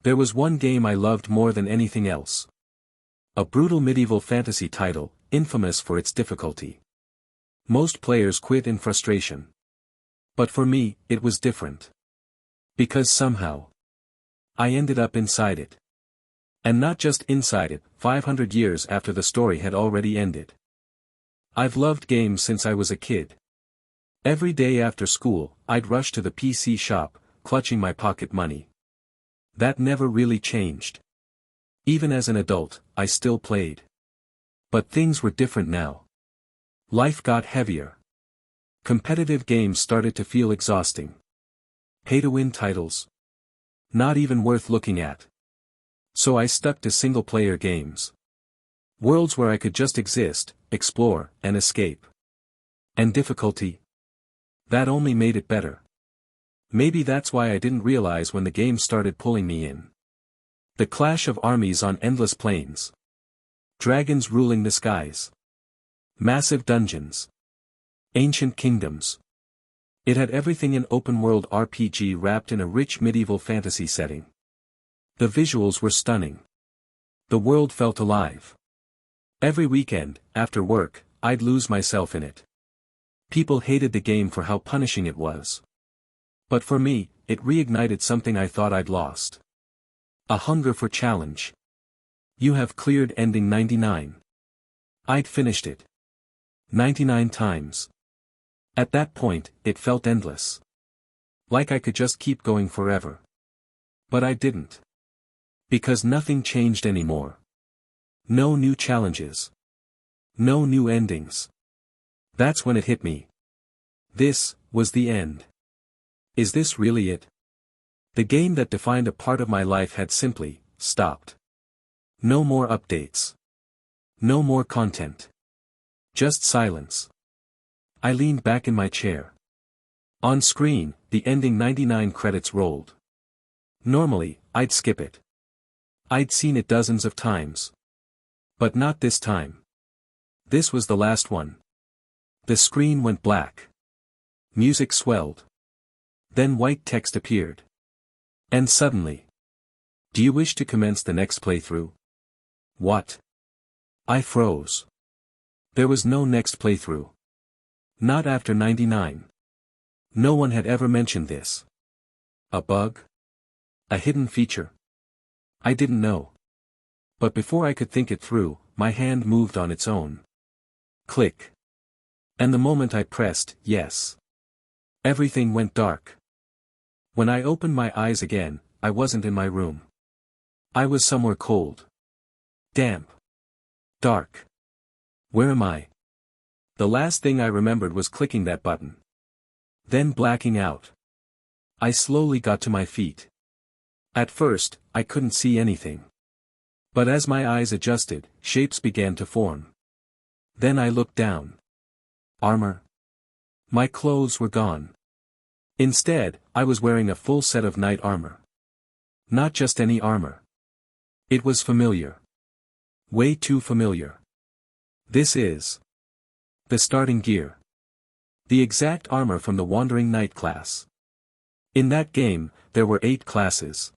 There was one game I loved more than anything else. A brutal medieval fantasy title, infamous for its difficulty. Most players quit in frustration. But for me, it was different. Because somehow, I ended up inside it. And not just inside it, 500 years after the story had already ended. I've loved games since I was a kid. Every day after school, I'd rush to the PC shop, clutching my pocket money. That never really changed. Even as an adult, I still played. But things were different now. Life got heavier. Competitive games started to feel exhausting. Pay-to-win titles. Not even worth looking at. So I stuck to single-player games. Worlds where I could just exist, explore, and escape. And difficulty? That only made it better. Maybe that's why I didn't realize when the game started pulling me in. The clash of armies on endless plains. Dragons ruling the skies. Massive dungeons. Ancient kingdoms. It had everything an open-world RPG wrapped in a rich medieval fantasy setting. The visuals were stunning. The world felt alive. Every weekend, after work, I'd lose myself in it. People hated the game for how punishing it was. But for me, it reignited something I thought I'd lost. A hunger for challenge. You have cleared ending 99. I'd finished it. 99 times. At that point, it felt endless. Like I could just keep going forever. But I didn't. Because nothing changed anymore. No new challenges. No new endings. That's when it hit me. This was the end. Is this really it? The game that defined a part of my life had simply stopped. No more updates. No more content. Just silence. I leaned back in my chair. On screen, the ending 99 credits rolled. Normally, I'd skip it. I'd seen it dozens of times. But not this time. This was the last one. The screen went black. Music swelled. Then white text appeared. And suddenly. Do you wish to commence the next playthrough? What? I froze. There was no next playthrough. Not after 99. No one had ever mentioned this. A bug? A hidden feature? I didn't know. But before I could think it through, my hand moved on its own. Click. And the moment I pressed yes, everything went dark. When I opened my eyes again, I wasn't in my room. I was somewhere cold. Damp. Dark. Where am I? The last thing I remembered was clicking that button. Then blacking out. I slowly got to my feet. At first, I couldn't see anything. But as my eyes adjusted, shapes began to form. Then I looked down. Armor. My clothes were gone. Instead, I was wearing a full set of knight armor. Not just any armor. It was familiar. Way too familiar. This is the starting gear. The exact armor from the Wandering Knight class. In that game, there were 8 classes.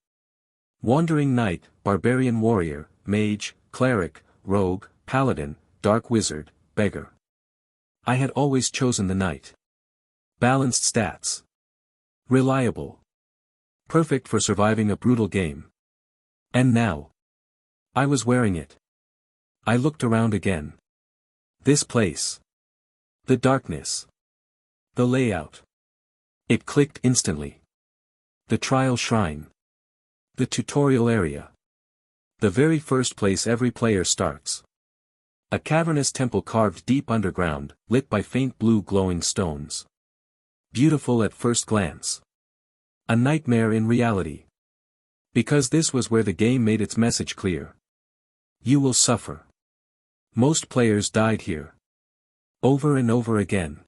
Wandering Knight, Barbarian Warrior, Mage, Cleric, Rogue, Paladin, Dark Wizard, Beggar. I had always chosen the Knight. Balanced stats. Reliable. Perfect for surviving a brutal game. And now. I was wearing it. I looked around again. This place. The darkness. The layout. It clicked instantly. The trial shrine. The tutorial area. The very first place every player starts. A cavernous temple carved deep underground, lit by faint blue glowing stones. Beautiful at first glance. A nightmare in reality. Because this was where the game made its message clear. You will suffer. Most players died here. Over and over again.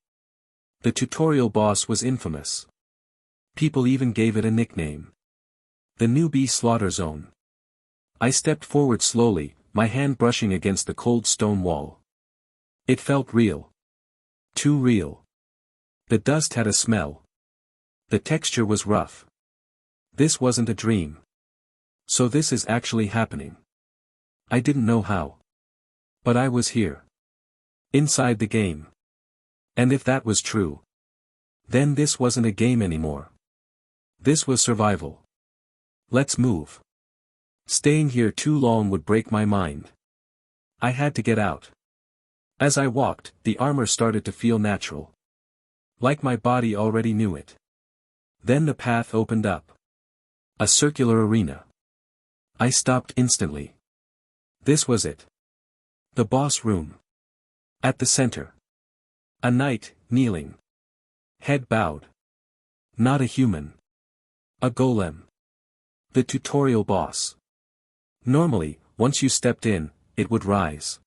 The tutorial boss was infamous. People even gave it a nickname. The newbie slaughter zone. I stepped forward slowly, my hand brushing against the cold stone wall. It felt real. Too real. The dust had a smell. The texture was rough. This wasn't a dream. So this is actually happening. I didn't know how. But I was here. Inside the game. And if that was true, then this wasn't a game anymore. This was survival. Let's move. Staying here too long would break my mind. I had to get out. As I walked, the armor started to feel natural. Like my body already knew it. Then the path opened up. A circular arena. I stopped instantly. This was it. The boss room. At the center. A knight, kneeling. Head bowed. Not a human. A golem. The tutorial boss. Normally, once you stepped in, it would rise.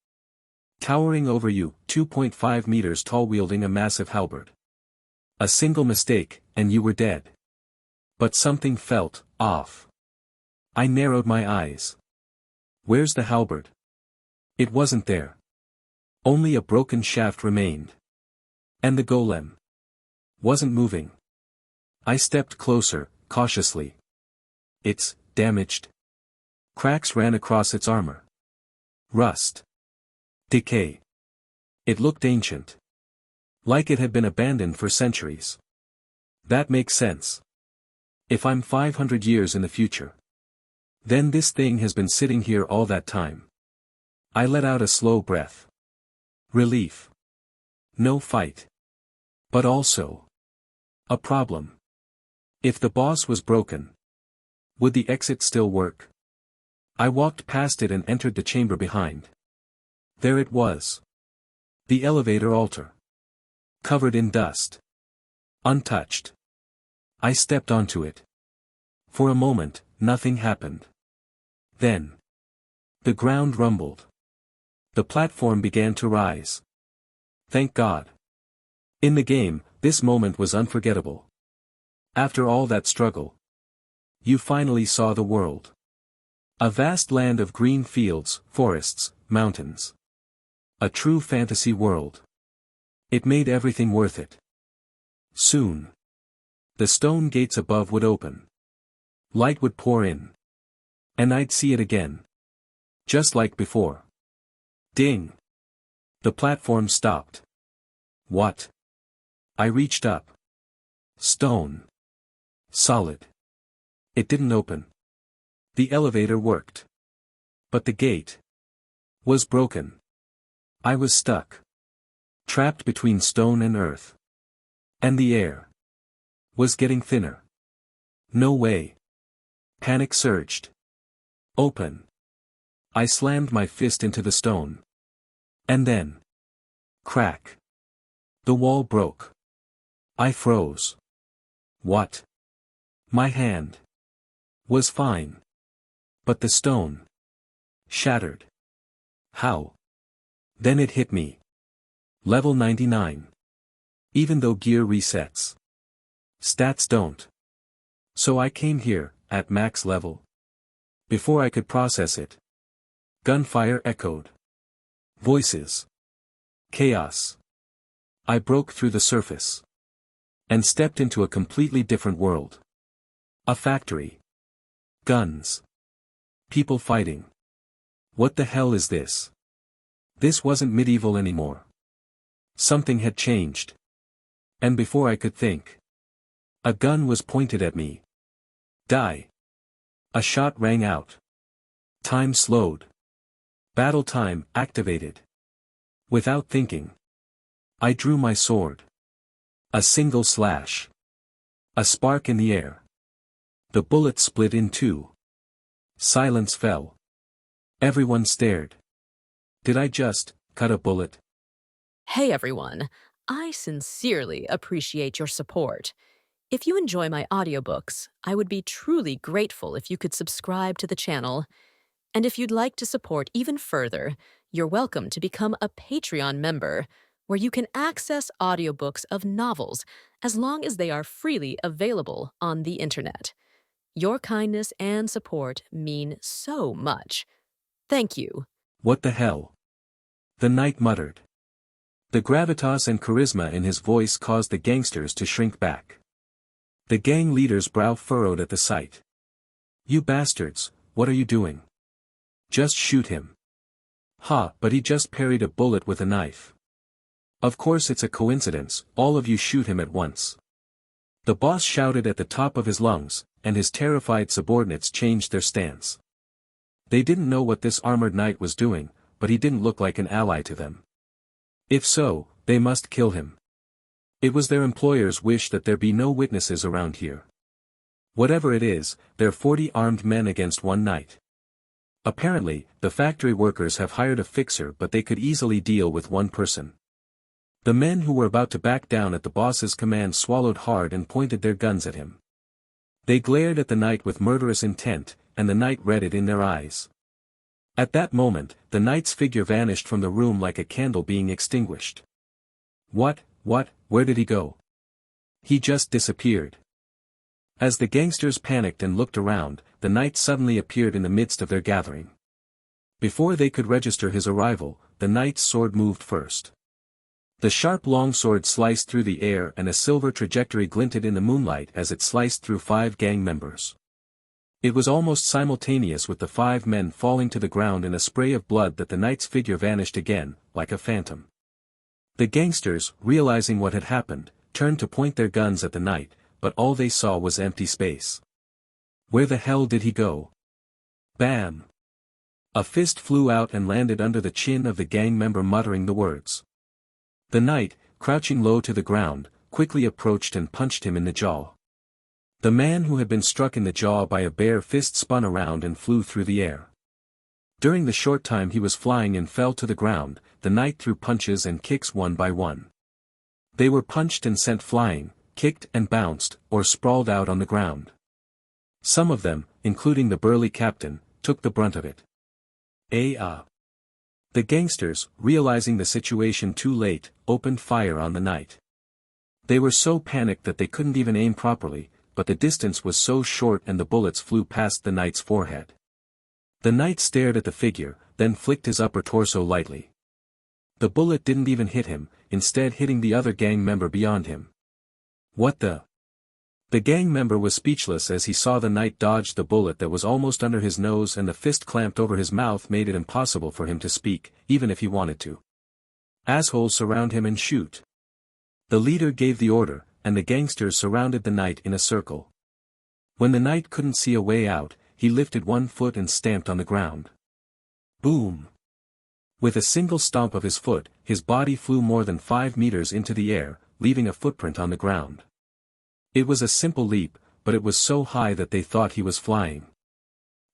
Towering over you, 2.5 meters tall, wielding a massive halberd. A single mistake, and you were dead. But something felt off. I narrowed my eyes. Where's the halberd? It wasn't there. Only a broken shaft remained. And the golem wasn't moving. I stepped closer, cautiously. It's damaged. Cracks ran across its armor. Rust. Decay. It looked ancient. Like it had been abandoned for centuries. That makes sense. If I'm 500 years in the future, then this thing has been sitting here all that time. I let out a slow breath. Relief. No fight. But also a problem. If the boss was broken, would the exit still work? I walked past it and entered the chamber behind. There it was. The elevator altar. Covered in dust. Untouched. I stepped onto it. For a moment, nothing happened. Then, the ground rumbled. The platform began to rise. Thank God. In the game, this moment was unforgettable. After all that struggle, you finally saw the world. A vast land of green fields, forests, mountains. A true fantasy world. It made everything worth it. Soon, the stone gates above would open. Light would pour in. And I'd see it again. Just like before. Ding! The platform stopped. What? I reached up. Stone. Solid. It didn't open. The elevator worked. But the gate was broken. I was stuck. Trapped between stone and earth. And the air was getting thinner. No way. Panic surged. Open. I slammed my fist into the stone. And then. Crack. The wall broke. I froze. What? My hand was fine. But the stone shattered. How? Then it hit me. Level 99. Even though gear resets, stats don't. So I came here, at max level. Before I could process it, gunfire echoed. Voices. Chaos. I broke through the surface. And stepped into a completely different world. A factory. Guns. People fighting. What the hell is this? This wasn't medieval anymore. Something had changed. And before I could think, a gun was pointed at me. Die. A shot rang out. Time slowed. Battle time activated. Without thinking, I drew my sword. A single slash. A spark in the air. The bullet split in two. Silence fell. Everyone stared. Did I just cut a bullet? Hey everyone, I sincerely appreciate your support. If you enjoy my audiobooks, I would be truly grateful if you could subscribe to the channel. And if you'd like to support even further, you're welcome to become a Patreon member, where you can access audiobooks of novels as long as they are freely available on the internet. Your kindness and support mean so much. Thank you. What the hell? The knight muttered. The gravitas and charisma in his voice caused the gangsters to shrink back. The gang leader's brow furrowed at the sight. You bastards, what are you doing? Just shoot him. Ha, but he just parried a bullet with a knife. Of course it's a coincidence, all of you shoot him at once. The boss shouted at the top of his lungs, and his terrified subordinates changed their stance. They didn't know what this armored knight was doing, but he didn't look like an ally to them. If so, they must kill him. It was their employer's wish that there be no witnesses around here. Whatever it is, they're 40 armed men against one knight. Apparently, the factory workers have hired a fixer, but they could easily deal with one person. The men who were about to back down at the boss's command swallowed hard and pointed their guns at him. They glared at the knight with murderous intent, and the knight read it in their eyes. At that moment, the knight's figure vanished from the room like a candle being extinguished. What, where did he go? He just disappeared. As the gangsters panicked and looked around, the knight suddenly appeared in the midst of their gathering. Before they could register his arrival, the knight's sword moved first. The sharp longsword sliced through the air and a silver trajectory glinted in the moonlight as it sliced through 5 gang members. It was almost simultaneous with the 5 men falling to the ground in a spray of blood that the knight's figure vanished again, like a phantom. The gangsters, realizing what had happened, turned to point their guns at the knight, but all they saw was empty space. Where the hell did he go? Bam! A fist flew out and landed under the chin of the gang member muttering the words. The knight, crouching low to the ground, quickly approached and punched him in the jaw. The man who had been struck in the jaw by a bare fist spun around and flew through the air. During the short time he was flying and fell to the ground, the knight threw punches and kicks one by one. They were punched and sent flying, kicked and bounced, or sprawled out on the ground. Some of them, including the burly captain, took the brunt of it. The gangsters, realizing the situation too late, opened fire on the knight. They were so panicked that they couldn't even aim properly, but the distance was so short and the bullets flew past the knight's forehead. The knight stared at the figure, then flicked his upper torso lightly. The bullet didn't even hit him, instead hitting the other gang member beyond him. What the? The gang member was speechless as he saw the knight dodge the bullet that was almost under his nose, and the fist clamped over his mouth made it impossible for him to speak, even if he wanted to. Assholes, surround him and shoot. The leader gave the order, and the gangsters surrounded the knight in a circle. When the knight couldn't see a way out, he lifted one foot and stamped on the ground. Boom! With a single stomp of his foot, his body flew more than 5 meters into the air, leaving a footprint on the ground. It was a simple leap, but it was so high that they thought he was flying.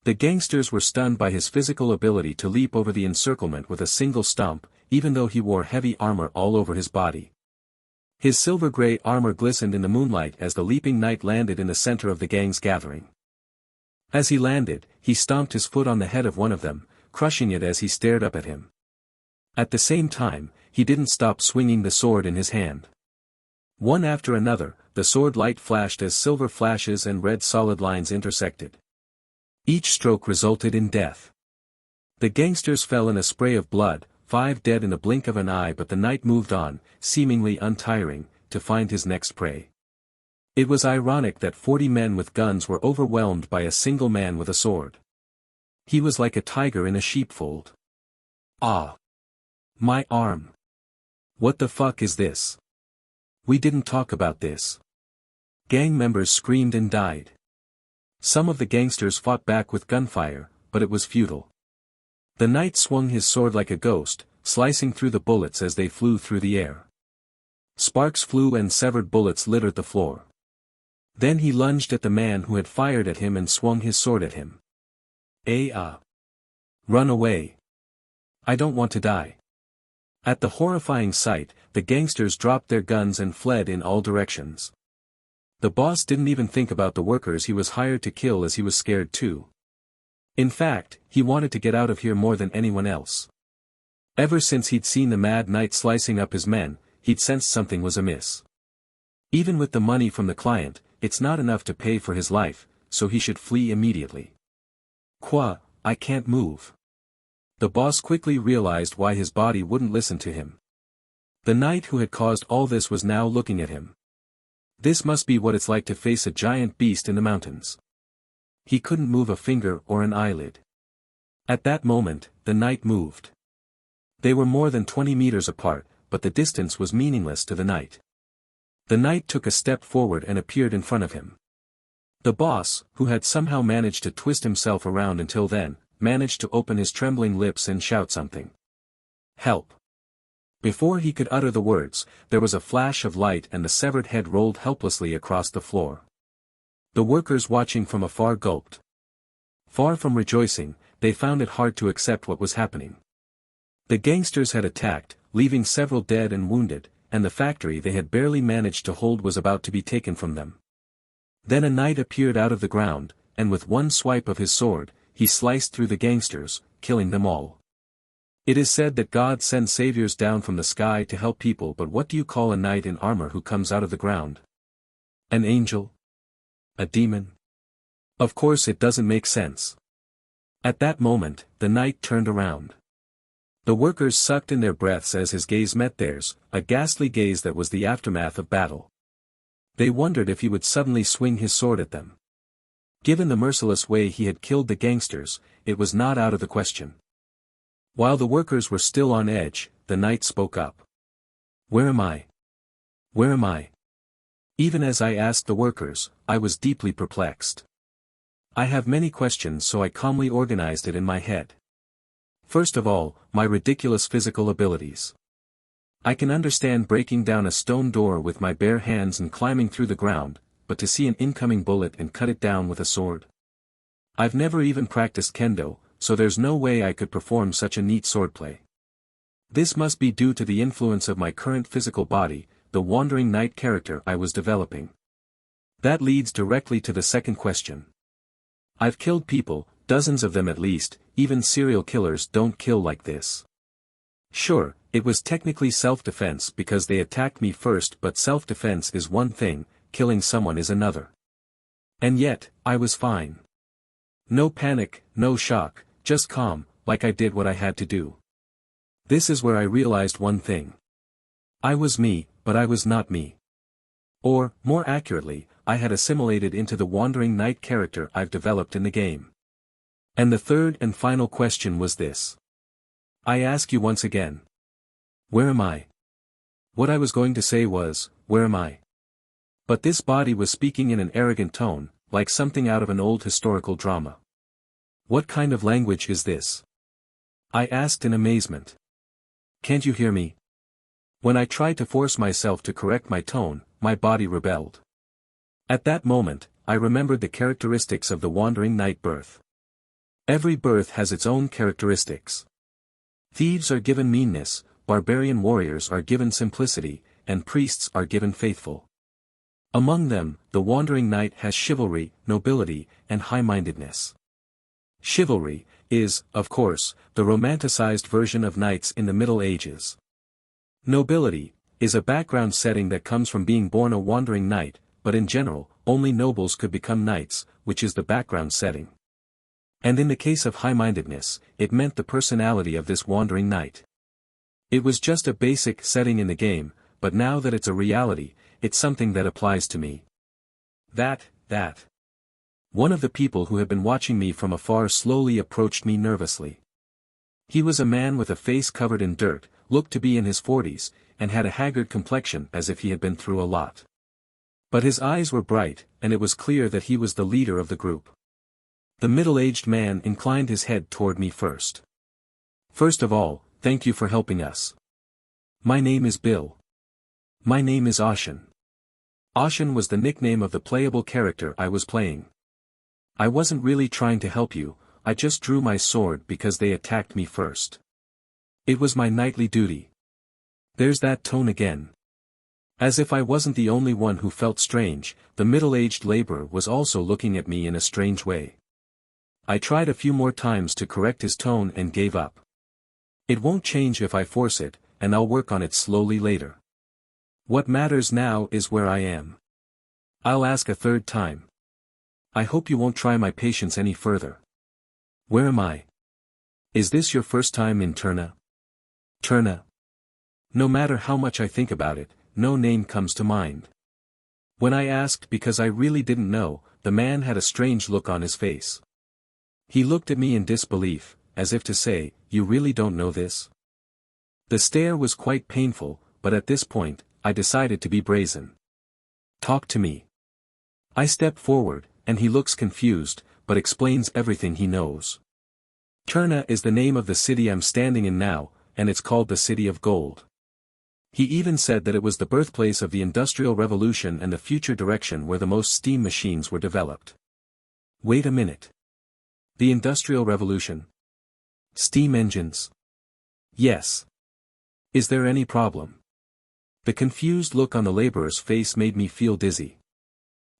The gangsters were stunned by his physical ability to leap over the encirclement with a single stomp, even though he wore heavy armor all over his body. His silver-gray armor glistened in the moonlight as the leaping knight landed in the center of the gang's gathering. As he landed, he stomped his foot on the head of one of them, crushing it as he stared up at him. At the same time, he didn't stop swinging the sword in his hand. One after another, the sword light flashed as silver flashes and red solid lines intersected. Each stroke resulted in death. The gangsters fell in a spray of blood, 5 dead in a blink of an eye, but the knight moved on, seemingly untiring, to find his next prey. It was ironic that 40 men with guns were overwhelmed by a single man with a sword. He was like a tiger in a sheepfold. Ah! My arm! What the fuck is this? We didn't talk about this. Gang members screamed and died. Some of the gangsters fought back with gunfire, but it was futile. The knight swung his sword like a ghost, slicing through the bullets as they flew through the air. Sparks flew and severed bullets littered the floor. Then he lunged at the man who had fired at him and swung his sword at him. Run away. I don't want to die. At the horrifying sight, the gangsters dropped their guns and fled in all directions. The boss didn't even think about the workers he was hired to kill, as he was scared too. In fact, he wanted to get out of here more than anyone else. Ever since he'd seen the Mad Knight slicing up his men, he'd sensed something was amiss. Even with the money from the client, it's not enough to pay for his life, so he should flee immediately. I can't move. The boss quickly realized why his body wouldn't listen to him. The knight who had caused all this was now looking at him. This must be what it's like to face a giant beast in the mountains. He couldn't move a finger or an eyelid. At that moment, the knight moved. They were more than 20 meters apart, but the distance was meaningless to the knight. The knight took a step forward and appeared in front of him. The boss, who had somehow managed to twist himself around until then, managed to open his trembling lips and shout something. Help! Before he could utter the words, there was a flash of light and the severed head rolled helplessly across the floor. The workers watching from afar gulped. Far from rejoicing, they found it hard to accept what was happening. The gangsters had attacked, leaving several dead and wounded, and the factory they had barely managed to hold was about to be taken from them. Then a knight appeared out of the ground, and with one swipe of his sword, he sliced through the gangsters, killing them all. It is said that God sends saviors down from the sky to help people, but what do you call a knight in armor who comes out of the ground? An angel? A demon? Of course it doesn't make sense. At that moment, the knight turned around. The workers sucked in their breaths as his gaze met theirs, a ghastly gaze that was the aftermath of battle. They wondered if he would suddenly swing his sword at them. Given the merciless way he had killed the gangsters, it was not out of the question. While the workers were still on edge, the knight spoke up. Where am I? Where am I? Even as I asked the workers, I was deeply perplexed. I have many questions, so I calmly organized it in my head. First of all, my ridiculous physical abilities. I can understand breaking down a stone door with my bare hands and climbing through the ground, but to see an incoming bullet and cut it down with a sword? I've never even practiced kendo, so there's no way I could perform such a neat swordplay. This must be due to the influence of my current physical body, the wandering knight character I was developing. That leads directly to the second question. I've killed people, dozens of them at least, even serial killers don't kill like this. Sure, it was technically self-defense because they attacked me first, but self-defense is one thing, killing someone is another. And yet, I was fine. No panic, no shock, just calm, like I did what I had to do. This is where I realized one thing. I was me, but I was not me. Or, more accurately, I had assimilated into the wandering knight character I've developed in the game. And the third and final question was this. I ask you once again. Where am I? What I was going to say was, where am I? But this body was speaking in an arrogant tone, like something out of an old historical drama. What kind of language is this? I asked in amazement. Can't you hear me? When I tried to force myself to correct my tone, my body rebelled. At that moment, I remembered the characteristics of the wandering knight birth. Every birth has its own characteristics. Thieves are given meanness, barbarian warriors are given simplicity, and priests are given faithful. Among them, the wandering knight has chivalry, nobility, and high-mindedness. Chivalry is, of course, the romanticized version of knights in the Middle Ages. Nobility is a background setting that comes from being born a wandering knight, but in general, only nobles could become knights, which is the background setting. And in the case of high-mindedness, it meant the personality of this wandering knight. It was just a basic setting in the game, but now that it's a reality, it's something that applies to me. That. One of the people who had been watching me from afar slowly approached me nervously. He was a man with a face covered in dirt, looked to be in his 40s, and had a haggard complexion as if he had been through a lot. But his eyes were bright, and it was clear that he was the leader of the group. The middle-aged man inclined his head toward me first. First of all, thank you for helping us. My name is Bill. My name is Ashen. Ashen was the nickname of the playable character I was playing. I wasn't really trying to help you, I just drew my sword because they attacked me first. It was my knightly duty. There's that tone again. As if I wasn't the only one who felt strange, the middle-aged laborer was also looking at me in a strange way. I tried a few more times to correct his tone and gave up. It won't change if I force it, and I'll work on it slowly later. What matters now is where I am. I'll ask a third time. I hope you won't try my patience any further. Where am I? Is this your first time in Terna? Terna. No matter how much I think about it, no name comes to mind. When I asked because I really didn't know, the man had a strange look on his face. He looked at me in disbelief, as if to say, "You really don't know this?" The stare was quite painful, but at this point, I decided to be brazen. "Talk to me." I step forward, and he looks confused, but explains everything he knows. Turna is the name of the city I'm standing in now, and it's called the City of Gold. He even said that it was the birthplace of the Industrial Revolution and the future direction where the most steam machines were developed. Wait a minute. The Industrial Revolution? Steam engines? Yes. Is there any problem? The confused look on the laborer's face made me feel dizzy.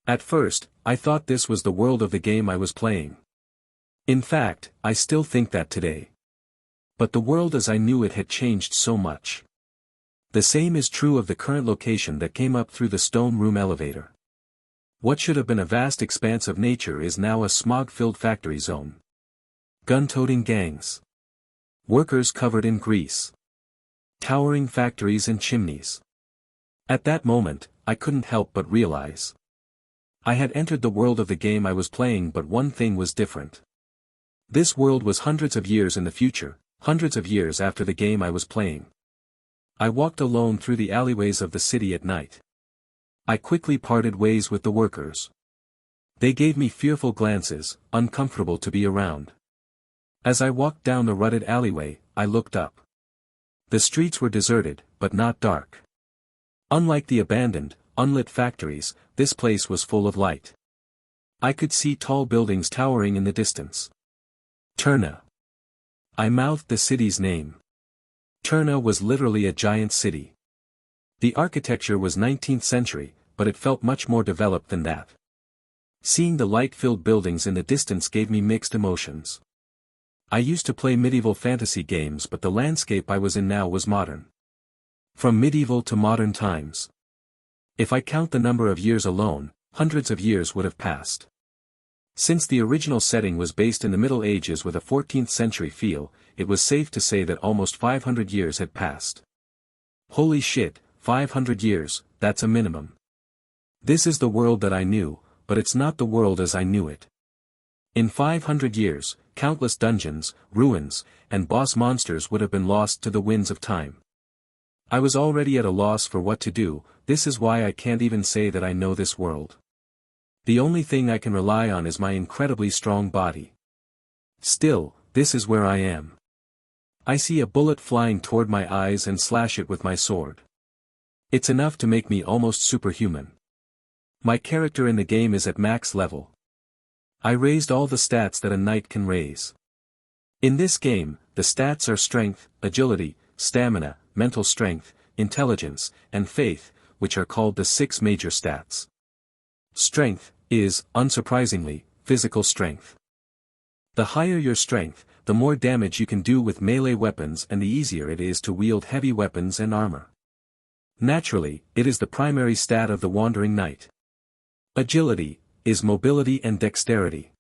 At first, I thought this was the world of the game I was playing. In fact, I still think that today. But the world as I knew it had changed so much. The same is true of the current location that came up through the stone room elevator. What should have been a vast expanse of nature is now a smog-filled factory zone. Gun-toting gangs. Workers covered in grease. Towering factories and chimneys. At that moment, I couldn't help but realize. I had entered the world of the game I was playing, but one thing was different. This world was hundreds of years in the future, hundreds of years after the game I was playing. I walked alone through the alleyways of the city at night. I quickly parted ways with the workers. They gave me fearful glances, uncomfortable to be around. As I walked down the rutted alleyway, I looked up. The streets were deserted, but not dark. Unlike the abandoned, unlit factories, this place was full of light. I could see tall buildings towering in the distance. Turna. I mouthed the city's name. Turna was literally a giant city. The architecture was 19th century, but it felt much more developed than that. Seeing the light-filled buildings in the distance gave me mixed emotions. I used to play medieval fantasy games, but the landscape I was in now was modern. From medieval to modern times. If I count the number of years alone, hundreds of years would have passed. Since the original setting was based in the Middle Ages with a 14th century feel, it was safe to say that almost 500 years had passed. Holy shit, 500 years, that's a minimum. This is the world that I knew, but it's not the world as I knew it. In 500 years, countless dungeons, ruins, and boss monsters would have been lost to the winds of time. I was already at a loss for what to do. This is why I can't even say that I know this world. The only thing I can rely on is my incredibly strong body. Still, this is where I am. I see a bullet flying toward my eyes and slash it with my sword. It's enough to make me almost superhuman. My character in the game is at max level. I raised all the stats that a knight can raise. In this game, the stats are strength, agility, stamina, mental strength, intelligence, and faith, which are called the 6 major stats. Strength is, unsurprisingly, physical strength. The higher your strength, the more damage you can do with melee weapons and the easier it is to wield heavy weapons and armor. Naturally, it is the primary stat of the Wandering Knight. Agility is mobility and dexterity.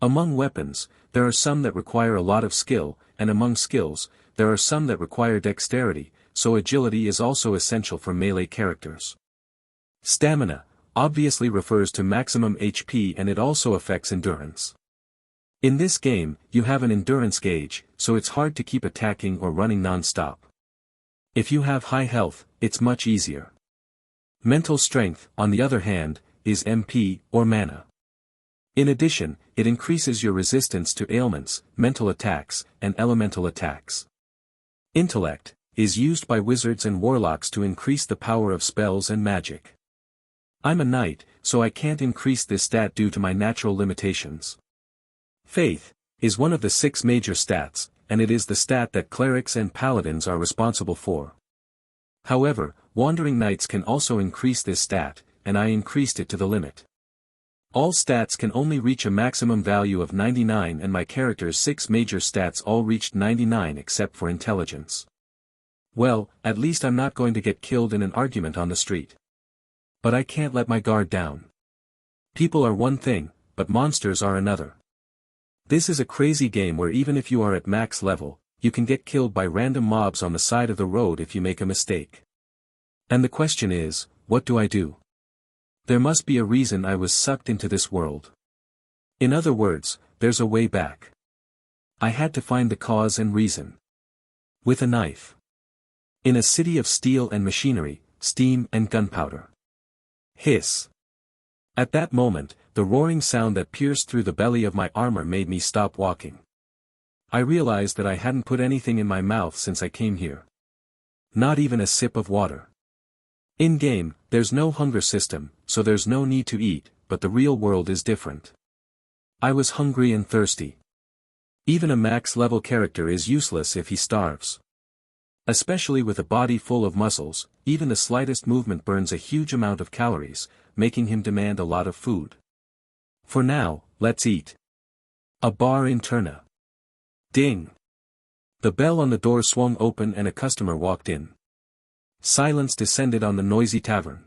Among weapons, there are some that require a lot of skill, and among skills, there are some that require dexterity, so agility is also essential for melee characters. Stamina obviously refers to maximum HP, and it also affects endurance. In this game, you have an endurance gauge, so it's hard to keep attacking or running non-stop. If you have high health, it's much easier. Mental strength, on the other hand, is MP, or mana. In addition, it increases your resistance to ailments, mental attacks, and elemental attacks. Intellect is used by wizards and warlocks to increase the power of spells and magic. I'm a knight, so I can't increase this stat due to my natural limitations. Faith is one of the 6 major stats, and it is the stat that clerics and paladins are responsible for. However, wandering knights can also increase this stat, and I increased it to the limit. All stats can only reach a maximum value of 99, and my character's 6 major stats all reached 99 except for intelligence. Well, at least I'm not going to get killed in an argument on the street. But I can't let my guard down. People are one thing, but monsters are another. This is a crazy game where even if you are at max level, you can get killed by random mobs on the side of the road if you make a mistake. And the question is, what do I do? There must be a reason I was sucked into this world. In other words, there's a way back. I had to find the cause and reason. With a knife. In a city of steel and machinery, steam and gunpowder. Hiss. At that moment, the roaring sound that pierced through the belly of my armor made me stop walking. I realized that I hadn't put anything in my mouth since I came here. Not even a sip of water. In-game, there's no hunger system, so there's no need to eat, but the real world is different. I was hungry and thirsty. Even a max-level character is useless if he starves. Especially with a body full of muscles, even the slightest movement burns a huge amount of calories, making him demand a lot of food. For now, let's eat. A bar in Turna. Ding! The bell on the door swung open and a customer walked in. Silence descended on the noisy tavern.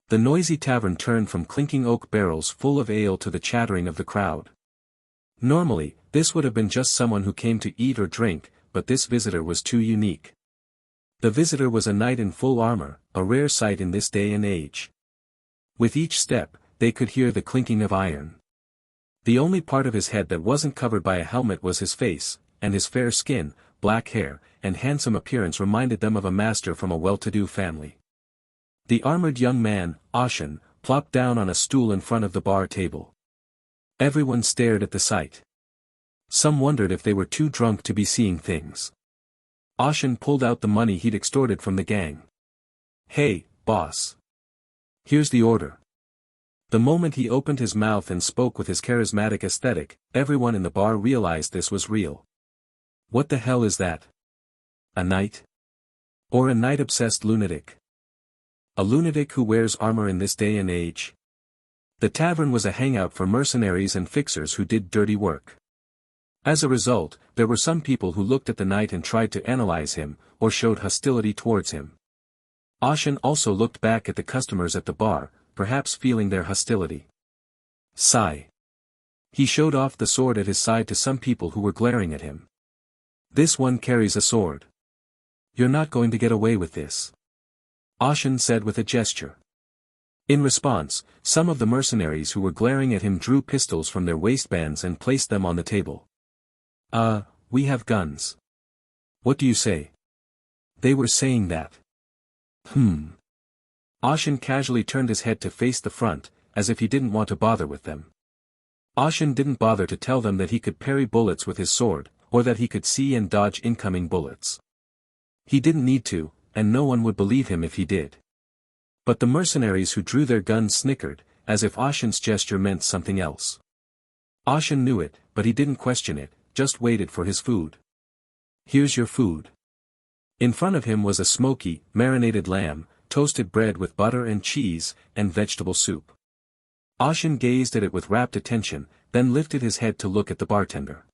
The noisy tavern turned from clinking oak barrels full of ale to the chattering of the crowd. Normally, this would have been just someone who came to eat or drink, but this visitor was too unique. The visitor was a knight in full armor, a rare sight in this day and age. With each step, they could hear the clinking of iron. The only part of his head that wasn't covered by a helmet was his face, and his fair skin, black hair, and handsome appearance reminded them of a master from a well-to-do family. The armored young man, Ashen, plopped down on a stool in front of the bar table. Everyone stared at the sight. Some wondered if they were too drunk to be seeing things. Ashen pulled out the money he'd extorted from the gang. "Hey, boss. Here's the order." The moment he opened his mouth and spoke with his charismatic aesthetic, everyone in the bar realized this was real. What the hell is that? A knight? Or a knight-obsessed lunatic? A lunatic who wears armor in this day and age? The tavern was a hangout for mercenaries and fixers who did dirty work. As a result, there were some people who looked at the knight and tried to analyze him, or showed hostility towards him. Ashen also looked back at the customers at the bar, perhaps feeling their hostility. Sigh. He showed off the sword at his side to some people who were glaring at him. "This one carries a sword. You're not going to get away with this," Ashen said with a gesture. In response, some of the mercenaries who were glaring at him drew pistols from their waistbands and placed them on the table. We have guns. What do you say?" They were saying that. Ashen casually turned his head to face the front, as if he didn't want to bother with them. Ashen didn't bother to tell them that he could parry bullets with his sword, or that he could see and dodge incoming bullets. He didn't need to, and no one would believe him if he did. But the mercenaries who drew their guns snickered, as if Ashen's gesture meant something else. Ashen knew it, but he didn't question it, just waited for his food. "Here's your food." In front of him was a smoky, marinated lamb, toasted bread with butter and cheese, and vegetable soup. Ashen gazed at it with rapt attention, then lifted his head to look at the bartender.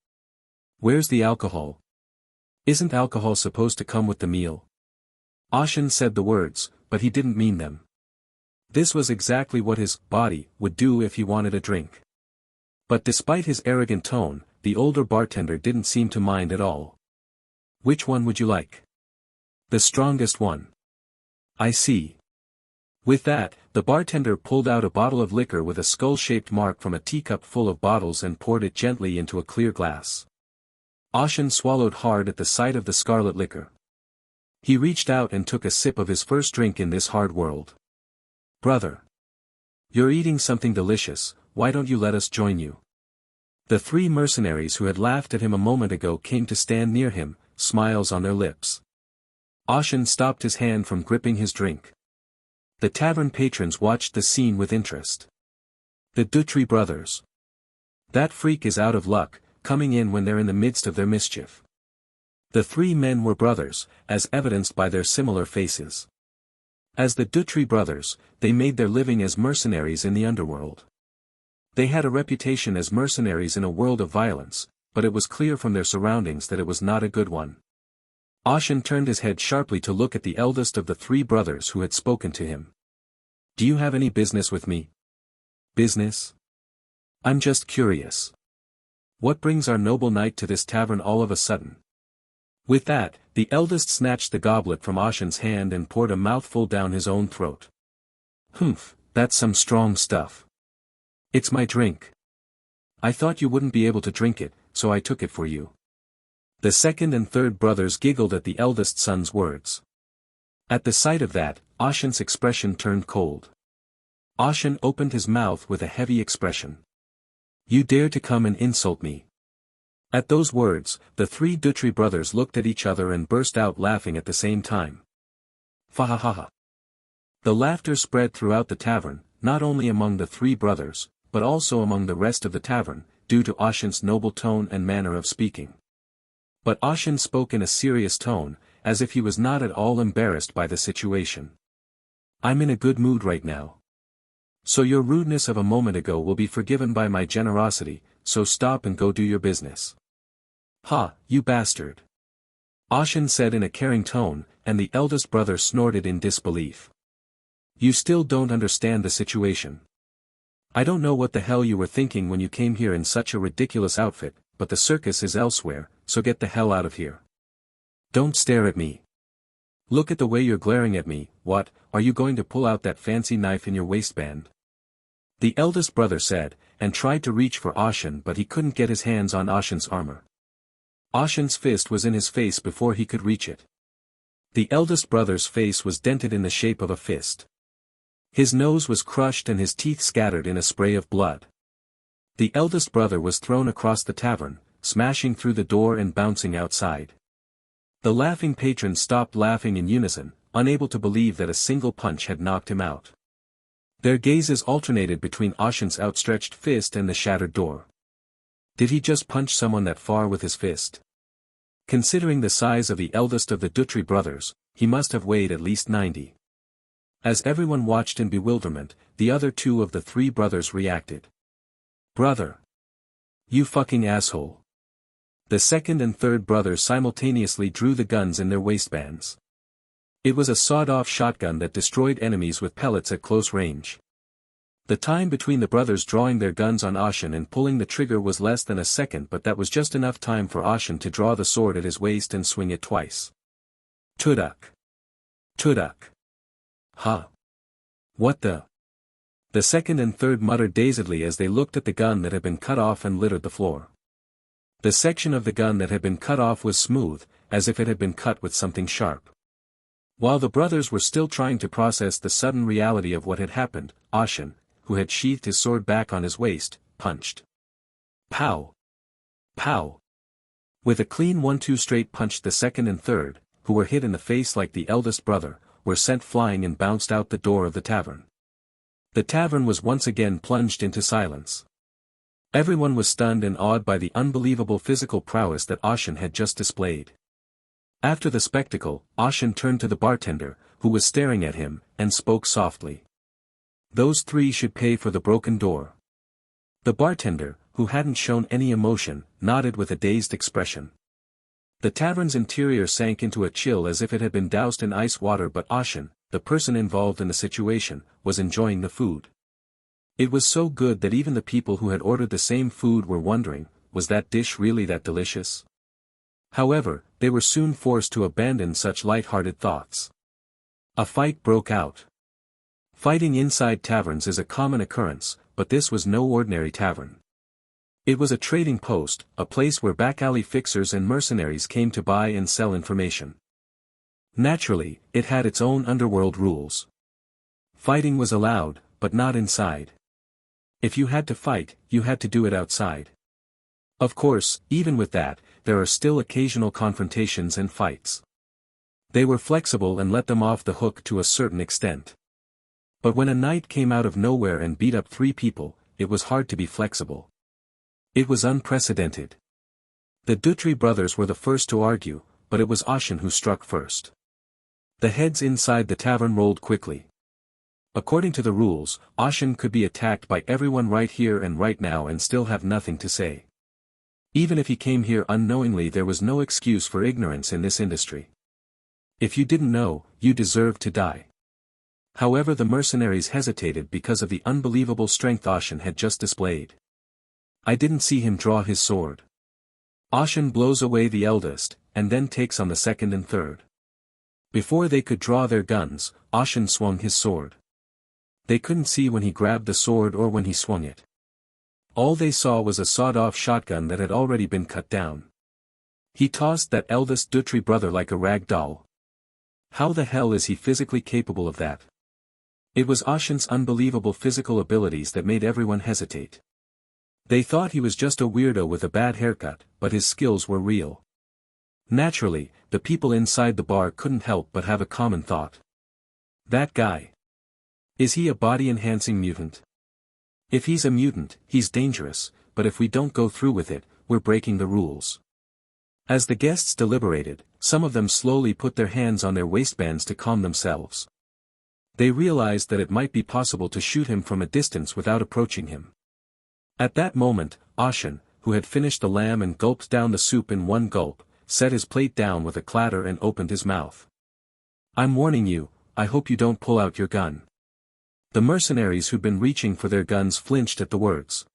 "Where's the alcohol? Isn't alcohol supposed to come with the meal?" Ashen said the words, but he didn't mean them. This was exactly what his body would do if he wanted a drink. But despite his arrogant tone, the older bartender didn't seem to mind at all. "Which one would you like?" "The strongest one." "I see." With that, the bartender pulled out a bottle of liquor with a skull-shaped mark from a teacup full of bottles and poured it gently into a clear glass. Ashen swallowed hard at the sight of the scarlet liquor. He reached out and took a sip of his first drink in this hard world. "Brother. You're eating something delicious, why don't you let us join you?" The three mercenaries who had laughed at him a moment ago came to stand near him, smiles on their lips. Ashen stopped his hand from gripping his drink. The tavern patrons watched the scene with interest. The Dutry brothers. That freak is out of luck, coming in when they're in the midst of their mischief. The three men were brothers, as evidenced by their similar faces. As the Dutry brothers, they made their living as mercenaries in the underworld. They had a reputation as mercenaries in a world of violence, but it was clear from their surroundings that it was not a good one. Ashen turned his head sharply to look at the eldest of the three brothers who had spoken to him. "Do you have any business with me?" "Business? I'm just curious. What brings our noble knight to this tavern all of a sudden?" With that, the eldest snatched the goblet from Ashen's hand and poured a mouthful down his own throat. That's some strong stuff. It's my drink. I thought you wouldn't be able to drink it, so I took it for you. The second and third brothers giggled at the eldest son's words. At the sight of that, Ashen's expression turned cold. Ashen opened his mouth with a heavy expression. You dare to come and insult me. At those words, the three Dutry brothers looked at each other and burst out laughing at the same time. Fa-ha-ha-ha. The laughter spread throughout the tavern, not only among the three brothers, but also among the rest of the tavern, due to Ashen's noble tone and manner of speaking. But Ashen spoke in a serious tone, as if he was not at all embarrassed by the situation. I'm in a good mood right now. So your rudeness of a moment ago will be forgiven by my generosity, so stop and go do your business. Ha, you bastard. Ashen said in a caring tone, and the eldest brother snorted in disbelief. You still don't understand the situation. I don't know what the hell you were thinking when you came here in such a ridiculous outfit, but the circus is elsewhere, so get the hell out of here. Don't stare at me. Look at the way you're glaring at me. What, are you going to pull out that fancy knife in your waistband? The eldest brother said, and tried to reach for Ashen, but he couldn't get his hands on Ashen's armor. Ashen's fist was in his face before he could reach it. The eldest brother's face was dented in the shape of a fist. His nose was crushed and his teeth scattered in a spray of blood. The eldest brother was thrown across the tavern, smashing through the door and bouncing outside. The laughing patrons stopped laughing in unison, unable to believe that a single punch had knocked him out. Their gazes alternated between Ashen's outstretched fist and the shattered door. Did he just punch someone that far with his fist? Considering the size of the eldest of the Dutry brothers, he must have weighed at least 90. As everyone watched in bewilderment, the other two of the three brothers reacted. Brother! You fucking asshole! The second and third brothers simultaneously drew the guns in their waistbands. It was a sawed-off shotgun that destroyed enemies with pellets at close range. The time between the brothers drawing their guns on Ashen and pulling the trigger was less than a second, but that was just enough time for Ashen to draw the sword at his waist and swing it twice. Tudak! Tudak! Ha! What the? The second and third muttered dazedly as they looked at the gun that had been cut off and littered the floor. The section of the gun that had been cut off was smooth, as if it had been cut with something sharp. While the brothers were still trying to process the sudden reality of what had happened, Ashen, who had sheathed his sword back on his waist, punched. Pow! Pow! With a clean 1-2 straight punch, the second and third, who were hit in the face like the eldest brother, were sent flying and bounced out the door of the tavern. The tavern was once again plunged into silence. Everyone was stunned and awed by the unbelievable physical prowess that Ashen had just displayed. After the spectacle, Ashen turned to the bartender, who was staring at him, and spoke softly. Those three should pay for the broken door. The bartender, who hadn't shown any emotion, nodded with a dazed expression. The tavern's interior sank into a chill as if it had been doused in ice water, but Ashen, the person involved in the situation, was enjoying the food. It was so good that even the people who had ordered the same food were wondering, was that dish really that delicious? However, they were soon forced to abandon such light-hearted thoughts. A fight broke out. Fighting inside taverns is a common occurrence, but this was no ordinary tavern. It was a trading post, a place where back-alley fixers and mercenaries came to buy and sell information. Naturally, it had its own underworld rules. Fighting was allowed, but not inside. If you had to fight, you had to do it outside. Of course, even with that, there are still occasional confrontations and fights. They were flexible and let them off the hook to a certain extent. But when a knight came out of nowhere and beat up 3 people, it was hard to be flexible. It was unprecedented. The Dutry brothers were the first to argue, but it was Ashen who struck first. The heads inside the tavern rolled quickly. According to the rules, Ashen could be attacked by everyone right here and right now and still have nothing to say. Even if he came here unknowingly, there was no excuse for ignorance in this industry. If you didn't know, you deserved to die. However, the mercenaries hesitated because of the unbelievable strength Ashen had just displayed. I didn't see him draw his sword. Ashen blows away the eldest, and then takes on the second and third. Before they could draw their guns, Ashen swung his sword. They couldn't see when he grabbed the sword or when he swung it. All they saw was a sawed-off shotgun that had already been cut down. He tossed that eldest Dutry brother like a rag doll. How the hell is he physically capable of that? It was Ashen's unbelievable physical abilities that made everyone hesitate. They thought he was just a weirdo with a bad haircut, but his skills were real. Naturally, the people inside the bar couldn't help but have a common thought. That guy. Is he a body-enhancing mutant? If he's a mutant, he's dangerous, but if we don't go through with it, we're breaking the rules. As the guests deliberated, some of them slowly put their hands on their waistbands to calm themselves. They realized that it might be possible to shoot him from a distance without approaching him. At that moment, Ashen, who had finished the lamb and gulped down the soup in one gulp, set his plate down with a clatter and opened his mouth. "I'm warning you, I hope you don't pull out your gun." The mercenaries who'd been reaching for their guns flinched at the words.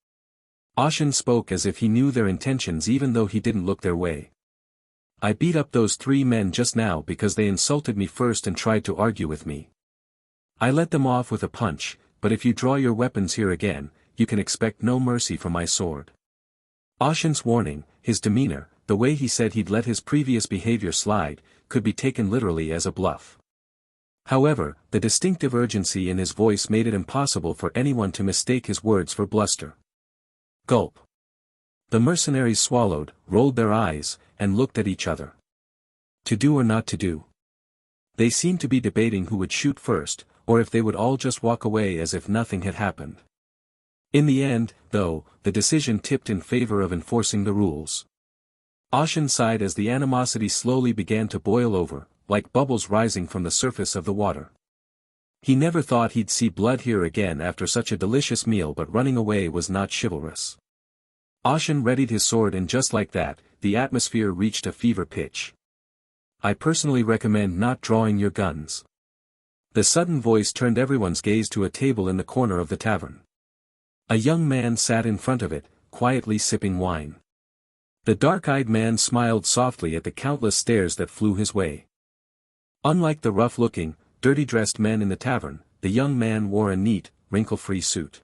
Ashen spoke as if he knew their intentions even though he didn't look their way. "I beat up those 3 men just now because they insulted me first and tried to argue with me. I let them off with a punch, but if you draw your weapons here again, you can expect no mercy from my sword." Ashen's warning, his demeanor, the way he said he'd let his previous behavior slide, could be taken literally as a bluff. However, the distinctive urgency in his voice made it impossible for anyone to mistake his words for bluster. Gulp. The mercenaries swallowed, rolled their eyes, and looked at each other. To do or not to do? They seemed to be debating who would shoot first, or if they would all just walk away as if nothing had happened. In the end, though, the decision tipped in favor of enforcing the rules. Ashen sighed as the animosity slowly began to boil over, like bubbles rising from the surface of the water. He never thought he'd see blood here again after such a delicious meal, but running away was not chivalrous. Ashen readied his sword, and just like that, the atmosphere reached a fever pitch. "I personally recommend not drawing your guns." The sudden voice turned everyone's gaze to a table in the corner of the tavern. A young man sat in front of it, quietly sipping wine. The dark-eyed man smiled softly at the countless stares that flew his way. Unlike the rough-looking, dirty-dressed men in the tavern, the young man wore a neat, wrinkle-free suit.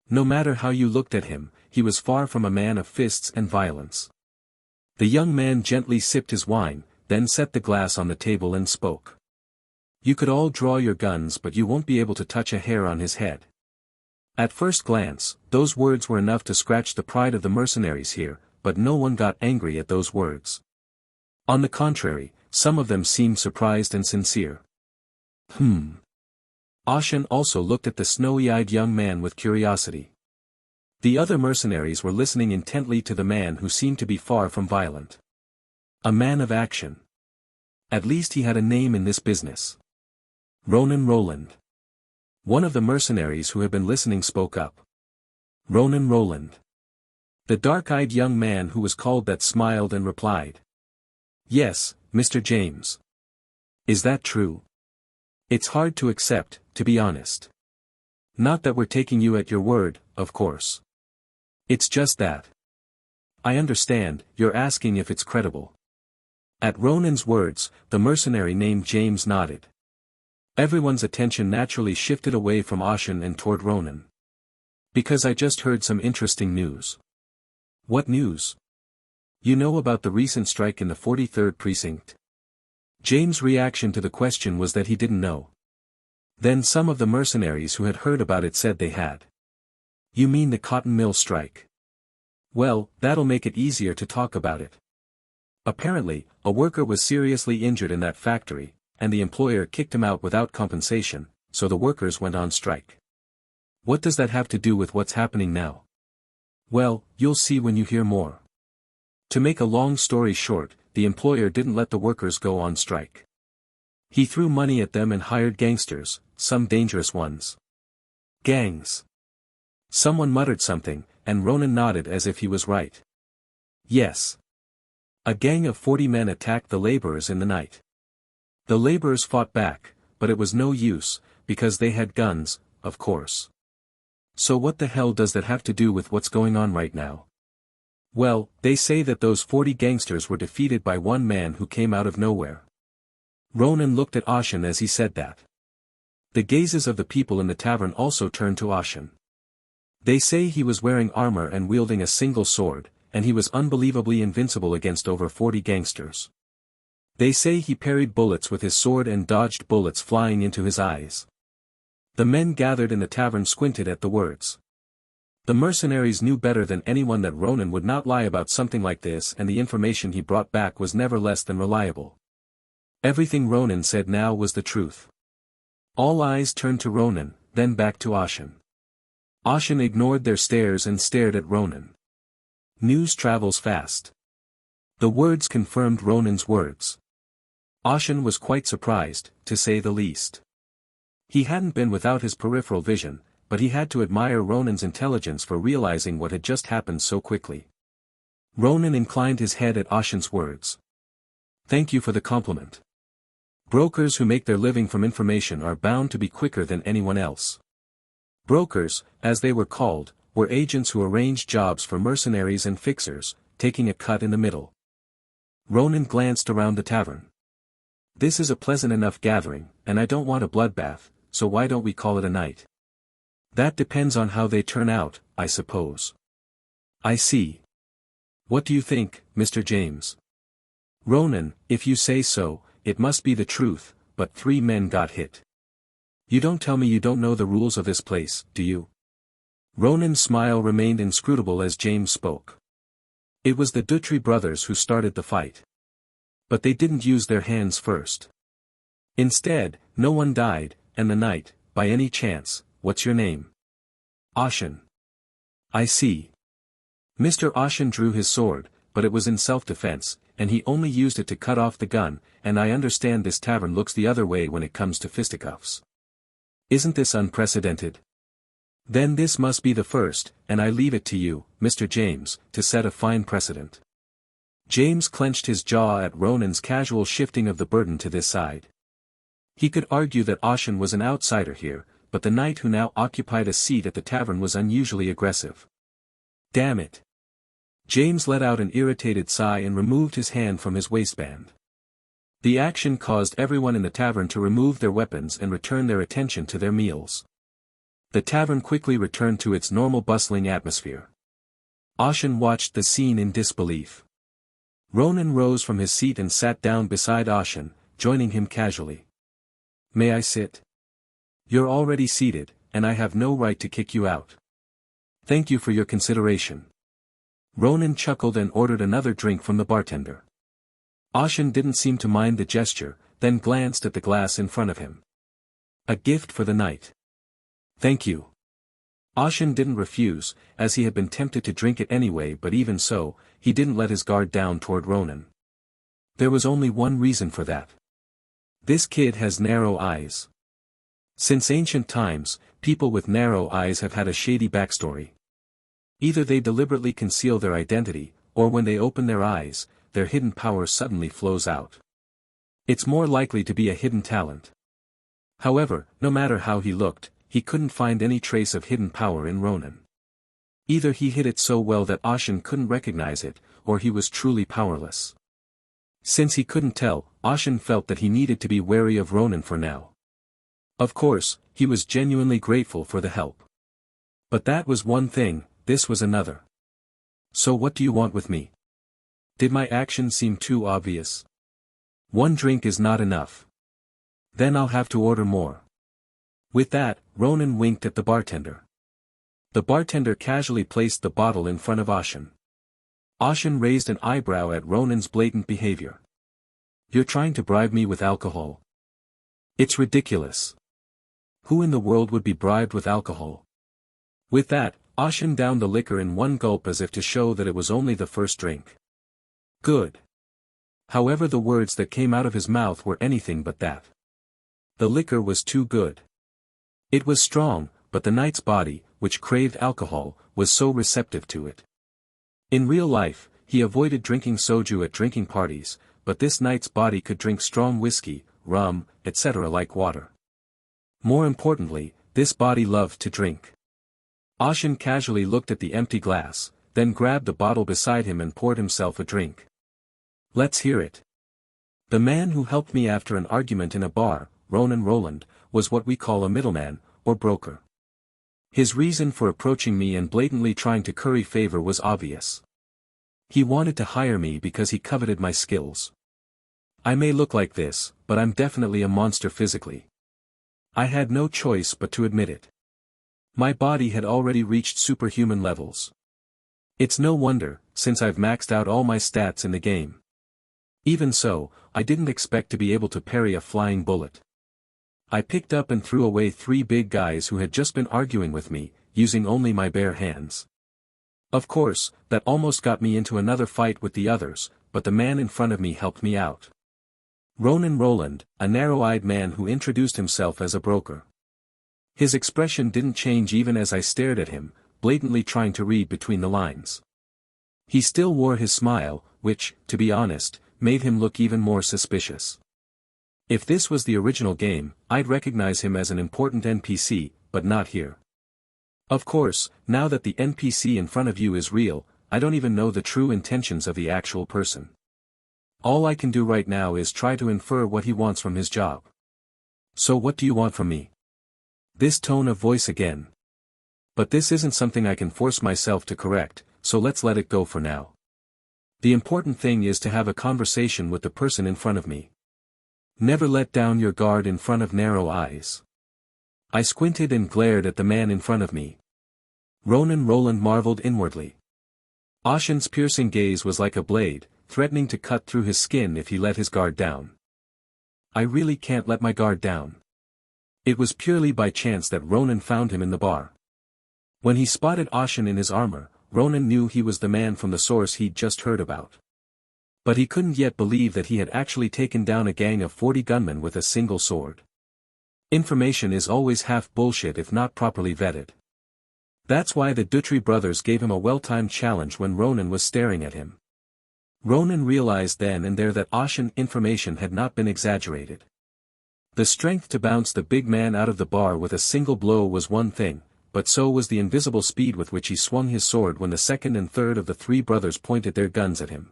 No matter how you looked at him, he was far from a man of fists and violence. The young man gently sipped his wine, then set the glass on the table and spoke. "You could all draw your guns, but you won't be able to touch a hair on his head." At first glance, those words were enough to scratch the pride of the mercenaries here, but no one got angry at those words. On the contrary, some of them seemed surprised and sincere. Ashen also looked at the snowy-eyed young man with curiosity. The other mercenaries were listening intently to the man who seemed to be far from violent. A man of action. At least he had a name in this business. Ronan Roland. One of the mercenaries who had been listening spoke up. Ronan Roland. The dark-eyed young man who was called that smiled and replied. "Yes, Mr. James." "Is that true?" "It's hard to accept, to be honest. Not that we're taking you at your word, of course. It's just that. I understand, you're asking if it's credible." At Ronan's words, the mercenary named James nodded. Everyone's attention naturally shifted away from Ashen and toward Ronan. "Because I just heard some interesting news." "What news?" "You know about the recent strike in the 43rd Precinct?" James' reaction to the question was that he didn't know. Then some of the mercenaries who had heard about it said they had. "You mean the cotton mill strike?" "Well, that'll make it easier to talk about it. Apparently, a worker was seriously injured in that factory, and the employer kicked him out without compensation, so the workers went on strike." "What does that have to do with what's happening now?" "Well, you'll see when you hear more." To make a long story short, the employer didn't let the workers go on strike. He threw money at them and hired gangsters, some dangerous ones. "Gangs." Someone muttered something, and Ronan nodded as if he was right. "Yes. A gang of 40 men attacked the laborers in the night. The laborers fought back, but it was no use, because they had guns, of course. So what the hell does that have to do with what's going on right now?" "Well, they say that those 40 gangsters were defeated by one man who came out of nowhere." Ronan looked at Ashen as he said that. The gazes of the people in the tavern also turned to Ashen. They say he was wearing armor and wielding a single sword, and he was unbelievably invincible against over 40 gangsters. They say he parried bullets with his sword and dodged bullets flying into his eyes. The men gathered in the tavern squinted at the words. The mercenaries knew better than anyone that Ronan would not lie about something like this, and the information he brought back was never less than reliable. Everything Ronan said now was the truth. All eyes turned to Ronan, then back to Ashen. Ashen ignored their stares and stared at Ronan. News travels fast. The words confirmed Ronan's words. Ashen was quite surprised, to say the least. He hadn't been without his peripheral vision, but he had to admire Ronan's intelligence for realizing what had just happened so quickly. Ronan inclined his head at Ashen's words. Thank you for the compliment. Brokers who make their living from information are bound to be quicker than anyone else. Brokers, as they were called, were agents who arranged jobs for mercenaries and fixers, taking a cut in the middle. Ronan glanced around the tavern. This is a pleasant enough gathering, and I don't want a bloodbath, so why don't we call it a night? That depends on how they turn out, I suppose. I see. What do you think, Mr. James? Ronan, if you say so, it must be the truth, but 3 men got hit. You don't tell me you don't know the rules of this place, do you? Ronan's smile remained inscrutable as James spoke. It was the Dutry brothers who started the fight. But they didn't use their hands first. Instead, no one died, and the knight, by any chance, what's your name? Ashen. I see. Mr. Ashen drew his sword, but it was in self-defense, and he only used it to cut off the gun, and I understand this tavern looks the other way when it comes to fisticuffs. Isn't this unprecedented? Then this must be the first, and I leave it to you, Mr. James, to set a fine precedent. James clenched his jaw at Ronan's casual shifting of the burden to this side. He could argue that Ashen was an outsider here, but the knight who now occupied a seat at the tavern was unusually aggressive. Damn it. James let out an irritated sigh and removed his hand from his waistband. The action caused everyone in the tavern to remove their weapons and return their attention to their meals. The tavern quickly returned to its normal bustling atmosphere. Ashen watched the scene in disbelief. Ronan rose from his seat and sat down beside Ashen, joining him casually. May I sit? You're already seated, and I have no right to kick you out. Thank you for your consideration. Ronan chuckled and ordered another drink from the bartender. Ashen didn't seem to mind the gesture, then glanced at the glass in front of him. A gift for the night. Thank you. Ashen didn't refuse, as he had been tempted to drink it anyway, but even so, he didn't let his guard down toward Ronan. There was only one reason for that. This kid has narrow eyes. Since ancient times, people with narrow eyes have had a shady backstory. Either they deliberately conceal their identity, or when they open their eyes, their hidden power suddenly flows out. It's more likely to be a hidden talent. However, no matter how he looked, he couldn't find any trace of hidden power in Ronan. Either he hid it so well that Ashen couldn't recognize it, or he was truly powerless. Since he couldn't tell, Ashen felt that he needed to be wary of Ronan for now. Of course, he was genuinely grateful for the help. But that was one thing, this was another. So what do you want with me? Did my action seem too obvious? One drink is not enough. Then I'll have to order more. With that, Ronan winked at the bartender. The bartender casually placed the bottle in front of Ashen. Ashen raised an eyebrow at Ronan's blatant behavior. You're trying to bribe me with alcohol? It's ridiculous. Who in the world would be bribed with alcohol? With that, Ashen downed the liquor in one gulp as if to show that it was only the first drink. Good. However, the words that came out of his mouth were anything but that. The liquor was too good. It was strong, but the knight's body, which craved alcohol, was so receptive to it. In real life, he avoided drinking soju at drinking parties, but this knight's body could drink strong whiskey, rum, etc. like water. More importantly, this body loved to drink. Ashen casually looked at the empty glass, then grabbed the bottle beside him and poured himself a drink. Let's hear it. The man who helped me after an argument in a bar, Ronan Roland, was what we call a middleman, or broker. His reason for approaching me and blatantly trying to curry favor was obvious. He wanted to hire me because he coveted my skills. I may look like this, but I'm definitely a monster physically. I had no choice but to admit it. My body had already reached superhuman levels. It's no wonder, since I've maxed out all my stats in the game. Even so, I didn't expect to be able to parry a flying bullet. I picked up and threw away 3 big guys who had just been arguing with me, using only my bare hands. Of course, that almost got me into another fight with the others, but the man in front of me helped me out. Ronan Roland, a narrow-eyed man who introduced himself as a broker. His expression didn't change even as I stared at him, blatantly trying to read between the lines. He still wore his smile, which, to be honest, made him look even more suspicious. If this was the original game, I'd recognize him as an important NPC, but not here. Of course, now that the NPC in front of you is real, I don't even know the true intentions of the actual person. All I can do right now is try to infer what he wants from his job. So what do you want from me? This tone of voice again. But this isn't something I can force myself to correct, so let's let it go for now. The important thing is to have a conversation with the person in front of me. Never let down your guard in front of narrow eyes. I squinted and glared at the man in front of me. Ronan Roland marveled inwardly. Ashen's piercing gaze was like a blade, threatening to cut through his skin if he let his guard down. I really can't let my guard down. It was purely by chance that Ronan found him in the bar. When he spotted Ashen in his armor, Ronan knew he was the man from the source he'd just heard about. But he couldn't yet believe that he had actually taken down a gang of 40 gunmen with a single sword. Information is always half bullshit if not properly vetted. That's why the Dutry brothers gave him a well-timed challenge when Ronan was staring at him. Ronan realized then and there that Ashen information had not been exaggerated. The strength to bounce the big man out of the bar with a single blow was one thing, but so was the invisible speed with which he swung his sword when the second and third of the 3 brothers pointed their guns at him.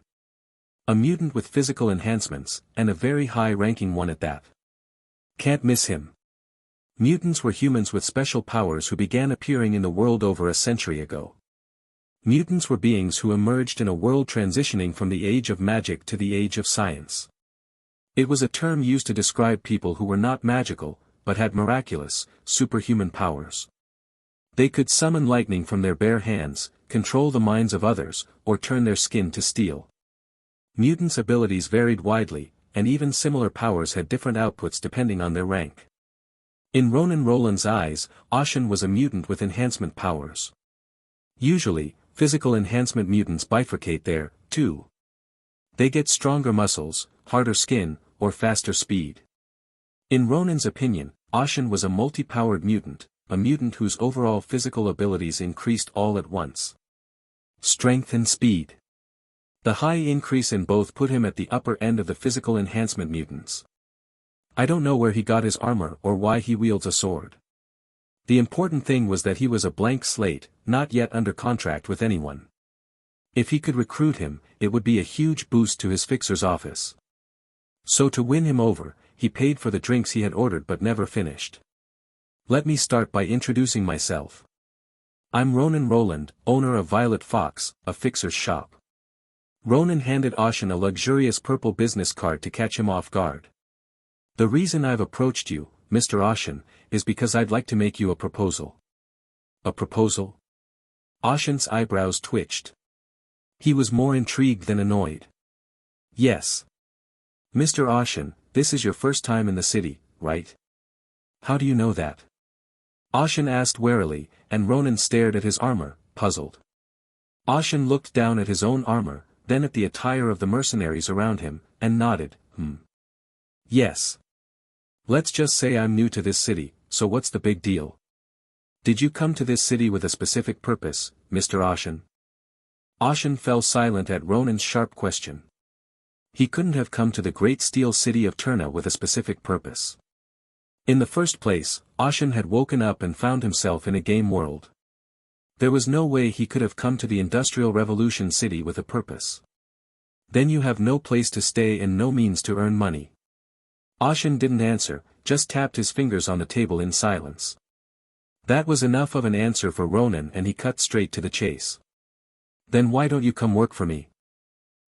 A mutant with physical enhancements, and a very high-ranking one at that. Can't miss him. Mutants were humans with special powers who began appearing in the world over a century ago. Mutants were beings who emerged in a world transitioning from the age of magic to the age of science. It was a term used to describe people who were not magical, but had miraculous, superhuman powers. They could summon lightning from their bare hands, control the minds of others, or turn their skin to steel. Mutants' abilities varied widely, and even similar powers had different outputs depending on their rank. In Ronan Roland's eyes, Ashen was a mutant with enhancement powers. Usually, physical enhancement mutants bifurcate there, too. They get stronger muscles, harder skin, or faster speed. In Ronan's opinion, Ashen was a multi-powered mutant, a mutant whose overall physical abilities increased all at once. Strength and speed. The high increase in both put him at the upper end of the physical enhancement mutants. I don't know where he got his armor or why he wields a sword. The important thing was that he was a blank slate, not yet under contract with anyone. If he could recruit him, it would be a huge boost to his fixer's office. So to win him over, he paid for the drinks he had ordered but never finished. Let me start by introducing myself. I'm Ronan Roland, owner of Violet Fox, a fixer's shop. Ronan handed Ashen a luxurious purple business card to catch him off guard. The reason I've approached you, Mr. Ashen, is because I'd like to make you a proposal. A proposal? Ashen's eyebrows twitched. He was more intrigued than annoyed. Yes. Mr. Ashen, this is your first time in the city, right? How do you know that? Ashen asked warily, and Ronan stared at his armor, puzzled. Ashen looked down at his own armor, then at the attire of the mercenaries around him, and nodded, Yes. Let's just say I'm new to this city, so what's the big deal? Did you come to this city with a specific purpose, Mr. Ashen? Ashen fell silent at Ronan's sharp question. He couldn't have come to the great steel city of Turna with a specific purpose. In the first place, Ashen had woken up and found himself in a game world. There was no way he could have come to the Industrial Revolution city with a purpose. Then you have no place to stay and no means to earn money. Ashen didn't answer, just tapped his fingers on the table in silence. That was enough of an answer for Ronan, and he cut straight to the chase. Then why don't you come work for me?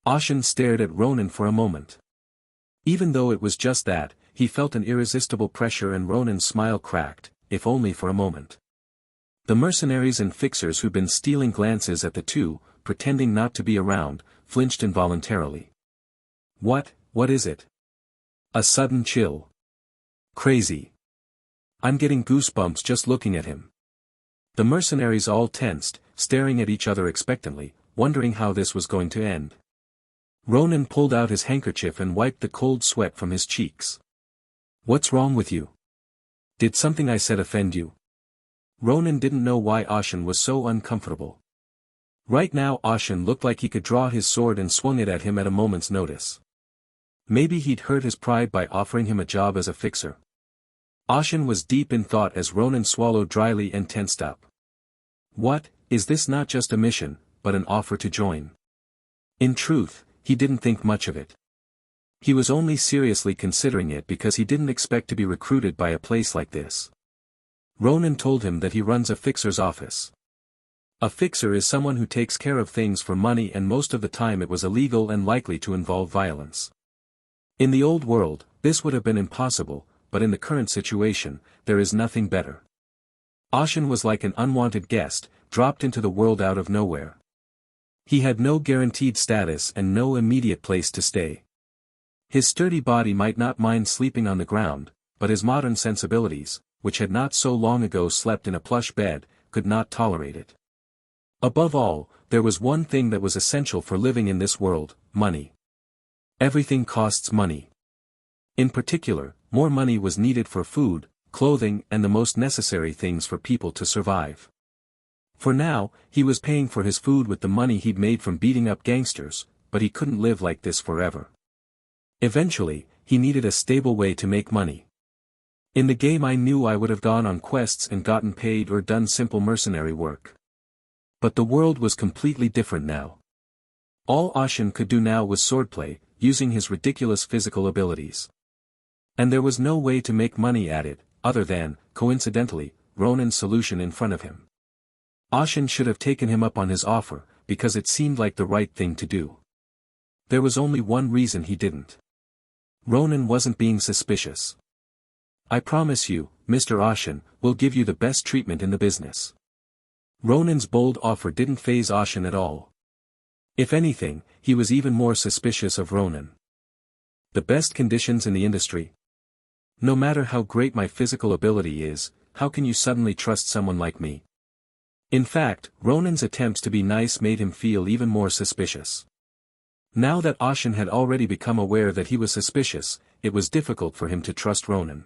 Ashen stared at Ronan for a moment. Even though it was just that, he felt an irresistible pressure, and Ronan's smile cracked, if only for a moment. The mercenaries and fixers who'd been stealing glances at the two, pretending not to be around, flinched involuntarily. What is it? A sudden chill. Crazy. I'm getting goosebumps just looking at him. The mercenaries all tensed, staring at each other expectantly, wondering how this was going to end. Ronan pulled out his handkerchief and wiped the cold sweat from his cheeks. What's wrong with you? Did something I said offend you? Ronan didn't know why Ashen was so uncomfortable. Right now Ashen looked like he could draw his sword and swung it at him at a moment's notice. Maybe he'd hurt his pride by offering him a job as a fixer. Ashen was deep in thought as Ronan swallowed dryly and tensed up. What, is this not just a mission, but an offer to join? In truth, he didn't think much of it. He was only seriously considering it because he didn't expect to be recruited by a place like this. Ronan told him that he runs a fixer's office. A fixer is someone who takes care of things for money, and most of the time it was illegal and likely to involve violence. In the old world, this would have been impossible, but in the current situation, there is nothing better. Ashen was like an unwanted guest, dropped into the world out of nowhere. He had no guaranteed status and no immediate place to stay. His sturdy body might not mind sleeping on the ground, but his modern sensibilities, which had not so long ago slept in a plush bed, could not tolerate it. Above all, there was one thing that was essential for living in this world: money. Everything costs money. In particular, more money was needed for food, clothing, and the most necessary things for people to survive. For now, he was paying for his food with the money he'd made from beating up gangsters, but he couldn't live like this forever. Eventually, he needed a stable way to make money. In the game I knew I would have gone on quests and gotten paid or done simple mercenary work. But the world was completely different now. All Ashen could do now was swordplay, using his ridiculous physical abilities. And there was no way to make money at it, other than, coincidentally, Ronan's solution in front of him. Ashen should have taken him up on his offer, because it seemed like the right thing to do. There was only one reason he didn't. Ronan wasn't being suspicious. I promise you, Mr. Ashen, we'll give you the best treatment in the business. Ronan's bold offer didn't faze Ashen at all. If anything, he was even more suspicious of Ronan. The best conditions in the industry? No matter how great my physical ability is, how can you suddenly trust someone like me? In fact, Ronan's attempts to be nice made him feel even more suspicious. Now that Ashen had already become aware that he was suspicious, it was difficult for him to trust Ronan.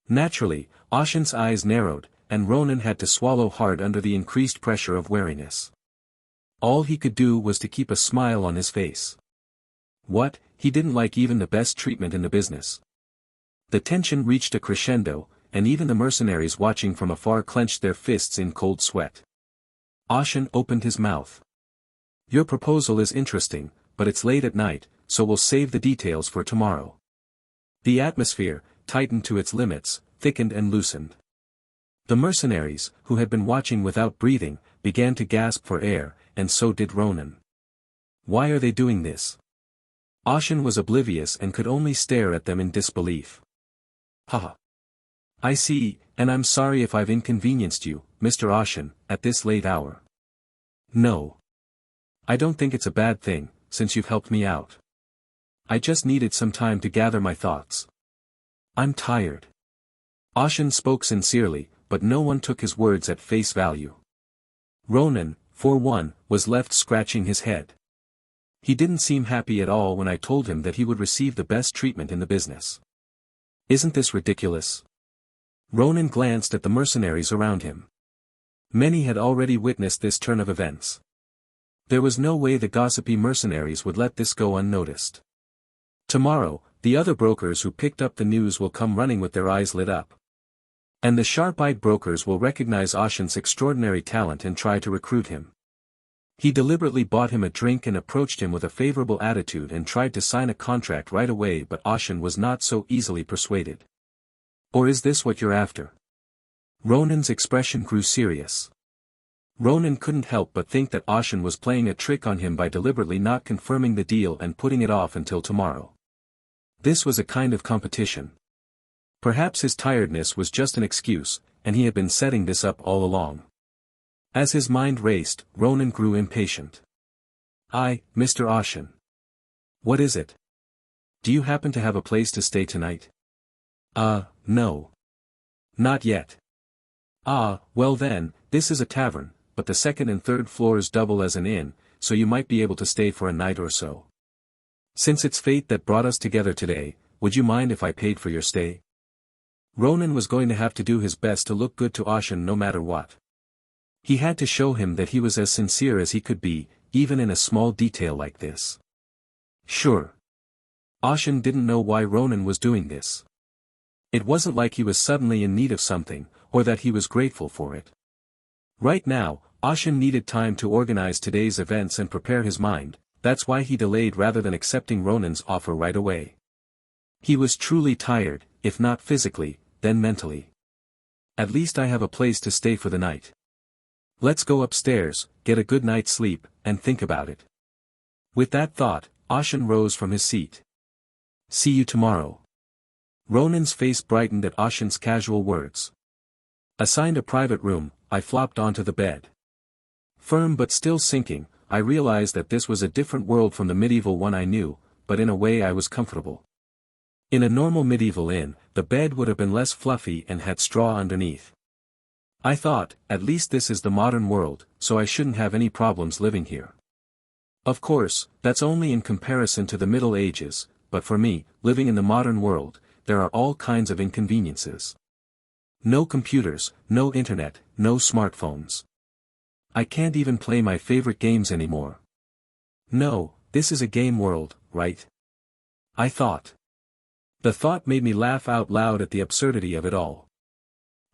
Naturally, Ashen's eyes narrowed, and Ronan had to swallow hard under the increased pressure of wariness. All he could do was to keep a smile on his face. What, he didn't like even the best treatment in the business. The tension reached a crescendo, and even the mercenaries watching from afar clenched their fists in cold sweat. Ashen opened his mouth. Your proposal is interesting, but it's late at night, so we'll save the details for tomorrow. The atmosphere, tightened to its limits, thickened and loosened. The mercenaries, who had been watching without breathing, began to gasp for air, and so did Ronan. Why are they doing this? Ashen was oblivious and could only stare at them in disbelief. Haha. I see, and I'm sorry if I've inconvenienced you, Mr. Ashen, at this late hour. No. I don't think it's a bad thing, since you've helped me out. I just needed some time to gather my thoughts. I'm tired. Ashen spoke sincerely, but no one took his words at face value. Ronan, for one, was left scratching his head. He didn't seem happy at all when I told him that he would receive the best treatment in the business. Isn't this ridiculous? Ronan glanced at the mercenaries around him. Many had already witnessed this turn of events. There was no way the gossipy mercenaries would let this go unnoticed. Tomorrow, the other brokers who picked up the news will come running with their eyes lit up. And the sharp-eyed brokers will recognize Ashen's extraordinary talent and try to recruit him. He deliberately bought him a drink and approached him with a favorable attitude and tried to sign a contract right away, but Ashen was not so easily persuaded. Or is this what you're after? Ronan's expression grew serious. Ronan couldn't help but think that Ashen was playing a trick on him by deliberately not confirming the deal and putting it off until tomorrow. This was a kind of competition. Perhaps his tiredness was just an excuse, and he had been setting this up all along. As his mind raced, Ronan grew impatient. Mr. Ashen. What is it? Do you happen to have a place to stay tonight? No. Not yet. Well then, this is a tavern, but the second and third floors double as an inn, so you might be able to stay for a night or so. Since it's fate that brought us together today, would you mind if I paid for your stay? Ronan was going to have to do his best to look good to Ashen no matter what. He had to show him that he was as sincere as he could be, even in a small detail like this. Sure. Ashen didn't know why Ronan was doing this. It wasn't like he was suddenly in need of something, or that he was grateful for it. Right now, Ashen needed time to organize today's events and prepare his mind, that's why he delayed rather than accepting Ronan's offer right away. He was truly tired, if not physically, then mentally. At least I have a place to stay for the night. Let's go upstairs, get a good night's sleep, and think about it. With that thought, Ashen rose from his seat. See you tomorrow. Ronan's face brightened at Ashen's casual words. Assigned a private room, I flopped onto the bed. Firm but still sinking, I realized that this was a different world from the medieval one I knew, but in a way I was comfortable. In a normal medieval inn, the bed would have been less fluffy and had straw underneath. I thought, at least this is the modern world, so I shouldn't have any problems living here. Of course, that's only in comparison to the Middle Ages, but for me, living in the modern world, there are all kinds of inconveniences. No computers, no internet, no smartphones. I can't even play my favorite games anymore. No, this is a game world, right? I thought. The thought made me laugh out loud at the absurdity of it all.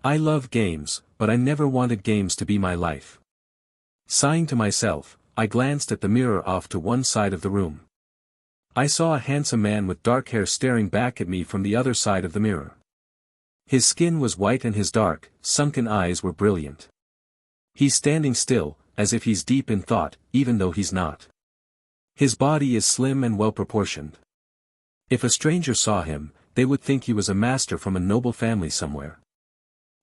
I love games, but I never wanted games to be my life. Sighing to myself, I glanced at the mirror off to one side of the room. I saw a handsome man with dark hair staring back at me from the other side of the mirror. His skin was white and his dark, sunken eyes were brilliant. He's standing still, as if he's deep in thought, even though he's not. His body is slim and well-proportioned. If a stranger saw him, they would think he was a master from a noble family somewhere.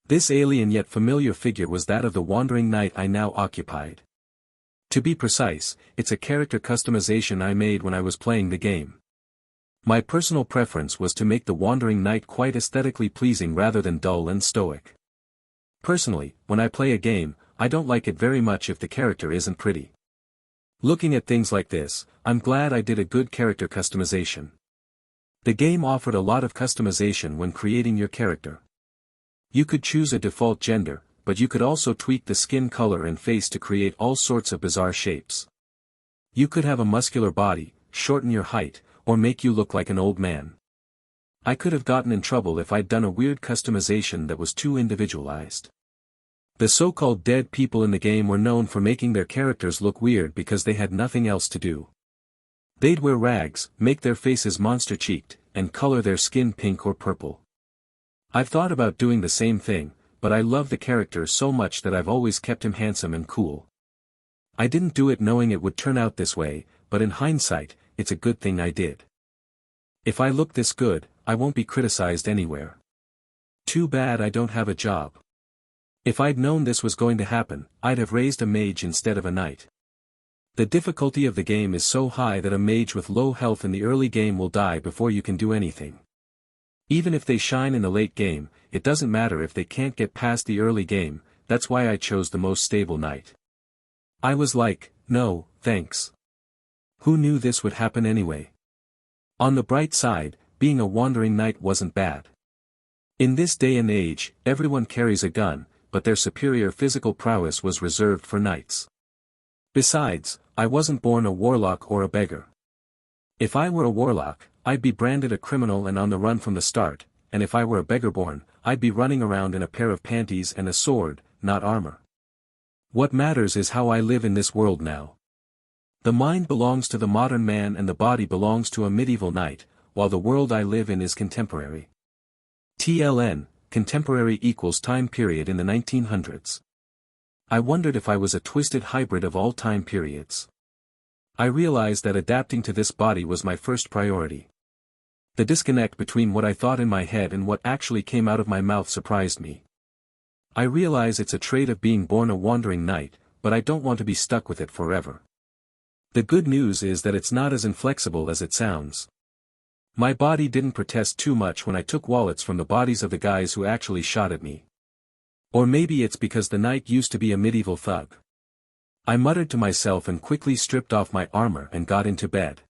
This alien yet familiar figure was that of the wandering knight I now occupied. To be precise, it's a character customization I made when I was playing the game. My personal preference was to make the wandering knight quite aesthetically pleasing rather than dull and stoic. Personally, when I play a game, I don't like it very much if the character isn't pretty. Looking at things like this, I'm glad I did a good character customization. The game offered a lot of customization when creating your character. You could choose a default gender, but you could also tweak the skin color and face to create all sorts of bizarre shapes. You could have a muscular body, shorten your height, or make you look like an old man. I could have gotten in trouble if I'd done a weird customization that was too individualized. The so-called dead people in the game were known for making their characters look weird because they had nothing else to do. They'd wear rags, make their faces monster-cheeked, and color their skin pink or purple. I've thought about doing the same thing, but I love the character so much that I've always kept him handsome and cool. I didn't do it knowing it would turn out this way, but in hindsight, it's a good thing I did. If I look this good, I won't be criticized anywhere. Too bad I don't have a job. If I'd known this was going to happen, I'd have raised a mage instead of a knight. The difficulty of the game is so high that a mage with low health in the early game will die before you can do anything. Even if they shine in the late game, it doesn't matter if they can't get past the early game, that's why I chose the most stable knight. I was like, no, thanks. Who knew this would happen anyway? On the bright side, being a wandering knight wasn't bad. In this day and age, everyone carries a gun, but their superior physical prowess was reserved for knights. Besides, I wasn't born a warlock or a beggar. If I were a warlock, I'd be branded a criminal and on the run from the start, and if I were a beggar-born, I'd be running around in a pair of panties and a sword, not armor. What matters is how I live in this world now. The mind belongs to the modern man and the body belongs to a medieval knight, while the world I live in is contemporary. TLN, contemporary equals time period in the 1900s. I wondered if I was a twisted hybrid of all time periods. I realized that adapting to this body was my first priority. The disconnect between what I thought in my head and what actually came out of my mouth surprised me. I realize it's a trait of being born a wandering knight, but I don't want to be stuck with it forever. The good news is that it's not as inflexible as it sounds. My body didn't protest too much when I took wallets from the bodies of the guys who actually shot at me. Or maybe it's because the knight used to be a medieval thug. I muttered to myself and quickly stripped off my armor and got into bed.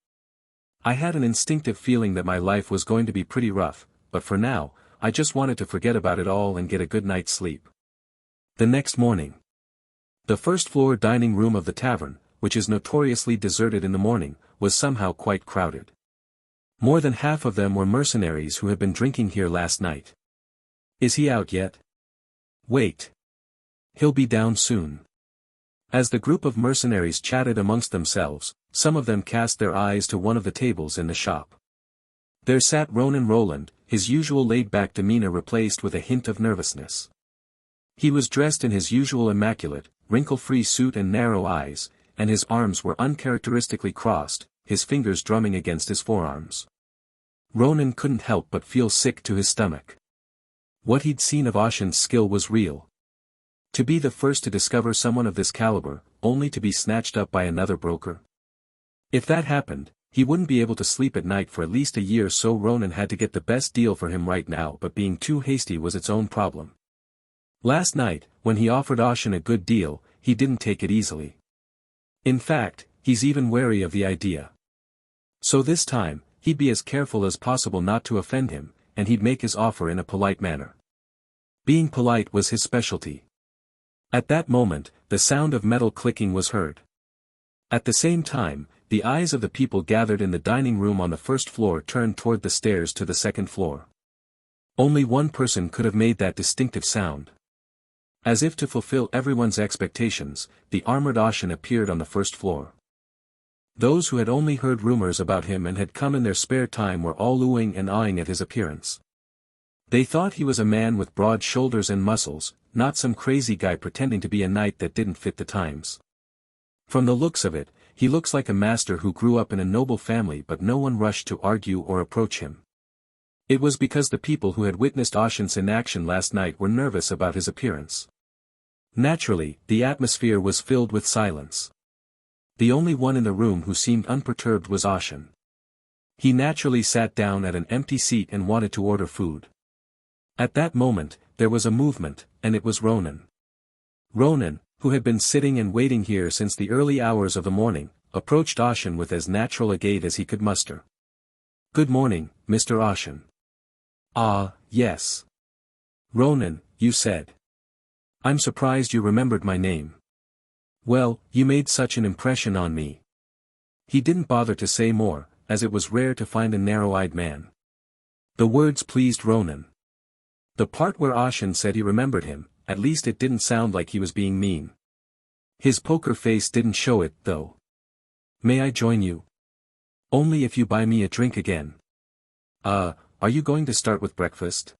I had an instinctive feeling that my life was going to be pretty rough, but for now, I just wanted to forget about it all and get a good night's sleep. The next morning. The first-floor dining room of the tavern, which is notoriously deserted in the morning, was somehow quite crowded. More than half of them were mercenaries who had been drinking here last night. Is he out yet? Wait. He'll be down soon. As the group of mercenaries chatted amongst themselves, some of them cast their eyes to one of the tables in the shop. There sat Ronan Roland, his usual laid-back demeanor replaced with a hint of nervousness. He was dressed in his usual immaculate, wrinkle-free suit and narrow eyes, and his arms were uncharacteristically crossed, his fingers drumming against his forearms. Ronan couldn't help but feel sick to his stomach. What he'd seen of Ashen's skill was real. To be the first to discover someone of this caliber, only to be snatched up by another broker. If that happened, he wouldn't be able to sleep at night for at least a year, so Ronan had to get the best deal for him right now, but being too hasty was its own problem. Last night, when he offered Ashen a good deal, he didn't take it easily. In fact, he's even wary of the idea. So this time, he'd be as careful as possible not to offend him, and he'd make his offer in a polite manner. Being polite was his specialty. At that moment, the sound of metal clicking was heard. At the same time, the eyes of the people gathered in the dining room on the first floor turned toward the stairs to the second floor. Only one person could have made that distinctive sound. As if to fulfill everyone's expectations, the armored Ashen appeared on the first floor. Those who had only heard rumors about him and had come in their spare time were all oohing and awing at his appearance. They thought he was a man with broad shoulders and muscles, not some crazy guy pretending to be a knight that didn't fit the times. From the looks of it, he looks like a master who grew up in a noble family, but no one rushed to argue or approach him. It was because the people who had witnessed Ashen's inaction last night were nervous about his appearance. Naturally, the atmosphere was filled with silence. The only one in the room who seemed unperturbed was Ashen. He naturally sat down at an empty seat and wanted to order food. At that moment, there was a movement, and it was Ronan. Ronan, who had been sitting and waiting here since the early hours of the morning, approached Ashen with as natural a gait as he could muster. "Good morning, Mr. Ashen." "Ah, yes. Ronan, you said. I'm surprised you remembered my name. Well, you made such an impression on me." He didn't bother to say more, as it was rare to find a narrow-eyed man. The words pleased Ronan. The part where Ashen said he remembered him, at least it didn't sound like he was being mean. His poker face didn't show it, though. "May I join you? Only if you buy me a drink again." Are you going to start with breakfast?"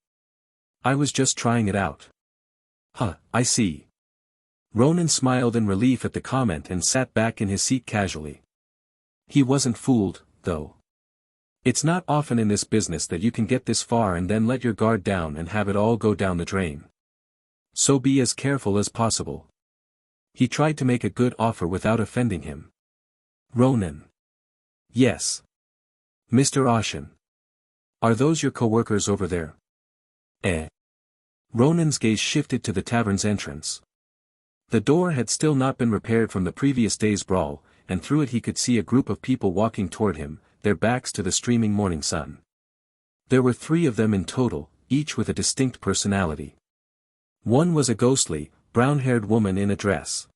"I was just trying it out." "Huh, I see." Ronan smiled in relief at the comment and sat back in his seat casually. He wasn't fooled, though. It's not often in this business that you can get this far and then let your guard down and have it all go down the drain. So be as careful as possible. He tried to make a good offer without offending him. "Ronan." "Yes. Mr. Ashen. Are those your co-workers over there?" Ronan's gaze shifted to the tavern's entrance. The door had still not been repaired from the previous day's brawl, and through it he could see a group of people walking toward him, their backs to the streaming morning sun. There were 3 of them in total, each with a distinct personality. One was a ghostly, brown-haired woman in a dress.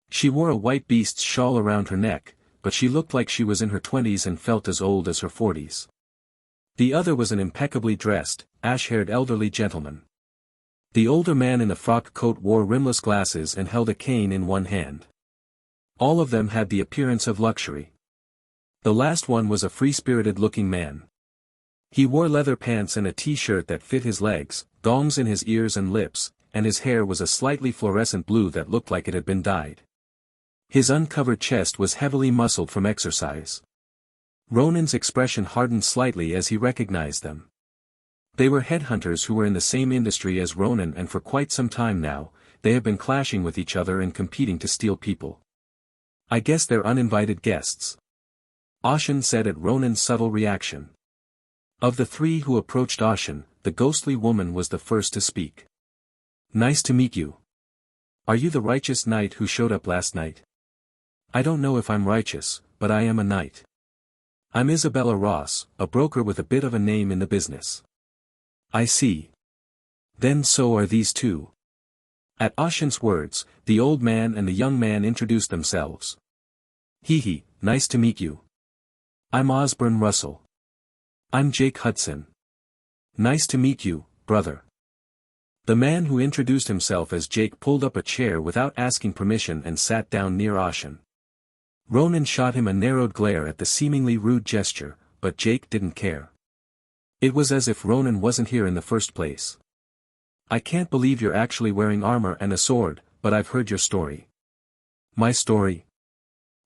She wore a white beast's shawl around her neck, but she looked like she was in her 20s and felt as old as her 40s. The other was an impeccably dressed, ash-haired elderly gentleman. The older man in the frock coat wore rimless glasses and held a cane in one hand. All of them had the appearance of luxury. The last one was a free-spirited-looking man. He wore leather pants and a t-shirt that fit his legs, gongs in his ears and lips, and his hair was a slightly fluorescent blue that looked like it had been dyed. His uncovered chest was heavily muscled from exercise. Ronan's expression hardened slightly as he recognized them. They were headhunters who were in the same industry as Ronan, and for quite some time now, they have been clashing with each other and competing to steal people. I guess they're uninvited guests. Ashen said at Ronan's subtle reaction. Of the three who approached Ashen, the ghostly woman was the first to speak. Nice to meet you. Are you the righteous knight who showed up last night? I don't know if I'm righteous, but I am a knight. I'm Isabella Ross, a broker with a bit of a name in the business. I see. Then so are these two. At Ashen's words, the old man and the young man introduced themselves. Hee, nice to meet you. I'm Osborne Russell. I'm Jake Hudson. Nice to meet you, brother. The man who introduced himself as Jake pulled up a chair without asking permission and sat down near Ashen. Ronan shot him a narrowed glare at the seemingly rude gesture, but Jake didn't care. It was as if Ronan wasn't here in the first place. I can't believe you're actually wearing armor and a sword, but I've heard your story. My story?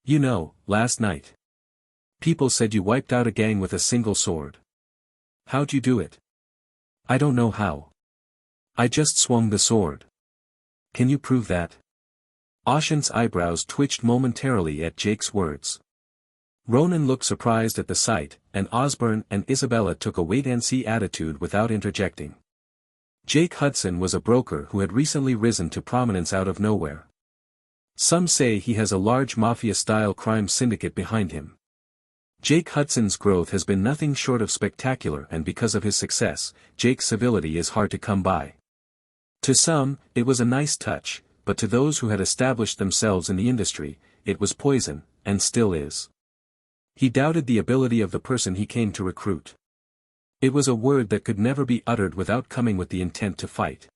You know, last night. People said you wiped out a gang with a single sword. How'd you do it? I don't know how. I just swung the sword. Can you prove that? Ashen's eyebrows twitched momentarily at Jake's words. Ronan looked surprised at the sight, and Osborne and Isabella took a wait-and-see attitude without interjecting. Jake Hudson was a broker who had recently risen to prominence out of nowhere. Some say he has a large mafia-style crime syndicate behind him. Jake Hudson's growth has been nothing short of spectacular, and because of his success, Jake's civility is hard to come by. To some, it was a nice touch, but to those who had established themselves in the industry, it was poison, and still is. He doubted the ability of the person he came to recruit. It was a word that could never be uttered without coming with the intent to fight.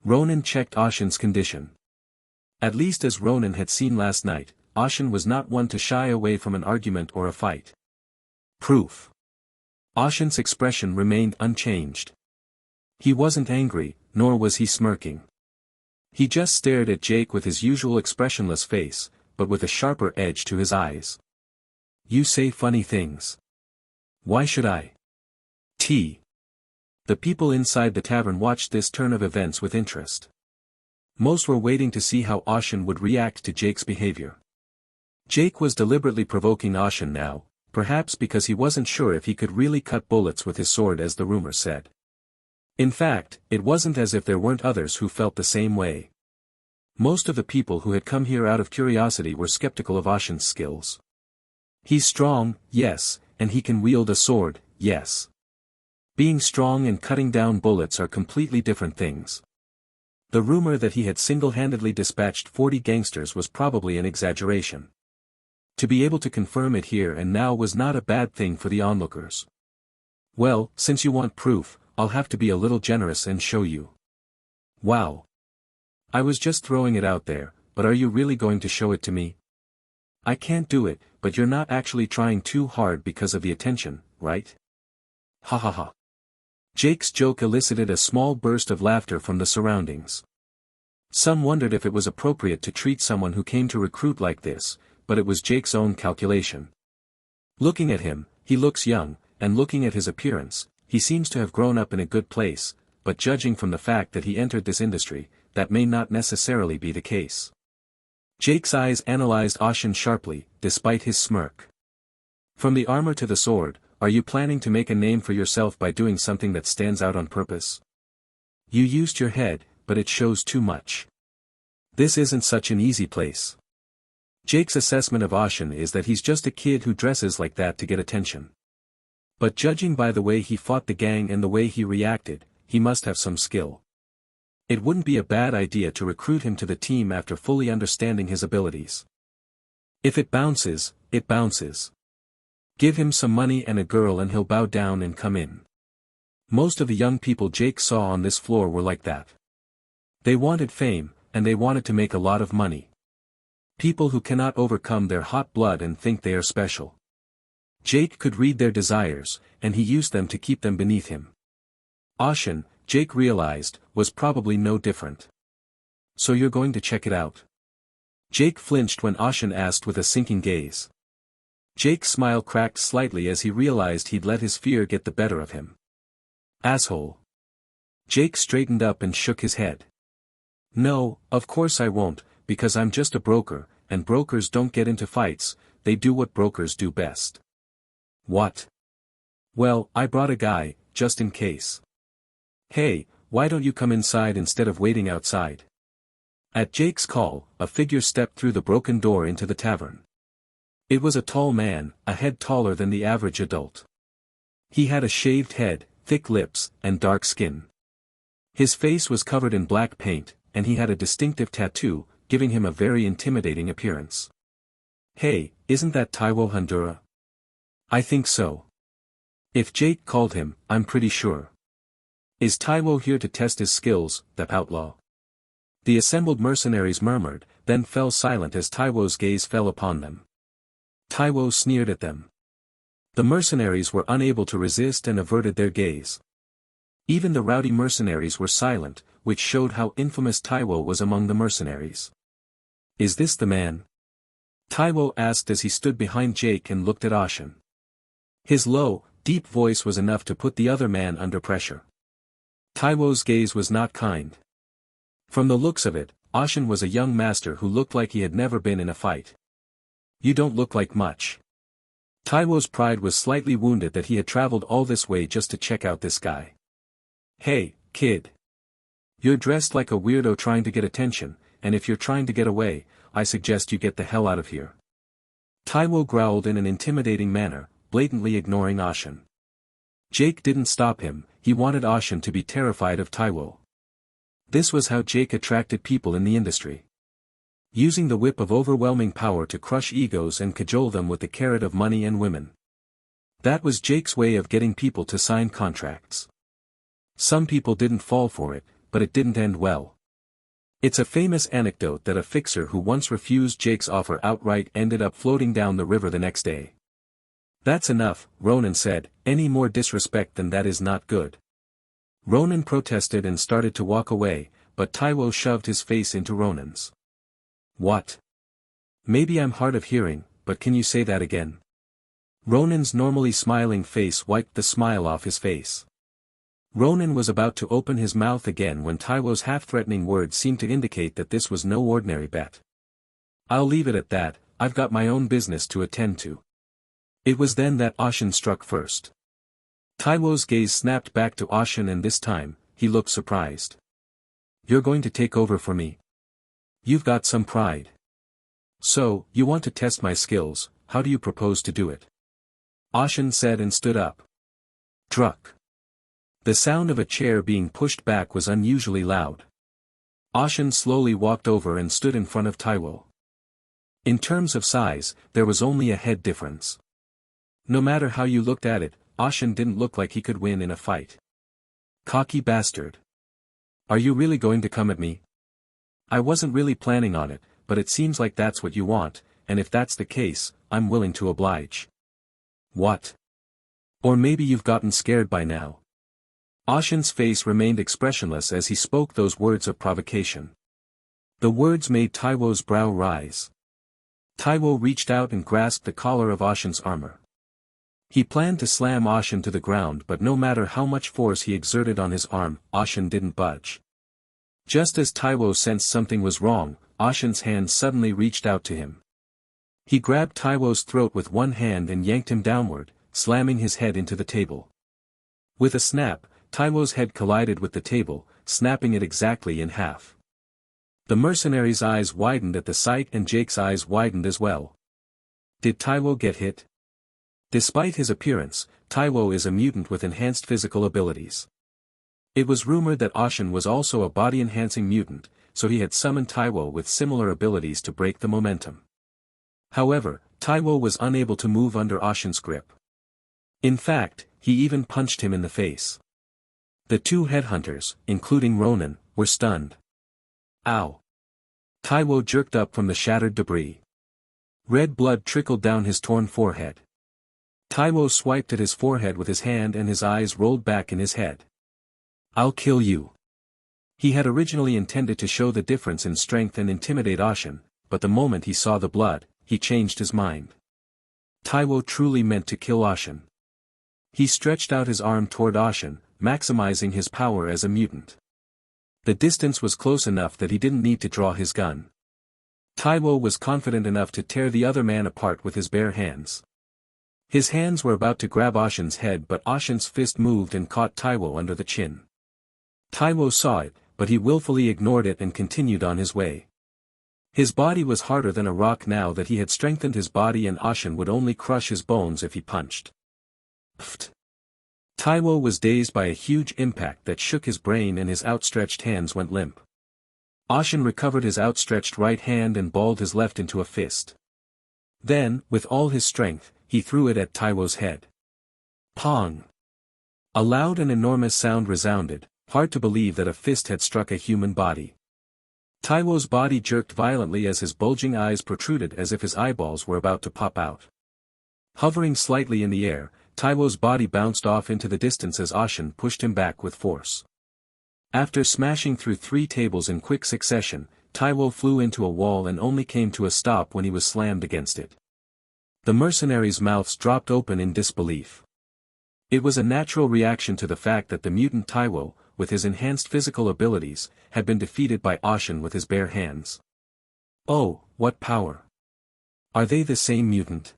Ronan checked Ashen's condition. At least as Ronan had seen last night, Ashen was not one to shy away from an argument or a fight. Proof. Ashen's expression remained unchanged. He wasn't angry, nor was he smirking. He just stared at Jake with his usual expressionless face, but with a sharper edge to his eyes. You say funny things. Why should I? The people inside the tavern watched this turn of events with interest. Most were waiting to see how Ashen would react to Jake's behavior. Jake was deliberately provoking Ashen now, perhaps because he wasn't sure if he could really cut bullets with his sword as the rumor said. In fact, it wasn't as if there weren't others who felt the same way. Most of the people who had come here out of curiosity were skeptical of Ashen's skills. He's strong, yes, and he can wield a sword, yes. Being strong and cutting down bullets are completely different things. The rumor that he had single-handedly dispatched 40 gangsters was probably an exaggeration. To be able to confirm it here and now was not a bad thing for the onlookers. Well, since you want proof, I'll have to be a little generous and show you. Wow. I was just throwing it out there, but are you really going to show it to me? I can't do it, but you're not actually trying too hard because of the attention, right? Ha ha ha. Jake's joke elicited a small burst of laughter from the surroundings. Some wondered if it was appropriate to treat someone who came to recruit like this, but it was Jake's own calculation. Looking at him, he looks young, and looking at his appearance, he seems to have grown up in a good place, but judging from the fact that he entered this industry, that may not necessarily be the case. Jake's eyes analyzed Ashen sharply, despite his smirk. From the armor to the sword, are you planning to make a name for yourself by doing something that stands out on purpose? You used your head, but it shows too much. This isn't such an easy place. Jake's assessment of Ashen is that he's just a kid who dresses like that to get attention. But judging by the way he fought the gang and the way he reacted, he must have some skill. It wouldn't be a bad idea to recruit him to the team after fully understanding his abilities. If it bounces, it bounces. Give him some money and a girl and he'll bow down and come in. Most of the young people Jake saw on this floor were like that. They wanted fame, and they wanted to make a lot of money. People who cannot overcome their hot blood and think they are special. Jake could read their desires, and he used them to keep them beneath him. Ashen, Jake realized, was probably no different. So you're going to check it out? Jake flinched when Ashen asked with a sinking gaze. Jake's smile cracked slightly as he realized he'd let his fear get the better of him. Asshole. Jake straightened up and shook his head. No, of course I won't, because I'm just a broker, and brokers don't get into fights, they do what brokers do best. What? Well, I brought a guy, just in case. Hey, why don't you come inside instead of waiting outside? At Jake's call, a figure stepped through the broken door into the tavern. It was a tall man, a head taller than the average adult. He had a shaved head, thick lips, and dark skin. His face was covered in black paint, and he had a distinctive tattoo, giving him a very intimidating appearance. Hey, isn't that Taiwo Handura? I think so. If Jake called him, I'm pretty sure. Is Taiwo here to test his skills, the outlaw? The assembled mercenaries murmured, then fell silent as Taiwo's gaze fell upon them. Taiwo sneered at them. The mercenaries were unable to resist and averted their gaze. Even the rowdy mercenaries were silent, which showed how infamous Taiwo was among the mercenaries. Is this the man? Taiwo asked as he stood behind Jake and looked at Ashen. His low, deep voice was enough to put the other man under pressure. Taiwo's gaze was not kind. From the looks of it, Ashen was a young master who looked like he had never been in a fight. You don't look like much. Taiwo's pride was slightly wounded that he had traveled all this way just to check out this guy. Hey, kid. You're dressed like a weirdo trying to get attention, and if you're trying to get away, I suggest you get the hell out of here. Taiwo growled in an intimidating manner, blatantly ignoring Ashen. Jake didn't stop him, he wanted Ashen to be terrified of Taiwo. This was how Jake attracted people in the industry. Using the whip of overwhelming power to crush egos and cajole them with the carrot of money and women. That was Jake's way of getting people to sign contracts. Some people didn't fall for it, but it didn't end well. It's a famous anecdote that a fixer who once refused Jake's offer outright ended up floating down the river the next day. That's enough, Ronan said, any more disrespect than that is not good. Ronan protested and started to walk away, but Taiwo shoved his face into Ronan's. What? Maybe I'm hard of hearing, but can you say that again? Ronan's normally smiling face wiped the smile off his face. Ronan was about to open his mouth again when Taiwo's half-threatening words seemed to indicate that this was no ordinary bet. I'll leave it at that, I've got my own business to attend to. It was then that Ashen struck first. Taiwo's gaze snapped back to Ashen and this time, he looked surprised. You're going to take over for me? You've got some pride. So, you want to test my skills, how do you propose to do it? Ashen said and stood up. Druck. The sound of a chair being pushed back was unusually loud. Ashen slowly walked over and stood in front of Taiwo. In terms of size, there was only a head difference. No matter how you looked at it, Ashen didn't look like he could win in a fight. Cocky bastard. Are you really going to come at me? I wasn't really planning on it, but it seems like that's what you want, and if that's the case, I'm willing to oblige. What? Or maybe you've gotten scared by now. Ashen's face remained expressionless as he spoke those words of provocation. The words made Taiwo's brow rise. Taiwo reached out and grasped the collar of Ashen's armor. He planned to slam Ashen to the ground, but no matter how much force he exerted on his arm, Ashen didn't budge. Just as Taiwo sensed something was wrong, Ashen's hand suddenly reached out to him. He grabbed Taiwo's throat with one hand and yanked him downward, slamming his head into the table. With a snap, Taiwo's head collided with the table, snapping it exactly in half. The mercenary's eyes widened at the sight and Jake's eyes widened as well. Did Taiwo get hit? Despite his appearance, Taiwo is a mutant with enhanced physical abilities. It was rumored that Ashen was also a body-enhancing mutant, so he had summoned Taiwo with similar abilities to break the momentum. However, Taiwo was unable to move under Ashen's grip. In fact, he even punched him in the face. The two headhunters, including Ronan, were stunned. Ow! Taiwo jerked up from the shattered debris. Red blood trickled down his torn forehead. Taiwo swiped at his forehead with his hand and his eyes rolled back in his head. I'll kill you. He had originally intended to show the difference in strength and intimidate Ashin, but the moment he saw the blood, he changed his mind. Taiwo truly meant to kill Ashin. He stretched out his arm toward Ashin, maximizing his power as a mutant. The distance was close enough that he didn't need to draw his gun. Taiwo was confident enough to tear the other man apart with his bare hands. His hands were about to grab Ashin's head, but Ashin's fist moved and caught Taiwo under the chin. Taiwo saw it, but he willfully ignored it and continued on his way. His body was harder than a rock now that he had strengthened his body, and Ashin would only crush his bones if he punched. Pfft. Taiwo was dazed by a huge impact that shook his brain and his outstretched hands went limp. Ashin recovered his outstretched right hand and balled his left into a fist. Then, with all his strength, he threw it at Taiwo's head. Pong! A loud and enormous sound resounded, hard to believe that a fist had struck a human body. Taiwo's body jerked violently as his bulging eyes protruded as if his eyeballs were about to pop out. Hovering slightly in the air, Taiwo's body bounced off into the distance as Ashin pushed him back with force. After smashing through 3 tables in quick succession, Taiwo flew into a wall and only came to a stop when he was slammed against it. The mercenaries' mouths dropped open in disbelief. It was a natural reaction to the fact that the mutant Taiwo, with his enhanced physical abilities, had been defeated by Ashin with his bare hands. Oh, what power! Are they the same mutant?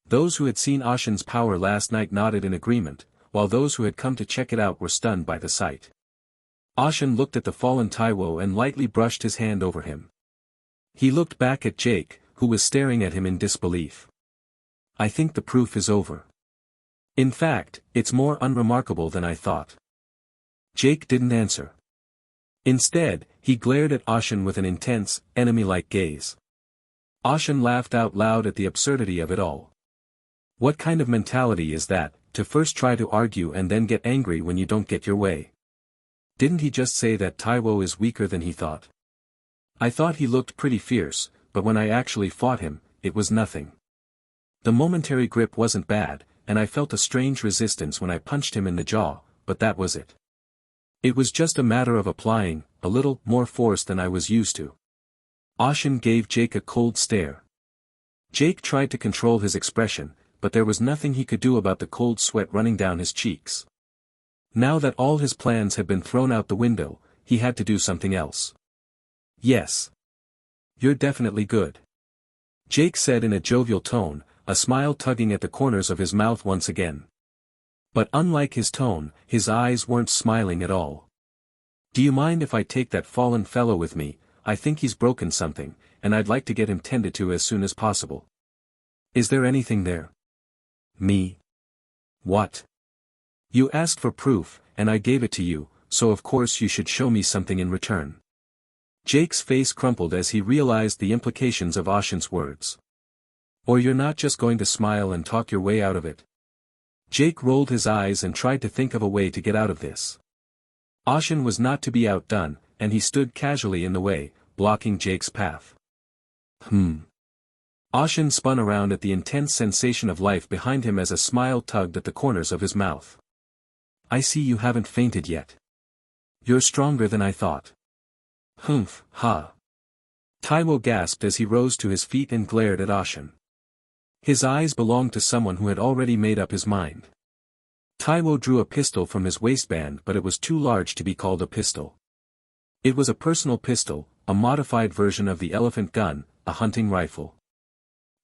Those who had seen Ashin's power last night nodded in agreement, while those who had come to check it out were stunned by the sight. Ashin looked at the fallen Taiwo and lightly brushed his hand over him. He looked back at Jake, who was staring at him in disbelief. I think the proof is over. In fact, it's more unremarkable than I thought. Jake didn't answer. Instead, he glared at Ashin with an intense, enemy-like gaze. Ashin laughed out loud at the absurdity of it all. What kind of mentality is that, to first try to argue and then get angry when you don't get your way? Didn't he just say that Taiwo is weaker than he thought? I thought he looked pretty fierce, but when I actually fought him, it was nothing. The momentary grip wasn't bad, and I felt a strange resistance when I punched him in the jaw, but that was it. It was just a matter of applying a little more force than I was used to. Ashin gave Jake a cold stare. Jake tried to control his expression, but there was nothing he could do about the cold sweat running down his cheeks. Now that all his plans had been thrown out the window, he had to do something else. Yes. You're definitely good. Jake said in a jovial tone, a smile tugging at the corners of his mouth once again. But unlike his tone, his eyes weren't smiling at all. Do you mind if I take that fallen fellow with me? I think he's broken something, and I'd like to get him tended to as soon as possible. Is there anything there? Me? What? You asked for proof, and I gave it to you, so of course you should show me something in return. Jake's face crumpled as he realized the implications of Ashin's words. Or you're not just going to smile and talk your way out of it. Jake rolled his eyes and tried to think of a way to get out of this. Ashin was not to be outdone, and he stood casually in the way, blocking Jake's path. Ashin spun around at the intense sensation of life behind him as a smile tugged at the corners of his mouth. I see you haven't fainted yet. You're stronger than I thought. Humph, ha. Taiwo gasped as he rose to his feet and glared at Ashin. His eyes belonged to someone who had already made up his mind. Taiwo drew a pistol from his waistband, but it was too large to be called a pistol. It was a personal pistol, a modified version of the elephant gun, a hunting rifle.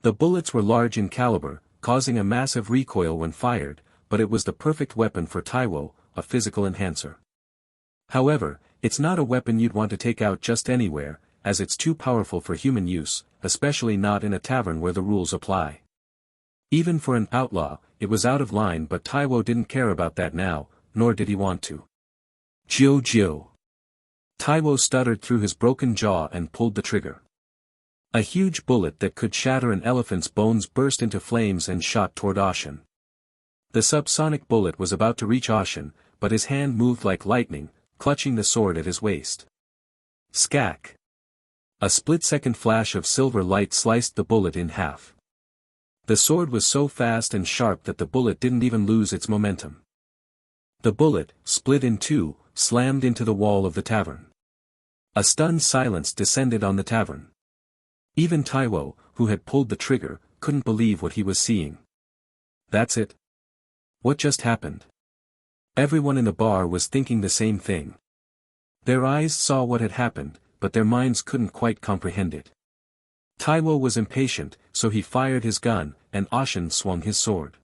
The bullets were large in caliber, causing a massive recoil when fired, but it was the perfect weapon for Taiwo, a physical enhancer. However, it's not a weapon you'd want to take out just anywhere, as it's too powerful for human use, especially not in a tavern where the rules apply. Even for an outlaw, it was out of line, but Taiwo didn't care about that now, nor did he want to. Jiu. Taiwo stuttered through his broken jaw and pulled the trigger. A huge bullet that could shatter an elephant's bones burst into flames and shot toward Ashin. The subsonic bullet was about to reach Ashin, but his hand moved like lightning, clutching the sword at his waist. Scack! A split-second flash of silver light sliced the bullet in half. The sword was so fast and sharp that the bullet didn't even lose its momentum. The bullet, split in two, slammed into the wall of the tavern. A stunned silence descended on the tavern. Even Taiwo, who had pulled the trigger, couldn't believe what he was seeing. That's it? What just happened? Everyone in the bar was thinking the same thing. Their eyes saw what had happened, but their minds couldn't quite comprehend it. Taiwo was impatient, so he fired his gun, and Ashin swung his sword.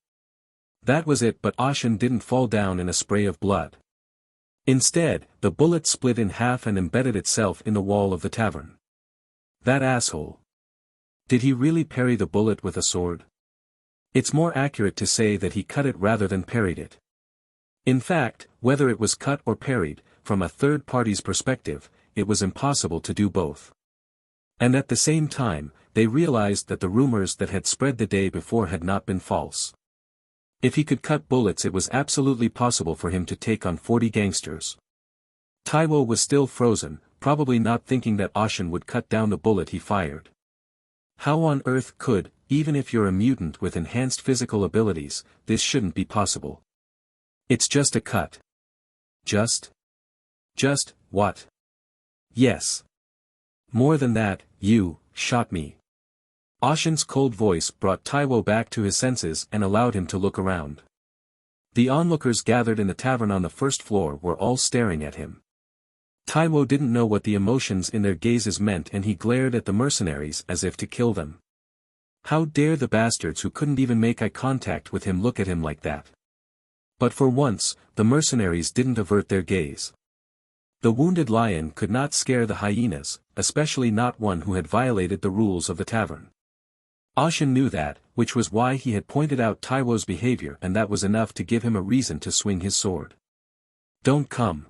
That was it, but Ashin didn't fall down in a spray of blood. Instead, the bullet split in half and embedded itself in the wall of the tavern. That asshole. Did he really parry the bullet with a sword? It's more accurate to say that he cut it rather than parried it. In fact, whether it was cut or parried, from a third party's perspective, it was impossible to do both. And at the same time, they realized that the rumors that had spread the day before had not been false. If he could cut bullets, it was absolutely possible for him to take on 40 gangsters. Taiwo was still frozen, probably not thinking that Ashin would cut down the bullet he fired. How on earth could, even if you're a mutant with enhanced physical abilities, this shouldn't be possible? It's just a cut. Just, what? Yes. More than that, you shot me. Ashin's cold voice brought Taiwo back to his senses and allowed him to look around. The onlookers gathered in the tavern on the first floor were all staring at him. Taiwo didn't know what the emotions in their gazes meant, and he glared at the mercenaries as if to kill them. How dare the bastards who couldn't even make eye contact with him look at him like that? But for once, the mercenaries didn't avert their gaze. The wounded lion could not scare the hyenas, especially not one who had violated the rules of the tavern. Ashin knew that, which was why he had pointed out Taiwo's behavior, and that was enough to give him a reason to swing his sword. Don't come.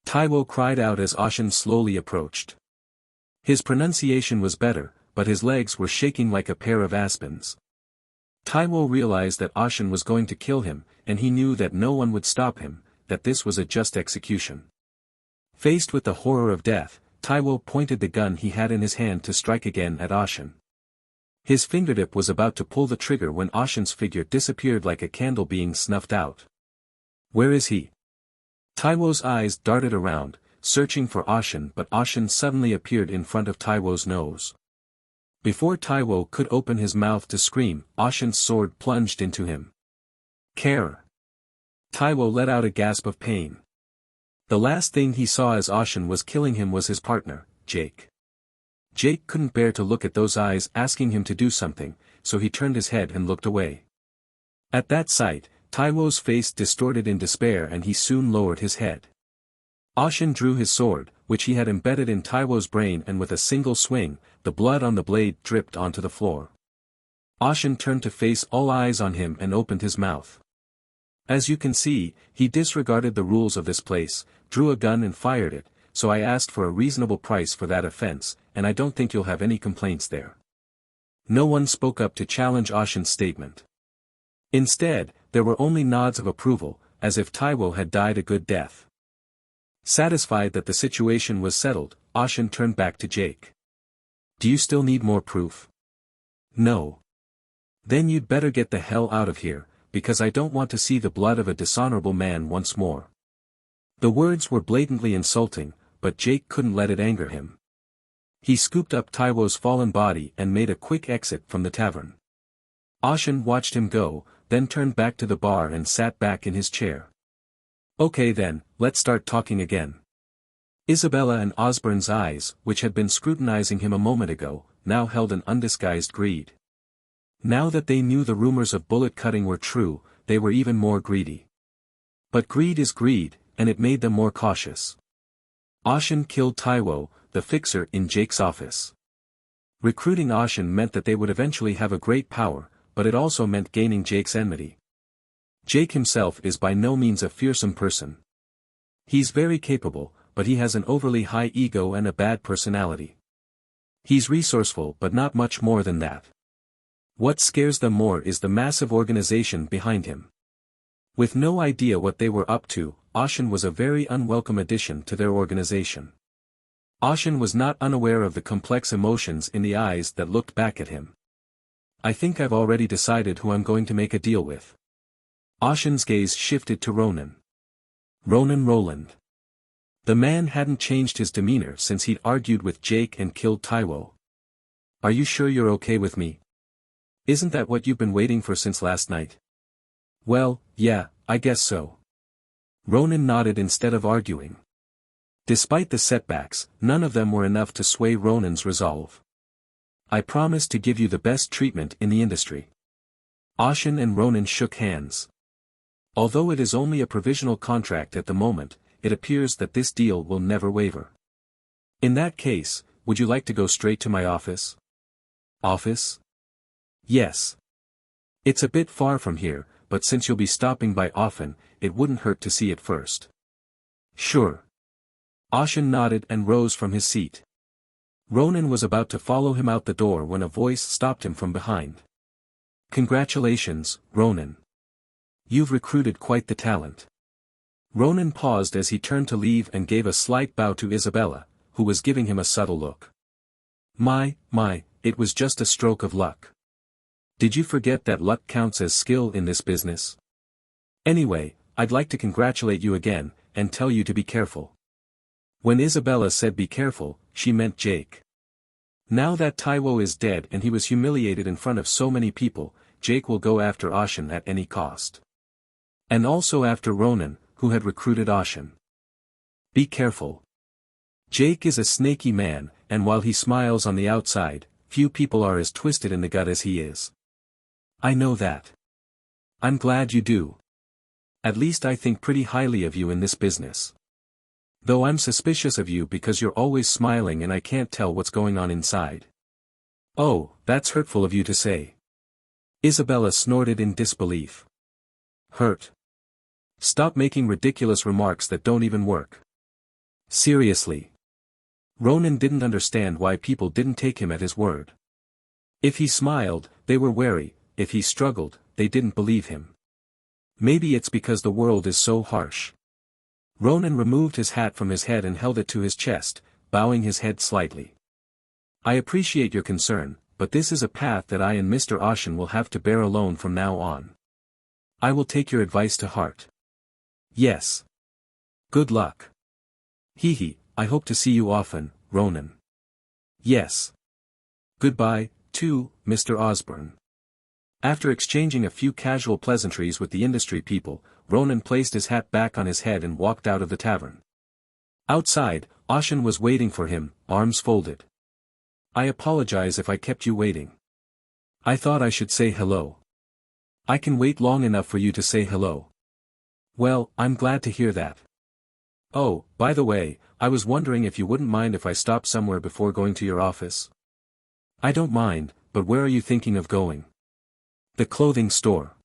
Taiwo cried out as Ashin slowly approached. His pronunciation was better, but his legs were shaking like a pair of aspens. Taiwo realized that Ashin was going to kill him, and he knew that no one would stop him, that this was a just execution. Faced with the horror of death, Taiwo pointed the gun he had in his hand to strike again at Ashin. His fingertip was about to pull the trigger when Ashin's figure disappeared like a candle being snuffed out. Where is he? Taiwo's eyes darted around, searching for Ashin, but Ashin suddenly appeared in front of Taiwo's nose. Before Taiwo could open his mouth to scream, Ashin's sword plunged into him. Care! Taiwo let out a gasp of pain. The last thing he saw as Ashin was killing him was his partner, Jake. Jake couldn't bear to look at those eyes asking him to do something, so he turned his head and looked away. At that sight, Taiwo's face distorted in despair, and he soon lowered his head. Ashin drew his sword, which he had embedded in Taiwo's brain, and with a single swing, the blood on the blade dripped onto the floor. Ashin turned to face all eyes on him and opened his mouth. As you can see, he disregarded the rules of this place, drew a gun and fired it, so I asked for a reasonable price for that offense, and I don't think you'll have any complaints there. No one spoke up to challenge Ashin's statement. Instead, there were only nods of approval, as if Taiwo had died a good death. Satisfied that the situation was settled, Ashin turned back to Jake. Do you still need more proof? No. Then you'd better get the hell out of here, because I don't want to see the blood of a dishonorable man once more. The words were blatantly insulting, but Jake couldn't let it anger him. He scooped up Taiwo's fallen body and made a quick exit from the tavern. Ashin watched him go, then turned back to the bar and sat back in his chair. Okay then, let's start talking again. Isabella and Osborne's eyes, which had been scrutinizing him a moment ago, now held an undisguised greed. Now that they knew the rumors of bullet cutting were true, they were even more greedy. But greed is greed, and it made them more cautious. Ashin killed Taiwo, the fixer in Jake's office. Recruiting Ashin meant that they would eventually have a great power, but it also meant gaining Jake's enmity. Jake himself is by no means a fearsome person. He's very capable, but he has an overly high ego and a bad personality. He's resourceful but not much more than that. What scares them more is the massive organization behind him. With no idea what they were up to, Ashin was a very unwelcome addition to their organization. Ashin was not unaware of the complex emotions in the eyes that looked back at him. I think I've already decided who I'm going to make a deal with. Ashen's gaze shifted to Ronan. Ronan Roland. The man hadn't changed his demeanor since he'd argued with Jake and killed Taiwo. Are you sure you're okay with me? Isn't that what you've been waiting for since last night? Well, yeah, I guess so. Ronan nodded instead of arguing. Despite the setbacks, none of them were enough to sway Ronan's resolve. I promise to give you the best treatment in the industry. Ashen and Ronan shook hands. Although it is only a provisional contract at the moment, it appears that this deal will never waver. In that case, would you like to go straight to my office? Office? Yes. It's a bit far from here, but since you'll be stopping by often, it wouldn't hurt to see it first. Sure. Ashen nodded and rose from his seat. Ronan was about to follow him out the door when a voice stopped him from behind. Congratulations, Ronan. You've recruited quite the talent. Ronan paused as he turned to leave and gave a slight bow to Isabella, who was giving him a subtle look. My, it was just a stroke of luck. Did you forget that luck counts as skill in this business? Anyway, I'd like to congratulate you again, and tell you to be careful. When Isabella said be careful, she meant Jake. Now that Taiwo is dead and he was humiliated in front of so many people, Jake will go after Ashen at any cost. And also after Ronan, who had recruited Ashen. Be careful. Jake is a snaky man, and while he smiles on the outside, few people are as twisted in the gut as he is. I know that. I'm glad you do. At least I think pretty highly of you in this business. Though I'm suspicious of you because you're always smiling and I can't tell what's going on inside. Oh, that's hurtful of you to say. Isabella snorted in disbelief. Hurt. Stop making ridiculous remarks that don't even work. Seriously. Ronan didn't understand why people didn't take him at his word. If he smiled, they were wary, if he struggled, they didn't believe him. Maybe it's because the world is so harsh. Ronan removed his hat from his head and held it to his chest, bowing his head slightly. I appreciate your concern, but this is a path that I and Mr. Ashen will have to bear alone from now on. I will take your advice to heart. Yes. Good luck. Hee, I hope to see you often, Ronan. Yes. Goodbye, too, Mr. Osborne. After exchanging a few casual pleasantries with the industry people, Ronan placed his hat back on his head and walked out of the tavern. Outside, Ashen was waiting for him, arms folded. I apologize if I kept you waiting. I thought I should say hello. I can wait long enough for you to say hello. Well, I'm glad to hear that. Oh, by the way, I was wondering if you wouldn't mind if I stopped somewhere before going to your office. I don't mind, but where are you thinking of going? The clothing store.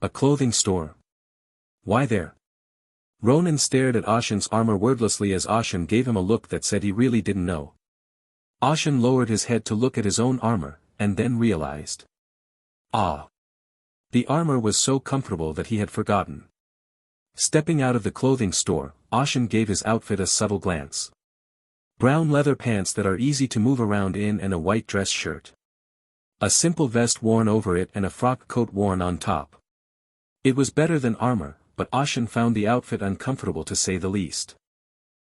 A clothing store? Why there? Ronan stared at Ashen's armor wordlessly as Ashen gave him a look that said he really didn't know. Ashen lowered his head to look at his own armor, and then realized. Ah! The armor was so comfortable that he had forgotten. Stepping out of the clothing store, Ashen gave his outfit a subtle glance. Brown leather pants that are easy to move around in and a white dress shirt. A simple vest worn over it and a frock coat worn on top. It was better than armor, but Ashen found the outfit uncomfortable to say the least.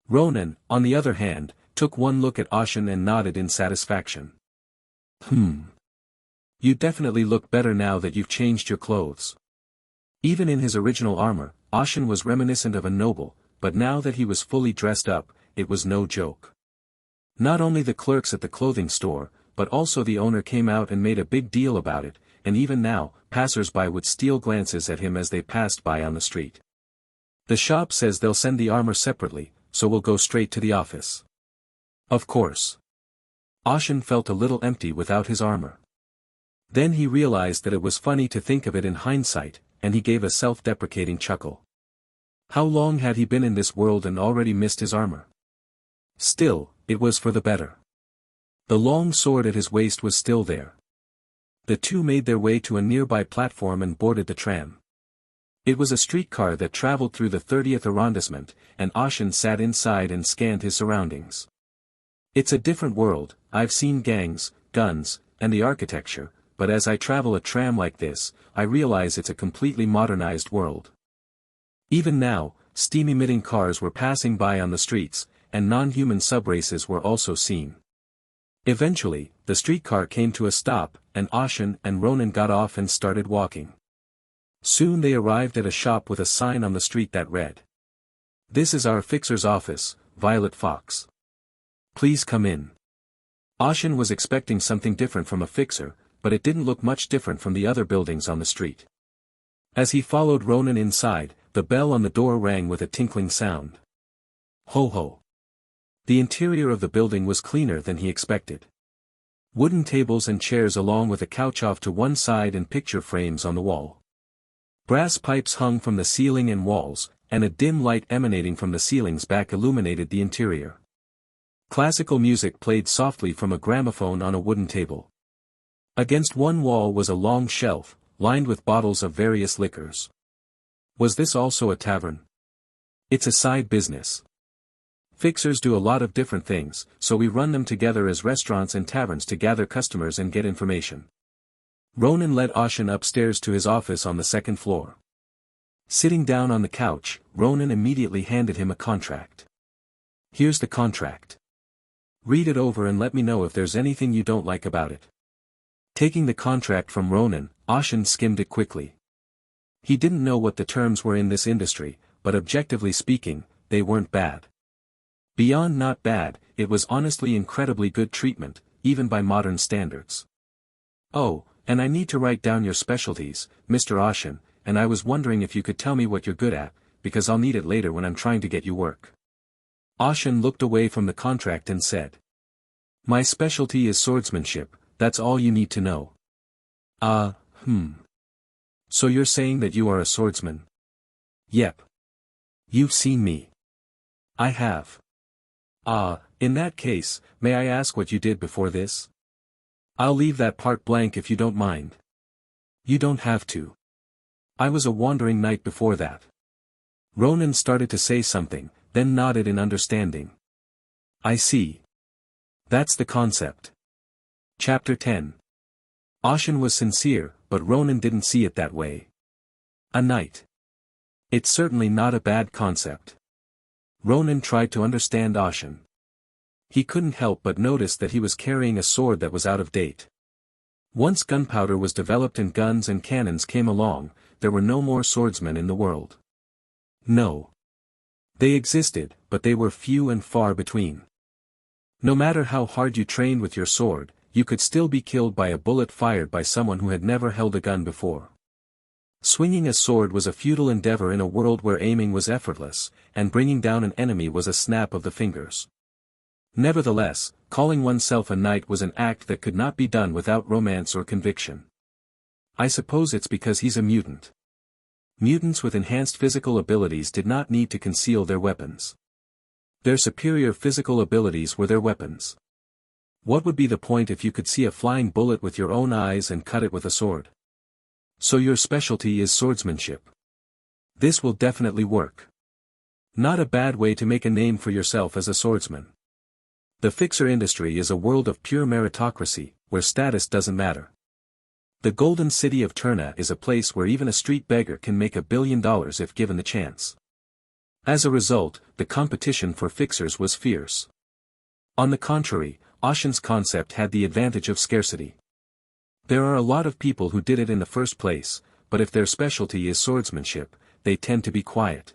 Ronan, on the other hand, took one look at Ashen and nodded in satisfaction. You definitely look better now that you've changed your clothes. Even in his original armor, Ashen was reminiscent of a noble, but now that he was fully dressed up, it was no joke. Not only the clerks at the clothing store, but also the owner came out and made a big deal about it, and even now, passers-by would steal glances at him as they passed by on the street. The shop says they'll send the armor separately, so we'll go straight to the office. Of course. Ashen felt a little empty without his armor. Then he realized that it was funny to think of it in hindsight, and he gave a self-deprecating chuckle. How long had he been in this world and already missed his armor? Still, it was for the better. The long sword at his waist was still there. The two made their way to a nearby platform and boarded the tram. It was a streetcar that traveled through the 30th arrondissement, and Ashen sat inside and scanned his surroundings. It's a different world, I've seen gangs, guns, and the architecture, but as I travel a tram like this, I realize it's a completely modernized world. Even now, steam-emitting cars were passing by on the streets, and non-human subraces were also seen. Eventually, the streetcar came to a stop, and Ashen and Ronan got off and started walking. Soon they arrived at a shop with a sign on the street that read, "This is our fixer's office, Violet Fox. Please come in." Ashen was expecting something different from a fixer, but it didn't look much different from the other buildings on the street. As he followed Ronan inside, the bell on the door rang with a tinkling sound. Ho ho! The interior of the building was cleaner than he expected. Wooden tables and chairs along with a couch off to one side and picture frames on the wall. Brass pipes hung from the ceiling and walls, and a dim light emanating from the ceiling's back illuminated the interior. Classical music played softly from a gramophone on a wooden table. Against one wall was a long shelf, lined with bottles of various liquors. Was this also a tavern? It's a side business. Fixers do a lot of different things, so we run them together as restaurants and taverns to gather customers and get information. Ronan led Ashen upstairs to his office on the second floor. Sitting down on the couch, Ronan immediately handed him a contract. Here's the contract. Read it over and let me know if there's anything you don't like about it. Taking the contract from Ronan, Ashen skimmed it quickly. He didn't know what the terms were in this industry, but objectively speaking, they weren't bad. Beyond not bad, it was honestly incredibly good treatment, even by modern standards. "Oh, and I need to write down your specialties, Mr. Ashen, and I was wondering if you could tell me what you're good at, because I'll need it later when I'm trying to get you work." Ashen looked away from the contract and said, "My specialty is swordsmanship, that's all you need to know." So you're saying that you are a swordsman?" "Yep. You've seen me." "I have." In that case, may I ask what you did before this?" "I'll leave that part blank if you don't mind." "You don't have to. I was a wandering knight before that." Ronan started to say something, then nodded in understanding. "I see. That's the concept." Chapter 10. Ashen was sincere, but Ronan didn't see it that way. A knight. It's certainly not a bad concept. Ronan tried to understand Ashen. He couldn't help but notice that he was carrying a sword that was out of date. Once gunpowder was developed and guns and cannons came along, there were no more swordsmen in the world. No. They existed, but they were few and far between. No matter how hard you trained with your sword, you could still be killed by a bullet fired by someone who had never held a gun before. Swinging a sword was a futile endeavor in a world where aiming was effortless, and bringing down an enemy was a snap of the fingers. Nevertheless, calling oneself a knight was an act that could not be done without romance or conviction. I suppose it's because he's a mutant. Mutants with enhanced physical abilities did not need to conceal their weapons. Their superior physical abilities were their weapons. What would be the point if you could see a flying bullet with your own eyes and cut it with a sword? So your specialty is swordsmanship. This will definitely work. Not a bad way to make a name for yourself as a swordsman. The fixer industry is a world of pure meritocracy, where status doesn't matter. The golden city of Turna is a place where even a street beggar can make $1 billion if given the chance. As a result, the competition for fixers was fierce. On the contrary, Ashen's concept had the advantage of scarcity. There are a lot of people who did it in the first place, but if their specialty is swordsmanship, they tend to be quiet.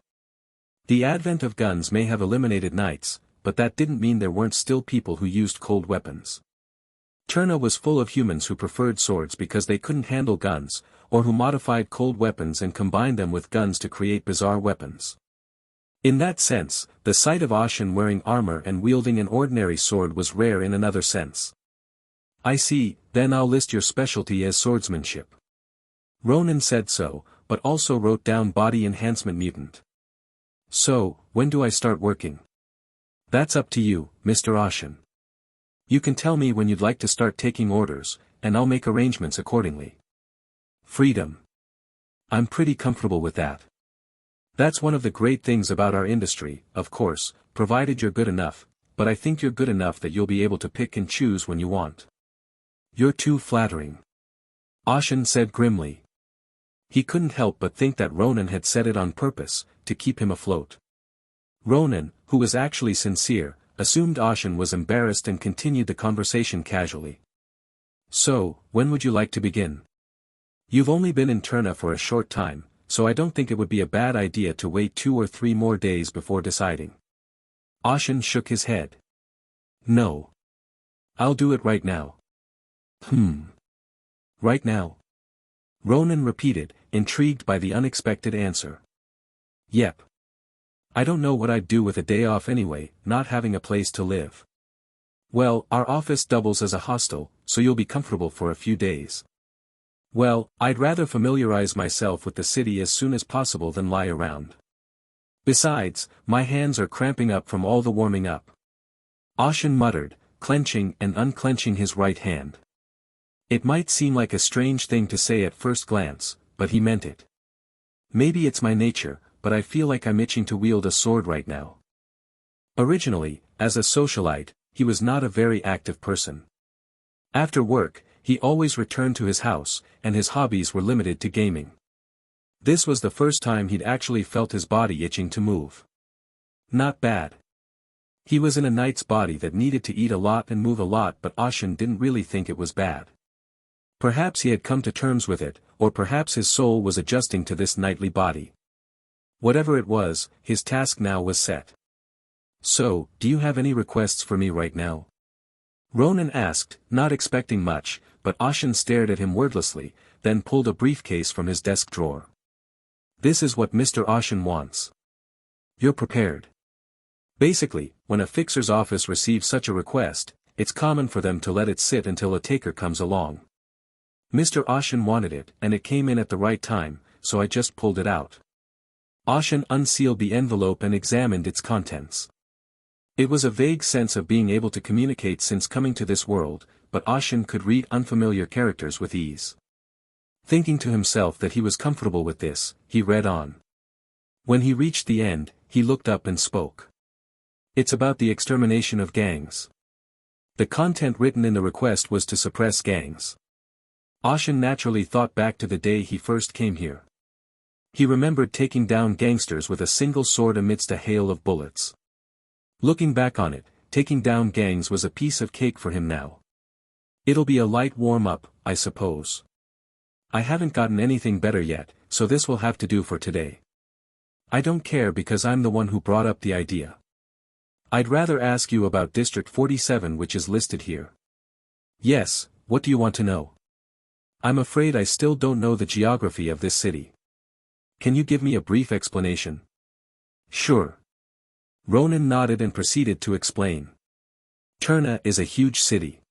The advent of guns may have eliminated knights, but that didn't mean there weren't still people who used cold weapons. Turna was full of humans who preferred swords because they couldn't handle guns, or who modified cold weapons and combined them with guns to create bizarre weapons. In that sense, the sight of Ashen wearing armor and wielding an ordinary sword was rare in another sense. I see, then I'll list your specialty as swordsmanship. Ronan said so, but also wrote down body enhancement mutant. So, when do I start working? That's up to you, Mr. Ashen. You can tell me when you'd like to start taking orders, and I'll make arrangements accordingly. Freedom. I'm pretty comfortable with that. That's one of the great things about our industry, of course, provided you're good enough, but I think you're good enough that you'll be able to pick and choose when you want. You're too flattering. Ashen said grimly. He couldn't help but think that Ronan had said it on purpose, to keep him afloat. Ronan, who was actually sincere, assumed Ashen was embarrassed and continued the conversation casually. So, when would you like to begin? You've only been in Terna for a short time, so I don't think it would be a bad idea to wait 2 or 3 more days before deciding. Ashen shook his head. No. I'll do it right now. Right now? Ronan repeated, intrigued by the unexpected answer. Yep. I don't know what I'd do with a day off anyway, not having a place to live. Well, our office doubles as a hostel, so you'll be comfortable for a few days. Well, I'd rather familiarize myself with the city as soon as possible than lie around. Besides, my hands are cramping up from all the warming up. Ashen muttered, clenching and unclenching his right hand. It might seem like a strange thing to say at first glance, but he meant it. Maybe it's my nature, but I feel like I'm itching to wield a sword right now. Originally, as a socialite, he was not a very active person. After work, he always returned to his house, and his hobbies were limited to gaming. This was the first time he'd actually felt his body itching to move. Not bad. He was in a knight's body that needed to eat a lot and move a lot, but Ashen didn't really think it was bad. Perhaps he had come to terms with it, or perhaps his soul was adjusting to this knightly body. Whatever it was, his task now was set. So, do you have any requests for me right now? Ronan asked, not expecting much, but Ashen stared at him wordlessly, then pulled a briefcase from his desk drawer. This is what Mr. Ashen wants. You're prepared. Basically, when a fixer's office receives such a request, it's common for them to let it sit until a taker comes along. Mr. Ashen wanted it, and it came in at the right time, so I just pulled it out. Ashen unsealed the envelope and examined its contents. It was a vague sense of being able to communicate since coming to this world, but Ashen could read unfamiliar characters with ease. Thinking to himself that he was comfortable with this, he read on. When he reached the end, he looked up and spoke. It's about the extermination of gangs. The content written in the request was to suppress gangs. Ashen naturally thought back to the day he first came here. He remembered taking down gangsters with a single sword amidst a hail of bullets. Looking back on it, taking down gangs was a piece of cake for him now. It'll be a light warm-up, I suppose. I haven't gotten anything better yet, so this will have to do for today. I don't care because I'm the one who brought up the idea. I'd rather ask you about District 47, which is listed here. Yes, what do you want to know? I'm afraid I still don't know the geography of this city. Can you give me a brief explanation? Sure. Ronan nodded and proceeded to explain. Terna is a huge city.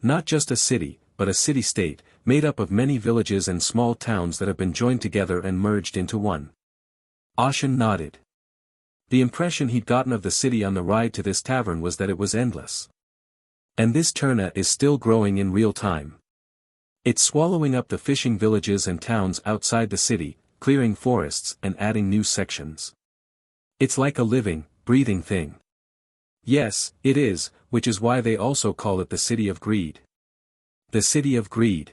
Not just a city, but a city-state, made up of many villages and small towns that have been joined together and merged into one. Ashen nodded. The impression he'd gotten of the city on the ride to this tavern was that it was endless. And this Terna is still growing in real time. It's swallowing up the fishing villages and towns outside the city, clearing forests and adding new sections. It's like a living, breathing thing. Yes, it is, which is why they also call it the City of Greed. The City of Greed.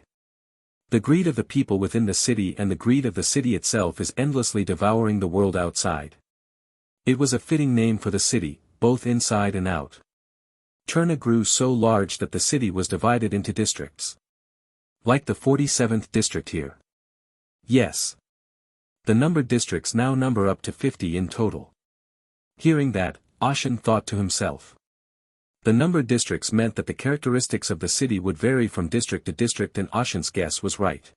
The greed of the people within the city and the greed of the city itself is endlessly devouring the world outside. It was a fitting name for the city, both inside and out. Terna grew so large that the city was divided into districts. Like the 47th district here. Yes. The numbered districts now number up to 50 in total. Hearing that, Ashen thought to himself. The numbered districts meant that the characteristics of the city would vary from district to district, and Ashen's guess was right.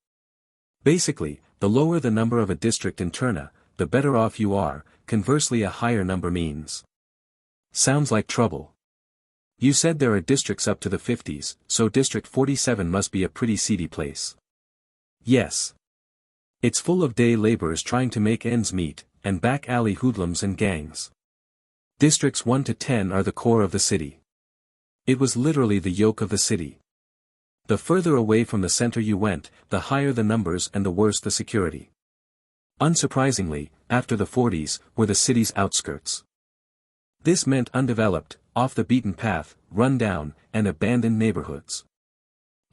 Basically, the lower the number of a district in Terna, the better off you are, conversely a higher number means. Sounds like trouble. You said there are districts up to the 50s, so District 47 must be a pretty seedy place. Yes. It's full of day laborers trying to make ends meet, and back alley hoodlums and gangs. Districts 1 to 10 are the core of the city. It was literally the yolk of the city. The further away from the center you went, the higher the numbers and the worse the security. Unsurprisingly, after the 40s, were the city's outskirts. This meant undeveloped, off the beaten path, run-down, and abandoned neighborhoods.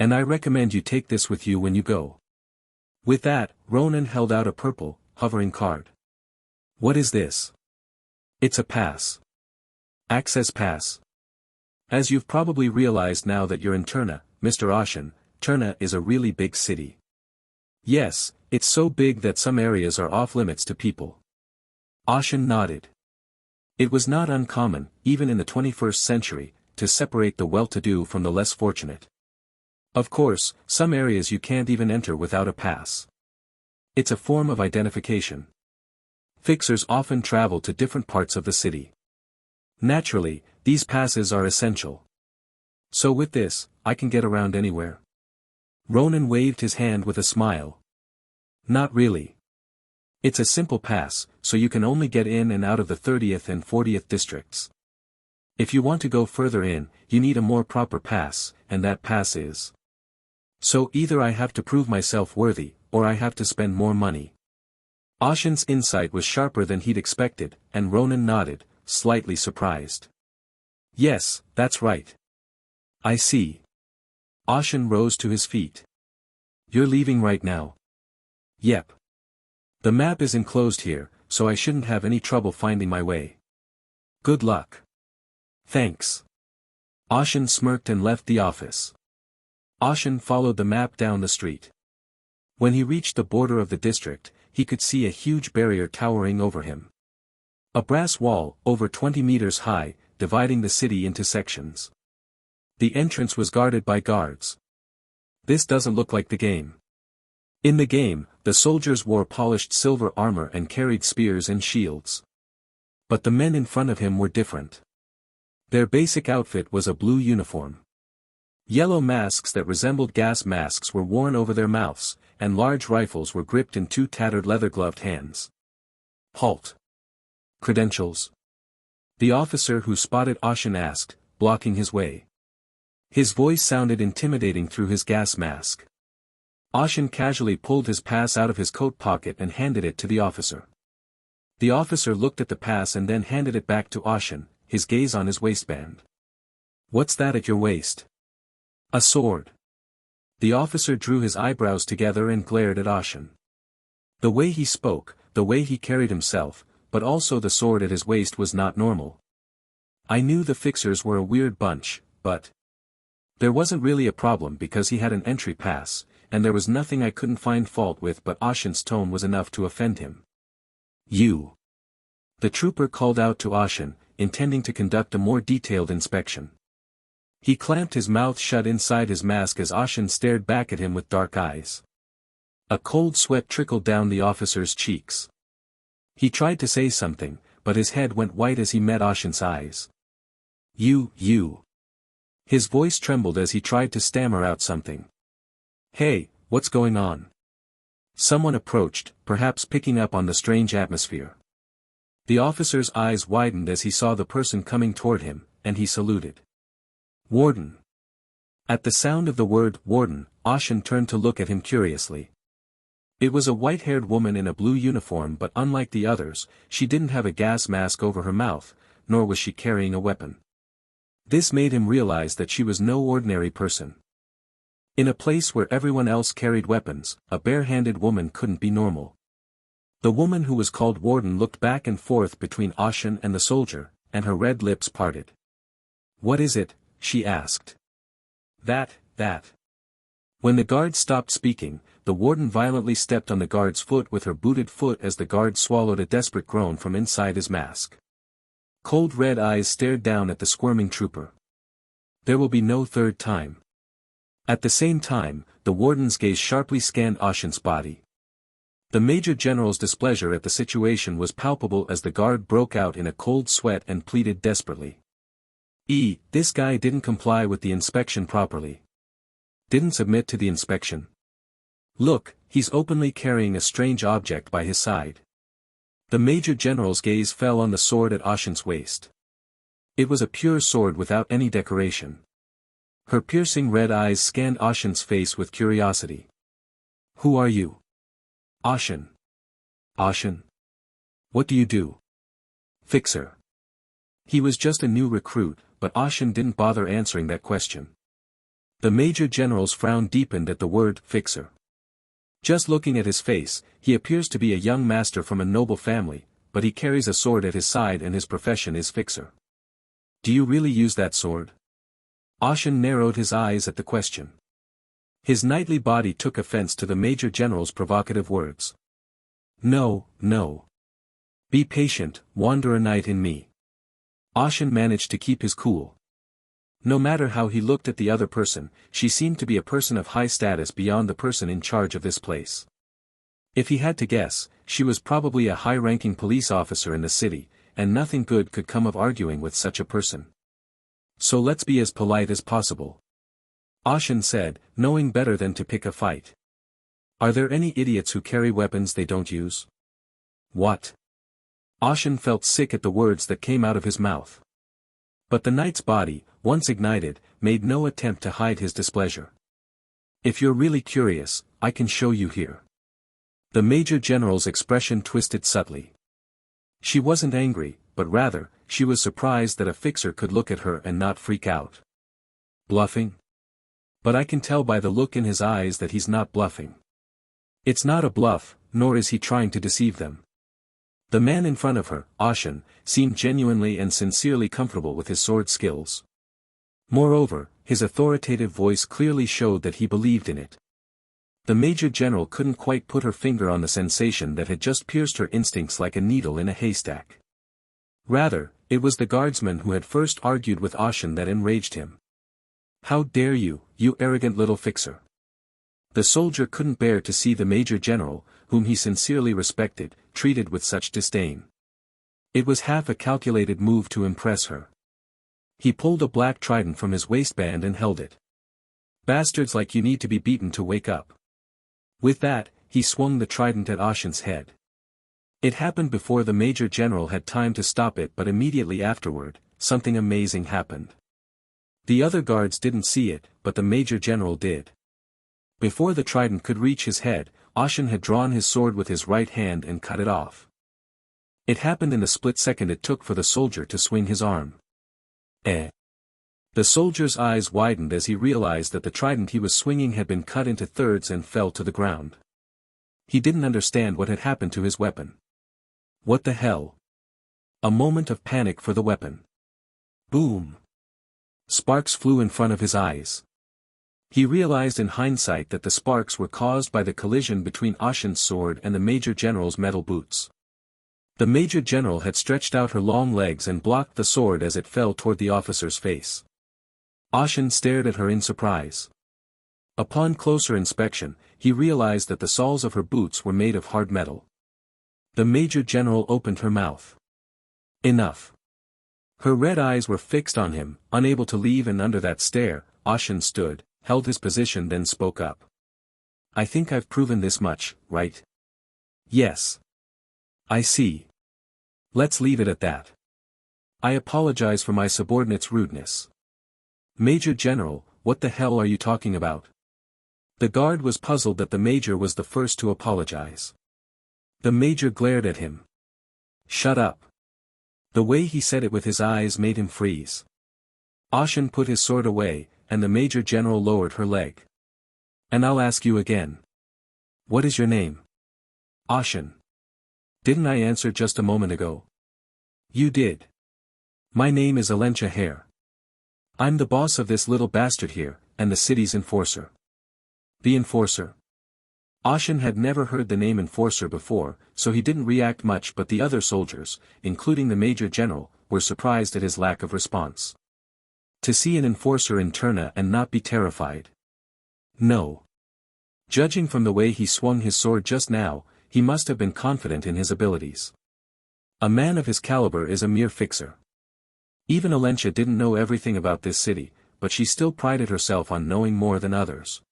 And I recommend you take this with you when you go. With that, Ronan held out a purple, hovering card. What is this? It's a pass. Access pass. As you've probably realized now that you're in Terna, Mr. Ashen, Terna is a really big city. Yes, it's so big that some areas are off limits to people. Ashen nodded. It was not uncommon, even in the 21st century, to separate the well-to-do from the less fortunate. Of course, some areas you can't even enter without a pass. It's a form of identification. Fixers often travel to different parts of the city. Naturally, these passes are essential. So with this, I can get around anywhere. Ronan waved his hand with a smile. Not really. It's a simple pass, so you can only get in and out of the 30th and 40th districts. If you want to go further in, you need a more proper pass, and that pass is. So either I have to prove myself worthy, or I have to spend more money. Ashen's insight was sharper than he'd expected, and Ronan nodded, slightly surprised. Yes, that's right. I see. Ashen rose to his feet. You're leaving right now? Yep. The map is enclosed here, so I shouldn't have any trouble finding my way. Good luck. Thanks. Ashen smirked and left the office. Ashen followed the map down the street. When he reached the border of the district, he could see a huge barrier towering over him. A brass wall, over 20 meters high, dividing the city into sections. The entrance was guarded by guards. This doesn't look like the game. In the game, the soldiers wore polished silver armor and carried spears and shields. But the men in front of him were different. Their basic outfit was a blue uniform. Yellow masks that resembled gas masks were worn over their mouths, and large rifles were gripped in two tattered leather-gloved hands. Halt. Credentials? The officer who spotted Ashen asked, blocking his way. His voice sounded intimidating through his gas mask. Ashen casually pulled his pass out of his coat pocket and handed it to the officer. The officer looked at the pass and then handed it back to Ashen, his gaze on his waistband. What's that at your waist? A sword. The officer drew his eyebrows together and glared at Ashen. The way he spoke, the way he carried himself, but also the sword at his waist was not normal. I knew the fixers were a weird bunch, but there wasn't really a problem because he had an entry pass, and there was nothing I couldn't find fault with, but Ashen's tone was enough to offend him. You. The trooper called out to Ashen, intending to conduct a more detailed inspection. He clamped his mouth shut inside his mask as Ashen stared back at him with dark eyes. A cold sweat trickled down the officer's cheeks. He tried to say something, but his head went white as he met Ashen's eyes. You. His voice trembled as he tried to stammer out something. Hey, what's going on? Someone approached, perhaps picking up on the strange atmosphere. The officer's eyes widened as he saw the person coming toward him, and he saluted. Warden. At the sound of the word warden, Ashen turned to look at him curiously. It was a white-haired woman in a blue uniform, but unlike the others, she didn't have a gas mask over her mouth, nor was she carrying a weapon. This made him realize that she was no ordinary person. In a place where everyone else carried weapons, a bare-handed woman couldn't be normal. The woman who was called Warden looked back and forth between Ashen and the soldier, and her red lips parted. What is it? She asked. That. When the guard stopped speaking, the warden violently stepped on the guard's foot with her booted foot as the guard swallowed a desperate groan from inside his mask. Cold red eyes stared down at the squirming trooper. There will be no third time. At the same time, the warden's gaze sharply scanned Ashen's body. The Major General's displeasure at the situation was palpable as the guard broke out in a cold sweat and pleaded desperately. This guy didn't comply with the inspection properly. Didn't submit to the inspection. Look, he's openly carrying a strange object by his side. The Major General's gaze fell on the sword at Ashen's waist. It was a pure sword without any decoration. Her piercing red eyes scanned Ashen's face with curiosity. Who are you? Ashen. Ashen? What do you do? Fixer. He was just a new recruit, but Ashen didn't bother answering that question. The Major General's frown deepened at the word fixer. Just looking at his face, he appears to be a young master from a noble family, but he carries a sword at his side and his profession is fixer. Do you really use that sword? Ashen narrowed his eyes at the question. His knightly body took offense to the Major General's provocative words. No, no. Be patient, wanderer knight in me. Ashen managed to keep his cool. No matter how he looked at the other person, she seemed to be a person of high status beyond the person in charge of this place. If he had to guess, she was probably a high-ranking police officer in the city, and nothing good could come of arguing with such a person. So let's be as polite as possible. Ashen said, knowing better than to pick a fight. Are there any idiots who carry weapons they don't use? What? Ashen felt sick at the words that came out of his mouth. But the knight's body, once ignited, made no attempt to hide his displeasure. If you're really curious, I can show you here. The Major General's expression twisted subtly. She wasn't angry, but rather, she was surprised that a fixer could look at her and not freak out. Bluffing? But I can tell by the look in his eyes that he's not bluffing. It's not a bluff, nor is he trying to deceive them. The man in front of her, Ashen, seemed genuinely and sincerely comfortable with his sword skills. Moreover, his authoritative voice clearly showed that he believed in it. The Major General couldn't quite put her finger on the sensation that had just pierced her instincts like a needle in a haystack. Rather, it was the guardsman who had first argued with Ashen that enraged him. How dare you, you arrogant little fixer! The soldier couldn't bear to see the Major General, whom he sincerely respected, treated with such disdain. It was half a calculated move to impress her. He pulled a black trident from his waistband and held it. Bastards like you need to be beaten to wake up. With that, he swung the trident at Ashen's head. It happened before the Major General had time to stop it, but immediately afterward, something amazing happened. The other guards didn't see it, but the Major General did. Before the trident could reach his head, Ashen had drawn his sword with his right hand and cut it off. It happened in the split second it took for the soldier to swing his arm. The soldier's eyes widened as he realized that the trident he was swinging had been cut into thirds and fell to the ground. He didn't understand what had happened to his weapon. What the hell? A moment of panic for the weapon. Boom! Sparks flew in front of his eyes. He realized in hindsight that the sparks were caused by the collision between Ashen's sword and the Major General's metal boots. The Major General had stretched out her long legs and blocked the sword as it fell toward the officer's face. Ashen stared at her in surprise. Upon closer inspection, he realized that the soles of her boots were made of hard metal. The Major General opened her mouth. Enough. Her red eyes were fixed on him, unable to leave, and under that stare, Ashen stood, held his position, then spoke up. I think I've proven this much, right? Yes. I see. Let's leave it at that. I apologize for my subordinate's rudeness. Major General, what the hell are you talking about? The guard was puzzled that the Major was the first to apologize. The Major glared at him. Shut up. The way he said it with his eyes made him freeze. Ashen put his sword away, and the Major General lowered her leg. And I'll ask you again. What is your name? Ashen. Didn't I answer just a moment ago? You did. My name is Alentia Hare. I'm the boss of this little bastard here, and the city's enforcer. The enforcer? Ashen had never heard the name enforcer before, so he didn't react much, but the other soldiers, including the Major General, were surprised at his lack of response. To see an enforcer in Terna and not be terrified. No. Judging from the way he swung his sword just now, he must have been confident in his abilities. A man of his caliber is a mere fixer. Even Alentia didn't know everything about this city, but she still prided herself on knowing more than others.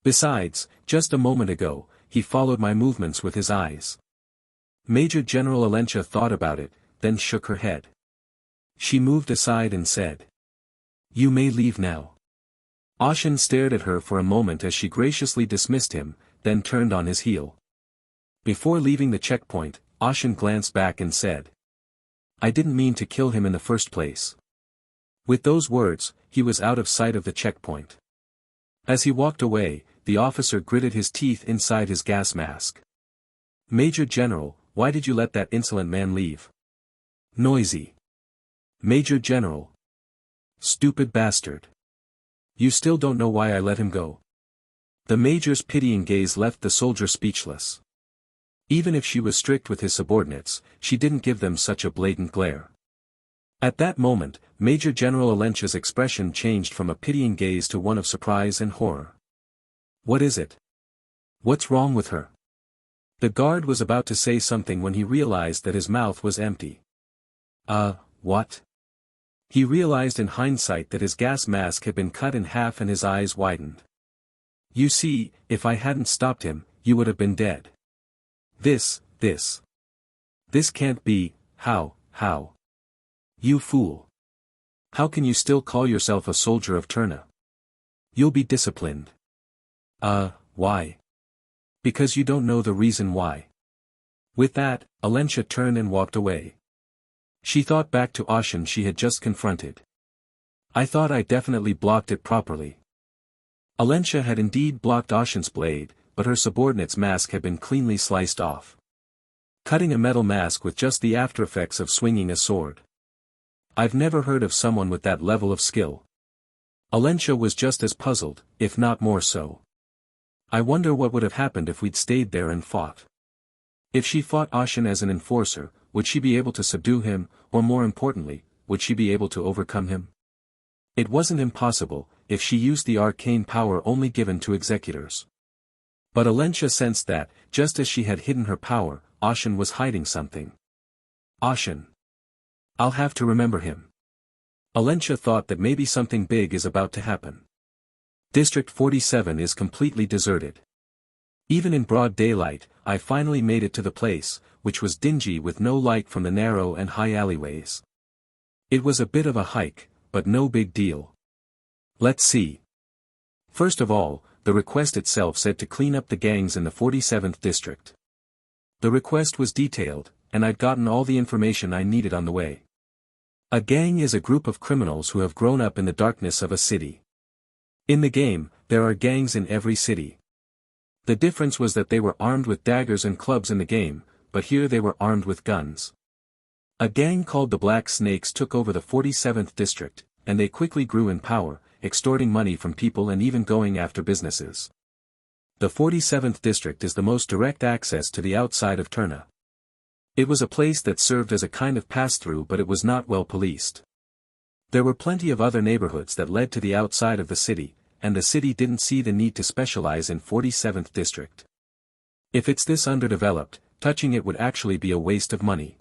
Besides, just a moment ago, he followed my movements with his eyes. Major General Alentia thought about it, then shook her head. She moved aside and said, You may leave now. Ashen stared at her for a moment as she graciously dismissed him, then turned on his heel. Before leaving the checkpoint, Ashen glanced back and said, I didn't mean to kill him in the first place. With those words, he was out of sight of the checkpoint. As he walked away, the officer gritted his teeth inside his gas mask. Major General, why did you let that insolent man leave? Noisy. Major General. Stupid bastard. You still don't know why I let him go. The major's pitying gaze left the soldier speechless. Even if she was strict with his subordinates, she didn't give them such a blatant glare. At that moment, Major General Alencha's expression changed from a pitying gaze to one of surprise and horror. What is it? What's wrong with her? The guard was about to say something when he realized that his mouth was empty. What? He realized in hindsight that his gas mask had been cut in half and his eyes widened. You see, if I hadn't stopped him, you would have been dead. This can't be, how? You fool. How can you still call yourself a soldier of Turna? You'll be disciplined. Why? Because you don't know the reason why. With that, Alencha turned and walked away. She thought back to Ashen she had just confronted. I thought I definitely blocked it properly. Alencha had indeed blocked Ashen's blade, but her subordinate's mask had been cleanly sliced off. Cutting a metal mask with just the aftereffects of swinging a sword. I've never heard of someone with that level of skill. Alencha was just as puzzled, if not more so. I wonder what would have happened if we'd stayed there and fought. If she fought Ashen as an enforcer, would she be able to subdue him, or more importantly, would she be able to overcome him? It wasn't impossible, if she used the arcane power only given to executors. But Alencha sensed that, just as she had hidden her power, Ashen was hiding something. Ashen. I'll have to remember him. Alencha thought that maybe something big is about to happen. District 47 is completely deserted. Even in broad daylight, I finally made it to the place, which was dingy with no light from the narrow and high alleyways. It was a bit of a hike, but no big deal. Let's see. First of all, the request itself said to clean up the gangs in the 47th district. The request was detailed, and I'd gotten all the information I needed on the way. A gang is a group of criminals who have grown up in the darkness of a city. In the game, there are gangs in every city. The difference was that they were armed with daggers and clubs in the game, but here they were armed with guns. A gang called the Black Snakes took over the 47th district, and they quickly grew in power, extorting money from people and even going after businesses. The 47th district is the most direct access to the outside of Turna. It was a place that served as a kind of pass-through, but it was not well policed. There were plenty of other neighborhoods that led to the outside of the city, and the city didn't see the need to specialize in 47th district. If it's this underdeveloped, touching it would actually be a waste of money.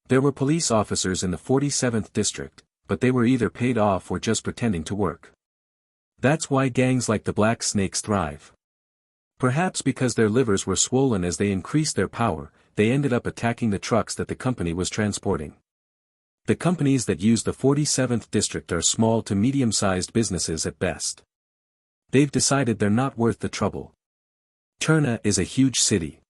There were police officers in the 47th district, but they were either paid off or just pretending to work. That's why gangs like the Black Snakes thrive. Perhaps because their livers were swollen as they increased their power, they ended up attacking the trucks that the company was transporting. The companies that use the 47th district are small to medium-sized businesses at best. They've decided they're not worth the trouble. Turna is a huge city.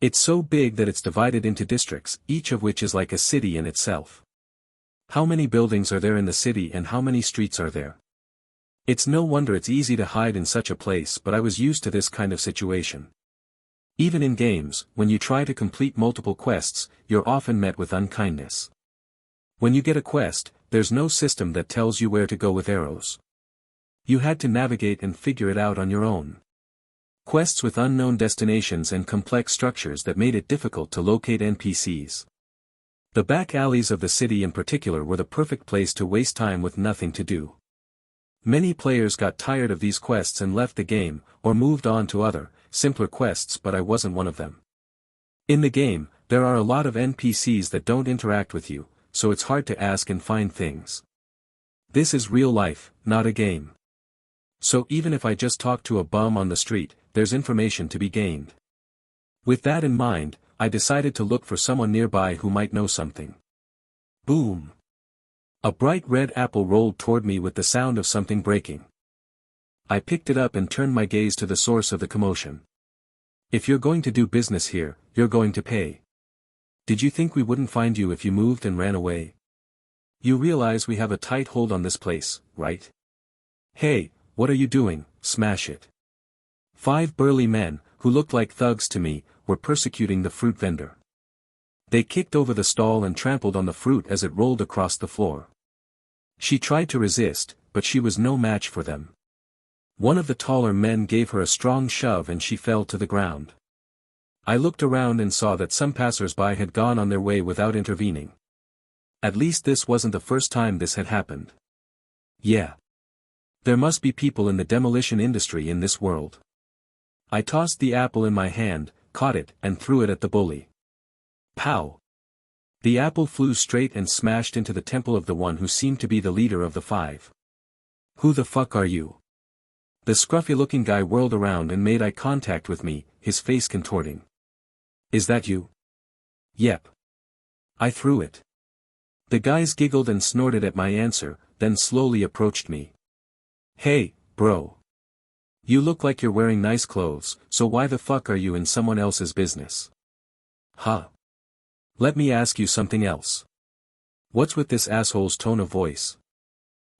It's so big that it's divided into districts, each of which is like a city in itself. How many buildings are there in the city and how many streets are there? It's no wonder it's easy to hide in such a place, but I was used to this kind of situation. Even in games, when you try to complete multiple quests, you're often met with unkindness. When you get a quest, there's no system that tells you where to go with arrows. You had to navigate and figure it out on your own. Quests with unknown destinations and complex structures that made it difficult to locate NPCs. The back alleys of the city in particular were the perfect place to waste time with nothing to do. Many players got tired of these quests and left the game, or moved on to other, simpler quests, but I wasn't one of them. In the game, there are a lot of NPCs that don't interact with you, so it's hard to ask and find things. This is real life, not a game. So even if I just talk to a bum on the street, there's information to be gained. With that in mind, I decided to look for someone nearby who might know something. Boom! A bright red apple rolled toward me with the sound of something breaking. I picked it up and turned my gaze to the source of the commotion. If you're going to do business here, you're going to pay. Did you think we wouldn't find you if you moved and ran away? You realize we have a tight hold on this place, right? Hey, what are you doing, smash it. 5 burly men, who looked like thugs to me, were persecuting the fruit vendor. They kicked over the stall and trampled on the fruit as it rolled across the floor. She tried to resist, but she was no match for them. One of the taller men gave her a strong shove and she fell to the ground. I looked around and saw that some passers-by had gone on their way without intervening. At least this wasn't the first time this had happened. Yeah. There must be people in the demolition industry in this world. I tossed the apple in my hand, caught it, and threw it at the bully. Pow! The apple flew straight and smashed into the temple of the one who seemed to be the leader of the 5. Who the fuck are you? The scruffy-looking guy whirled around and made eye contact with me, his face contorting. Is that you? Yep. I threw it. The guys giggled and snorted at my answer, then slowly approached me. Hey, bro. You look like you're wearing nice clothes, so why the fuck are you in someone else's business? Huh. Let me ask you something else. What's with this asshole's tone of voice?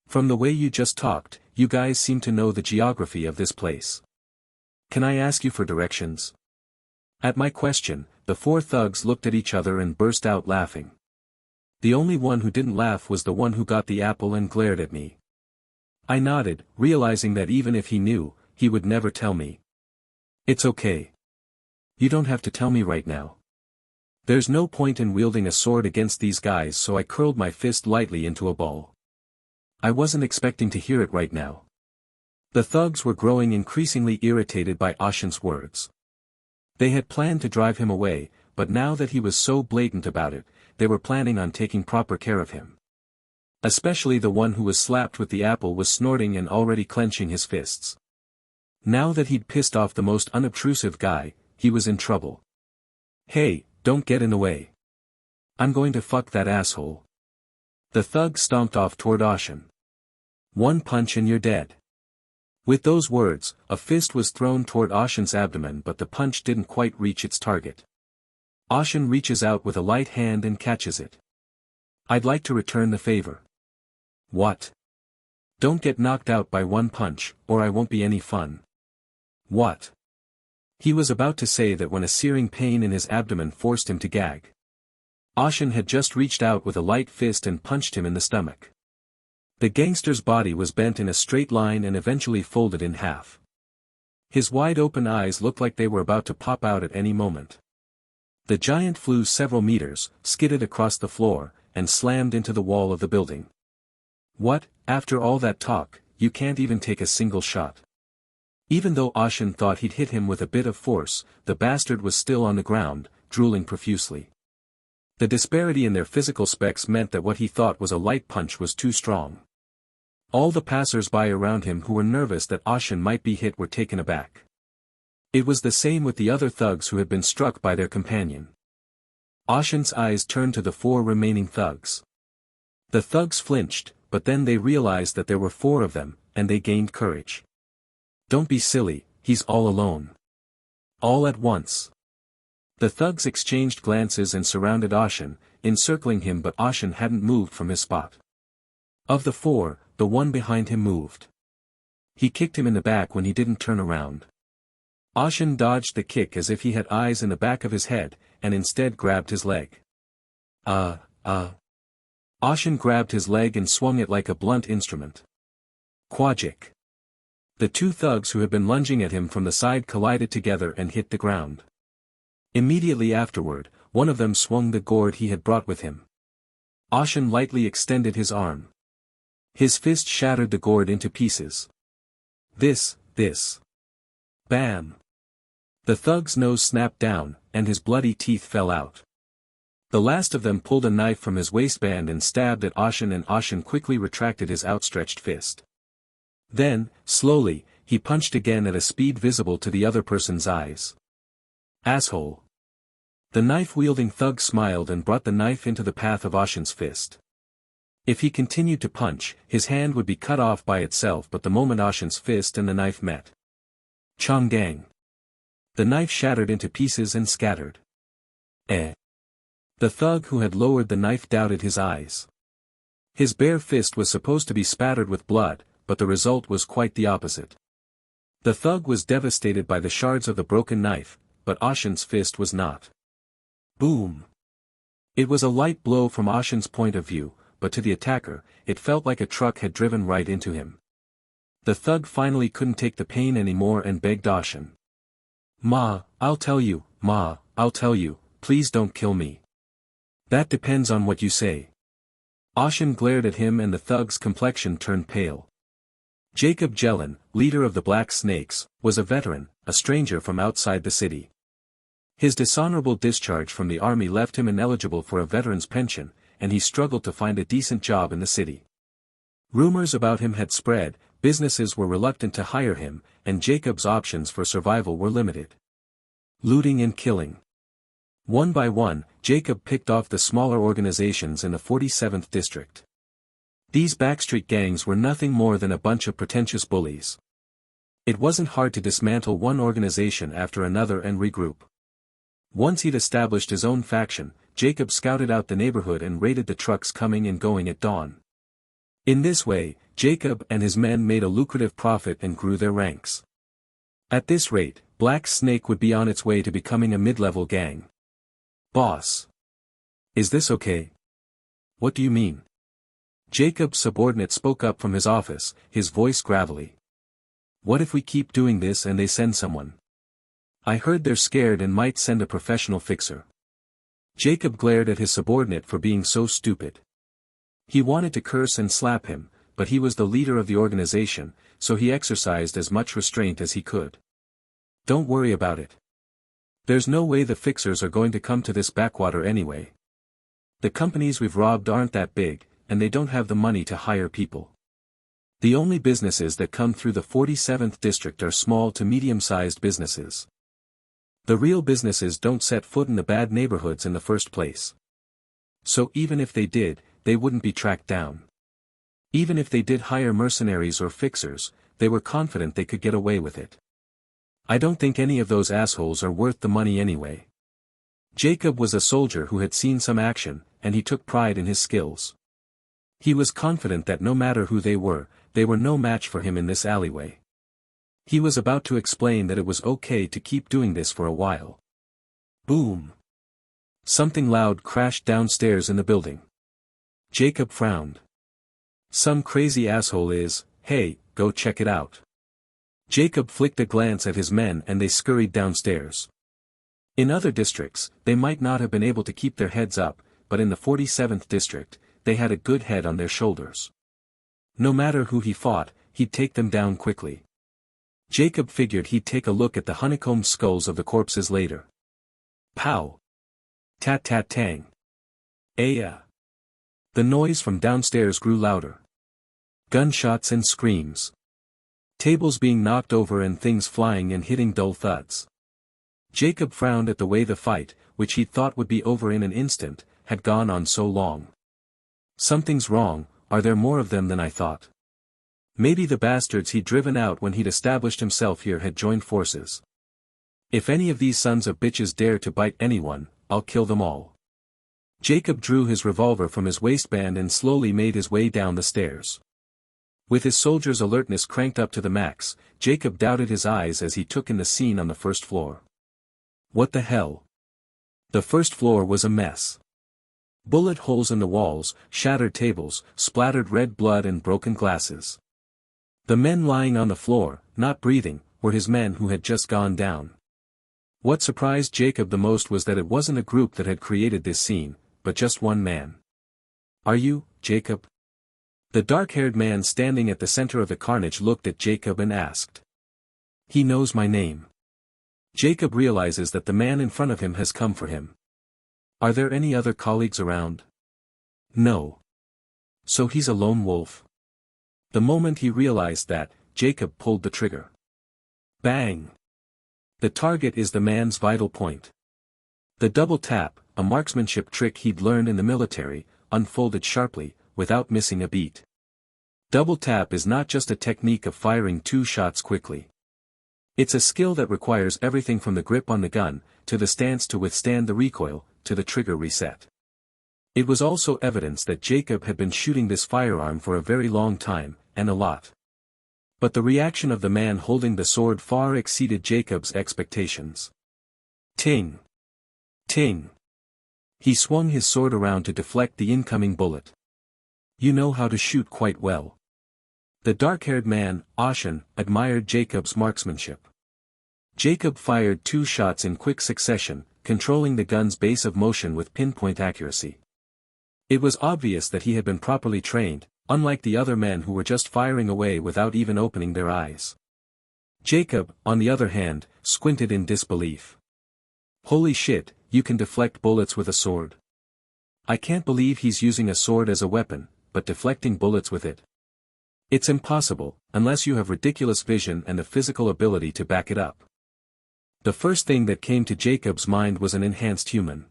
From the way you just talked, you guys seem to know the geography of this place. Can I ask you for directions? At my question, the 4 thugs looked at each other and burst out laughing. The only one who didn't laugh was the one who got the apple and glared at me. I nodded, realizing that even if he knew, he would never tell me. It's okay. You don't have to tell me right now. There's no point in wielding a sword against these guys, so I curled my fist lightly into a ball. I wasn't expecting to hear it right now. The thugs were growing increasingly irritated by Ashen's words. They had planned to drive him away, but now that he was so blatant about it, they were planning on taking proper care of him. Especially the one who was slapped with the apple was snorting and already clenching his fists. Now that he'd pissed off the most unobtrusive guy, he was in trouble. Hey, don't get in the way. I'm going to fuck that asshole. The thug stomped off toward Ashen. 1 punch and you're dead. With those words, a fist was thrown toward Ashen's abdomen, but the punch didn't quite reach its target. Ashen reaches out with a light hand and catches it. I'd like to return the favor. What? Don't get knocked out by 1 punch, or I won't be any fun. What? He was about to say that when a searing pain in his abdomen forced him to gag. Ashen had just reached out with a light fist and punched him in the stomach. The gangster's body was bent in a straight line and eventually folded in half. His wide-open eyes looked like they were about to pop out at any moment. The giant flew several meters, skidded across the floor, and slammed into the wall of the building. What, after all that talk, you can't even take a single shot. Even though Ashen thought he'd hit him with a bit of force, the bastard was still on the ground, drooling profusely. The disparity in their physical specs meant that what he thought was a light punch was too strong. All the passers-by around him who were nervous that Ashen might be hit were taken aback. It was the same with the other thugs who had been struck by their companion. Ashen's eyes turned to the 4 remaining thugs. The thugs flinched, but then they realized that there were 4 of them, and they gained courage. Don't be silly, he's all alone. All at once. The thugs exchanged glances and surrounded Ashen, encircling him, but Ashen hadn't moved from his spot. Of the 4, the one behind him moved. He kicked him in the back when he didn't turn around. Ashen dodged the kick as if he had eyes in the back of his head, and instead grabbed his leg. Ashen grabbed his leg and swung it like a blunt instrument. Quagic. The 2 thugs who had been lunging at him from the side collided together and hit the ground. Immediately afterward, one of them swung the gourd he had brought with him. Ashen lightly extended his arm. His fist shattered the gourd into pieces. This. Bam! The thug's nose snapped down, and his bloody teeth fell out. The last of them pulled a knife from his waistband and stabbed at Ashen, and Ashen quickly retracted his outstretched fist. Then, slowly, he punched again at a speed visible to the other person's eyes. Asshole! The knife-wielding thug smiled and brought the knife into the path of Ashen's fist. If he continued to punch, his hand would be cut off by itself, but the moment Ashen's fist and the knife met. Chonggang. The knife shattered into pieces and scattered. The thug who had lowered the knife doubted his eyes. His bare fist was supposed to be spattered with blood, but the result was quite the opposite. The thug was devastated by the shards of the broken knife, but Ashen's fist was not. Boom! It was a light blow from Ashen's point of view, but to the attacker, it felt like a truck had driven right into him. The thug finally couldn't take the pain anymore and begged Ashen. "Ma, I'll tell you, Ma, I'll tell you, please don't kill me." "That depends on what you say." Ashen glared at him and the thug's complexion turned pale. Jacob Jelen, leader of the Black Snakes, was a veteran, a stranger from outside the city. His dishonorable discharge from the army left him ineligible for a veteran's pension, and he struggled to find a decent job in the city. Rumors about him had spread, businesses were reluctant to hire him, and Jacob's options for survival were limited. Looting and killing. One by one, Jacob picked off the smaller organizations in the 47th district. These backstreet gangs were nothing more than a bunch of pretentious bullies. It wasn't hard to dismantle one organization after another and regroup. Once he'd established his own faction, Jacob scouted out the neighborhood and raided the trucks coming and going at dawn. In this way, Jacob and his men made a lucrative profit and grew their ranks. At this rate, Black Snake would be on its way to becoming a mid-level gang. "Boss. Is this okay?" "What do you mean?" Jacob's subordinate spoke up from his office, his voice gravelly. "What if we keep doing this and they send someone? I heard they're scared and might send a professional fixer." Jacob glared at his subordinate for being so stupid. He wanted to curse and slap him, but he was the leader of the organization, so he exercised as much restraint as he could. "Don't worry about it. There's no way the fixers are going to come to this backwater anyway. The companies we've robbed aren't that big, and they don't have the money to hire people. The only businesses that come through the 47th district are small to medium-sized businesses. The real businesses don't set foot in the bad neighborhoods in the first place. So even if they did, they wouldn't be tracked down. Even if they did hire mercenaries or fixers, they were confident they could get away with it. I don't think any of those assholes are worth the money anyway." Jacob was a soldier who had seen some action, and he took pride in his skills. He was confident that no matter who they were no match for him in this alleyway. He was about to explain that it was okay to keep doing this for a while. Boom! Something loud crashed downstairs in the building. Jacob frowned. "Some crazy asshole is, hey, go check it out." Jacob flicked a glance at his men and they scurried downstairs. In other districts, they might not have been able to keep their heads up, but in the 47th district, they had a good head on their shoulders. No matter who he fought, he'd take them down quickly. Jacob figured he'd take a look at the honeycombed skulls of the corpses later. Pow! Tat-tat-tang. Aya! The noise from downstairs grew louder. Gunshots and screams. Tables being knocked over and things flying and hitting dull thuds. Jacob frowned at the way the fight, which he thought would be over in an instant, had gone on so long. Something's wrong, are there more of them than I thought? Maybe the bastards he'd driven out when he'd established himself here had joined forces. If any of these sons of bitches dare to bite anyone, I'll kill them all. Jacob drew his revolver from his waistband and slowly made his way down the stairs. With his soldier's alertness cranked up to the max, Jacob doubted his eyes as he took in the scene on the first floor. What the hell? The first floor was a mess. Bullet holes in the walls, shattered tables, splattered red blood and broken glasses. The men lying on the floor, not breathing, were his men who had just gone down. What surprised Jacob the most was that it wasn't a group that had created this scene, but just one man. Are you, Jacob? The dark-haired man standing at the center of the carnage looked at Jacob and asked. He knows my name. Jacob realizes that the man in front of him has come for him. Are there any other colleagues around? No. So he's a lone wolf. The moment he realized that, Jacob pulled the trigger. Bang! The target is the man's vital point. The double tap, a marksmanship trick he'd learned in the military, unfolded sharply, without missing a beat. Double tap is not just a technique of firing 2 shots quickly. It's a skill that requires everything from the grip on the gun, to the stance to withstand the recoil, to the trigger reset. It was also evidence that Jacob had been shooting this firearm for a very long time, and a lot. But the reaction of the man holding the sword far exceeded Jacob's expectations. Ting! Ting! He swung his sword around to deflect the incoming bullet. You know how to shoot quite well. The dark-haired man, Ashen, admired Jacob's marksmanship. Jacob fired 2 shots in quick succession, controlling the gun's base of motion with pinpoint accuracy. It was obvious that he had been properly trained, unlike the other men who were just firing away without even opening their eyes. Jacob, on the other hand, squinted in disbelief. Holy shit, you can deflect bullets with a sword. I can't believe he's using a sword as a weapon, but deflecting bullets with it. It's impossible, unless you have ridiculous vision and the physical ability to back it up. The first thing that came to Jacob's mind was an enhanced human.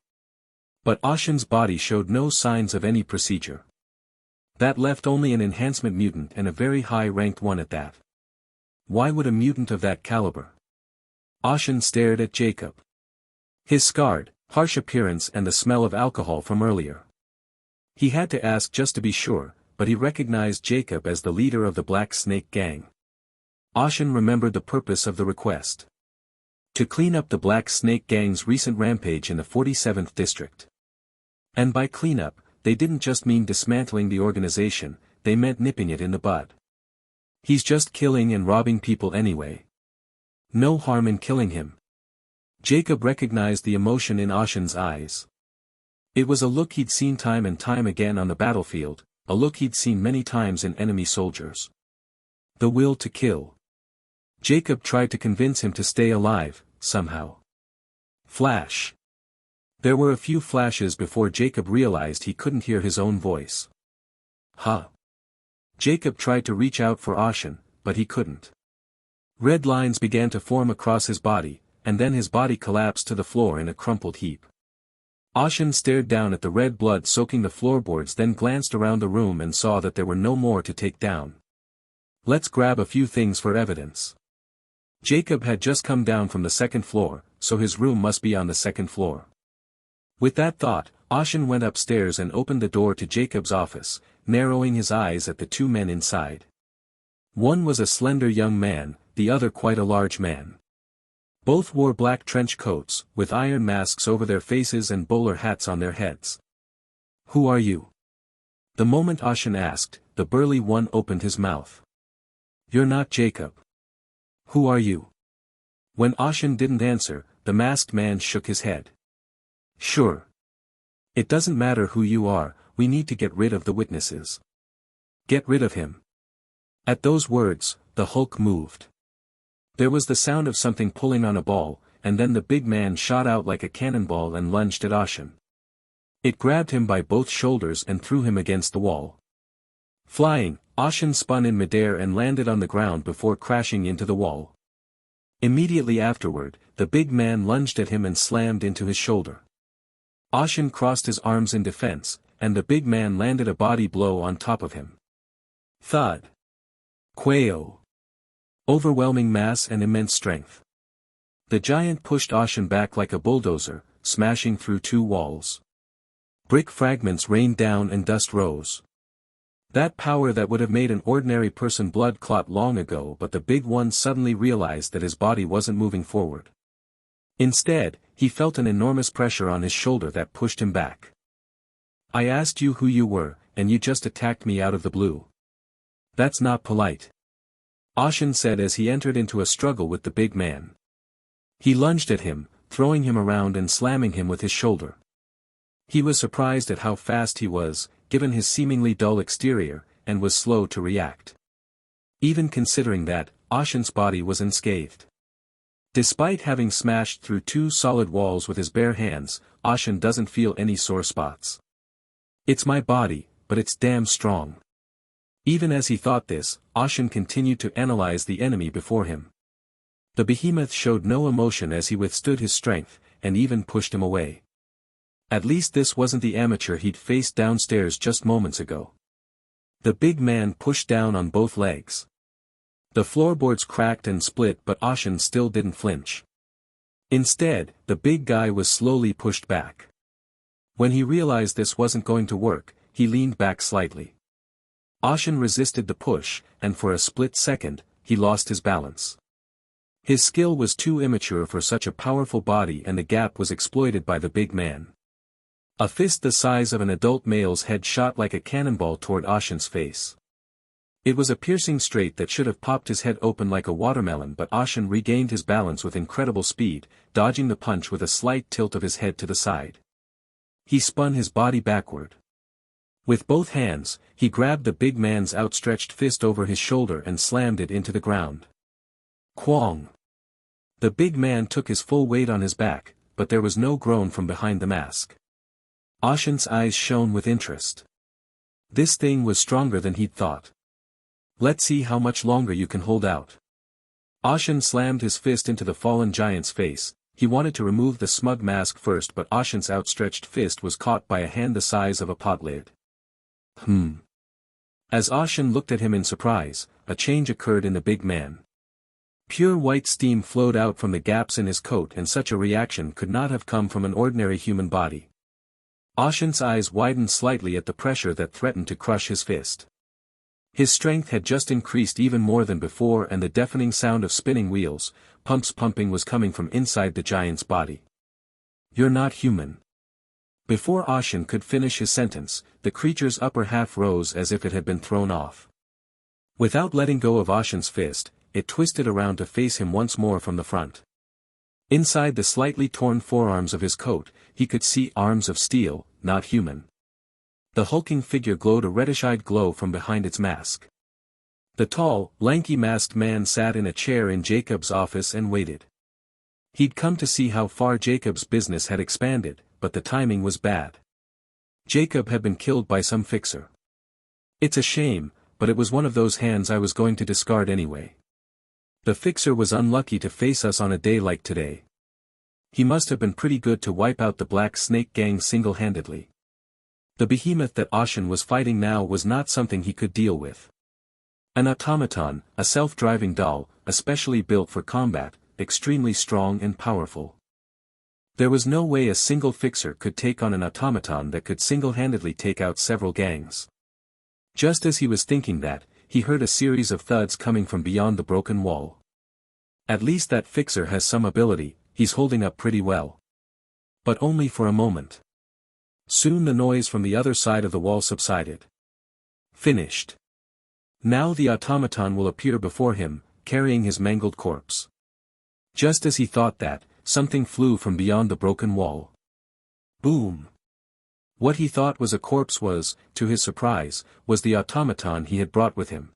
But Ashen's body showed no signs of any procedure. That left only an enhancement mutant and a very high-ranked one at that. Why would a mutant of that caliber? Ashen stared at Jacob. His scarred, harsh appearance and the smell of alcohol from earlier. He had to ask just to be sure, but he recognized Jacob as the leader of the Black Snake gang. Ashen remembered the purpose of the request. To clean up the Black Snake gang's recent rampage in the 47th district. And by cleanup, they didn't just mean dismantling the organization, they meant nipping it in the bud. He's just killing and robbing people anyway. No harm in killing him. Jacob recognized the emotion in Ashen's eyes. It was a look he'd seen time and time again on the battlefield, a look he'd seen many times in enemy soldiers. The will to kill. Jacob tried to convince him to stay alive, somehow. Flash. There were a few flashes before Jacob realized he couldn't hear his own voice. Huh. Jacob tried to reach out for Ashen, but he couldn't. Red lines began to form across his body, and then his body collapsed to the floor in a crumpled heap. Ashen stared down at the red blood soaking the floorboards, then glanced around the room and saw that there were no more to take down. Let's grab a few things for evidence. Jacob had just come down from the 2nd floor, so his room must be on the 2nd floor. With that thought, Ashen went upstairs and opened the door to Jacob's office, narrowing his eyes at the 2 men inside. One was a slender young man, the other quite a large man. Both wore black trench coats, with iron masks over their faces and bowler hats on their heads. Who are you? The moment Ashen asked, the burly one opened his mouth. You're not Jacob. Who are you? When Ashen didn't answer, the masked man shook his head. Sure. It doesn't matter who you are, we need to get rid of the witnesses. Get rid of him. At those words, the Hulk moved. There was the sound of something pulling on a ball, and then the big man shot out like a cannonball and lunged at Ashen. It grabbed him by both shoulders and threw him against the wall. Flying, Ashen spun in midair and landed on the ground before crashing into the wall. Immediately afterward, the big man lunged at him and slammed into his shoulder. Ashen crossed his arms in defense, and the big man landed a body blow on top of him. Thud. Quayo. Overwhelming mass and immense strength. The giant pushed Ashen back like a bulldozer, smashing through 2 walls. Brick fragments rained down and dust rose. That power that would have made an ordinary person blood clot long ago, but the big one suddenly realized that his body wasn't moving forward. Instead, he felt an enormous pressure on his shoulder that pushed him back. I asked you who you were, and you just attacked me out of the blue. That's not polite. Ashen said as he entered into a struggle with the big man. He lunged at him, throwing him around and slamming him with his shoulder. He was surprised at how fast he was, given his seemingly dull exterior, and was slow to react. Even considering that, Ashen's body was unscathed. Despite having smashed through 2 solid walls with his bare hands, Ashen doesn't feel any sore spots. It's my body, but it's damn strong. Even as he thought this, Ashen continued to analyze the enemy before him. The behemoth showed no emotion as he withstood his strength, and even pushed him away. At least this wasn't the amateur he'd faced downstairs just moments ago. The big man pushed down on both legs. The floorboards cracked and split, but Ashen still didn't flinch. Instead, the big guy was slowly pushed back. When he realized this wasn't going to work, he leaned back slightly. Ashen resisted the push, and for a split second, he lost his balance. His skill was too immature for such a powerful body and the gap was exploited by the big man. A fist the size of an adult male's head shot like a cannonball toward Ashen's face. It was a piercing straight that should have popped his head open like a watermelon, but Ashen regained his balance with incredible speed, dodging the punch with a slight tilt of his head to the side. He spun his body backward. With both hands, he grabbed the big man's outstretched fist over his shoulder and slammed it into the ground. Quong! The big man took his full weight on his back, but there was no groan from behind the mask. Ashen's eyes shone with interest. This thing was stronger than he'd thought. Let's see how much longer you can hold out. Ashen slammed his fist into the fallen giant's face. He wanted to remove the smug mask first, but Ashen's outstretched fist was caught by a hand the size of a pot lid. As Ashen looked at him in surprise, a change occurred in the big man. Pure white steam flowed out from the gaps in his coat, and such a reaction could not have come from an ordinary human body. Ashen's eyes widened slightly at the pressure that threatened to crush his fist. His strength had just increased even more than before, and the deafening sound of spinning wheels, pumps pumping was coming from inside the giant's body. You're not human. Before Ashen could finish his sentence, the creature's upper half rose as if it had been thrown off. Without letting go of Ashen's fist, it twisted around to face him once more from the front. Inside the slightly torn forearms of his coat, he could see arms of steel, not human. The hulking figure glowed a reddish-eyed glow from behind its mask. The tall, lanky masked man sat in a chair in Jacob's office and waited. He'd come to see how far Jacob's business had expanded, but the timing was bad. Jacob had been killed by some fixer. It's a shame, but it was one of those hands I was going to discard anyway. The fixer was unlucky to face us on a day like today. He must have been pretty good to wipe out the Black Snake gang single-handedly. The behemoth that Ashen was fighting now was not something he could deal with. An automaton, a self-driving doll, especially built for combat, extremely strong and powerful. There was no way a single fixer could take on an automaton that could single-handedly take out several gangs. Just as he was thinking that, he heard a series of thuds coming from beyond the broken wall. At least that fixer has some ability, he's holding up pretty well. But only for a moment. Soon the noise from the other side of the wall subsided. Finished. Now the automaton will appear before him, carrying his mangled corpse. Just as he thought that, something flew from beyond the broken wall. Boom! What he thought was a corpse was, to his surprise, was the automaton he had brought with him.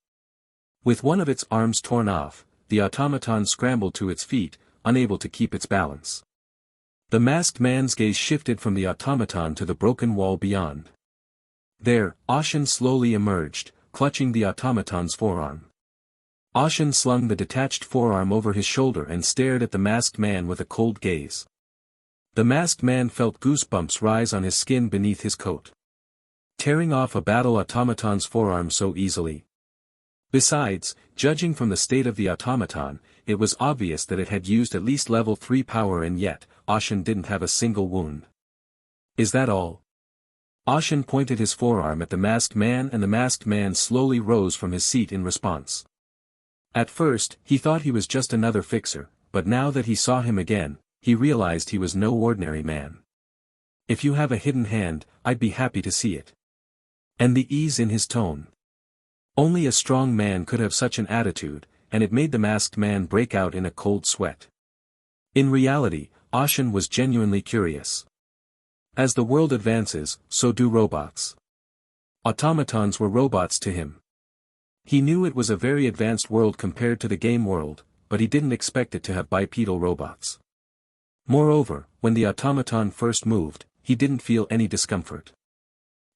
With one of its arms torn off, the automaton scrambled to its feet, unable to keep its balance. The masked man's gaze shifted from the automaton to the broken wall beyond. There, Ashen slowly emerged, clutching the automaton's forearm. Ashen slung the detached forearm over his shoulder and stared at the masked man with a cold gaze. The masked man felt goosebumps rise on his skin beneath his coat. Tearing off a battle automaton's forearm so easily. Besides, judging from the state of the automaton, it was obvious that it had used at least level 3 power, and yet, Ashen didn't have a single wound. Is that all? Ashen pointed his forearm at the masked man, and the masked man slowly rose from his seat in response. At first, he thought he was just another fixer, but now that he saw him again, he realized he was no ordinary man. If you have a hidden hand, I'd be happy to see it. And the ease in his tone. Only a strong man could have such an attitude, and it made the masked man break out in a cold sweat. In reality, Ashen was genuinely curious. As the world advances, so do robots. Automatons were robots to him. He knew it was a very advanced world compared to the game world, but he didn't expect it to have bipedal robots. Moreover, when the automaton first moved, he didn't feel any discomfort.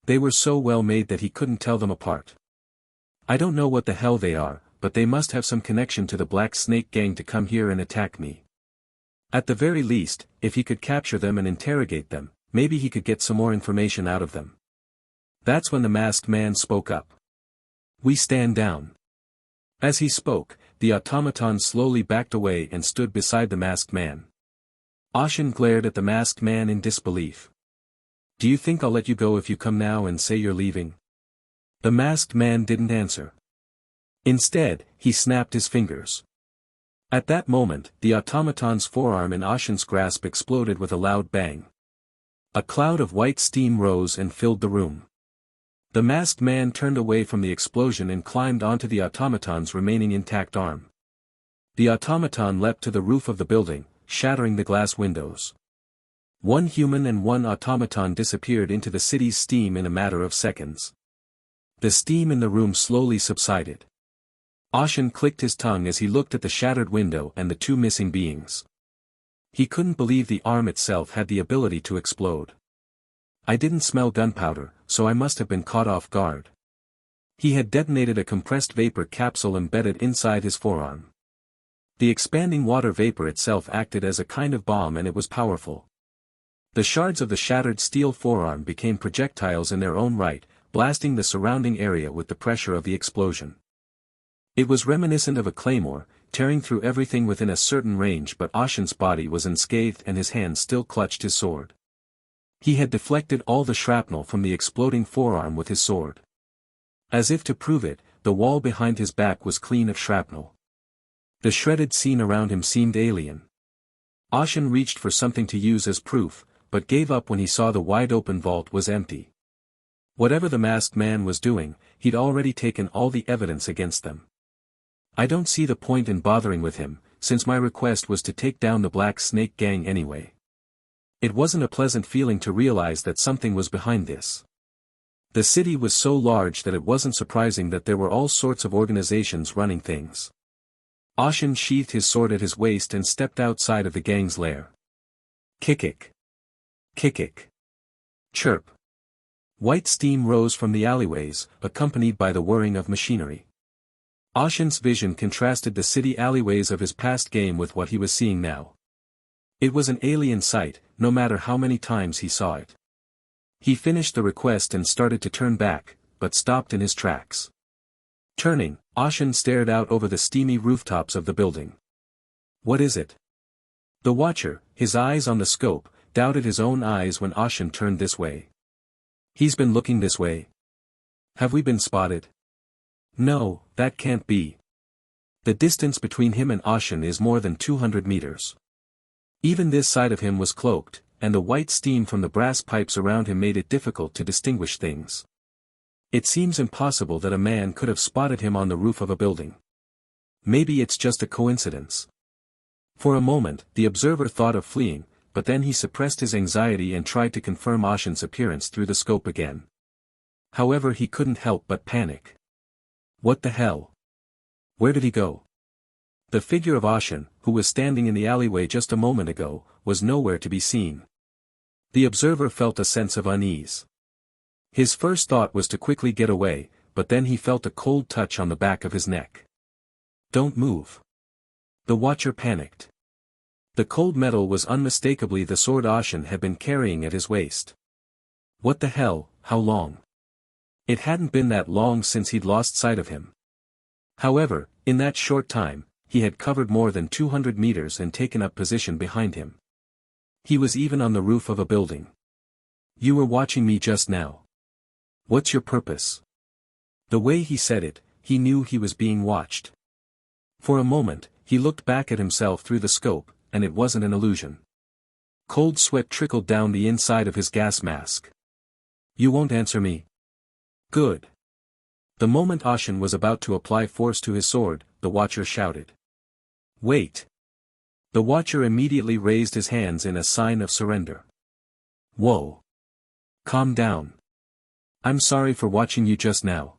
They were so well made that he couldn't tell them apart. I don't know what the hell they are, but they must have some connection to the Black Snake gang to come here and attack me. At the very least, if he could capture them and interrogate them, maybe he could get some more information out of them. That's when the masked man spoke up. We stand down. As he spoke, the automaton slowly backed away and stood beside the masked man. Ashen glared at the masked man in disbelief. Do you think I'll let you go if you come now and say you're leaving? The masked man didn't answer. Instead, he snapped his fingers. At that moment, the automaton's forearm in Ashen's grasp exploded with a loud bang. A cloud of white steam rose and filled the room. The masked man turned away from the explosion and climbed onto the automaton's remaining intact arm. The automaton leapt to the roof of the building, shattering the glass windows. One human and one automaton disappeared into the city's steam in a matter of seconds. The steam in the room slowly subsided. Ashen clicked his tongue as he looked at the shattered window and the two missing beings. He couldn't believe the arm itself had the ability to explode. I didn't smell gunpowder, so I must have been caught off guard. He had detonated a compressed vapor capsule embedded inside his forearm. The expanding water vapor itself acted as a kind of bomb, and it was powerful. The shards of the shattered steel forearm became projectiles in their own right, blasting the surrounding area with the pressure of the explosion. It was reminiscent of a claymore, tearing through everything within a certain range, but Ashen's body was unscathed and his hand still clutched his sword. He had deflected all the shrapnel from the exploding forearm with his sword. As if to prove it, the wall behind his back was clean of shrapnel. The shredded scene around him seemed alien. Ashen reached for something to use as proof, but gave up when he saw the wide-open vault was empty. Whatever the masked man was doing, he'd already taken all the evidence against them. I don't see the point in bothering with him, since my request was to take down the Black Snake gang anyway. It wasn't a pleasant feeling to realize that something was behind this. The city was so large that it wasn't surprising that there were all sorts of organizations running things. Ashen sheathed his sword at his waist and stepped outside of the gang's lair. Kick-ick. Kick-ick. Chirp. White steam rose from the alleyways, accompanied by the whirring of machinery. Ashen's vision contrasted the city alleyways of his past game with what he was seeing now. It was an alien sight, no matter how many times he saw it. He finished the request and started to turn back, but stopped in his tracks. Turning, Ashen stared out over the steamy rooftops of the building. What is it? The Watcher, his eyes on the scope, doubted his own eyes when Ashen turned this way. He's been looking this way. Have we been spotted? No, that can't be. The distance between him and Ashen is more than 200 meters. Even this side of him was cloaked, and the white steam from the brass pipes around him made it difficult to distinguish things. It seems impossible that a man could have spotted him on the roof of a building. Maybe it's just a coincidence. For a moment, the observer thought of fleeing, but then he suppressed his anxiety and tried to confirm Ashen's appearance through the scope again. However, he couldn't help but panic. What the hell? Where did he go? The figure of Ashen, who was standing in the alleyway just a moment ago, was nowhere to be seen. The observer felt a sense of unease. His first thought was to quickly get away, but then he felt a cold touch on the back of his neck. Don't move. The Watcher panicked. The cold metal was unmistakably the sword Ashen had been carrying at his waist. What the hell, how long? It hadn't been that long since he'd lost sight of him. However, in that short time, he had covered more than 200 meters and taken up position behind him. He was even on the roof of a building. You were watching me just now. What's your purpose? The way he said it, he knew he was being watched. For a moment, he looked back at himself through the scope, and it wasn't an illusion. Cold sweat trickled down the inside of his gas mask. You won't answer me? Good. The moment Ashen was about to apply force to his sword, the Watcher shouted. Wait. The Watcher immediately raised his hands in a sign of surrender. Whoa. Calm down. I'm sorry for watching you just now.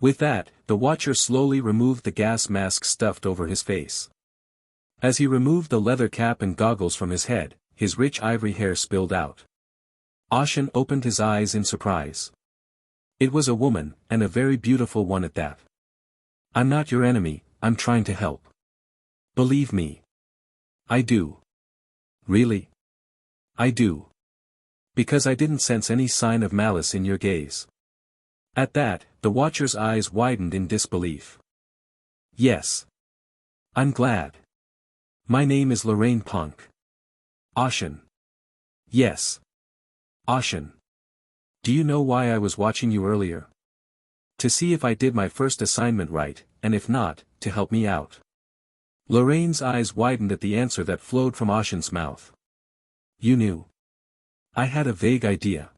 With that, the Watcher slowly removed the gas mask stuffed over his face. As he removed the leather cap and goggles from his head, his rich ivory hair spilled out. Ashen opened his eyes in surprise. It was a woman, and a very beautiful one at that. I'm not your enemy, I'm trying to help. Believe me. I do. Really? I do. Because I didn't sense any sign of malice in your gaze. At that, the Watcher's eyes widened in disbelief. Yes. I'm glad. My name is Lorraine Punk. Ashen. Yes. Ashen. Do you know why I was watching you earlier? To see if I did my first assignment right, and if not, to help me out. Lorraine's eyes widened at the answer that flowed from Ashen's mouth. You knew. I had a vague idea.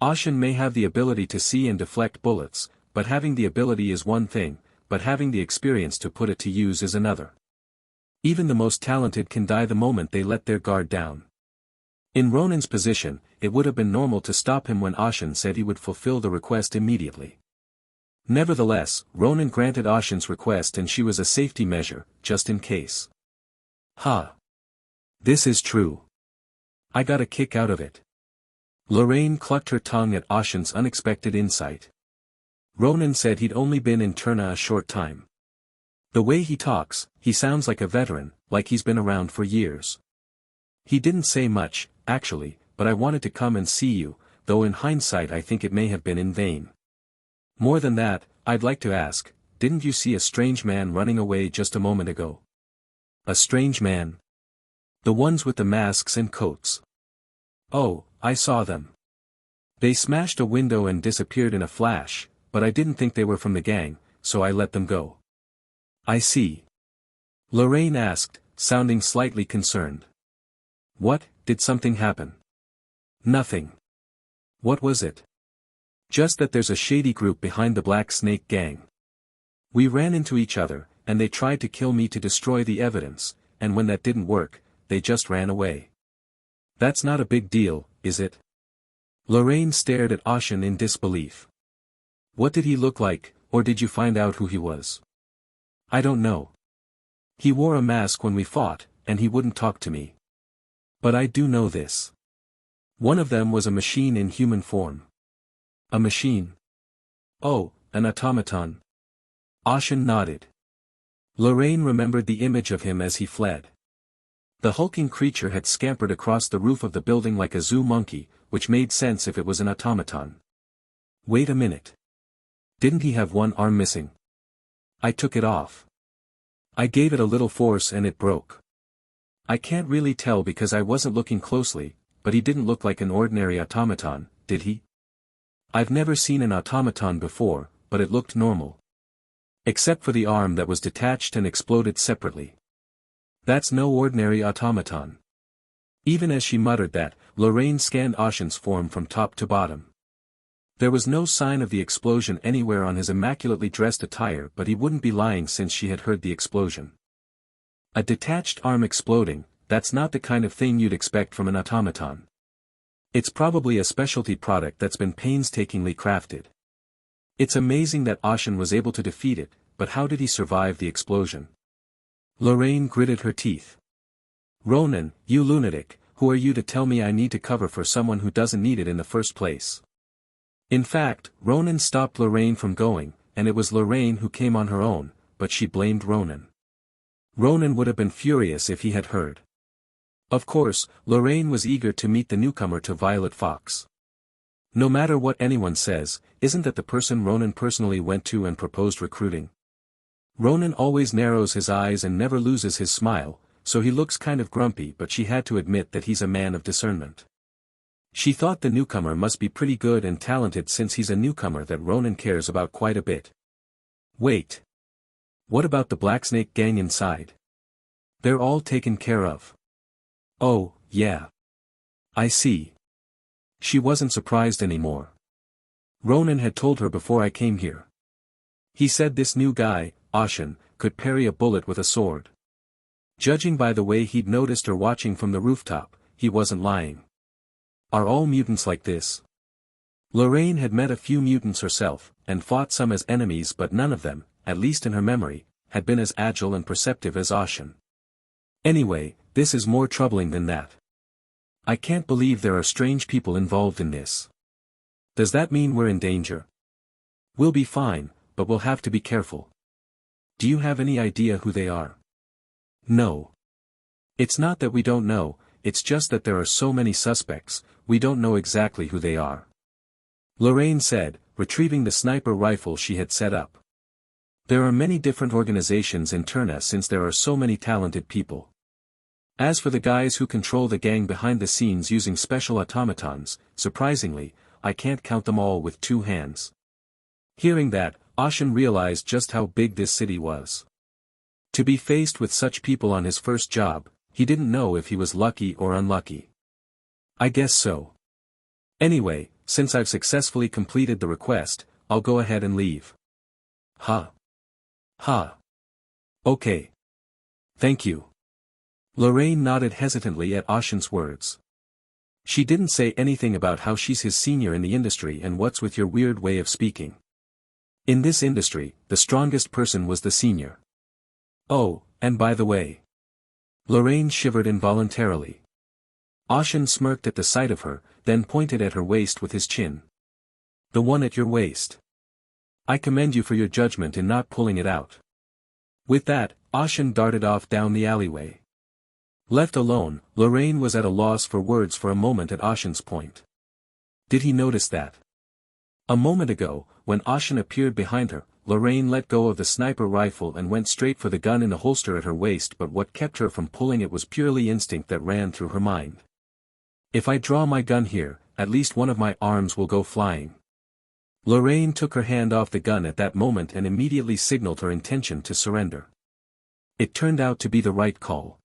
Ashen may have the ability to see and deflect bullets, but having the ability is one thing, but having the experience to put it to use is another. Even the most talented can die the moment they let their guard down. In Ronan's position, it would have been normal to stop him when Ashen said he would fulfill the request immediately. Nevertheless, Ronan granted Ashen's request and she was a safety measure, just in case. Ha! This is true. I got a kick out of it. Lorraine clucked her tongue at Ashen's unexpected insight. Ronan said he'd only been in Turna a short time. The way he talks, he sounds like a veteran, like he's been around for years. He didn't say much, actually, but I wanted to come and see you, though in hindsight I think it may have been in vain. More than that, I'd like to ask, didn't you see a strange man running away just a moment ago? A strange man? The ones with the masks and coats. Oh, I saw them. They smashed a window and disappeared in a flash, but I didn't think they were from the gang, so I let them go. I see. Lorraine asked, sounding slightly concerned. What, did something happen? Nothing. What was it? Just that there's a shady group behind the Black Snake gang. We ran into each other, and they tried to kill me to destroy the evidence, and when that didn't work, they just ran away. That's not a big deal, is it? Lorraine stared at Ashen in disbelief. What did he look like, or did you find out who he was? I don't know. He wore a mask when we fought, and he wouldn't talk to me. But I do know this. One of them was a machine in human form. A machine? Oh, an automaton. Ashen nodded. Lorraine remembered the image of him as he fled. The hulking creature had scampered across the roof of the building like a zoo monkey, which made sense if it was an automaton. Wait a minute. Didn't he have one arm missing? I took it off. I gave it a little force and it broke. I can't really tell because I wasn't looking closely, but he didn't look like an ordinary automaton, did he? I've never seen an automaton before, but it looked normal. Except for the arm that was detached and exploded separately. That's no ordinary automaton. Even as she muttered that, Lorraine scanned Ashen's form from top to bottom. There was no sign of the explosion anywhere on his immaculately dressed attire, but he wouldn't be lying since she had heard the explosion. A detached arm exploding, that's not the kind of thing you'd expect from an automaton. It's probably a specialty product that's been painstakingly crafted. It's amazing that Ashen was able to defeat it, but how did he survive the explosion? Lorraine gritted her teeth. Ronan, you lunatic, who are you to tell me I need to cover for someone who doesn't need it in the first place? In fact, Ronan stopped Lorraine from going, and it was Lorraine who came on her own, but she blamed Ronan. Ronan would have been furious if he had heard. Of course, Lorraine was eager to meet the newcomer to Violet Fox. No matter what anyone says, isn't that the person Ronan personally went to and proposed recruiting? Ronan always narrows his eyes and never loses his smile, so he looks kind of grumpy, but she had to admit that he's a man of discernment. She thought the newcomer must be pretty good and talented since he's a newcomer that Ronan cares about quite a bit. Wait. What about the Blacksnake gang inside? They're all taken care of. Oh, yeah. I see. She wasn't surprised anymore. Ronan had told her before I came here. He said this new guy, Ashen, could parry a bullet with a sword. Judging by the way he'd noticed her watching from the rooftop, he wasn't lying. Are all mutants like this? Lorraine had met a few mutants herself, and fought some as enemies, but none of them, at least in her memory, had been as agile and perceptive as Ashen. Anyway, this is more troubling than that. I can't believe there are strange people involved in this. Does that mean we're in danger? We'll be fine, but we'll have to be careful. Do you have any idea who they are? No. It's not that we don't know, it's just that there are so many suspects, we don't know exactly who they are. Lorraine said, retrieving the sniper rifle she had set up. There are many different organizations in Turna since there are so many talented people. As for the guys who control the gang behind the scenes using special automatons, surprisingly, I can't count them all with two hands. Hearing that, Ashen realized just how big this city was. To be faced with such people on his first job, he didn't know if he was lucky or unlucky. I guess so. Anyway, since I've successfully completed the request, I'll go ahead and leave. Ha. Ha. Okay. Thank you. Lorraine nodded hesitantly at Ashen's words. She didn't say anything about how she's his senior in the industry and what's with your weird way of speaking. In this industry, the strongest person was the senior. Oh, and by the way. Lorraine shivered involuntarily. Ashen smirked at the sight of her, then pointed at her waist with his chin. The one at your waist. I commend you for your judgment in not pulling it out. With that, Ashen darted off down the alleyway. Left alone, Lorraine was at a loss for words for a moment at Ashen's point. Did he notice that? A moment ago, when Ashen appeared behind her, Lorraine let go of the sniper rifle and went straight for the gun in the holster at her waist, but what kept her from pulling it was purely instinct that ran through her mind. If I draw my gun here, at least one of my arms will go flying. Lorraine took her hand off the gun at that moment and immediately signaled her intention to surrender. It turned out to be the right call.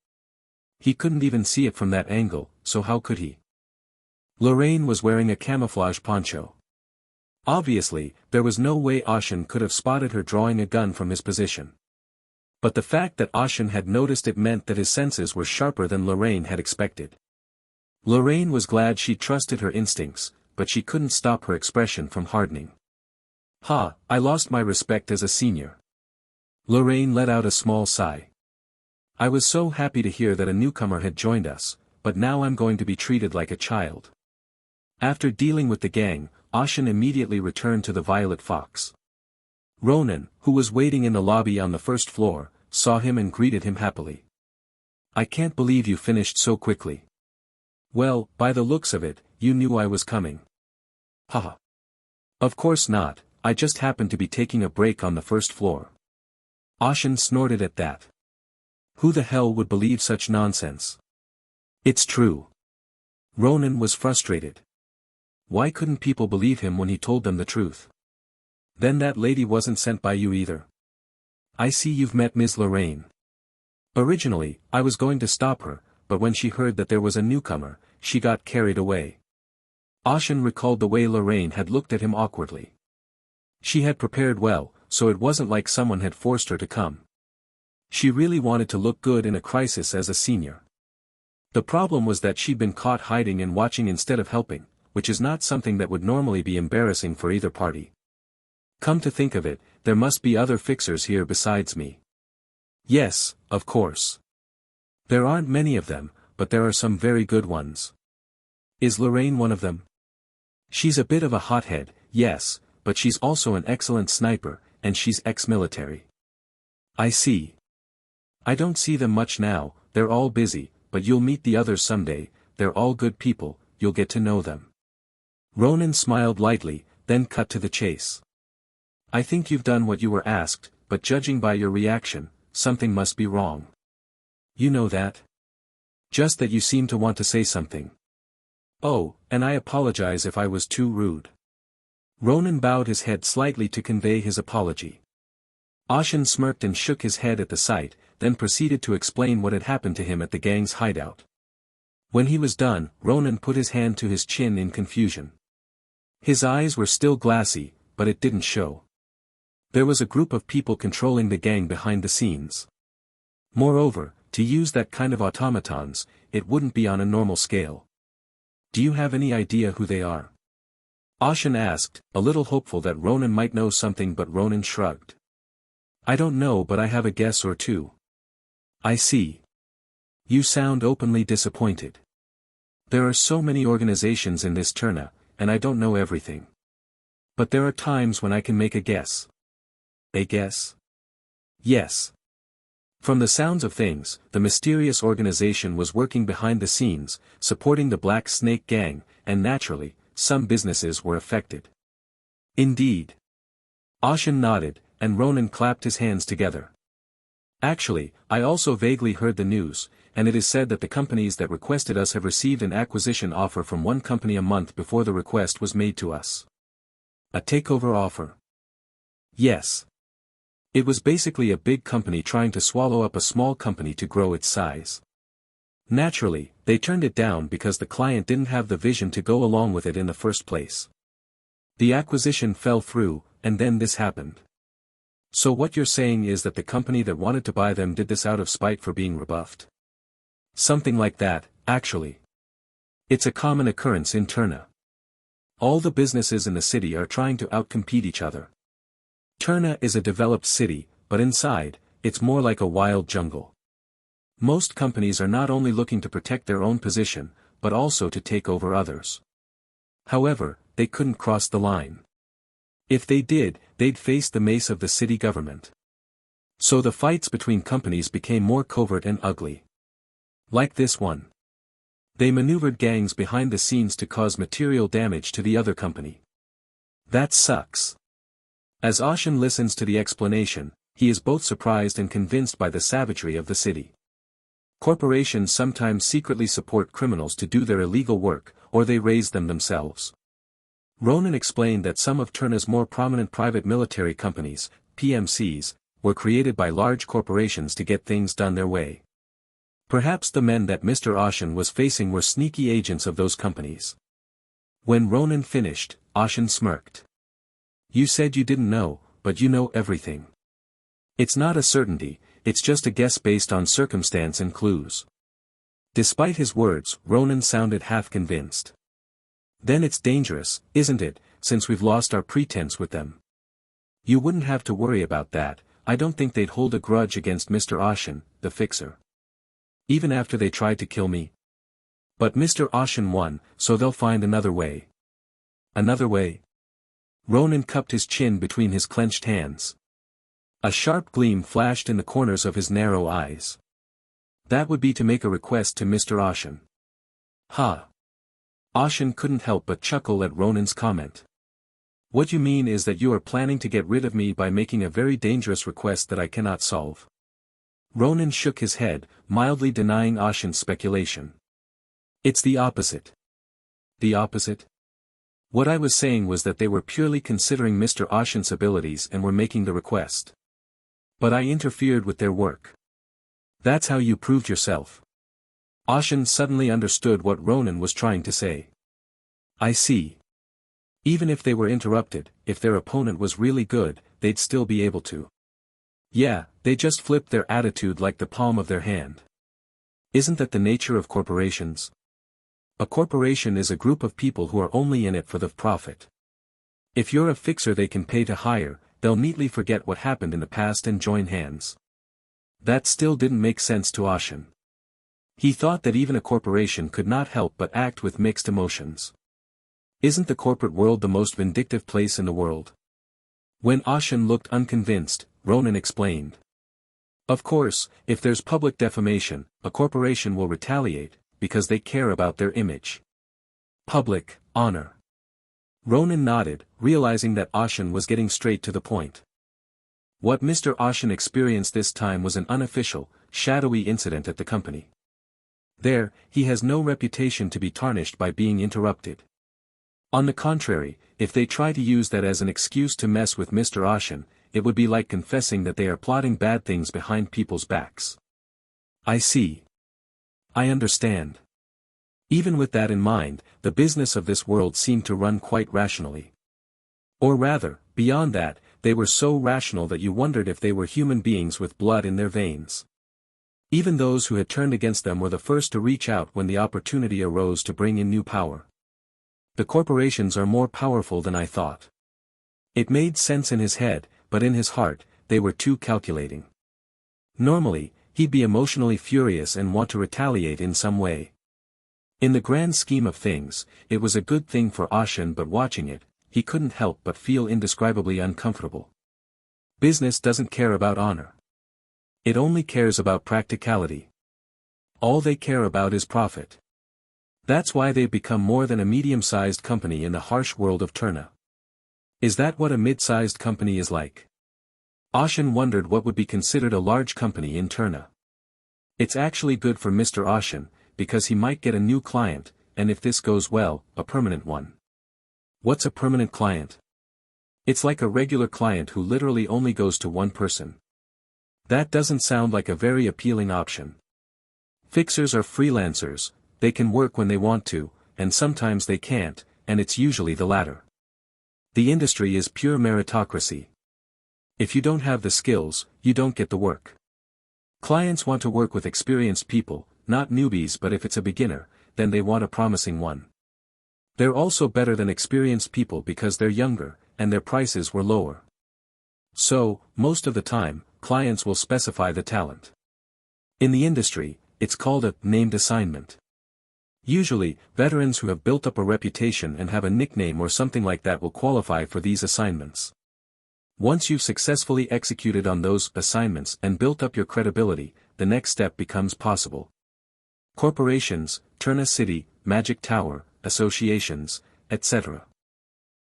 He couldn't even see it from that angle, so how could he? Lorraine was wearing a camouflage poncho. Obviously, there was no way Ashen could have spotted her drawing a gun from his position. But the fact that Ashen had noticed it meant that his senses were sharper than Lorraine had expected. Lorraine was glad she trusted her instincts, but she couldn't stop her expression from hardening. Ha, I lost my respect as a senior. Lorraine let out a small sigh. I was so happy to hear that a newcomer had joined us, but now I'm going to be treated like a child. After dealing with the gang, Ashen immediately returned to the Violet Fox. Ronan, who was waiting in the lobby on the first floor, saw him and greeted him happily. I can't believe you finished so quickly. Well, by the looks of it, you knew I was coming. Haha. Of course not, I just happened to be taking a break on the first floor. Ashen snorted at that. Who the hell would believe such nonsense? It's true. Ronan was frustrated. Why couldn't people believe him when he told them the truth? Then that lady wasn't sent by you either. I see you've met Ms. Lorraine. Originally, I was going to stop her, but when she heard that there was a newcomer, she got carried away. Ashen recalled the way Lorraine had looked at him awkwardly. She had prepared well, so it wasn't like someone had forced her to come. She really wanted to look good in a crisis as a senior. The problem was that she'd been caught hiding and watching instead of helping, which is not something that would normally be embarrassing for either party. Come to think of it, there must be other fixers here besides me. Yes, of course. There aren't many of them, but there are some very good ones. Is Lorraine one of them? She's a bit of a hothead, yes, but she's also an excellent sniper, and she's ex-military. I see. I don't see them much now, they're all busy, but you'll meet the others someday, they're all good people, you'll get to know them. Ronan smiled lightly, then cut to the chase. I think you've done what you were asked, but judging by your reaction, something must be wrong. You know that? Just that you seem to want to say something. Oh, and I apologize if I was too rude. Ronan bowed his head slightly to convey his apology. Ashen smirked and shook his head at the sight, then proceeded to explain what had happened to him at the gang's hideout. When he was done, Ronan put his hand to his chin in confusion. His eyes were still glassy, but it didn't show. There was a group of people controlling the gang behind the scenes. Moreover, to use that kind of automatons, it wouldn't be on a normal scale. Do you have any idea who they are? Ashen asked, a little hopeful that Ronan might know something, but Ronan shrugged. I don't know, but I have a guess or two. I see. You sound openly disappointed. There are so many organizations in this Turna, and I don't know everything. But there are times when I can make a guess. A guess? Yes. From the sounds of things, the mysterious organization was working behind the scenes, supporting the Black Snake Gang, and naturally, some businesses were affected. Indeed. Ashen nodded, and Ronan clapped his hands together. Actually, I also vaguely heard the news, and it is said that the companies that requested us have received an acquisition offer from one company a month before the request was made to us. A takeover offer. Yes. It was basically a big company trying to swallow up a small company to grow its size. Naturally, they turned it down because the client didn't have the vision to go along with it in the first place. The acquisition fell through, and then this happened. So what you're saying is that the company that wanted to buy them did this out of spite for being rebuffed? Something like that, actually. It's a common occurrence in Turna. All the businesses in the city are trying to outcompete each other. Turna is a developed city, but inside, it's more like a wild jungle. Most companies are not only looking to protect their own position, but also to take over others. However, they couldn't cross the line. If they did, they'd face the mace of the city government. So the fights between companies became more covert and ugly. Like this one. They maneuvered gangs behind the scenes to cause material damage to the other company. That sucks. As Ashen listens to the explanation, he is both surprised and convinced by the savagery of the city. Corporations sometimes secretly support criminals to do their illegal work, or they raise them themselves. Ronan explained that some of Turna's more prominent private military companies, PMCs, were created by large corporations to get things done their way. Perhaps the men that Mr. Ashen was facing were sneaky agents of those companies. When Ronan finished, Ashen smirked. You said you didn't know, but you know everything. It's not a certainty, it's just a guess based on circumstance and clues. Despite his words, Ronan sounded half convinced. Then it's dangerous, isn't it, since we've lost our pretense with them? You wouldn't have to worry about that. I don't think they'd hold a grudge against Mr. Ashen, the fixer. Even after they tried to kill me. But Mr. Ashen won, so they'll find another way. Another way? Ronan cupped his chin between his clenched hands. A sharp gleam flashed in the corners of his narrow eyes. That would be to make a request to Mr. Ashen. Ha! Ashen couldn't help but chuckle at Ronan's comment. What you mean is that you are planning to get rid of me by making a very dangerous request that I cannot solve. Ronan shook his head, mildly denying Ashen's speculation. It's the opposite. The opposite? What I was saying was that they were purely considering Mr. Ashen's abilities and were making the request. But I interfered with their work. That's how you proved yourself. Ashen suddenly understood what Ronan was trying to say. I see. Even if they were interrupted, if their opponent was really good, they'd still be able to. Yeah, they just flipped their attitude like the palm of their hand. Isn't that the nature of corporations? A corporation is a group of people who are only in it for the profit. If you're a fixer they can pay to hire, they'll neatly forget what happened in the past and join hands. That still didn't make sense to Ashen. He thought that even a corporation could not help but act with mixed emotions. Isn't the corporate world the most vindictive place in the world? When Ashen looked unconvinced, Ronan explained. Of course, if there's public defamation, a corporation will retaliate, because they care about their image. Public honor. Ronan nodded, realizing that Ashen was getting straight to the point. What Mr. Ashen experienced this time was an unofficial, shadowy incident at the company. There, he has no reputation to be tarnished by being interrupted. On the contrary, if they try to use that as an excuse to mess with Mr. Ashen, it would be like confessing that they are plotting bad things behind people's backs. I see. I understand. Even with that in mind, the business of this world seemed to run quite rationally. Or rather, beyond that, they were so rational that you wondered if they were human beings with blood in their veins. Even those who had turned against them were the first to reach out when the opportunity arose to bring in new power. The corporations are more powerful than I thought. It made sense in his head, but in his heart, they were too calculating. Normally, he'd be emotionally furious and want to retaliate in some way. In the grand scheme of things, it was a good thing for Ashen, but watching it, he couldn't help but feel indescribably uncomfortable. Business doesn't care about honor. It only cares about practicality. All they care about is profit. That's why they've become more than a medium-sized company in the harsh world of Turna. Is that what a mid-sized company is like? Ashen wondered what would be considered a large company in Turna. It's actually good for Mr. Ashen, because he might get a new client, and if this goes well, a permanent one. What's a permanent client? It's like a regular client who literally only goes to one person. That doesn't sound like a very appealing option. Fixers are freelancers, they can work when they want to, and sometimes they can't, and it's usually the latter. The industry is pure meritocracy. If you don't have the skills, you don't get the work. Clients want to work with experienced people, not newbies, but if it's a beginner, then they want a promising one. They're also better than experienced people because they're younger, and their prices were lower. So, most of the time, clients will specify the talent. In the industry, it's called a named assignment. Usually, veterans who have built up a reputation and have a nickname or something like that will qualify for these assignments. Once you've successfully executed on those assignments and built up your credibility, the next step becomes possible. Corporations, turn a city, magic tower, associations, etc.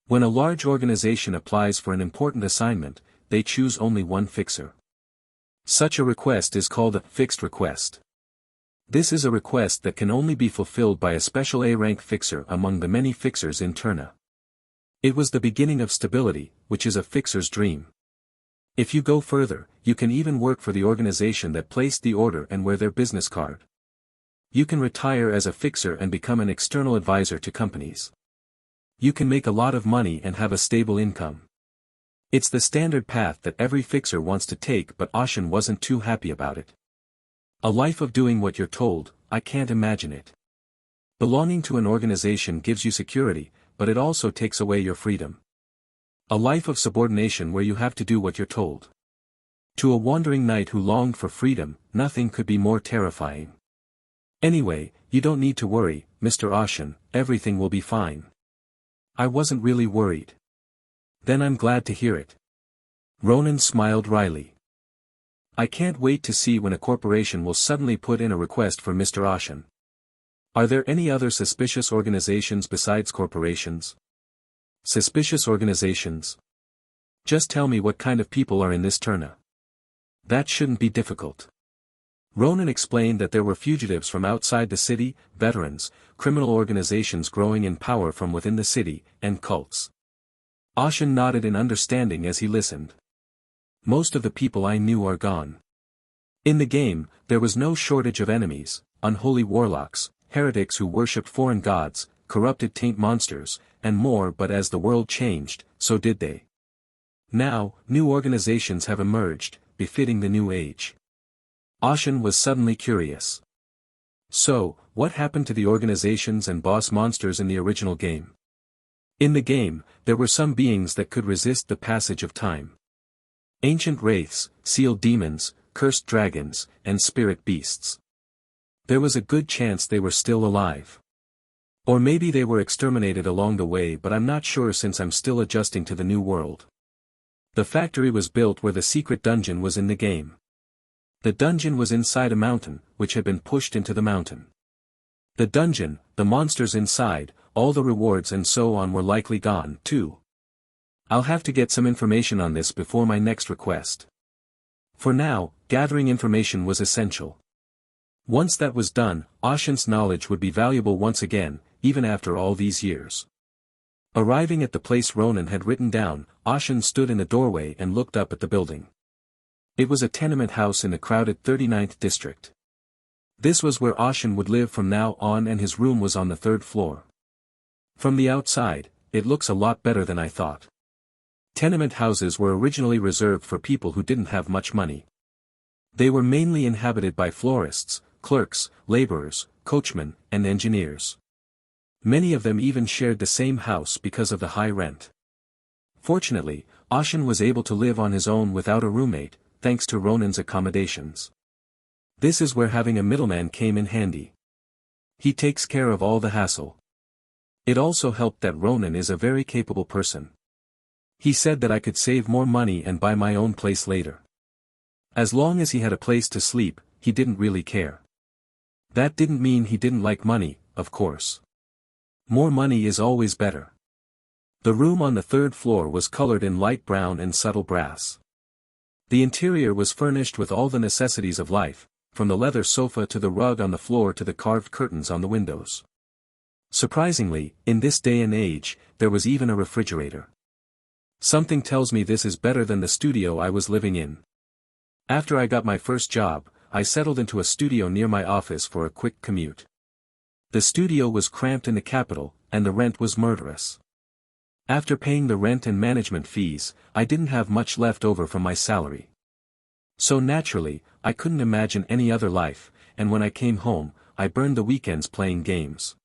When a large organization applies for an important assignment, they choose only one fixer. Such a request is called a fixed request. This is a request that can only be fulfilled by a special A-rank fixer among the many fixers in Turna. It was the beginning of stability, which is a fixer's dream. If you go further, you can even work for the organization that placed the order and wear their business card. You can retire as a fixer and become an external advisor to companies. You can make a lot of money and have a stable income. It's the standard path that every fixer wants to take, but Ashen wasn't too happy about it. A life of doing what you're told, I can't imagine it. Belonging to an organization gives you security, but it also takes away your freedom. A life of subordination where you have to do what you're told. To a wandering knight who longed for freedom, nothing could be more terrifying. Anyway, you don't need to worry, Mr. Ashen, everything will be fine. I wasn't really worried. Then I'm glad to hear it. Ronan smiled wryly. I can't wait to see when a corporation will suddenly put in a request for Mr. Ashen. Are there any other suspicious organizations besides corporations? Suspicious organizations? Just tell me what kind of people are in this Turna. That shouldn't be difficult. Ronan explained that there were fugitives from outside the city, veterans, criminal organizations growing in power from within the city, and cults. Ashen nodded in understanding as he listened. Most of the people I knew are gone. In the game, there was no shortage of enemies, unholy warlocks, heretics who worshipped foreign gods, corrupted taint monsters, and more, but as the world changed, so did they. Now, new organizations have emerged, befitting the new age. Ashen was suddenly curious. So, what happened to the organizations and boss monsters in the original game? In the game, there were some beings that could resist the passage of time. Ancient wraiths, sealed demons, cursed dragons, and spirit beasts. There was a good chance they were still alive. Or maybe they were exterminated along the way, but I'm not sure since I'm still adjusting to the new world. The factory was built where the secret dungeon was in the game. The dungeon was inside a mountain, which had been pushed into the mountain. The dungeon, the monsters inside, all the rewards and so on were likely gone, too. I'll have to get some information on this before my next request. For now, gathering information was essential. Once that was done, Ashen's knowledge would be valuable once again, even after all these years. Arriving at the place Ronan had written down, Ashen stood in the doorway and looked up at the building. It was a tenement house in the crowded 39th district. This was where Ashen would live from now on, and his room was on the 3rd floor. From the outside, it looks a lot better than I thought. Tenement houses were originally reserved for people who didn't have much money. They were mainly inhabited by florists, clerks, laborers, coachmen, and engineers. Many of them even shared the same house because of the high rent. Fortunately, Ashen was able to live on his own without a roommate, thanks to Ronan's accommodations. This is where having a middleman came in handy. He takes care of all the hassle. It also helped that Ronan is a very capable person. He said that I could save more money and buy my own place later. As long as he had a place to sleep, he didn't really care. That didn't mean he didn't like money, of course. More money is always better. The room on the 3rd floor was colored in light brown and subtle brass. The interior was furnished with all the necessities of life, from the leather sofa to the rug on the floor to the carved curtains on the windows. Surprisingly, in this day and age, there was even a refrigerator. Something tells me this is better than the studio I was living in. After I got my first job, I settled into a studio near my office for a quick commute. The studio was cramped in the capital, and the rent was murderous. After paying the rent and management fees, I didn't have much left over from my salary. So naturally, I couldn't imagine any other life, and when I came home, I burned the weekends playing games.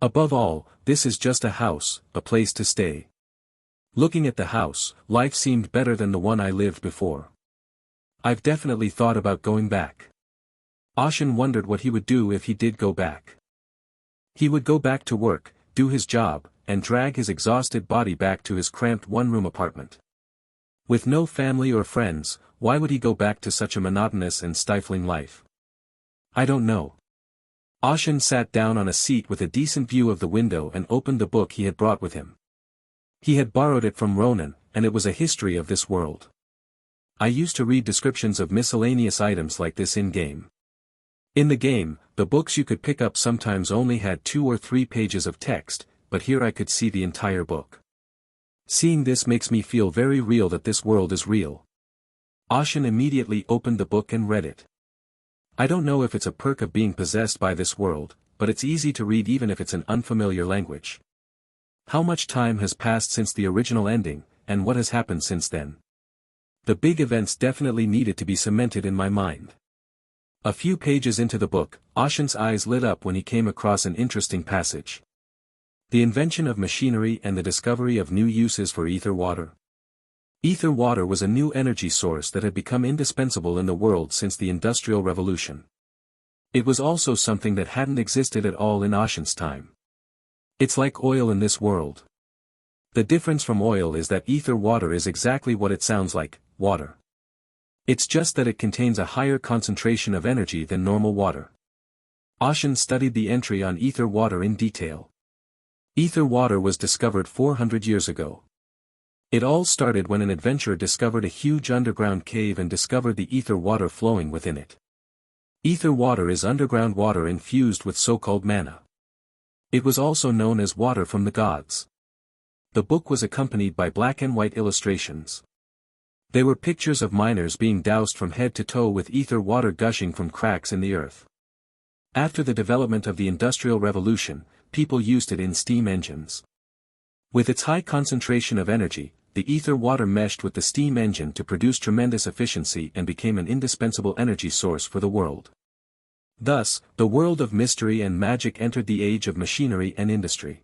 Above all, this is just a house, a place to stay. Looking at the house, life seemed better than the one I lived before. I've definitely thought about going back. Ashen wondered what he would do if he did go back. He would go back to work, do his job, and drag his exhausted body back to his cramped one-room apartment. With no family or friends, why would he go back to such a monotonous and stifling life? I don't know. Ashen sat down on a seat with a decent view of the window and opened the book he had brought with him. He had borrowed it from Ronan, and it was a history of this world. I used to read descriptions of miscellaneous items like this in-game. In the game, the books you could pick up sometimes only had 2 or 3 pages of text, but here I could see the entire book. Seeing this makes me feel very real that this world is real. Ashen immediately opened the book and read it. I don't know if it's a perk of being possessed by this world, but it's easy to read even if it's an unfamiliar language. How much time has passed since the original ending, and what has happened since then? The big events definitely needed to be cemented in my mind. A few pages into the book, Ashen's eyes lit up when he came across an interesting passage. The invention of machinery and the discovery of new uses for ether water. Ether water was a new energy source that had become indispensable in the world since the Industrial Revolution. It was also something that hadn't existed at all in Ashen's time. It's like oil in this world. The difference from oil is that ether water is exactly what it sounds like, water. It's just that it contains a higher concentration of energy than normal water. Ashen studied the entry on ether water in detail. Ether water was discovered 400 years ago. It all started when an adventurer discovered a huge underground cave and discovered the ether water flowing within it. Ether water is underground water infused with so-called mana. It was also known as water from the gods. The book was accompanied by black and white illustrations. They were pictures of miners being doused from head to toe with ether water gushing from cracks in the earth. After the development of the Industrial Revolution, people used it in steam engines. With its high concentration of energy, the ether water meshed with the steam engine to produce tremendous efficiency and became an indispensable energy source for the world. Thus, the world of mystery and magic entered the age of machinery and industry.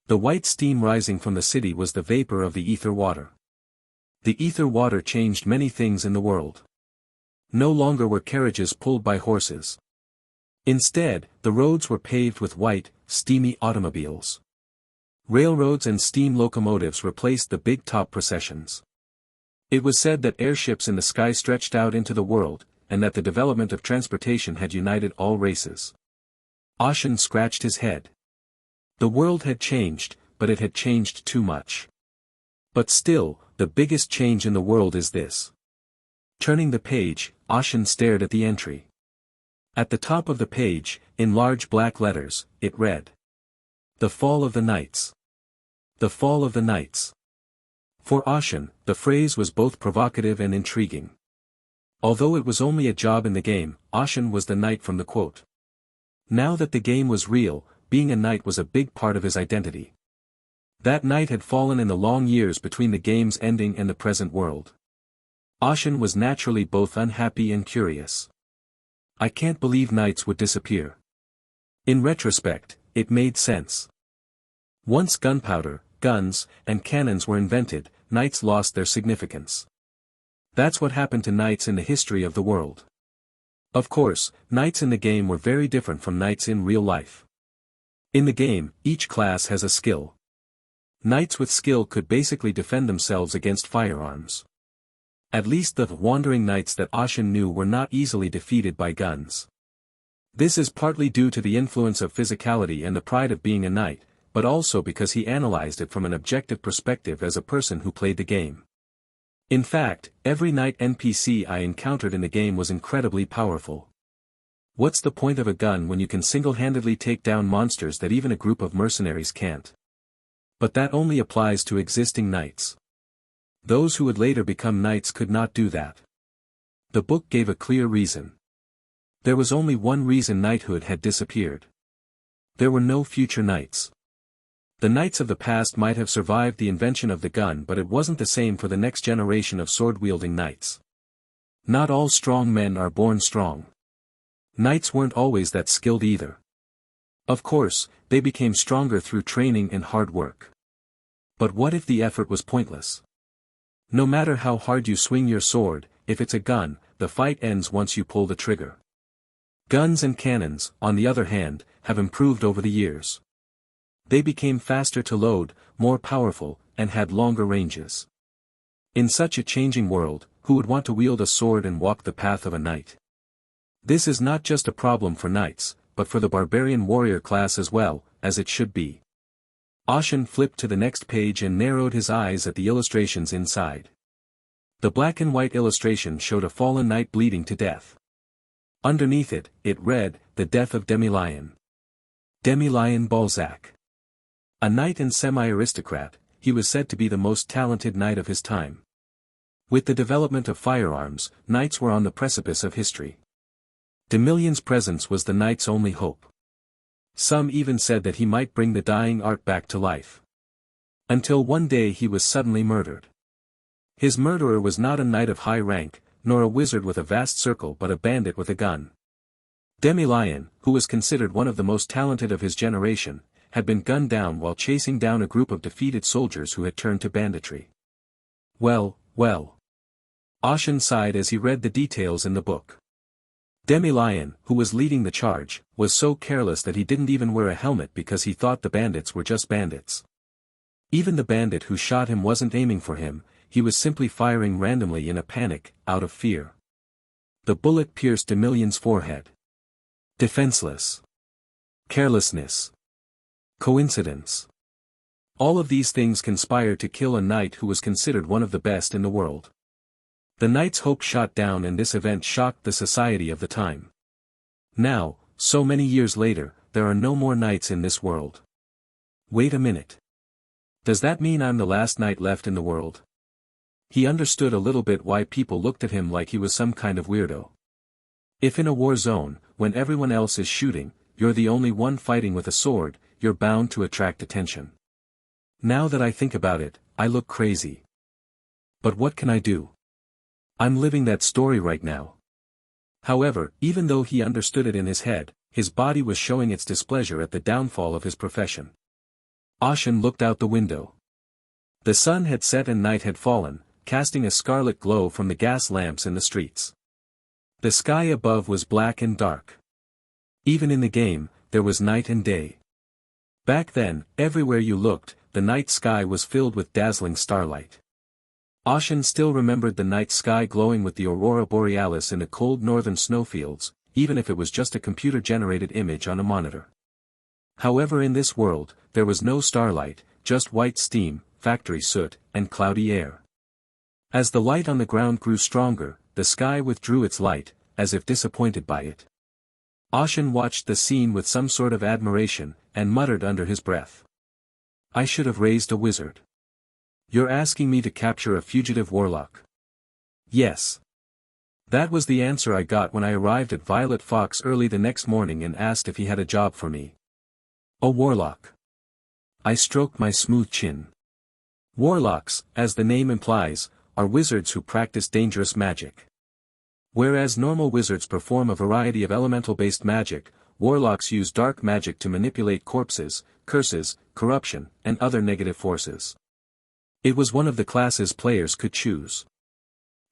The white steam rising from the city was the vapor of the ether water. The ether water changed many things in the world. No longer were carriages pulled by horses. Instead, the roads were paved with white, steamy automobiles. Railroads and steam locomotives replaced the big top processions. It was said that airships in the sky stretched out into the world, and that the development of transportation had united all races. Ashen scratched his head. The world had changed, but it had changed too much. But still, the biggest change in the world is this. Turning the page, Ashen stared at the entry. At the top of the page, in large black letters, it read. The Fall of the Knights. The Fall of the Knights. For Ashen, the phrase was both provocative and intriguing. Although it was only a job in the game, Ashen was the knight from the quote. Now that the game was real, being a knight was a big part of his identity. That knight had fallen in the long years between the game's ending and the present world. Ashen was naturally both unhappy and curious. I can't believe knights would disappear. In retrospect, it made sense. Once gunpowder, guns, and cannons were invented, knights lost their significance. That's what happened to knights in the history of the world. Of course, knights in the game were very different from knights in real life. In the game, each class has a skill. Knights with skill could basically defend themselves against firearms. At least the wandering knights that Ashen knew were not easily defeated by guns. This is partly due to the influence of physicality and the pride of being a knight, but also because he analyzed it from an objective perspective as a person who played the game. In fact, every knight NPC I encountered in the game was incredibly powerful. What's the point of a gun when you can single-handedly take down monsters that even a group of mercenaries can't? But that only applies to existing knights. Those who would later become knights could not do that. The book gave a clear reason. There was only one reason knighthood had disappeared. There were no future knights. The knights of the past might have survived the invention of the gun, but it wasn't the same for the next generation of sword-wielding knights. Not all strong men are born strong. Knights weren't always that skilled either. Of course, they became stronger through training and hard work. But what if the effort was pointless? No matter how hard you swing your sword, if it's a gun, the fight ends once you pull the trigger. Guns and cannons, on the other hand, have improved over the years. They became faster to load, more powerful, and had longer ranges. In such a changing world, who would want to wield a sword and walk the path of a knight? This is not just a problem for knights, but for the barbarian warrior class as well, as it should be. Ashen flipped to the next page and narrowed his eyes at the illustrations inside. The black and white illustration showed a fallen knight bleeding to death. Underneath it, it read, "The Death of Demi-Lion." Demi-Lion Balzac. A knight and semi-aristocrat, he was said to be the most talented knight of his time. With the development of firearms, knights were on the precipice of history. Demi-Lion's presence was the knight's only hope. Some even said that he might bring the dying art back to life. Until one day he was suddenly murdered. His murderer was not a knight of high rank, nor a wizard with a vast circle, but a bandit with a gun. Demi-Lion, who was considered one of the most talented of his generation, had been gunned down while chasing down a group of defeated soldiers who had turned to banditry. Well, well. Ashen sighed as he read the details in the book. Demi-Lion, who was leading the charge, was so careless that he didn't even wear a helmet because he thought the bandits were just bandits. Even the bandit who shot him wasn't aiming for him, he was simply firing randomly in a panic, out of fear. The bullet pierced Demi-Lion's forehead. Defenseless. Carelessness. Coincidence. All of these things conspired to kill a knight who was considered one of the best in the world. The knight's hope shot down, and this event shocked the society of the time. Now, so many years later, there are no more knights in this world. Wait a minute. Does that mean I'm the last knight left in the world? He understood a little bit why people looked at him like he was some kind of weirdo. If in a war zone, when everyone else is shooting, you're the only one fighting with a sword, you're bound to attract attention. Now that I think about it, I look crazy. But what can I do? I'm living that story right now. However, even though he understood it in his head, his body was showing its displeasure at the downfall of his profession. Ashen looked out the window. The sun had set and night had fallen, casting a scarlet glow from the gas lamps in the streets. The sky above was black and dark. Even in the game, there was night and day. Back then, everywhere you looked, the night sky was filled with dazzling starlight. Ashen still remembered the night sky glowing with the aurora borealis in the cold northern snowfields, even if it was just a computer-generated image on a monitor. However, in this world, there was no starlight, just white steam, factory soot, and cloudy air. As the light on the ground grew stronger, the sky withdrew its light, as if disappointed by it. Ashen watched the scene with some sort of admiration, and muttered under his breath. I should have raised a wizard. You're asking me to capture a fugitive warlock? Yes. That was the answer I got when I arrived at Violet Fox early the next morning and asked if he had a job for me. A warlock. I stroked my smooth chin. Warlocks, as the name implies, are wizards who practice dangerous magic. Whereas normal wizards perform a variety of elemental-based magic, warlocks use dark magic to manipulate corpses, curses, corruption, and other negative forces. It was one of the classes players could choose.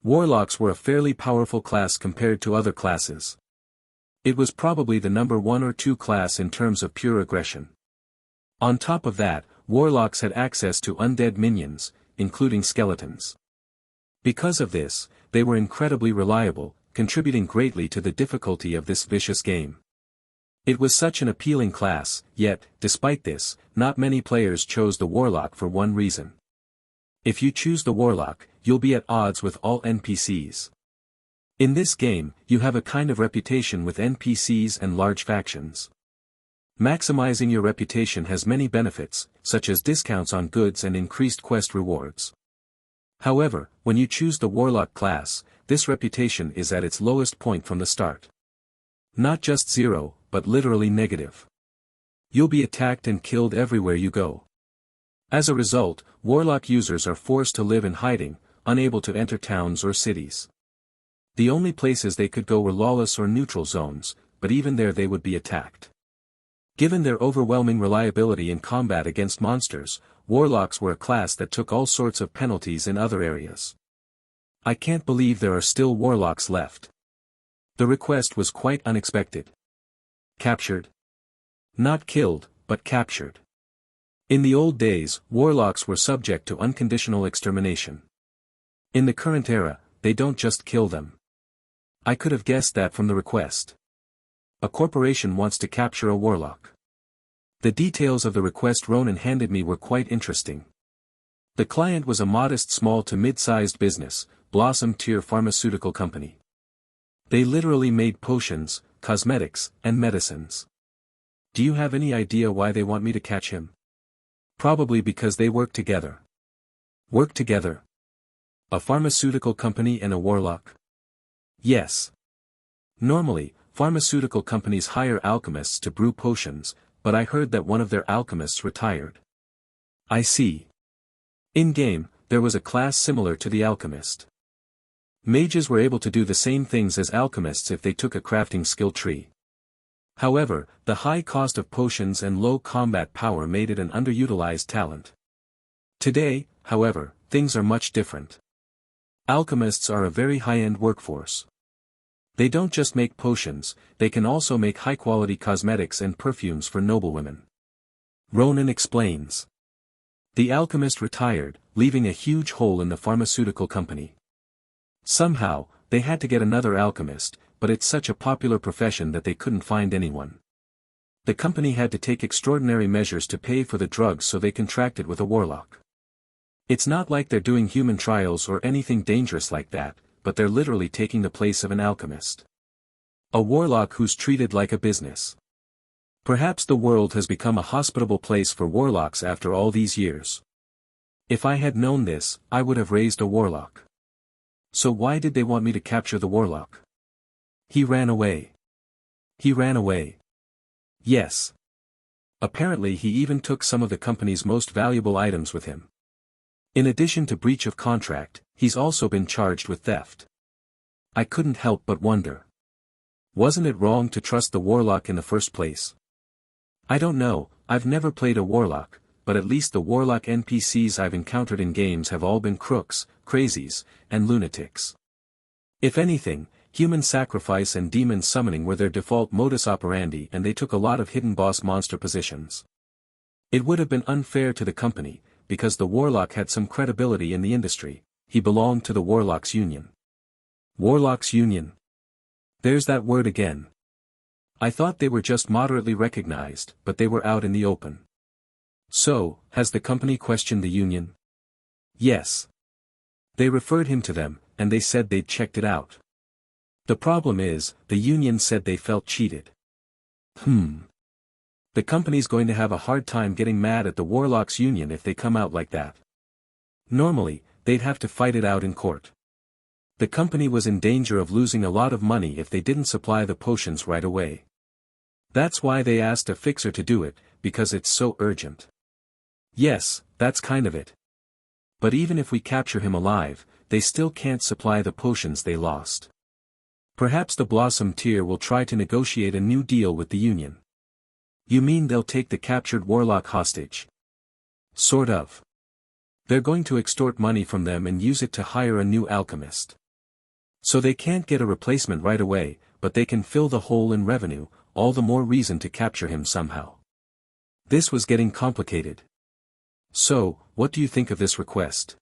Warlocks were a fairly powerful class compared to other classes. It was probably the number 1 or 2 class in terms of pure aggression. On top of that, warlocks had access to undead minions, including skeletons. Because of this, they were incredibly reliable, contributing greatly to the difficulty of this vicious game. It was such an appealing class, yet, despite this, not many players chose the warlock for one reason. If you choose the warlock, you'll be at odds with all NPCs. In this game, you have a kind of reputation with NPCs and large factions. Maximizing your reputation has many benefits, such as discounts on goods and increased quest rewards. However, when you choose the warlock class, this reputation is at its lowest point from the start. Not just zero, but literally negative. You'll be attacked and killed everywhere you go. As a result, warlock users are forced to live in hiding, unable to enter towns or cities. The only places they could go were lawless or neutral zones, but even there they would be attacked. Given their overwhelming reliability in combat against monsters, warlocks were a class that took all sorts of penalties in other areas. I can't believe there are still warlocks left. The request was quite unexpected. Captured? Not killed, but captured. In the old days, warlocks were subject to unconditional extermination. In the current era, they don't just kill them. I could have guessed that from the request. A corporation wants to capture a warlock. The details of the request Ronan handed me were quite interesting. The client was a modest small to mid-sized business, Blossom Tier Pharmaceutical Company. They literally made potions, cosmetics, and medicines. Do you have any idea why they want me to catch him? Probably because they work together. Work together? A pharmaceutical company and a warlock? Yes. Normally, pharmaceutical companies hire alchemists to brew potions, but I heard that one of their alchemists retired. I see. In-game, there was a class similar to the alchemist. Mages were able to do the same things as alchemists if they took a crafting skill tree. However, the high cost of potions and low combat power made it an underutilized talent. Today, however, things are much different. Alchemists are a very high-end workforce. They don't just make potions, they can also make high-quality cosmetics and perfumes for noblewomen. Ronan explains. The alchemist retired, leaving a huge hole in the pharmaceutical company. Somehow, they had to get another alchemist, but it's such a popular profession that they couldn't find anyone. The company had to take extraordinary measures to pay for the drugs, so they contracted with a warlock. It's not like they're doing human trials or anything dangerous like that, but they're literally taking the place of an alchemist. A warlock who's treated like a business. Perhaps the world has become a hospitable place for warlocks after all these years. If I had known this, I would have raised a warlock. So why did they want me to capture the warlock? He ran away. He ran away. Yes. Apparently he even took some of the company's most valuable items with him. In addition to breach of contract, he's also been charged with theft. I couldn't help but wonder. Wasn't it wrong to trust the warlock in the first place? I don't know, I've never played a warlock, but at least the warlock NPCs I've encountered in games have all been crooks, crazies, and lunatics. If anything, human sacrifice and demon summoning were their default modus operandi, and they took a lot of hidden boss monster positions. It would have been unfair to the company, because the warlock had some credibility in the industry. He belonged to the Warlocks Union. Warlocks Union. There's that word again. I thought they were just moderately recognized, but they were out in the open. So, has the company questioned the union? Yes. They referred him to them, and they said they'd checked it out. The problem is, the union said they felt cheated. The company's going to have a hard time getting mad at the Warlocks Union if they come out like that. Normally, they'd have to fight it out in court. The company was in danger of losing a lot of money if they didn't supply the potions right away. That's why they asked a fixer to do it, because it's so urgent. Yes, that's kind of it. But even if we capture him alive, they still can't supply the potions they lost. Perhaps the Blossom Tier will try to negotiate a new deal with the union. You mean they'll take the captured warlock hostage? Sort of. They're going to extort money from them and use it to hire a new alchemist. So they can't get a replacement right away, but they can fill the hole in revenue, all the more reason to capture him somehow. This was getting complicated. So, what do you think of this request?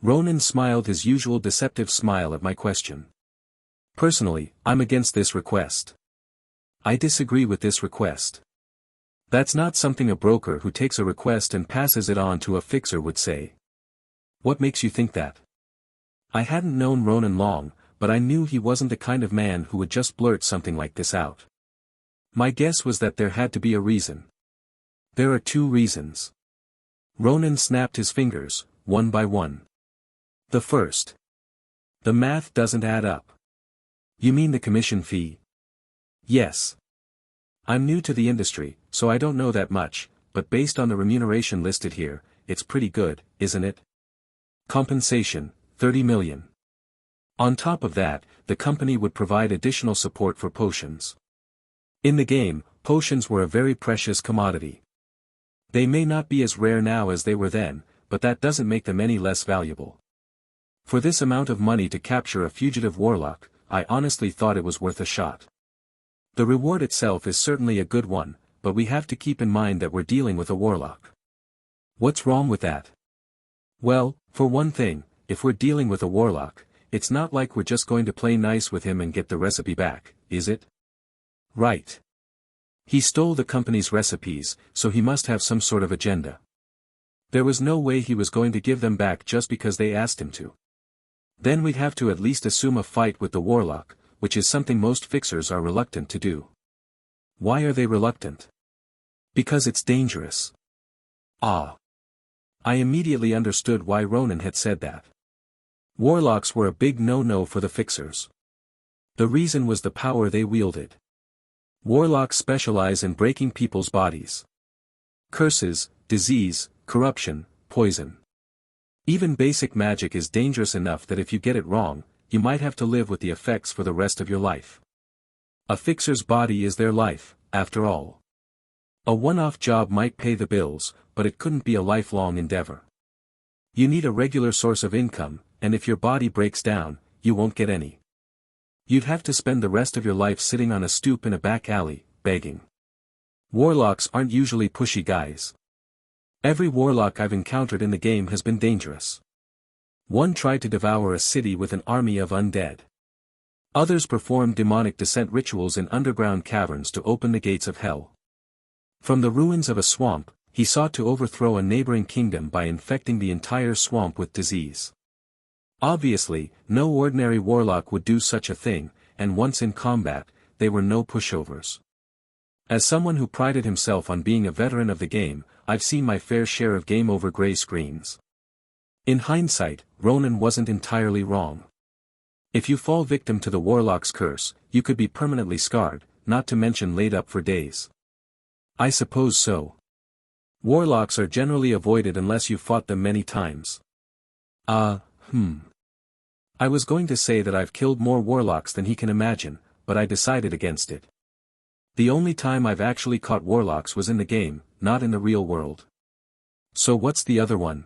Ronan smiled his usual deceptive smile at my question. Personally, I'm against this request. I disagree with this request. That's not something a broker who takes a request and passes it on to a fixer would say. What makes you think that? I hadn't known Ronan long, but I knew he wasn't the kind of man who would just blurt something like this out. My guess was that there had to be a reason. There are two reasons. Ronan snapped his fingers, one by one. The first. The math doesn't add up. You mean the commission fee? Yes. I'm new to the industry, so I don't know that much, but based on the remuneration listed here, it's pretty good, isn't it? Compensation, 30 million. On top of that, the company would provide additional support for potions. In the game, potions were a very precious commodity. They may not be as rare now as they were then, but that doesn't make them any less valuable. For this amount of money to capture a fugitive warlock, I honestly thought it was worth a shot. The reward itself is certainly a good one, but we have to keep in mind that we're dealing with a warlock. What's wrong with that? Well, for one thing, if we're dealing with a warlock, it's not like we're just going to play nice with him and get the recipe back, is it? Right. He stole the company's recipes, so he must have some sort of agenda. There was no way he was going to give them back just because they asked him to. Then we'd have to at least assume a fight with the warlock, which is something most fixers are reluctant to do. Why are they reluctant? Because it's dangerous. Ah. I immediately understood why Ronan had said that. Warlocks were a big no-no for the fixers. The reason was the power they wielded. Warlocks specialize in breaking people's bodies. Curses, disease, corruption, poison. Even basic magic is dangerous enough that if you get it wrong, you might have to live with the effects for the rest of your life. A fixer's body is their life, after all. A one-off job might pay the bills, but it couldn't be a lifelong endeavor. You need a regular source of income, and if your body breaks down, you won't get any. You'd have to spend the rest of your life sitting on a stoop in a back alley, begging. Warlocks aren't usually pushy guys. Every warlock I've encountered in the game has been dangerous. One tried to devour a city with an army of undead. Others performed demonic descent rituals in underground caverns to open the gates of hell. From the ruins of a swamp, he sought to overthrow a neighboring kingdom by infecting the entire swamp with disease. Obviously, no ordinary warlock would do such a thing, and once in combat, they were no pushovers. As someone who prided himself on being a veteran of the game, I've seen my fair share of game over gray screens. In hindsight, Ronan wasn't entirely wrong. If you fall victim to the warlock's curse, you could be permanently scarred, not to mention laid up for days. I suppose so. Warlocks are generally avoided unless you've fought them many times. I was going to say that I've killed more warlocks than he can imagine, but I decided against it. The only time I've actually caught warlocks was in the game, not in the real world. So what's the other one?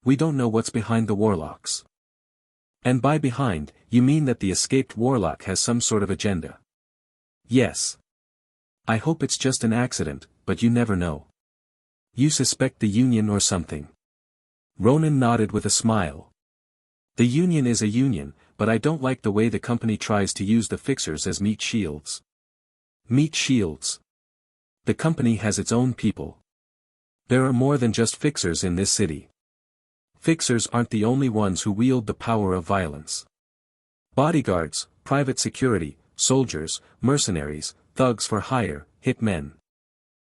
We don't know what's behind the warlocks. And by behind, you mean that the escaped warlock has some sort of agenda. Yes. I hope it's just an accident, but you never know. You suspect the Union or something? Ronan nodded with a smile. The Union is a union, but I don't like the way the company tries to use the fixers as meat shields. Meat shields. The company has its own people. There are more than just fixers in this city. Fixers aren't the only ones who wield the power of violence. Bodyguards, private security, soldiers, mercenaries, thugs for hire, hitmen.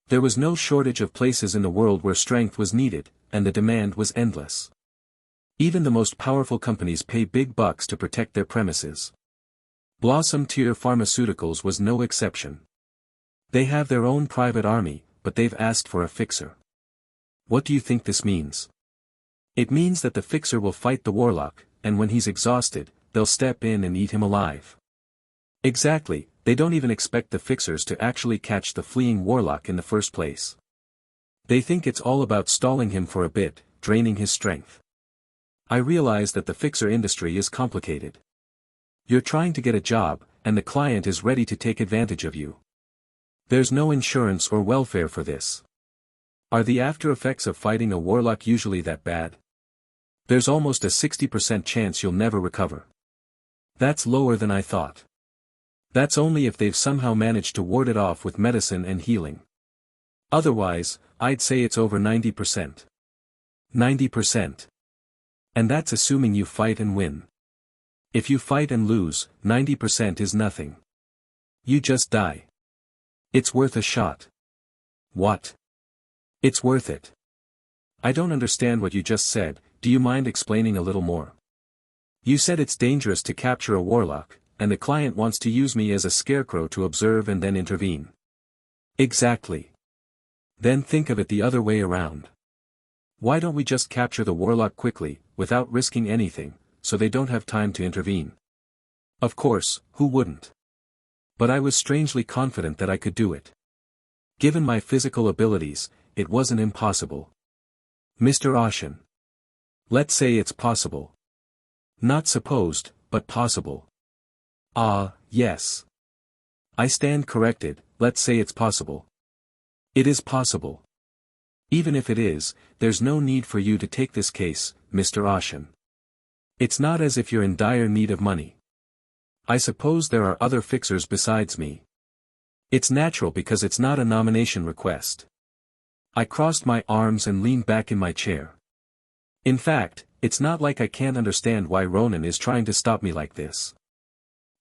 There was no shortage of places in the world where strength was needed, and the demand was endless. Even the most powerful companies pay big bucks to protect their premises. Blossom Tier Pharmaceuticals was no exception. They have their own private army, but they've asked for a fixer. What do you think this means? It means that the fixer will fight the warlock, and when he's exhausted, they'll step in and eat him alive. Exactly, they don't even expect the fixers to actually catch the fleeing warlock in the first place. They think it's all about stalling him for a bit, draining his strength. I realize that the fixer industry is complicated. You're trying to get a job, and the client is ready to take advantage of you. There's no insurance or welfare for this. Are the after effects of fighting a warlock usually that bad? There's almost a 60% chance you'll never recover. That's lower than I thought. That's only if they've somehow managed to ward it off with medicine and healing. Otherwise, I'd say it's over 90%. 90%. And that's assuming you fight and win. If you fight and lose, 90% is nothing. You just die. It's worth a shot. What? It's worth it. I don't understand what you just said. do you mind explaining a little more? You said it's dangerous to capture a warlock, and the client wants to use me as a scarecrow to observe and then intervene. Exactly. Then think of it the other way around. Why don't we just capture the warlock quickly, without risking anything, so they don't have time to intervene? Of course, who wouldn't? But I was strangely confident that I could do it. Given my physical abilities, it wasn't impossible. Mr. Ocean. Let's say it's possible. Not supposed, but possible. Ah, yes. I stand corrected, let's say it's possible. It is possible. Even if it is, there's no need for you to take this case, Mr. Ocean. It's not as if you're in dire need of money. I suppose there are other fixers besides me. It's natural because it's not a nomination request. I crossed my arms and leaned back in my chair. In fact, it's not like I can't understand why Ronan is trying to stop me like this.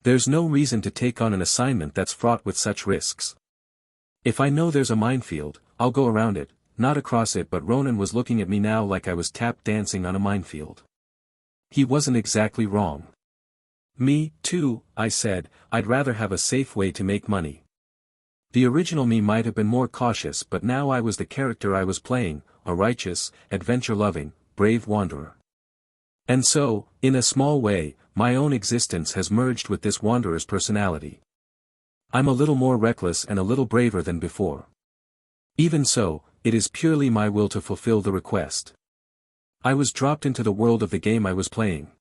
There's no reason to take on an assignment that's fraught with such risks. If I know there's a minefield, I'll go around it, not across it, but Ronan was looking at me now like I was tap dancing on a minefield. He wasn't exactly wrong. Me, too, I said, I'd rather have a safe way to make money. The original me might have been more cautious, but now I was the character I was playing, a righteous, adventure-loving, brave wanderer. And so, in a small way, my own existence has merged with this wanderer's personality. I'm a little more reckless and a little braver than before. Even so, it is purely my will to fulfill the request. I was dropped into the world of the game I was playing.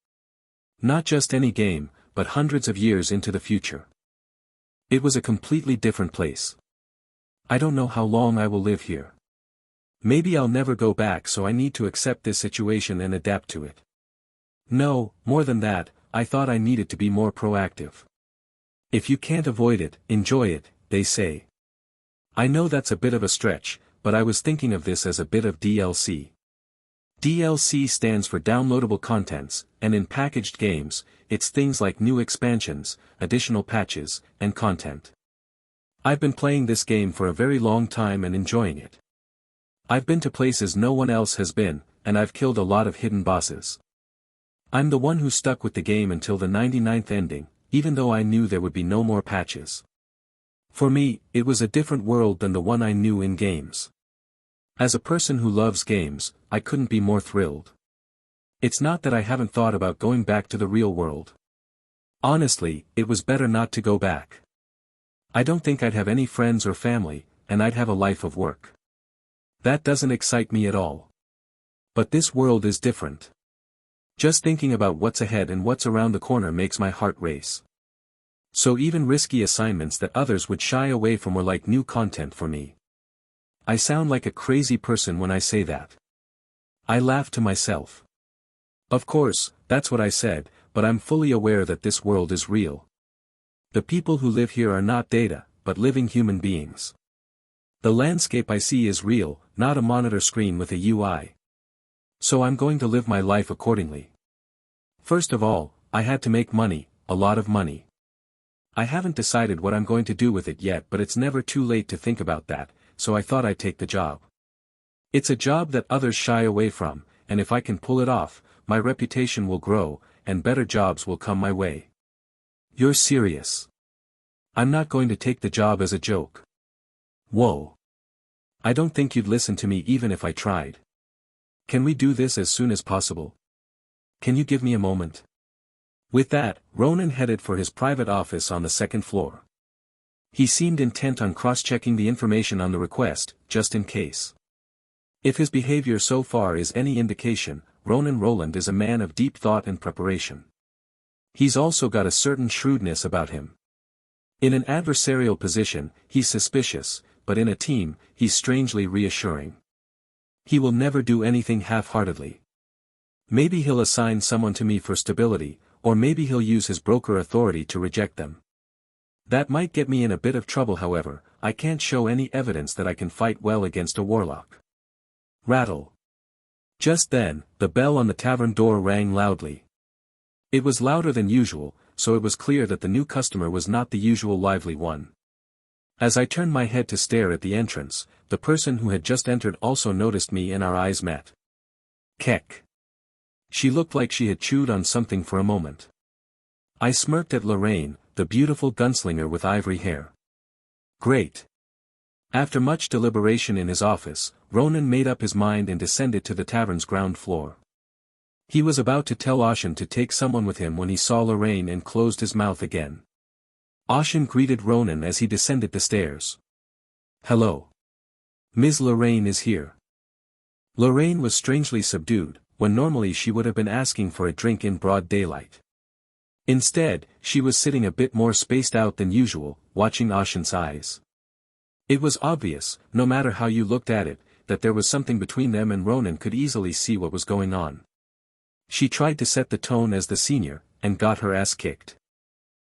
Not just any game, but hundreds of years into the future. It was a completely different place. I don't know how long I will live here. Maybe I'll never go back, so I need to accept this situation and adapt to it. No, more than that, I thought I needed to be more proactive. If you can't avoid it, enjoy it, they say. I know that's a bit of a stretch, but I was thinking of this as a bit of DLC. DLC stands for downloadable contents, and in packaged games, it's things like new expansions, additional patches, and content. I've been playing this game for a very long time and enjoying it. I've been to places no one else has been, and I've killed a lot of hidden bosses. I'm the one who stuck with the game until the 99th ending, even though I knew there would be no more patches. For me, it was a different world than the one I knew in games. As a person who loves games, I couldn't be more thrilled. It's not that I haven't thought about going back to the real world. Honestly, it was better not to go back. I don't think I'd have any friends or family, and I'd have a life of work. That doesn't excite me at all. But this world is different. Just thinking about what's ahead and what's around the corner makes my heart race. So even risky assignments that others would shy away from were like new content for me. I sound like a crazy person when I say that. I laugh to myself. Of course, that's what I said, but I'm fully aware that this world is real. The people who live here are not data, but living human beings. The landscape I see is real, not a monitor screen with a UI. So I'm going to live my life accordingly. First of all, I had to make money, a lot of money. I haven't decided what I'm going to do with it yet, but it's never too late to think about that, so I thought I'd take the job. It's a job that others shy away from, and if I can pull it off, my reputation will grow, and better jobs will come my way. You're serious? I'm not going to take the job as a joke. Whoa. I don't think you'd listen to me even if I tried. Can we do this as soon as possible? Can you give me a moment? With that, Ronan headed for his private office on the second floor. He seemed intent on cross-checking the information on the request, just in case. If his behavior so far is any indication, Ronan Roland is a man of deep thought and preparation. He's also got a certain shrewdness about him. In an adversarial position, he's suspicious, but in a team, he's strangely reassuring. He will never do anything half-heartedly. Maybe he'll assign someone to me for stability, or maybe he'll use his broker authority to reject them. That might get me in a bit of trouble, however. I can't show any evidence that I can fight well against a warlock. Rattle. Just then, the bell on the tavern door rang loudly. It was louder than usual, so it was clear that the new customer was not the usual lively one. As I turned my head to stare at the entrance, the person who had just entered also noticed me and our eyes met. Keck. She looked like she had chewed on something for a moment. I smirked at Lorraine, the beautiful gunslinger with ivory hair. Great. After much deliberation in his office, Ronan made up his mind and descended to the tavern's ground floor. He was about to tell Ashen to take someone with him when he saw Lorraine and closed his mouth again. Ashen greeted Ronan as he descended the stairs. Hello. Ms. Lorraine is here. Lorraine was strangely subdued, when normally she would have been asking for a drink in broad daylight. Instead, she was sitting a bit more spaced out than usual, watching Ashen's eyes. It was obvious, no matter how you looked at it, that there was something between them, and Ronan could easily see what was going on. She tried to set the tone as the senior, and got her ass kicked.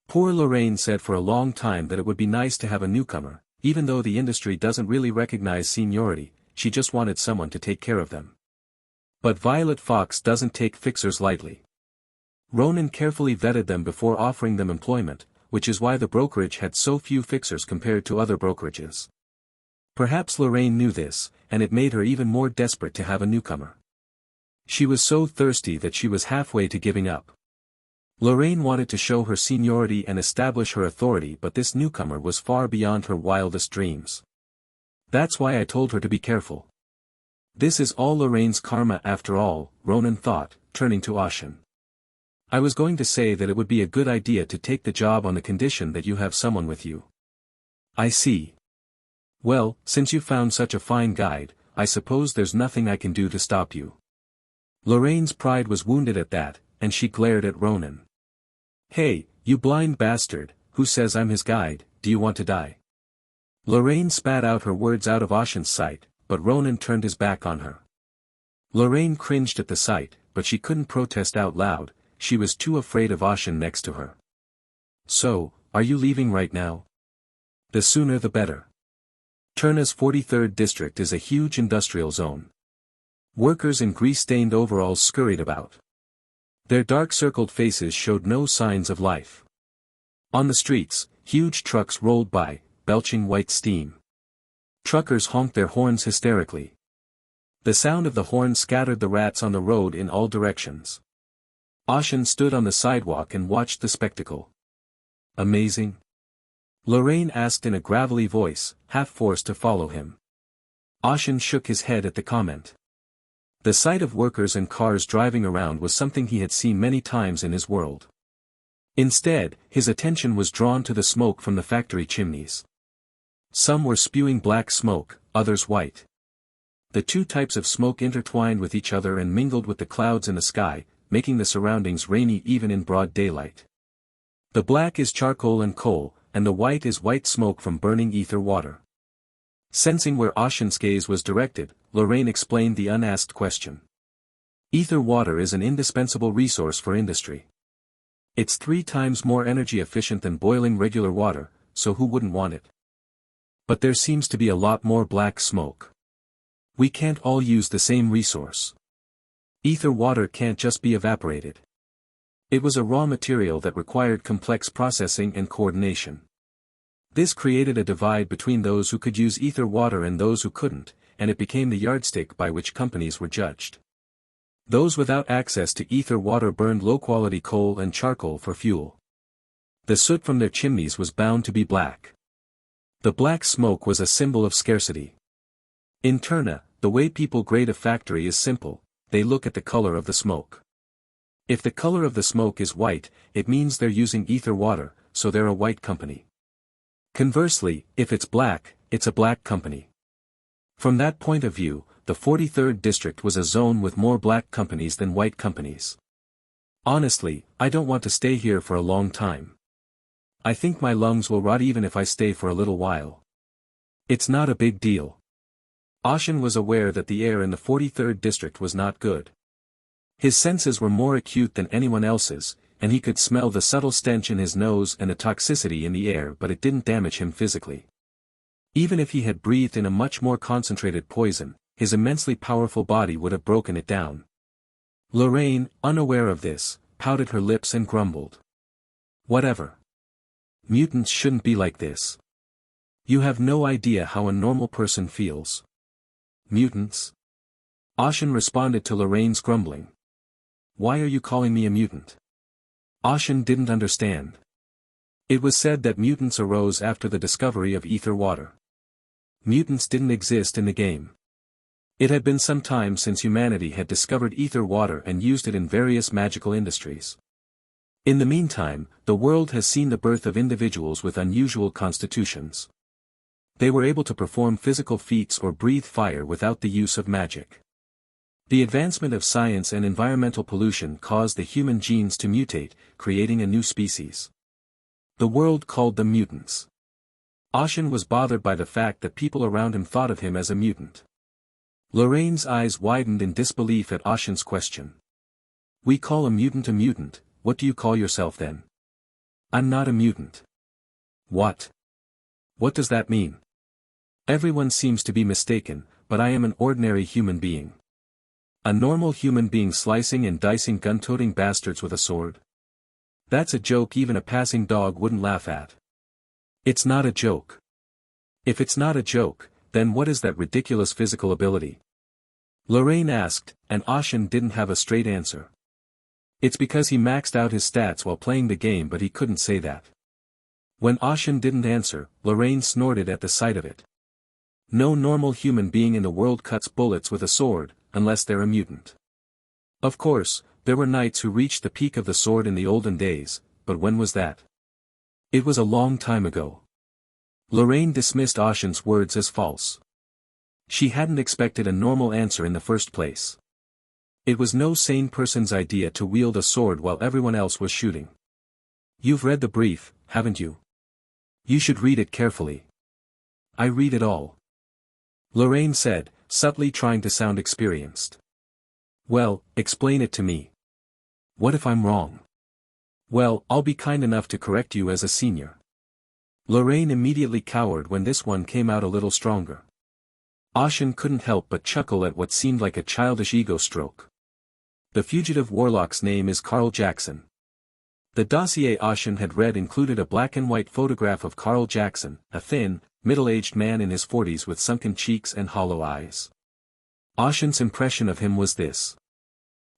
Poor Lorraine said for a long time that it would be nice to have a newcomer, even though the industry doesn't really recognize seniority, she just wanted someone to take care of them. But Violet Fox doesn't take fixers lightly. Ronan carefully vetted them before offering them employment, which is why the brokerage had so few fixers compared to other brokerages. Perhaps Lorraine knew this, and it made her even more desperate to have a newcomer. She was so thirsty that she was halfway to giving up. Lorraine wanted to show her seniority and establish her authority, but this newcomer was far beyond her wildest dreams. That's why I told her to be careful. This is all Lorraine's karma after all, Ronan thought, turning to Ashen. I was going to say that it would be a good idea to take the job on the condition that you have someone with you. I see. Well, since you found such a fine guide, I suppose there's nothing I can do to stop you. Lorraine's pride was wounded at that, and she glared at Ronan. Hey, you blind bastard, who says I'm his guide, do you want to die? Lorraine spat out her words out of Ashen's sight, but Ronan turned his back on her. Lorraine cringed at the sight, but she couldn't protest out loud, she was too afraid of Ashen next to her. So, are you leaving right now? The sooner the better. Turna's 43rd district is a huge industrial zone. Workers in grease-stained overalls scurried about. Their dark-circled faces showed no signs of life. On the streets, huge trucks rolled by, belching white steam. Truckers honked their horns hysterically. The sound of the horn scattered the rats on the road in all directions. Ashen stood on the sidewalk and watched the spectacle. Amazing? Lorraine asked in a gravelly voice, half forced to follow him. Ashen shook his head at the comment. The sight of workers and cars driving around was something he had seen many times in his world. Instead, his attention was drawn to the smoke from the factory chimneys. Some were spewing black smoke, others white. The two types of smoke intertwined with each other and mingled with the clouds in the sky, making the surroundings rainy even in broad daylight. The black is charcoal and coal, and the white is white smoke from burning ether water. Sensing where Ashen's gaze was directed, Lorraine explained the unasked question. Ether water is an indispensable resource for industry. It's 3 times more energy efficient than boiling regular water, so who wouldn't want it? But there seems to be a lot more black smoke. We can't all use the same resource. Ether water can't just be evaporated. It was a raw material that required complex processing and coordination. This created a divide between those who could use ether water and those who couldn't, and it became the yardstick by which companies were judged. Those without access to ether water burned low-quality coal and charcoal for fuel. The soot from their chimneys was bound to be black. The black smoke was a symbol of scarcity. In Turna, the way people grade a factory is simple, they look at the color of the smoke. If the color of the smoke is white, it means they're using ether water, so they're a white company. Conversely, if it's black, it's a black company. From that point of view, the 43rd district was a zone with more black companies than white companies. Honestly, I don't want to stay here for a long time. I think my lungs will rot even if I stay for a little while. It's not a big deal. Ashen was aware that the air in the 43rd district was not good. His senses were more acute than anyone else's, and he could smell the subtle stench in his nose and the toxicity in the air, but it didn't damage him physically. Even if he had breathed in a much more concentrated poison, his immensely powerful body would have broken it down. Lorraine, unaware of this, pouted her lips and grumbled. Whatever. Mutants shouldn't be like this. You have no idea how a normal person feels. Mutants? Ashen responded to Lorraine's grumbling. Why are you calling me a mutant? Ashen didn't understand. It was said that mutants arose after the discovery of ether water. Mutants didn't exist in the game. It had been some time since humanity had discovered ether water and used it in various magical industries. In the meantime, the world has seen the birth of individuals with unusual constitutions. They were able to perform physical feats or breathe fire without the use of magic. The advancement of science and environmental pollution caused the human genes to mutate, creating a new species. The world called them mutants. Ashen was bothered by the fact that people around him thought of him as a mutant. Lorraine's eyes widened in disbelief at Ashen's question. We call a mutant, what do you call yourself then? I'm not a mutant. What? What does that mean? Everyone seems to be mistaken, but I am an ordinary human being. A normal human being slicing and dicing gun-toting bastards with a sword? That's a joke even a passing dog wouldn't laugh at. It's not a joke. If it's not a joke, then what is that ridiculous physical ability? Lorraine asked, and Ashen didn't have a straight answer. It's because he maxed out his stats while playing the game, but he couldn't say that. When Ashen didn't answer, Lorraine snorted at the sight of it. No normal human being in the world cuts bullets with a sword, unless they're a mutant. Of course, there were knights who reached the peak of the sword in the olden days, but when was that? It was a long time ago. Lorraine dismissed Ashen's words as false. She hadn't expected a normal answer in the first place. It was no sane person's idea to wield a sword while everyone else was shooting. You've read the brief, haven't you? You should read it carefully. I read it all. Lorraine said, subtly trying to sound experienced. Well, explain it to me. What if I'm wrong? Well, I'll be kind enough to correct you as a senior. Lorraine immediately cowered when this one came out a little stronger. Ashen couldn't help but chuckle at what seemed like a childish ego stroke. The fugitive warlock's name is Carl Jackson. The dossier Ashen had read included a black and white photograph of Carl Jackson, a thin, middle-aged man in his 40s with sunken cheeks and hollow eyes. Ashen's impression of him was this.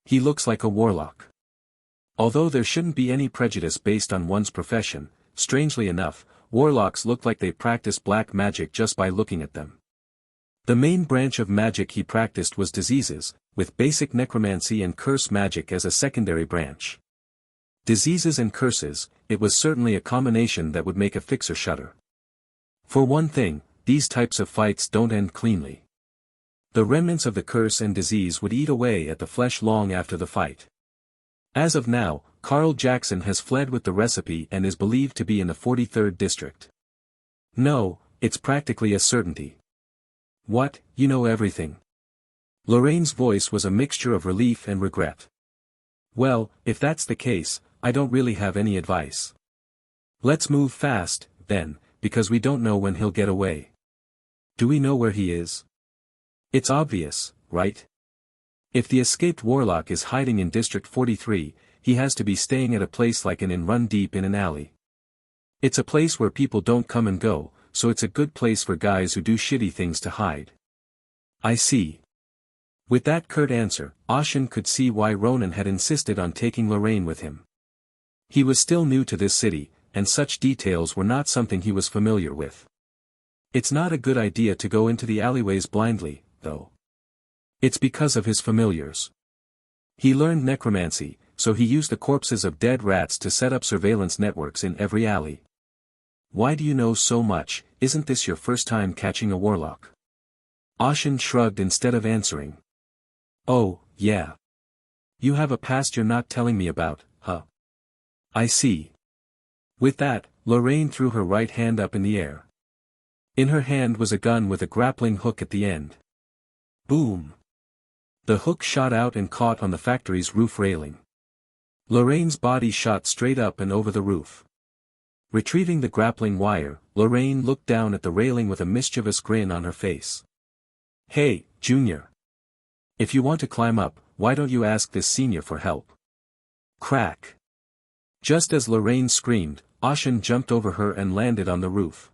He looks like a warlock. Although there shouldn't be any prejudice based on one's profession, strangely enough, warlocks look like they practice black magic just by looking at them. The main branch of magic he practiced was diseases, with basic necromancy and curse magic as a secondary branch. Diseases and curses, it was certainly a combination that would make a fixer shudder. For one thing, these types of fights don't end cleanly. The remnants of the curse and disease would eat away at the flesh long after the fight. As of now, Carl Jackson has fled with the recipe and is believed to be in the 43rd district. No, it's practically a certainty. What, you know everything? Lorraine's voice was a mixture of relief and regret. Well, if that's the case, I don't really have any advice. Let's move fast, then, because we don't know when he'll get away. Do we know where he is? It's obvious, right? If the escaped warlock is hiding in District 43, he has to be staying at a place like an inn run deep in an alley. It's a place where people don't come and go, so it's a good place for guys who do shitty things to hide. I see. With that curt answer, Ashen could see why Ronan had insisted on taking Lorraine with him. He was still new to this city, and such details were not something he was familiar with. It's not a good idea to go into the alleyways blindly, though. It's because of his familiars. He learned necromancy, so he used the corpses of dead rats to set up surveillance networks in every alley. Why do you know so much? Isn't this your first time catching a warlock? Ashen shrugged instead of answering. Oh, yeah. You have a past you're not telling me about, huh? I see. With that, Lorraine threw her right hand up in the air. In her hand was a gun with a grappling hook at the end. Boom! The hook shot out and caught on the factory's roof railing. Lorraine's body shot straight up and over the roof. Retrieving the grappling wire, Lorraine looked down at the railing with a mischievous grin on her face. Hey, Junior. If you want to climb up, why don't you ask this senior for help? Crack. Just as Lorraine screamed, Ashen jumped over her and landed on the roof.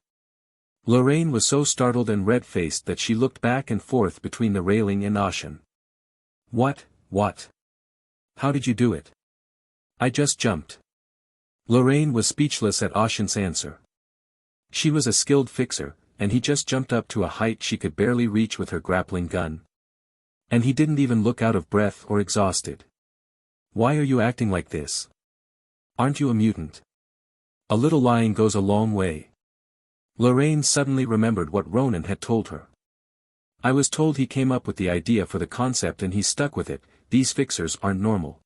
Lorraine was so startled and red-faced that she looked back and forth between the railing and Ashen. What? How did you do it? I just jumped. Lorraine was speechless at Ashen's answer. She was a skilled fixer, and he just jumped up to a height she could barely reach with her grappling gun. And he didn't even look out of breath or exhausted. Why are you acting like this? Aren't you a mutant? A little lying goes a long way. Lorraine suddenly remembered what Ronan had told her. I was told he came up with the idea for the concept and he stuck with it. These fixers aren't normal.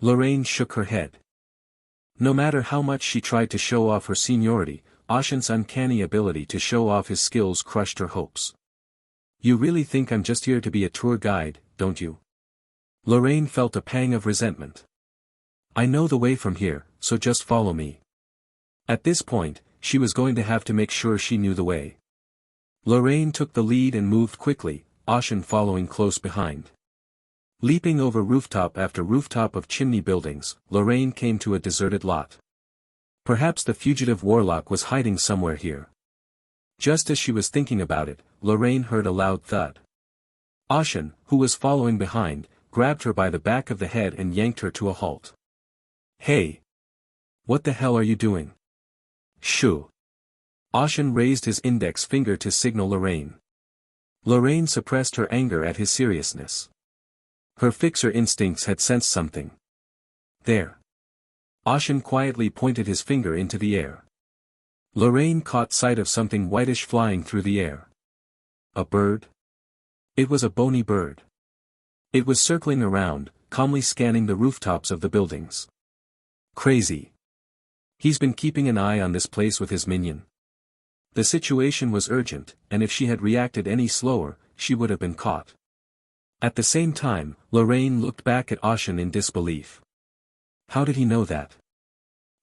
Lorraine shook her head. No matter how much she tried to show off her seniority, Ashen's uncanny ability to show off his skills crushed her hopes. You really think I'm just here to be a tour guide, don't you? Lorraine felt a pang of resentment. I know the way from here, so just follow me. At this point, she was going to have to make sure she knew the way. Lorraine took the lead and moved quickly, Ashen following close behind. Leaping over rooftop after rooftop of chimney buildings, Lorraine came to a deserted lot. Perhaps the fugitive warlock was hiding somewhere here. Just as she was thinking about it, Lorraine heard a loud thud. Ashen, who was following behind, grabbed her by the back of the head and yanked her to a halt. Hey! What the hell are you doing? Shoo! Ashen raised his index finger to signal Lorraine. Lorraine suppressed her anger at his seriousness. Her fixer instincts had sensed something. There. Ashen quietly pointed his finger into the air. Lorraine caught sight of something whitish flying through the air. A bird? It was a bony bird. It was circling around, calmly scanning the rooftops of the buildings. Crazy. He's been keeping an eye on this place with his minion. The situation was urgent, and if she had reacted any slower, she would have been caught. At the same time, Lorraine looked back at Ashen in disbelief. How did he know that?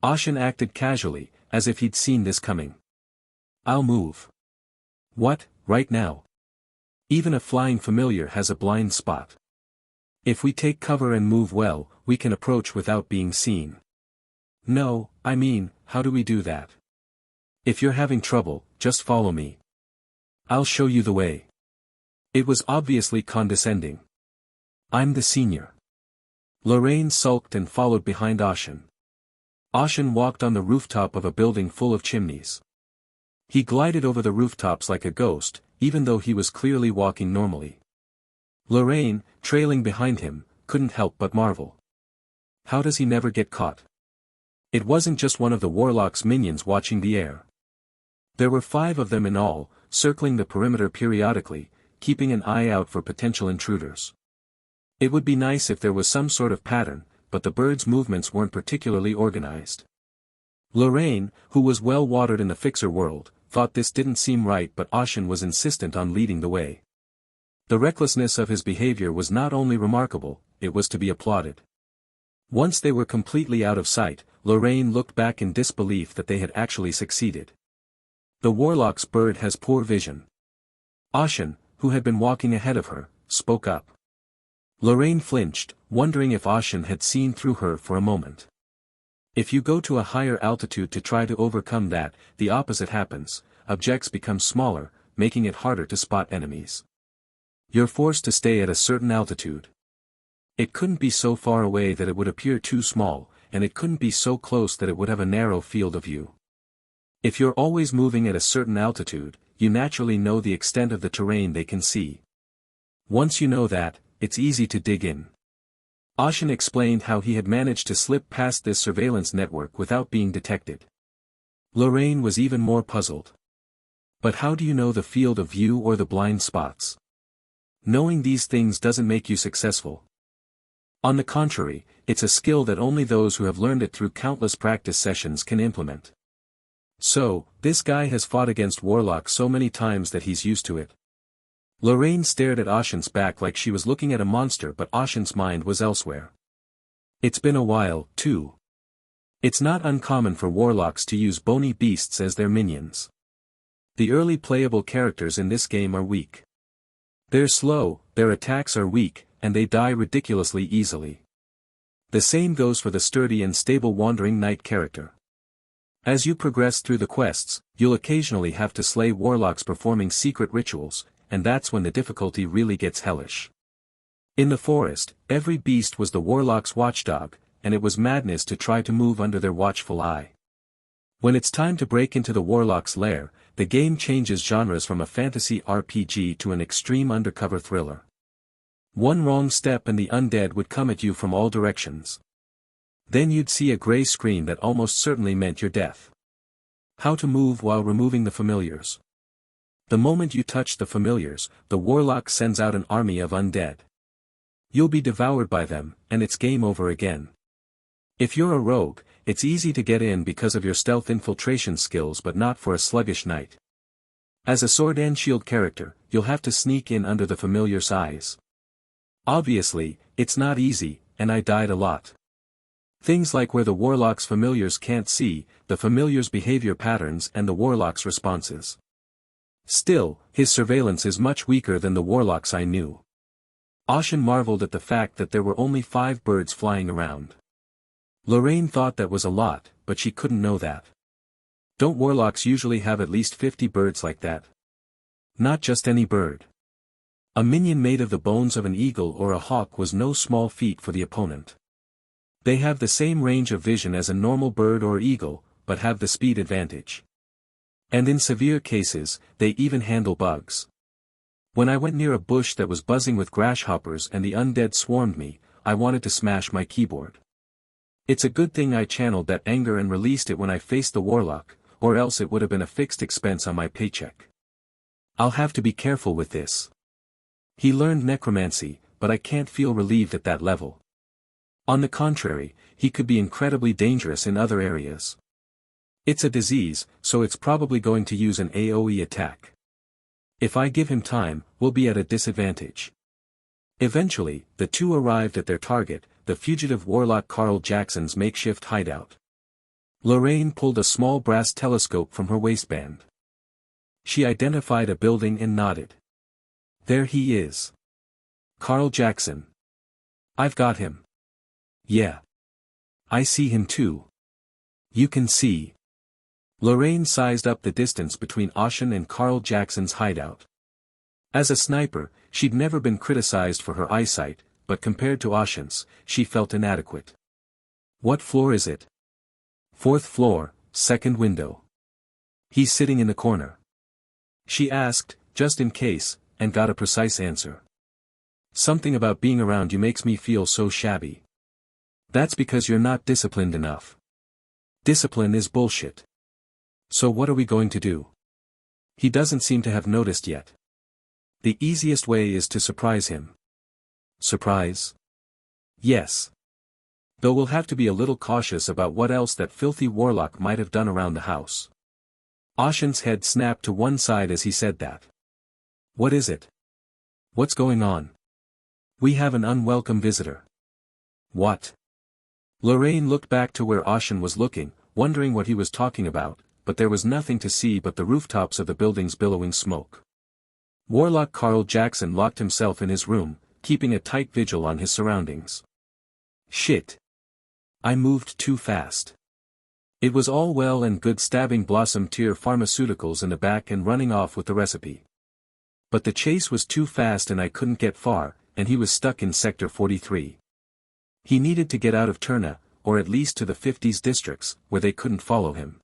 Ashen acted casually, as if he'd seen this coming. I'll move. What, right now? Even a flying familiar has a blind spot. If we take cover and move well, we can approach without being seen. No, I mean, how do we do that? If you're having trouble, just follow me. I'll show you the way. It was obviously condescending. I'm the senior. Lorraine sulked and followed behind Ashen. Ashen walked on the rooftop of a building full of chimneys. He glided over the rooftops like a ghost, even though he was clearly walking normally. Lorraine, trailing behind him, couldn't help but marvel. How does he never get caught? It wasn't just one of the warlock's minions watching the air. There were 5 of them in all, circling the perimeter periodically, keeping an eye out for potential intruders. It would be nice if there was some sort of pattern, but the bird's movements weren't particularly organized. Lorraine, who was well watered in the fixer world, thought this didn't seem right, but Ashen was insistent on leading the way. The recklessness of his behavior was not only remarkable, it was to be applauded. Once they were completely out of sight, Lorraine looked back in disbelief that they had actually succeeded. The warlock's bird has poor vision. Ashen, who had been walking ahead of her, spoke up. Lorraine flinched, wondering if Ashen had seen through her for a moment. If you go to a higher altitude to try to overcome that, the opposite happens, objects become smaller, making it harder to spot enemies. You're forced to stay at a certain altitude. It couldn't be so far away that it would appear too small, and it couldn't be so close that it would have a narrow field of view. If you're always moving at a certain altitude, you naturally know the extent of the terrain they can see. Once you know that, it's easy to dig in. Ashen explained how he had managed to slip past this surveillance network without being detected. Lorraine was even more puzzled. But how do you know the field of view or the blind spots? Knowing these things doesn't make you successful. On the contrary, it's a skill that only those who have learned it through countless practice sessions can implement. So, this guy has fought against warlocks so many times that he's used to it. Lorraine stared at Ashen's back like she was looking at a monster, but Ashen's mind was elsewhere. It's been a while, too. It's not uncommon for warlocks to use bony beasts as their minions. The early playable characters in this game are weak. They're slow, their attacks are weak, and they die ridiculously easily. The same goes for the sturdy and stable wandering knight character. As you progress through the quests, you'll occasionally have to slay warlocks performing secret rituals, and that's when the difficulty really gets hellish. In the forest, every beast was the warlock's watchdog, and it was madness to try to move under their watchful eye. When it's time to break into the warlock's lair, the game changes genres from a fantasy RPG to an extreme undercover thriller. One wrong step and the undead would come at you from all directions. Then you'd see a gray screen that almost certainly meant your death. How to move while removing the familiars. The moment you touch the familiars, the warlock sends out an army of undead. You'll be devoured by them, and it's game over again. If you're a rogue, it's easy to get in because of your stealth infiltration skills, but not for a sluggish knight. As a sword and shield character, you'll have to sneak in under the familiar's eyes. Obviously, it's not easy, and I died a lot. Things like where the warlock's familiars can't see, the familiar's behavior patterns and the warlock's responses. Still, his surveillance is much weaker than the warlocks I knew. Ashen marveled at the fact that there were only 5 birds flying around. Lorraine thought that was a lot, but she couldn't know that. Don't warlocks usually have at least 50 birds like that? Not just any bird. A minion made of the bones of an eagle or a hawk was no small feat for the opponent. They have the same range of vision as a normal bird or eagle, but have the speed advantage. And in severe cases, they even handle bugs. When I went near a bush that was buzzing with grasshoppers and the undead swarmed me, I wanted to smash my keyboard. It's a good thing I channeled that anger and released it when I faced the warlock, or else it would have been a fixed expense on my paycheck. I'll have to be careful with this. He learned necromancy, but I can't feel relieved at that level. On the contrary, he could be incredibly dangerous in other areas. It's a disease, so it's probably going to use an AoE attack. If I give him time, we'll be at a disadvantage. Eventually, the two arrived at their target, the fugitive warlock Carl Jackson's makeshift hideout. Lorraine pulled a small brass telescope from her waistband. She identified a building and nodded. There he is. Carl Jackson. I've got him. Yeah. I see him too. You can see. Lorraine sized up the distance between Ashen and Carl Jackson's hideout. As a sniper, she'd never been criticized for her eyesight, but compared to Ashen's, she felt inadequate. What floor is it? 4th floor, 2nd window. He's sitting in the corner. She asked, just in case, and got a precise answer. Something about being around you makes me feel so shabby. That's because you're not disciplined enough. Discipline is bullshit. So what are we going to do? He doesn't seem to have noticed yet. The easiest way is to surprise him. Surprise? Yes. Though we'll have to be a little cautious about what else that filthy warlock might have done around the house. Ashen's head snapped to one side as he said that. What is it? What's going on? We have an unwelcome visitor. What? Lorraine looked back to where Ashen was looking, wondering what he was talking about, but there was nothing to see but the rooftops of the building's billowing smoke. Warlock Carl Jackson locked himself in his room, keeping a tight vigil on his surroundings. Shit. I moved too fast. It was all well and good stabbing Blossom Tear Pharmaceuticals in the back and running off with the recipe. But the chase was too fast and I couldn't get far, and he was stuck in Sector 43. He needed to get out of Turna, or at least to the 50s districts, where they couldn't follow him.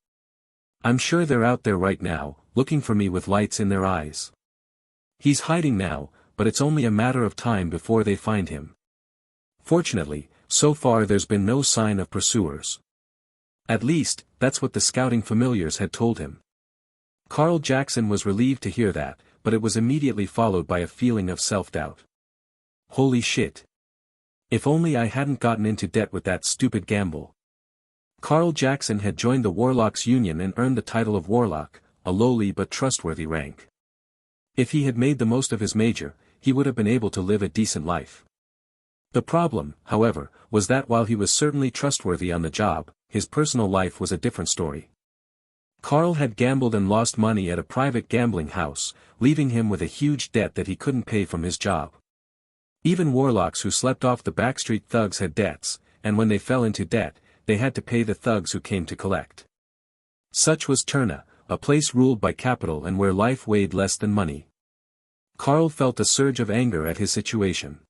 I'm sure they're out there right now, looking for me with lights in their eyes. He's hiding now, but it's only a matter of time before they find him. Fortunately, so far there's been no sign of pursuers. At least, that's what the scouting familiars had told him. Carl Jackson was relieved to hear that, but it was immediately followed by a feeling of self-doubt. Holy shit. If only I hadn't gotten into debt with that stupid gamble. Carl Jackson had joined the Warlocks Union and earned the title of Warlock, a lowly but trustworthy rank. If he had made the most of his major, he would have been able to live a decent life. The problem, however, was that while he was certainly trustworthy on the job, his personal life was a different story. Carl had gambled and lost money at a private gambling house, leaving him with a huge debt that he couldn't pay from his job. Even warlocks who slept off the backstreet thugs had debts, and when they fell into debt, they had to pay the thugs who came to collect. Such was Turna, a place ruled by capital and where life weighed less than money. Carl felt a surge of anger at his situation.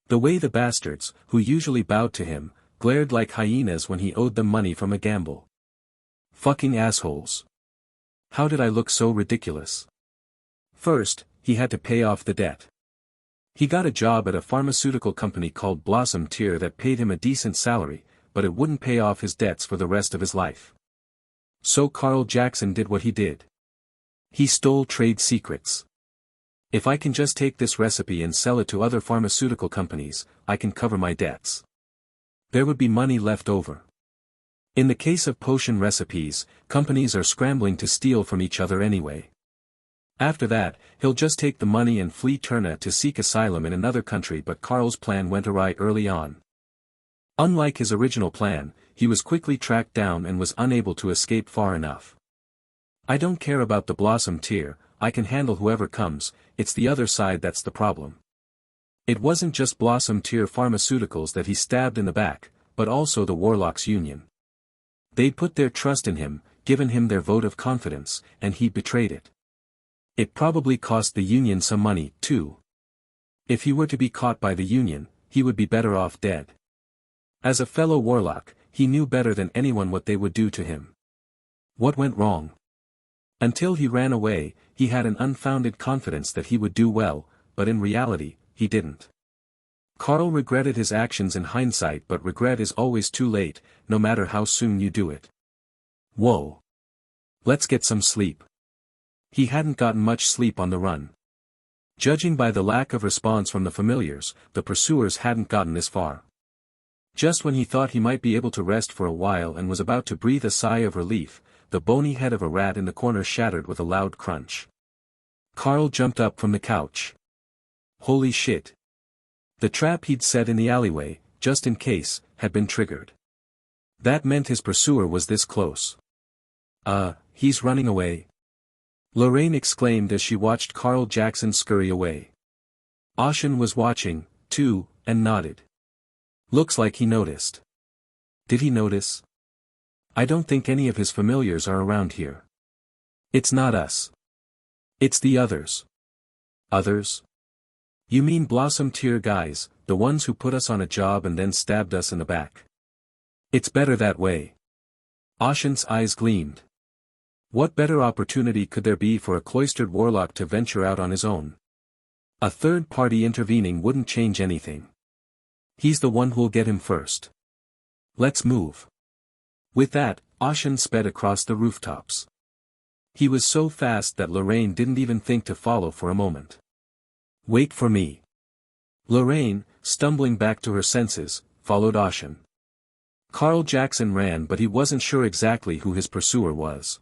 The way the bastards, who usually bowed to him, glared like hyenas when he owed them money from a gamble. Fucking assholes. How did I look so ridiculous? First, he had to pay off the debt. He got a job at a pharmaceutical company called Blossom Tier that paid him a decent salary, but it wouldn't pay off his debts for the rest of his life. So Carl Jackson did what he did. He stole trade secrets. If I can just take this recipe and sell it to other pharmaceutical companies, I can cover my debts. There would be money left over. In the case of potion recipes, companies are scrambling to steal from each other anyway. After that, he'll just take the money and flee Turna to seek asylum in another country, but Carl's plan went awry early on. Unlike his original plan, he was quickly tracked down and was unable to escape far enough. I don't care about the Blossom Tier, I can handle whoever comes, it's the other side that's the problem. It wasn't just Blossom Tier Pharmaceuticals that he stabbed in the back, but also the Warlocks Union. They'd put their trust in him, given him their vote of confidence, and he betrayed it. It probably cost the Union some money, too. If he were to be caught by the Union, he would be better off dead. As a fellow Warlock, he knew better than anyone what they would do to him. What went wrong? Until he ran away, he had an unfounded confidence that he would do well, but in reality, he didn't. Carl regretted his actions in hindsight, but regret is always too late, no matter how soon you do it. Whoa. Let's get some sleep. He hadn't gotten much sleep on the run. Judging by the lack of response from the familiars, the pursuers hadn't gotten this far. Just when he thought he might be able to rest for a while and was about to breathe a sigh of relief, the bony head of a rat in the corner shattered with a loud crunch. Carl jumped up from the couch. Holy shit. The trap he'd set in the alleyway, just in case, had been triggered. That meant his pursuer was this close. He's running away. Lorraine exclaimed as she watched Carl Jackson scurry away. Ashen was watching, too, and nodded. Looks like he noticed. Did he notice? I don't think any of his familiars are around here. It's not us. It's the others. Others? You mean Blossom Tier guys, the ones who put us on a job and then stabbed us in the back. It's better that way. Ashen's eyes gleamed. What better opportunity could there be for a cloistered warlock to venture out on his own? A third party intervening wouldn't change anything. He's the one who'll get him first. Let's move. With that, Ashen sped across the rooftops. He was so fast that Lorraine didn't even think to follow for a moment. Wait for me. Lorraine, stumbling back to her senses, followed Ashen. Carl Jackson ran, but he wasn't sure exactly who his pursuer was.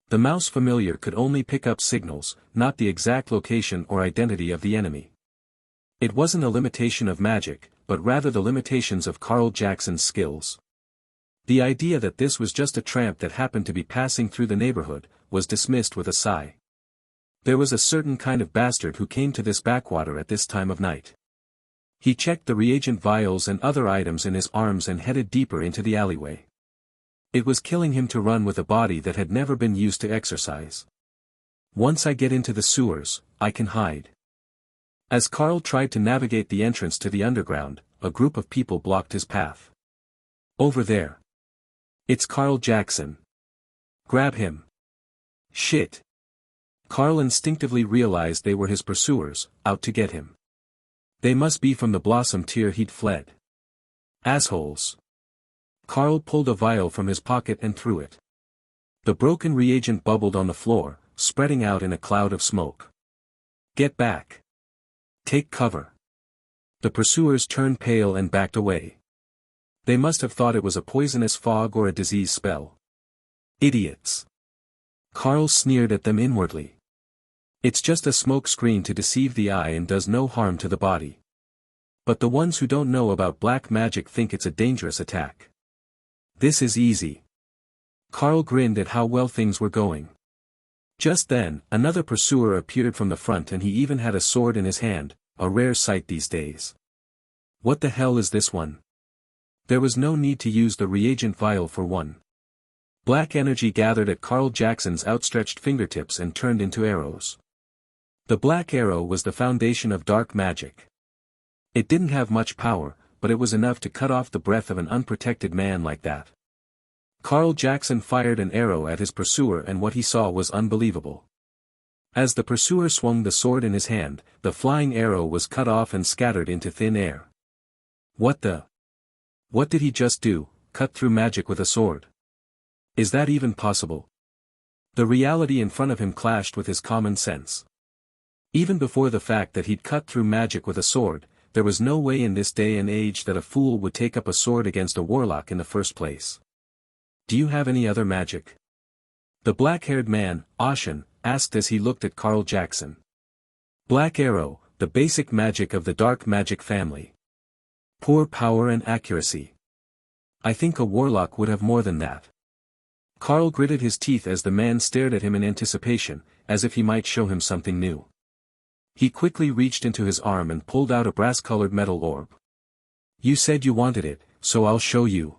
The mouse familiar could only pick up signals, not the exact location or identity of the enemy. It wasn't a limitation of magic, but rather the limitations of Carl Jackson's skills. The idea that this was just a tramp that happened to be passing through the neighborhood, was dismissed with a sigh. There was a certain kind of bastard who came to this backwater at this time of night. He checked the reagent vials and other items in his arms and headed deeper into the alleyway. It was killing him to run with a body that had never been used to exercise. Once I get into the sewers, I can hide. As Carl tried to navigate the entrance to the underground, a group of people blocked his path. Over there. It's Carl Jackson. Grab him. Shit. Carl instinctively realized they were his pursuers, out to get him. They must be from the Blossom Tier he'd fled. Assholes. Carl pulled a vial from his pocket and threw it. The broken reagent bubbled on the floor, spreading out in a cloud of smoke. Get back. Take cover. The pursuers turned pale and backed away. They must have thought it was a poisonous fog or a disease spell. Idiots. Carl sneered at them inwardly. It's just a smoke screen to deceive the eye and does no harm to the body. But the ones who don't know about black magic think it's a dangerous attack. This is easy. Carl grinned at how well things were going. Just then, another pursuer appeared from the front, and he even had a sword in his hand, a rare sight these days. What the hell is this one? There was no need to use the reagent vial for one. Black energy gathered at Carl Jackson's outstretched fingertips and turned into arrows. The black arrow was the foundation of dark magic. It didn't have much power, but it was enough to cut off the breath of an unprotected man like that. Carl Jackson fired an arrow at his pursuer and what he saw was unbelievable. As the pursuer swung the sword in his hand, the flying arrow was cut off and scattered into thin air. What did he just do, cut through magic with a sword? Is that even possible? The reality in front of him clashed with his common sense. Even before the fact that he'd cut through magic with a sword, there was no way in this day and age that a fool would take up a sword against a warlock in the first place. Do you have any other magic? The black-haired man, Ashen, asked as he looked at Carl Jackson. Black arrow, the basic magic of the dark magic family. Poor power and accuracy. I think a warlock would have more than that. Carl gritted his teeth as the man stared at him in anticipation, as if he might show him something new. He quickly reached into his arm and pulled out a brass-colored metal orb. You said you wanted it, so I'll show you.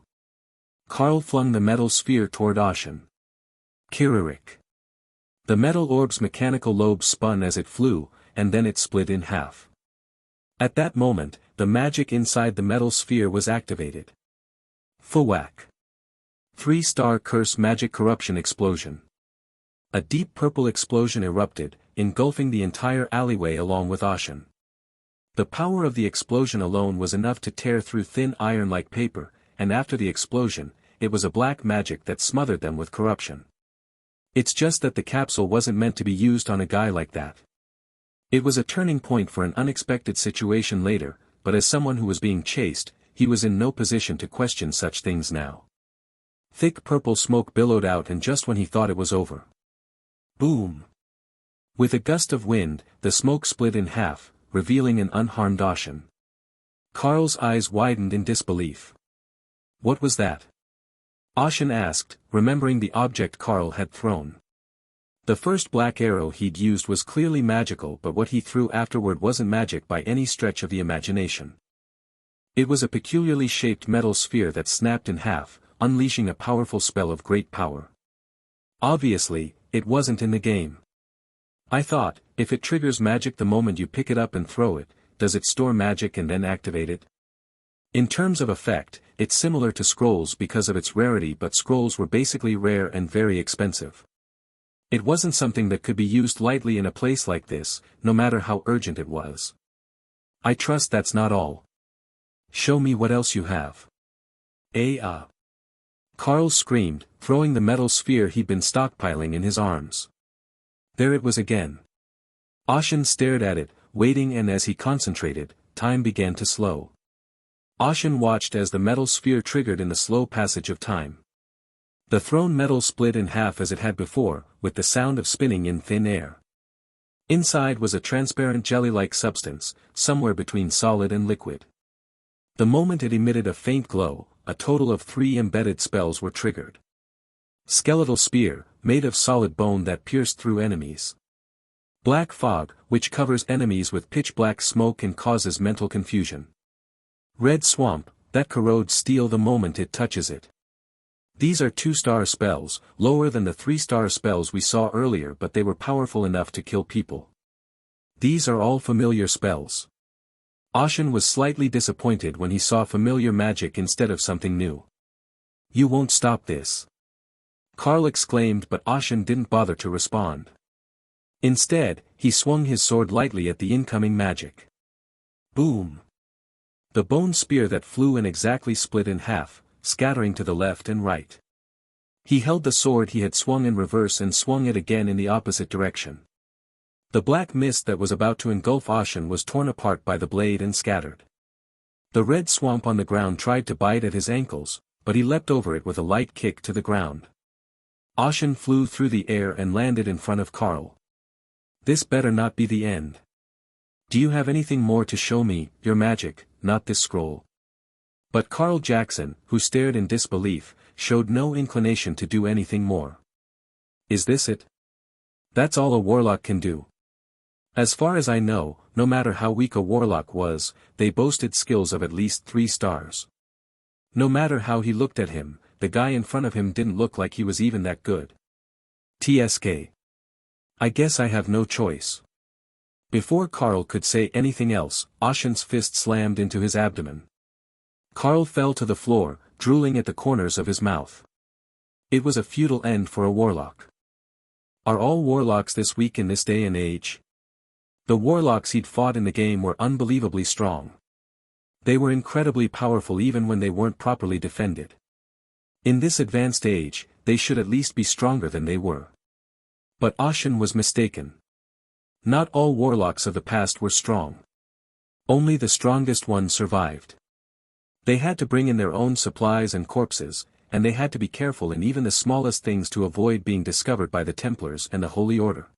Carl flung the metal sphere toward Ashen. Kiririk. The metal orb's mechanical lobes spun as it flew, and then it split in half. At that moment, the magic inside the metal sphere was activated. Fwhack. 3-star curse magic corruption explosion. A deep purple explosion erupted, engulfing the entire alleyway along with Ashen. The power of the explosion alone was enough to tear through thin iron like paper, and after the explosion, it was a black magic that smothered them with corruption. It's just that the capsule wasn't meant to be used on a guy like that. It was a turning point for an unexpected situation later, but as someone who was being chased, he was in no position to question such things now. Thick purple smoke billowed out and just when he thought it was over. Boom! With a gust of wind, the smoke split in half, revealing an unharmed Ashen. Carl's eyes widened in disbelief. What was that? Ashen asked, remembering the object Carl had thrown. The first black arrow he'd used was clearly magical, but what he threw afterward wasn't magic by any stretch of the imagination. It was a peculiarly shaped metal sphere that snapped in half, unleashing a powerful spell of great power. Obviously, it wasn't in the game. I thought, if it triggers magic the moment you pick it up and throw it, does it store magic and then activate it? In terms of effect, it's similar to scrolls because of its rarity, but scrolls were basically rare and very expensive. It wasn't something that could be used lightly in a place like this, no matter how urgent it was. I trust that's not all. Show me what else you have. Carl screamed, throwing the metal sphere he'd been stockpiling in his arms. There it was again. Ashen stared at it, waiting, and as he concentrated, time began to slow. Ashen watched as the metal sphere triggered in the slow passage of time. The thrown metal split in half as it had before, with the sound of spinning in thin air. Inside was a transparent jelly-like substance, somewhere between solid and liquid. The moment it emitted a faint glow, a total of 3 embedded spells were triggered. Skeletal spear, made of solid bone that pierced through enemies. Black fog, which covers enemies with pitch-black smoke and causes mental confusion. Red swamp, that corrodes steel the moment it touches it. These are 2-star spells, lower than the 3-star spells we saw earlier, but they were powerful enough to kill people. These are all familiar spells. Ashen was slightly disappointed when he saw familiar magic instead of something new. You won't stop this. Carl exclaimed, but Ashen didn't bother to respond. Instead, he swung his sword lightly at the incoming magic. Boom! The bone spear that flew in exactly split in half, scattering to the left and right. He held the sword he had swung in reverse and swung it again in the opposite direction. The black mist that was about to engulf Ashen was torn apart by the blade and scattered. The red swamp on the ground tried to bite at his ankles, but he leapt over it with a light kick to the ground. Ashen flew through the air and landed in front of Carl. This better not be the end. Do you have anything more to show me? Your magic, not this scroll. But Carl Jackson, who stared in disbelief, showed no inclination to do anything more. Is this it? That's all a warlock can do. As far as I know, no matter how weak a warlock was, they boasted skills of at least 3 stars. No matter how he looked at him, the guy in front of him didn't look like he was even that good. TSK. I guess I have no choice. Before Karl could say anything else, Ashen's fist slammed into his abdomen. Karl fell to the floor, drooling at the corners of his mouth. It was a futile end for a warlock. Are all warlocks this weak in this day and age? The warlocks he'd fought in the game were unbelievably strong. They were incredibly powerful even when they weren't properly defended. In this advanced age, they should at least be stronger than they were. But Ashen was mistaken. Not all warlocks of the past were strong. Only the strongest ones survived. They had to bring in their own supplies and corpses, and they had to be careful in even the smallest things to avoid being discovered by the Templars and the Holy Order.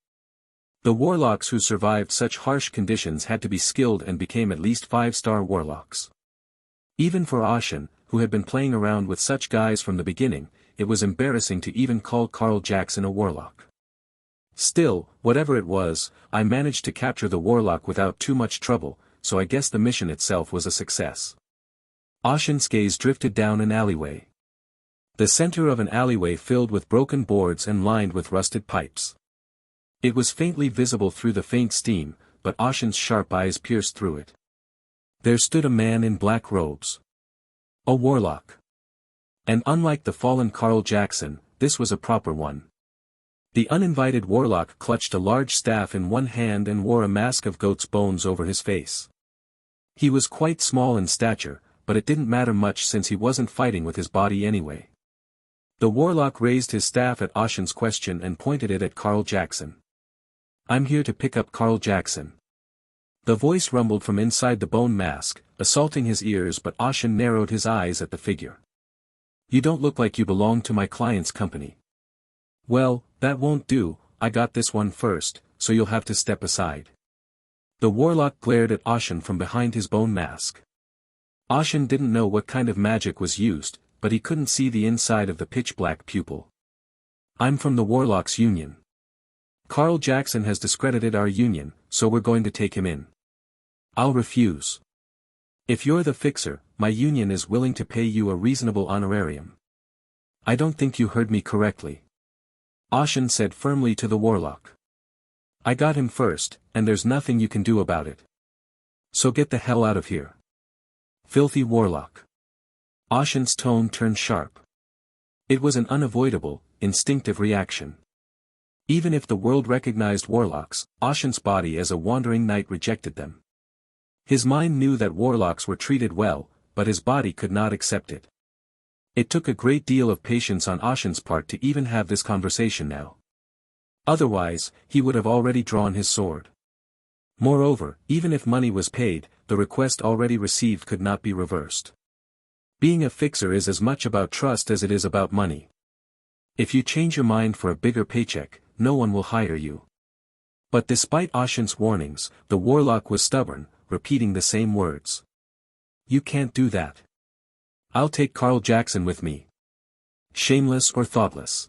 The warlocks who survived such harsh conditions had to be skilled and became at least 5-star warlocks. Even for Ashen, who had been playing around with such guys from the beginning, it was embarrassing to even call Karl Jackson a warlock. Still, whatever it was, I managed to capture the warlock without too much trouble, so I guess the mission itself was a success. Ashen's gaze drifted down an alleyway. The center of an alleyway filled with broken boards and lined with rusted pipes. It was faintly visible through the faint steam, but Ashen's sharp eyes pierced through it. There stood a man in black robes. A warlock. And unlike the fallen Karl Jackson, this was a proper one. The uninvited warlock clutched a large staff in one hand and wore a mask of goat's bones over his face. He was quite small in stature, but it didn't matter much since he wasn't fighting with his body anyway. The warlock raised his staff at Ashen's question and pointed it at Karl Jackson. "I'm here to pick up Karl Jackson." The voice rumbled from inside the bone mask, assaulting his ears, but Ashen narrowed his eyes at the figure. "You don't look like you belong to my client's company." "Well, that won't do, I got this one first, so you'll have to step aside." The warlock glared at Ashen from behind his bone mask. Ashen didn't know what kind of magic was used, but he couldn't see the inside of the pitch-black pupil. "I'm from the Warlocks Union. Karl Jackson has discredited our union, so we're going to take him in." "I'll refuse. If you're the fixer, my union is willing to pay you a reasonable honorarium." "I don't think you heard me correctly," Ashen said firmly to the warlock. "I got him first, and there's nothing you can do about it. So get the hell out of here. Filthy warlock." Ashen's tone turned sharp. It was an unavoidable, instinctive reaction. Even if the world recognized warlocks, Ashen's body as a wandering knight rejected them. His mind knew that warlocks were treated well, but his body could not accept it. It took a great deal of patience on Ashen's part to even have this conversation now. Otherwise, he would have already drawn his sword. Moreover, even if money was paid, the request already received could not be reversed. Being a fixer is as much about trust as it is about money. If you change your mind for a bigger paycheck, no one will hire you. But despite Ashen's warnings, the warlock was stubborn, repeating the same words. "You can't do that. I'll take Karl Jackson with me." "Shameless or thoughtless?"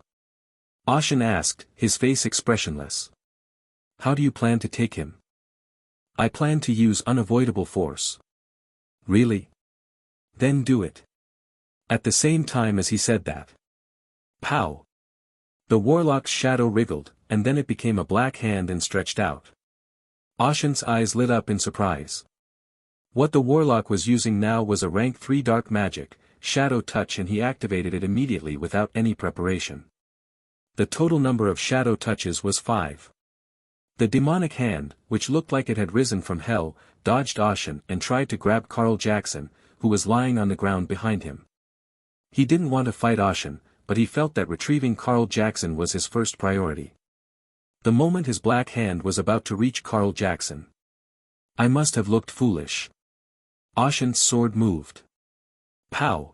Ashen asked, his face expressionless. "How do you plan to take him?" "I plan to use unavoidable force." "Really? Then do it." At the same time as he said that. Pow! The warlock's shadow wriggled, and then it became a black hand and stretched out. Ashen's eyes lit up in surprise. What the warlock was using now was a rank 3 dark magic, Shadow Touch, and he activated it immediately without any preparation. The total number of Shadow Touches was 5. The demonic hand, which looked like it had risen from hell, dodged Ashen and tried to grab Karl Jackson, who was lying on the ground behind him. He didn't want to fight Ashen, but he felt that retrieving Karl Jackson was his first priority. The moment his black hand was about to reach Karl Jackson. "I must have looked foolish." Ashen's sword moved. Pow!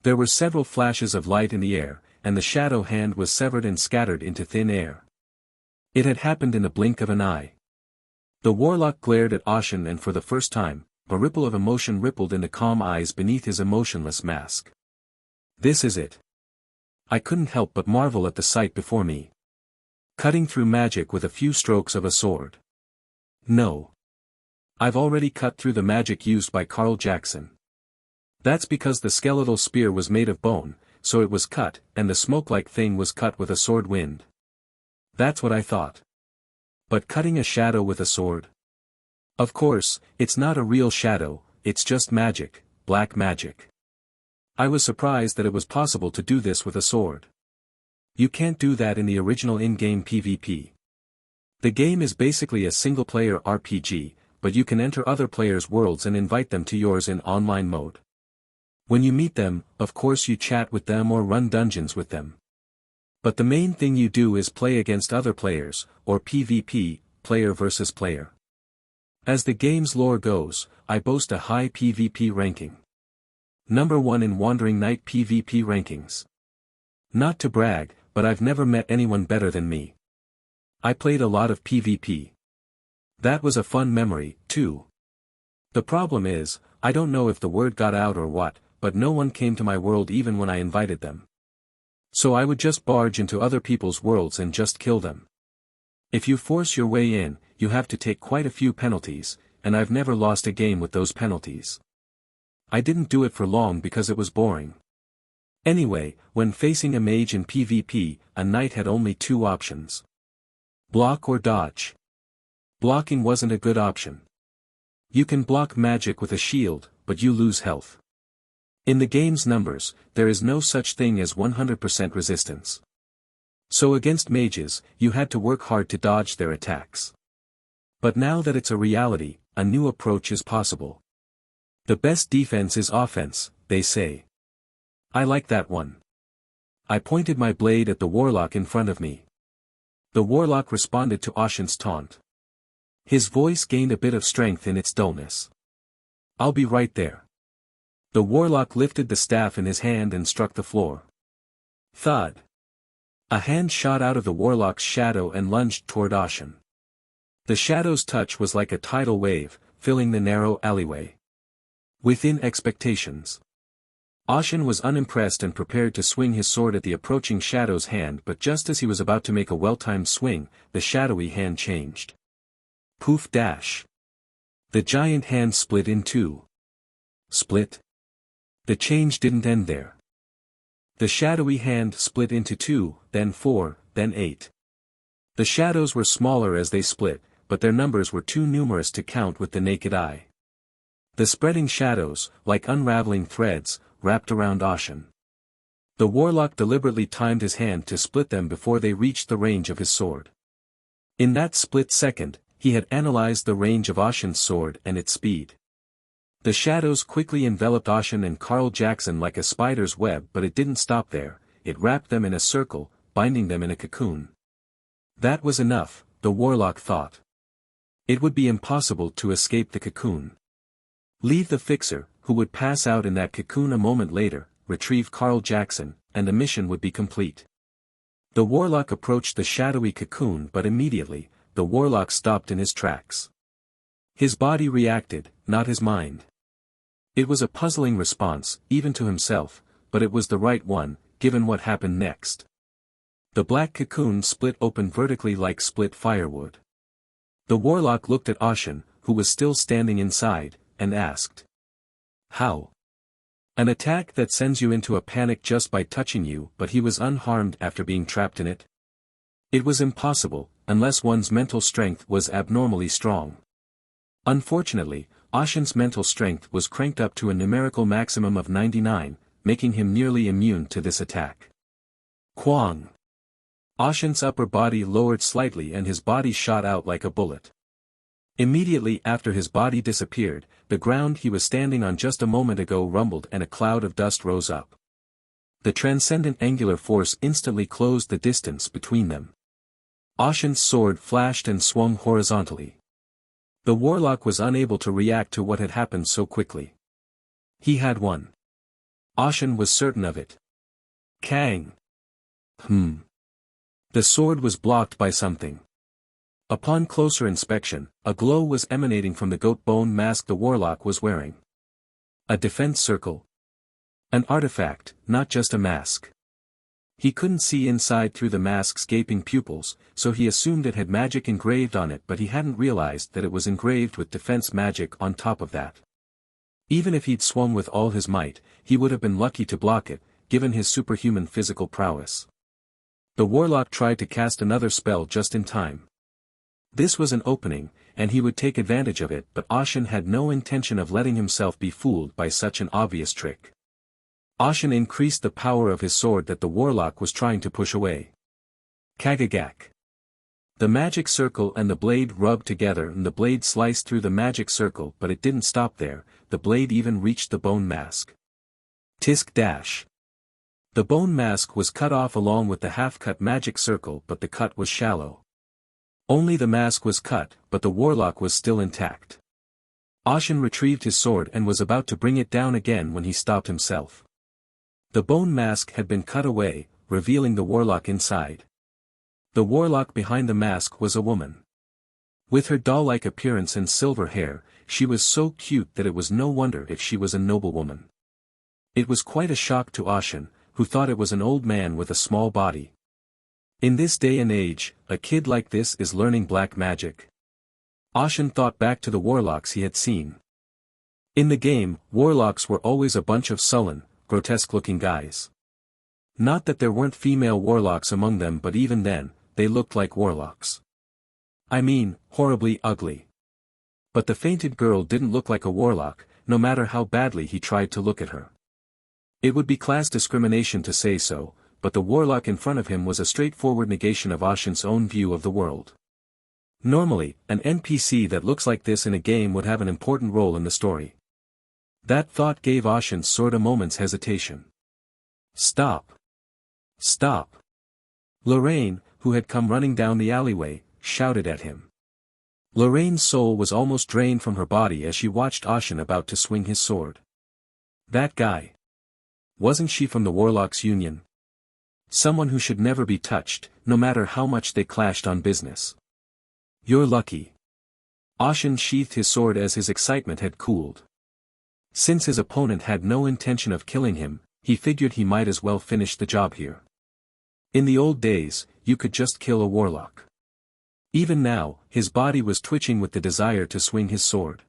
There were several flashes of light in the air, and the shadow hand was severed and scattered into thin air. It had happened in the blink of an eye. The warlock glared at Ashen, and for the first time, a ripple of emotion rippled in the calm eyes beneath his emotionless mask. "This is it." I couldn't help but marvel at the sight before me. Cutting through magic with a few strokes of a sword. No. I've already cut through the magic used by Karl Jackson. That's because the skeletal spear was made of bone, so it was cut, and the smoke-like thing was cut with a sword wind. That's what I thought. But cutting a shadow with a sword? Of course, it's not a real shadow, it's just magic, black magic. I was surprised that it was possible to do this with a sword. You can't do that in the original in-game PvP. The game is basically a single-player RPG, but you can enter other players' worlds and invite them to yours in online mode. When you meet them, of course you chat with them or run dungeons with them. But the main thing you do is play against other players, or PvP, player versus player. As the game's lore goes, I boast a high PvP ranking. Number 1 in Wandering Night PvP rankings. Not to brag, but I've never met anyone better than me. I played a lot of PvP. That was a fun memory, too. The problem is, I don't know if the word got out or what, but no one came to my world even when I invited them. So I would just barge into other people's worlds and just kill them. If you force your way in, you have to take quite a few penalties, and I've never lost a game with those penalties. I didn't do it for long because it was boring. Anyway, when facing a mage in PvP, a knight had only 2 options. Block or dodge. Blocking wasn't a good option. You can block magic with a shield, but you lose health. In the game's numbers, there is no such thing as 100% resistance. So against mages, you had to work hard to dodge their attacks. But now that it's a reality, a new approach is possible. The best defense is offense, they say. I like that one. I pointed my blade at the warlock in front of me. The warlock responded to Ashen's taunt. His voice gained a bit of strength in its dullness. I'll be right there. The warlock lifted the staff in his hand and struck the floor. Thud. A hand shot out of the warlock's shadow and lunged toward Ashen. The shadow's touch was like a tidal wave, filling the narrow alleyway. Within expectations. Ashen was unimpressed and prepared to swing his sword at the approaching shadow's hand, but just as he was about to make a well-timed swing, the shadowy hand changed. Poof dash. The giant hand split in 2. Split? The change didn't end there. The shadowy hand split into 2, then 4, then 8. The shadows were smaller as they split, but their numbers were too numerous to count with the naked eye. The spreading shadows, like unraveling threads, wrapped around Ashen. The warlock deliberately timed his hand to split them before they reached the range of his sword. In that split second, he had analyzed the range of Ashen's sword and its speed. The shadows quickly enveloped Ashen and Carl Jackson like a spider's web, but it didn't stop there, it wrapped them in a circle, binding them in a cocoon. That was enough, the warlock thought. It would be impossible to escape the cocoon. Leave the fixer, who would pass out in that cocoon a moment later, retrieve Carl Jackson, and the mission would be complete. The warlock approached the shadowy cocoon, but immediately, the warlock stopped in his tracks. His body reacted, not his mind. It was a puzzling response, even to himself, but it was the right one, given what happened next. The black cocoon split open vertically like split firewood. The warlock looked at Ashen, who was still standing inside, and asked. How? An attack that sends you into a panic just by touching you, but he was unharmed after being trapped in it? It was impossible, unless one's mental strength was abnormally strong. Unfortunately, Ashen's mental strength was cranked up to a numerical maximum of 99, making him nearly immune to this attack. Quang! Ashen's upper body lowered slightly and his body shot out like a bullet. Immediately after his body disappeared, the ground he was standing on just a moment ago rumbled and a cloud of dust rose up. The transcendent angular force instantly closed the distance between them. Ashen's sword flashed and swung horizontally. The warlock was unable to react to what had happened so quickly. He had won. Ashen was certain of it. Kang! The sword was blocked by something. Upon closer inspection, a glow was emanating from the goat bone mask the warlock was wearing. A defense circle. An artifact, not just a mask. He couldn't see inside through the mask's gaping pupils, so he assumed it had magic engraved on it, but he hadn't realized that it was engraved with defense magic on top of that. Even if he'd swung with all his might, he would have been lucky to block it, given his superhuman physical prowess. The warlock tried to cast another spell just in time. This was an opening, and he would take advantage of it, but Ashen had no intention of letting himself be fooled by such an obvious trick. Ashen increased the power of his sword that the warlock was trying to push away. Kagagak. The magic circle and the blade rubbed together and the blade sliced through the magic circle, but it didn't stop there, the blade even reached the bone mask. Tisk dash. The bone mask was cut off along with the half-cut magic circle, but the cut was shallow. Only the mask was cut, but the warlock was still intact. Ashen retrieved his sword and was about to bring it down again when he stopped himself. The bone mask had been cut away, revealing the warlock inside. The warlock behind the mask was a woman. With her doll-like appearance and silver hair, she was so cute that it was no wonder if she was a noblewoman. It was quite a shock to Ashen, who thought it was an old man with a small body. In this day and age, a kid like this is learning black magic. Ashen thought back to the warlocks he had seen. In the game, warlocks were always a bunch of sullen, grotesque-looking guys. Not that there weren't female warlocks among them, but even then, they looked like warlocks. I mean, horribly ugly. But the fainted girl didn't look like a warlock, no matter how badly he tried to look at her. It would be class discrimination to say so, but the warlock in front of him was a straightforward negation of Ashen's own view of the world. Normally, an NPC that looks like this in a game would have an important role in the story. That thought gave Ashen's sword a moment's hesitation. Stop. Stop. Lorraine, who had come running down the alleyway, shouted at him. Lorraine's soul was almost drained from her body as she watched Ashen about to swing his sword. That guy. Wasn't she from the Warlocks Union? Someone who should never be touched, no matter how much they clashed on business. You're lucky. Ashen sheathed his sword as his excitement had cooled. Since his opponent had no intention of killing him, he figured he might as well finish the job here. In the old days, you could just kill a warlock. Even now, his body was twitching with the desire to swing his sword.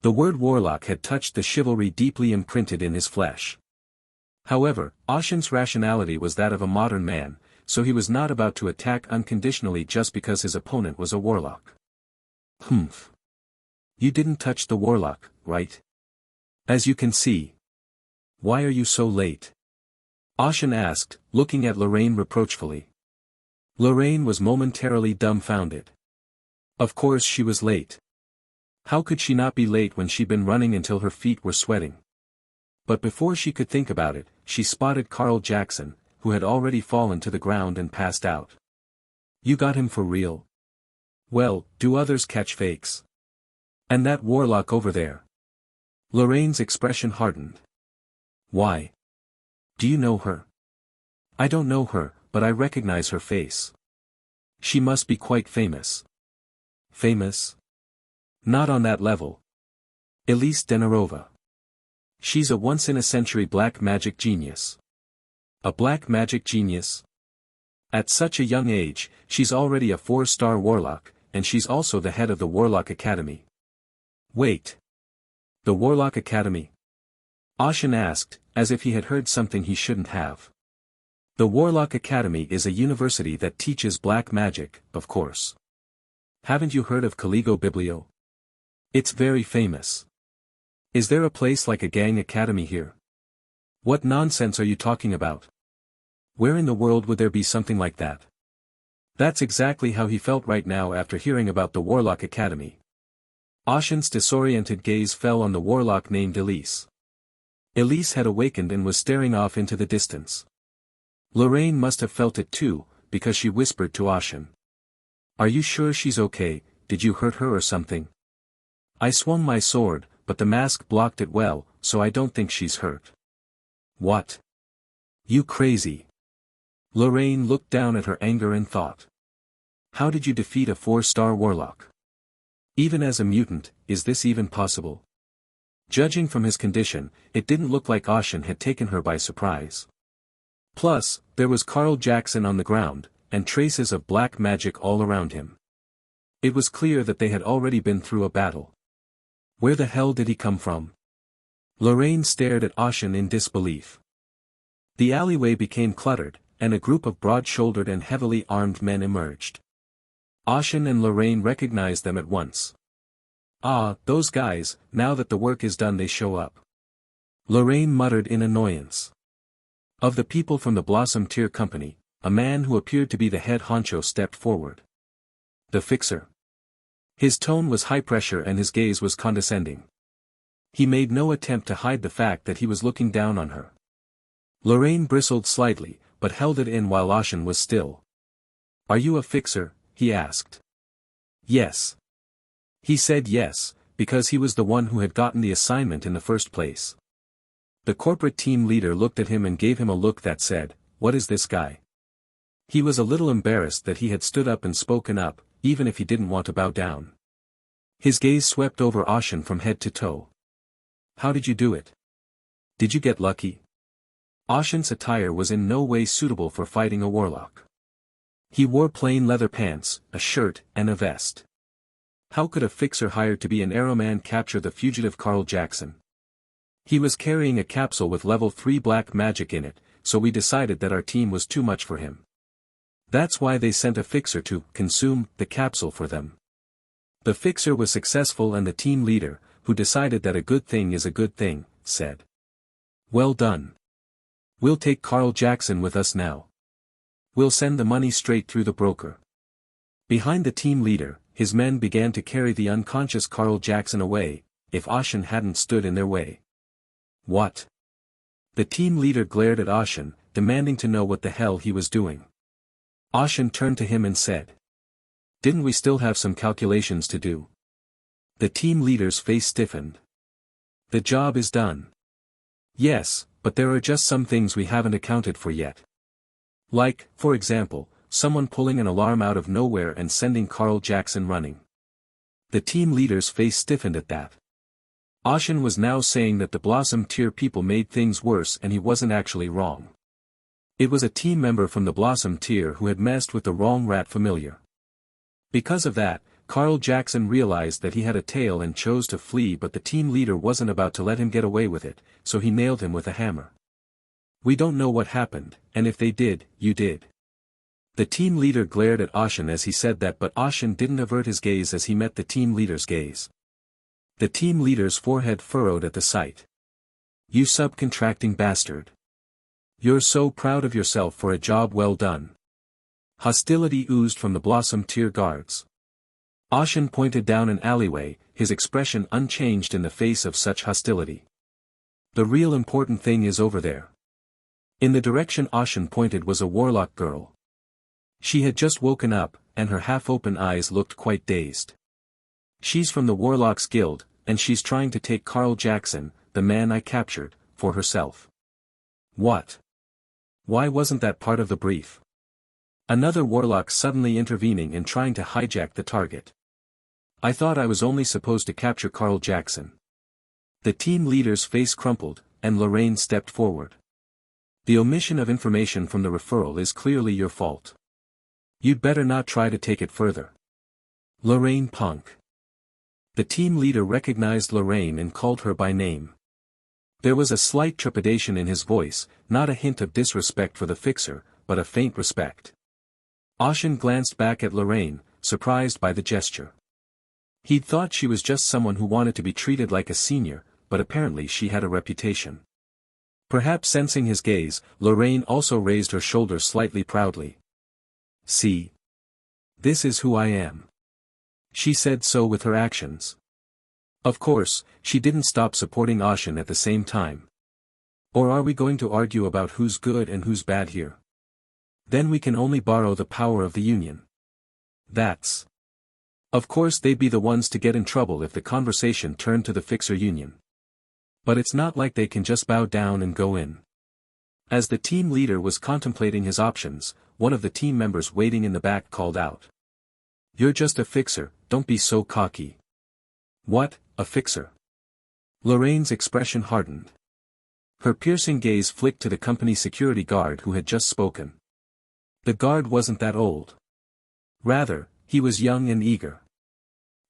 The word warlock had touched the chivalry deeply imprinted in his flesh. However, Ashen's rationality was that of a modern man, so he was not about to attack unconditionally just because his opponent was a warlock. Humph. You didn't touch the warlock, right? As you can see. Why are you so late? Ashen asked, looking at Lorraine reproachfully. Lorraine was momentarily dumbfounded. Of course she was late. How could she not be late when she'd been running until her feet were sweating? But before she could think about it, she spotted Carl Jackson, who had already fallen to the ground and passed out. You got him for real? Well, do others catch fakes? And that warlock over there? Lorraine's expression hardened. Why? Do you know her? I don't know her, but I recognize her face. She must be quite famous. Famous? Not on that level. Elise Denarova. She's a once-in-a-century black magic genius. A black magic genius? At such a young age, she's already a 4-star warlock, and she's also the head of the Warlock Academy. Wait. The Warlock Academy? Ashen asked, as if he had heard something he shouldn't have. The Warlock Academy is a university that teaches black magic, of course. Haven't you heard of Caligo Biblio? It's very famous. Is there a place like a gang academy here? What nonsense are you talking about? Where in the world would there be something like that? That's exactly how he felt right now after hearing about the Warlock Academy. Ashen's disoriented gaze fell on the warlock named Elise. Elise had awakened and was staring off into the distance. Lorraine must have felt it too, because she whispered to Ashen. Are you sure she's okay? Did you hurt her or something? I swung my sword, but the mask blocked it well, so I don't think she's hurt. What? You crazy. Lorraine looked down at her anger and thought. How did you defeat a 4-star warlock? Even as a mutant, is this even possible? Judging from his condition, it didn't look like Ashen had taken her by surprise. Plus, there was Carl Jackson on the ground, and traces of black magic all around him. It was clear that they had already been through a battle. Where the hell did he come from? Lorraine stared at Ashen in disbelief. The alleyway became cluttered, and a group of broad-shouldered and heavily armed men emerged. Ashen and Lorraine recognized them at once. Ah, those guys, now that the work is done they show up. Lorraine muttered in annoyance. Of the people from the Blossom Tier Company, a man who appeared to be the head honcho stepped forward. The fixer. His tone was high pressure and his gaze was condescending. He made no attempt to hide the fact that he was looking down on her. Lorraine bristled slightly, but held it in while Ashen was still. "Are you a fixer?" he asked. "Yes." He said yes, because he was the one who had gotten the assignment in the first place. The corporate team leader looked at him and gave him a look that said, "What is this guy?" He was a little embarrassed that he had stood up and spoken up, even if he didn't want to bow down. His gaze swept over Ashen from head to toe. "How did you do it? Did you get lucky?" Ashen's attire was in no way suitable for fighting a warlock. He wore plain leather pants, a shirt, and a vest. How could a fixer hired to be an arrowman capture the fugitive Carl Jackson? He was carrying a capsule with level 3 black magic in it, so we decided that our team was too much for him. That's why they sent a fixer to consume the capsule for them. The fixer was successful and the team leader, who decided that a good thing is a good thing, said, "Well done. We'll take Carl Jackson with us now. We'll send the money straight through the broker." Behind the team leader, his men began to carry the unconscious Carl Jackson away, if Ashen hadn't stood in their way. "What?" The team leader glared at Ashen, demanding to know what the hell he was doing. Ashen turned to him and said, "Didn't we still have some calculations to do?" The team leader's face stiffened. "The job is done." "Yes, but there are just some things we haven't accounted for yet. Like, for example, someone pulling an alarm out of nowhere and sending Carl Jackson running." The team leader's face stiffened at that. Ashen was now saying that the Blossom Tier people made things worse and he wasn't actually wrong. It was a team member from the Blossom Tier who had messed with the wrong rat familiar. Because of that, Carl Jackson realized that he had a tail and chose to flee, but the team leader wasn't about to let him get away with it, so he nailed him with a hammer. "We don't know what happened, and if they did, you did." The team leader glared at Ashen as he said that, but Ashen didn't avert his gaze as he met the team leader's gaze. The team leader's forehead furrowed at the sight. "You subcontracting bastard. You're so proud of yourself for a job well done." Hostility oozed from the Blossom Tier guards. Ashen pointed down an alleyway, his expression unchanged in the face of such hostility. "The real important thing is over there." In the direction Ashen pointed was a warlock girl. She had just woken up, and her half-open eyes looked quite dazed. "She's from the Warlocks Guild, and she's trying to take Carl Jackson, the man I captured, for herself." "What? Why wasn't that part of the brief?" Another warlock suddenly intervening and trying to hijack the target. "I thought I was only supposed to capture Carl Jackson." The team leader's face crumpled, and Lorraine stepped forward. "The omission of information from the referral is clearly your fault. You'd better not try to take it further." "Lorraine punk." The team leader recognized Lorraine and called her by name. There was a slight trepidation in his voice, not a hint of disrespect for the fixer, but a faint respect. Ashen glanced back at Lorraine, surprised by the gesture. He'd thought she was just someone who wanted to be treated like a senior, but apparently she had a reputation. Perhaps sensing his gaze, Lorraine also raised her shoulders slightly proudly. "See? This is who I am." She said so with her actions. Of course, she didn't stop supporting Ashen at the same time. "Or are we going to argue about who's good and who's bad here? Then we can only borrow the power of the Union. That's..." Of course they'd be the ones to get in trouble if the conversation turned to the Fixer Union. But it's not like they can just bow down and go in. As the team leader was contemplating his options, one of the team members waiting in the back called out. "You're just a fixer, don't be so cocky." "What, a fixer?" Lorraine's expression hardened. Her piercing gaze flicked to the company security guard who had just spoken. The guard wasn't that old. Rather, he was young and eager.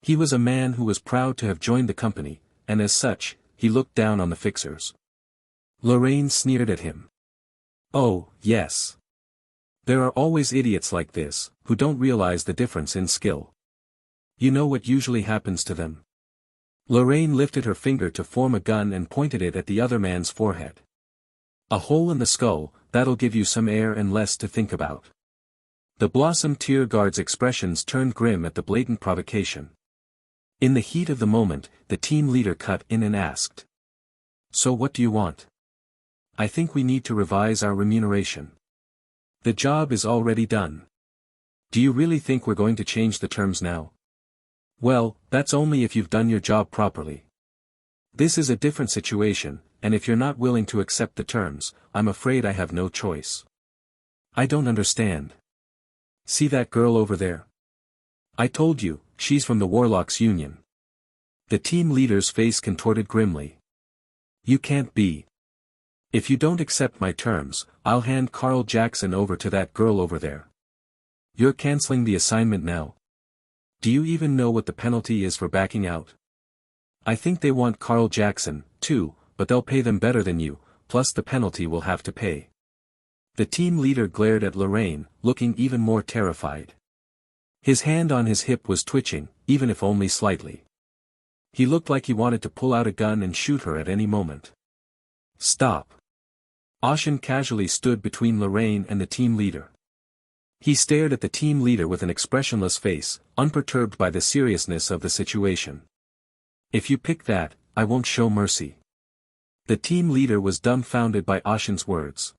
He was a man who was proud to have joined the company, and as such, he looked down on the fixers. Lorraine sneered at him. "Oh, yes. There are always idiots like this, who don't realize the difference in skill. You know what usually happens to them? Lorraine lifted her finger to form a gun and pointed it at the other man's forehead. A hole in the skull, that'll give you some air and less to think about. The Blossom Tier Guard's expressions turned grim at the blatant provocation. In the heat of the moment, the team leader cut in and asked. So what do you want? I think we need to revise our remuneration. The job is already done. Do you really think we're going to change the terms now? Well, that's only if you've done your job properly. This is a different situation, and if you're not willing to accept the terms, I'm afraid I have no choice. I don't understand. See that girl over there? I told you, she's from the Warlocks Union. The team leader's face contorted grimly. You can't be. If you don't accept my terms, I'll hand Carl Jackson over to that girl over there. You're canceling the assignment now. Do you even know what the penalty is for backing out? I think they want Carl Jackson, too, but they'll pay them better than you, plus the penalty we'll have to pay. The team leader glared at Lorraine, looking even more terrified. His hand on his hip was twitching, even if only slightly. He looked like he wanted to pull out a gun and shoot her at any moment. Stop. Ashen casually stood between Lorraine and the team leader. He stared at the team leader with an expressionless face, unperturbed by the seriousness of the situation. If you pick that, I won't show mercy. The team leader was dumbfounded by Ashen's words.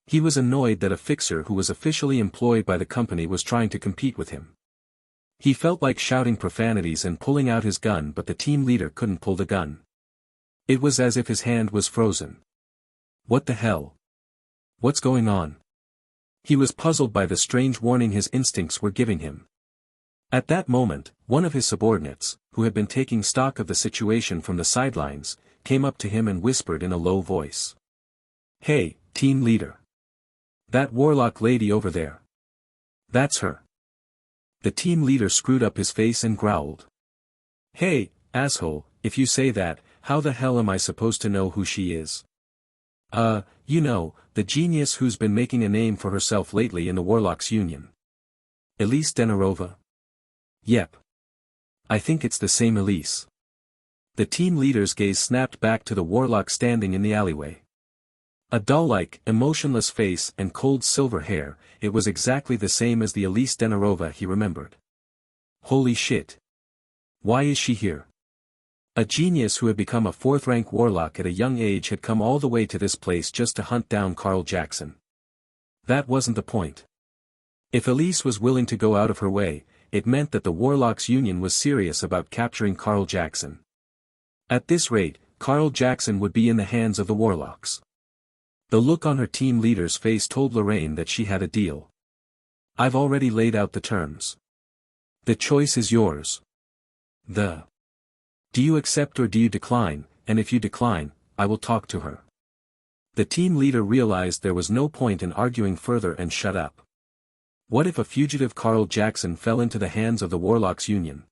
He was annoyed that a fixer who was officially employed by the company was trying to compete with him. He felt like shouting profanities and pulling out his gun, but the team leader couldn't pull the gun. It was as if his hand was frozen. What the hell? What's going on? He was puzzled by the strange warning his instincts were giving him. At that moment, one of his subordinates, who had been taking stock of the situation from the sidelines, came up to him and whispered in a low voice. Hey, team leader. That warlock lady over there. That's her. The team leader screwed up his face and growled. Hey, asshole, if you say that, how the hell am I supposed to know who she is? You know, the genius who's been making a name for herself lately in the Warlocks Union. Elise Denarova? Yep. I think it's the same Elise. The team leader's gaze snapped back to the warlock standing in the alleyway. A doll-like, emotionless face and cold silver hair, it was exactly the same as the Elise Denarova he remembered. Holy shit. Why is she here? A genius who had become a fourth-rank warlock at a young age had come all the way to this place just to hunt down Carl Jackson. That wasn't the point. If Elise was willing to go out of her way, it meant that the Warlocks Union was serious about capturing Carl Jackson. At this rate, Carl Jackson would be in the hands of the Warlocks. The look on her team leader's face told Lorraine that she had a deal. I've already laid out the terms. The choice is yours. Do you accept or do you decline, and if you decline, I will talk to her. The team leader realized there was no point in arguing further and shut up. What if a fugitive Carl Jackson fell into the hands of the Warlocks Union?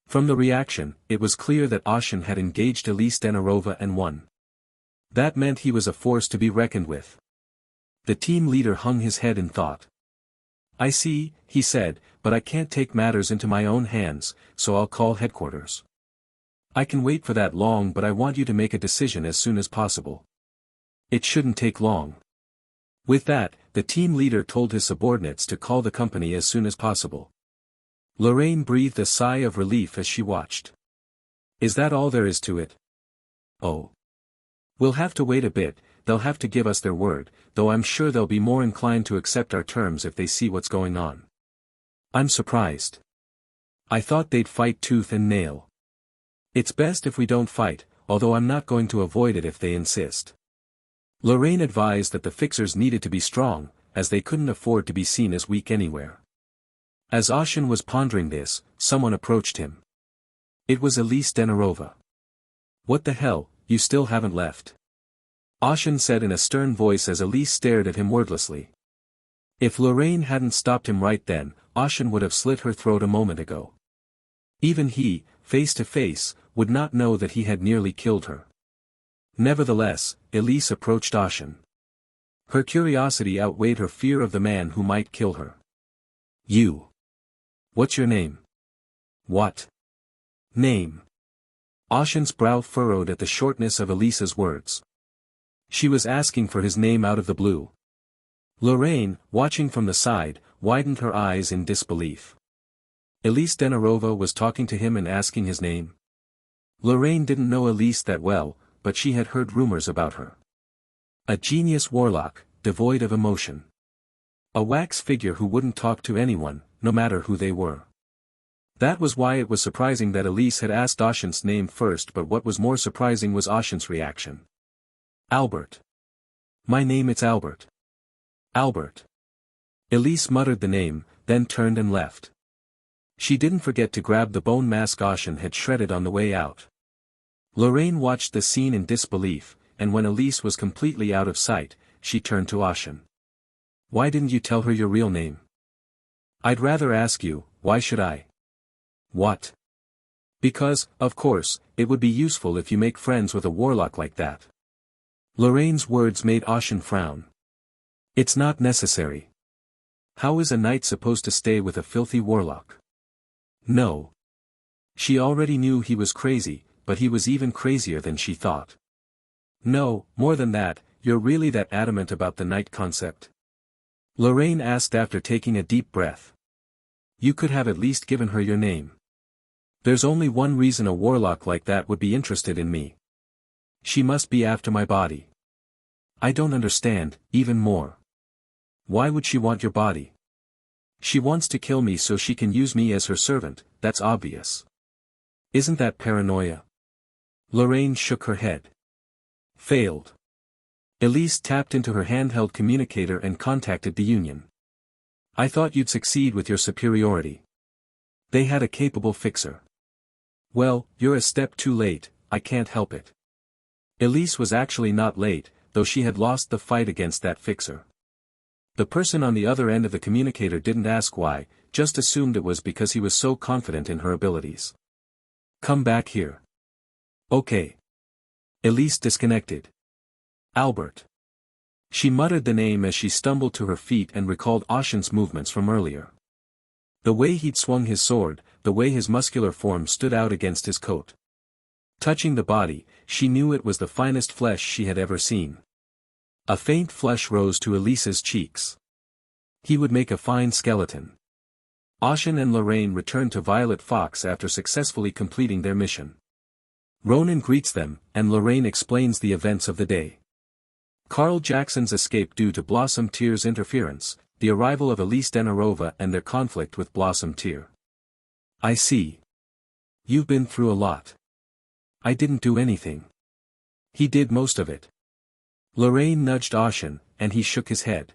From the reaction, it was clear that Ashen had engaged Elise Denarova and won. That meant he was a force to be reckoned with. The team leader hung his head in thought. I see, he said, but I can't take matters into my own hands, so I'll call headquarters. I can wait for that long, but I want you to make a decision as soon as possible. It shouldn't take long. With that, the team leader told his subordinates to call the company as soon as possible. Lorraine breathed a sigh of relief as she watched. Is that all there is to it? Oh. We'll have to wait a bit, they'll have to give us their word, though I'm sure they'll be more inclined to accept our terms if they see what's going on. I'm surprised. I thought they'd fight tooth and nail. It's best if we don't fight, although I'm not going to avoid it if they insist. Lorraine advised that the fixers needed to be strong, as they couldn't afford to be seen as weak anywhere. As Ashen was pondering this, someone approached him. It was Elise Denarova. What the hell, you still haven't left? Ashen said in a stern voice as Elise stared at him wordlessly. If Lorraine hadn't stopped him right then, Ashen would have slit her throat a moment ago. Even he, face to face, would not know that he had nearly killed her. Nevertheless, Elise approached Ashen. Her curiosity outweighed her fear of the man who might kill her. You. What's your name? What? Name. Ashen's brow furrowed at the shortness of Elisa's words. She was asking for his name out of the blue. Lorraine, watching from the side, widened her eyes in disbelief. Elise Denarova was talking to him and asking his name. Lorraine didn't know Elise that well, but she had heard rumors about her. A genius warlock, devoid of emotion. A wax figure who wouldn't talk to anyone, no matter who they were. That was why it was surprising that Elise had asked Ashen's name first, but what was more surprising was Ashen's reaction. Albert. My name it's Albert. Albert. Elise muttered the name, then turned and left. She didn't forget to grab the bone mask Ashen had shredded on the way out. Lorraine watched the scene in disbelief, and when Elise was completely out of sight, she turned to Ashen. Why didn't you tell her your real name? I'd rather ask you, why should I? What? Because, of course, it would be useful if you make friends with a warlock like that. Lorraine's words made Ashen frown. It's not necessary. How is a knight supposed to stay with a filthy warlock? No. She already knew he was crazy, but he was even crazier than she thought. No, more than that, you're really that adamant about the knight concept? Lorraine asked after taking a deep breath. You could have at least given her your name. There's only one reason a warlock like that would be interested in me. She must be after my body. I don't understand, even more. Why would she want your body? She wants to kill me so she can use me as her servant, that's obvious. Isn't that paranoia? Lorraine shook her head. Failed. Elise tapped into her handheld communicator and contacted the Union. I thought you'd succeed with your superiority. They had a capable fixer. Well, you're a step too late, I can't help it. Elise was actually not late, though she had lost the fight against that fixer. The person on the other end of the communicator didn't ask why, just assumed it was because he was so confident in her abilities. Come back here. Okay. Elise disconnected. Albert. She muttered the name as she stumbled to her feet and recalled Ashen's movements from earlier. The way he'd swung his sword, the way his muscular form stood out against his coat. Touching the body, she knew it was the finest flesh she had ever seen. A faint flush rose to Elise's cheeks. He would make a fine skeleton. Ashen and Lorraine returned to Violet Fox after successfully completing their mission. Ronan greets them, and Lorraine explains the events of the day. Carl Jackson's escape due to Blossom Tear's interference, the arrival of Elise Denarova and their conflict with Blossom Tear. I see. You've been through a lot. I didn't do anything. He did most of it. Lorraine nudged Ashen, and he shook his head.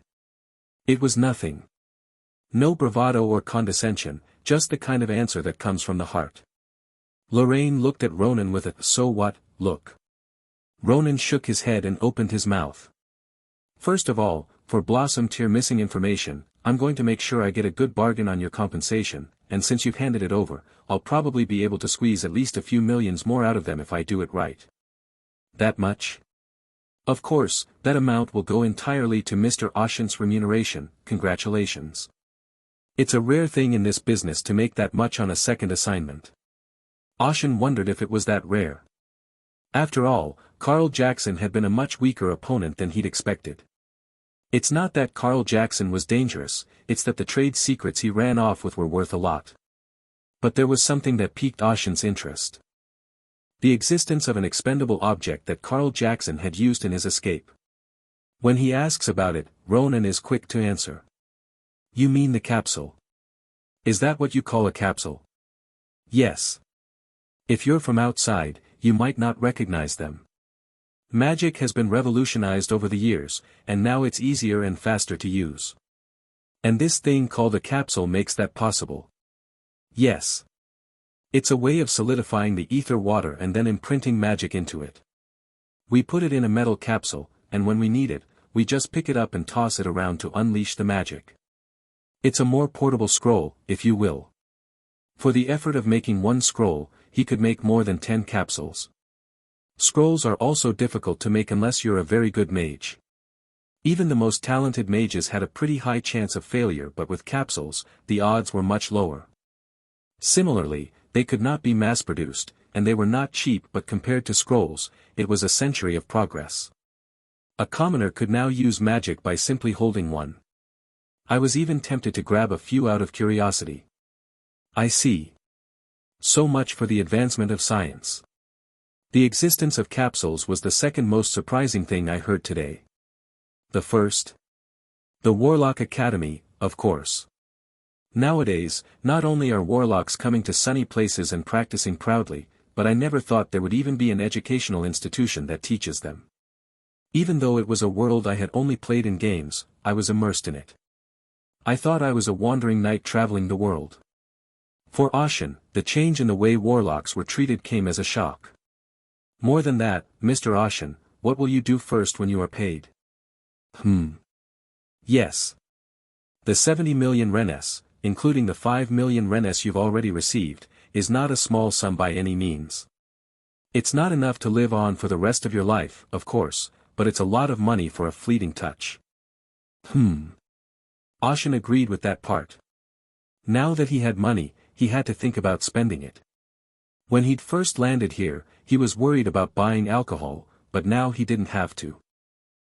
It was nothing. No bravado or condescension, just the kind of answer that comes from the heart. Lorraine looked at Ronan with a "so what" look. Ronan shook his head and opened his mouth. First of all, for Blossom Tear missing information, I'm going to make sure I get a good bargain on your compensation, and since you've handed it over, I'll probably be able to squeeze at least a few millions more out of them if I do it right. That much? Of course, that amount will go entirely to Mr. Ashen's remuneration, congratulations. It's a rare thing in this business to make that much on a second assignment. Ashen wondered if it was that rare. After all, Carl Jackson had been a much weaker opponent than he'd expected. It's not that Carl Jackson was dangerous, it's that the trade secrets he ran off with were worth a lot. But there was something that piqued Ashen's interest. The existence of an expendable object that Carl Jackson had used in his escape. When he asks about it, Ronan is quick to answer. You mean the capsule? Is that what you call a capsule? Yes. If you're from outside, you might not recognize them. Magic has been revolutionized over the years, and now it's easier and faster to use. And this thing called a capsule makes that possible. Yes. It's a way of solidifying the ether water and then imprinting magic into it. We put it in a metal capsule, and when we need it, we just pick it up and toss it around to unleash the magic. It's a more portable scroll, if you will. For the effort of making one scroll, he could make more than 10 capsules. Scrolls are also difficult to make unless you're a very good mage. Even the most talented mages had a pretty high chance of failure, but with capsules, the odds were much lower. Similarly, they could not be mass-produced, and they were not cheap, but compared to scrolls, it was a century of progress. A commoner could now use magic by simply holding one. I was even tempted to grab a few out of curiosity. I see. So much for the advancement of science. The existence of capsules was the second most surprising thing I heard today. The first? The Warlock Academy, of course. Nowadays, not only are warlocks coming to sunny places and practicing proudly, but I never thought there would even be an educational institution that teaches them. Even though it was a world I had only played in games, I was immersed in it. I thought I was a wandering knight traveling the world. For Ashen, the change in the way warlocks were treated came as a shock. More than that, Mr. Ashen, what will you do first when you are paid? Yes. The 70 million renes, including the 5 million renes you've already received, is not a small sum by any means. It's not enough to live on for the rest of your life, of course, but it's a lot of money for a fleeting touch. Ashen agreed with that part. Now that he had money, he had to think about spending it. When he'd first landed here, he was worried about buying alcohol, but now he didn't have to.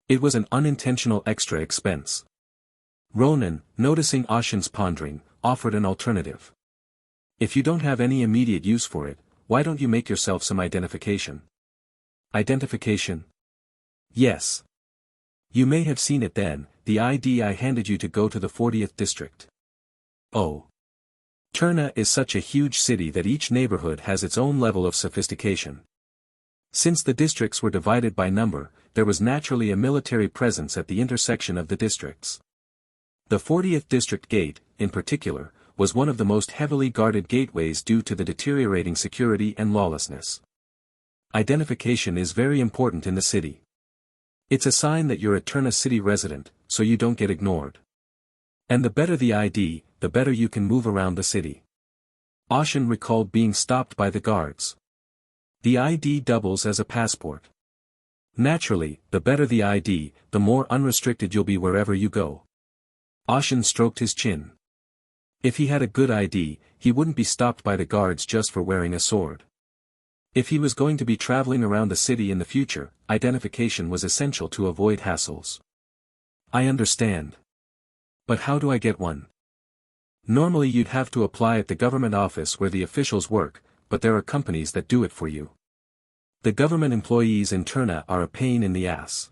It was an unintentional extra expense. Ronan, noticing Ashen's pondering, offered an alternative. If you don't have any immediate use for it, why don't you make yourself some identification? Identification? Yes. You may have seen it then, the ID I handed you to go to the 40th district. Oh. Terna is such a huge city that each neighborhood has its own level of sophistication. Since the districts were divided by number, there was naturally a military presence at the intersection of the districts. The 40th District Gate, in particular, was one of the most heavily guarded gateways due to the deteriorating security and lawlessness. Identification is very important in the city. It's a sign that you're a Terna city resident, so you don't get ignored. And the better the ID, the better you can move around the city. Ashen recalled being stopped by the guards. The ID doubles as a passport. Naturally, the better the ID, the more unrestricted you'll be wherever you go. Ashen stroked his chin. If he had a good ID, he wouldn't be stopped by the guards just for wearing a sword. If he was going to be traveling around the city in the future, identification was essential to avoid hassles. I understand. But how do I get one? Normally you'd have to apply at the government office where the officials work, but there are companies that do it for you. The government employees in Terna are a pain in the ass.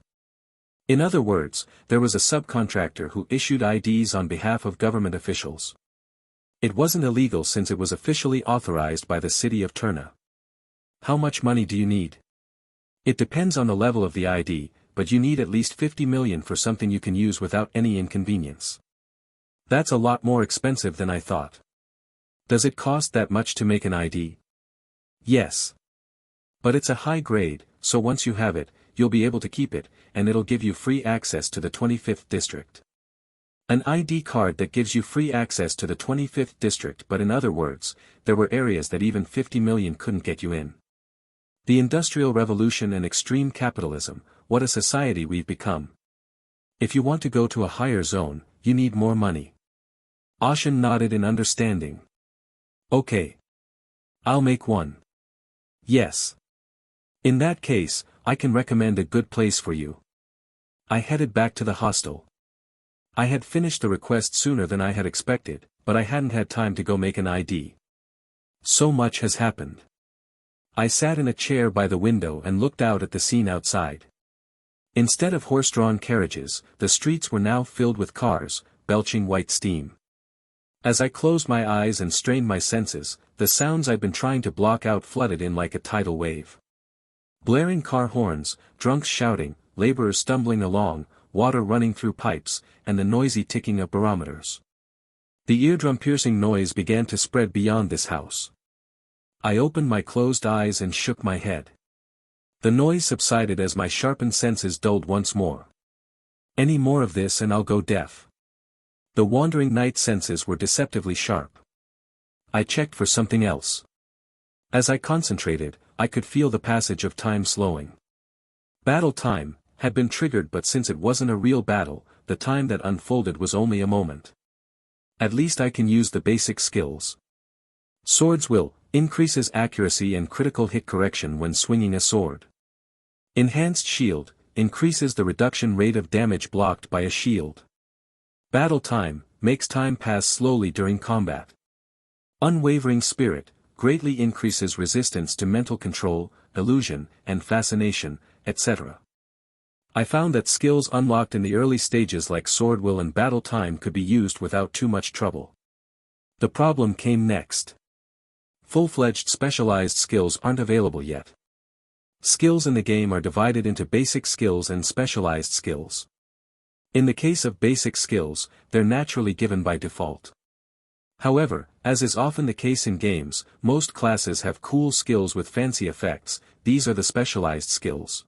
In other words, there was a subcontractor who issued IDs on behalf of government officials. It wasn't illegal since it was officially authorized by the city of Terna. How much money do you need? It depends on the level of the ID, but you need at least 50 million for something you can use without any inconvenience. That's a lot more expensive than I thought. Does it cost that much to make an ID? Yes. But it's a high grade, so once you have it, you'll be able to keep it, and it'll give you free access to the 25th district. An ID card that gives you free access to the 25th district, but in other words, there were areas that even 50 million couldn't get you in. The Industrial Revolution and extreme capitalism, what a society we've become. If you want to go to a higher zone, you need more money. Ashen nodded in understanding. Okay. I'll make one. Yes. In that case, I can recommend a good place for you. I headed back to the hostel. I had finished the request sooner than I had expected, but I hadn't had time to go make an ID. So much has happened. I sat in a chair by the window and looked out at the scene outside. Instead of horse-drawn carriages, the streets were now filled with cars, belching white steam. As I closed my eyes and strained my senses, the sounds I'd been trying to block out flooded in like a tidal wave. Blaring car horns, drunks shouting, laborers stumbling along, water running through pipes, and the noisy ticking of barometers. The eardrum-piercing noise began to spread beyond this house. I opened my closed eyes and shook my head. The noise subsided as my sharpened senses dulled once more. Any more of this and I'll go deaf. The wandering night senses were deceptively sharp. I checked for something else. As I concentrated, I could feel the passage of time slowing. Battle time, had been triggered, but since it wasn't a real battle, the time that unfolded was only a moment. At least I can use the basic skills. Sword's Will increases accuracy and critical hit correction when swinging a sword. Enhanced Shield increases the reduction rate of damage blocked by a shield. Battle Time makes time pass slowly during combat. Unwavering Spirit greatly increases resistance to mental control, illusion, and fascination, etc. I found that skills unlocked in the early stages like Sword Will and Battle Time could be used without too much trouble. The problem came next. Full-fledged specialized skills aren't available yet. Skills in the game are divided into basic skills and specialized skills. In the case of basic skills, they're naturally given by default. However, as is often the case in games, most classes have cool skills with fancy effects. These are the specialized skills.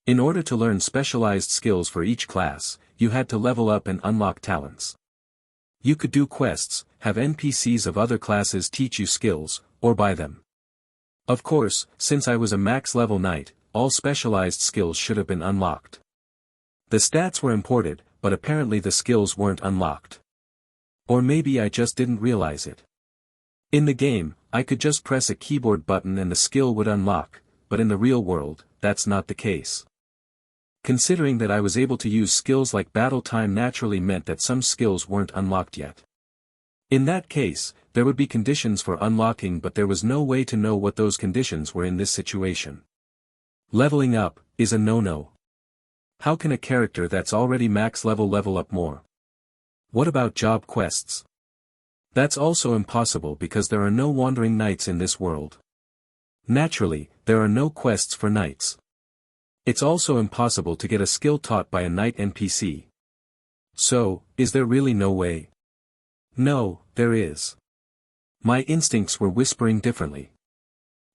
In order to learn specialized skills for each class, you had to level up and unlock talents. You could do quests, have NPCs of other classes teach you skills, or buy them. Of course, since I was a max level knight, all specialized skills should have been unlocked. The stats were imported, but apparently the skills weren't unlocked. Or maybe I just didn't realize it. In the game, I could just press a keyboard button and the skill would unlock, but in the real world, that's not the case. Considering that I was able to use skills like Battle Time naturally meant that some skills weren't unlocked yet. In that case, there would be conditions for unlocking, but there was no way to know what those conditions were in this situation. Leveling up is a no-no. How can a character that's already max level up more? What about job quests? That's also impossible because there are no wandering knights in this world. Naturally, there are no quests for knights. It's also impossible to get a skill taught by a knight NPC. So, is there really no way? No, there is. My instincts were whispering differently.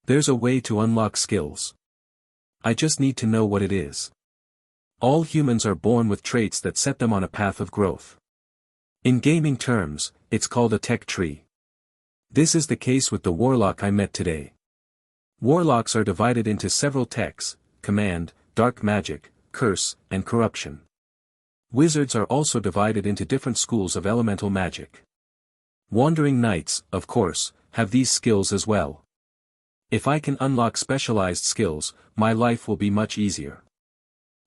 There's a way to unlock skills. I just need to know what it is. All humans are born with traits that set them on a path of growth. In gaming terms, it's called a tech tree. This is the case with the warlock I met today. Warlocks are divided into several techs: command, dark magic, curse, and corruption. Wizards are also divided into different schools of elemental magic. Wandering knights, of course, have these skills as well. If I can unlock specialized skills, my life will be much easier.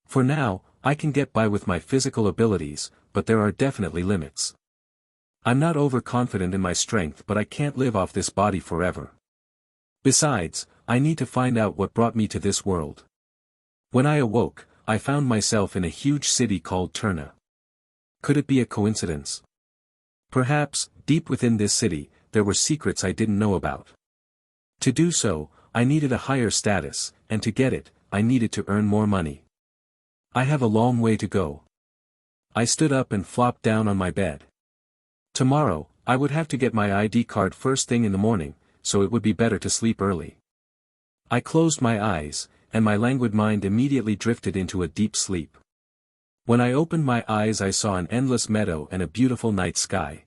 For now, I can get by with my physical abilities, but there are definitely limits. I'm not overconfident in my strength, but I can't live off this body forever. Besides, I need to find out what brought me to this world. When I awoke, I found myself in a huge city called Turna. Could it be a coincidence? Perhaps, deep within this city, there were secrets I didn't know about. To do so, I needed a higher status, and to get it, I needed to earn more money. I have a long way to go. I stood up and flopped down on my bed. Tomorrow, I would have to get my ID card first thing in the morning, so it would be better to sleep early. I closed my eyes, and my languid mind immediately drifted into a deep sleep. When I opened my eyes, I saw an endless meadow and a beautiful night sky.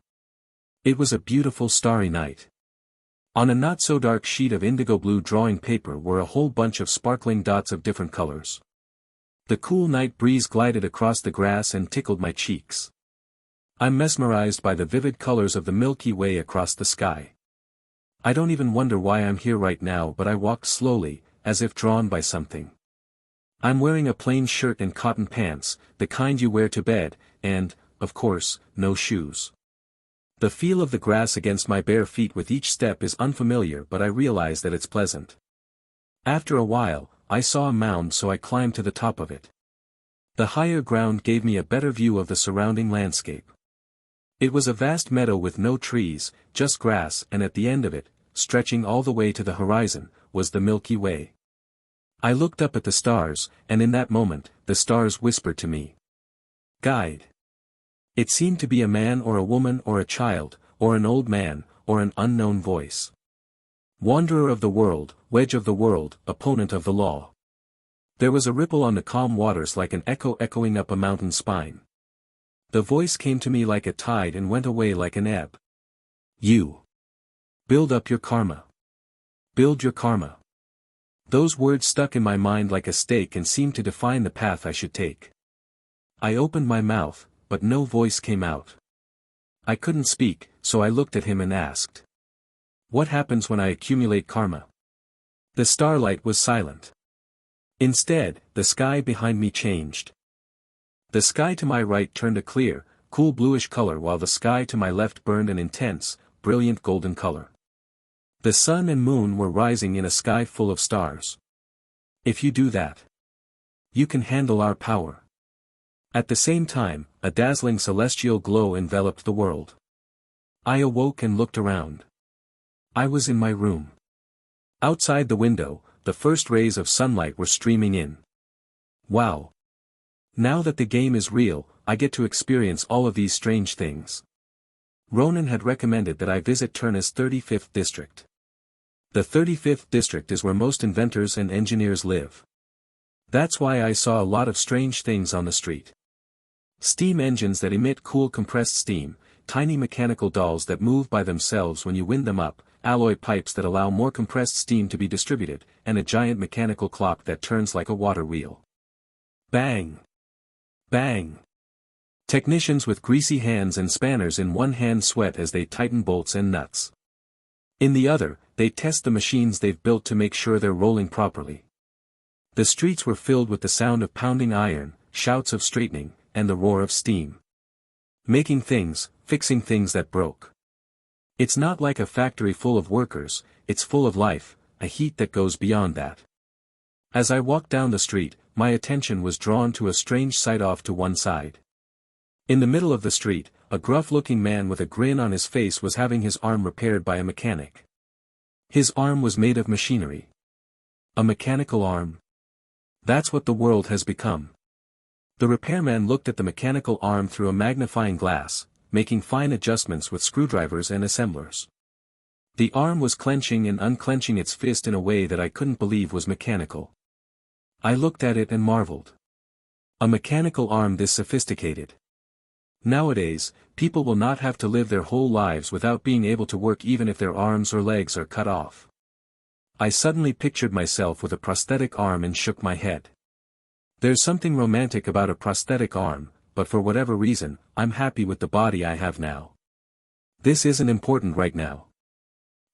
It was a beautiful starry night. On a not-so-dark sheet of indigo blue drawing paper were a whole bunch of sparkling dots of different colors. The cool night breeze glided across the grass and tickled my cheeks. I'm mesmerized by the vivid colors of the Milky Way across the sky. I don't even wonder why I'm here right now, but I walked slowly, as if drawn by something. I'm wearing a plain shirt and cotton pants, the kind you wear to bed, and, of course, no shoes. The feel of the grass against my bare feet with each step is unfamiliar, but I realize that it's pleasant. After a while, I saw a mound, so I climbed to the top of it. The higher ground gave me a better view of the surrounding landscape. It was a vast meadow with no trees, just grass, and at the end of it, stretching all the way to the horizon, was the Milky Way. I looked up at the stars, and in that moment, the stars whispered to me. Guide. It seemed to be a man or a woman or a child, or an old man, or an unknown voice. Wanderer of the world, wedge of the world, opponent of the law. There was a ripple on the calm waters like an echo echoing up a mountain spine. The voice came to me like a tide and went away like an ebb. You. Build up your karma. Build your karma. Those words stuck in my mind like a stake and seemed to define the path I should take. I opened my mouth, but no voice came out. I couldn't speak, so I looked at him and asked. What happens when I accumulate karma? The Starlight was silent. Instead, the sky behind me changed. The sky to my right turned a clear, cool bluish color while the sky to my left burned an intense, brilliant golden color. The sun and moon were rising in a sky full of stars. If you do that, you can handle our power. At the same time, a dazzling celestial glow enveloped the world. I awoke and looked around. I was in my room. Outside the window, the first rays of sunlight were streaming in. Wow! Now that the game is real, I get to experience all of these strange things. Ronan had recommended that I visit Turna's 35th district. The 35th district is where most inventors and engineers live. That's why I saw a lot of strange things on the street. Steam engines that emit cool compressed steam, tiny mechanical dolls that move by themselves when you wind them up, alloy pipes that allow more compressed steam to be distributed, and a giant mechanical clock that turns like a water wheel. Bang! Bang! Technicians with greasy hands and spanners in one hand sweat as they tighten bolts and nuts. In the other, they test the machines they've built to make sure they're rolling properly. The streets were filled with the sound of pounding iron, shouts of straightening, and the roar of steam. Making things, fixing things that broke. It's not like a factory full of workers, it's full of life, a heat that goes beyond that. As I walked down the street, my attention was drawn to a strange sight off to one side. In the middle of the street, a gruff-looking man with a grin on his face was having his arm repaired by a mechanic. His arm was made of machinery. A mechanical arm. That's what the world has become. The repairman looked at the mechanical arm through a magnifying glass, making fine adjustments with screwdrivers and assemblers. The arm was clenching and unclenching its fist in a way that I couldn't believe was mechanical. I looked at it and marveled. A mechanical arm this sophisticated. Nowadays, people will not have to live their whole lives without being able to work even if their arms or legs are cut off. I suddenly pictured myself with a prosthetic arm and shook my head. There's something romantic about a prosthetic arm, but for whatever reason, I'm happy with the body I have now. This isn't important right now.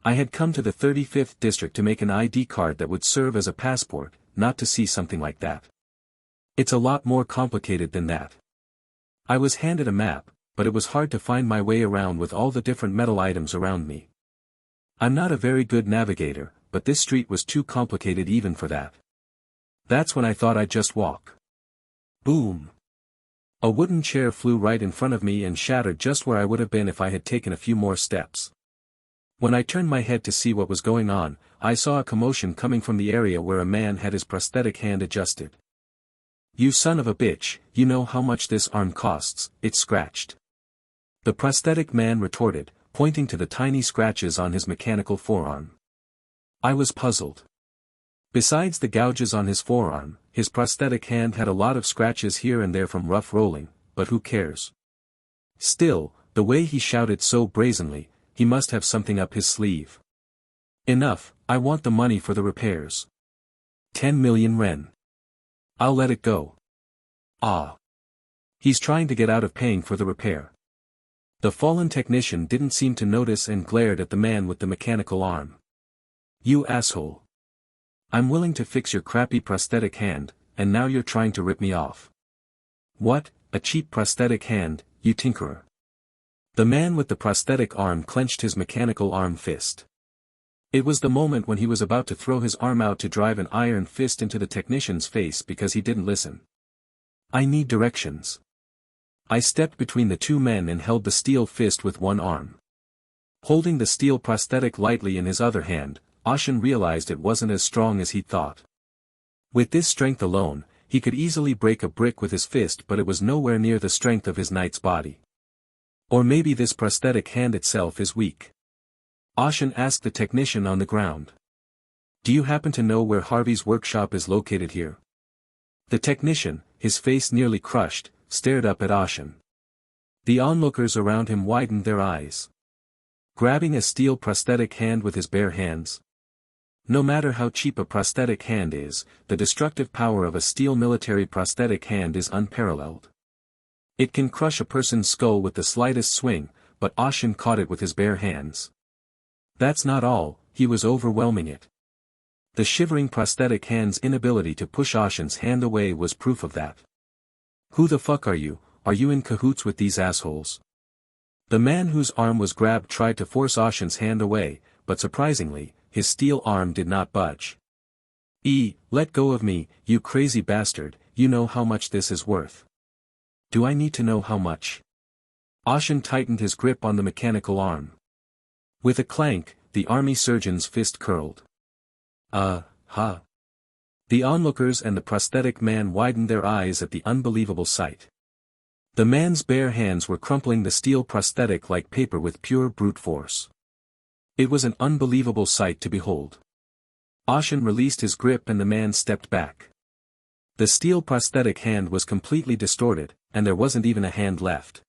I had come to the 35th district to make an ID card that would serve as a passport, not to see something like that. It's a lot more complicated than that. I was handed a map, but it was hard to find my way around with all the different metal items around me. I'm not a very good navigator, but this street was too complicated even for that. That's when I thought I'd just walk. Boom! A wooden chair flew right in front of me and shattered just where I would have been if I had taken a few more steps. When I turned my head to see what was going on, I saw a commotion coming from the area where a man had his prosthetic hand adjusted. "You son of a bitch, you know how much this arm costs," it scratched. The prosthetic man retorted, pointing to the tiny scratches on his mechanical forearm. I was puzzled. Besides the gouges on his forearm, his prosthetic hand had a lot of scratches here and there from rough rolling, but who cares? Still, the way he shouted so brazenly, he must have something up his sleeve. Enough, I want the money for the repairs. 10 million ren. I'll let it go. Ah. He's trying to get out of paying for the repair. The fallen technician didn't seem to notice and glared at the man with the mechanical arm. "You asshole. I'm willing to fix your crappy prosthetic hand, and now you're trying to rip me off. What, a cheap prosthetic hand, you tinkerer." The man with the prosthetic arm clenched his mechanical arm fist. It was the moment when he was about to throw his arm out to drive an iron fist into the technician's face because he didn't listen. "I need directions." I stepped between the two men and held the steel fist with one arm. Holding the steel prosthetic lightly in his other hand, Ashen realized it wasn't as strong as he'd thought. With this strength alone, he could easily break a brick with his fist, but it was nowhere near the strength of his knight's body. Or maybe this prosthetic hand itself is weak. Ashen asked the technician on the ground. "Do you happen to know where Harvey's workshop is located here?" The technician, his face nearly crushed, stared up at Ashen. The onlookers around him widened their eyes. Grabbing a steel prosthetic hand with his bare hands. No matter how cheap a prosthetic hand is, the destructive power of a steel military prosthetic hand is unparalleled. It can crush a person's skull with the slightest swing, but Ashen caught it with his bare hands. That's not all, he was overwhelming it. The shivering prosthetic hand's inability to push Ashen's hand away was proof of that. Who the fuck are you in cahoots with these assholes? The man whose arm was grabbed tried to force Ashen's hand away, but surprisingly, his steel arm did not budge. Let go of me, you crazy bastard, you know how much this is worth. Do I need to know how much? Ashen tightened his grip on the mechanical arm. With a clank, the army surgeon's fist curled. Ha. The onlookers and the prosthetic man widened their eyes at the unbelievable sight. The man's bare hands were crumpling the steel prosthetic like paper with pure brute force. It was an unbelievable sight to behold. Ashen released his grip and the man stepped back. The steel prosthetic hand was completely distorted, and there wasn't even a hand left.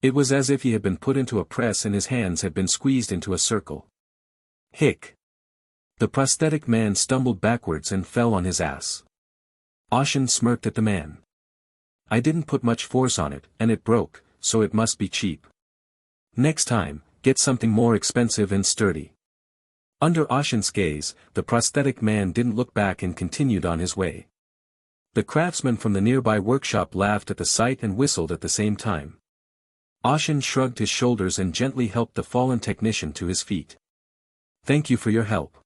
It was as if he had been put into a press and his hands had been squeezed into a circle. Hick. The prosthetic man stumbled backwards and fell on his ass. Ashen smirked at the man. I didn't put much force on it, and it broke, so it must be cheap. Next time, get something more expensive and sturdy. Under Ashen's gaze, the prosthetic man didn't look back and continued on his way. The craftsman from the nearby workshop laughed at the sight and whistled at the same time. Ashen shrugged his shoulders and gently helped the fallen technician to his feet. Thank you for your help.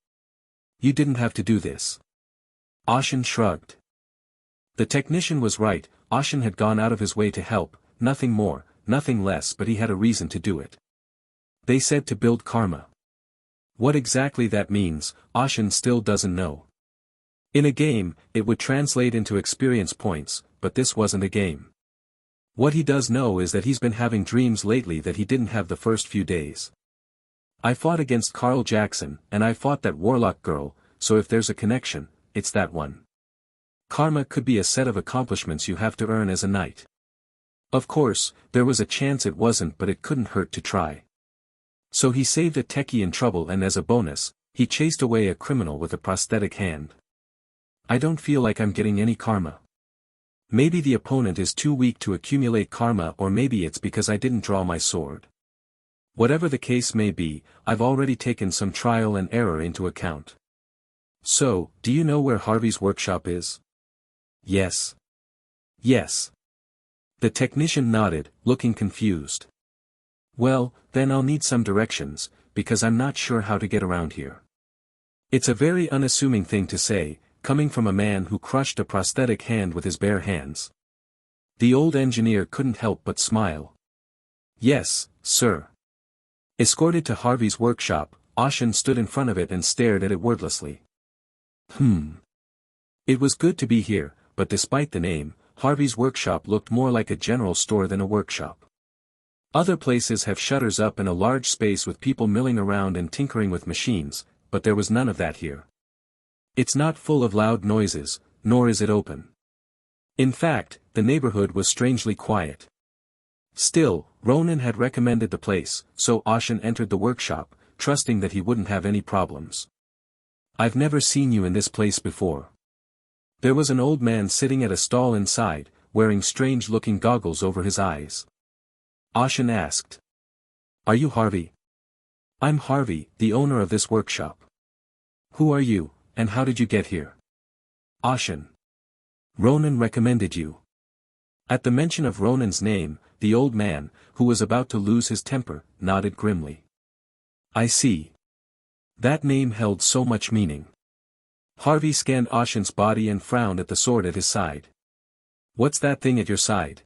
You didn't have to do this. Ashen shrugged. The technician was right, Ashen had gone out of his way to help, nothing more, nothing less, but he had a reason to do it. They said to build karma. What exactly that means, Ashen still doesn't know. In a game, it would translate into experience points, but this wasn't a game. What he does know is that he's been having dreams lately that he didn't have the first few days. I fought against Carl Jackson, and I fought that warlock girl, so if there's a connection, it's that one. Karma could be a set of accomplishments you have to earn as a knight. Of course, there was a chance it wasn't, but it couldn't hurt to try. So he saved a techie in trouble, and as a bonus, he chased away a criminal with a prosthetic hand. I don't feel like I'm getting any karma. Maybe the opponent is too weak to accumulate karma, or maybe it's because I didn't draw my sword. Whatever the case may be, I've already taken some trial and error into account. So, do you know where Harvey's workshop is? Yes. Yes. The technician nodded, looking confused. Well, then I'll need some directions, because I'm not sure how to get around here. It's a very unassuming thing to say, coming from a man who crushed a prosthetic hand with his bare hands. The old engineer couldn't help but smile. Yes, sir. Escorted to Harvey's workshop, Ashen stood in front of it and stared at it wordlessly. It was good to be here, but despite the name, Harvey's workshop looked more like a general store than a workshop. Other places have shutters up in a large space with people milling around and tinkering with machines, but there was none of that here. It's not full of loud noises, nor is it open. In fact, the neighborhood was strangely quiet. Still, Ronan had recommended the place, so Ashen entered the workshop, trusting that he wouldn't have any problems. I've never seen you in this place before. There was an old man sitting at a stall inside, wearing strange-looking goggles over his eyes. Ashen asked. Are you Harvey? I'm Harvey, the owner of this workshop. Who are you, and how did you get here? Ashen. Ronan recommended you. At the mention of Ronan's name, the old man, who was about to lose his temper, nodded grimly. I see. That name held so much meaning. Harvey scanned Ashen's body and frowned at the sword at his side. What's that thing at your side?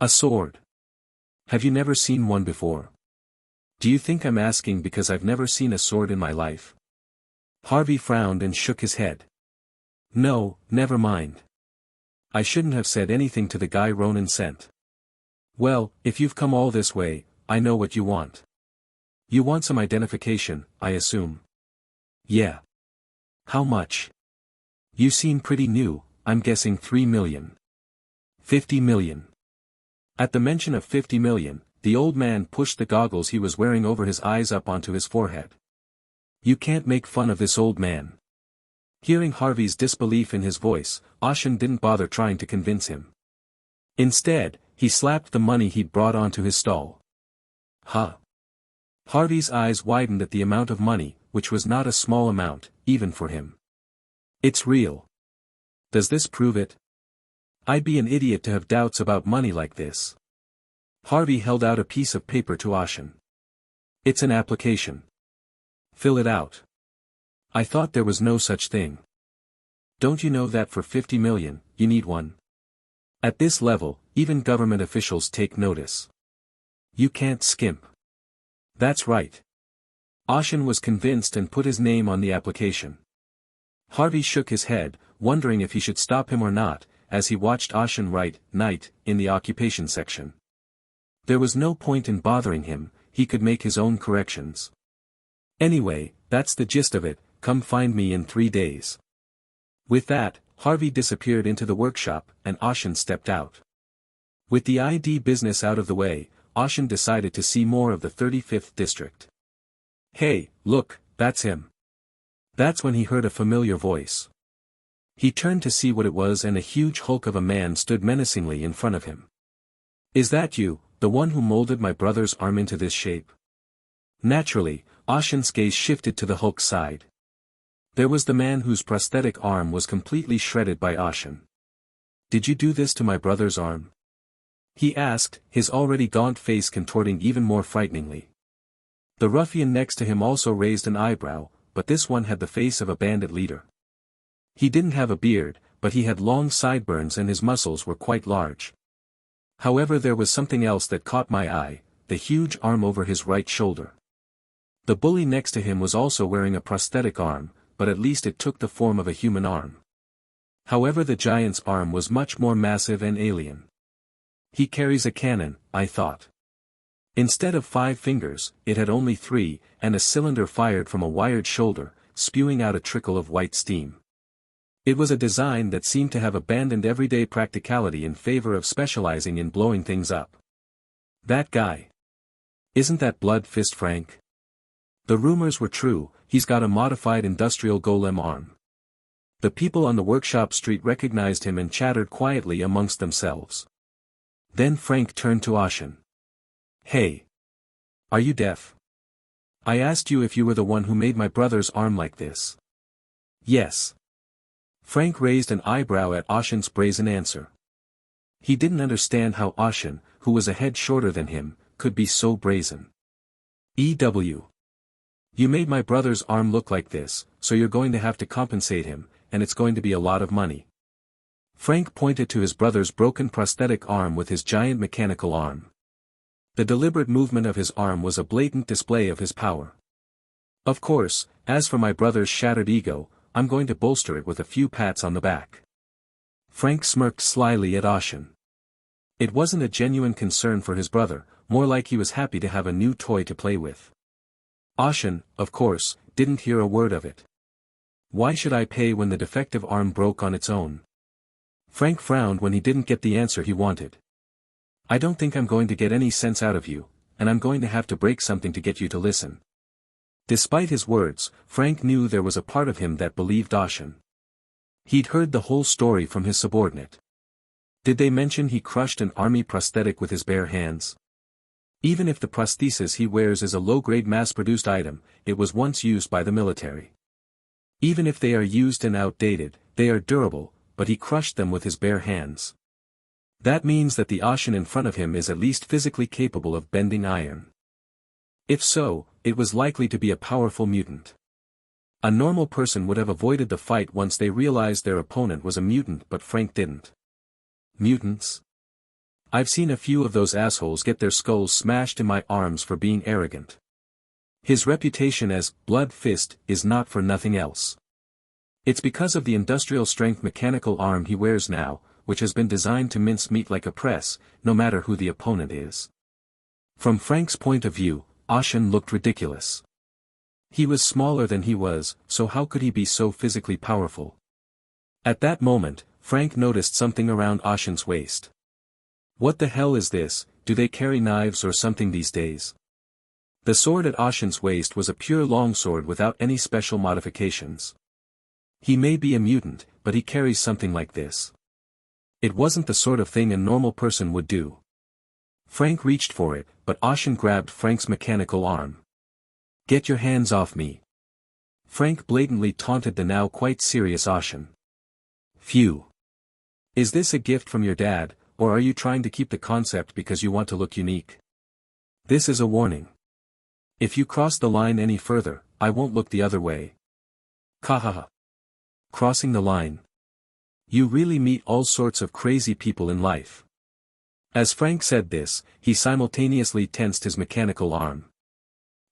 A sword. Have you never seen one before? Do you think I'm asking because I've never seen a sword in my life? Harvey frowned and shook his head. No, never mind. I shouldn't have said anything to the guy Ronan sent. Well, if you've come all this way, I know what you want. You want some identification, I assume. Yeah. How much? You seem pretty new, I'm guessing 3 million. 50 million. At the mention of 50 million, the old man pushed the goggles he was wearing over his eyes up onto his forehead. You can't make fun of this old man. Hearing Harvey's disbelief in his voice, Ashen didn't bother trying to convince him. Instead, he slapped the money he'd brought onto his stall. Huh? Harvey's eyes widened at the amount of money, which was not a small amount, even for him. It's real. Does this prove it? I'd be an idiot to have doubts about money like this. Harvey held out a piece of paper to Ashen. It's an application. Fill it out. I thought there was no such thing. Don't you know that for 50 million, you need one? At this level, even government officials take notice. You can't skimp. That's right. Ashen was convinced and put his name on the application. Harvey shook his head, wondering if he should stop him or not, as he watched Ashen write, "Knight," in the occupation section. There was no point in bothering him, he could make his own corrections. Anyway, that's the gist of it, come find me in 3 days. With that, Harvey disappeared into the workshop, and Ashen stepped out. With the ID business out of the way, Ashen decided to see more of the 35th district. Hey, look, that's him. That's when he heard a familiar voice. He turned to see what it was, and a huge hulk of a man stood menacingly in front of him. Is that you, the one who molded my brother's arm into this shape? Naturally, Ashen's gaze shifted to the hulk's side. There was the man whose prosthetic arm was completely shredded by Ashen. Did you do this to my brother's arm? He asked, his already gaunt face contorting even more frighteningly. The ruffian next to him also raised an eyebrow, but this one had the face of a bandit leader. He didn't have a beard, but he had long sideburns and his muscles were quite large. However, there was something else that caught my eye, the huge arm over his right shoulder. The bully next to him was also wearing a prosthetic arm, but at least it took the form of a human arm. However, the giant's arm was much more massive and alien. He carries a cannon, I thought. Instead of 5 fingers, it had only 3, and a cylinder fired from a wired shoulder, spewing out a trickle of white steam. It was a design that seemed to have abandoned everyday practicality in favor of specializing in blowing things up. That guy. Isn't that Blood Fist Frank? The rumors were true, he's got a modified industrial golem arm. The people on the workshop street recognized him and chattered quietly amongst themselves. Then Frank turned to Ashen. Hey. Are you deaf? I asked you if you were the one who made my brother's arm like this. Yes. Frank raised an eyebrow at Ashen's brazen answer. He didn't understand how Ashen, who was a head shorter than him, could be so brazen. EW. You made my brother's arm look like this, so you're going to have to compensate him, and it's going to be a lot of money. Frank pointed to his brother's broken prosthetic arm with his giant mechanical arm. The deliberate movement of his arm was a blatant display of his power. Of course, as for my brother's shattered ego, I'm going to bolster it with a few pats on the back. Frank smirked slyly at Ashen. It wasn't a genuine concern for his brother, more like he was happy to have a new toy to play with. Ashen, of course, didn't hear a word of it. Why should I pay when the defective arm broke on its own? Frank frowned when he didn't get the answer he wanted. I don't think I'm going to get any sense out of you, and I'm going to have to break something to get you to listen. Despite his words, Frank knew there was a part of him that believed Ashen. He'd heard the whole story from his subordinate. Did they mention he crushed an army prosthetic with his bare hands? Even if the prosthesis he wears is a low-grade mass-produced item, it was once used by the military. Even if they are used and outdated, they are durable, but he crushed them with his bare hands. That means that the Ashen in front of him is at least physically capable of bending iron. If so, it was likely to be a powerful mutant. A normal person would have avoided the fight once they realized their opponent was a mutant, but Frank didn't. Mutants? I've seen a few of those assholes get their skulls smashed in my arms for being arrogant. His reputation as Blood Fist is not for nothing else. It's because of the industrial-strength mechanical arm he wears now, which has been designed to mince meat like a press, no matter who the opponent is. From Frank's point of view, Ashen looked ridiculous. He was smaller than he was, so how could he be so physically powerful? At that moment, Frank noticed something around Ashen's waist. What the hell is this? Do they carry knives or something these days? The sword at Ashen's waist was a pure longsword without any special modifications. He may be a mutant, but he carries something like this. It wasn't the sort of thing a normal person would do. Frank reached for it, but Ashen grabbed Frank's mechanical arm. "Get your hands off me." Frank blatantly taunted the now quite serious Ashen. "Phew. Is this a gift from your dad, or are you trying to keep the concept because you want to look unique? This is a warning. If you cross the line any further, I won't look the other way." Kahaha. Crossing the line. You really meet all sorts of crazy people in life. As Frank said this, he simultaneously tensed his mechanical arm.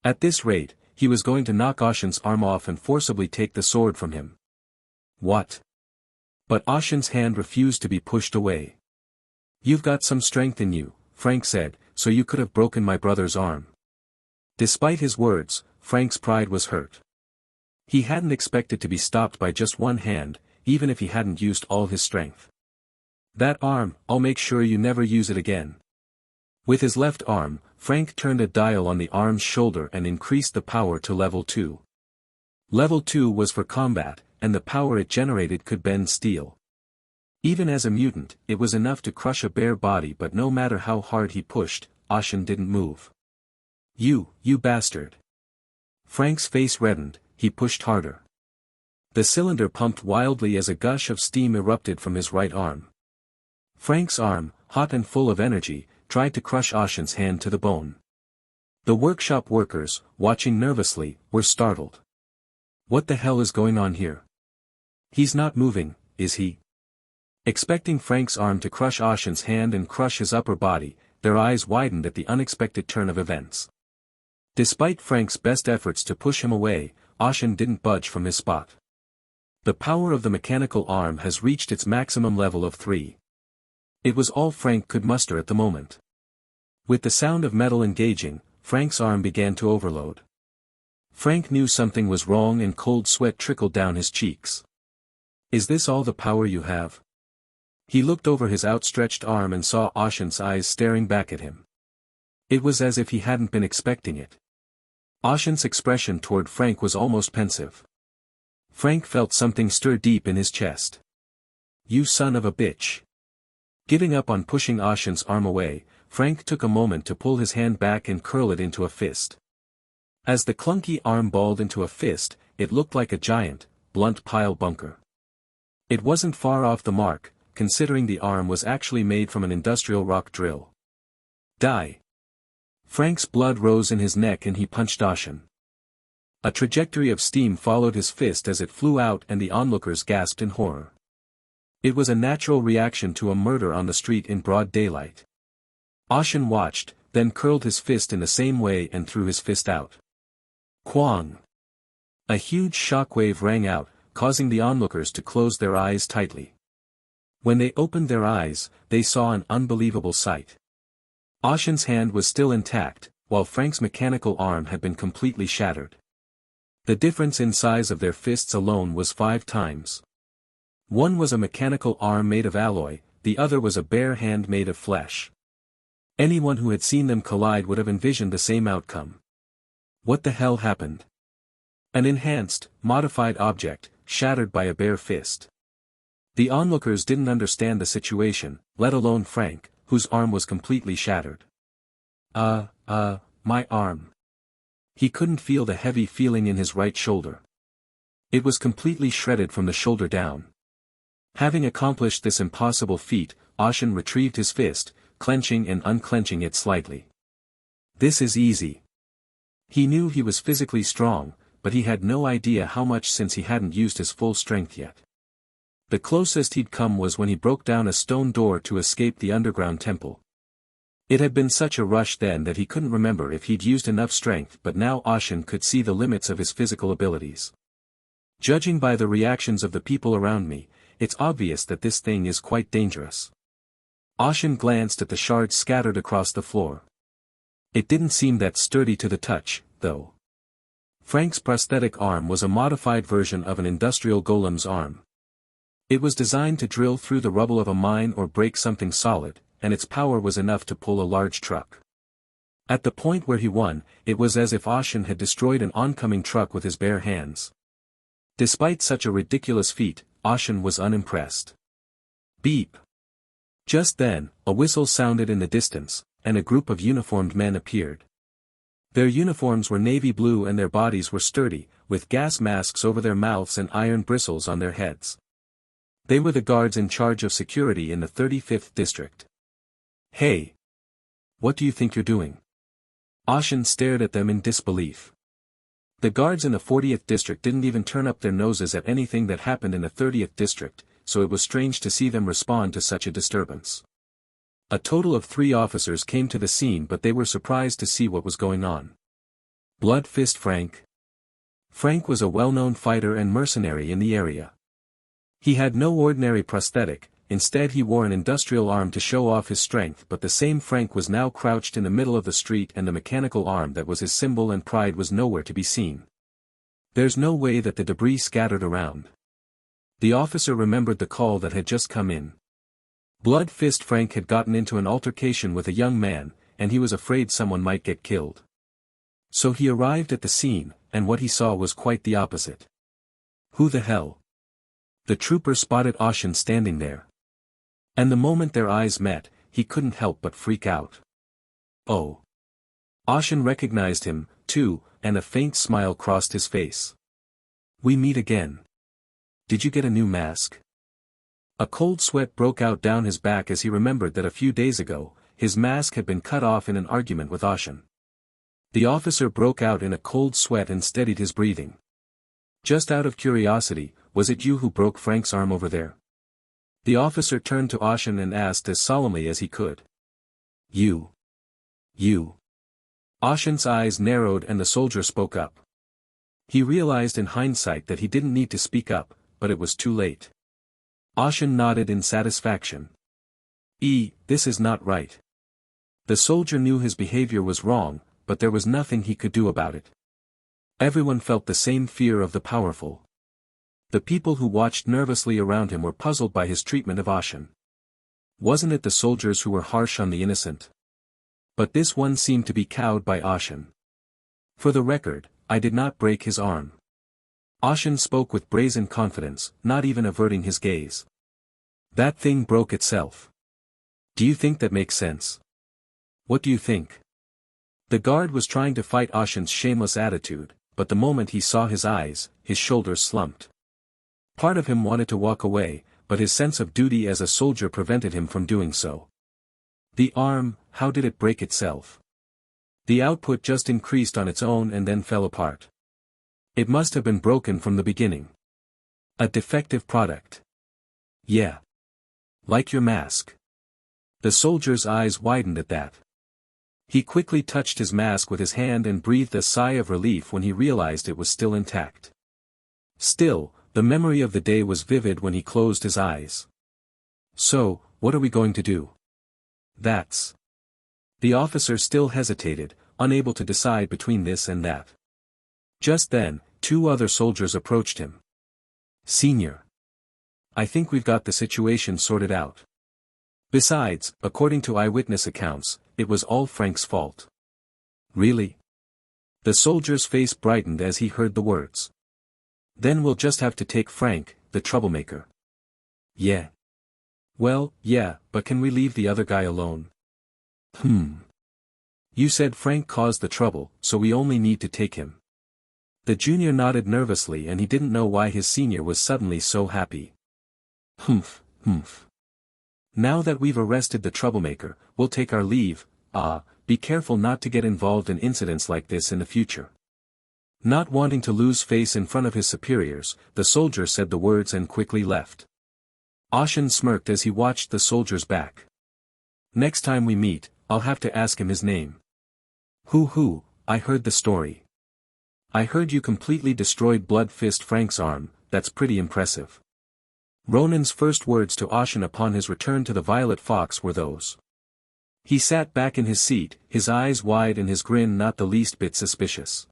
At this rate, he was going to knock Ashen's arm off and forcibly take the sword from him. What? But Ashen's hand refused to be pushed away. "You've got some strength in you," Frank said, "so you could have broken my brother's arm." Despite his words, Frank's pride was hurt. He hadn't expected to be stopped by just one hand, even if he hadn't used all his strength. "That arm, I'll make sure you never use it again." With his left arm, Frank turned a dial on the arm's shoulder and increased the power to level 2. Level 2 was for combat, and the power it generated could bend steel. Even as a mutant, it was enough to crush a bare body, but no matter how hard he pushed, Ashen didn't move. You bastard." Frank's face reddened, he pushed harder. The cylinder pumped wildly as a gush of steam erupted from his right arm. Frank's arm, hot and full of energy, tried to crush Ashen's hand to the bone. The workshop workers, watching nervously, were startled. "What the hell is going on here? He's not moving, is he?" Expecting Frank's arm to crush Ashen's hand and crush his upper body, their eyes widened at the unexpected turn of events. Despite Frank's best efforts to push him away, Ashen didn't budge from his spot. The power of the mechanical arm has reached its maximum level of 3. It was all Frank could muster at the moment. With the sound of metal engaging, Frank's arm began to overload. Frank knew something was wrong and cold sweat trickled down his cheeks. "Is this all the power you have?" He looked over his outstretched arm and saw Ashen's eyes staring back at him. It was as if he hadn't been expecting it. Ashen's expression toward Frank was almost pensive. Frank felt something stir deep in his chest. "You son of a bitch." Giving up on pushing Ashen's arm away, Frank took a moment to pull his hand back and curl it into a fist. As the clunky arm balled into a fist, it looked like a giant, blunt pile bunker. It wasn't far off the mark, considering the arm was actually made from an industrial rock drill. "Die." Frank's blood rose in his neck and he punched Ashen. A trajectory of steam followed his fist as it flew out and the onlookers gasped in horror. It was a natural reaction to a murder on the street in broad daylight. Ashen watched, then curled his fist in the same way and threw his fist out. Quang! A huge shockwave rang out, causing the onlookers to close their eyes tightly. When they opened their eyes, they saw an unbelievable sight. Ashen's hand was still intact, while Frank's mechanical arm had been completely shattered. The difference in size of their fists alone was 5 times. One was a mechanical arm made of alloy, the other was a bare hand made of flesh. Anyone who had seen them collide would have envisioned the same outcome. What the hell happened? An enhanced, modified object, shattered by a bare fist. The onlookers didn't understand the situation, let alone Frank, whose arm was completely shattered. My arm. He couldn't feel the heavy feeling in his right shoulder. It was completely shredded from the shoulder down. Having accomplished this impossible feat, Ashen retrieved his fist, clenching and unclenching it slightly. "This is easy." He knew he was physically strong, but he had no idea how much since he hadn't used his full strength yet. The closest he'd come was when he broke down a stone door to escape the underground temple. It had been such a rush then that he couldn't remember if he'd used enough strength, but now Ashen could see the limits of his physical abilities. "Judging by the reactions of the people around me, it's obvious that this thing is quite dangerous." Ashen glanced at the shards scattered across the floor. It didn't seem that sturdy to the touch, though. Frank's prosthetic arm was a modified version of an industrial golem's arm. It was designed to drill through the rubble of a mine or break something solid, and its power was enough to pull a large truck. At the point where he won, it was as if Ashen had destroyed an oncoming truck with his bare hands. Despite such a ridiculous feat, Ashen was unimpressed. Beep. Just then, a whistle sounded in the distance, and a group of uniformed men appeared. Their uniforms were navy blue and their bodies were sturdy, with gas masks over their mouths and iron bristles on their heads. They were the guards in charge of security in the 35th district. Hey! What do you think you're doing? Ashen stared at them in disbelief. The guards in the 40th district didn't even turn up their noses at anything that happened in the 30th district, so it was strange to see them respond to such a disturbance. A total of 3 officers came to the scene, but they were surprised to see what was going on. Blood Fist Frank. Frank was a well-known fighter and mercenary in the area. He had no ordinary prosthetic, instead he wore an industrial arm to show off his strength, but the same Frank was now crouched in the middle of the street and the mechanical arm that was his symbol and pride was nowhere to be seen. There's no way that the debris scattered around. The officer remembered the call that had just come in. Blood Fist Frank had gotten into an altercation with a young man, and he was afraid someone might get killed. So he arrived at the scene, and what he saw was quite the opposite. Who the hell? The trooper spotted Ashen standing there. And the moment their eyes met, he couldn't help but freak out. Oh. Ashen recognized him, too, and a faint smile crossed his face. We meet again. Did you get a new mask? A cold sweat broke out down his back as he remembered that a few days ago, his mask had been cut off in an argument with Ashen. The officer broke out in a cold sweat and steadied his breathing. Just out of curiosity, was it you who broke Frank's arm over there? The officer turned to Ashen and asked as solemnly as he could. You. Ashen's eyes narrowed and the soldier spoke up. He realized in hindsight that he didn't need to speak up, but it was too late. Ashen nodded in satisfaction. This is not right. The soldier knew his behavior was wrong, but there was nothing he could do about it. Everyone felt the same fear of the powerful. The people who watched nervously around him were puzzled by his treatment of Ashen. Wasn't it the soldiers who were harsh on the innocent? But this one seemed to be cowed by Ashen. For the record, I did not break his arm. Ashen spoke with brazen confidence, not even averting his gaze. That thing broke itself. Do you think that makes sense? What do you think? The guard was trying to fight Ashen's shameless attitude, but the moment he saw his eyes, his shoulders slumped. Part of him wanted to walk away, but his sense of duty as a soldier prevented him from doing so. The arm, how did it break itself? The output just increased on its own and then fell apart. It must have been broken from the beginning. A defective product. Yeah. Like your mask. The soldier's eyes widened at that. He quickly touched his mask with his hand and breathed a sigh of relief when he realized it was still intact. Still, the memory of the day was vivid when he closed his eyes. So, what are we going to do? That's. The officer still hesitated, unable to decide between this and that. Just then, 2 other soldiers approached him. Senior. I think we've got the situation sorted out. Besides, according to eyewitness accounts, it was all Frank's fault. Really? The soldier's face brightened as he heard the words. Then we'll just have to take Frank, the troublemaker. Yeah. Well, yeah, but can we leave the other guy alone? You said Frank caused the trouble, so we only need to take him. The junior nodded nervously and he didn't know why his senior was suddenly so happy. Humph. Now that we've arrested the troublemaker, we'll take our leave. Be careful not to get involved in incidents like this in the future. Not wanting to lose face in front of his superiors, the soldier said the words and quickly left. Ashen smirked as he watched the soldier's back. Next time we meet, I'll have to ask him his name. I heard the story. I heard you completely destroyed Blood Fist Frank's arm, that's pretty impressive. Ronan's first words to Ashen upon his return to the Violet Fox were those. He sat back in his seat, his eyes wide and his grin not the least bit suspicious.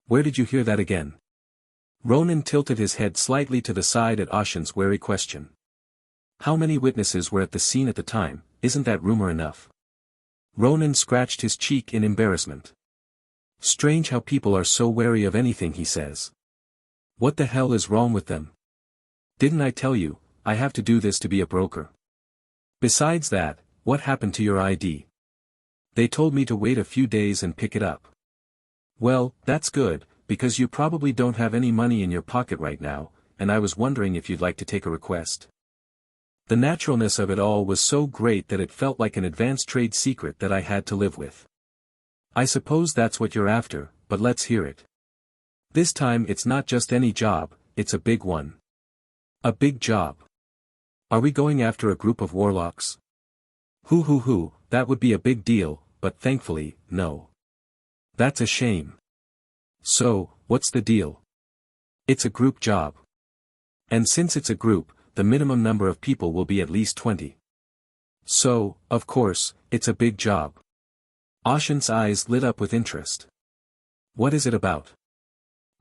Where did you hear that again? Ronan tilted his head slightly to the side at Ashen's wary question. How many witnesses were at the scene at the time, isn't that rumor enough? Ronan scratched his cheek in embarrassment. Strange how people are so wary of anything, he says. What the hell is wrong with them? Didn't I tell you, I have to do this to be a broker? Besides that, what happened to your ID? They told me to wait a few days and pick it up. Well, that's good, because you probably don't have any money in your pocket right now, and I was wondering if you'd like to take a request. The naturalness of it all was so great that it felt like an advanced trade secret that I had to live with. I suppose that's what you're after, but let's hear it. This time it's not just any job, it's a big one. A big job. Are we going after a group of warlocks? Hoo, that would be a big deal, but thankfully, no. That's a shame. So, what's the deal? It's a group job. And since it's a group, the minimum number of people will be at least 20. So, of course, it's a big job. Ashen's eyes lit up with interest. What is it about?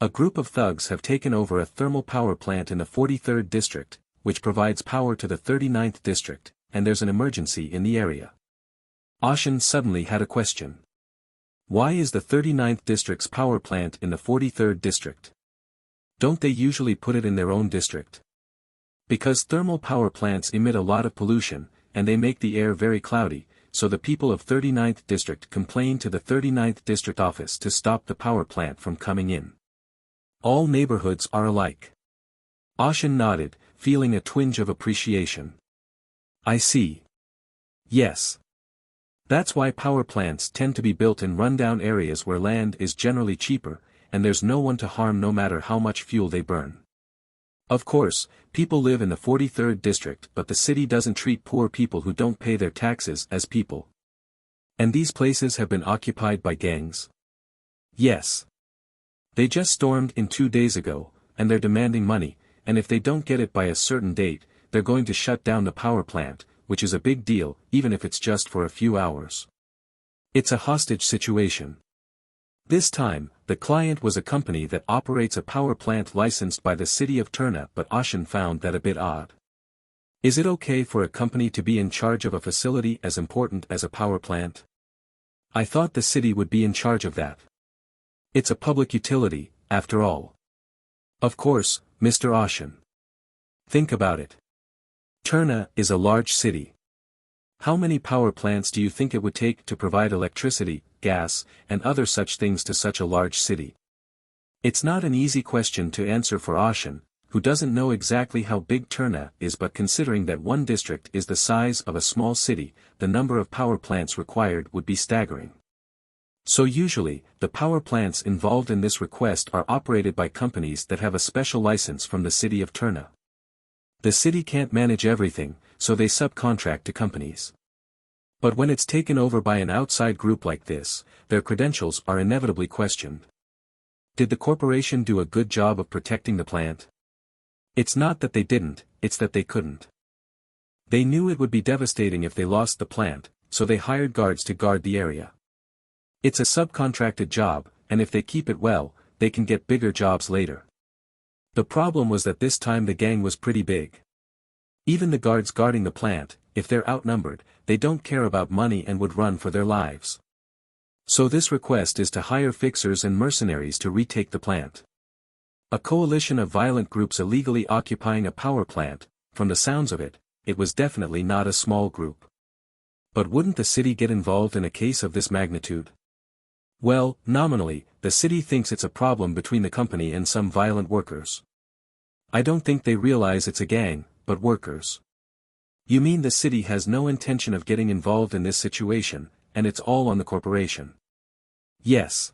A group of thugs have taken over a thermal power plant in the 43rd district, which provides power to the 39th district, and there's an emergency in the area. Ashen suddenly had a question. Why is the 39th district's power plant in the 43rd district? Don't they usually put it in their own district? Because thermal power plants emit a lot of pollution, and they make the air very cloudy, so the people of 39th district complain to the 39th district office to stop the power plant from coming in. All neighborhoods are alike. Ashen nodded, feeling a twinge of appreciation. I see. Yes. That's why power plants tend to be built in rundown areas where land is generally cheaper, and there's no one to harm no matter how much fuel they burn. Of course, people live in the 43rd district, but the city doesn't treat poor people who don't pay their taxes as people. And these places have been occupied by gangs? Yes. They just stormed in 2 days ago, and they're demanding money, and if they don't get it by a certain date, they're going to shut down the power plant, which is a big deal, even if it's just for a few hours. It's a hostage situation. This time, the client was a company that operates a power plant licensed by the city of Turna, but Ashen found that a bit odd. Is it okay for a company to be in charge of a facility as important as a power plant? I thought the city would be in charge of that. It's a public utility, after all. Of course, Mr. Ashen. Think about it. Turna is a large city. How many power plants do you think it would take to provide electricity, gas, and other such things to such a large city? It's not an easy question to answer for Ashen, who doesn't know exactly how big Turna is, but considering that one district is the size of a small city, the number of power plants required would be staggering. So usually, the power plants involved in this request are operated by companies that have a special license from the city of Turna. The city can't manage everything, so they subcontract to companies. But when it's taken over by an outside group like this, their credentials are inevitably questioned. Did the corporation do a good job of protecting the plant? It's not that they didn't, it's that they couldn't. They knew it would be devastating if they lost the plant, so they hired guards to guard the area. It's a subcontracted job, and if they keep it well, they can get bigger jobs later. The problem was that this time the gang was pretty big. Even the guards guarding the plant, if they're outnumbered, they don't care about money and would run for their lives. So this request is to hire fixers and mercenaries to retake the plant. A coalition of violent groups illegally occupying a power plant, from the sounds of it, it was definitely not a small group. But wouldn't the city get involved in a case of this magnitude? Well, nominally, the city thinks it's a problem between the company and some violent workers. I don't think they realize it's a gang, but workers. You mean the city has no intention of getting involved in this situation, and it's all on the corporation? Yes.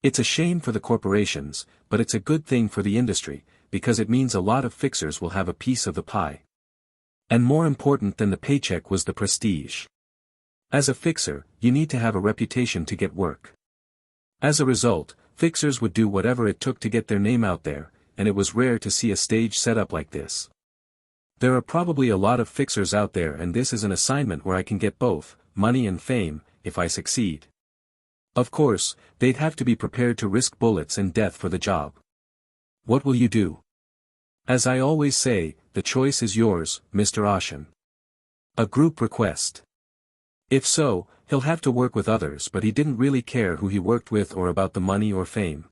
It's a shame for the corporations, but it's a good thing for the industry, because it means a lot of fixers will have a piece of the pie. And more important than the paycheck was the prestige. As a fixer, you need to have a reputation to get work. As a result, fixers would do whatever it took to get their name out there, and it was rare to see a stage set up like this. There are probably a lot of fixers out there, and this is an assignment where I can get both money and fame, if I succeed. Of course, they'd have to be prepared to risk bullets and death for the job. What will you do? As I always say, the choice is yours, Mr. Ashen. A group request. If so, he'll have to work with others, but he didn't really care who he worked with or about the money or fame.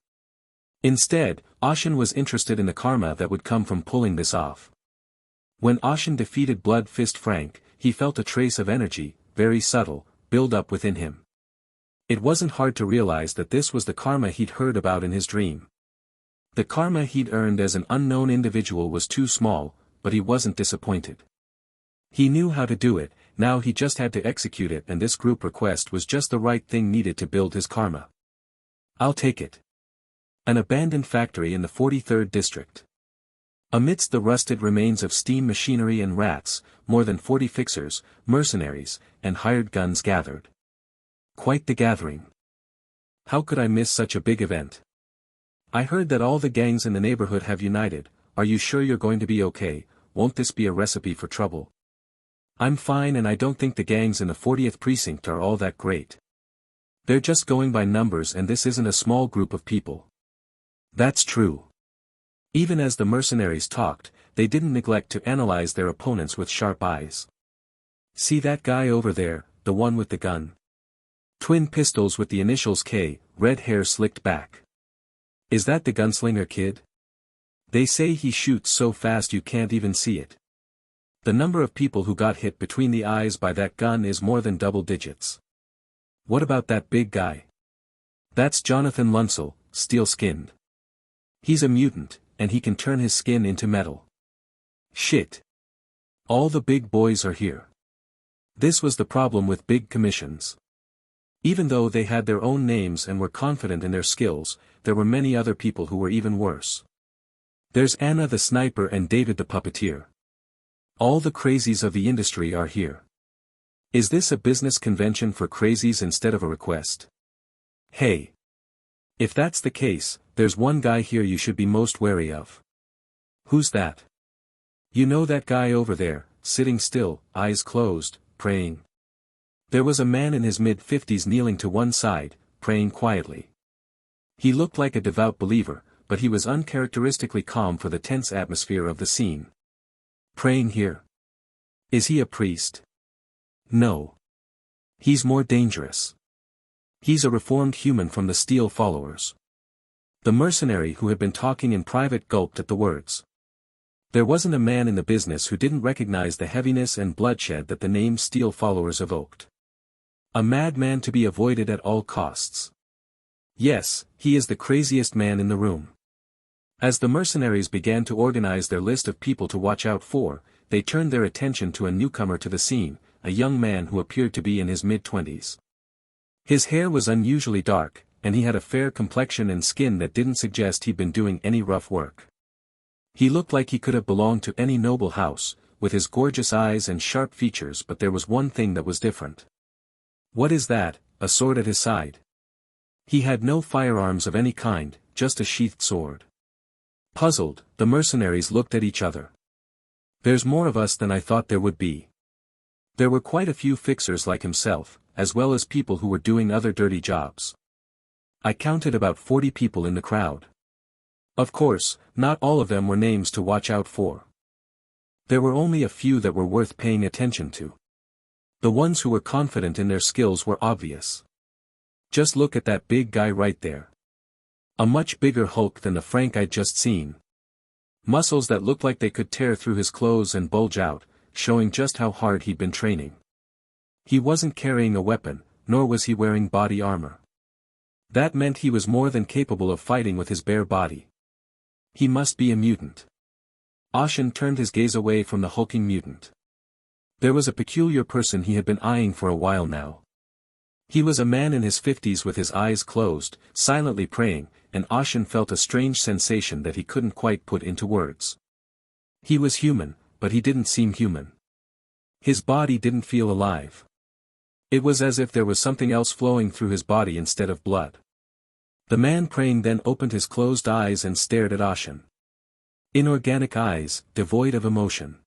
Instead, Ashen was interested in the karma that would come from pulling this off. When Ashen defeated Blood Fist Frank, he felt a trace of energy, very subtle, build up within him. It wasn't hard to realize that this was the karma he'd heard about in his dream. The karma he'd earned as an unknown individual was too small, but he wasn't disappointed. He knew how to do it, now he just had to execute it, and this group request was just the right thing needed to build his karma. I'll take it. An abandoned factory in the 43rd district. Amidst the rusted remains of steam machinery and rats, more than 40 fixers, mercenaries, and hired guns gathered. Quite the gathering. How could I miss such a big event? I heard that all the gangs in the neighborhood have united. Are you sure you're going to be okay? Won't this be a recipe for trouble? I'm fine, and I don't think the gangs in the 40th precinct are all that great. They're just going by numbers, and this isn't a small group of people. That's true. Even as the mercenaries talked, they didn't neglect to analyze their opponents with sharp eyes. See that guy over there, the one with the gun? Twin pistols with the initials K, red hair slicked back. Is that the gunslinger kid? They say he shoots so fast you can't even see it. The number of people who got hit between the eyes by that gun is more than double digits. What about that big guy? That's Jonathan Lunsell, steel-skinned. He's a mutant, and he can turn his skin into metal. Shit. All the big boys are here. This was the problem with big commissions. Even though they had their own names and were confident in their skills, there were many other people who were even worse. There's Anna the sniper and David the puppeteer. All the crazies of the industry are here. Is this a business convention for crazies instead of a request? Hey. If that's the case, there's one guy here you should be most wary of. Who's that? You know that guy over there, sitting still, eyes closed, praying. There was a man in his mid-50s kneeling to one side, praying quietly. He looked like a devout believer, but he was uncharacteristically calm for the tense atmosphere of the scene. Praying here? Is he a priest? No. He's more dangerous. He's a reformed human from the Steel followers. The mercenary who had been talking in private gulped at the words. There wasn't a man in the business who didn't recognize the heaviness and bloodshed that the name Steel followers evoked. A madman to be avoided at all costs. Yes, he is the craziest man in the room. As the mercenaries began to organize their list of people to watch out for, they turned their attention to a newcomer to the scene, a young man who appeared to be in his mid-20s. His hair was unusually dark, and he had a fair complexion and skin that didn't suggest he'd been doing any rough work. He looked like he could have belonged to any noble house, with his gorgeous eyes and sharp features, but there was one thing that was different. What is that? A sword at his side? He had no firearms of any kind, just a sheathed sword. Puzzled, the mercenaries looked at each other. There's more of us than I thought there would be. There were quite a few fixers like himself, as well as people who were doing other dirty jobs. I counted about 40 people in the crowd. Of course, not all of them were names to watch out for. There were only a few that were worth paying attention to. The ones who were confident in their skills were obvious. Just look at that big guy right there. A much bigger Hulk than the Frank I'd just seen. Muscles that looked like they could tear through his clothes and bulge out, showing just how hard he'd been training. He wasn't carrying a weapon, nor was he wearing body armor. That meant he was more than capable of fighting with his bare body. He must be a mutant. Ashen turned his gaze away from the hulking mutant. There was a peculiar person he had been eyeing for a while now. He was a man in his 50s with his eyes closed, silently praying, and Ashen felt a strange sensation that he couldn't quite put into words. He was human, but he didn't seem human. His body didn't feel alive. It was as if there was something else flowing through his body instead of blood. The man praying then opened his closed eyes and stared at Ashen. Inorganic eyes, devoid of emotion.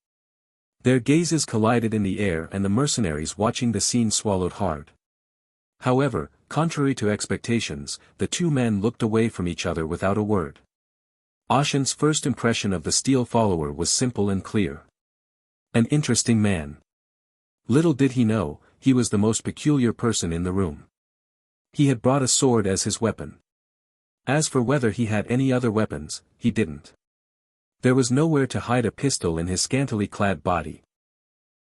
Their gazes collided in the air, and the mercenaries watching the scene swallowed hard. However, contrary to expectations, the two men looked away from each other without a word. Ashen's first impression of the Steel follower was simple and clear. An interesting man. Little did he know, he was the most peculiar person in the room. He had brought a sword as his weapon. As for whether he had any other weapons, he didn't. There was nowhere to hide a pistol in his scantily clad body.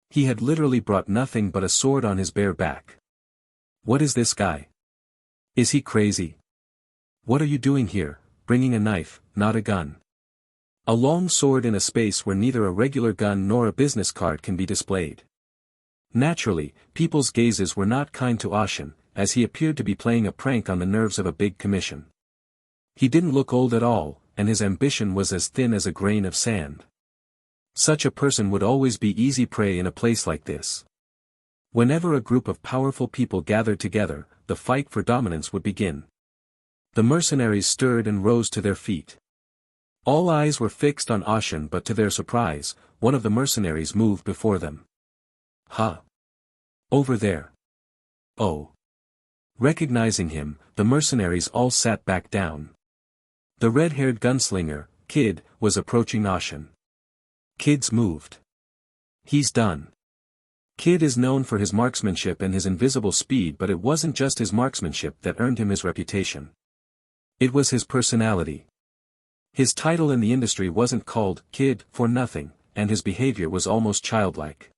He had literally brought nothing but a sword on his bare back. What is this guy? Is he crazy? What are you doing here, bringing a knife, not a gun? A long sword in a space where neither a regular gun nor a business card can be displayed. Naturally, people's gazes were not kind to Ashen, as he appeared to be playing a prank on the nerves of a big commission. He didn't look old at all, and his ambition was as thin as a grain of sand. Such a person would always be easy prey in a place like this. Whenever a group of powerful people gathered together, the fight for dominance would begin. The mercenaries stirred and rose to their feet. All eyes were fixed on Ashen, but to their surprise, one of the mercenaries moved before them. Huh? Over there. Oh. Recognizing him, the mercenaries all sat back down. The red-haired gunslinger, Kid, was approaching Ashen. Kid's moved. He's done. Kid is known for his marksmanship and his invisible speed, but it wasn't just his marksmanship that earned him his reputation. It was his personality. His title in the industry wasn't called Kid for nothing, and his behavior was almost childlike.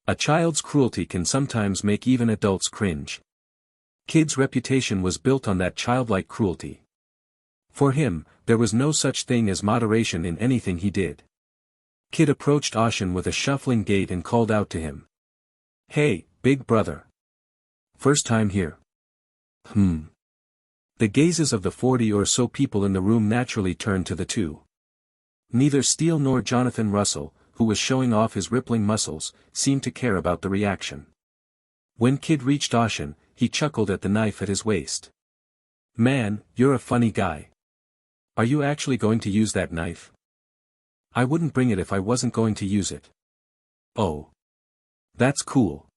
A child's cruelty can sometimes make even adults cringe. Kid's reputation was built on that childlike cruelty. For him, there was no such thing as moderation in anything he did. Kid approached Ashen with a shuffling gait and called out to him. Hey, big brother. First time here. The gazes of the 40 or so people in the room naturally turned to the two. Neither Steele nor Jonathan Russell, who was showing off his rippling muscles, seemed to care about the reaction. When Kid reached Ashen, he chuckled at the knife at his waist. Man, you're a funny guy. Are you actually going to use that knife? I wouldn't bring it if I wasn't going to use it. Oh. That's cool.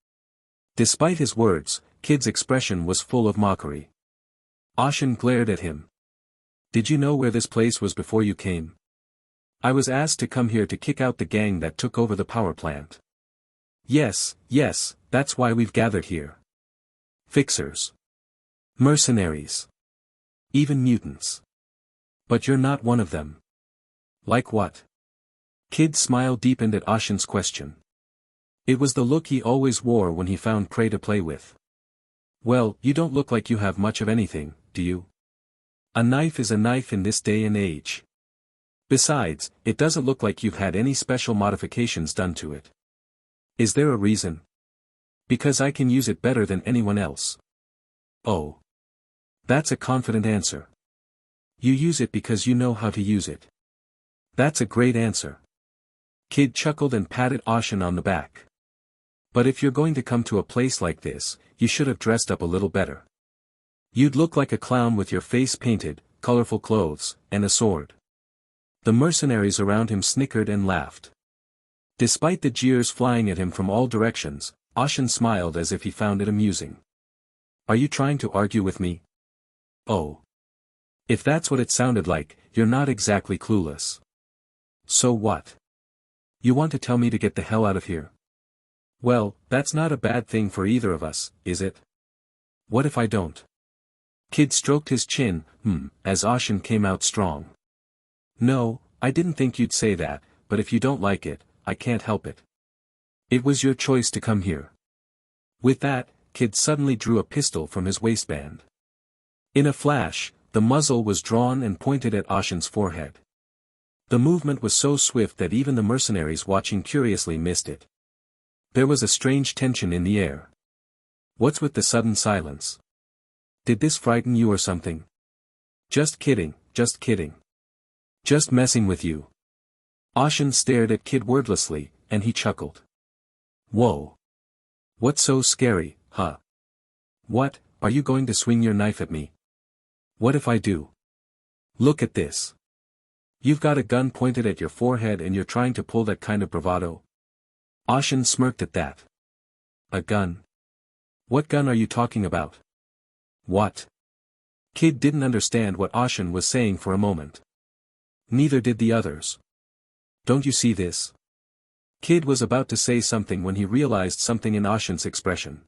Despite his words, Kid's expression was full of mockery. Ashen glared at him. Did you know where this place was before you came? I was asked to come here to kick out the gang that took over the power plant. Yes, that's why we've gathered here. Fixers. Mercenaries. Even mutants. But you're not one of them. Like what? Kid smile deepened at Ashen's question. It was the look he always wore when he found prey to play with. Well, you don't look like you have much of anything, do you? A knife is a knife in this day and age. Besides, it doesn't look like you've had any special modifications done to it. Is there a reason? Because I can use it better than anyone else. Oh. That's a confident answer. You use it because you know how to use it. That's a great answer. Kid chuckled and patted Ashen on the back. But if you're going to come to a place like this, you should have dressed up a little better. You'd look like a clown with your face painted, colorful clothes, and a sword. The mercenaries around him snickered and laughed. Despite the jeers flying at him from all directions, Ashen smiled as if he found it amusing. Are you trying to argue with me? Oh. If that's what it sounded like, you're not exactly clueless. So what? You want to tell me to get the hell out of here? Well, that's not a bad thing for either of us, is it? What if I don't? Kid stroked his chin, as Ashen came out strong. No, I didn't think you'd say that, but if you don't like it, I can't help it. It was your choice to come here. With that, Kid suddenly drew a pistol from his waistband. In a flash, the muzzle was drawn and pointed at Ashen's forehead. The movement was so swift that even the mercenaries watching curiously missed it. There was a strange tension in the air. What's with the sudden silence? Did this frighten you or something? Just kidding, just kidding. Just messing with you. Ashen stared at Kid wordlessly, and he chuckled. Whoa. What's so scary, huh? What, are you going to swing your knife at me? What if I do? Look at this. You've got a gun pointed at your forehead and you're trying to pull that kind of bravado? Ashen smirked at that. A gun? What gun are you talking about? What? Kid didn't understand what Ashen was saying for a moment. Neither did the others. Don't you see this? Kid was about to say something when he realized something in Ashen's expression.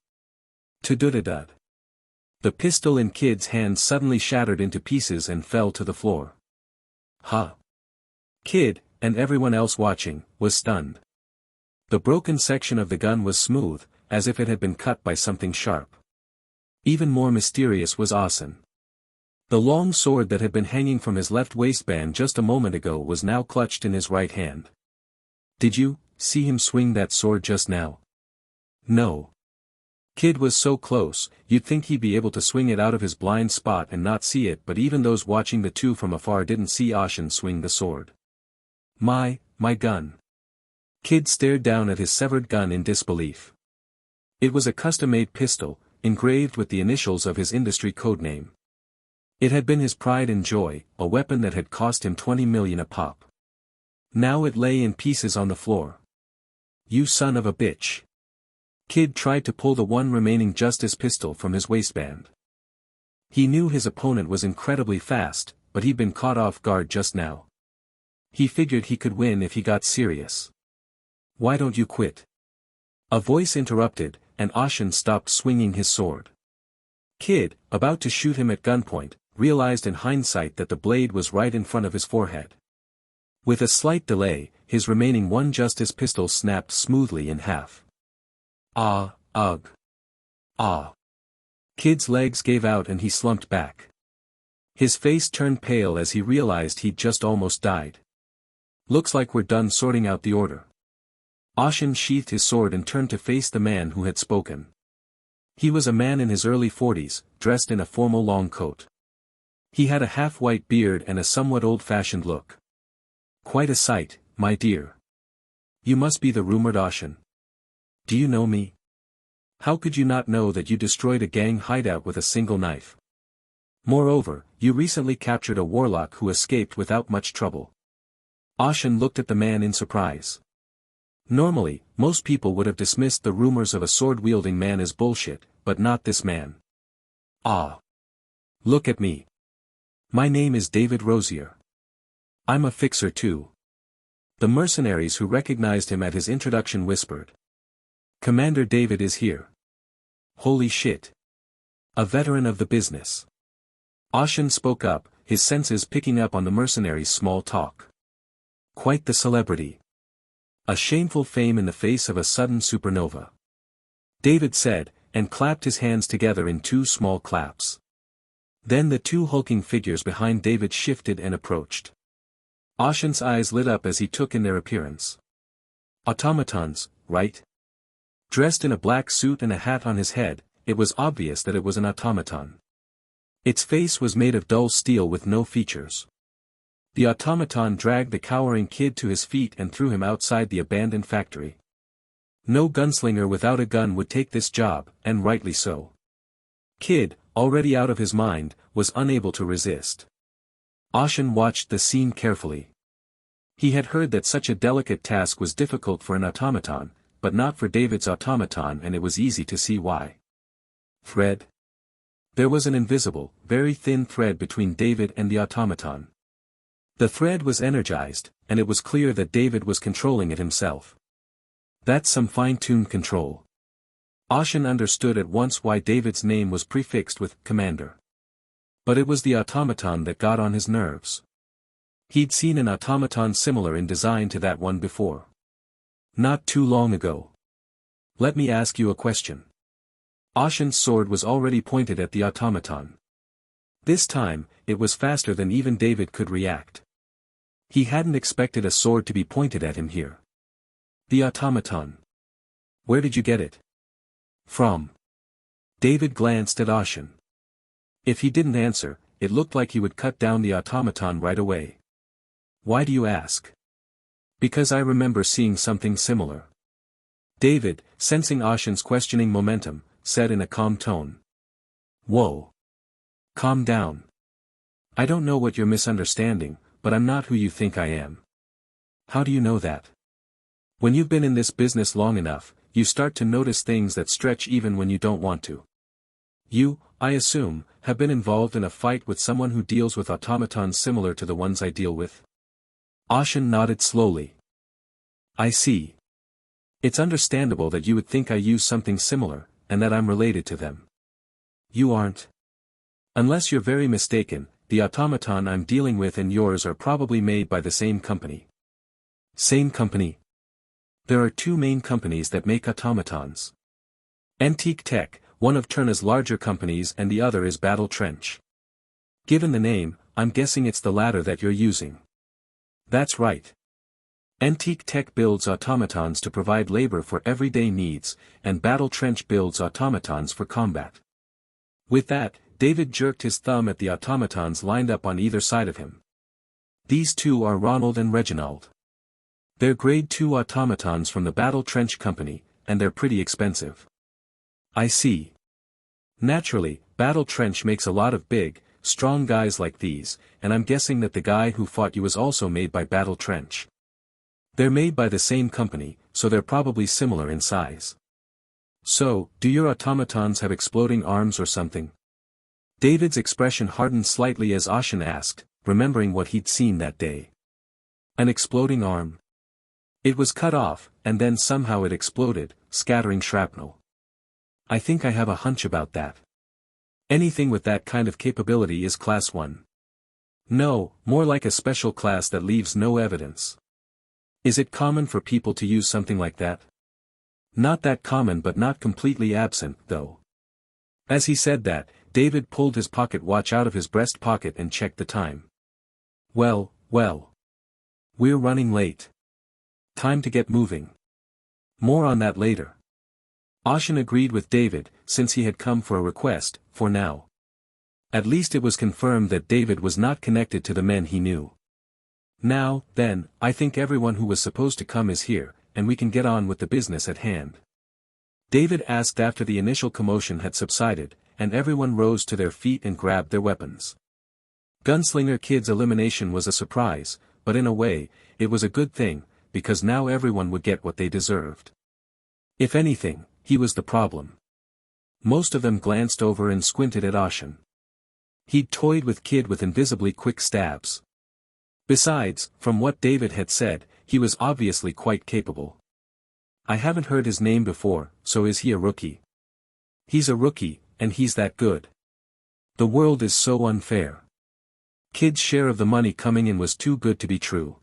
Tududadud. The pistol in Kid's hand suddenly shattered into pieces and fell to the floor. Huh. Kid, and everyone else watching, was stunned. The broken section of the gun was smooth, as if it had been cut by something sharp. Even more mysterious was Ashen. The long sword that had been hanging from his left waistband just a moment ago was now clutched in his right hand. Did you see him swing that sword just now? No. Kid was so close, you'd think he'd be able to swing it out of his blind spot and not see it, but even those watching the two from afar didn't see Ashen swing the sword. My gun. Kid stared down at his severed gun in disbelief. It was a custom-made pistol, engraved with the initials of his industry codename. It had been his pride and joy, a weapon that had cost him 20 million a pop. Now it lay in pieces on the floor. You son of a bitch. Kid tried to pull the one remaining justice pistol from his waistband. He knew his opponent was incredibly fast, but he'd been caught off guard just now. He figured he could win if he got serious. Why don't you quit? A voice interrupted, and Ashen stopped swinging his sword. Kid, about to shoot him at gunpoint, realized in hindsight that the blade was right in front of his forehead. With a slight delay, his remaining one justice pistol snapped smoothly in half. Ah, ugh. Ah. Kid's legs gave out and he slumped back. His face turned pale as he realized he'd just almost died. Looks like we're done sorting out the order. Ashen sheathed his sword and turned to face the man who had spoken. He was a man in his early 40s, dressed in a formal long coat. He had a half-white beard and a somewhat old-fashioned look. Quite a sight, my dear. You must be the rumored Ashen. Do you know me? How could you not know that you destroyed a gang hideout with a single knife? Moreover, you recently captured a warlock who escaped without much trouble. Ashen looked at the man in surprise. Normally, most people would have dismissed the rumors of a sword-wielding man as bullshit, but not this man. Ah. Look at me. My name is David Rosier. I'm a fixer too. The mercenaries who recognized him at his introduction whispered. Commander David is here. Holy shit. A veteran of the business. Ashen spoke up, his senses picking up on the mercenaries' small talk. Quite the celebrity. A shameful fame in the face of a sudden supernova. David said, and clapped his hands together in two small claps. Then the two hulking figures behind David shifted and approached. Ashen's eyes lit up as he took in their appearance. Automatons, right? Dressed in a black suit and a hat on his head, it was obvious that it was an automaton. Its face was made of dull steel with no features. The automaton dragged the cowering Kid to his feet and threw him outside the abandoned factory. No gunslinger without a gun would take this job, and rightly so. Kid, already out of his mind, was unable to resist. Ashen watched the scene carefully. He had heard that such a delicate task was difficult for an automaton, but not for David's automaton, and it was easy to see why. Thread? There was an invisible, very thin thread between David and the automaton. The thread was energized, and it was clear that David was controlling it himself. That's some fine-tuned control. Ashen understood at once why David's name was prefixed with Commander. But it was the automaton that got on his nerves. He'd seen an automaton similar in design to that one before. Not too long ago. Let me ask you a question. Ashen's sword was already pointed at the automaton. This time, it was faster than even David could react. He hadn't expected a sword to be pointed at him here. The automaton. Where did you get it? From. David glanced at Ashen. If he didn't answer, it looked like he would cut down the automaton right away. Why do you ask? Because I remember seeing something similar. David, sensing Ashen's questioning momentum, said in a calm tone. Whoa. Calm down. I don't know what you're misunderstanding, but I'm not who you think I am. How do you know that? When you've been in this business long enough, you start to notice things that stretch even when you don't want to. You, I assume, have been involved in a fight with someone who deals with automatons similar to the ones I deal with? Ashen nodded slowly. I see. It's understandable that you would think I use something similar, and that I'm related to them. You aren't. Unless you're very mistaken, the automaton I'm dealing with and yours are probably made by the same company. Same company? There are two main companies that make automatons. Antique Tech, one of Turna's larger companies, and the other is Battle Trench. Given the name, I'm guessing it's the latter that you're using. That's right. Antique Tech builds automatons to provide labor for everyday needs, and Battle Trench builds automatons for combat. With that, David jerked his thumb at the automatons lined up on either side of him. These two are Ronald and Reginald. They're Grade 2 automatons from the Battle Trench Company, and they're pretty expensive. I see. Naturally, Battle Trench makes a lot of big, strong guys like these, and I'm guessing that the guy who fought you was also made by Battle Trench. They're made by the same company, so they're probably similar in size. So, do your automatons have exploding arms or something? David's expression hardened slightly as Ashen asked, remembering what he'd seen that day. An exploding arm? It was cut off, and then somehow it exploded, scattering shrapnel. I think I have a hunch about that. Anything with that kind of capability is Class 1. No, more like a special class that leaves no evidence. Is it common for people to use something like that? Not that common, but not completely absent, though. As he said that, David pulled his pocket watch out of his breast pocket and checked the time. Well. We're running late. Time to get moving. More on that later. Ashen agreed with David, since he had come for a request, for now. At least it was confirmed that David was not connected to the men he knew. Now, then, I think everyone who was supposed to come is here, and we can get on with the business at hand. David asked after the initial commotion had subsided, and everyone rose to their feet and grabbed their weapons. Gunslinger Kid's elimination was a surprise, but in a way, it was a good thing, because now everyone would get what they deserved. If anything, he was the problem. Most of them glanced over and squinted at Ashen. He'd toyed with Kid with invisibly quick stabs. Besides, from what David had said, he was obviously quite capable. I haven't heard his name before, so is he a rookie? He's a rookie, and he's that good. The world is so unfair. Kid's share of the money coming in was too good to be true.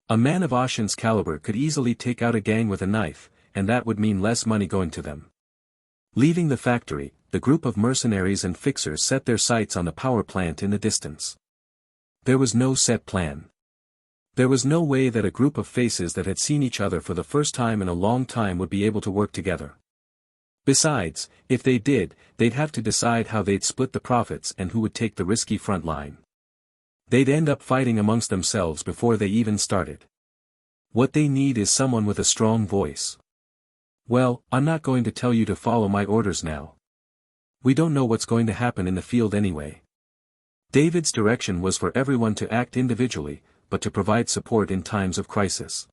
A man of Ashen's caliber could easily take out a gang with a knife, and that would mean less money going to them. Leaving the factory, the group of mercenaries and fixers set their sights on the power plant in the distance. There was no set plan. There was no way that a group of faces that had seen each other for the first time in a long time would be able to work together. Besides, if they did, they'd have to decide how they'd split the profits and who would take the risky front line. They'd end up fighting amongst themselves before they even started. What they need is someone with a strong voice. Well, I'm not going to tell you to follow my orders now. We don't know what's going to happen in the field anyway. David's direction was for everyone to act individually, but to provide support in times of crisis.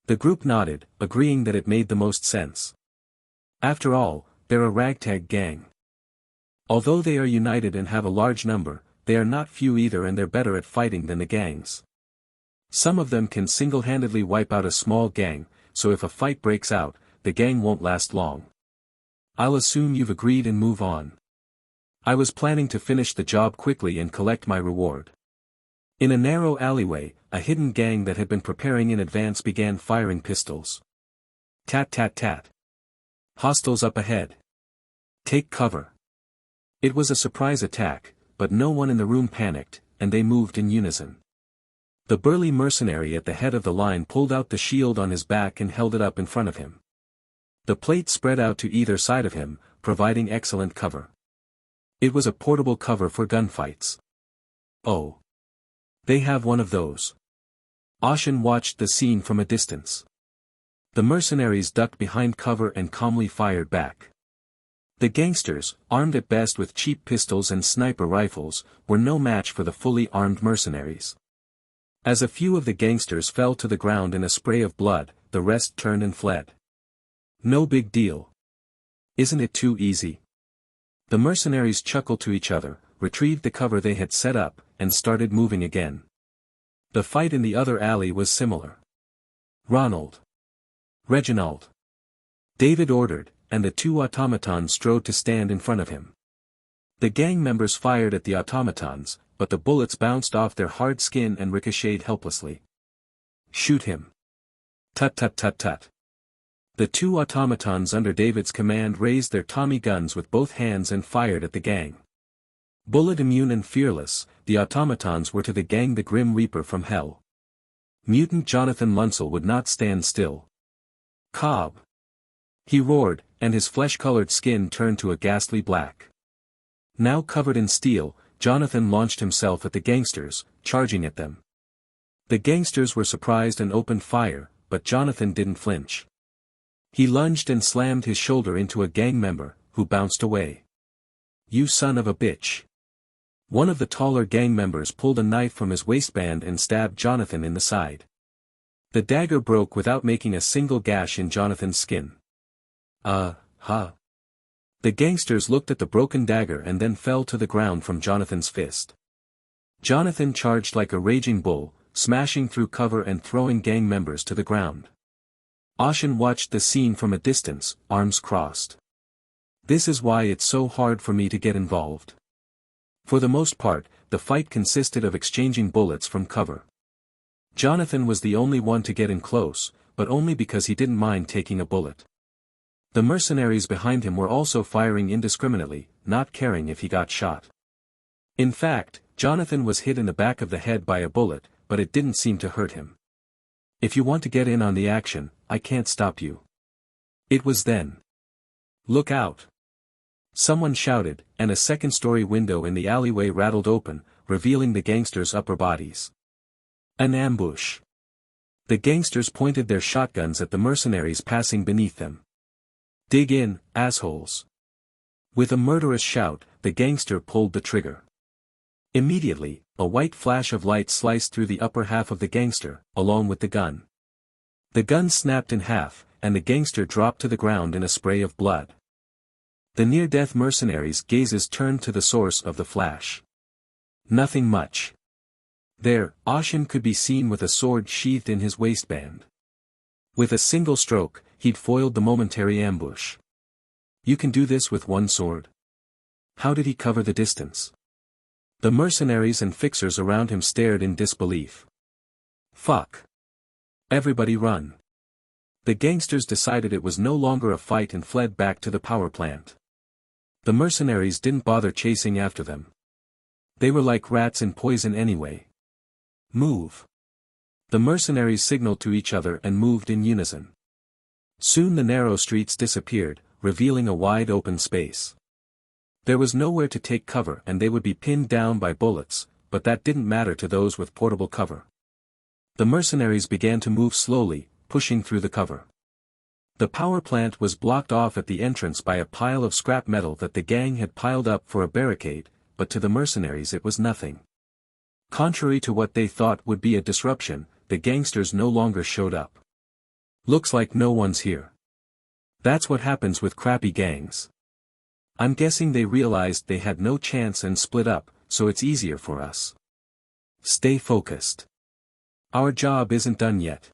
The group nodded, agreeing that it made the most sense. After all, they're a ragtag gang. Although they are united and have a large number, they are not few either, and they're better at fighting than the gangs. Some of them can single-handedly wipe out a small gang, so if a fight breaks out, the gang won't last long. I'll assume you've agreed and move on. I was planning to finish the job quickly and collect my reward. In a narrow alleyway, a hidden gang that had been preparing in advance began firing pistols. Tat tat tat. Hostiles up ahead. Take cover. It was a surprise attack, but no one in the room panicked, and they moved in unison. The burly mercenary at the head of the line pulled out the shield on his back and held it up in front of him. The plate spread out to either side of him, providing excellent cover. It was a portable cover for gunfights. Oh. They have one of those. Ashen watched the scene from a distance. The mercenaries ducked behind cover and calmly fired back. The gangsters, armed at best with cheap pistols and sniper rifles, were no match for the fully armed mercenaries. As a few of the gangsters fell to the ground in a spray of blood, the rest turned and fled. No big deal. Isn't it too easy? The mercenaries chuckled to each other, retrieved the cover they had set up, and started moving again. The fight in the other alley was similar. Ronald. Reginald. David ordered, and the two automatons strode to stand in front of him. The gang members fired at the automatons, but the bullets bounced off their hard skin and ricocheted helplessly. Shoot him. Tut tut tut tut. The two automatons under David's command raised their Tommy guns with both hands and fired at the gang. Bullet immune and fearless, the automatons were to the gang the Grim Reaper from hell. Mutant Jonathan Lunsell would not stand still. Cobb. He roared, and his flesh-colored skin turned to a ghastly black. Now covered in steel, Jonathan launched himself at the gangsters, charging at them. The gangsters were surprised and opened fire, but Jonathan didn't flinch. He lunged and slammed his shoulder into a gang member, who bounced away. You son of a bitch. One of the taller gang members pulled a knife from his waistband and stabbed Jonathan in the side. The dagger broke without making a single gash in Jonathan's skin. The gangsters looked at the broken dagger and then fell to the ground from Jonathan's fist. Jonathan charged like a raging bull, smashing through cover and throwing gang members to the ground. Ashen watched the scene from a distance, arms crossed. This is why it's so hard for me to get involved. For the most part, the fight consisted of exchanging bullets from cover. Jonathan was the only one to get in close, but only because he didn't mind taking a bullet. The mercenaries behind him were also firing indiscriminately, not caring if he got shot. In fact, Jonathan was hit in the back of the head by a bullet, but it didn't seem to hurt him. If you want to get in on the action, I can't stop you. It was then. Look out. Someone shouted, and a second-story window in the alleyway rattled open, revealing the gangsters' upper bodies. An ambush. The gangsters pointed their shotguns at the mercenaries passing beneath them. Dig in, assholes. With a murderous shout, the gangster pulled the trigger. Immediately, a white flash of light sliced through the upper half of the gangster, along with the gun. The gun snapped in half, and the gangster dropped to the ground in a spray of blood. The near-death mercenaries' gazes turned to the source of the flash. Nothing much. There, Ashen could be seen with a sword sheathed in his waistband. With a single stroke, he'd foiled the momentary ambush. You can do this with one sword? How did he cover the distance? The mercenaries and fixers around him stared in disbelief. Fuck. Everybody run. The gangsters decided it was no longer a fight and fled back to the power plant. The mercenaries didn't bother chasing after them. They were like rats in poison anyway. Move. The mercenaries signaled to each other and moved in unison. Soon the narrow streets disappeared, revealing a wide open space. There was nowhere to take cover and they would be pinned down by bullets, but that didn't matter to those with portable cover. The mercenaries began to move slowly, pushing through the cover. The power plant was blocked off at the entrance by a pile of scrap metal that the gang had piled up for a barricade, but to the mercenaries it was nothing. Contrary to what they thought would be a disruption, the gangsters no longer showed up. Looks like no one's here. That's what happens with crappy gangs. I'm guessing they realized they had no chance and split up, so it's easier for us. Stay focused. Our job isn't done yet.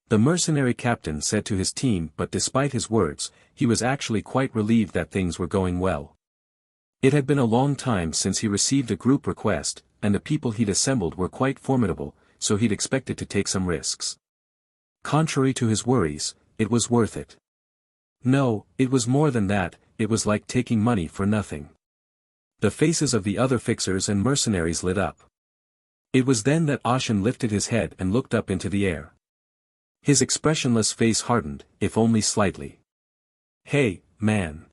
The mercenary captain said to his team, but despite his words, he was actually quite relieved that things were going well. It had been a long time since he received a group request, and the people he'd assembled were quite formidable, so he'd expected to take some risks. Contrary to his worries, it was worth it. No, it was more than that, it was like taking money for nothing. The faces of the other fixers and mercenaries lit up. It was then that Ashen lifted his head and looked up into the air. His expressionless face hardened, if only slightly. Hey, man.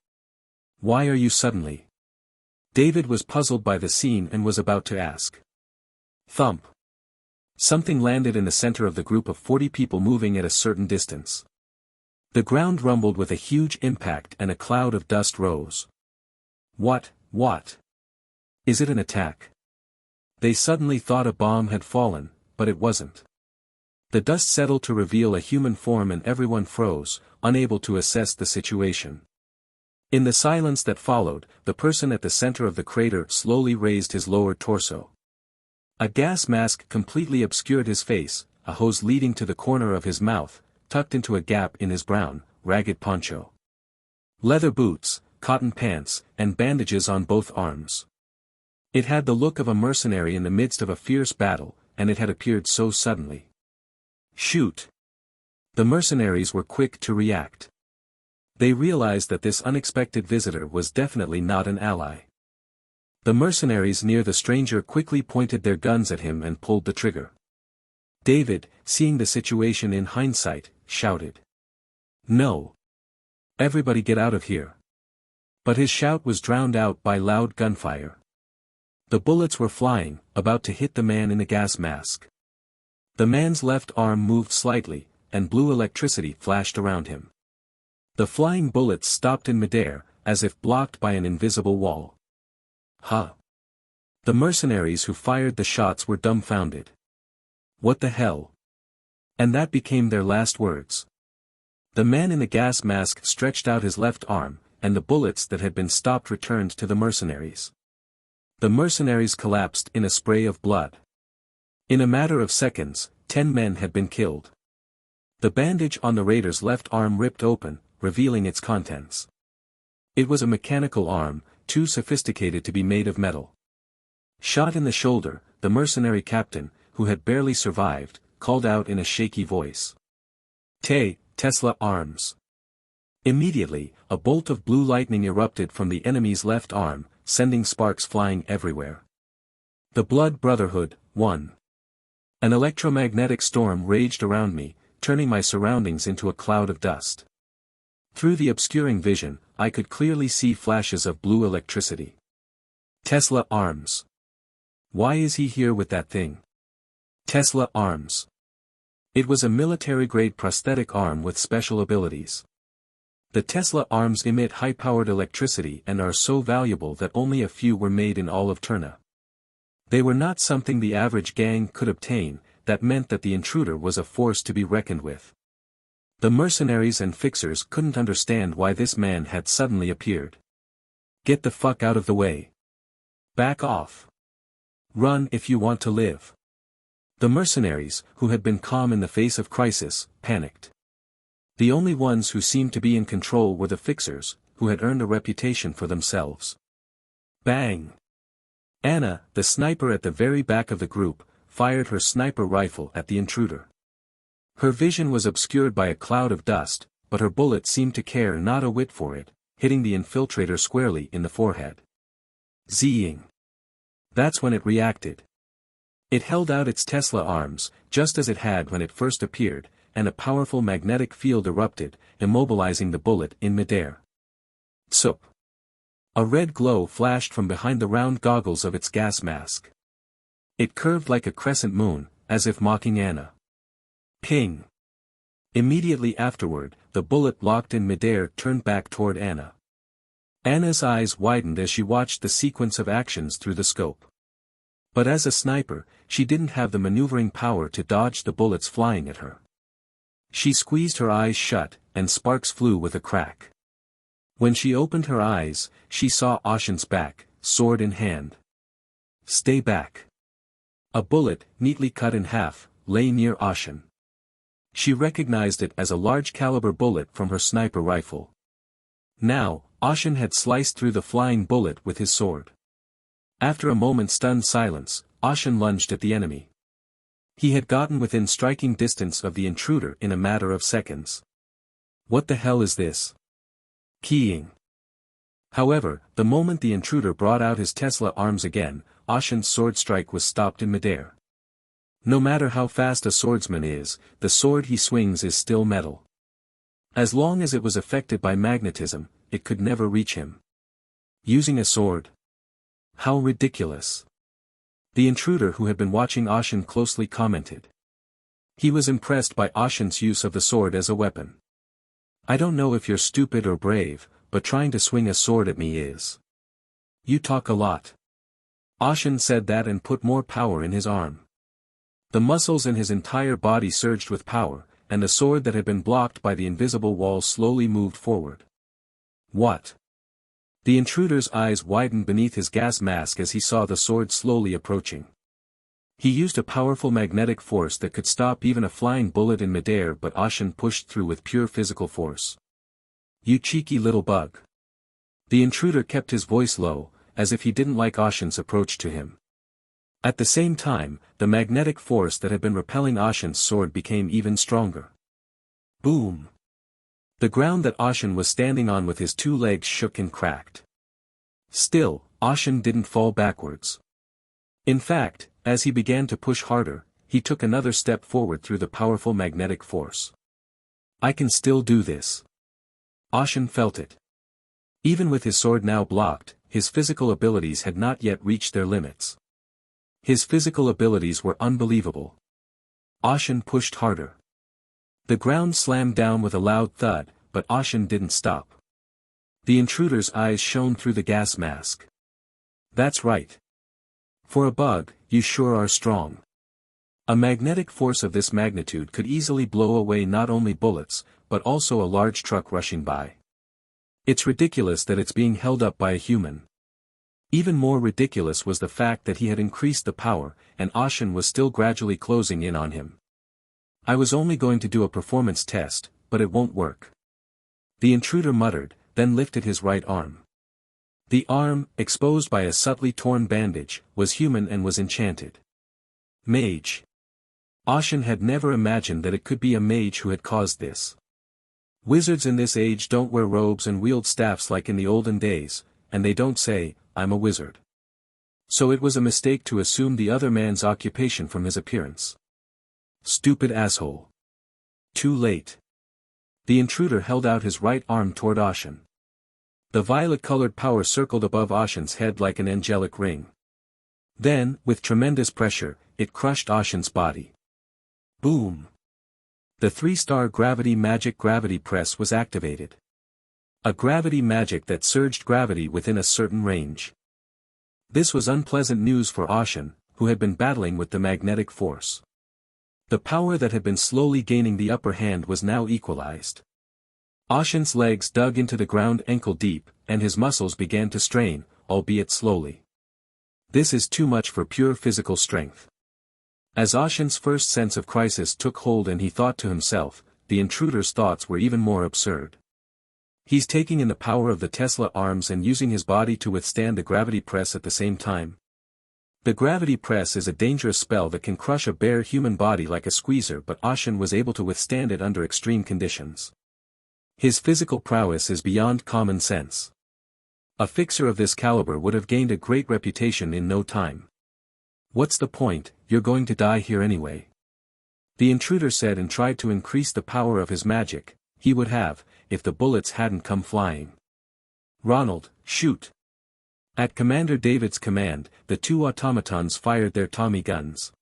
Why are you suddenly? David was puzzled by the scene and was about to ask. Thump. Something landed in the center of the group of 40 people moving at a certain distance. The ground rumbled with a huge impact and a cloud of dust rose. What? Is it an attack? They suddenly thought a bomb had fallen, but it wasn't. The dust settled to reveal a human form and everyone froze, unable to assess the situation. In the silence that followed, the person at the center of the crater slowly raised his lower torso. A gas mask completely obscured his face, a hose leading to the corner of his mouth, tucked into a gap in his brown, ragged poncho. Leather boots, cotton pants, and bandages on both arms. It had the look of a mercenary in the midst of a fierce battle, and it had appeared so suddenly. Shoot! The mercenaries were quick to react. They realized that this unexpected visitor was definitely not an ally. The mercenaries near the stranger quickly pointed their guns at him and pulled the trigger. David, seeing the situation in hindsight, shouted, "No! Everybody get out of here!" But his shout was drowned out by loud gunfire. The bullets were flying, about to hit the man in the gas mask. The man's left arm moved slightly, and blue electricity flashed around him. The flying bullets stopped in midair, as if blocked by an invisible wall. Huh! The mercenaries who fired the shots were dumbfounded. What the hell? And that became their last words. The man in the gas mask stretched out his left arm, and the bullets that had been stopped returned to the mercenaries. The mercenaries collapsed in a spray of blood. In a matter of seconds, 10 men had been killed. The bandage on the raider's left arm ripped open, revealing its contents. It was a mechanical arm, too sophisticated to be made of metal. Shot in the shoulder, the mercenary captain, who had barely survived, called out in a shaky voice. Tesla arms. Immediately, a bolt of blue lightning erupted from the enemy's left arm, sending sparks flying everywhere. The Blood Brotherhood, won. An electromagnetic storm raged around me, turning my surroundings into a cloud of dust. Through the obscuring vision, I could clearly see flashes of blue electricity. Tesla arms. Why is he here with that thing? Tesla arms. It was a military-grade prosthetic arm with special abilities. The Tesla arms emit high-powered electricity and are so valuable that only a few were made in all of Turna. They were not something the average gang could obtain, that meant that the intruder was a force to be reckoned with. The mercenaries and fixers couldn't understand why this man had suddenly appeared. Get the fuck out of the way. Back off. Run if you want to live. The mercenaries, who had been calm in the face of crisis, panicked. The only ones who seemed to be in control were the fixers, who had earned a reputation for themselves. Bang! Anna, the sniper at the very back of the group, fired her sniper rifle at the intruder. Her vision was obscured by a cloud of dust, but her bullet seemed to care not a whit for it, hitting the infiltrator squarely in the forehead. Zing! That's when it reacted. It held out its Tesla arms, just as it had when it first appeared, and a powerful magnetic field erupted, immobilizing the bullet in midair. Tsup! A red glow flashed from behind the round goggles of its gas mask. It curved like a crescent moon, as if mocking Anna. Ping! Immediately afterward, the bullet locked in midair turned back toward Anna. Anna's eyes widened as she watched the sequence of actions through the scope. But as a sniper, she didn't have the maneuvering power to dodge the bullets flying at her. She squeezed her eyes shut, and sparks flew with a crack. When she opened her eyes, she saw Ashen's back, sword in hand. Stay back. A bullet, neatly cut in half, lay near Ashen. She recognized it as a large-caliber bullet from her sniper rifle. Now, Ashen had sliced through the flying bullet with his sword. After a moment's stunned silence, Ashen lunged at the enemy. He had gotten within striking distance of the intruder in a matter of seconds. What the hell is this? Keying. However, the moment the intruder brought out his Tesla arms again, Ashen's sword strike was stopped in midair. No matter how fast a swordsman is, the sword he swings is still metal. As long as it was affected by magnetism, it could never reach him. Using a sword? How ridiculous. The intruder who had been watching Ashen closely commented. He was impressed by Ashen's use of the sword as a weapon. I don't know if you're stupid or brave, but trying to swing a sword at me is. You talk a lot. Ashen said that and put more power in his arm. The muscles in his entire body surged with power, and the sword that had been blocked by the invisible wall slowly moved forward. What? The intruder's eyes widened beneath his gas mask as he saw the sword slowly approaching. He used a powerful magnetic force that could stop even a flying bullet in midair, but Ashen pushed through with pure physical force. "You cheeky little bug." The intruder kept his voice low, as if he didn't like Ashen's approach to him. At the same time, the magnetic force that had been repelling Ashen's sword became even stronger. Boom! The ground that Ashen was standing on with his two legs shook and cracked. Still, Ashen didn't fall backwards. In fact, as he began to push harder, he took another step forward through the powerful magnetic force. "I can still do this." Ashen felt it. Even with his sword now blocked, his physical abilities had not yet reached their limits. His physical abilities were unbelievable. Ashen pushed harder. The ground slammed down with a loud thud, but Ashen didn't stop. The intruder's eyes shone through the gas mask. "That's right. For a bug, you sure are strong." A magnetic force of this magnitude could easily blow away not only bullets, but also a large truck rushing by. It's ridiculous that it's being held up by a human. Even more ridiculous was the fact that he had increased the power, and Ashen was still gradually closing in on him. "I was only going to do a performance test, but it won't work." The intruder muttered, then lifted his right arm. The arm, exposed by a subtly torn bandage, was human and was enchanted. Mage. Ashen had never imagined that it could be a mage who had caused this. Wizards in this age don't wear robes and wield staffs like in the olden days, and they don't say, "I'm a wizard." So it was a mistake to assume the other man's occupation from his appearance. Stupid asshole. Too late. The intruder held out his right arm toward Ashen. The violet-colored power circled above Ashen's head like an angelic ring. Then, with tremendous pressure, it crushed Ashen's body. Boom! The 3-star gravity magic gravity press was activated. A gravity magic that surged gravity within a certain range. This was unpleasant news for Ashen, who had been battling with the magnetic force. The power that had been slowly gaining the upper hand was now equalized. Ashen's legs dug into the ground ankle deep, and his muscles began to strain, albeit slowly. This is too much for pure physical strength. As Ashen's first sense of crisis took hold and he thought to himself, the intruder's thoughts were even more absurd. He's taking in the power of the Tesla arms and using his body to withstand the gravity press at the same time. The gravity press is a dangerous spell that can crush a bare human body like a squeezer, but Ashen was able to withstand it under extreme conditions. His physical prowess is beyond common sense. A fixer of this caliber would have gained a great reputation in no time. "What's the point, you're going to die here anyway." The intruder said, and tried to increase the power of his magic. He would have, if the bullets hadn't come flying. "Ronald, shoot." At Commander David's command, the two automatons fired their Tommy guns.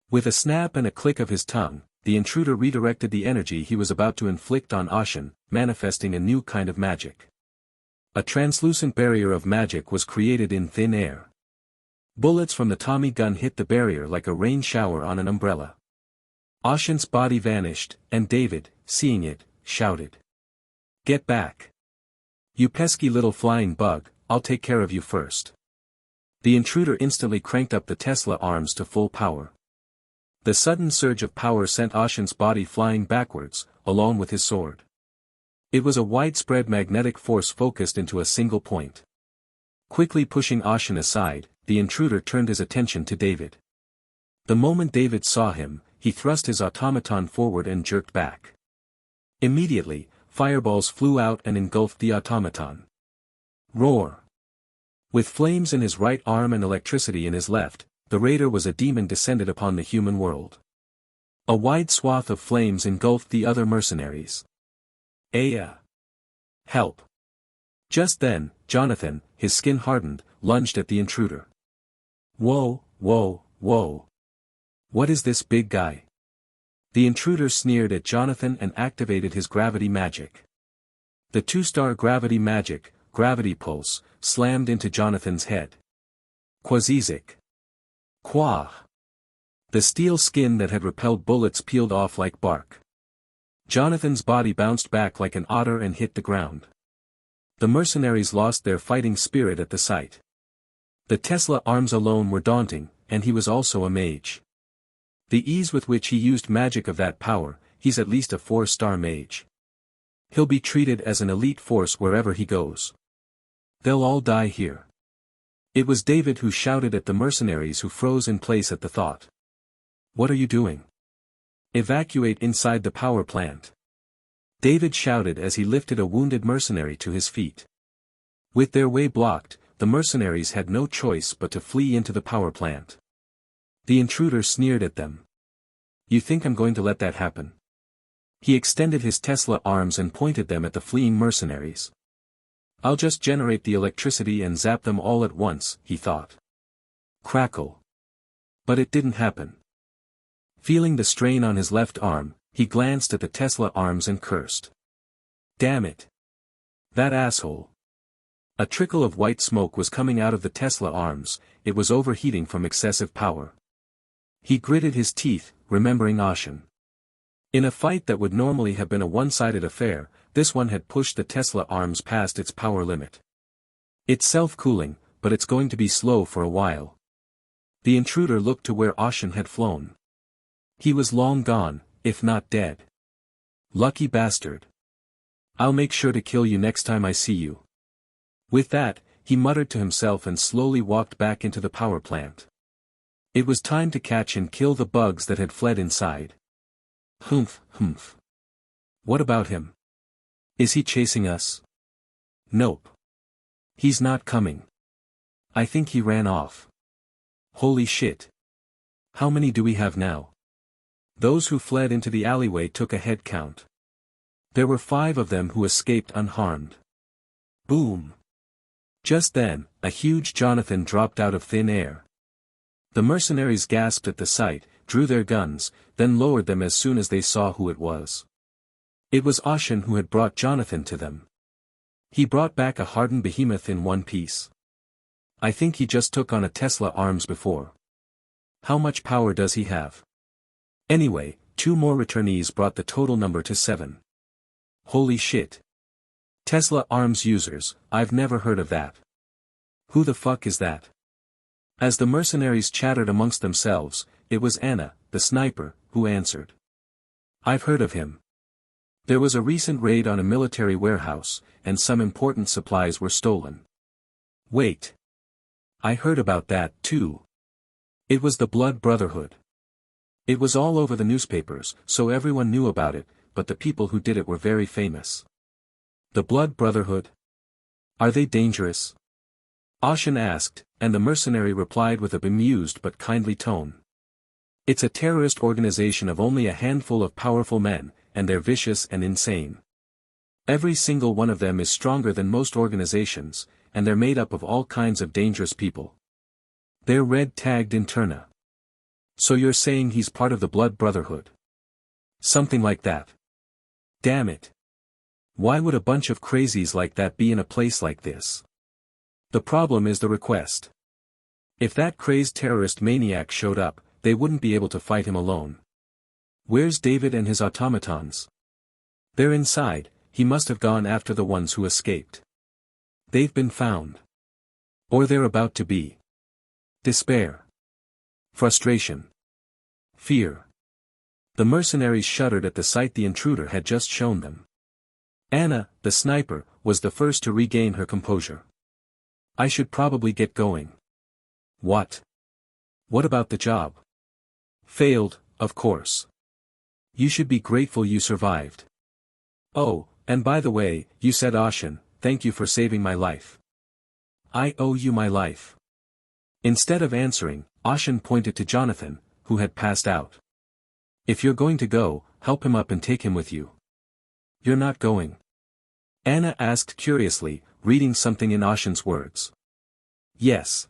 With a snap and a click of his tongue, the intruder redirected the energy he was about to inflict on Ashen, manifesting a new kind of magic. A translucent barrier of magic was created in thin air. Bullets from the Tommy gun hit the barrier like a rain shower on an umbrella. Ashen's body vanished, and David, seeing it, shouted, "Get back! You pesky little flying bug, I'll take care of you first." The intruder instantly cranked up the Tesla arms to full power. The sudden surge of power sent Ashen's body flying backwards, along with his sword. It was a widespread magnetic force focused into a single point. Quickly pushing Ashen aside, the intruder turned his attention to David. The moment David saw him, he thrust his automaton forward and jerked back. Immediately, fireballs flew out and engulfed the automaton. Roar! With flames in his right arm and electricity in his left, the raider was a demon descended upon the human world. A wide swath of flames engulfed the other mercenaries. Aya! Help! Just then, Jonathan, his skin hardened, lunged at the intruder. Whoa, whoa, whoa. What is this big guy? The intruder sneered at Jonathan and activated his gravity magic. The 2-star gravity magic, gravity pulse, slammed into Jonathan's head. Quasizik. Quah! The steel skin that had repelled bullets peeled off like bark. Jonathan's body bounced back like an otter and hit the ground. The mercenaries lost their fighting spirit at the sight. The Tesla arms alone were daunting, and he was also a mage. The ease with which he used magic of that power, he's at least a 4-star mage. He'll be treated as an elite force wherever he goes. They'll all die here. It was David who shouted at the mercenaries who froze in place at the thought. What are you doing? Evacuate inside the power plant. David shouted as he lifted a wounded mercenary to his feet. With their way blocked, the mercenaries had no choice but to flee into the power plant. The intruder sneered at them. You think I'm going to let that happen? He extended his Tesla arms and pointed them at the fleeing mercenaries. I'll just generate the electricity and zap them all at once, he thought. Crackle. But it didn't happen. Feeling the strain on his left arm, he glanced at the Tesla arms and cursed. Damn it. That asshole. A trickle of white smoke was coming out of the Tesla arms, it was overheating from excessive power. He gritted his teeth, remembering Ashen. In a fight that would normally have been a one-sided affair, this one had pushed the Tesla arms past its power limit. It's self-cooling, but it's going to be slow for a while. The intruder looked to where Ashen had flown. He was long gone, if not dead. Lucky bastard. I'll make sure to kill you next time I see you. With that, he muttered to himself and slowly walked back into the power plant. It was time to catch and kill the bugs that had fled inside. Humph, humph. What about him? Is he chasing us? Nope. He's not coming. I think he ran off. Holy shit. How many do we have now? Those who fled into the alleyway took a head count. There were 5 of them who escaped unharmed. Boom. Just then, a huge Jonathan dropped out of thin air. The mercenaries gasped at the sight, drew their guns, then lowered them as soon as they saw who it was. It was Ashen who had brought Jonathan to them. He brought back a hardened behemoth in one piece. I think he just took on a Tesla arms before. How much power does he have? Anyway, 2 more returnees brought the total number to 7. Holy shit. Tesla arms users, I've never heard of that. Who the fuck is that? As the mercenaries chattered amongst themselves, it was Anna, the sniper, who answered. I've heard of him. There was a recent raid on a military warehouse, and some important supplies were stolen. Wait. I heard about that, too. It was the Blood Brotherhood. It was all over the newspapers, so everyone knew about it, but the people who did it were very famous. The Blood Brotherhood? Are they dangerous? Ashen asked, and the mercenary replied with a bemused but kindly tone. It's a terrorist organization of only a handful of powerful men, and they're vicious and insane. Every single one of them is stronger than most organizations, and they're made up of all kinds of dangerous people. They're red-tagged interna. So you're saying he's part of the Blood Brotherhood? Something like that. Damn it. Why would a bunch of crazies like that be in a place like this? The problem is the request. If that crazed terrorist maniac showed up, they wouldn't be able to fight him alone. Where's David and his automatons? They're inside, he must have gone after the ones who escaped. They've been found. Or they're about to be. Despair. Frustration. Fear. The mercenaries shuddered at the sight the intruder had just shown them. Anna, the sniper, was the first to regain her composure. I should probably get going. What? What about the job? Failed, of course. You should be grateful you survived. Oh, and by the way, you said Ashen, thank you for saving my life. I owe you my life. Instead of answering, Ashen pointed to Jonathan, who had passed out. If you're going to go, help him up and take him with you. You're not going? Anna asked curiously, reading something in Ashen's words. Yes.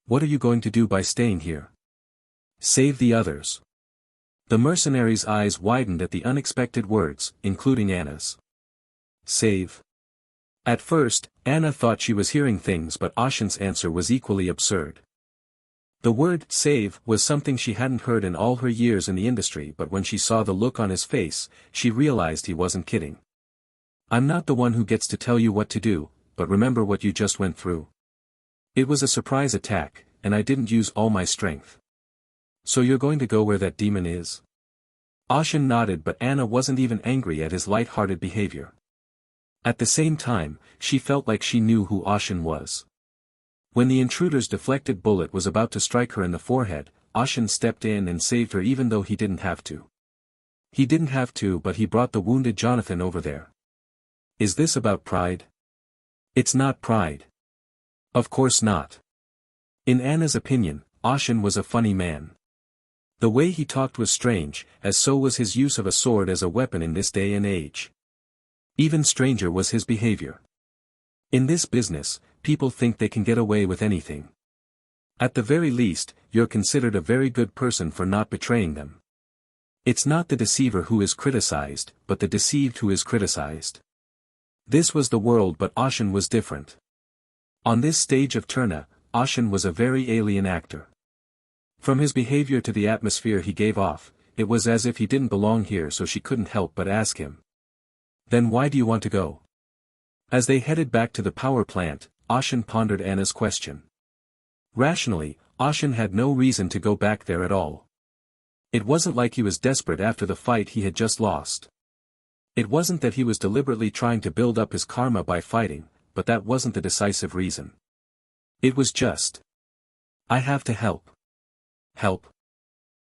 What are you going to do by staying here? Save the others. The mercenaries' eyes widened at the unexpected words, including Anna's. Save. At first, Anna thought she was hearing things, but Ashen's answer was equally absurd. The word save was something she hadn't heard in all her years in the industry, but when she saw the look on his face, she realized he wasn't kidding. I'm not the one who gets to tell you what to do, but remember what you just went through. It was a surprise attack, and I didn't use all my strength. So you're going to go where that demon is? Ashen nodded, but Anna wasn't even angry at his light-hearted behavior. At the same time, she felt like she knew who Ashen was. When the intruder's deflected bullet was about to strike her in the forehead, Ashen stepped in and saved her even though he didn't have to. He didn't have to, but he brought the wounded Jonathan over there. Is this about pride? It's not pride. Of course not. In Anna's opinion, Ashen was a funny man. The way he talked was strange, as so was his use of a sword as a weapon in this day and age. Even stranger was his behavior. In this business, people think they can get away with anything. At the very least, you're considered a very good person for not betraying them. It's not the deceiver who is criticized, but the deceived who is criticized. This was the world, but Ashen was different. On this stage of Turna, Ashen was a very alien actor. From his behavior to the atmosphere he gave off, it was as if he didn't belong here, so she couldn't help but ask him. Then why do you want to go? As they headed back to the power plant, Ashen pondered Anna's question. Rationally, Ashen had no reason to go back there at all. It wasn't like he was desperate after the fight he had just lost. It wasn't that he was deliberately trying to build up his karma by fighting, but that wasn't the decisive reason. It was just, I have to help. Help?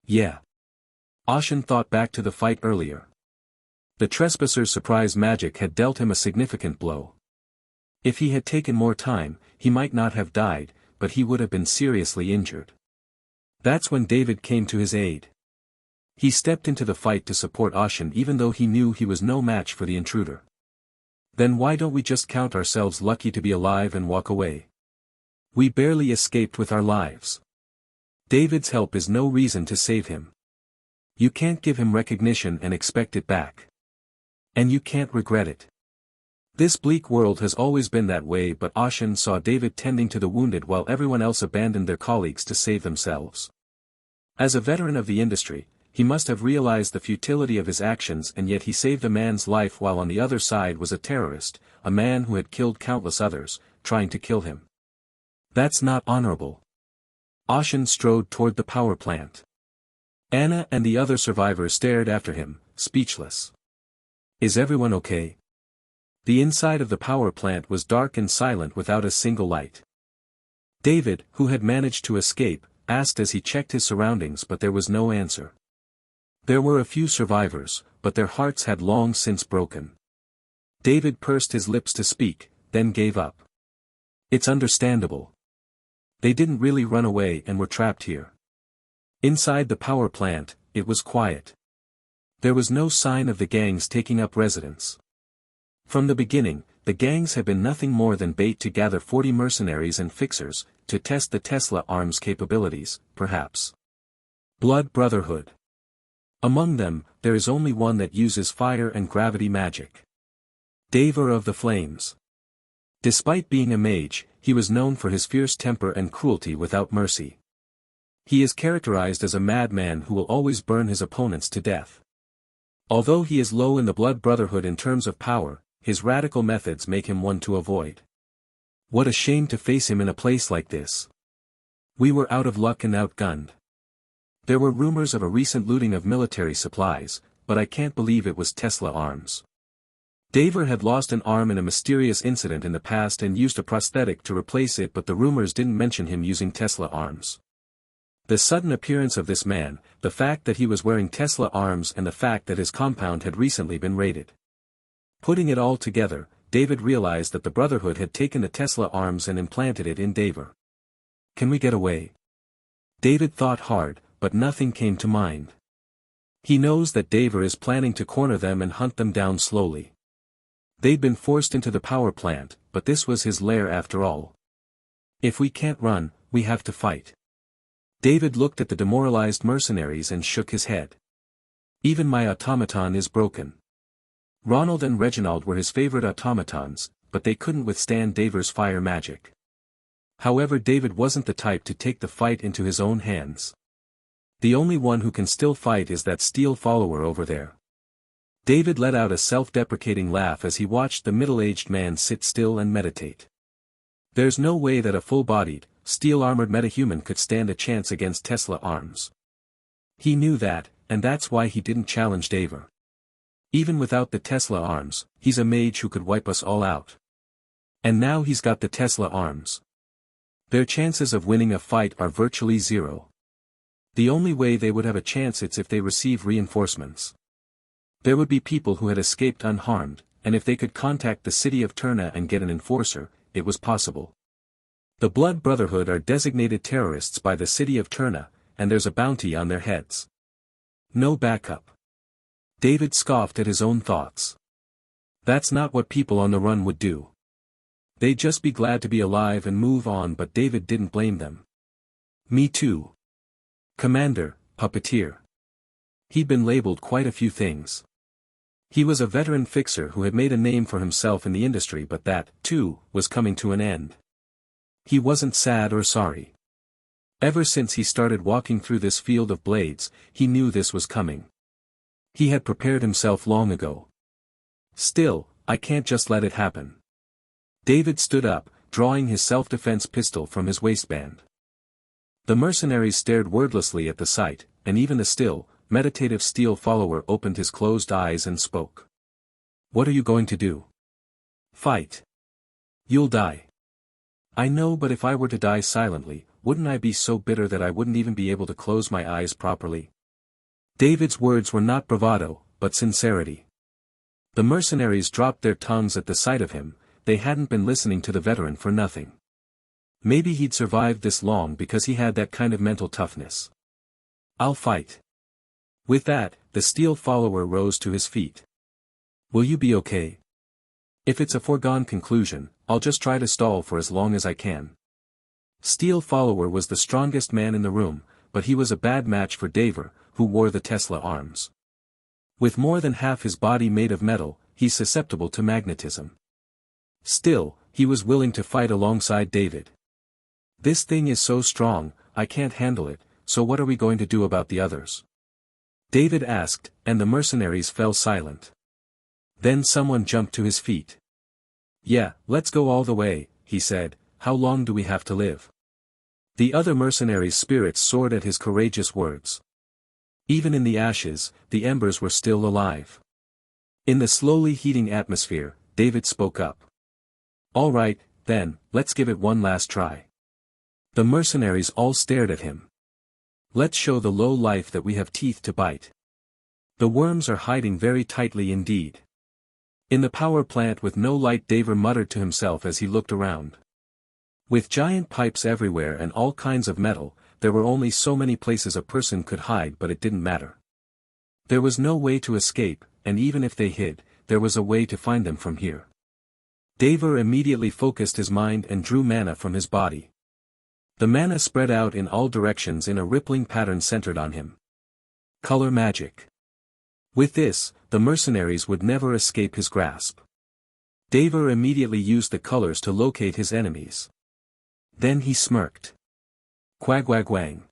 Yeah. Ashen thought back to the fight earlier. The trespasser's surprise magic had dealt him a significant blow. If he had taken more time, he might not have died, but he would have been seriously injured. That's when David came to his aid. He stepped into the fight to support Ashen even though he knew he was no match for the intruder. Then why don't we just count ourselves lucky to be alive and walk away? We barely escaped with our lives. David's help is no reason to save him. You can't give him recognition and expect it back. And you can't regret it. This bleak world has always been that way, but Ashen saw David tending to the wounded while everyone else abandoned their colleagues to save themselves. As a veteran of the industry, he must have realized the futility of his actions, and yet he saved a man's life while on the other side was a terrorist, a man who had killed countless others, trying to kill him. That's not honorable. Ashen strode toward the power plant. Anna and the other survivors stared after him, speechless. Is everyone okay? The inside of the power plant was dark and silent without a single light. David, who had managed to escape, asked as he checked his surroundings, but there was no answer. There were a few survivors, but their hearts had long since broken. David pursed his lips to speak, then gave up. It's understandable. They didn't really run away and were trapped here. Inside the power plant, it was quiet. There was no sign of the gangs taking up residence. From the beginning, the gangs had been nothing more than bait to gather 40 mercenaries and fixers, to test the Tesla arms capabilities, perhaps. Blood Brotherhood. Among them, there is only one that uses fire and gravity magic. Tavern of the Flames. Despite being a mage, he was known for his fierce temper and cruelty without mercy. He is characterized as a madman who will always burn his opponents to death. Although he is low in the Blood Brotherhood in terms of power, his radical methods make him one to avoid. What a shame to face him in a place like this. We were out of luck and outgunned. There were rumors of a recent looting of military supplies, but I can't believe it was Tesla arms. Tavern had lost an arm in a mysterious incident in the past and used a prosthetic to replace it, but the rumors didn't mention him using Tesla arms. The sudden appearance of this man, the fact that he was wearing Tesla arms, and the fact that his compound had recently been raided. Putting it all together, David realized that the Brotherhood had taken the Tesla arms and implanted it in Tavern. Can we get away? David thought hard, but nothing came to mind. He knows that Tavern is planning to corner them and hunt them down slowly. They'd been forced into the power plant, but this was his lair after all. If we can't run, we have to fight. David looked at the demoralized mercenaries and shook his head. Even my automaton is broken. Ronald and Reginald were his favorite automatons, but they couldn't withstand David's fire magic. However, David wasn't the type to take the fight into his own hands. The only one who can still fight is that steel follower over there. David let out a self-deprecating laugh as he watched the middle-aged man sit still and meditate. There's no way that a full-bodied, steel-armored metahuman could stand a chance against Tesla arms. He knew that, and that's why he didn't challenge Tavern. Even without the Tesla arms, he's a mage who could wipe us all out. And now he's got the Tesla arms. Their chances of winning a fight are virtually zero. The only way they would have a chance is if they receive reinforcements. There would be people who had escaped unharmed, and if they could contact the city of Turna and get an enforcer, it was possible. The Blood Brotherhood are designated terrorists by the city of Turna, and there's a bounty on their heads. No backup. David scoffed at his own thoughts. That's not what people on the run would do. They'd just be glad to be alive and move on, but David didn't blame them. Me too. Commander, puppeteer. He'd been labeled quite a few things. He was a veteran fixer who had made a name for himself in the industry, but that, too, was coming to an end. He wasn't sad or sorry. Ever since he started walking through this field of blades, he knew this was coming. He had prepared himself long ago. Still, I can't just let it happen. David stood up, drawing his self-defense pistol from his waistband. The mercenaries stared wordlessly at the sight, and even the still, meditative steel follower opened his closed eyes and spoke. What are you going to do? Fight. You'll die. I know, but if I were to die silently, wouldn't I be so bitter that I wouldn't even be able to close my eyes properly? David's words were not bravado, but sincerity. The mercenaries dropped their tongues at the sight of him. They hadn't been listening to the veteran for nothing. Maybe he'd survived this long because he had that kind of mental toughness. I'll fight. With that, the steel follower rose to his feet. Will you be okay? If it's a foregone conclusion, I'll just try to stall for as long as I can. Steel follower was the strongest man in the room, but he was a bad match for Tavern, who wore the Tesla arms. With more than half his body made of metal, he's susceptible to magnetism. Still, he was willing to fight alongside David. This thing is so strong, I can't handle it, so what are we going to do about the others? David asked, and the mercenaries fell silent. Then someone jumped to his feet. Yeah, let's go all the way, he said. How long do we have to live? The other mercenaries' spirits soared at his courageous words. Even in the ashes, the embers were still alive. In the slowly heating atmosphere, David spoke up. All right, then, let's give it one last try. The mercenaries all stared at him. Let's show the low life that we have teeth to bite. The worms are hiding very tightly indeed. In the power plant with no light, Tavern muttered to himself as he looked around. With giant pipes everywhere and all kinds of metal, there were only so many places a person could hide, but it didn't matter. There was no way to escape, and even if they hid, there was a way to find them from here. Tavern immediately focused his mind and drew mana from his body. The mana spread out in all directions in a rippling pattern centered on him. Color magic. With this, the mercenaries would never escape his grasp. Tavern immediately used the colors to locate his enemies. Then he smirked. Quagwagwang.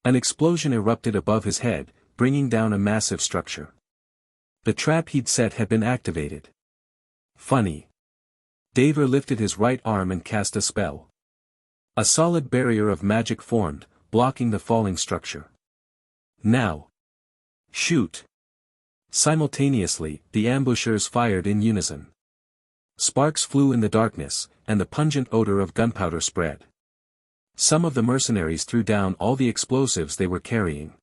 An explosion erupted above his head, bringing down a massive structure. The trap he'd set had been activated. Funny. Tavern lifted his right arm and cast a spell. A solid barrier of magic formed, blocking the falling structure. Now. Shoot. Simultaneously, the ambushers fired in unison. Sparks flew in the darkness, and the pungent odor of gunpowder spread. Some of the mercenaries threw down all the explosives they were carrying.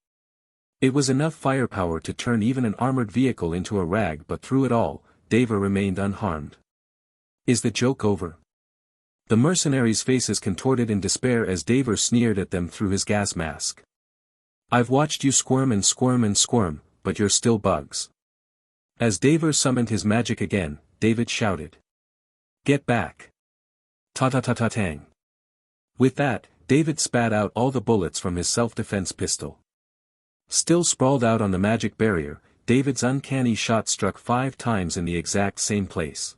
It was enough firepower to turn even an armored vehicle into a rag, but through it all, Tavern remained unharmed. Is the joke over? The mercenaries' faces contorted in despair as Tavern sneered at them through his gas mask. I've watched you squirm and squirm and squirm, but you're still bugs. As Tavern summoned his magic again, David shouted. Get back. Ta-ta-ta-ta-tang. With that, David spat out all the bullets from his self-defense pistol. Still sprawled out on the magic barrier, David's uncanny shot struck 5 times in the exact same place.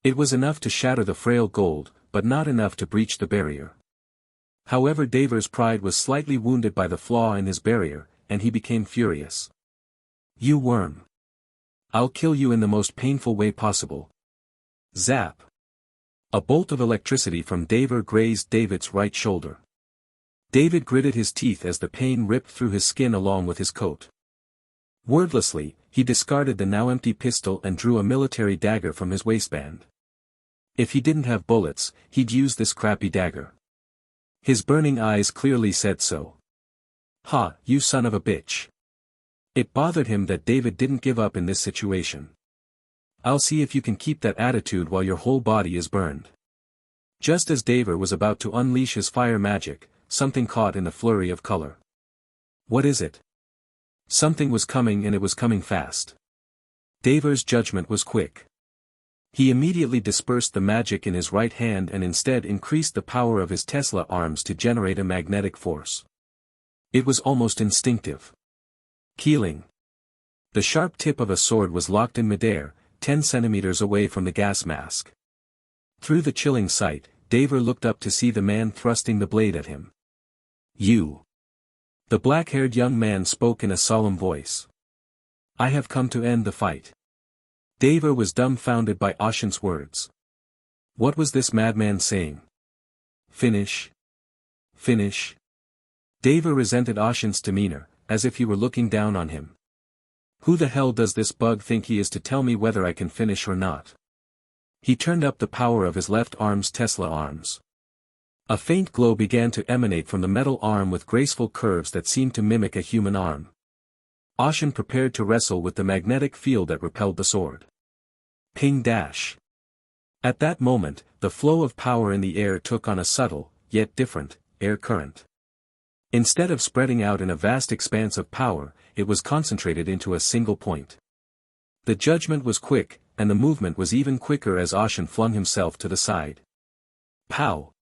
It was enough to shatter the frail gold, but not enough to breach the barrier. However, Tavern's pride was slightly wounded by the flaw in his barrier, and he became furious. You worm. I'll kill you in the most painful way possible. Zap. A bolt of electricity from Daver grazed David's right shoulder. David gritted his teeth as the pain ripped through his skin along with his coat. Wordlessly, he discarded the now empty pistol and drew a military dagger from his waistband. If he didn't have bullets, he'd use this crappy dagger. His burning eyes clearly said so. "Ha, you son of a bitch." It bothered him that David didn't give up in this situation. "I'll see if you can keep that attitude while your whole body is burned." Just as Daver was about to unleash his fire magic, something caught in the flurry of color. What is it? Something was coming, and it was coming fast. Daver's judgment was quick. He immediately dispersed the magic in his right hand and instead increased the power of his Tesla arms to generate a magnetic force. It was almost instinctive. Keeling. The sharp tip of a sword was locked in midair, 10 centimeters away from the gas mask. Through the chilling sight, Daver looked up to see the man thrusting the blade at him. "You." The black-haired young man spoke in a solemn voice. "I have come to end the fight." Daver was dumbfounded by Ashen's words. What was this madman saying? Finish. Finish. Daver resented Ashen's demeanor, as if he were looking down on him. Who the hell does this bug think he is to tell me whether I can finish or not? He turned up the power of his left arm's Tesla arms. A faint glow began to emanate from the metal arm with graceful curves that seemed to mimic a human arm. Ashen prepared to wrestle with the magnetic field that repelled the sword. Ping dash. At that moment, the flow of power in the air took on a subtle, yet different, air current. Instead of spreading out in a vast expanse of power, it was concentrated into a single point. The judgment was quick, and the movement was even quicker as Ashen flung himself to the side. Pow!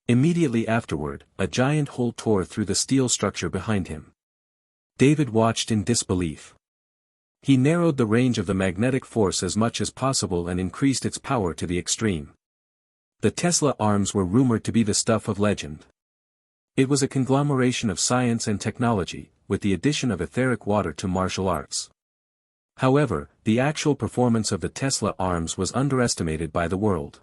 Immediately afterward, a giant hole tore through the steel structure behind him. David watched in disbelief. He narrowed the range of the magnetic force as much as possible and increased its power to the extreme. The Tesla arms were rumored to be the stuff of legend. It was a conglomeration of science and technology, with the addition of etheric water to martial arts. However, the actual performance of the Tesla arms was underestimated by the world.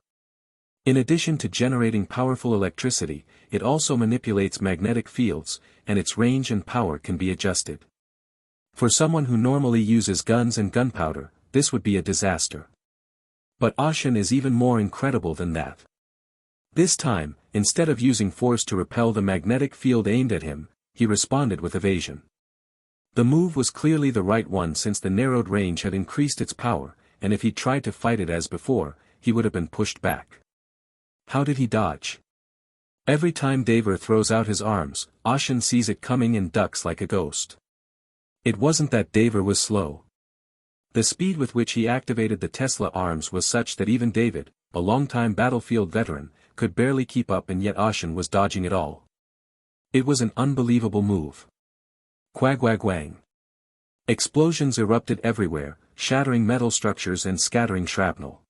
In addition to generating powerful electricity, it also manipulates magnetic fields, and its range and power can be adjusted. For someone who normally uses guns and gunpowder, this would be a disaster. But Ashen is even more incredible than that. This time, instead of using force to repel the magnetic field aimed at him, he responded with evasion. The move was clearly the right one since the narrowed range had increased its power, and if he tried to fight it as before, he would have been pushed back. How did he dodge? Every time Daver throws out his arms, Ashen sees it coming and ducks like a ghost. It wasn't that Daver was slow. The speed with which he activated the Tesla arms was such that even David, a longtime battlefield veteran, could barely keep up, and yet Ashen was dodging it all. It was an unbelievable move. Quagwagwang. Explosions erupted everywhere, shattering metal structures and scattering shrapnel.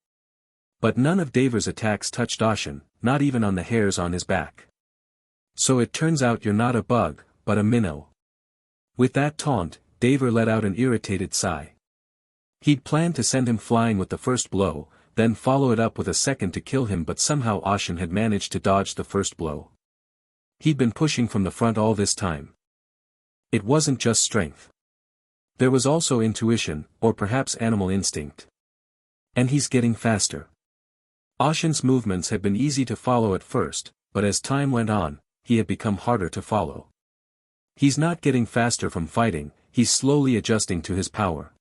But none of Daver's attacks touched Ashen, not even on the hairs on his back. So it turns out you're not a bug, but a minnow. With that taunt, Daver let out an irritated sigh. He'd planned to send him flying with the first blow, then follow it up with a second to kill him, but somehow Ashen had managed to dodge the first blow. He'd been pushing from the front all this time. It wasn't just strength. There was also intuition, or perhaps animal instinct. And he's getting faster. Ashen's movements had been easy to follow at first, but as time went on, he had become harder to follow. He's not getting faster from fighting, he's slowly adjusting to his power.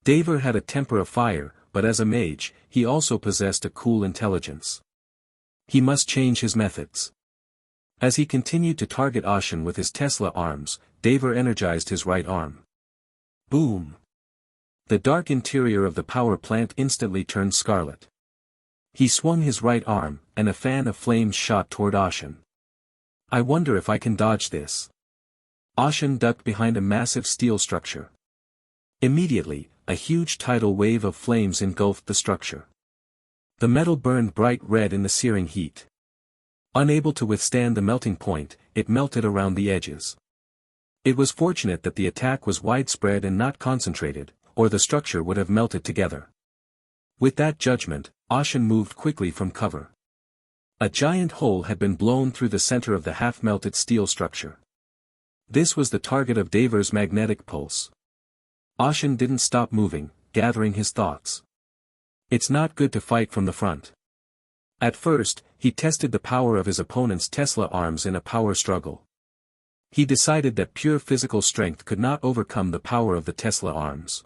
Daver had a temper of fire, but as a mage, he also possessed a cool intelligence. He must change his methods. As he continued to target Ashen with his Tesla arms, Daver energized his right arm. Boom! The dark interior of the power plant instantly turned scarlet. He swung his right arm, and a fan of flames shot toward Ashen. I wonder if I can dodge this. Ashen ducked behind a massive steel structure. Immediately, a huge tidal wave of flames engulfed the structure. The metal burned bright red in the searing heat. Unable to withstand the melting point, it melted around the edges. It was fortunate that the attack was widespread and not concentrated, or the structure would have melted together. With that judgment, Ashen moved quickly from cover. A giant hole had been blown through the center of the half-melted steel structure. This was the target of Davor's magnetic pulse. Ashen didn't stop moving, gathering his thoughts. It's not good to fight from the front. At first, he tested the power of his opponent's Tesla arms in a power struggle. He decided that pure physical strength could not overcome the power of the Tesla arms.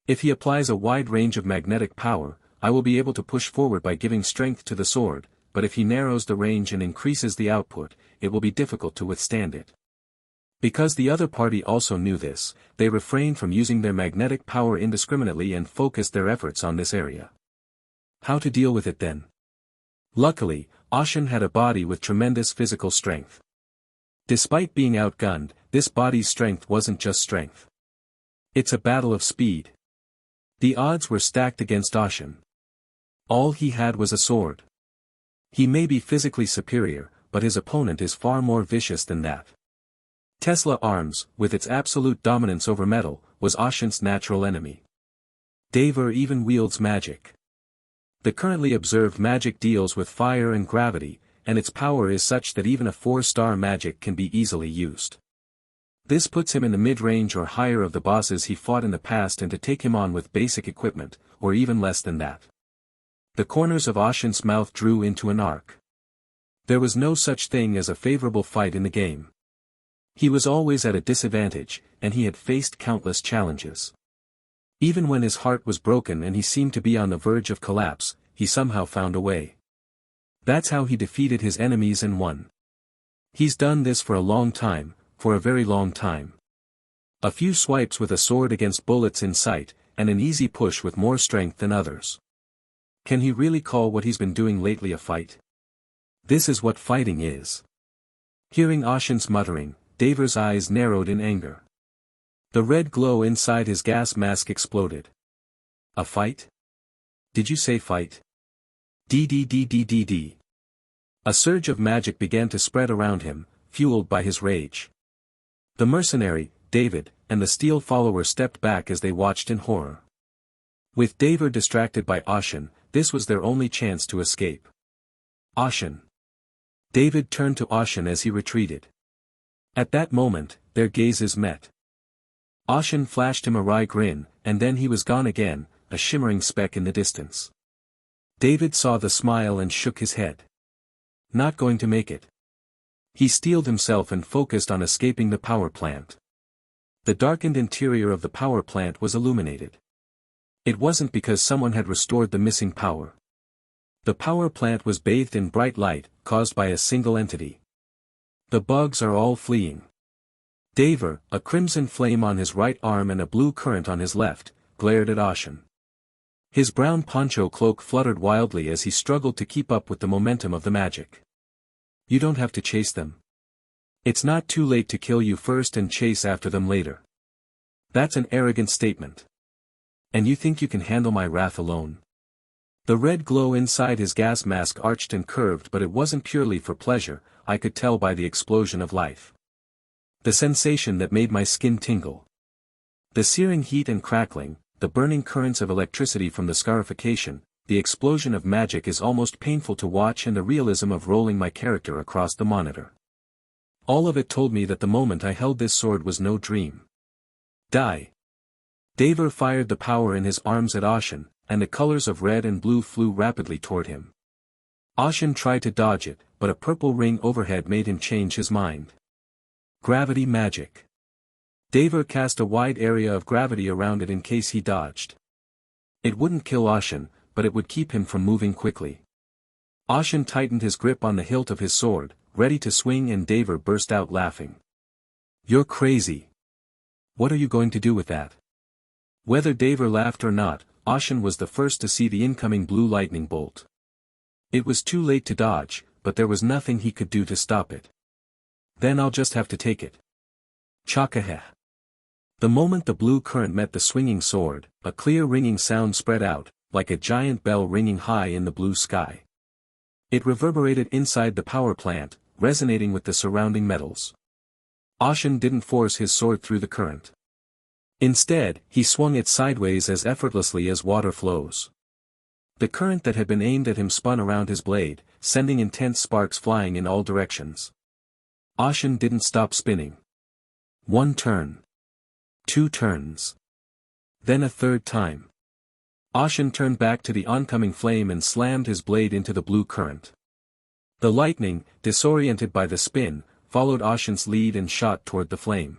If he applies a wide range of magnetic power, I will be able to push forward by giving strength to the sword, but if he narrows the range and increases the output, it will be difficult to withstand it. Because the other party also knew this, they refrained from using their magnetic power indiscriminately and focused their efforts on this area. How to deal with it then? Luckily, Ashen had a body with tremendous physical strength. Despite being outgunned, this body's strength wasn't just strength. It's a battle of speed. The odds were stacked against Ashen. All he had was a sword. He may be physically superior, but his opponent is far more vicious than that. Tesla arms, with its absolute dominance over metal, was Ashen's natural enemy. Davor even wields magic. The currently observed magic deals with fire and gravity, and its power is such that even a 4-star magic can be easily used. This puts him in the mid-range or higher of the bosses he fought in the past, and to take him on with basic equipment, or even less than that. The corners of Ashen's mouth drew into an arc. There was no such thing as a favorable fight in the game. He was always at a disadvantage, and he had faced countless challenges. Even when his heart was broken and he seemed to be on the verge of collapse, he somehow found a way. That's how he defeated his enemies and won. He's done this for a long time, for a very long time. A few swipes with a sword against bullets in sight, and an easy push with more strength than others. Can he really call what he's been doing lately a fight? This is what fighting is. Hearing Ashen's muttering, Davor's eyes narrowed in anger. The red glow inside his gas mask exploded. A fight? Did you say fight? D. A surge of magic began to spread around him, fueled by his rage. The mercenary, David, and the steel follower stepped back as they watched in horror. With Davor distracted by Ashen, this was their only chance to escape. Ashen. David turned to Ashen as he retreated. At that moment, their gazes met. Ashen flashed him a wry grin, and then he was gone again, a shimmering speck in the distance. David saw the smile and shook his head. Not going to make it. He steeled himself and focused on escaping the power plant. The darkened interior of the power plant was illuminated. It wasn't because someone had restored the missing power. The power plant was bathed in bright light, caused by a single entity. The bugs are all fleeing. Davor, a crimson flame on his right arm and a blue current on his left, glared at Ashen. His brown poncho cloak fluttered wildly as he struggled to keep up with the momentum of the magic. You don't have to chase them. It's not too late to kill you first and chase after them later. That's an arrogant statement. And you think you can handle my wrath alone? The red glow inside his gas mask arched and curved, but it wasn't purely for pleasure, I could tell by the explosion of life. The sensation that made my skin tingle. The searing heat and crackling, the burning currents of electricity from the scarification, the explosion of magic is almost painful to watch, and the realism of rolling my character across the monitor. All of it told me that the moment I held this sword was no dream. Die. Davor fired the power in his arms at Ashen, and the colors of red and blue flew rapidly toward him. Ashen tried to dodge it, but a purple ring overhead made him change his mind. Gravity magic. Davor cast a wide area of gravity around it in case he dodged. It wouldn't kill Ashen, but it would keep him from moving quickly. Ashen tightened his grip on the hilt of his sword, ready to swing, and Davor burst out laughing. You're crazy. What are you going to do with that? Whether Davor laughed or not, Ashen was the first to see the incoming blue lightning bolt. It was too late to dodge, but there was nothing he could do to stop it. Then I'll just have to take it. Chakaheh. The moment the blue current met the swinging sword, a clear ringing sound spread out, like a giant bell ringing high in the blue sky. It reverberated inside the power plant, resonating with the surrounding metals. Ashen didn't force his sword through the current. Instead, he swung it sideways as effortlessly as water flows. The current that had been aimed at him spun around his blade, sending intense sparks flying in all directions. Ashen didn't stop spinning. 1 turn. 2 turns. Then a 3rd time. Ashen turned back to the oncoming flame and slammed his blade into the blue current. The lightning, disoriented by the spin, followed Ashen's lead and shot toward the flame.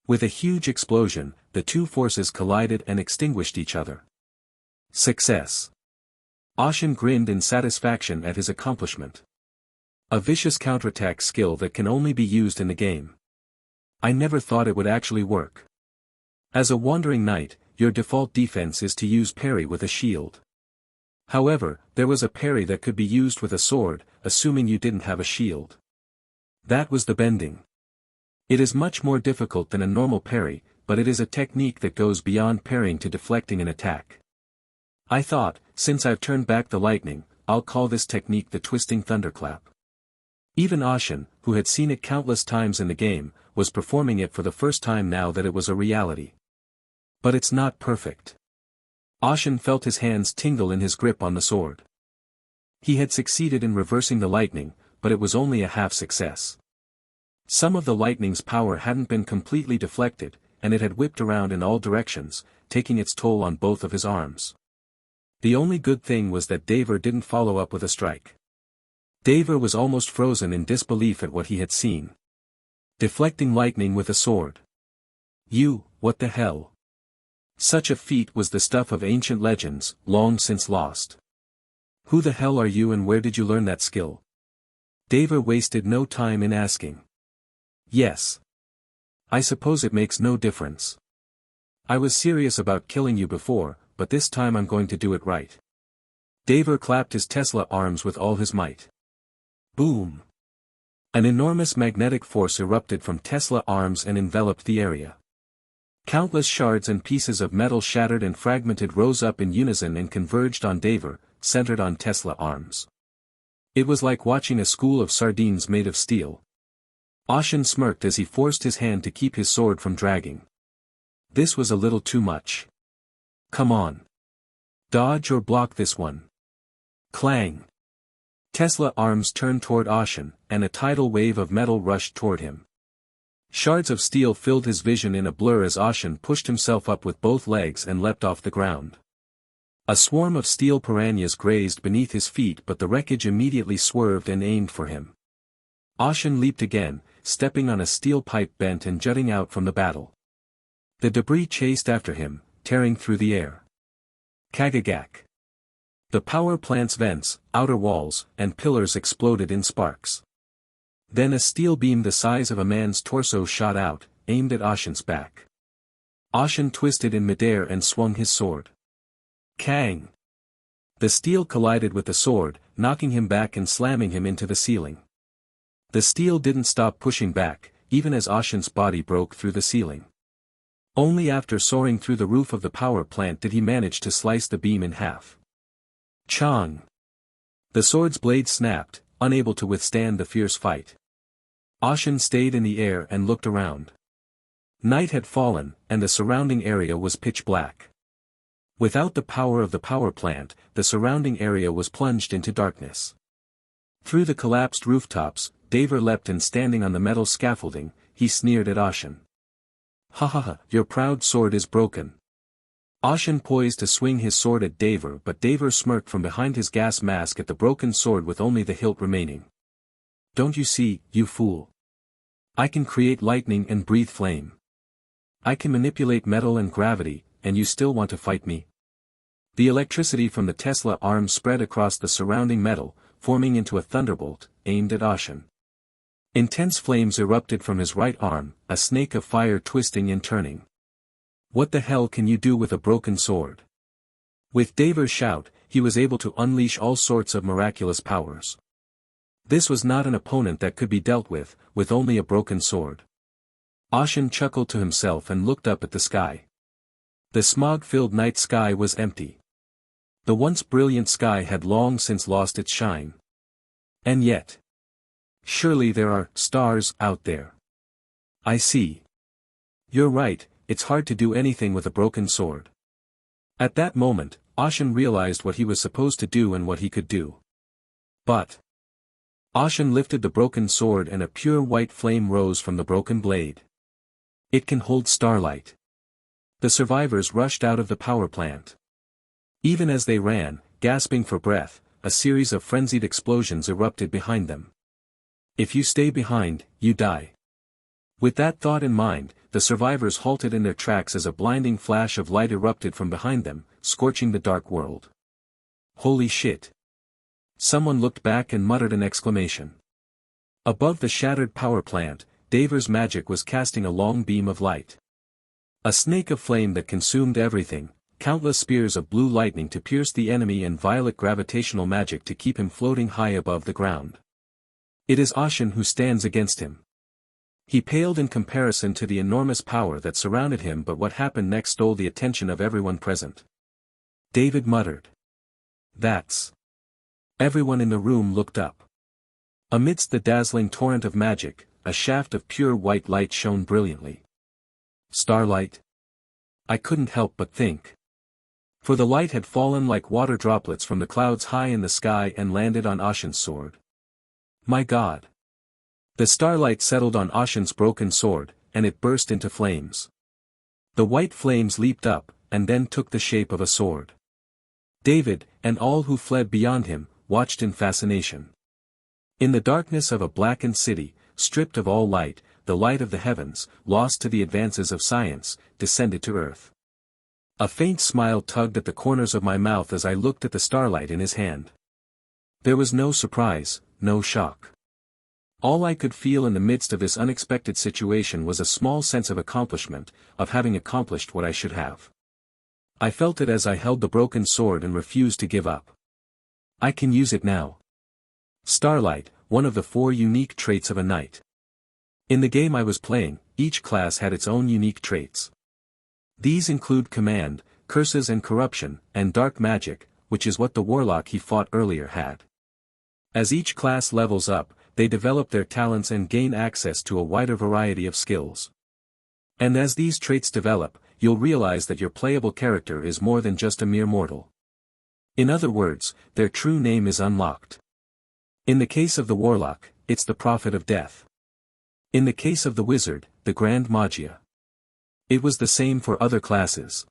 With a huge explosion, the two forces collided and extinguished each other. Success. Ashen grinned in satisfaction at his accomplishment. A vicious counterattack skill that can only be used in the game. I never thought it would actually work. As a wandering knight, your default defense is to use parry with a shield. However, there was a parry that could be used with a sword, assuming you didn't have a shield. That was the bending. It is much more difficult than a normal parry, but it is a technique that goes beyond parrying to deflecting an attack. I thought, since I've turned back the lightning, I'll call this technique the twisting thunderclap. Even Ashen, who had seen it countless times in the game, was performing it for the first time now that it was a reality. But it's not perfect. Ashen felt his hands tingle in his grip on the sword. He had succeeded in reversing the lightning, but it was only a half success. Some of the lightning's power hadn't been completely deflected, and it had whipped around in all directions, taking its toll on both of his arms. The only good thing was that Tavern didn't follow up with a strike. Tavern was almost frozen in disbelief at what he had seen. Deflecting lightning with a sword. What the hell? Such a feat was the stuff of ancient legends, long since lost. Who the hell are you and where did you learn that skill? Tavern wasted no time in asking. Yes. I suppose it makes no difference. I was serious about killing you before, but this time I'm going to do it right. Tavern clapped his Tesla arms with all his might. Boom! An enormous magnetic force erupted from Tesla arms and enveloped the area. Countless shards and pieces of metal shattered and fragmented rose up in unison and converged on Tavern, centered on Tesla arms. It was like watching a school of sardines made of steel. Ashen smirked as he forced his hand to keep his sword from dragging. This was a little too much. Come on. Dodge or block this one. Clang. Tesla arms turned toward Ashen, and a tidal wave of metal rushed toward him. Shards of steel filled his vision in a blur as Ashen pushed himself up with both legs and leapt off the ground. A swarm of steel piranhas grazed beneath his feet, but the wreckage immediately swerved and aimed for him. Ashen leaped again, stepping on a steel pipe bent and jutting out from the battle. The debris chased after him, tearing through the air. Kagagak. The power plant's vents, outer walls, and pillars exploded in sparks. Then a steel beam the size of a man's torso shot out, aimed at Ashen's back. Ashen twisted in midair and swung his sword. Kang! The steel collided with the sword, knocking him back and slamming him into the ceiling. The steel didn't stop pushing back, even as Ashen's body broke through the ceiling. Only after soaring through the roof of the power plant did he manage to slice the beam in half. Chong! The sword's blade snapped, unable to withstand the fierce fight. Ashen stayed in the air and looked around. Night had fallen, and the surrounding area was pitch black. Without the power of the power plant, the surrounding area was plunged into darkness. Through the collapsed rooftops, Tavern leapt and standing on the metal scaffolding, he sneered at Ashen. Ha ha ha, your proud sword is broken. Ashen poised to swing his sword at Tavern, but Tavern smirked from behind his gas mask at the broken sword with only the hilt remaining. Don't you see, you fool? I can create lightning and breathe flame. I can manipulate metal and gravity, and you still want to fight me? The electricity from the Tesla arms spread across the surrounding metal, forming into a thunderbolt, aimed at Ashen. Intense flames erupted from his right arm, a snake of fire twisting and turning. What the hell can you do with a broken sword? With Tavern's shout, he was able to unleash all sorts of miraculous powers. This was not an opponent that could be dealt with only a broken sword. Ashen chuckled to himself and looked up at the sky. The smog-filled night sky was empty. The once brilliant sky had long since lost its shine. And yet, surely there are stars out there. I see. You're right, it's hard to do anything with a broken sword. At that moment, Ashen realized what he was supposed to do and what he could do. But Ashen lifted the broken sword and a pure white flame rose from the broken blade. It can hold Starlight. The survivors rushed out of the power plant. Even as they ran, gasping for breath, a series of frenzied explosions erupted behind them. If you stay behind, you die. With that thought in mind, the survivors halted in their tracks as a blinding flash of light erupted from behind them, scorching the dark world. Holy shit! Someone looked back and muttered an exclamation. Above the shattered power plant, Daver's magic was casting a long beam of light. A snake of flame that consumed everything, countless spears of blue lightning to pierce the enemy and violet gravitational magic to keep him floating high above the ground. It is Ashen who stands against him. He paled in comparison to the enormous power that surrounded him, but what happened next stole the attention of everyone present. David muttered. That's... Everyone in the room looked up. Amidst the dazzling torrent of magic, a shaft of pure white light shone brilliantly. Starlight? I couldn't help but think. For the light had fallen like water droplets from the clouds high in the sky and landed on Ashen's sword. My God! The starlight settled on Ashen's broken sword, and it burst into flames. The white flames leaped up, and then took the shape of a sword. David, and all who fled beyond him, watched in fascination. In the darkness of a blackened city, stripped of all light, the light of the heavens, lost to the advances of science, descended to earth. A faint smile tugged at the corners of my mouth as I looked at the starlight in his hand. There was no surprise, no shock. All I could feel in the midst of this unexpected situation was a small sense of accomplishment, of having accomplished what I should have. I felt it as I held the broken sword and refused to give up. I can use it now. Starlight, one of the 4 unique traits of a knight. In the game I was playing, each class had its own unique traits. These include command, curses and corruption, and dark magic, which is what the warlock he fought earlier had. As each class levels up, they develop their talents and gain access to a wider variety of skills. And as these traits develop, you'll realize that your playable character is more than just a mere mortal. In other words, their true name is unlocked. In the case of the warlock, it's the prophet of death. In the case of the wizard, the grand magia. It was the same for other classes.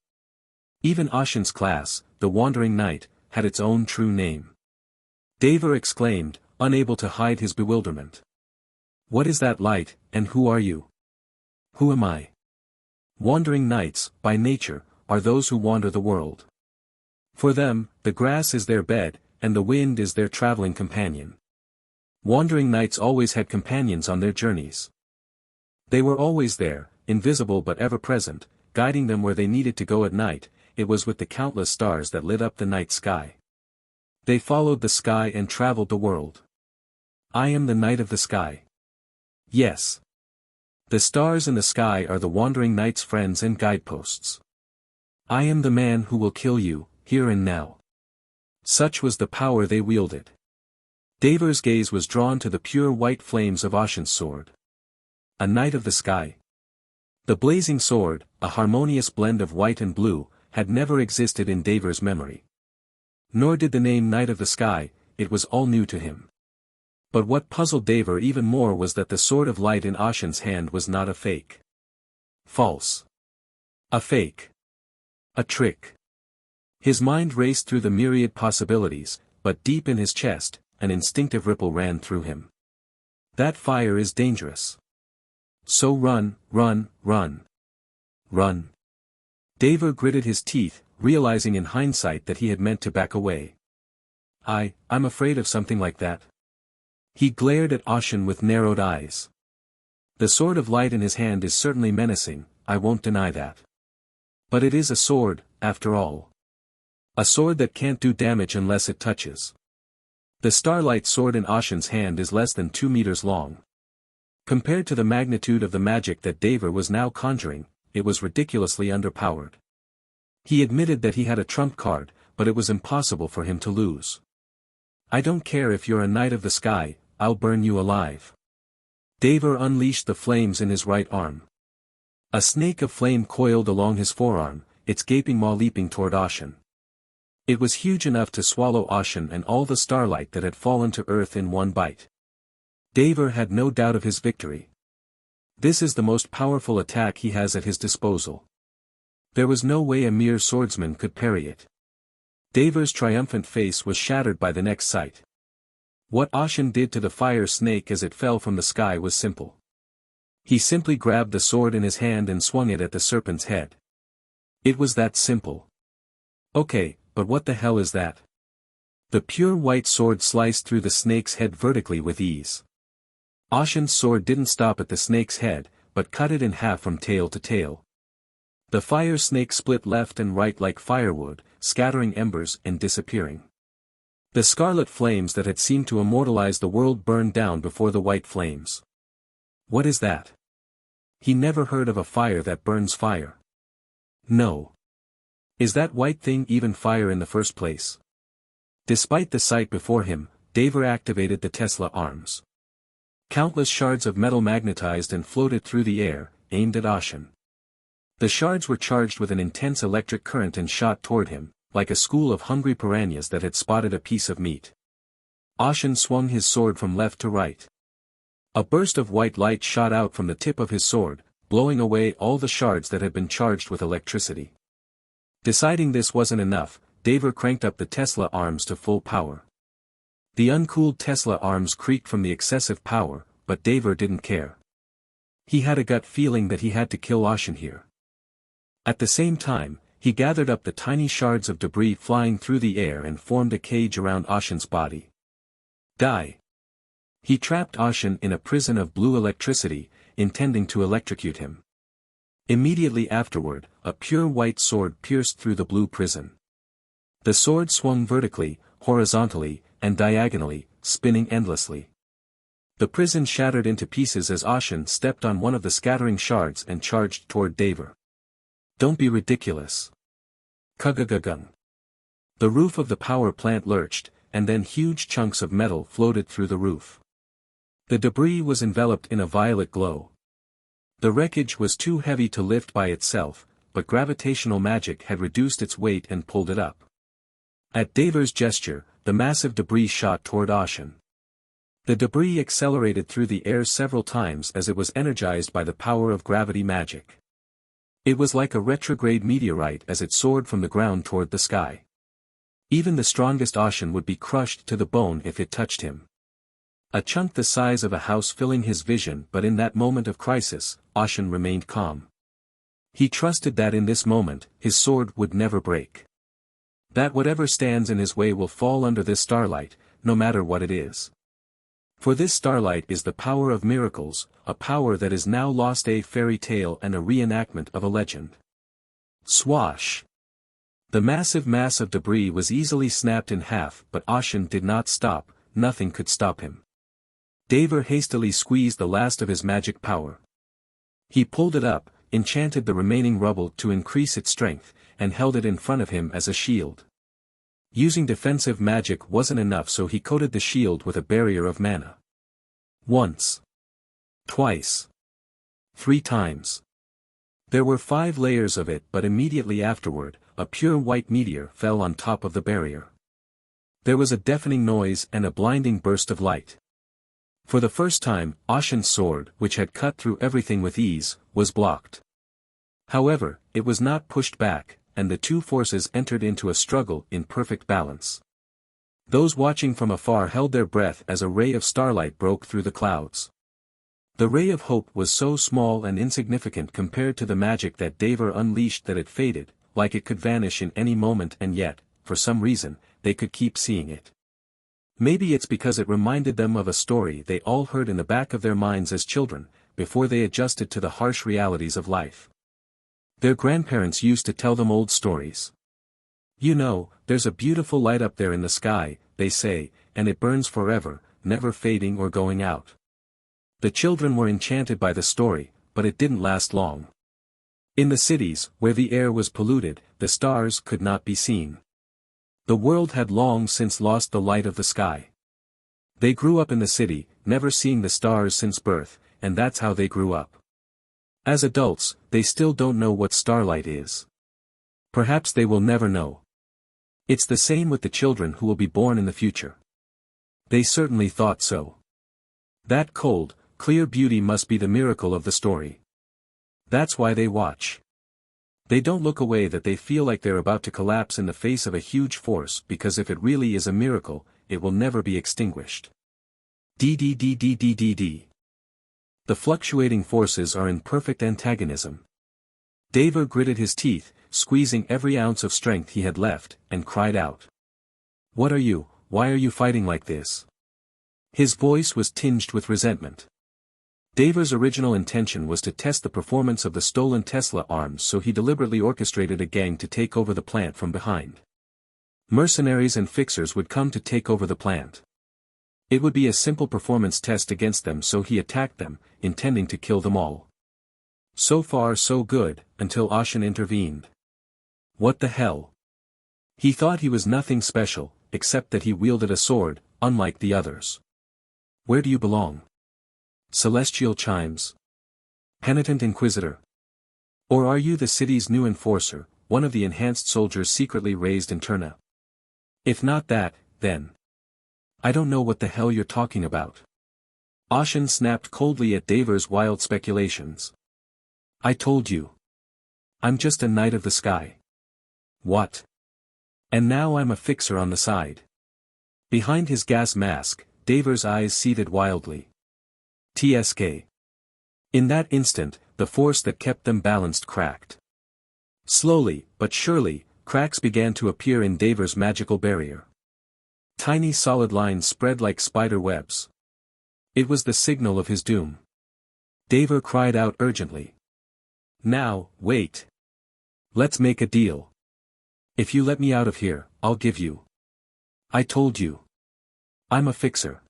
Even Ashen's class, the wandering knight, had its own true name. Daver exclaimed, unable to hide his bewilderment. What is that light, and who are you? Who am I? Wandering knights, by nature, are those who wander the world. For them, the grass is their bed, and the wind is their traveling companion. Wandering knights always had companions on their journeys. They were always there, invisible but ever present, guiding them where they needed to go at night. It was with the countless stars that lit up the night sky. They followed the sky and traveled the world. I am the knight of the sky. Yes. The stars in the sky are the wandering knight's friends and guideposts. I am the man who will kill you, here and now. Such was the power they wielded. Daver's gaze was drawn to the pure white flames of Ashen's sword. A knight of the sky. The blazing sword, a harmonious blend of white and blue, had never existed in Daver's memory. Nor did the name Knight of the Sky, it was all new to him. But what puzzled Daver even more was that the sword of light in Ashen's hand was not a fake. False. A fake. A trick. His mind raced through the myriad possibilities, but deep in his chest, an instinctive ripple ran through him. That fire is dangerous. So run, run, run. Run. Daver gritted his teeth, realizing in hindsight that he had meant to back away. I'm afraid of something like that. He glared at Ashen with narrowed eyes. The sword of light in his hand is certainly menacing, I won't deny that. But it is a sword, after all. A sword that can't do damage unless it touches. The Starlight sword in Ashen's hand is less than 2 meters long. Compared to the magnitude of the magic that Daver was now conjuring, it was ridiculously underpowered. He admitted that he had a trump card, but it was impossible for him to lose. I don't care if you're a knight of the sky, I'll burn you alive. Daver unleashed the flames in his right arm. A snake of flame coiled along his forearm, its gaping maw leaping toward Ashen. It was huge enough to swallow ocean and all the starlight that had fallen to earth in one bite. Tavern had no doubt of his victory. This is the most powerful attack he has at his disposal. There was no way a mere swordsman could parry it. Tavern's triumphant face was shattered by the next sight. What Ashen did to the fire snake as it fell from the sky was simple. He simply grabbed the sword in his hand and swung it at the serpent's head. It was that simple. Okay, but what the hell is that? The pure white sword sliced through the snake's head vertically with ease. Ashen's sword didn't stop at the snake's head, but cut it in half from tail to tail. The fire snake split left and right like firewood, scattering embers and disappearing. The scarlet flames that had seemed to immortalize the world burned down before the white flames. What is that? He never heard of a fire that burns fire. No. Is that white thing even fire in the first place? Despite the sight before him, Tavern activated the Tesla arms. Countless shards of metal magnetized and floated through the air, aimed at Ashen. The shards were charged with an intense electric current and shot toward him, like a school of hungry piranhas that had spotted a piece of meat. Ashen swung his sword from left to right. A burst of white light shot out from the tip of his sword, blowing away all the shards that had been charged with electricity. Deciding this wasn't enough, Tavern cranked up the Tesla arms to full power. The uncooled Tesla arms creaked from the excessive power, but Tavern didn't care. He had a gut feeling that he had to kill Ashen here. At the same time, he gathered up the tiny shards of debris flying through the air and formed a cage around Ashen's body. Die. He trapped Ashen in a prison of blue electricity, intending to electrocute him. Immediately afterward, a pure white sword pierced through the blue prison. The sword swung vertically, horizontally, and diagonally, spinning endlessly. The prison shattered into pieces as Ashen stepped on one of the scattering shards and charged toward Tavern. Don't be ridiculous. Kugagagung. The roof of the power plant lurched, and then huge chunks of metal floated through the roof. The debris was enveloped in a violet glow. The wreckage was too heavy to lift by itself, but gravitational magic had reduced its weight and pulled it up. At Tavern's gesture, the massive debris shot toward Ashen. The debris accelerated through the air several times as it was energized by the power of gravity magic. It was like a retrograde meteorite as it soared from the ground toward the sky. Even the strongest Ashen would be crushed to the bone if it touched him. A chunk the size of a house filling his vision, but in that moment of crisis, Ashen remained calm. He trusted that in this moment, his sword would never break. That whatever stands in his way will fall under this starlight, no matter what it is. For this starlight is the power of miracles, a power that is now lost, a fairy tale and a reenactment of a legend. Swash! The massive mass of debris was easily snapped in half, but Ashen did not stop. Nothing could stop him. Tavern hastily squeezed the last of his magic power. He pulled it up, enchanted the remaining rubble to increase its strength, and held it in front of him as a shield. Using defensive magic wasn't enough, so he coated the shield with a barrier of mana. Once. Twice. 3 times. There were 5 layers of it, but immediately afterward, a pure white meteor fell on top of the barrier. There was a deafening noise and a blinding burst of light. For the first time, Ashen's sword, which had cut through everything with ease, was blocked. However, it was not pushed back, and the two forces entered into a struggle in perfect balance. Those watching from afar held their breath as a ray of starlight broke through the clouds. The ray of hope was so small and insignificant compared to the magic that Tavern unleashed that it faded, like it could vanish in any moment, and yet, for some reason, they could keep seeing it. Maybe it's because it reminded them of a story they all heard in the back of their minds as children, before they adjusted to the harsh realities of life. Their grandparents used to tell them old stories. You know, there's a beautiful light up there in the sky, they say, and it burns forever, never fading or going out. The children were enchanted by the story, but it didn't last long. In the cities, where the air was polluted, the stars could not be seen. The world had long since lost the light of the sky. They grew up in the city, never seeing the stars since birth, and that's how they grew up. As adults, they still don't know what starlight is. Perhaps they will never know. It's the same with the children who will be born in the future. They certainly thought so. That cold, clear beauty must be the miracle of the story. That's why they watch. They don't look away, that they feel like they're about to collapse in the face of a huge force, because if it really is a miracle, it will never be extinguished. The fluctuating forces are in perfect antagonism. Dever gritted his teeth, squeezing every ounce of strength he had left, and cried out. What are you? Why are you fighting like this? His voice was tinged with resentment. Dever's original intention was to test the performance of the stolen Tesla arms, so he deliberately orchestrated a gang to take over the plant from behind. Mercenaries and fixers would come to take over the plant. It would be a simple performance test against them, so he attacked them, intending to kill them all. So far so good, until Ashen intervened. What the hell? He thought he was nothing special, except that he wielded a sword, unlike the others. Where do you belong? Celestial Chimes? Penitent Inquisitor? Or are you the city's new enforcer, one of the enhanced soldiers secretly raised in Turna? If not that, then I don't know what the hell you're talking about. Ashen snapped coldly at Dever's wild speculations. I told you. I'm just a knight of the sky. What? And now I'm a fixer on the side. Behind his gas mask, Dever's eyes seethed wildly. TSK. In that instant, the force that kept them balanced cracked. Slowly, but surely, cracks began to appear in Dever's magical barrier. Tiny solid lines spread like spider webs. It was the signal of his doom. Dever cried out urgently. Now, wait. Let's make a deal. If you let me out of here, I'll give you. I told you. I'm a fixer.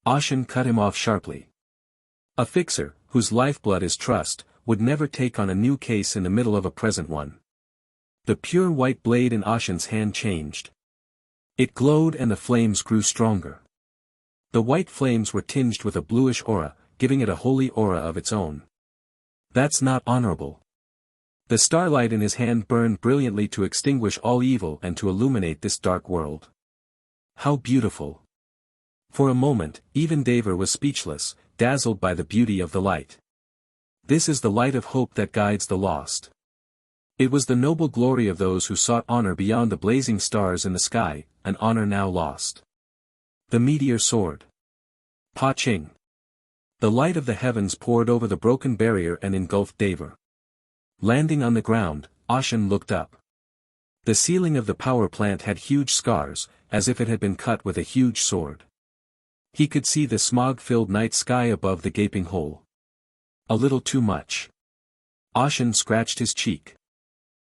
Ashen cut him off sharply. A fixer, whose lifeblood is trust, would never take on a new case in the middle of a present one. The pure white blade in Ashen's hand changed. It glowed and the flames grew stronger. The white flames were tinged with a bluish aura, giving it a holy aura of its own. That's not honorable. The starlight in his hand burned brilliantly to extinguish all evil and to illuminate this dark world. How beautiful! For a moment, even Dever was speechless, dazzled by the beauty of the light. This is the light of hope that guides the lost. It was the noble glory of those who sought honor beyond the blazing stars in the sky, an honor now lost. The meteor soared. Pa-ching! The light of the heavens poured over the broken barrier and engulfed Dever. Landing on the ground, Ashen looked up. The ceiling of the power plant had huge scars, as if it had been cut with a huge sword. He could see the smog-filled night sky above the gaping hole. A little too much. Ashen scratched his cheek.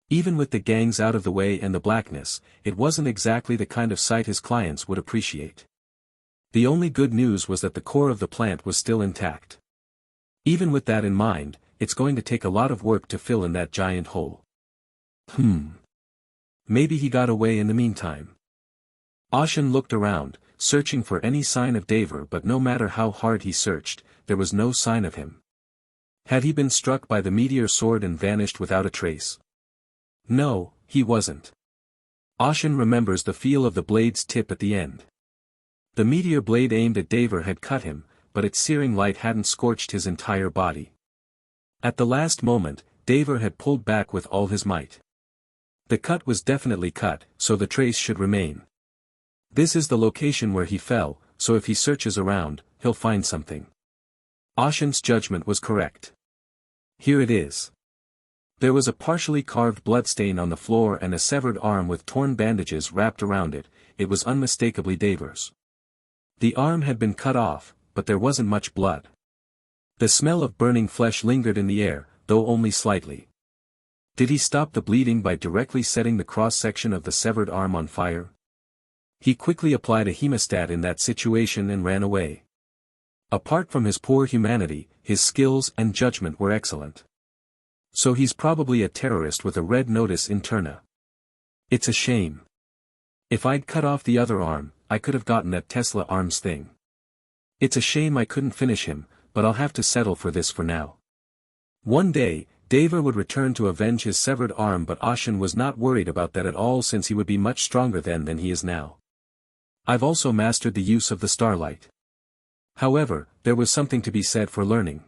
Even with the gangs out of the way and the blackness, it wasn't exactly the kind of sight his clients would appreciate. The only good news was that the core of the plant was still intact. Even with that in mind, it's going to take a lot of work to fill in that giant hole. Maybe he got away in the meantime. Ashen looked around, searching for any sign of Dever, but no matter how hard he searched, there was no sign of him. Had he been struck by the meteor sword and vanished without a trace? No, he wasn't. Ashen remembers the feel of the blade's tip at the end. The meteor blade aimed at Dever had cut him, but its searing light hadn't scorched his entire body. At the last moment, Dever had pulled back with all his might. The cut was definitely cut, so the trace should remain. This is the location where he fell, so if he searches around, he'll find something. Ashen's judgment was correct. Here it is. There was a partially carved bloodstain on the floor and a severed arm with torn bandages wrapped around it. It was unmistakably Dever's. The arm had been cut off, but there wasn't much blood. The smell of burning flesh lingered in the air, though only slightly. Did he stop the bleeding by directly setting the cross-section of the severed arm on fire? He quickly applied a hemostat in that situation and ran away. Apart from his poor humanity, his skills and judgment were excellent. So he's probably a terrorist with a red notice in Turna. It's a shame. If I'd cut off the other arm, I could have gotten that Tesla arms thing. It's a shame I couldn't finish him, but I'll have to settle for this for now. One day, Daver would return to avenge his severed arm, but Ashen was not worried about that at all, since he would be much stronger then than he is now. I've also mastered the use of the Starlight. However, there was something to be said for learning.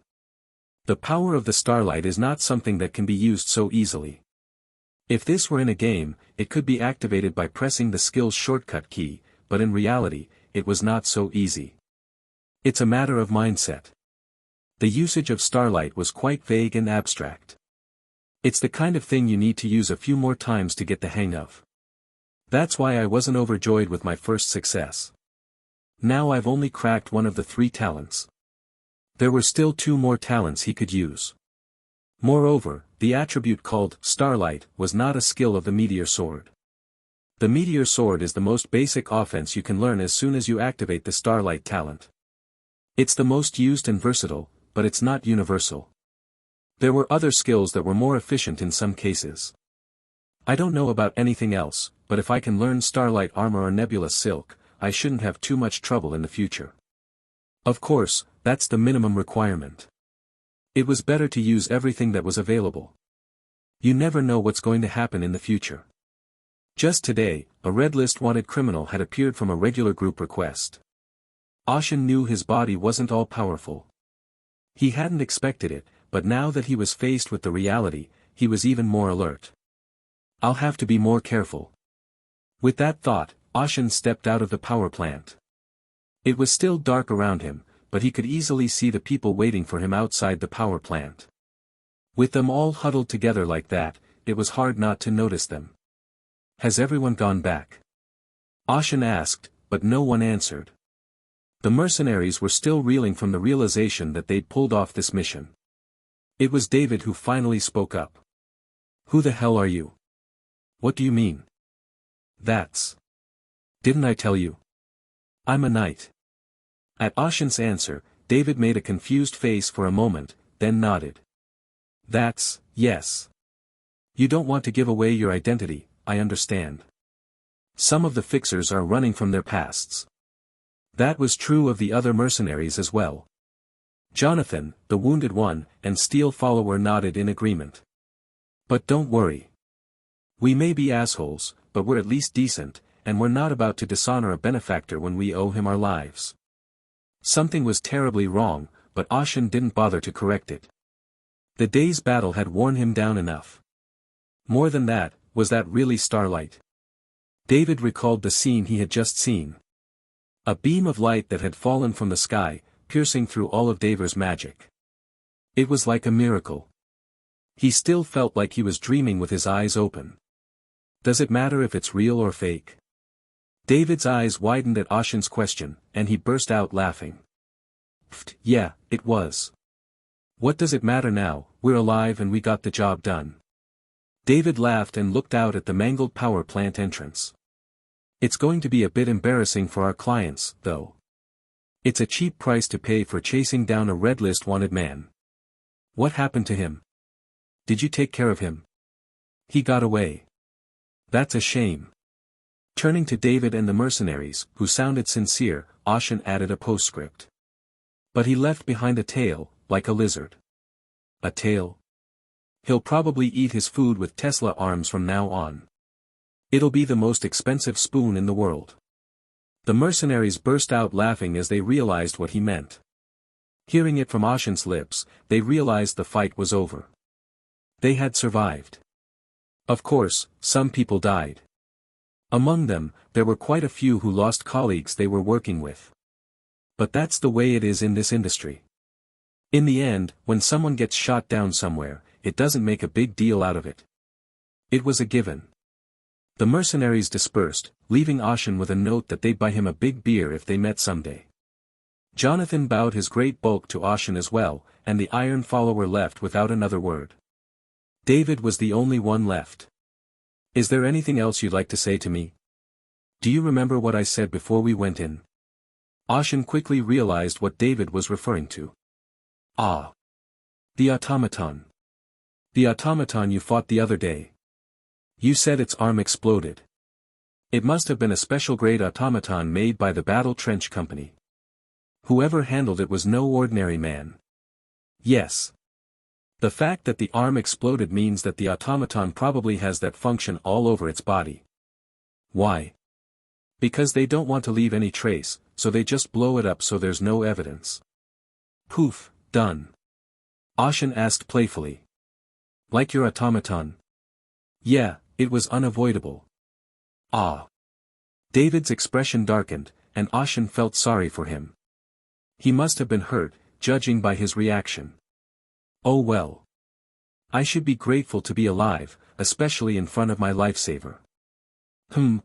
The power of the Starlight is not something that can be used so easily. If this were in a game, it could be activated by pressing the skill's shortcut key, but in reality, it was not so easy. It's a matter of mindset. The usage of Starlight was quite vague and abstract. It's the kind of thing you need to use a few more times to get the hang of. That's why I wasn't overjoyed with my first success. Now I've only cracked one of the 3 talents. There were still 2 more talents he could use. Moreover, the attribute called Starlight was not a skill of the Meteor Sword. The Meteor Sword is the most basic offense you can learn as soon as you activate the Starlight talent. It's the most used and versatile, but it's not universal. There were other skills that were more efficient in some cases. I don't know about anything else, but if I can learn Starlight Armor or Nebula Silk, I shouldn't have too much trouble in the future. Of course, that's the minimum requirement. It was better to use everything that was available. You never know what's going to happen in the future. Just today, a red list wanted criminal had appeared from a regular group request. Ashen knew his body wasn't all powerful. He hadn't expected it, but now that he was faced with the reality, he was even more alert. I'll have to be more careful. With that thought, Ashen stepped out of the power plant. It was still dark around him, but he could easily see the people waiting for him outside the power plant. With them all huddled together like that, it was hard not to notice them. Has everyone gone back? Ashen asked, but no one answered. The mercenaries were still reeling from the realization that they'd pulled off this mission. It was David who finally spoke up. Who the hell are you? What do you mean? Didn't I tell you? I'm a knight. At Ashen's answer, David made a confused face for a moment, then nodded. Yes. You don't want to give away your identity, I understand. Some of the fixers are running from their pasts. That was true of the other mercenaries as well. Jonathan, the wounded one, and Steel Follower nodded in agreement. But don't worry. We may be assholes, but we're at least decent, and we're not about to dishonor a benefactor when we owe him our lives. Something was terribly wrong, but Ashen didn't bother to correct it. The day's battle had worn him down enough. More than that, was that really Starlight? David recalled the scene he had just seen. A beam of light that had fallen from the sky, piercing through all of Daver's magic. It was like a miracle. He still felt like he was dreaming with his eyes open. Does it matter if it's real or fake? David's eyes widened at Ashen's question, and he burst out laughing. Yeah, it was. What does it matter now? We're alive and we got the job done. David laughed and looked out at the mangled power plant entrance. It's going to be a bit embarrassing for our clients, though. It's a cheap price to pay for chasing down a red list wanted man. What happened to him? Did you take care of him? He got away. That's a shame. Turning to David and the mercenaries, who sounded sincere, Ashen added a postscript. But he left behind a tail, like a lizard. A tail? He'll probably eat his food with Tesla arms from now on. It'll be the most expensive spoon in the world. The mercenaries burst out laughing as they realized what he meant. Hearing it from Ashen's lips, they realized the fight was over. They had survived. Of course, some people died. Among them, there were quite a few who lost colleagues they were working with. But that's the way it is in this industry. In the end, when someone gets shot down somewhere, it doesn't make a big deal out of it. It was a given. The mercenaries dispersed, leaving Ashen with a note that they'd buy him a big beer if they met someday. Jonathan bowed his great bulk to Ashen as well, and the Iron Follower left without another word. David was the only one left. Is there anything else you'd like to say to me? Do you remember what I said before we went in? Ashen quickly realized what David was referring to. Ah. The Automaton. The Automaton you fought the other day. You said its arm exploded. It must have been a special-grade automaton made by the Battle Trench Company. Whoever handled it was no ordinary man. Yes. The fact that the arm exploded means that the automaton probably has that function all over its body. Why? Because they don't want to leave any trace, so they just blow it up so there's no evidence. Poof, done. Ashen asked playfully. Like your automaton? Yeah, it was unavoidable. Ah. David's expression darkened, and Ashen felt sorry for him. He must have been hurt, judging by his reaction. Oh well. I should be grateful to be alive, especially in front of my lifesaver.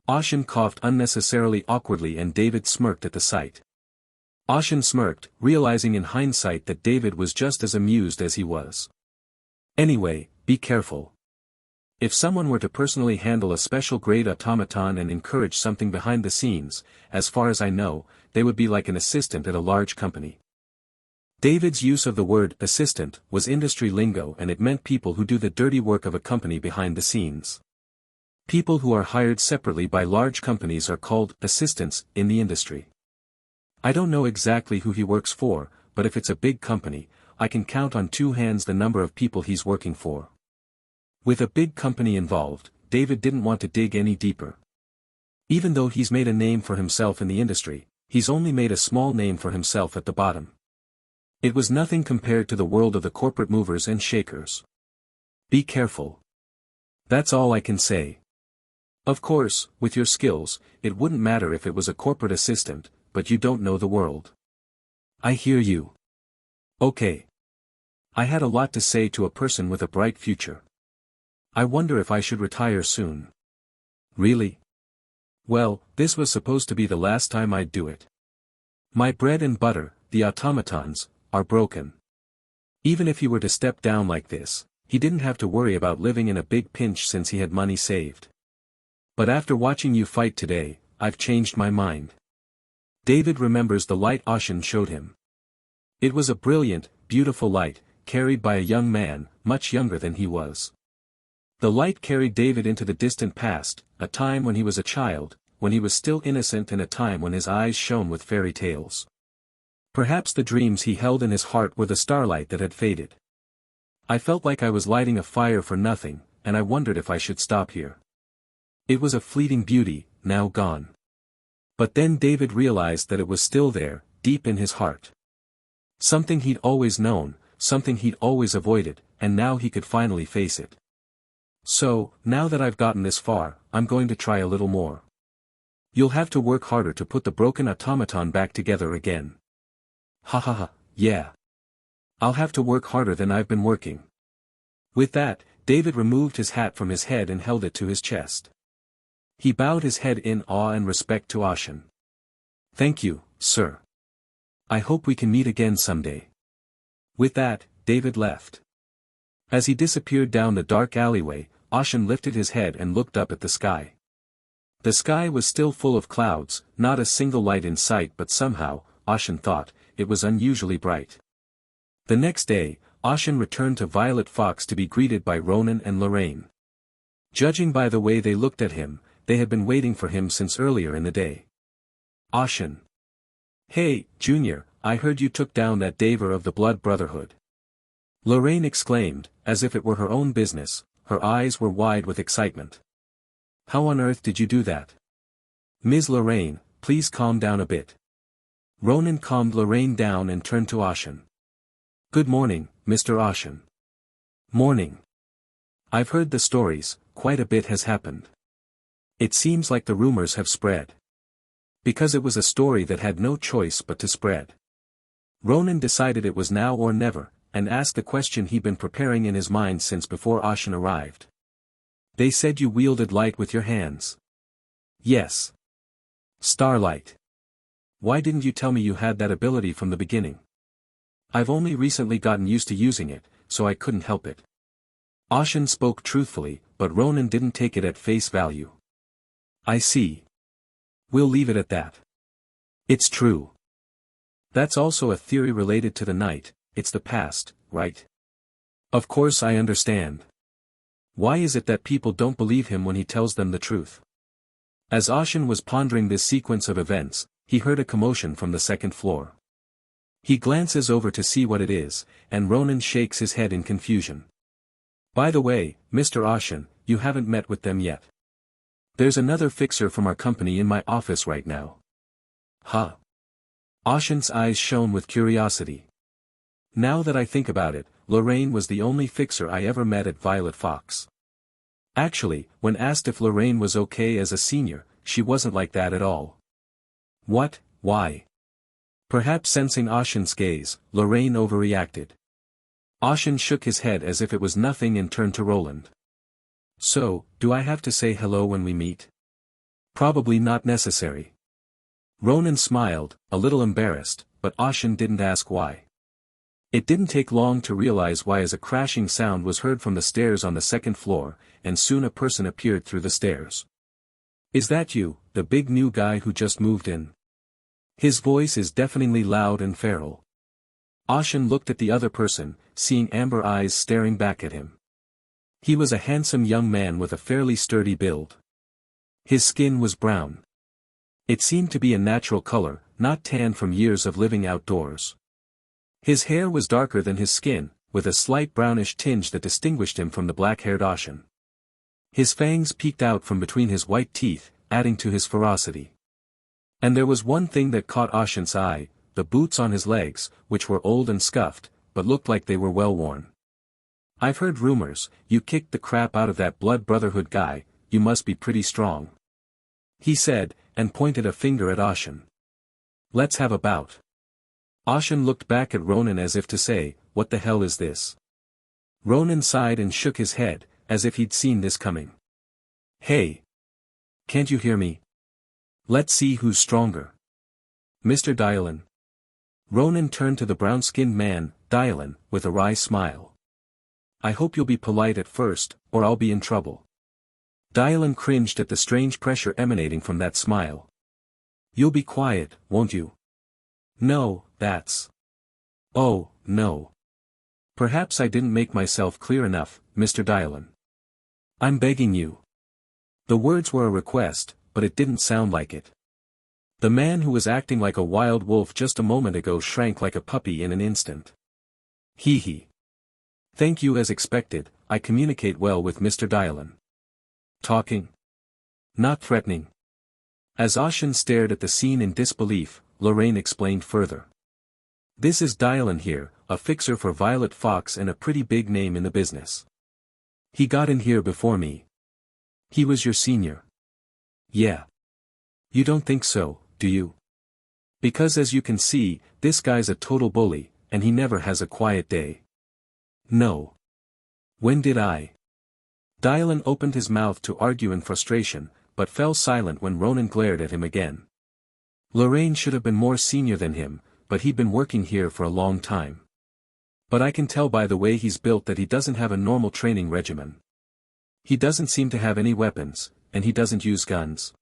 Ashen coughed unnecessarily awkwardly and David smirked at the sight. Ashen smirked, realizing in hindsight that David was just as amused as he was. Anyway, be careful. If someone were to personally handle a special grade automaton and encourage something behind the scenes, as far as I know, they would be like an assistant at a large company. David's use of the word assistant was industry lingo and it meant people who do the dirty work of a company behind the scenes. People who are hired separately by large companies are called assistants in the industry. I don't know exactly who he works for, but if it's a big company, I can count on two hands the number of people he's working for. With a big company involved, David didn't want to dig any deeper. Even though he's made a name for himself in the industry, he's only made a small name for himself at the bottom. It was nothing compared to the world of the corporate movers and shakers. Be careful. That's all I can say. Of course, with your skills, it wouldn't matter if it was a corporate assistant, but you don't know the world. I hear you. Okay. I had a lot to say to a person with a bright future. I wonder if I should retire soon. Really? Well, this was supposed to be the last time I'd do it. My bread and butter, the automatons, are broken. Even if he were to step down like this, he didn't have to worry about living in a big pinch since he had money saved. But after watching you fight today, I've changed my mind. David remembers the light Ashen showed him. It was a brilliant, beautiful light, carried by a young man, much younger than he was. The light carried David into the distant past, a time when he was a child, when he was still innocent and a time when his eyes shone with fairy tales. Perhaps the dreams he held in his heart were the starlight that had faded. I felt like I was lighting a fire for nothing, and I wondered if I should stop here. It was a fleeting beauty, now gone. But then David realized that it was still there, deep in his heart. Something he'd always known, something he'd always avoided, and now he could finally face it. So, now that I've gotten this far, I'm going to try a little more. You'll have to work harder to put the broken automaton back together again. Ha ha ha, yeah. I'll have to work harder than I've been working. With that, David removed his hat from his head and held it to his chest. He bowed his head in awe and respect to Ashen. Thank you, sir. I hope we can meet again someday. With that, David left. As he disappeared down the dark alleyway, Ashen lifted his head and looked up at the sky. The sky was still full of clouds, not a single light in sight, but somehow, Ashen thought, it was unusually bright. The next day, Ashen returned to Violet Fox to be greeted by Ronan and Lorraine. Judging by the way they looked at him, they had been waiting for him since earlier in the day. Ashen. Hey, Junior, I heard you took down that Daver of the Blood Brotherhood. Lorraine exclaimed, as if it were her own business, her eyes were wide with excitement. How on earth did you do that? Ms. Lorraine, please calm down a bit. Ronan calmed Lorraine down and turned to Ashen. Good morning, Mr. Ashen. Morning. I've heard the stories, quite a bit has happened. It seems like the rumors have spread. Because it was a story that had no choice but to spread. Ronan decided it was now or never, and asked the question he'd been preparing in his mind since before Ashen arrived. They said you wielded light with your hands. Yes. Starlight. Why didn't you tell me you had that ability from the beginning? I've only recently gotten used to using it, so I couldn't help it. Ashen spoke truthfully, but Ronan didn't take it at face value. I see. We'll leave it at that. It's true. That's also a theory related to the night, it's the past, right? Of course I understand. Why is it that people don't believe him when he tells them the truth? As Ashen was pondering this sequence of events, he heard a commotion from the second floor. He glances over to see what it is, and Ronan shakes his head in confusion. By the way, Mr. Ashen, you haven't met with them yet. There's another fixer from our company in my office right now. Huh? Ashen's eyes shone with curiosity. Now that I think about it, Lorraine was the only fixer I ever met at Violet Fox. Actually, when asked if Lorraine was okay as a senior, she wasn't like that at all. What? Why? Perhaps sensing Ashen's gaze, Lorraine overreacted. Ashen shook his head as if it was nothing and turned to Roland. So, do I have to say hello when we meet? Probably not necessary. Ronan smiled, a little embarrassed, but Ashen didn't ask why. It didn't take long to realize why, as a crashing sound was heard from the stairs on the second floor, and soon a person appeared through the stairs. Is that you, the big new guy who just moved in? His voice is deafeningly loud and feral. Ashen looked at the other person, seeing amber eyes staring back at him. He was a handsome young man with a fairly sturdy build. His skin was brown. It seemed to be a natural color, not tan from years of living outdoors. His hair was darker than his skin, with a slight brownish tinge that distinguished him from the black-haired Ashen. His fangs peeked out from between his white teeth, adding to his ferocity. And there was one thing that caught Ashen's eye, the boots on his legs, which were old and scuffed, but looked like they were well worn. I've heard rumors, you kicked the crap out of that Blood Brotherhood guy, you must be pretty strong. He said, and pointed a finger at Ashen. Let's have a bout. Ashen looked back at Ronan as if to say, what the hell is this? Ronan sighed and shook his head, as if he'd seen this coming. Hey! Can't you hear me? Let's see who's stronger. Mr. Dylan. Ronan turned to the brown-skinned man, Dylan, with a wry smile. I hope you'll be polite at first, or I'll be in trouble. Dylan cringed at the strange pressure emanating from that smile. You'll be quiet, won't you? No, that's... Oh, no. Perhaps I didn't make myself clear enough, Mr. Dylan. I'm begging you. The words were a request, but it didn't sound like it. The man who was acting like a wild wolf just a moment ago shrank like a puppy in an instant. Hee hee. Thank you, as expected, I communicate well with Mr. Dylan. Talking? Not threatening. As Ashen stared at the scene in disbelief, Lorraine explained further. This is Dylan here, a fixer for Violet Fox and a pretty big name in the business. He got in here before me. He was your senior. Yeah. You don't think so, do you? Because as you can see, this guy's a total bully, and he never has a quiet day. No. When did I? Dylan opened his mouth to argue in frustration, but fell silent when Ronan glared at him again. Lorraine should have been more senior than him, but he'd been working here for a long time. But I can tell by the way he's built that he doesn't have a normal training regimen. He doesn't seem to have any weapons, and he doesn't use guns.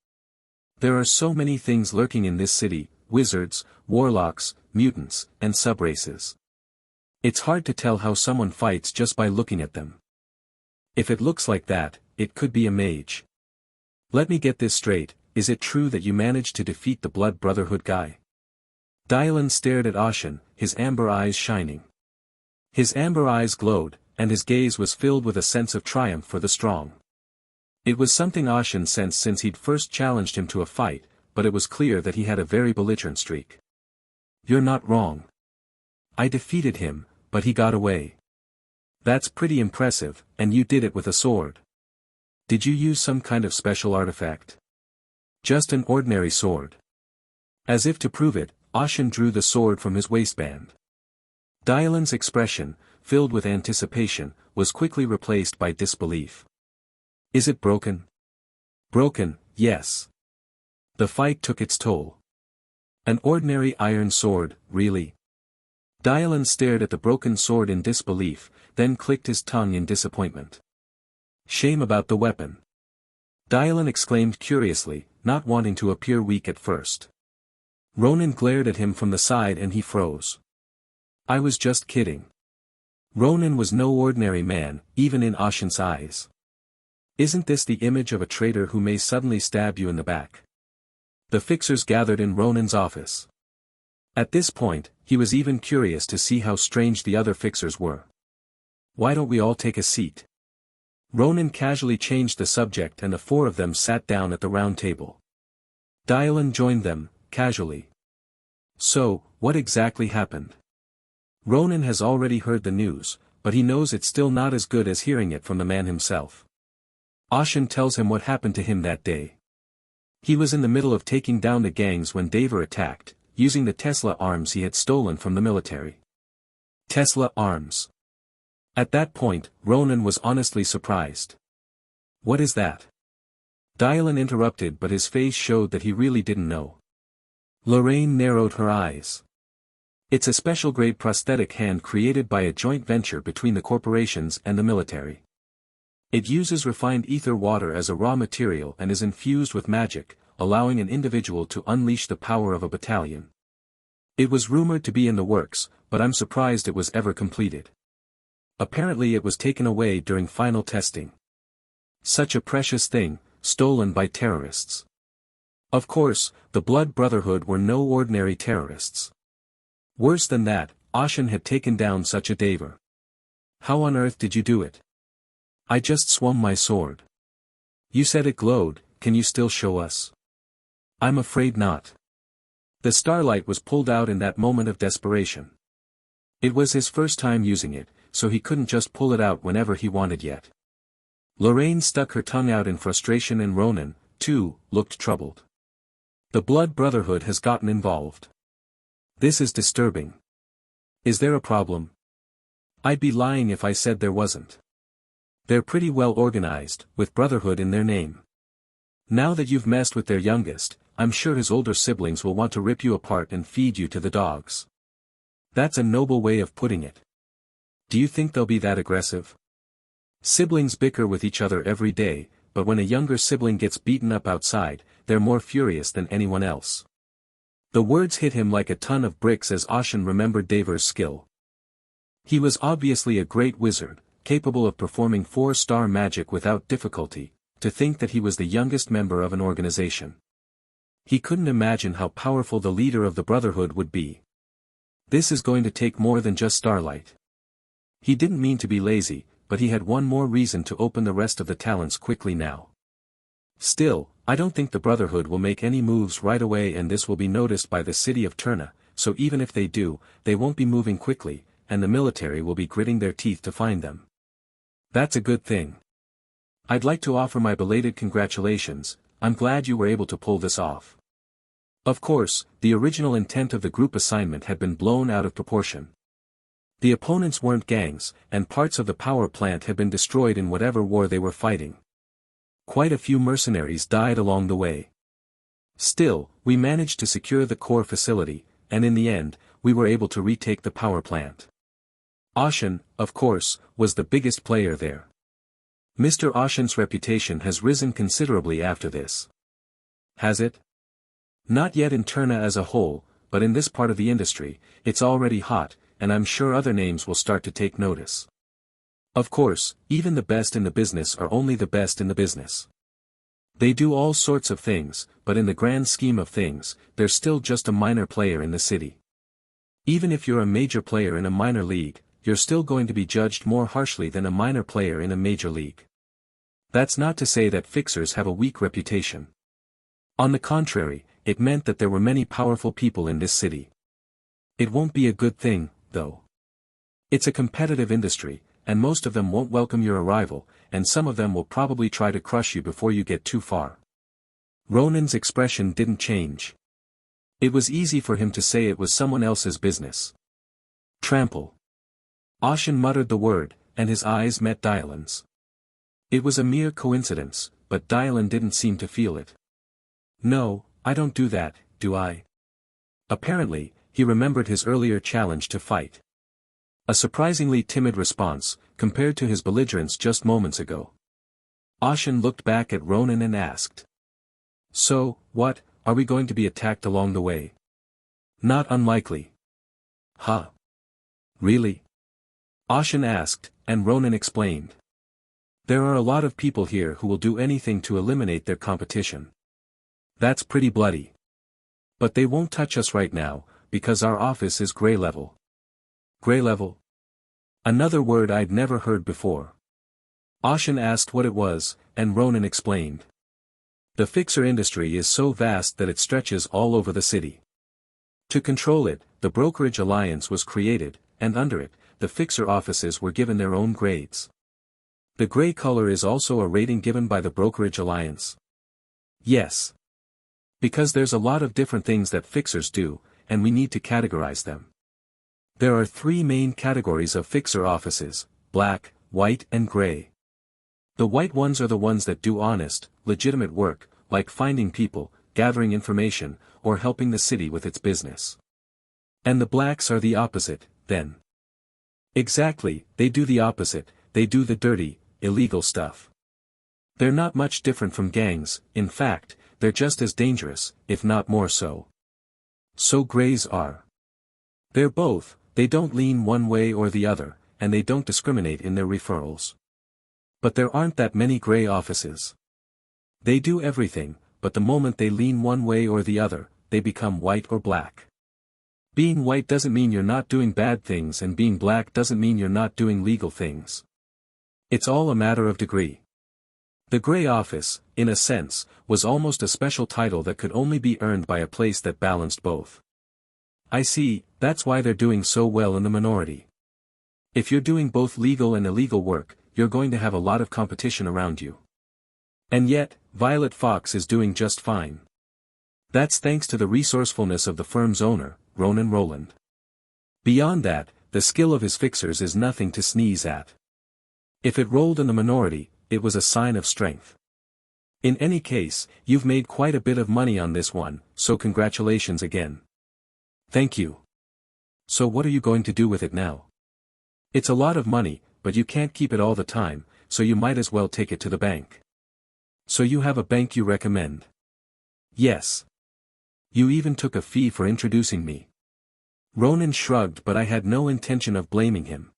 There are so many things lurking in this city, wizards, warlocks, mutants, and subraces. It's hard to tell how someone fights just by looking at them. If it looks like that, it could be a mage. Let me get this straight, is it true that you managed to defeat the Blood Brotherhood guy? Dylan stared at Ashen, his amber eyes shining. His amber eyes glowed, and his gaze was filled with a sense of triumph for the strong. It was something Ashen sensed since he'd first challenged him to a fight, but it was clear that he had a very belligerent streak. You're not wrong. I defeated him, but he got away. That's pretty impressive, and you did it with a sword. Did you use some kind of special artifact? Just an ordinary sword. As if to prove it, Ashen drew the sword from his waistband. Dylan's expression, filled with anticipation, was quickly replaced by disbelief. Is it broken? Broken, yes. The fight took its toll. An ordinary iron sword, really? Dylan stared at the broken sword in disbelief, then clicked his tongue in disappointment. Shame about the weapon. Dylan exclaimed curiously, not wanting to appear weak at first. Ronan glared at him from the side and he froze. I was just kidding. Ronan was no ordinary man, even in Ashen's eyes. Isn't this the image of a traitor who may suddenly stab you in the back? The fixers gathered in Ronan's office. At this point, he was even curious to see how strange the other fixers were. "Why don't we all take a seat?" Ronan casually changed the subject and the four of them sat down at the round table. Dylan joined them, casually. "So, what exactly happened?" Ronan has already heard the news, but he knows it's still not as good as hearing it from the man himself. Ashen tells him what happened to him that day. He was in the middle of taking down the gangs when Tavern attacked, using the Tesla arms he had stolen from the military. Tesla arms. At that point, Ronan was honestly surprised. "What is that?" Dylan interrupted, but his face showed that he really didn't know. Lorraine narrowed her eyes. "It's a special-grade prosthetic hand created by a joint venture between the corporations and the military. It uses refined ether water as a raw material and is infused with magic, allowing an individual to unleash the power of a battalion. It was rumored to be in the works, but I'm surprised it was ever completed. Apparently it was taken away during final testing. Such a precious thing, stolen by terrorists." Of course, the Blood Brotherhood were no ordinary terrorists. Worse than that, Ashen had taken down such a Tavern. "How on earth did you do it?" "I just swung my sword." "You said it glowed, can you still show us?" "I'm afraid not." The Starlight was pulled out in that moment of desperation. It was his first time using it, so he couldn't just pull it out whenever he wanted yet. Lorraine stuck her tongue out in frustration and Ronan, too, looked troubled. The Blood Brotherhood has gotten involved. This is disturbing. Is there a problem? I'd be lying if I said there wasn't. They're pretty well organized, with Brotherhood in their name. Now that you've messed with their youngest, I'm sure his older siblings will want to rip you apart and feed you to the dogs. That's a noble way of putting it. Do you think they'll be that aggressive? Siblings bicker with each other every day, but when a younger sibling gets beaten up outside, they're more furious than anyone else. The words hit him like a ton of bricks as Ashen remembered Davor's skill. He was obviously a great wizard, capable of performing 4-star magic without difficulty. To think that he was the youngest member of an organization. He couldn't imagine how powerful the leader of the Brotherhood would be. This is going to take more than just Starlight. He didn't mean to be lazy, but he had one more reason to open the rest of the talents quickly now. Still, I don't think the Brotherhood will make any moves right away and this will be noticed by the city of Turna, so even if they do, they won't be moving quickly, and the military will be gritting their teeth to find them. That's a good thing. I'd like to offer my belated congratulations, I'm glad you were able to pull this off. Of course, the original intent of the group assignment had been blown out of proportion. The opponents weren't gangs, and parts of the power plant had been destroyed in whatever war they were fighting. Quite a few mercenaries died along the way. Still, we managed to secure the core facility, and in the end, we were able to retake the power plant. Ashen, of course, was the biggest player there. Mr. Ashen's reputation has risen considerably after this. Has it? Not yet in Turna as a whole, but in this part of the industry, it's already hot, and I'm sure other names will start to take notice. Of course, even the best in the business are only the best in the business. They do all sorts of things, but in the grand scheme of things, they're still just a minor player in the city. Even if you're a major player in a minor league, you're still going to be judged more harshly than a minor player in a major league. That's not to say that fixers have a weak reputation. On the contrary, it meant that there were many powerful people in this city. It won't be a good thing, though. It's a competitive industry, and most of them won't welcome your arrival, and some of them will probably try to crush you before you get too far. Ronan's expression didn't change. It was easy for him to say it was someone else's business. Trample. Ashen muttered the word, and his eyes met Dylan's. It was a mere coincidence, but Dylan didn't seem to feel it. No, I don't do that, do I? Apparently, he remembered his earlier challenge to fight. A surprisingly timid response, compared to his belligerence just moments ago. Ashen looked back at Ronan and asked. So, what, are we going to be attacked along the way? Not unlikely. Huh? Really? Ashen asked, and Ronan explained. There are a lot of people here who will do anything to eliminate their competition. That's pretty bloody. But they won't touch us right now, because our office is gray level. Gray level? Another word I'd never heard before. Ashen asked what it was, and Ronan explained. The fixer industry is so vast that it stretches all over the city. To control it, the Brokerage Alliance was created, and under it, the fixer offices were given their own grades. The gray color is also a rating given by the Brokerage Alliance. Yes. Because there's a lot of different things that fixers do, and we need to categorize them. There are 3 main categories of fixer offices: black, white and gray. The white ones are the ones that do honest, legitimate work, like finding people, gathering information, or helping the city with its business. And the blacks are the opposite, then. Exactly, they do the opposite, they do the dirty, illegal stuff. They're not much different from gangs, in fact, they're just as dangerous, if not more so. So grays are. They're both, they don't lean one way or the other, and they don't discriminate in their referrals. But there aren't that many gray offices. They do everything, but the moment they lean one way or the other, they become white or black. Being white doesn't mean you're not doing bad things, and being black doesn't mean you're not doing legal things. It's all a matter of degree. The gray office, in a sense, was almost a special title that could only be earned by a place that balanced both. I see, that's why they're doing so well in the minority. If you're doing both legal and illegal work, you're going to have a lot of competition around you. And yet, Violet Fox is doing just fine. That's thanks to the resourcefulness of the firm's owner, Ronan Roland. Beyond that, the skill of his fixers is nothing to sneeze at. If it rolled in the minority, it was a sign of strength. In any case, you've made quite a bit of money on this one, so congratulations again. Thank you. So what are you going to do with it now? It's a lot of money, but you can't keep it all the time, so you might as well take it to the bank. So you have a bank you recommend? Yes. You even took a fee for introducing me. Ronan shrugged, but I had no intention of blaming him.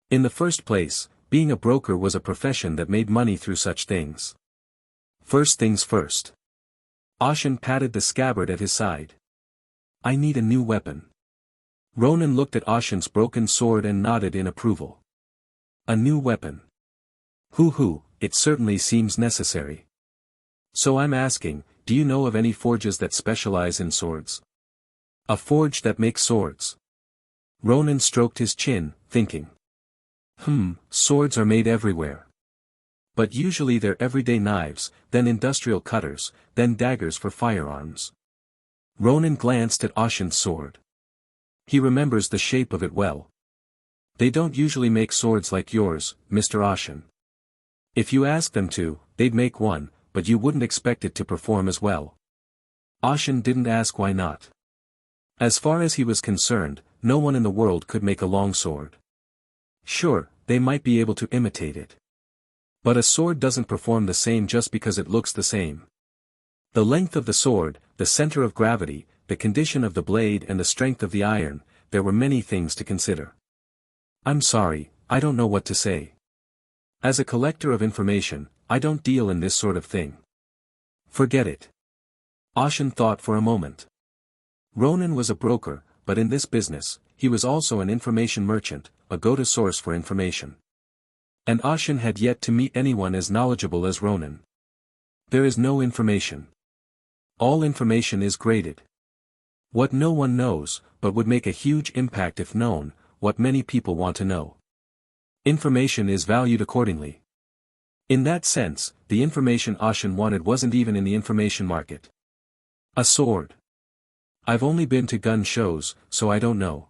In the first place, being a broker was a profession that made money through such things. First things first. Ashen patted the scabbard at his side. I need a new weapon. Ronan looked at Ashen's broken sword and nodded in approval. A new weapon. Hoo, it certainly seems necessary. So I'm asking, do you know of any forges that specialize in swords? A forge that makes swords. Ronan stroked his chin, thinking. Swords are made everywhere. But usually they're everyday knives, then industrial cutters, then daggers for firearms. Ronan glanced at Ashen's sword. He remembers the shape of it well. They don't usually make swords like yours, Mr. Ashen. If you ask them to, they'd make one, but you wouldn't expect it to perform as well. Ashen didn't ask why not. As far as he was concerned, no one in the world could make a long sword. Sure, they might be able to imitate it. But a sword doesn't perform the same just because it looks the same. The length of the sword, the center of gravity, the condition of the blade and the strength of the iron, there were many things to consider. I'm sorry, I don't know what to say. As a collector of information, I don't deal in this sort of thing. Forget it. Ashen thought for a moment. Ronan was a broker, but in this business, he was also an information merchant, a go-to source for information. And Ashen had yet to meet anyone as knowledgeable as Ronan. There is no information. All information is graded. What no one knows, but would make a huge impact if known, what many people want to know. Information is valued accordingly. In that sense, the information Ashen wanted wasn't even in the information market. A sword. I've only been to gun shows, so I don't know.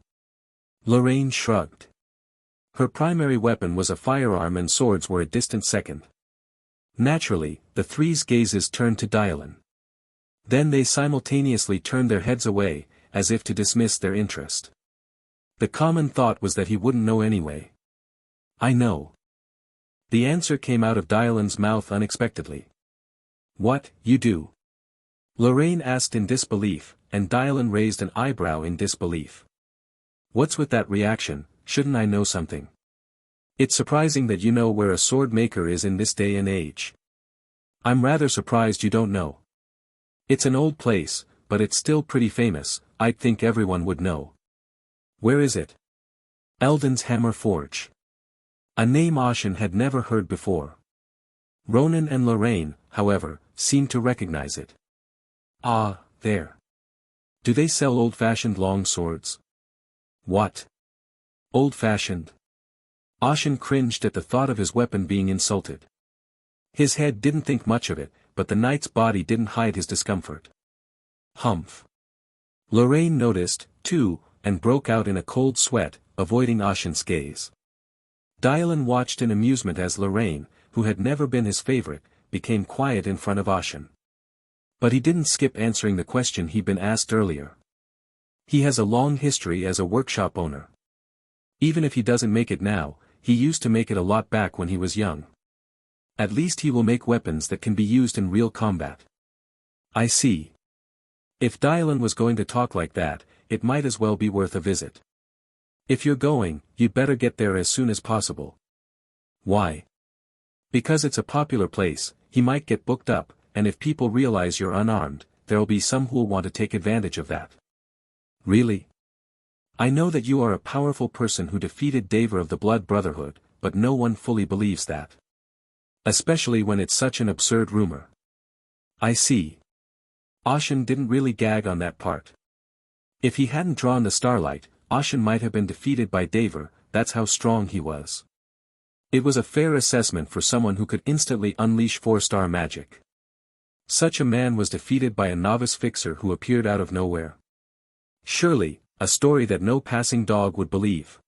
Lorraine shrugged. Her primary weapon was a firearm and swords were a distant second. Naturally, the three's gazes turned to Dylan. Then they simultaneously turned their heads away, as if to dismiss their interest. The common thought was that he wouldn't know anyway. I know. The answer came out of Dylan's mouth unexpectedly. What, you do? Lorraine asked in disbelief, and Dylan raised an eyebrow in disbelief. What's with that reaction, shouldn't I know something? It's surprising that you know where a sword maker is in this day and age. I'm rather surprised you don't know. It's an old place, but it's still pretty famous, I'd think everyone would know. Where is it? Eldon's Hammer Forge. A name Ashen had never heard before. Ronan and Lorraine, however, seemed to recognize it. Ah, there. Do they sell old-fashioned long swords? What? Old-fashioned? Ashen cringed at the thought of his weapon being insulted. His head didn't think much of it, but the knight's body didn't hide his discomfort. Humph. Lorraine noticed, too, and broke out in a cold sweat, avoiding Ashen's gaze. Dylan watched in amusement as Lorraine, who had never been his favorite, became quiet in front of Ashen. But he didn't skip answering the question he'd been asked earlier. He has a long history as a workshop owner. Even if he doesn't make it now, he used to make it a lot back when he was young. At least he will make weapons that can be used in real combat. I see. If Dylan was going to talk like that, it might as well be worth a visit. If you're going, you'd better get there as soon as possible. Why? Because it's a popular place, he might get booked up, and if people realize you're unarmed, there'll be some who'll want to take advantage of that. Really? I know that you are a powerful person who defeated Daver of the Blood Brotherhood, but no one fully believes that. Especially when it's such an absurd rumor. I see. Ashen didn't really gag on that part. If he hadn't drawn the Starlight, Ashen might have been defeated by Daver, that's how strong he was. It was a fair assessment for someone who could instantly unleash 4-star magic. Such a man was defeated by a novice fixer who appeared out of nowhere. Surely, a story that no passing dog would believe.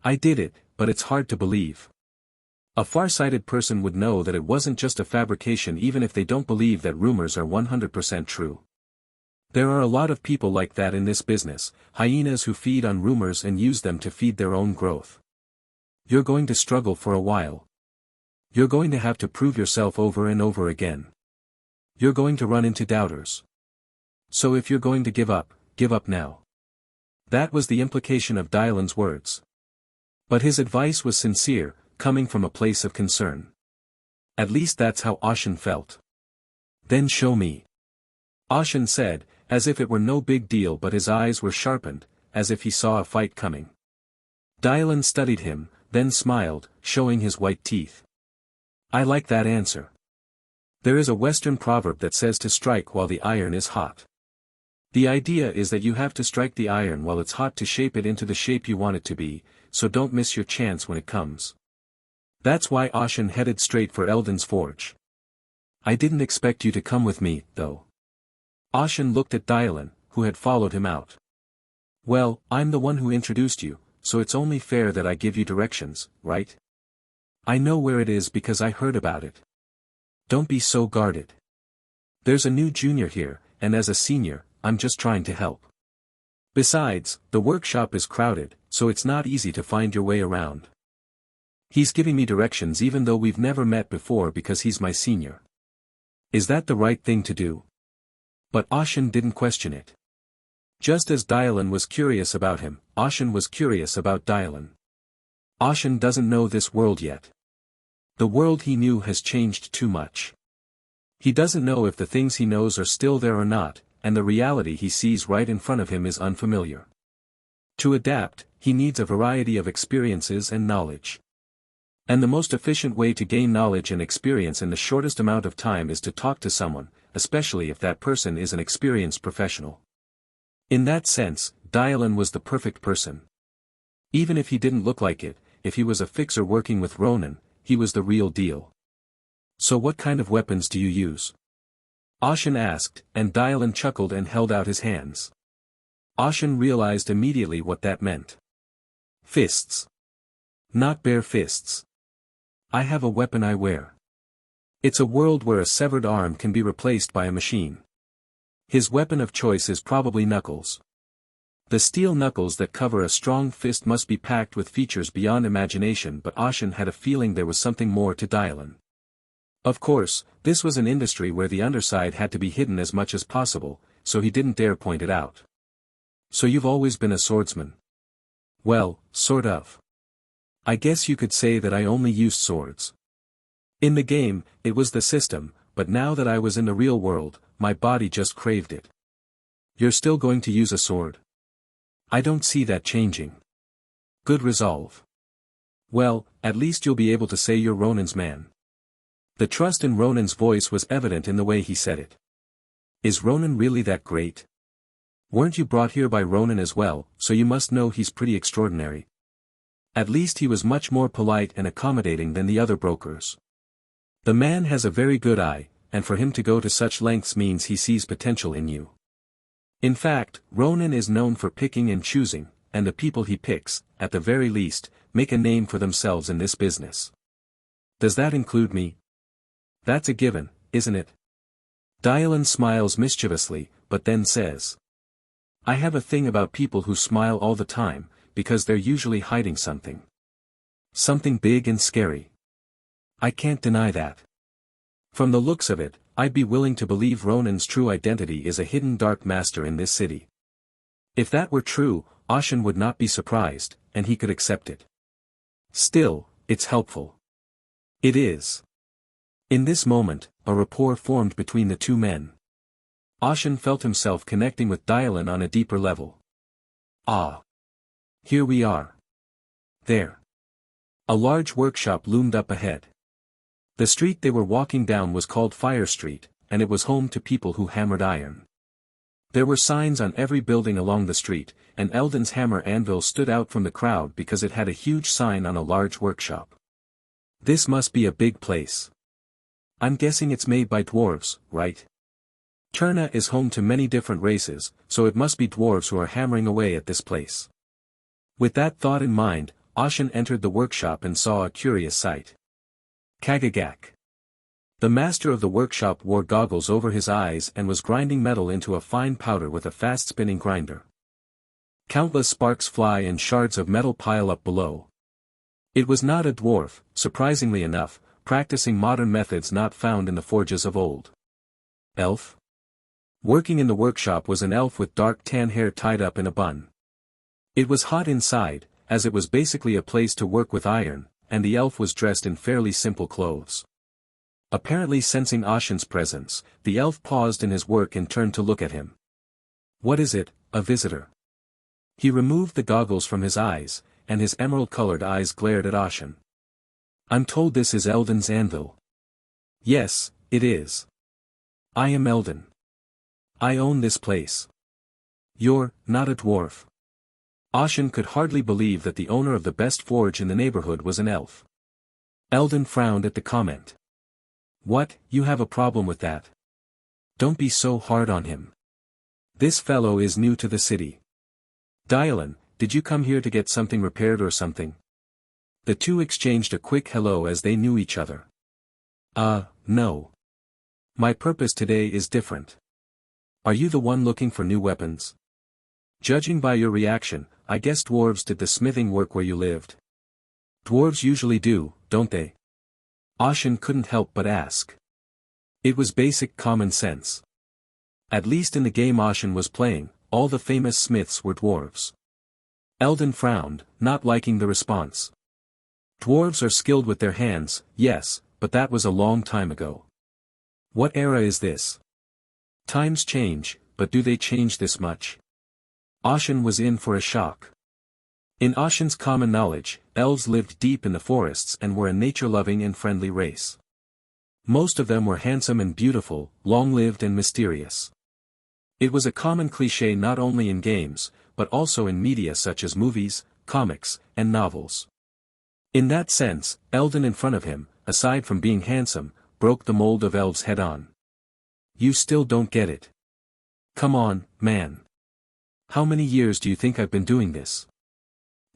I did it, but it's hard to believe. A far-sighted person would know that it wasn't just a fabrication even if they don't believe that rumors are 100% true. There are a lot of people like that in this business, hyenas who feed on rumors and use them to feed their own growth. You're going to struggle for a while. You're going to have to prove yourself over and over again. You're going to run into doubters. So if you're going to give up now. That was the implication of Dylan's words. But his advice was sincere, coming from a place of concern. At least that's how Ashen felt. Then show me. Ashen said, as if it were no big deal, but his eyes were sharpened, as if he saw a fight coming. Dylan studied him, then smiled, showing his white teeth. I like that answer. There is a Western proverb that says to strike while the iron is hot. The idea is that you have to strike the iron while it's hot to shape it into the shape you want it to be, so don't miss your chance when it comes. That's why Ashen headed straight for Eldon's Forge. I didn't expect you to come with me, though. Ashen looked at Dylan, who had followed him out. Well, I'm the one who introduced you, so it's only fair that I give you directions, right? I know where it is because I heard about it. Don't be so guarded. There's a new junior here, and as a senior, I'm just trying to help. Besides, the workshop is crowded, so it's not easy to find your way around. He's giving me directions even though we've never met before because he's my senior. Is that the right thing to do? But Ashen didn't question it. Just as Dylan was curious about him, Ashen was curious about Dylan. Ashen doesn't know this world yet. The world he knew has changed too much. He doesn't know if the things he knows are still there or not, and the reality he sees right in front of him is unfamiliar. To adapt, he needs a variety of experiences and knowledge. And the most efficient way to gain knowledge and experience in the shortest amount of time is to talk to someone, especially if that person is an experienced professional. In that sense, Dylan was the perfect person. Even if he didn't look like it, if he was a fixer working with Ronan, he was the real deal. So what kind of weapons do you use? Ashen asked, and Dylan chuckled and held out his hands. Ashen realized immediately what that meant. Fists. Not bare fists. I have a weapon I wear. It's a world where a severed arm can be replaced by a machine. His weapon of choice is probably knuckles. The steel knuckles that cover a strong fist must be packed with features beyond imagination, but Ashen had a feeling there was something more to Dylan. Of course, this was an industry where the underside had to be hidden as much as possible, so he didn't dare point it out. So you've always been a swordsman? Well, sort of. I guess you could say that I only used swords. In the game, it was the system, but now that I was in the real world, my body just craved it. You're still going to use a sword? I don't see that changing. Good resolve. Well, at least you'll be able to say you're Ronan's man. The trust in Ronan's voice was evident in the way he said it. Is Ronan really that great? Weren't you brought here by Ronan as well, so you must know he's pretty extraordinary. At least he was much more polite and accommodating than the other brokers. The man has a very good eye, and for him to go to such lengths means he sees potential in you. In fact, Ronan is known for picking and choosing, and the people he picks, at the very least, make a name for themselves in this business. Does that include me? That's a given, isn't it? Dylan smiles mischievously, but then says. I have a thing about people who smile all the time, because they're usually hiding something. Something big and scary. I can't deny that. From the looks of it, I'd be willing to believe Ronan's true identity is a hidden dark master in this city. If that were true, Ashen would not be surprised, and he could accept it. Still, it's helpful. It is. In this moment, a rapport formed between the two men. Ashen felt himself connecting with Dylan on a deeper level. Ah. Here we are. There. A large workshop loomed up ahead. The street they were walking down was called Fire Street, and it was home to people who hammered iron. There were signs on every building along the street, and Eldon's hammer anvil stood out from the crowd because it had a huge sign on a large workshop. This must be a big place. I'm guessing it's made by dwarves, right? Turna is home to many different races, so it must be dwarves who are hammering away at this place. With that thought in mind, Ashen entered the workshop and saw a curious sight. Kagagak. The master of the workshop wore goggles over his eyes and was grinding metal into a fine powder with a fast-spinning grinder. Countless sparks fly and shards of metal pile up below. It was not a dwarf, surprisingly enough, practicing modern methods not found in the forges of old. Elf? Working in the workshop was an elf with dark tan hair tied up in a bun. It was hot inside, as it was basically a place to work with iron, and the elf was dressed in fairly simple clothes. Apparently sensing Ashen's presence, the elf paused in his work and turned to look at him. What is it, a visitor? He removed the goggles from his eyes, and his emerald-colored eyes glared at Ashen. I'm told this is Eldon's anvil. Yes, it is. I am Eldon. I own this place. You're not a dwarf. Ashen could hardly believe that the owner of the best forge in the neighborhood was an elf. Eldon frowned at the comment. What, you have a problem with that? Don't be so hard on him. This fellow is new to the city. Dylan, did you come here to get something repaired or something? The two exchanged a quick hello as they knew each other. No. My purpose today is different. Are you the one looking for new weapons? Judging by your reaction, I guess dwarves did the smithing work where you lived. Dwarves usually do, don't they? Ashen couldn't help but ask. It was basic common sense. At least in the game Ashen was playing, all the famous smiths were dwarves. Eldon frowned, not liking the response. Dwarves are skilled with their hands, yes, but that was a long time ago. What era is this? Times change, but do they change this much? Ashen was in for a shock. In Ashen's common knowledge, elves lived deep in the forests and were a nature-loving and friendly race. Most of them were handsome and beautiful, long-lived and mysterious. It was a common cliché not only in games, but also in media such as movies, comics, and novels. In that sense, Eldon in front of him, aside from being handsome, broke the mold of elves head-on. You still don't get it. Come on, man. How many years do you think I've been doing this?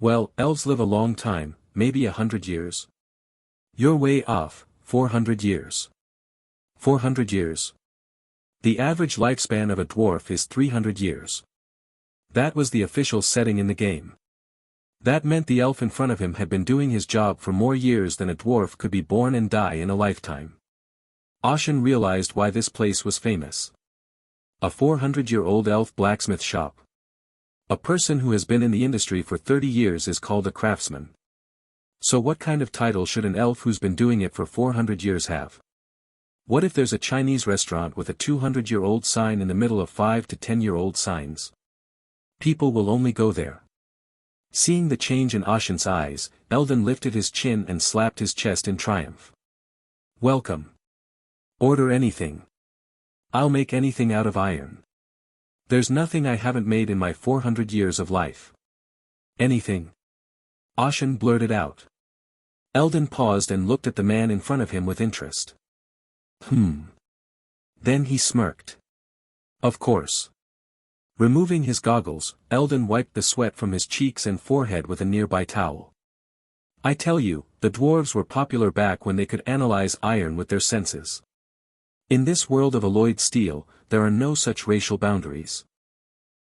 Well, elves live a long time, maybe 100 years. You're way off, 400 years. 400 years. The average lifespan of a dwarf is 300 years. That was the official setting in the game. That meant the elf in front of him had been doing his job for more years than a dwarf could be born and die in a lifetime. Ashen realized why this place was famous. A 400-year-old elf blacksmith shop. A person who has been in the industry for 30 years is called a craftsman. So what kind of title should an elf who's been doing it for 400 years have? What if there's a Chinese restaurant with a 200-year-old sign in the middle of 5 to 10-year-old signs? People will only go there. Seeing the change in Ashen's eyes, Eldon lifted his chin and slapped his chest in triumph. Welcome. Order anything. I'll make anything out of iron. There's nothing I haven't made in my 400 years of life. Anything? Ashen blurted out. Eldon paused and looked at the man in front of him with interest. Then he smirked. Of course. Removing his goggles, Eldon wiped the sweat from his cheeks and forehead with a nearby towel. I tell you, the dwarves were popular back when they could analyze iron with their senses. In this world of alloyed steel, there are no such racial boundaries.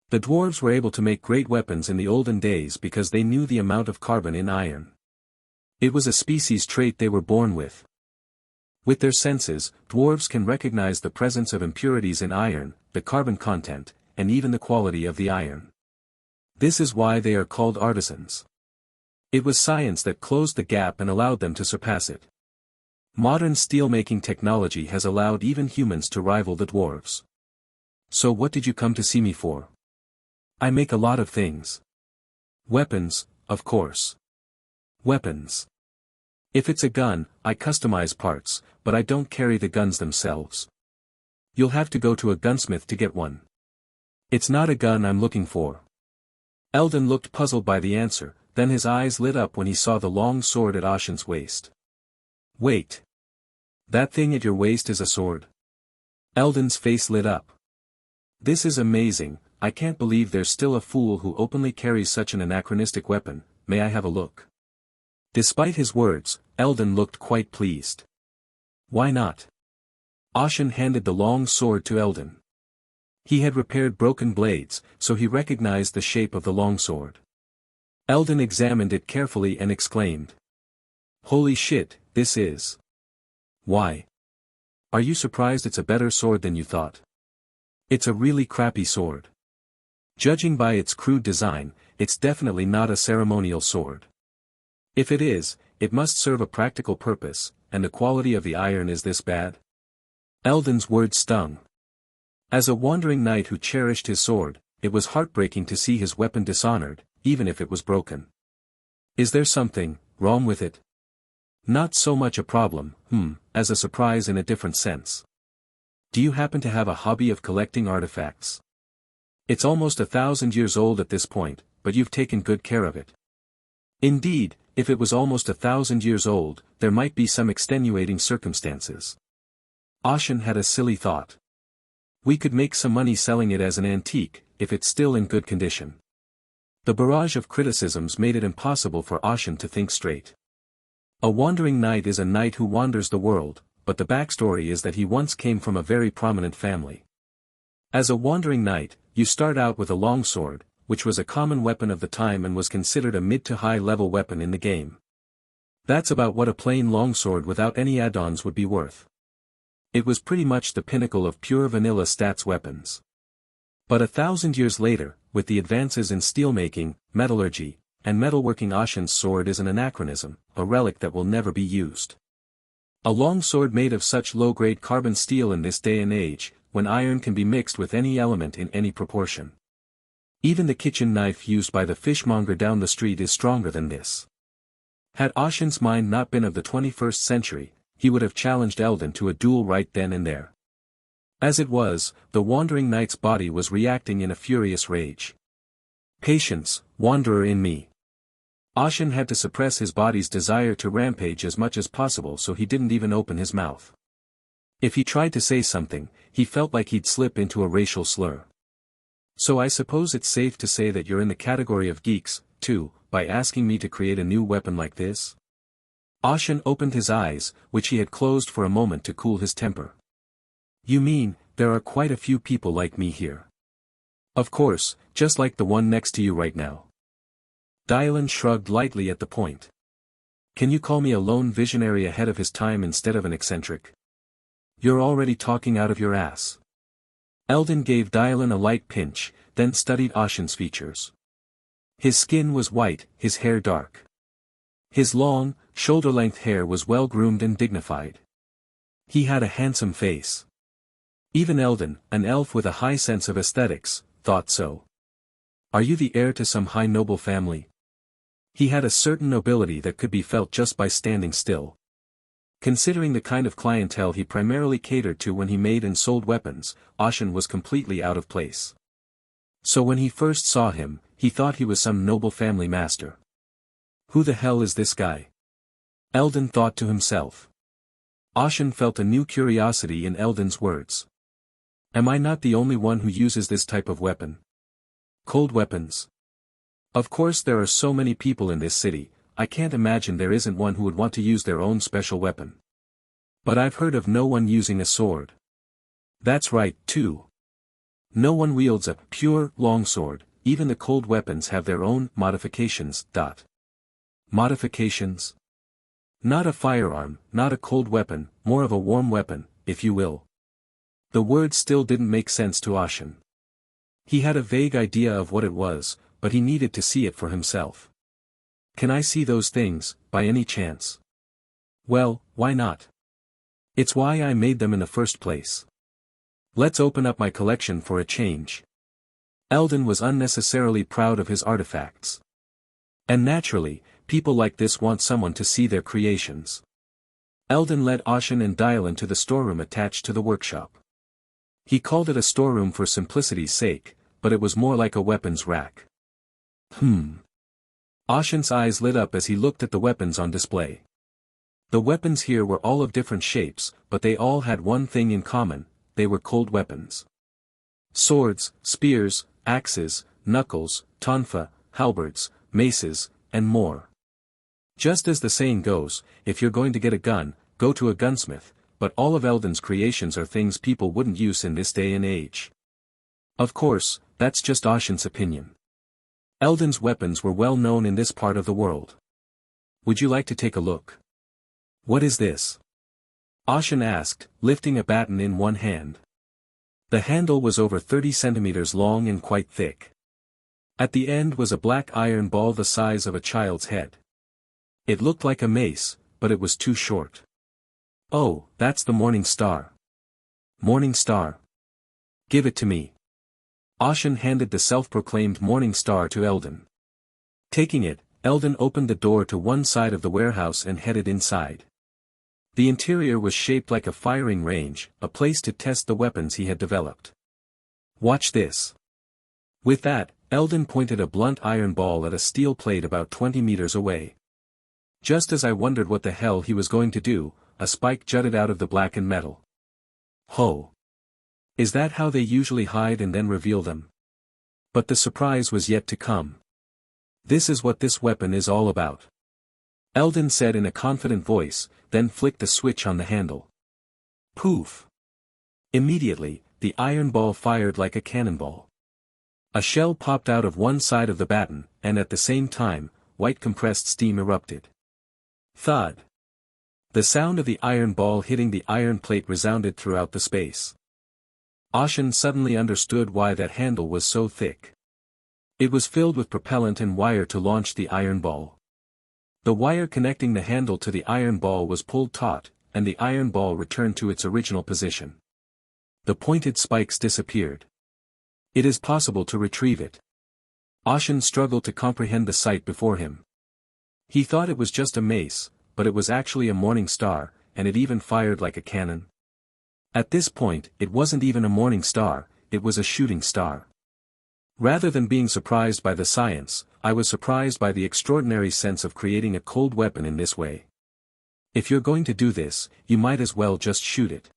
The dwarves were able to make great weapons in the olden days because they knew the amount of carbon in iron. It was a species trait they were born with. With their senses, dwarves can recognize the presence of impurities in iron, the carbon content, and even the quality of the iron. This is why they are called artisans. It was science that closed the gap and allowed them to surpass it. Modern steelmaking technology has allowed even humans to rival the dwarves. So what did you come to see me for? I make a lot of things. Weapons, of course. Weapons. If it's a gun, I customize parts, but I don't carry the guns themselves. You'll have to go to a gunsmith to get one. It's not a gun I'm looking for. Eldon looked puzzled by the answer, then his eyes lit up when he saw the long sword at Ashen's waist. Wait. That thing at your waist is a sword? Eldon's face lit up. This is amazing, I can't believe there's still a fool who openly carries such an anachronistic weapon, may I have a look? Despite his words, Eldon looked quite pleased. Why not? Ashen handed the long sword to Eldon. He had repaired broken blades, so he recognized the shape of the longsword. Eldon examined it carefully and exclaimed. Holy shit, this is. Why? Are you surprised it's a better sword than you thought? It's a really crappy sword. Judging by its crude design, it's definitely not a ceremonial sword. If it is, it must serve a practical purpose, and the quality of the iron is this bad? Eldon's words stung. As a wandering knight who cherished his sword, it was heartbreaking to see his weapon dishonored, even if it was broken. Is there something wrong with it? Not so much a problem, as a surprise in a different sense. Do you happen to have a hobby of collecting artifacts? It's almost 1,000 years old at this point, but you've taken good care of it. Indeed, if it was almost 1,000 years old, there might be some extenuating circumstances. Ashen had a silly thought. We could make some money selling it as an antique, if it's still in good condition. The barrage of criticisms made it impossible for Ashen to think straight. A wandering knight is a knight who wanders the world, but the backstory is that he once came from a very prominent family. As a wandering knight, you start out with a longsword, which was a common weapon of the time and was considered a mid to high level weapon in the game. That's about what a plain longsword without any add-ons would be worth. It was pretty much the pinnacle of pure vanilla stats weapons. But 1,000 years later, with the advances in steelmaking, metallurgy, and metalworking, Ashen's sword is an anachronism, a relic that will never be used. A long sword made of such low-grade carbon steel in this day and age, when iron can be mixed with any element in any proportion. Even the kitchen knife used by the fishmonger down the street is stronger than this. Had Ashen's mind not been of the 21st century, he would have challenged Eldon to a duel right then and there. As it was, the wandering knight's body was reacting in a furious rage. Patience, wanderer in me. Ashen had to suppress his body's desire to rampage as much as possible, so he didn't even open his mouth. If he tried to say something, he felt like he'd slip into a racial slur. So I suppose it's safe to say that you're in the category of geeks, too, by asking me to create a new weapon like this? Ashen opened his eyes, which he had closed for a moment to cool his temper. You mean, there are quite a few people like me here? Of course, just like the one next to you right now. Dylan shrugged lightly at the point. Can you call me a lone visionary ahead of his time instead of an eccentric? You're already talking out of your ass. Eldon gave Dylan a light pinch, then studied Ashen's features. His skin was white, his hair dark. His long, shoulder-length hair was well-groomed and dignified. He had a handsome face. Even Eldon, an elf with a high sense of aesthetics, thought so. Are you the heir to some high noble family? He had a certain nobility that could be felt just by standing still. Considering the kind of clientele he primarily catered to when he made and sold weapons, Ashen was completely out of place. So when he first saw him, he thought he was some noble family master. Who the hell is this guy? Eldon thought to himself. Ashen felt a new curiosity in Eldon's words. Am I not the only one who uses this type of weapon? Cold weapons. Of course there are so many people in this city, I can't imagine there isn't one who would want to use their own special weapon. But I've heard of no one using a sword. That's right, too. No one wields a pure longsword, even the cold weapons have their own modifications. Modifications? Not a firearm, not a cold weapon, more of a warm weapon, if you will. The word still didn't make sense to Ashen. He had a vague idea of what it was, but he needed to see it for himself. Can I see those things, by any chance? Well, why not? It's why I made them in the first place. Let's open up my collection for a change. Eldon was unnecessarily proud of his artifacts. And naturally, people like this want someone to see their creations. Eldon led Ashen and Dylan to the storeroom attached to the workshop. He called it a storeroom for simplicity's sake, but it was more like a weapons rack. Ashen's eyes lit up as he looked at the weapons on display. The weapons here were all of different shapes, but they all had one thing in common, they were cold weapons. Swords, spears, axes, knuckles, tonfa, halberds, maces, and more. Just as the saying goes, if you're going to get a gun, go to a gunsmith, but all of Eldon's creations are things people wouldn't use in this day and age. Of course, that's just Ashen's opinion. Eldon's weapons were well known in this part of the world. Would you like to take a look? What is this? Ashen asked, lifting a baton in one hand. The handle was over 30 centimeters long and quite thick. At the end was a black iron ball the size of a child's head. It looked like a mace, but it was too short. Oh, that's the Morning Star. Morning Star. Give it to me. Ashen handed the self-proclaimed Morning Star to Eldon. Taking it, Eldon opened the door to one side of the warehouse and headed inside. The interior was shaped like a firing range, a place to test the weapons he had developed. Watch this. With that, Eldon pointed a blunt iron ball at a steel plate about 20 meters away. Just as I wondered what the hell he was going to do, a spike jutted out of the blackened metal. Ho! Is that how they usually hide and then reveal them? But the surprise was yet to come. This is what this weapon is all about. Eldon said in a confident voice, then flicked the switch on the handle. Poof! Immediately, the iron ball fired like a cannonball. A shell popped out of one side of the baton, and at the same time, white compressed steam erupted. Thud! The sound of the iron ball hitting the iron plate resounded throughout the space. Ashen suddenly understood why that handle was so thick. It was filled with propellant and wire to launch the iron ball. The wire connecting the handle to the iron ball was pulled taut, and the iron ball returned to its original position. The pointed spikes disappeared. It is possible to retrieve it. Ashen struggled to comprehend the sight before him. He thought it was just a mace, but it was actually a morning star, and it even fired like a cannon. At this point, it wasn't even a morning star, it was a shooting star. Rather than being surprised by the science, I was surprised by the extraordinary sense of creating a cold weapon in this way. If you're going to do this, you might as well just shoot it.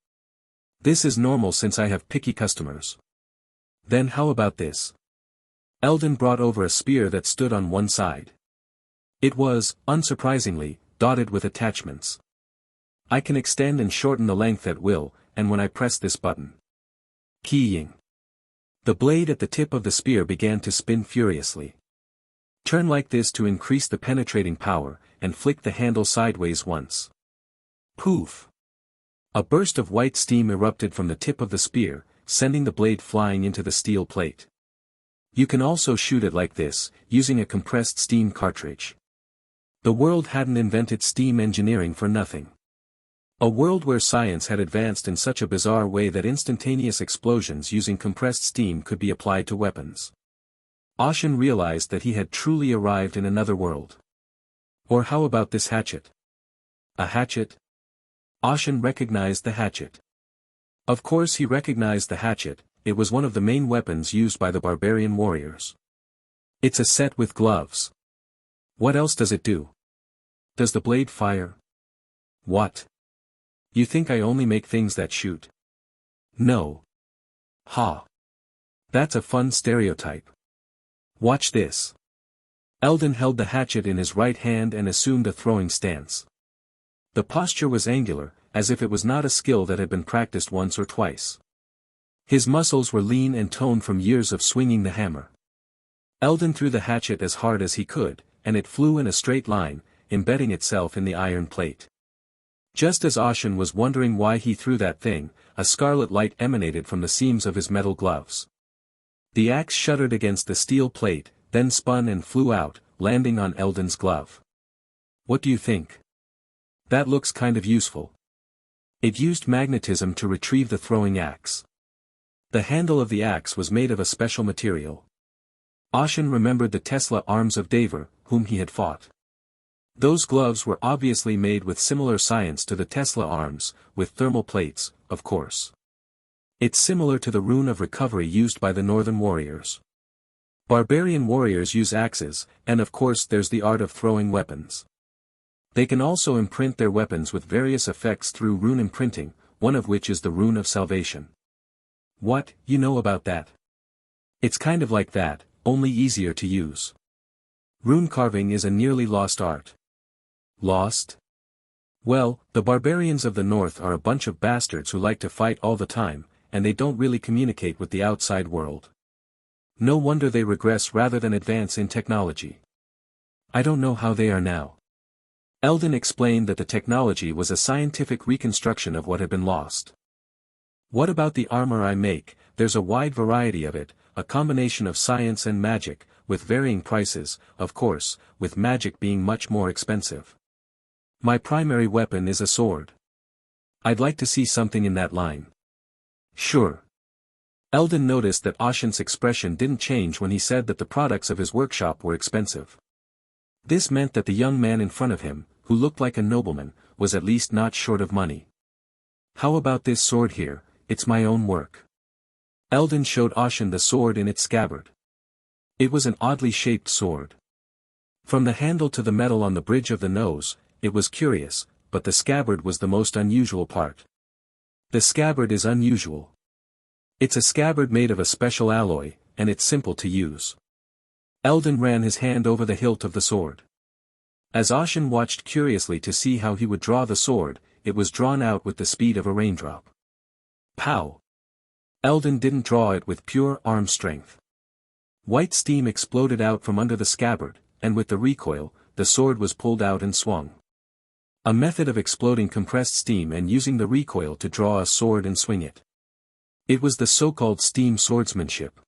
This is normal since I have picky customers. Then how about this? Eldon brought over a spear that stood on one side. It was, unsurprisingly, dotted with attachments. I can extend and shorten the length at will, and when I press this button. Keying. The blade at the tip of the spear began to spin furiously. Turn like this to increase the penetrating power, and flick the handle sideways once. Poof! A burst of white steam erupted from the tip of the spear, sending the blade flying into the steel plate. You can also shoot it like this, using a compressed steam cartridge. The world hadn't invented steam engineering for nothing. A world where science had advanced in such a bizarre way that instantaneous explosions using compressed steam could be applied to weapons. Ashen realized that he had truly arrived in another world. Or how about this hatchet? A hatchet? Ashen recognized the hatchet. Of course he recognized the hatchet, it was one of the main weapons used by the barbarian warriors. It's a set with gloves. What else does it do? Does the blade fire? What? You think I only make things that shoot? No. Ha. That's a fun stereotype. Watch this. Eldon held the hatchet in his right hand and assumed a throwing stance. The posture was angular, as if it was not a skill that had been practiced once or twice. His muscles were lean and toned from years of swinging the hammer. Eldon threw the hatchet as hard as he could, and it flew in a straight line, embedding itself in the iron plate. Just as Ashen was wondering why he threw that thing, a scarlet light emanated from the seams of his metal gloves. The axe shuddered against the steel plate, then spun and flew out, landing on Eldon's glove. What do you think? That looks kind of useful. It used magnetism to retrieve the throwing axe. The handle of the axe was made of a special material. Ashen remembered the Tesla arms of Tavern, whom he had fought. Those gloves were obviously made with similar science to the Tesla arms, with thermal plates, of course. It's similar to the rune of recovery used by the northern warriors. Barbarian warriors use axes, and of course there's the art of throwing weapons. They can also imprint their weapons with various effects through rune imprinting, one of which is the rune of salvation. What, you know about that? It's kind of like that, only easier to use. Rune carving is a nearly lost art. Lost? Well, the barbarians of the north are a bunch of bastards who like to fight all the time, and they don't really communicate with the outside world. No wonder they regress rather than advance in technology. I don't know how they are now. Eldon explained that the technology was a scientific reconstruction of what had been lost. What about the armor I make? There's a wide variety of it, a combination of science and magic, with varying prices, of course, with magic being much more expensive. My primary weapon is a sword. I'd like to see something in that line. Sure. Eldon noticed that Ashen's expression didn't change when he said that the products of his workshop were expensive. This meant that the young man in front of him, who looked like a nobleman, was at least not short of money. How about this sword here? It's my own work. Eldon showed Ashen the sword in its scabbard. It was an oddly shaped sword. From the handle to the metal on the bridge of the nose, it was curious, but the scabbard was the most unusual part. The scabbard is unusual. It's a scabbard made of a special alloy, and it's simple to use. Eldon ran his hand over the hilt of the sword. As Ashen watched curiously to see how he would draw the sword, it was drawn out with the speed of a raindrop. Pow! Eldon didn't draw it with pure arm strength. White steam exploded out from under the scabbard, and with the recoil, the sword was pulled out and swung. A method of exploding compressed steam and using the recoil to draw a sword and swing it. It was the so-called steam swordsmanship.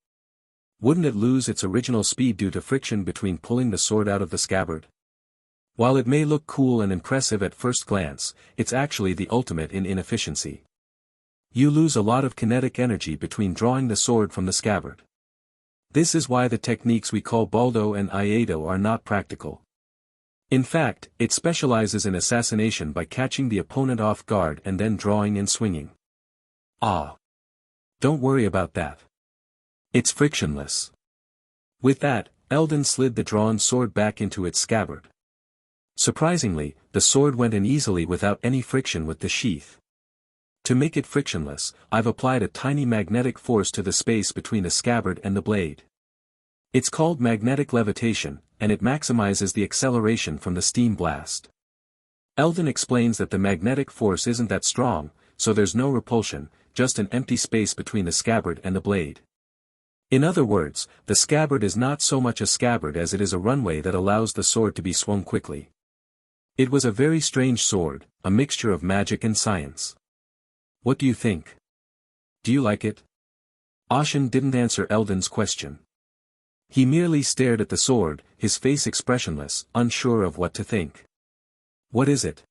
Wouldn't it lose its original speed due to friction between pulling the sword out of the scabbard? While it may look cool and impressive at first glance, it's actually the ultimate in inefficiency. You lose a lot of kinetic energy between drawing the sword from the scabbard. This is why the techniques we call Baldo and Iaido are not practical. In fact, it specializes in assassination by catching the opponent off guard and then drawing and swinging. Ah! Don't worry about that. It's frictionless. With that, Eldon slid the drawn sword back into its scabbard. Surprisingly, the sword went in easily without any friction with the sheath. To make it frictionless, I've applied a tiny magnetic force to the space between the scabbard and the blade. It's called magnetic levitation, and it maximizes the acceleration from the steam blast. Eldon explains that the magnetic force isn't that strong, so there's no repulsion, just an empty space between the scabbard and the blade. In other words, the scabbard is not so much a scabbard as it is a runway that allows the sword to be swung quickly. It was a very strange sword, a mixture of magic and science. What do you think? Do you like it? Ashen didn't answer Eldon's question. He merely stared at the sword, his face expressionless, unsure of what to think. What is it?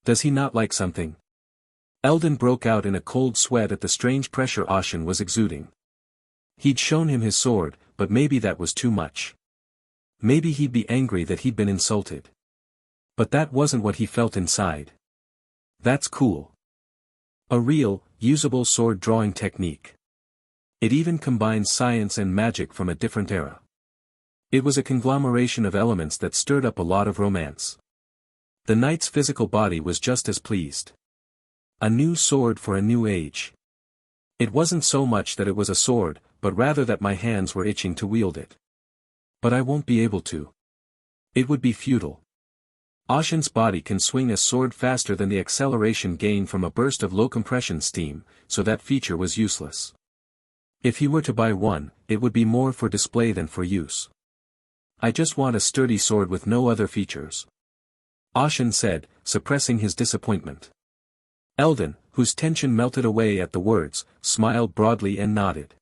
Does he not like something? Eldon broke out in a cold sweat at the strange pressure Ashen was exuding. He'd shown him his sword, but maybe that was too much. Maybe he'd be angry that he'd been insulted. But that wasn't what he felt inside. That's cool. A real, usable sword drawing technique. It even combines science and magic from a different era. It was a conglomeration of elements that stirred up a lot of romance. The knight's physical body was just as pleased. A new sword for a new age. It wasn't so much that it was a sword, but rather that my hands were itching to wield it. But I won't be able to. It would be futile. Ashen's body can swing a sword faster than the acceleration gained from a burst of low-compression steam, so that feature was useless. If he were to buy one, it would be more for display than for use. I just want a sturdy sword with no other features. Ashen said, suppressing his disappointment. Eldon, whose tension melted away at the words, smiled broadly and nodded.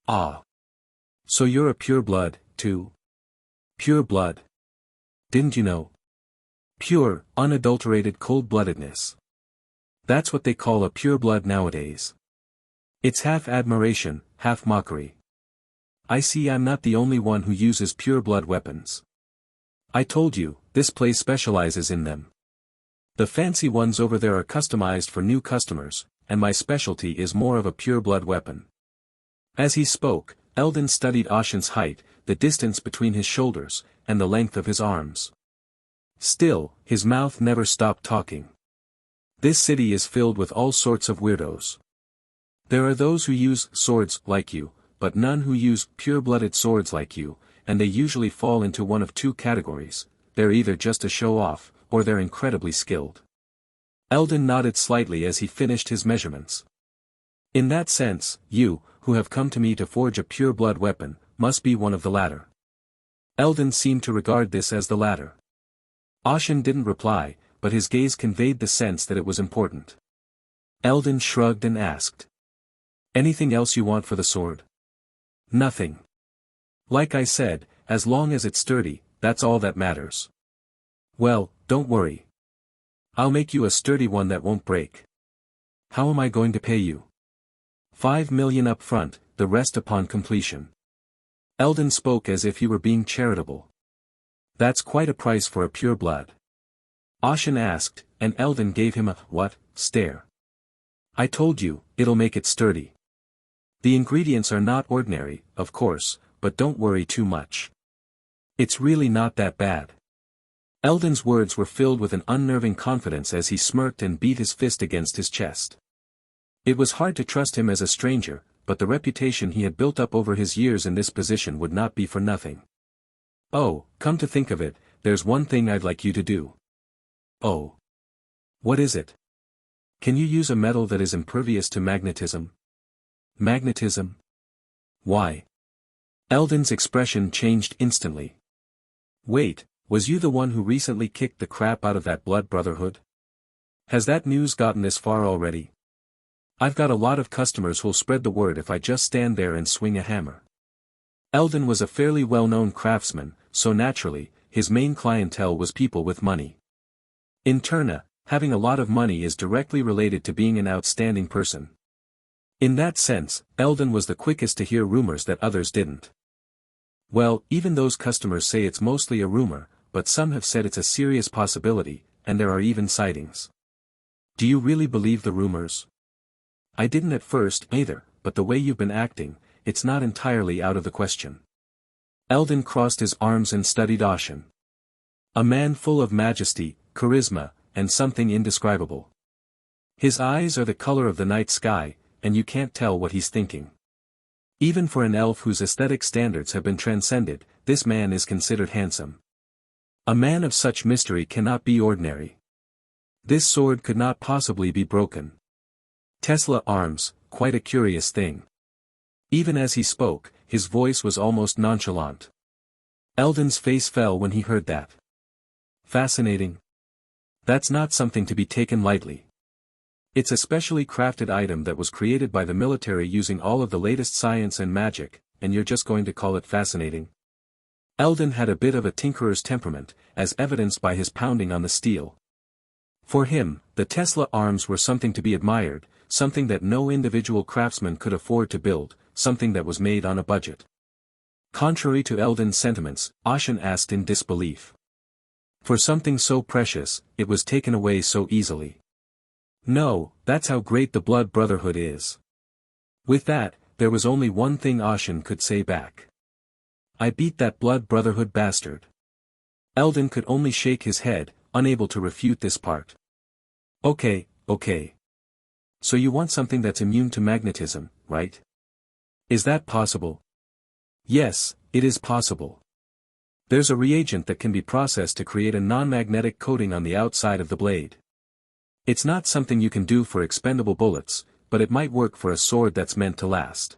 Ah. So you're a pureblood, too? Pure blood. Didn't you know? Pure, unadulterated cold-bloodedness. That's what they call a pureblood nowadays. It's half admiration, half mockery. I see I'm not the only one who uses pureblood weapons. I told you, this place specializes in them. The fancy ones over there are customized for new customers, and my specialty is more of a pureblood weapon. As he spoke, Eldon studied Ashen's height, the distance between his shoulders, and the length of his arms. Still, his mouth never stopped talking. This city is filled with all sorts of weirdos. There are those who use swords like you, but none who use pure-blooded swords like you, and they usually fall into one of two categories: they're either just a show-off, or they're incredibly skilled. Eldon nodded slightly as he finished his measurements. In that sense, you, who have come to me to forge a pure-blood weapon, must be one of the latter. Eldon seemed to regard this as the latter. Ashen didn't reply, but his gaze conveyed the sense that it was important. Eldon shrugged and asked. Anything else you want for the sword? Nothing. Like I said, as long as it's sturdy, that's all that matters. Well, don't worry. I'll make you a sturdy one that won't break. How am I going to pay you? 5 million up front, the rest upon completion. Eldon spoke as if he were being charitable. That's quite a price for a pureblood. Ashen asked, and Eldon gave him a what stare. I told you, it'll make it sturdy. The ingredients are not ordinary, of course, but don't worry too much. It's really not that bad. Eldon's words were filled with an unnerving confidence as he smirked and beat his fist against his chest. It was hard to trust him as a stranger, but the reputation he had built up over his years in this position would not be for nothing. Oh, come to think of it, there's one thing I'd like you to do. Oh. What is it? Can you use a metal that is impervious to magnetism? Magnetism? Why? Eldon's expression changed instantly. Wait, was you the one who recently kicked the crap out of that Blood Brotherhood? Has that news gotten this far already? I've got a lot of customers who'll spread the word if I just stand there and swing a hammer. Eldon was a fairly well-known craftsman, so naturally, his main clientele was people with money. In turn, having a lot of money is directly related to being an outstanding person. In that sense, Eldon was the quickest to hear rumors that others didn't. Well, even those customers say it's mostly a rumor, but some have said it's a serious possibility, and there are even sightings. Do you really believe the rumors? I didn't at first, either, but the way you've been acting, it's not entirely out of the question. Eldon crossed his arms and studied Ashen. A man full of majesty, charisma, and something indescribable. His eyes are the color of the night sky, and you can't tell what he's thinking. Even for an elf whose aesthetic standards have been transcended, this man is considered handsome. A man of such mystery cannot be ordinary. This sword could not possibly be broken. Tesla arms, quite a curious thing. Even as he spoke, his voice was almost nonchalant. Eldon's face fell when he heard that. Fascinating. That's not something to be taken lightly. It's a specially crafted item that was created by the military using all of the latest science and magic, and you're just going to call it fascinating? Eldon had a bit of a tinkerer's temperament, as evidenced by his pounding on the steel. For him, the Tesla arms were something to be admired, something that no individual craftsman could afford to build, something that was made on a budget. Contrary to Eldon's sentiments, Ashen asked in disbelief. For something so precious, it was taken away so easily. No, that's how great the Blood Brotherhood is. With that, there was only one thing Ashen could say back. I beat that Blood Brotherhood bastard. Eldon could only shake his head, unable to refute this part. Okay. So you want something that's immune to magnetism, right? Is that possible? Yes, it is possible. There's a reagent that can be processed to create a non-magnetic coating on the outside of the blade. It's not something you can do for expendable bullets, but it might work for a sword that's meant to last.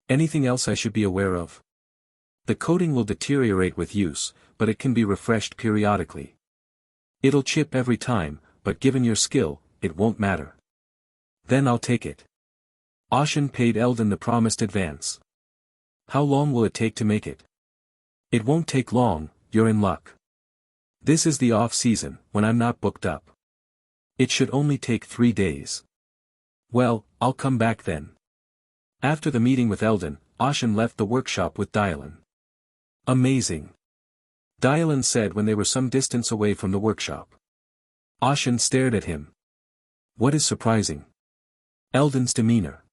Anything else I should be aware of? The coating will deteriorate with use, but it can be refreshed periodically. It'll chip every time, but given your skill, it won't matter. Then I'll take it. Ashen paid Eldon the promised advance. How long will it take to make it? It won't take long, you're in luck. This is the off-season, when I'm not booked up. It should only take 3 days. Well, I'll come back then. After the meeting with Eldon, Ashen left the workshop with Dylan. Amazing. Dylan said when they were some distance away from the workshop. Ashen stared at him. What is surprising? Eldon's demeanor.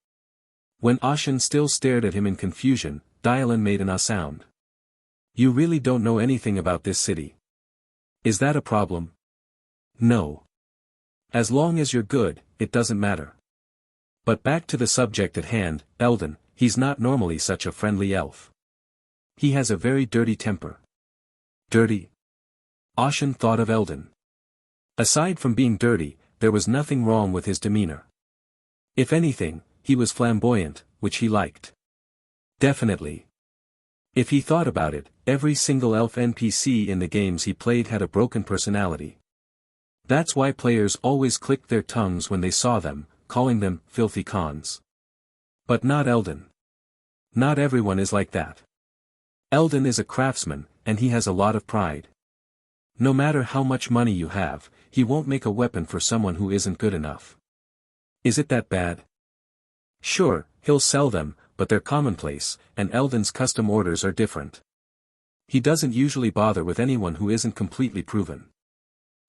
When Ashen still stared at him in confusion, Dylan made an sound. You really don't know anything about this city. Is that a problem? No. As long as you're good, it doesn't matter. But back to the subject at hand, Eldon, he's not normally such a friendly elf. He has a very dirty temper. Dirty? Ashen thought of Eldon. Aside from being dirty, there was nothing wrong with his demeanor. If anything, he was flamboyant, which he liked. Definitely. If he thought about it, every single elf NPC in the games he played had a broken personality. That's why players always clicked their tongues when they saw them, calling them filthy cons. But not Eldon. Not everyone is like that. Eldon is a craftsman, and he has a lot of pride. No matter how much money you have, he won't make a weapon for someone who isn't good enough. Is it that bad? Sure, he'll sell them, but they're commonplace, and Eldon's custom orders are different. He doesn't usually bother with anyone who isn't completely proven.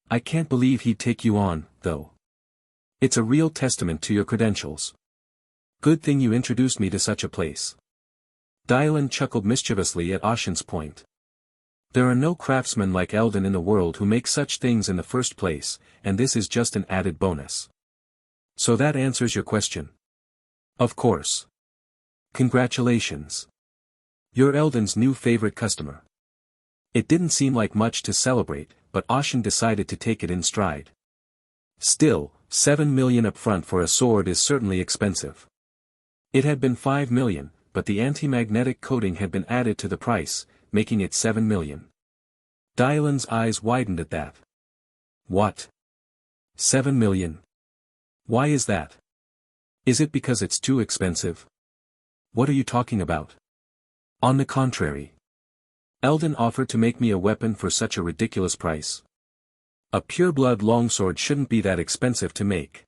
I can't believe he'd take you on, though. It's a real testament to your credentials. Good thing you introduced me to such a place. Dylan chuckled mischievously at Ashen's point. There are no craftsmen like Eldon in the world who make such things in the first place, and this is just an added bonus. So that answers your question? Of course. Congratulations. You're Eldon's new favorite customer. It didn't seem like much to celebrate, but Ashen decided to take it in stride. Still, 7 million upfront for a sword is certainly expensive. It had been 5 million, but the anti-magnetic coating had been added to the price, making it 7 million. Dylan's eyes widened at that. What? 7 million? Why is that? Is it because it's too expensive? What are you talking about? On the contrary. Eldon offered to make me a weapon for such a ridiculous price. A pure-blood longsword shouldn't be that expensive to make.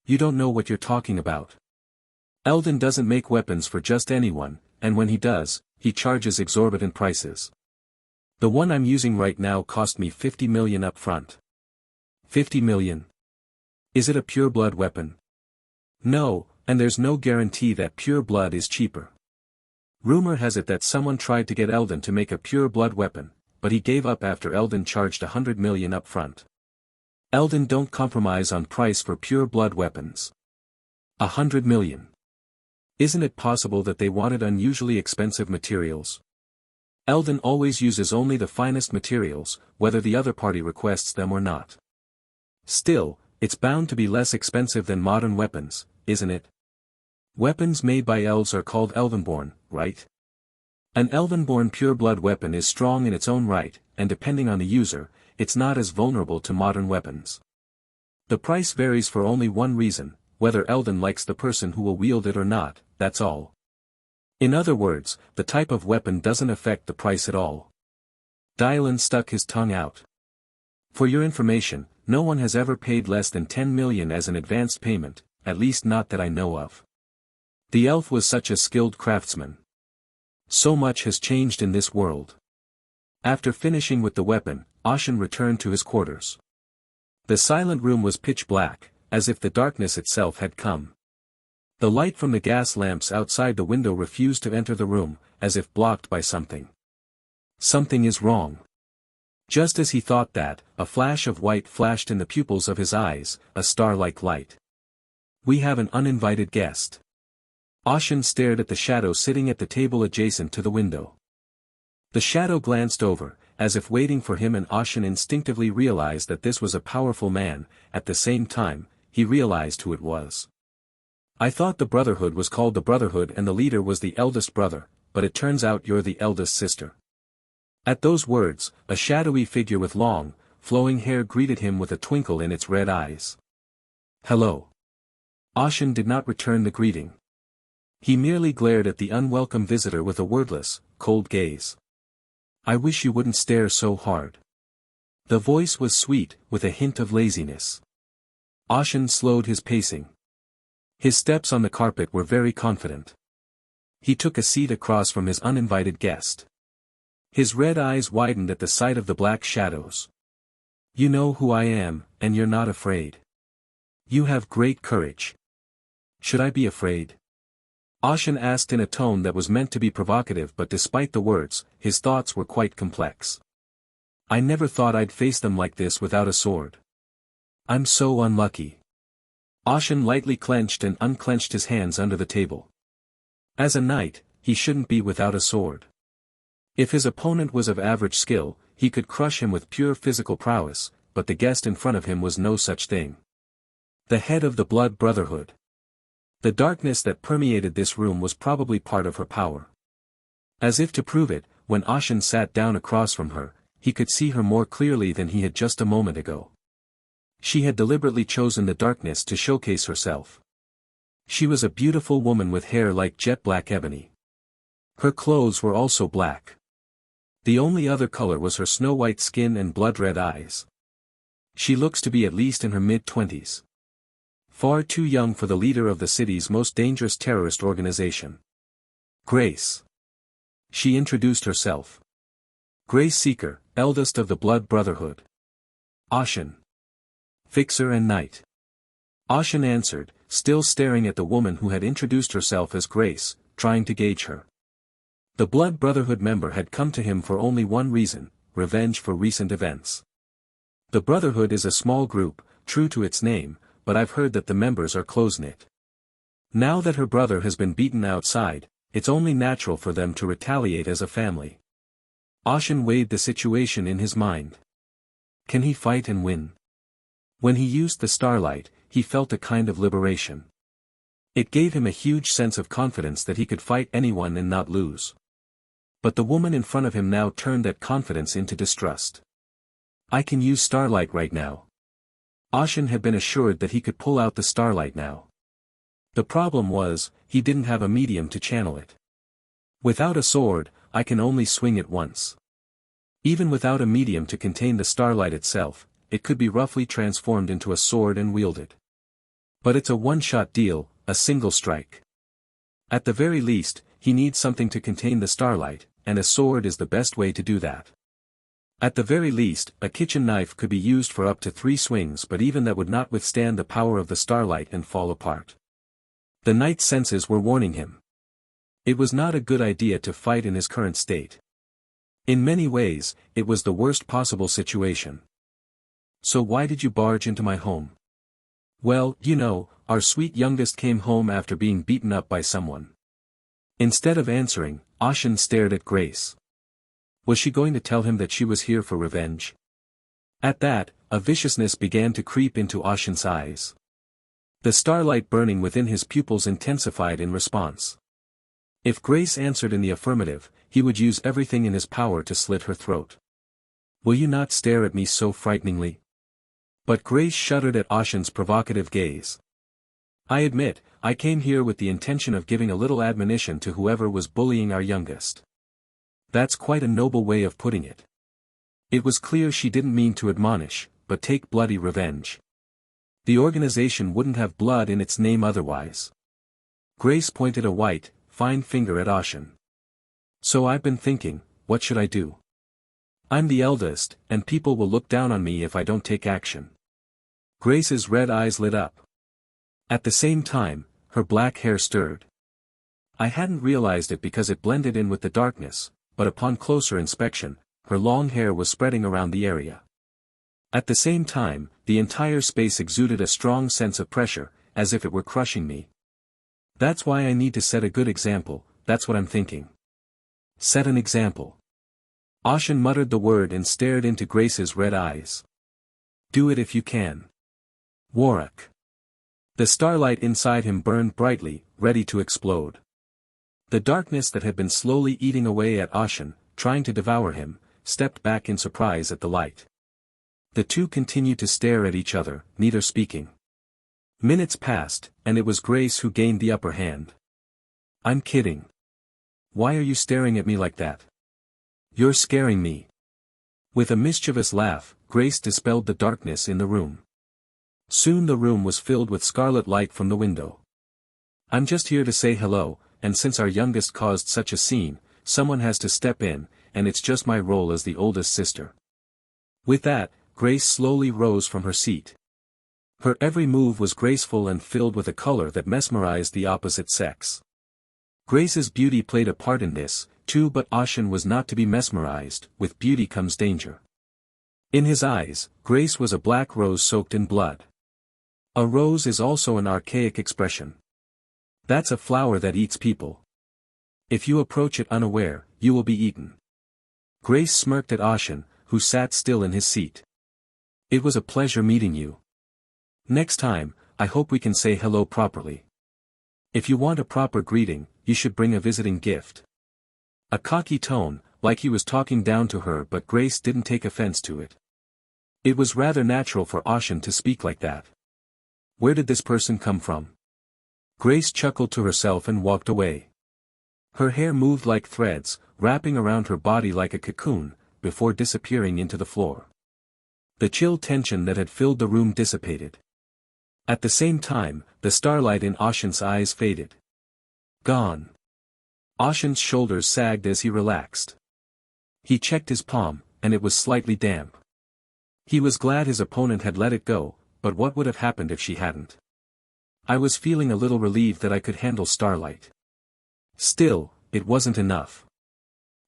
You don't know what you're talking about. Eldon doesn't make weapons for just anyone, and when he does, he charges exorbitant prices. The one I'm using right now cost me 50 million up front. 50 million? Is it a pure-blood weapon? No, and there's no guarantee that pure blood is cheaper. Rumor has it that someone tried to get Eldon to make a pure blood weapon, but he gave up after Eldon charged 100 million up front. Eldon don't compromise on price for pure blood weapons. 100 million. Isn't it possible that they wanted unusually expensive materials? Eldon always uses only the finest materials, whether the other party requests them or not. Still, it's bound to be less expensive than modern weapons, isn't it? Weapons made by elves are called elvenborn, right? An elvenborn pure-blood weapon is strong in its own right, and depending on the user, it's not as vulnerable to modern weapons. The price varies for only one reason, whether Eldon likes the person who will wield it or not, that's all. In other words, the type of weapon doesn't affect the price at all. Dylan stuck his tongue out. For your information, no one has ever paid less than 10 million as an advanced payment, at least not that I know of. The elf was such a skilled craftsman. So much has changed in this world. After finishing with the weapon, Ashen returned to his quarters. The silent room was pitch black, as if the darkness itself had come. The light from the gas lamps outside the window refused to enter the room, as if blocked by something. Something is wrong. Just as he thought that, a flash of white flashed in the pupils of his eyes, a star-like light. We have an uninvited guest. Ashen stared at the shadow sitting at the table adjacent to the window. The shadow glanced over, as if waiting for him, and Ashen instinctively realized that this was a powerful man. At the same time, he realized who it was. I thought the Brotherhood was called the Brotherhood and the leader was the eldest brother, but it turns out you're the eldest sister. At those words, a shadowy figure with long, flowing hair greeted him with a twinkle in its red eyes. Hello. Ashen did not return the greeting. He merely glared at the unwelcome visitor with a wordless, cold gaze. I wish you wouldn't stare so hard. The voice was sweet, with a hint of laziness. Ashen slowed his pacing. His steps on the carpet were very confident. He took a seat across from his uninvited guest. His red eyes widened at the sight of the black shadows. You know who I am, and you're not afraid. You have great courage. Should I be afraid? Ashen asked in a tone that was meant to be provocative, but despite the words, his thoughts were quite complex. I never thought I'd face them like this without a sword. I'm so unlucky. Ashen lightly clenched and unclenched his hands under the table. As a knight, he shouldn't be without a sword. If his opponent was of average skill, he could crush him with pure physical prowess, but the guest in front of him was no such thing. The head of the Blood Brotherhood. The darkness that permeated this room was probably part of her power. As if to prove it, when Ashen sat down across from her, he could see her more clearly than he had just a moment ago. She had deliberately chosen the darkness to showcase herself. She was a beautiful woman with hair like jet black ebony. Her clothes were also black. The only other color was her snow-white skin and blood-red eyes. She looks to be at least in her mid-20s. Far too young for the leader of the city's most dangerous terrorist organization. Grace. She introduced herself. Grace Seeker, eldest of the Blood Brotherhood. Ashen. Fixer and Knight. Ashen answered, still staring at the woman who had introduced herself as Grace, trying to gauge her. The Blood Brotherhood member had come to him for only one reason, revenge for recent events. The Brotherhood is a small group, true to its name, but I've heard that the members are close-knit. Now that her brother has been beaten outside, it's only natural for them to retaliate as a family. Ashen weighed the situation in his mind. Can he fight and win? When he used the Starlight, he felt a kind of liberation. It gave him a huge sense of confidence that he could fight anyone and not lose. But the woman in front of him now turned that confidence into distrust. I can use Starlight right now. Ashen had been assured that he could pull out the Starlight now. The problem was, he didn't have a medium to channel it. Without a sword, I can only swing it once. Even without a medium to contain the Starlight itself, it could be roughly transformed into a sword and wielded. But it's a one-shot deal, a single strike. At the very least, he needs something to contain the Starlight, and a sword is the best way to do that. At the very least, a kitchen knife could be used for up to 3 swings, but even that would not withstand the power of the Starlight and fall apart. The knight's senses were warning him. It was not a good idea to fight in his current state. In many ways, it was the worst possible situation. So why did you barge into my home? Well, you know, our sweet youngest came home after being beaten up by someone. Instead of answering, Ashen stared at Grace. Was she going to tell him that she was here for revenge? At that, a viciousness began to creep into Ashen's eyes. The Starlight burning within his pupils intensified in response. If Grace answered in the affirmative, he would use everything in his power to slit her throat. Will you not stare at me so frighteningly? But Grace shuddered at Ashen's provocative gaze. I admit, I came here with the intention of giving a little admonition to whoever was bullying our youngest. That's quite a noble way of putting it. It was clear she didn't mean to admonish, but take bloody revenge. The organization wouldn't have blood in its name otherwise. Grace pointed a white, fine finger at Ashen. So I've been thinking, what should I do? I'm the eldest, and people will look down on me if I don't take action. Grace's red eyes lit up. At the same time, her black hair stirred. I hadn't realized it because it blended in with the darkness, but upon closer inspection, her long hair was spreading around the area. At the same time, the entire space exuded a strong sense of pressure, as if it were crushing me. That's why I need to set a good example, that's what I'm thinking. Set an example. Ashen muttered the word and stared into Grace's red eyes. Do it if you can. Warlock. The starlight inside him burned brightly, ready to explode. The darkness that had been slowly eating away at Ashen, trying to devour him, stepped back in surprise at the light. The two continued to stare at each other, neither speaking. Minutes passed, and it was Grace who gained the upper hand. I'm kidding. Why are you staring at me like that? You're scaring me. With a mischievous laugh, Grace dispelled the darkness in the room. Soon the room was filled with scarlet light from the window. I'm just here to say hello, and since our youngest caused such a scene, someone has to step in, and it's just my role as the oldest sister. With that, Grace slowly rose from her seat. Her every move was graceful and filled with a color that mesmerized the opposite sex. Grace's beauty played a part in this, too, but Ashen was not to be mesmerized. With beauty comes danger. In his eyes, Grace was a black rose soaked in blood. A rose is also an archaic expression. That's a flower that eats people. If you approach it unaware, you will be eaten. Grace smirked at Ashen, who sat still in his seat. It was a pleasure meeting you. Next time, I hope we can say hello properly. If you want a proper greeting, you should bring a visiting gift. A cocky tone, like he was talking down to her, but Grace didn't take offense to it. It was rather natural for Ashen to speak like that. Where did this person come from? Grace chuckled to herself and walked away. Her hair moved like threads, wrapping around her body like a cocoon, before disappearing into the floor. The chill tension that had filled the room dissipated. At the same time, the starlight in Ashen's eyes faded. Gone. Ashen's shoulders sagged as he relaxed. He checked his palm, and it was slightly damp. He was glad his opponent had let it go, but what would have happened if she hadn't? I was feeling a little relieved that I could handle Starlight. Still, it wasn't enough.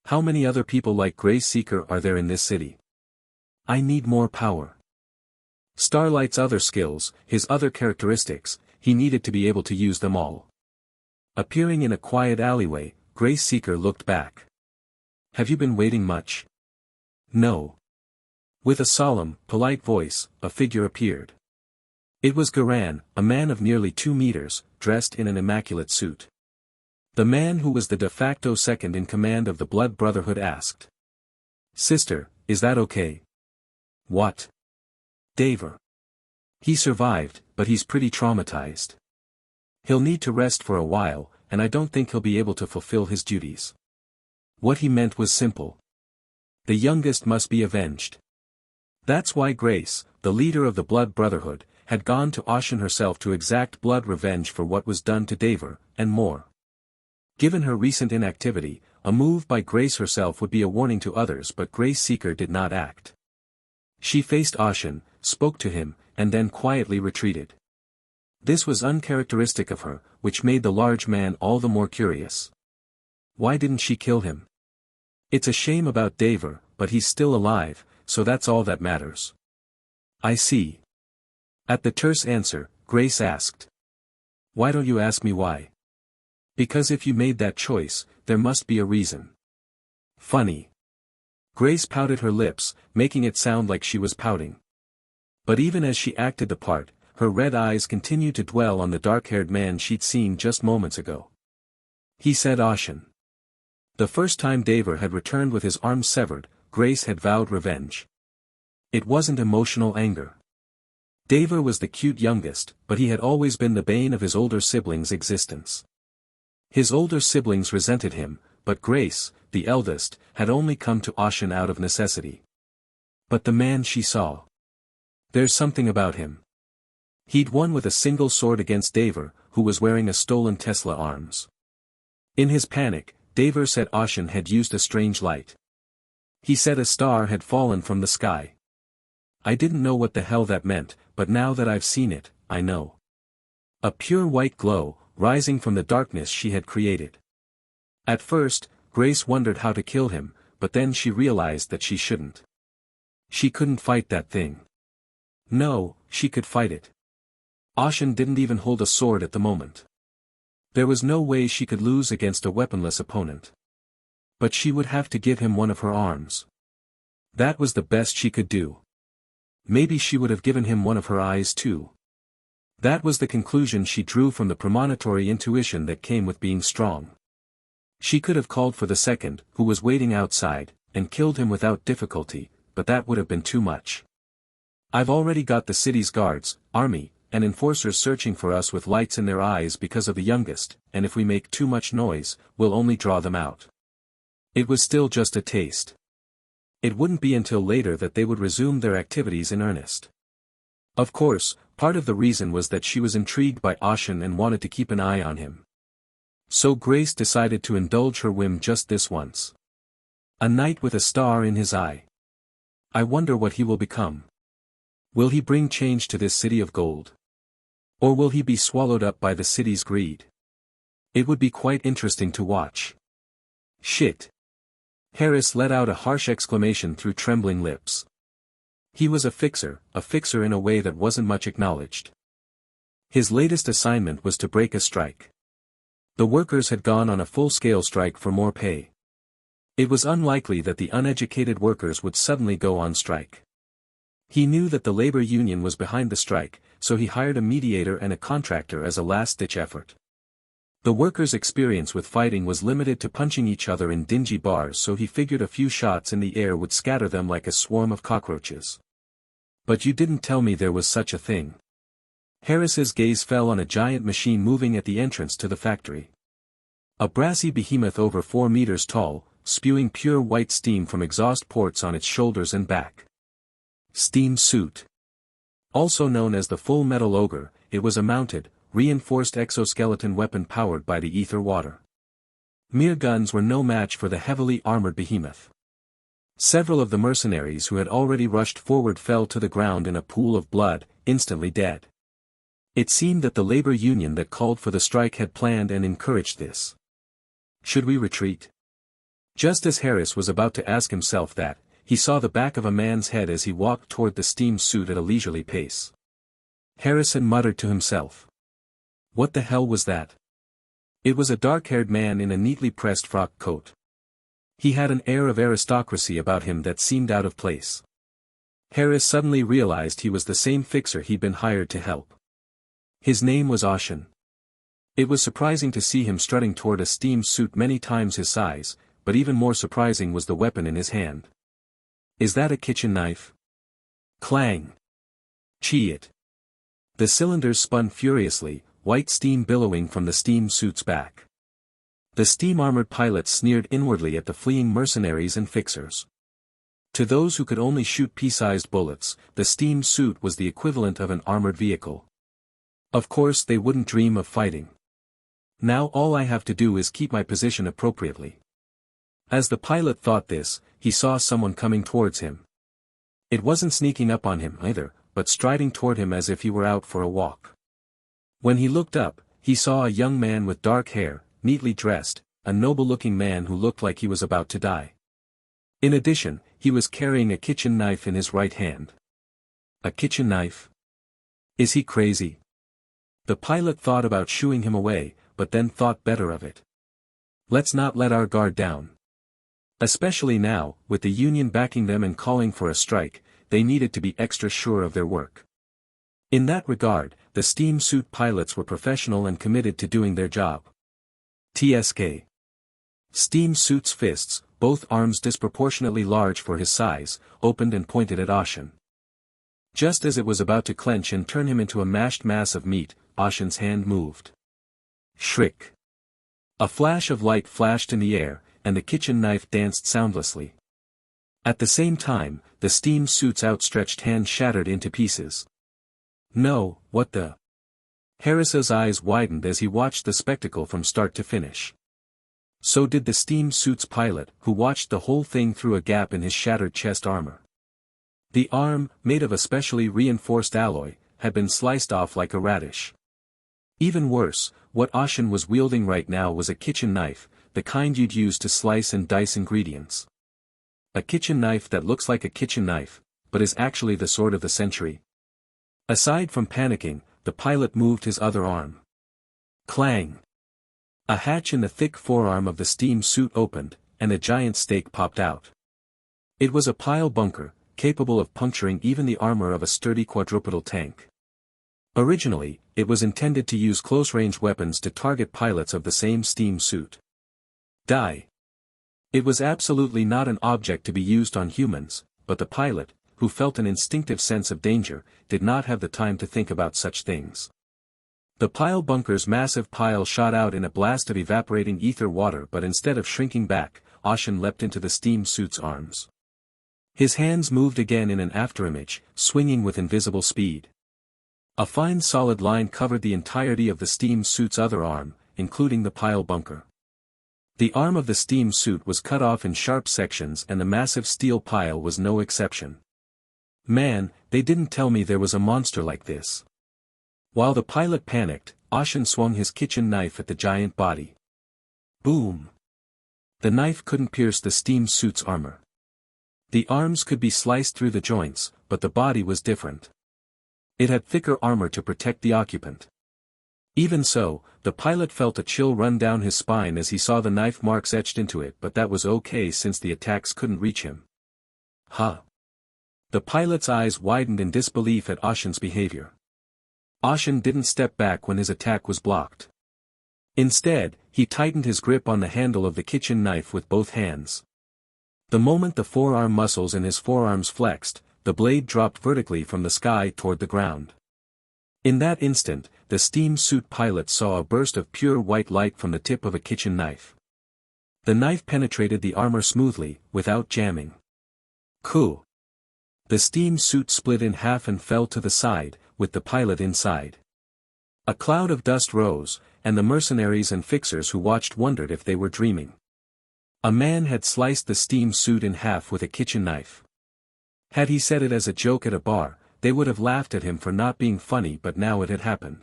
How many other people like Grace Seeker are there in this city? I need more power. Starlight's other skills, his other characteristics, he needed to be able to use them all. Appearing in a quiet alleyway, Grace Seeker looked back. Have you been waiting much? No. With a solemn, polite voice, a figure appeared. It was Garan, a man of nearly 2 meters, dressed in an immaculate suit. The man who was the de facto second in command of the Blood Brotherhood asked. Sister, is that okay? What? Tavern. He survived, but he's pretty traumatized. He'll need to rest for a while, and I don't think he'll be able to fulfill his duties. What he meant was simple. The youngest must be avenged. That's why Grace, the leader of the Blood Brotherhood, had gone to Ashen herself to exact blood revenge for what was done to Tavern, and more. Given her recent inactivity, a move by Grace herself would be a warning to others, but Grace Seeker did not act. She faced Ashen, spoke to him, and then quietly retreated. This was uncharacteristic of her, which made the large man all the more curious. Why didn't she kill him? It's a shame about Tavern, but he's still alive, so that's all that matters. I see. At the terse answer, Grace asked. Why don't you ask me why? Because if you made that choice, there must be a reason. Funny. Grace pouted her lips, making it sound like she was pouting. But even as she acted the part, her red eyes continued to dwell on the dark-haired man she'd seen just moments ago. He said Ashen. The first time Tavern had returned with his arms severed, Grace had vowed revenge. It wasn't emotional anger. Tavern was the cute youngest, but he had always been the bane of his older siblings' existence. His older siblings resented him, but Grace, the eldest, had only come to Ashen out of necessity. But the man she saw. There's something about him. He'd won with a single sword against Daver, who was wearing a stolen Tesla arms. In his panic, Daver said Ashen had used a strange light. He said a star had fallen from the sky. I didn't know what the hell that meant, but now that I've seen it, I know. A pure white glow, rising from the darkness she had created. At first, Grace wondered how to kill him, but then she realized that she shouldn't. She couldn't fight that thing. No, she could fight it. Ashen didn't even hold a sword at the moment. There was no way she could lose against a weaponless opponent. But she would have to give him one of her arms. That was the best she could do. Maybe she would have given him one of her eyes too. That was the conclusion she drew from the premonitory intuition that came with being strong. She could have called for the second, who was waiting outside, and killed him without difficulty, but that would have been too much. I've already got the city's guards, army, and enforcers searching for us with lights in their eyes because of the youngest, and if we make too much noise, we'll only draw them out. It was still just a taste. It wouldn't be until later that they would resume their activities in earnest. Of course, part of the reason was that she was intrigued by Ashen and wanted to keep an eye on him. So Grace decided to indulge her whim just this once. A knight with a star in his eye. I wonder what he will become. Will he bring change to this city of gold? Or will he be swallowed up by the city's greed? It would be quite interesting to watch. Shit. Harris let out a harsh exclamation through trembling lips. He was a fixer in a way that wasn't much acknowledged. His latest assignment was to break a strike. The workers had gone on a full-scale strike for more pay. It was unlikely that the uneducated workers would suddenly go on strike. He knew that the labor union was behind the strike, so he hired a mediator and a contractor as a last-ditch effort. The workers' experience with fighting was limited to punching each other in dingy bars, so he figured a few shots in the air would scatter them like a swarm of cockroaches. But you didn't tell me there was such a thing. Harris's gaze fell on a giant machine moving at the entrance to the factory. A brassy behemoth over 4 meters tall, spewing pure white steam from exhaust ports on its shoulders and back. Steam suit. Also known as the Full Metal Ogre, it was a mounted, reinforced exoskeleton weapon powered by the ether water. Mere guns were no match for the heavily armored behemoth. Several of the mercenaries who had already rushed forward fell to the ground in a pool of blood, instantly dead. It seemed that the labor union that called for the strike had planned and encouraged this. Should we retreat? Just as Harris was about to ask himself that, he saw the back of a man's head as he walked toward the steam suit at a leisurely pace. Harrison muttered to himself. What the hell was that? It was a dark-haired man in a neatly pressed frock coat. He had an air of aristocracy about him that seemed out of place. Harris suddenly realized he was the same fixer he'd been hired to help. His name was Ashen. It was surprising to see him strutting toward a steam suit many times his size, but even more surprising was the weapon in his hand. Is that a kitchen knife? Clang! Chee-it! The cylinders spun furiously, white steam billowing from the steam suit's back. The steam-armored pilots sneered inwardly at the fleeing mercenaries and fixers. To those who could only shoot pea-sized bullets, the steam suit was the equivalent of an armored vehicle. Of course they wouldn't dream of fighting. Now all I have to do is keep my position appropriately. As the pilot thought this, he saw someone coming towards him. It wasn't sneaking up on him either, but striding toward him as if he were out for a walk. When he looked up, he saw a young man with dark hair, neatly dressed, a noble-looking man who looked like he was about to die. In addition, he was carrying a kitchen knife in his right hand. A kitchen knife? Is he crazy? The pilot thought about shooing him away, but then thought better of it. Let's not let our guard down. Especially now, with the union backing them and calling for a strike, they needed to be extra sure of their work. In that regard, the steam suit pilots were professional and committed to doing their job. TSK. Steam suit's fists, both arms disproportionately large for his size, opened and pointed at Ashen. Just as it was about to clench and turn him into a mashed mass of meat, Ashen's hand moved. Shriek. A flash of light flashed in the air, and the kitchen knife danced soundlessly. At the same time, the steam suit's outstretched hand shattered into pieces. No, what the? Harris's eyes widened as he watched the spectacle from start to finish. So did the steam suit's pilot, who watched the whole thing through a gap in his shattered chest armor. The arm, made of a specially reinforced alloy, had been sliced off like a radish. Even worse, what Ashen was wielding right now was a kitchen knife, the kind you'd use to slice and dice ingredients. A kitchen knife that looks like a kitchen knife, but is actually the sword of the century. Aside from panicking, the pilot moved his other arm. Clang! A hatch in the thick forearm of the steam suit opened, and a giant stake popped out. It was a pile bunker, capable of puncturing even the armor of a sturdy quadrupedal tank. Originally, it was intended to use close-range weapons to target pilots of the same steam suit. Die. It was absolutely not an object to be used on humans, but the pilot, who felt an instinctive sense of danger, did not have the time to think about such things. The pile bunker's massive pile shot out in a blast of evaporating ether water, but instead of shrinking back, Ashen leapt into the steam suit's arms. His hands moved again in an afterimage, swinging with invisible speed. A fine solid line covered the entirety of the steam suit's other arm, including the pile bunker. The arm of the steam suit was cut off in sharp sections, and the massive steel pile was no exception. Man, they didn't tell me there was a monster like this. While the pilot panicked, Ashen swung his kitchen knife at the giant body. Boom! The knife couldn't pierce the steam suit's armor. The arms could be sliced through the joints, but the body was different. It had thicker armor to protect the occupant. Even so, the pilot felt a chill run down his spine as he saw the knife marks etched into it, but that was okay since the attacks couldn't reach him. Huh! The pilot's eyes widened in disbelief at Ashen's behavior. Ashen didn't step back when his attack was blocked. Instead, he tightened his grip on the handle of the kitchen knife with both hands. The moment the forearm muscles in his forearms flexed, the blade dropped vertically from the sky toward the ground. In that instant, the steam suit pilot saw a burst of pure white light from the tip of a kitchen knife. The knife penetrated the armor smoothly, without jamming. Cool. The steam suit split in half and fell to the side, with the pilot inside. A cloud of dust rose, and the mercenaries and fixers who watched wondered if they were dreaming. A man had sliced the steam suit in half with a kitchen knife. Had he said it as a joke at a bar, they would have laughed at him for not being funny, but now it had happened.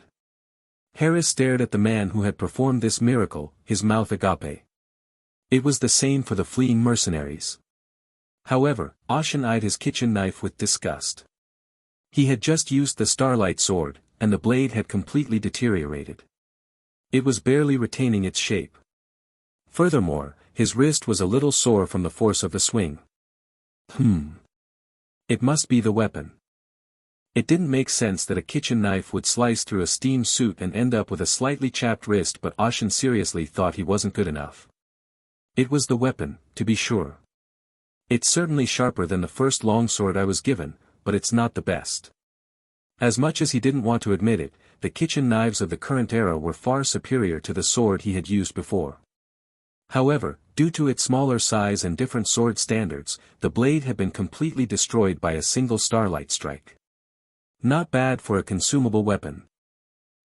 Harris stared at the man who had performed this miracle, his mouth agape. It was the same for the fleeing mercenaries. However, Ashen eyed his kitchen knife with disgust. He had just used the Starlight sword, and the blade had completely deteriorated. It was barely retaining its shape. Furthermore, his wrist was a little sore from the force of the swing. It must be the weapon. It didn't make sense that a kitchen knife would slice through a steam suit and end up with a slightly chapped wrist, but Ashen seriously thought he wasn't good enough. It was the weapon, to be sure. It's certainly sharper than the first longsword I was given, but it's not the best. As much as he didn't want to admit it, the kitchen knives of the current era were far superior to the sword he had used before. However, due to its smaller size and different sword standards, the blade had been completely destroyed by a single Starlight strike. Not bad for a consumable weapon.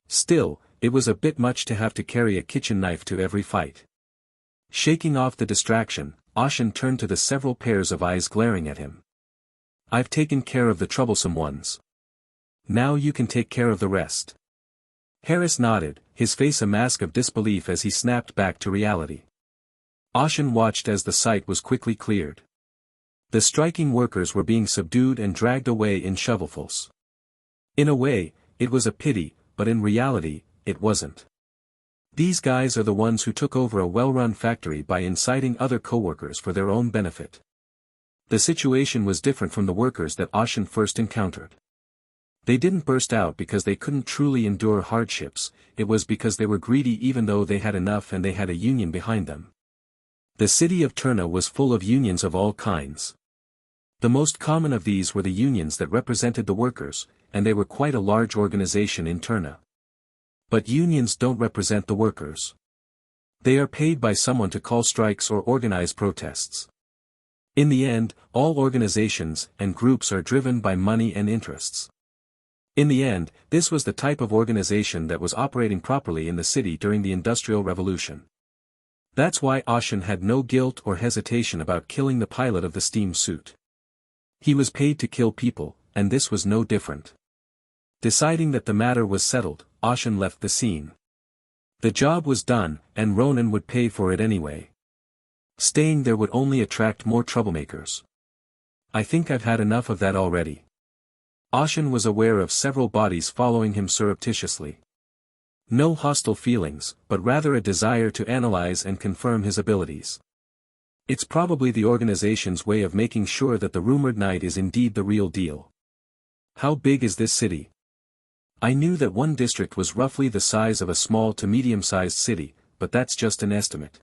Still, it was a bit much to have to carry a kitchen knife to every fight. Shaking off the distraction, Ashen turned to the several pairs of eyes glaring at him. I've taken care of the troublesome ones. Now you can take care of the rest. Harris nodded, his face a mask of disbelief as he snapped back to reality. Ashen watched as the site was quickly cleared. The striking workers were being subdued and dragged away in shovelfuls. In a way, it was a pity, but in reality, it wasn't. These guys are the ones who took over a well-run factory by inciting other co-workers for their own benefit. The situation was different from the workers that Ashen first encountered. They didn't burst out because they couldn't truly endure hardships, it was because they were greedy even though they had enough and they had a union behind them. The city of Turna was full of unions of all kinds. The most common of these were the unions that represented the workers, and they were quite a large organization in Turna. But unions don't represent the workers. They are paid by someone to call strikes or organize protests. In the end, all organizations and groups are driven by money and interests. In the end, this was the type of organization that was operating properly in the city during the Industrial Revolution. That's why Ashen had no guilt or hesitation about killing the pilot of the steam suit. He was paid to kill people, and this was no different. Deciding that the matter was settled, Ashen left the scene. The job was done, and Ronan would pay for it anyway. Staying there would only attract more troublemakers. I think I've had enough of that already. Ashen was aware of several bodies following him surreptitiously. No hostile feelings, but rather a desire to analyze and confirm his abilities. It's probably the organization's way of making sure that the rumored knight is indeed the real deal. How big is this city? I knew that one district was roughly the size of a small to medium-sized city, but that's just an estimate.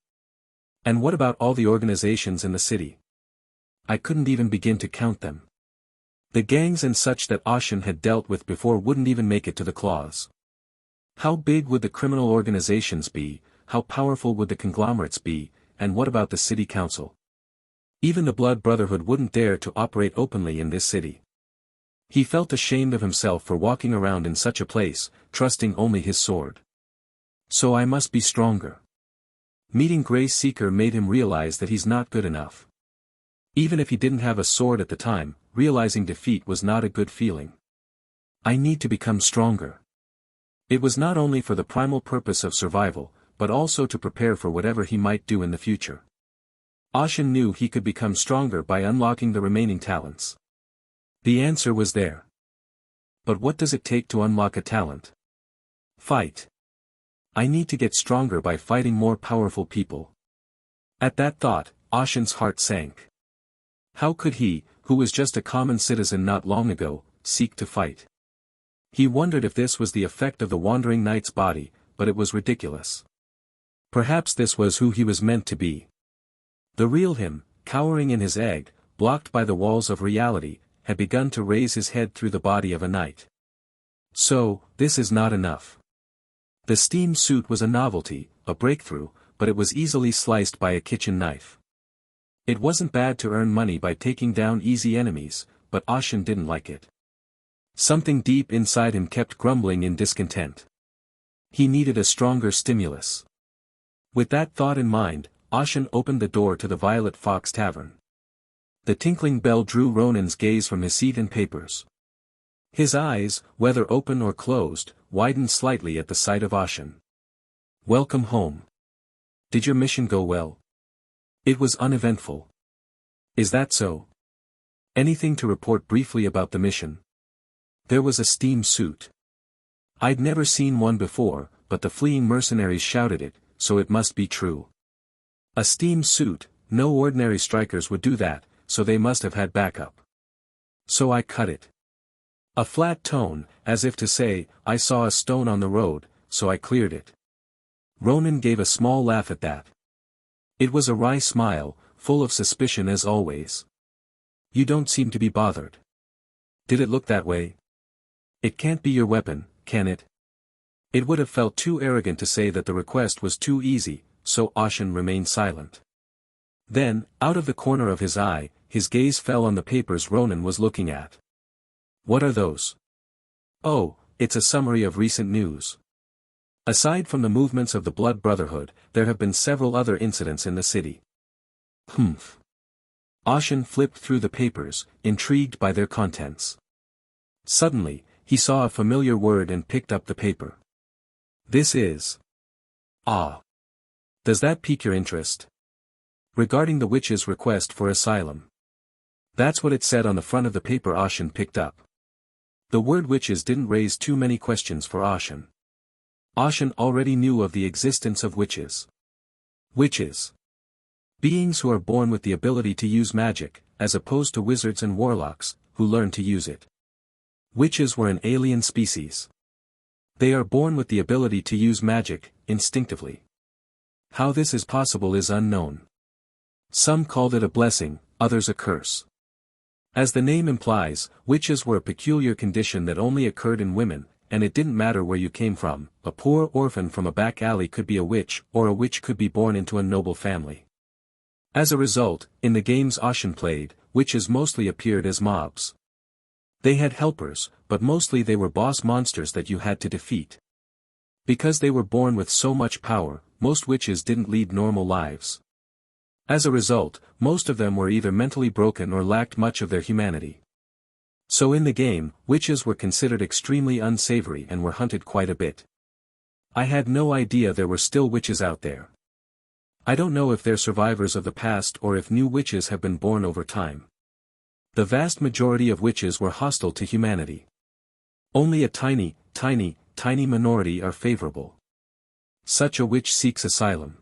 And what about all the organizations in the city? I couldn't even begin to count them. The gangs and such that Ashen had dealt with before wouldn't even make it to the claws. How big would the criminal organizations be, how powerful would the conglomerates be, and what about the city council? Even the Blood Brotherhood wouldn't dare to operate openly in this city. He felt ashamed of himself for walking around in such a place, trusting only his sword. So I must be stronger. Meeting Grace Seeker made him realize that he's not good enough. Even if he didn't have a sword at the time, realizing defeat was not a good feeling. I need to become stronger. It was not only for the primal purpose of survival, but also to prepare for whatever he might do in the future. Ashen knew he could become stronger by unlocking the remaining talents. The answer was there. But what does it take to unlock a talent? Fight. I need to get stronger by fighting more powerful people. At that thought, Ashen's heart sank. How could he, who was just a common citizen not long ago, seek to fight? He wondered if this was the effect of the wandering knight's body, but it was ridiculous. Perhaps this was who he was meant to be. The real him, cowering in his egg, blocked by the walls of reality, had begun to raise his head through the body of a knight. So, this is not enough. The steam suit was a novelty, a breakthrough, but it was easily sliced by a kitchen knife. It wasn't bad to earn money by taking down easy enemies, but Ashen didn't like it. Something deep inside him kept grumbling in discontent. He needed a stronger stimulus. With that thought in mind, Ashen opened the door to the Violet Fox Tavern. The tinkling bell drew Ronan's gaze from his seat and papers. His eyes, whether open or closed, widened slightly at the sight of Ashen. Welcome home. Did your mission go well? It was uneventful. Is that so? Anything to report briefly about the mission? There was a steam suit. I'd never seen one before, but the fleeing mercenaries shouted it, so it must be true. A steam suit, no ordinary strikers would do that, so they must have had backup. So I cut it. A flat tone, as if to say, I saw a stone on the road, so I cleared it. Ronan gave a small laugh at that. It was a wry smile, full of suspicion as always. You don't seem to be bothered. Did it look that way? It can't be your weapon, can it? It would have felt too arrogant to say that the request was too easy, so Ashen remained silent. Then, out of the corner of his eye, his gaze fell on the papers Ronan was looking at. What are those? Oh, it's a summary of recent news. Aside from the movements of the Blood Brotherhood, there have been several other incidents in the city. Humph. Ashen flipped through the papers, intrigued by their contents. Suddenly, he saw a familiar word and picked up the paper. This is... Ah. Does that pique your interest? Regarding the witch's request for asylum. That's what it said on the front of the paper Ashen picked up. The word witches didn't raise too many questions for Ashen. Ashen already knew of the existence of witches. Witches. Beings who are born with the ability to use magic, as opposed to wizards and warlocks, who learn to use it. Witches were an alien species. They are born with the ability to use magic, instinctively. How this is possible is unknown. Some called it a blessing, others a curse. As the name implies, witches were a peculiar condition that only occurred in women, and it didn't matter where you came from. A poor orphan from a back alley could be a witch, or a witch could be born into a noble family. As a result, in the games Ashen played, witches mostly appeared as mobs. They had helpers, but mostly they were boss monsters that you had to defeat. Because they were born with so much power, most witches didn't lead normal lives. As a result, most of them were either mentally broken or lacked much of their humanity. So in the game, witches were considered extremely unsavory and were hunted quite a bit. I had no idea there were still witches out there. I don't know if they're survivors of the past or if new witches have been born over time. The vast majority of witches were hostile to humanity. Only a tiny minority are favorable. Such a witch seeks asylum.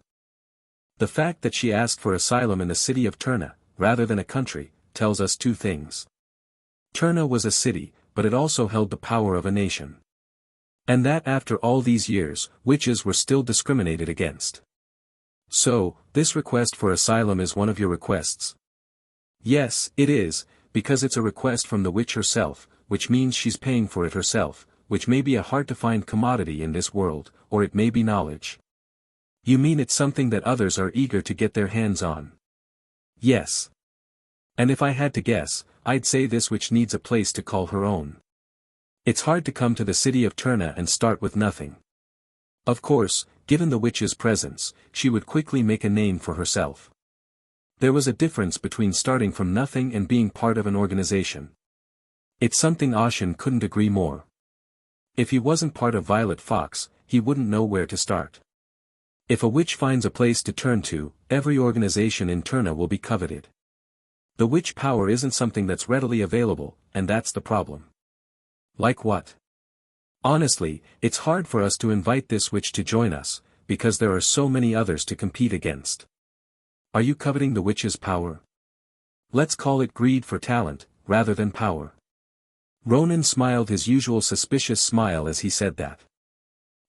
The fact that she asked for asylum in the city of Turna, rather than a country, tells us two things. Turna was a city, but it also held the power of a nation. And that after all these years, witches were still discriminated against. So, this request for asylum is one of your requests. Yes, it is, because it's a request from the witch herself, which means she's paying for it herself, which may be a hard-to-find commodity in this world, or it may be knowledge. You mean it's something that others are eager to get their hands on? Yes. And if I had to guess, I'd say this witch needs a place to call her own. It's hard to come to the city of Turna and start with nothing. Of course, given the witch's presence, she would quickly make a name for herself. There was a difference between starting from nothing and being part of an organization. It's something Ashen couldn't agree more. If he wasn't part of Violet Fox, he wouldn't know where to start. If a witch finds a place to turn to, every organization in Turna will be coveted. The witch power isn't something that's readily available, and that's the problem. Like what? Honestly, it's hard for us to invite this witch to join us, because there are so many others to compete against. Are you coveting the witch's power? Let's call it greed for talent, rather than power. Ronan smiled his usual suspicious smile as he said that.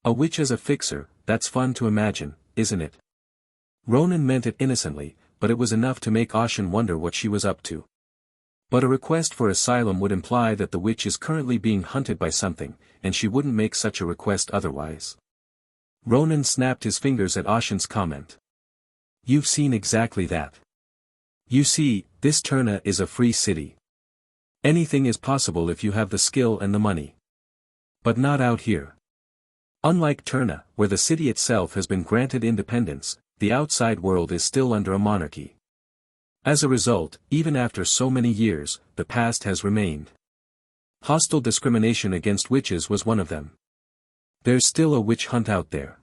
A witch as a fixer, that's fun to imagine, isn't it? Ronan meant it innocently, but it was enough to make Ashen wonder what she was up to. But a request for asylum would imply that the witch is currently being hunted by something, and she wouldn't make such a request otherwise. Ronan snapped his fingers at Ashen's comment. You've seen exactly that. You see, this Turna is a free city. Anything is possible if you have the skill and the money. But not out here. Unlike Turna, where the city itself has been granted independence, the outside world is still under a monarchy. As a result, even after so many years, the past has remained. Hostile discrimination against witches was one of them. There's still a witch hunt out there.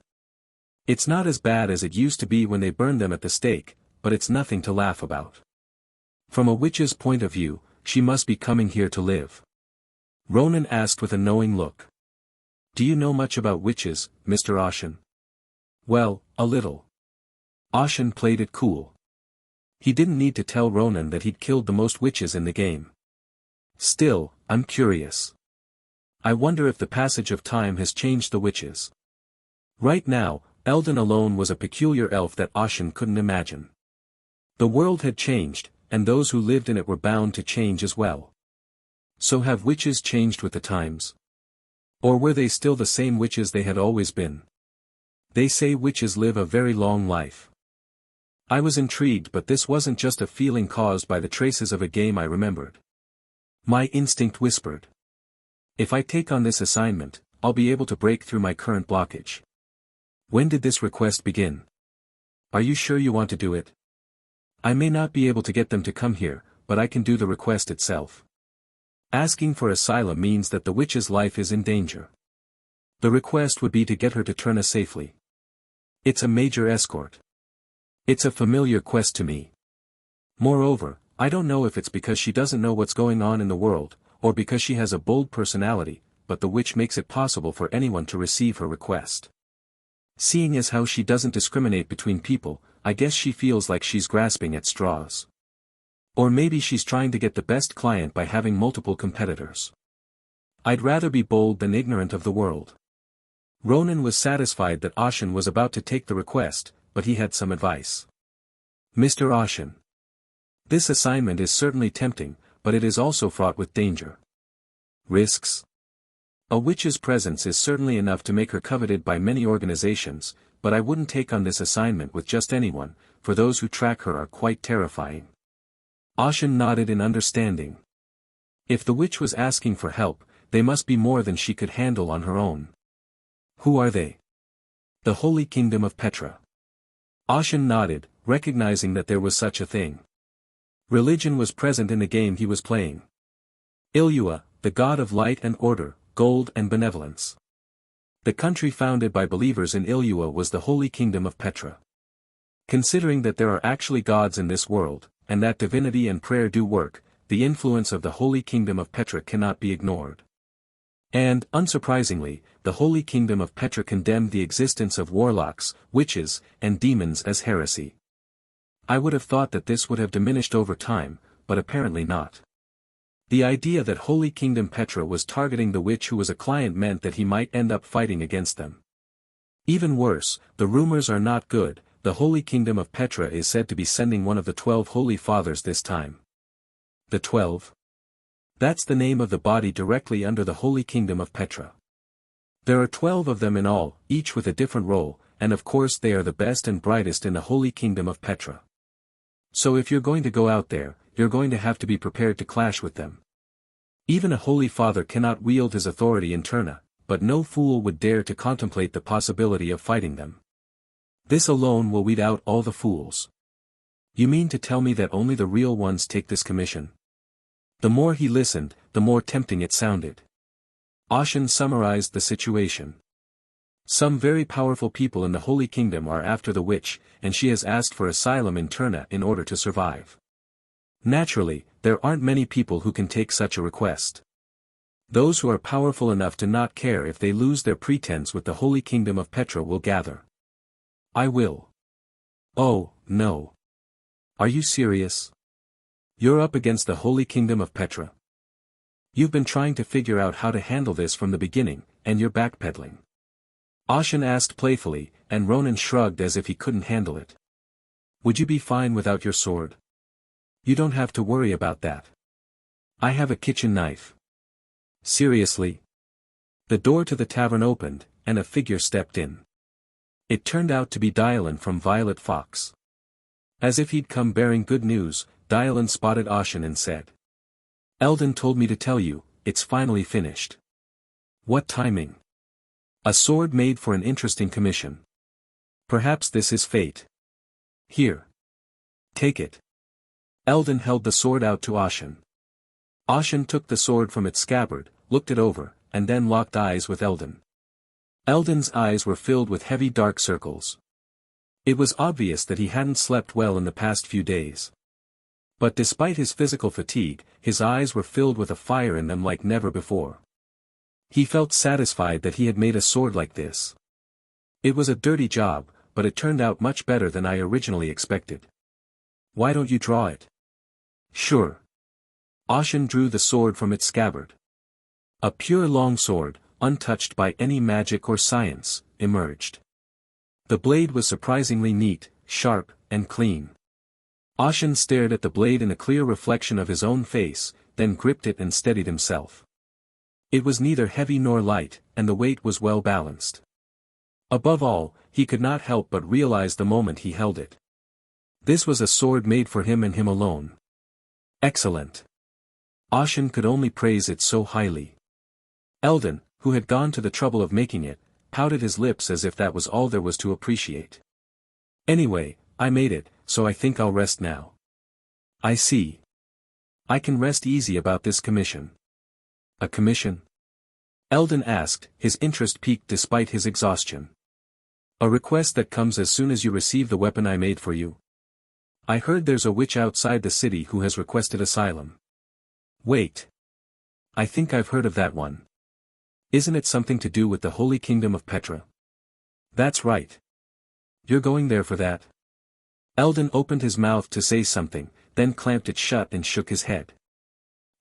It's not as bad as it used to be when they burned them at the stake, but it's nothing to laugh about. From a witch's point of view, she must be coming here to live. Ronan asked with a knowing look. Do you know much about witches, Mr. Ashen? Well, a little. Ashen played it cool. He didn't need to tell Ronan that he'd killed the most witches in the game. Still, I'm curious. I wonder if the passage of time has changed the witches. Right now, Eldon alone was a peculiar elf that Ashen couldn't imagine. The world had changed, and those who lived in it were bound to change as well. So have witches changed with the times? Or were they still the same witches they had always been? They say witches live a very long life. I was intrigued, but this wasn't just a feeling caused by the traces of a game I remembered. My instinct whispered. If I take on this assignment, I'll be able to break through my current blockage. When did this request begin? Are you sure you want to do it? I may not be able to get them to come here, but I can do the request itself. Asking for asylum means that the witch's life is in danger. The request would be to get her to Turna safely. It's a major escort. It's a familiar quest to me. Moreover, I don't know if it's because she doesn't know what's going on in the world, or because she has a bold personality, but the witch makes it possible for anyone to receive her request. Seeing as how she doesn't discriminate between people, I guess she feels like she's grasping at straws. Or maybe she's trying to get the best client by having multiple competitors. I'd rather be bold than ignorant of the world. Ronan was satisfied that Ashen was about to take the request, but he had some advice. Mr. Ashen. This assignment is certainly tempting, but it is also fraught with danger. Risks? A witch's presence is certainly enough to make her coveted by many organizations, but I wouldn't take on this assignment with just anyone, for those who track her are quite terrifying. Ashen nodded in understanding. If the witch was asking for help, they must be more than she could handle on her own. Who are they? The Holy Kingdom of Petra. Ashen nodded, recognizing that there was such a thing. Religion was present in the game he was playing. Ilua, the god of light and order, gold and benevolence. The country founded by believers in Ilua was the Holy Kingdom of Petra. Considering that there are actually gods in this world, and that divinity and prayer do work, the influence of the Holy Kingdom of Petra cannot be ignored. And, unsurprisingly, the Holy Kingdom of Petra condemned the existence of warlocks, witches, and demons as heresy. I would have thought that this would have diminished over time, but apparently not. The idea that Holy Kingdom Petra was targeting the witch who was a client meant that he might end up fighting against them. Even worse, the rumors are not good. The Holy Kingdom of Petra is said to be sending one of the 12 Holy Fathers this time. The 12? That's the name of the body directly under the Holy Kingdom of Petra. There are 12 of them in all, each with a different role, and of course they are the best and brightest in the Holy Kingdom of Petra. So if you're going to go out there, you're going to have to be prepared to clash with them. Even a Holy Father cannot wield his authority in Terna, but no fool would dare to contemplate the possibility of fighting them. This alone will weed out all the fools. You mean to tell me that only the real ones take this commission? The more he listened, the more tempting it sounded. Ashen summarized the situation. Some very powerful people in the Holy Kingdom are after the witch, and she has asked for asylum in Terna in order to survive. Naturally, there aren't many people who can take such a request. Those who are powerful enough to not care if they lose their pretense with the Holy Kingdom of Petra will gather. I will. Oh, no. Are you serious? You're up against the Holy Kingdom of Petra. You've been trying to figure out how to handle this from the beginning, and you're backpedaling. Ashen asked playfully, and Ronan shrugged as if he couldn't handle it. Would you be fine without your sword? You don't have to worry about that. I have a kitchen knife. Seriously? The door to the tavern opened, and a figure stepped in. It turned out to be Dylan from Violet Fox. As if he'd come bearing good news, Dylan spotted Ashen and said. Eldon told me to tell you, it's finally finished. What timing? A sword made for an interesting commission. Perhaps this is fate. Here. Take it. Eldon held the sword out to Ashen. Ashen took the sword from its scabbard, looked it over, and then locked eyes with Eldon. Eldon's eyes were filled with heavy dark circles. It was obvious that he hadn't slept well in the past few days. But despite his physical fatigue, his eyes were filled with a fire in them like never before. He felt satisfied that he had made a sword like this. It was a dirty job, but it turned out much better than I originally expected. Why don't you draw it? Sure. Ashen drew the sword from its scabbard. A pure longsword, untouched by any magic or science, emerged. The blade was surprisingly neat, sharp, and clean. Ashen stared at the blade in a clear reflection of his own face, then gripped it and steadied himself. It was neither heavy nor light, and the weight was well balanced. Above all, he could not help but realize the moment he held it. This was a sword made for him and him alone. Excellent. Ashen could only praise it so highly. Eldon, who had gone to the trouble of making it, pouted his lips as if that was all there was to appreciate. Anyway, I made it, so I think I'll rest now. I see. I can rest easy about this commission. A commission? Eldon asked, his interest piqued despite his exhaustion. A request that comes as soon as you receive the weapon I made for you. I heard there's a witch outside the city who has requested asylum. Wait. I think I've heard of that one. Isn't it something to do with the Holy Kingdom of Petra? That's right. You're going there for that? Eldon opened his mouth to say something, then clamped it shut and shook his head.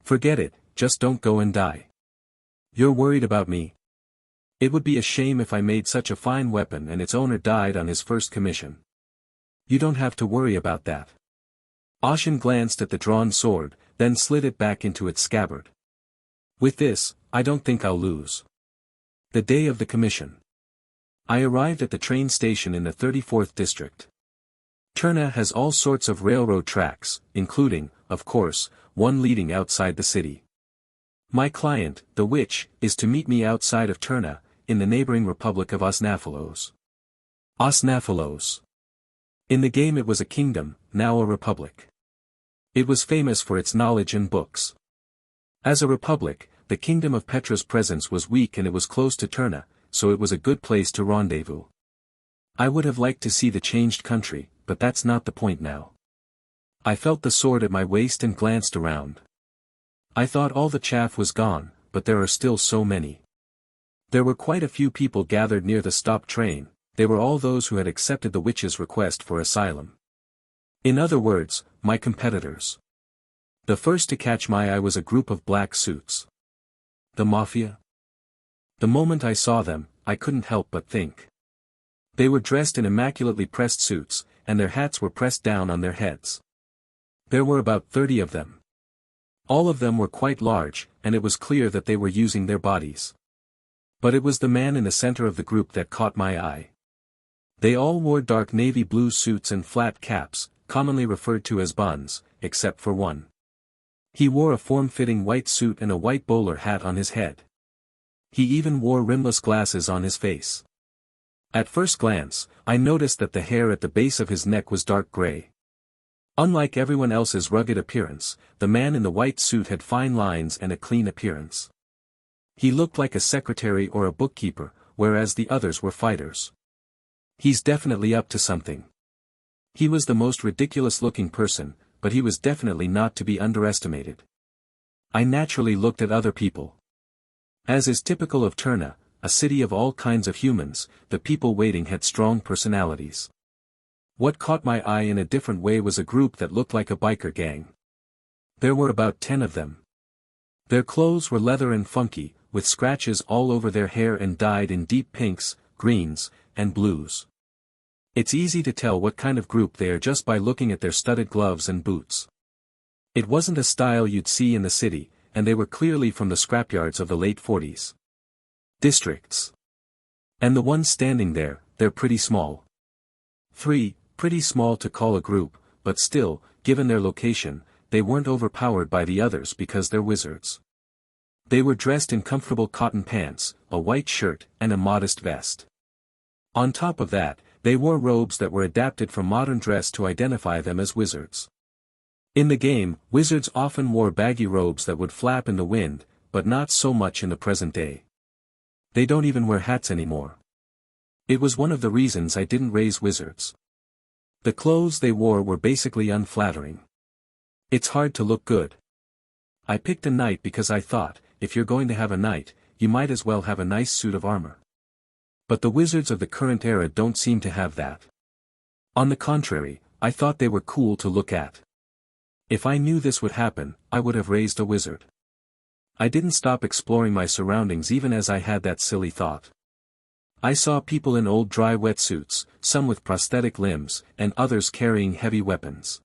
Forget it, just don't go and die. You're worried about me? It would be a shame if I made such a fine weapon and its owner died on his first commission. You don't have to worry about that. Ashen glanced at the drawn sword, then slid it back into its scabbard. With this, I don't think I'll lose. The day of the commission. I arrived at the train station in the 34th district. Terna has all sorts of railroad tracks, including, of course, one leading outside the city. My client, the witch, is to meet me outside of Terna, in the neighboring Republic of Osnaphilos. Osnaphilos. In the game it was a kingdom, now a republic. It was famous for its knowledge and books. As a republic, the kingdom of Petra's presence was weak and it was close to Terna, so it was a good place to rendezvous. I would have liked to see the changed country, but that's not the point now. I felt the sword at my waist and glanced around. I thought all the chaff was gone, but there are still so many. There were quite a few people gathered near the stopped train. They were all those who had accepted the witch's request for asylum. In other words, my competitors. The first to catch my eye was a group of black suits. The Mafia? The moment I saw them, I couldn't help but think. They were dressed in immaculately pressed suits, and their hats were pressed down on their heads. There were about 30 of them. All of them were quite large, and it was clear that they were using their bodies. But it was the man in the center of the group that caught my eye. They all wore dark navy blue suits and flat caps, commonly referred to as buns, except for one. He wore a form-fitting white suit and a white bowler hat on his head. He even wore rimless glasses on his face. At first glance, I noticed that the hair at the base of his neck was dark gray. Unlike everyone else's rugged appearance, the man in the white suit had fine lines and a clean appearance. He looked like a secretary or a bookkeeper, whereas the others were fighters. He's definitely up to something. He was the most ridiculous-looking person, but he was definitely not to be underestimated. I naturally looked at other people. As is typical of Terna, a city of all kinds of humans, the people waiting had strong personalities. What caught my eye in a different way was a group that looked like a biker gang. There were about 10 of them. Their clothes were leather and funky, with scratches all over their hair and dyed in deep pinks, greens, and blues. It's easy to tell what kind of group they are just by looking at their studded gloves and boots. It wasn't a style you'd see in the city, and they were clearly from the scrapyards of the late 40s. Districts. And the ones standing there, they're pretty small. 3, pretty small to call a group, but still, given their location, they weren't overpowered by the others because they're wizards. They were dressed in comfortable cotton pants, a white shirt, and a modest vest. On top of that, they wore robes that were adapted from modern dress to identify them as wizards. In the game, wizards often wore baggy robes that would flap in the wind, but not so much in the present day. They don't even wear hats anymore. It was one of the reasons I didn't raise wizards. The clothes they wore were basically unflattering. It's hard to look good. I picked a knight because I thought, if you're going to have a knight, you might as well have a nice suit of armor. But the wizards of the current era don't seem to have that. On the contrary, I thought they were cool to look at. If I knew this would happen, I would have raised a wizard. I didn't stop exploring my surroundings even as I had that silly thought. I saw people in old dry wetsuits, some with prosthetic limbs, and others carrying heavy weapons.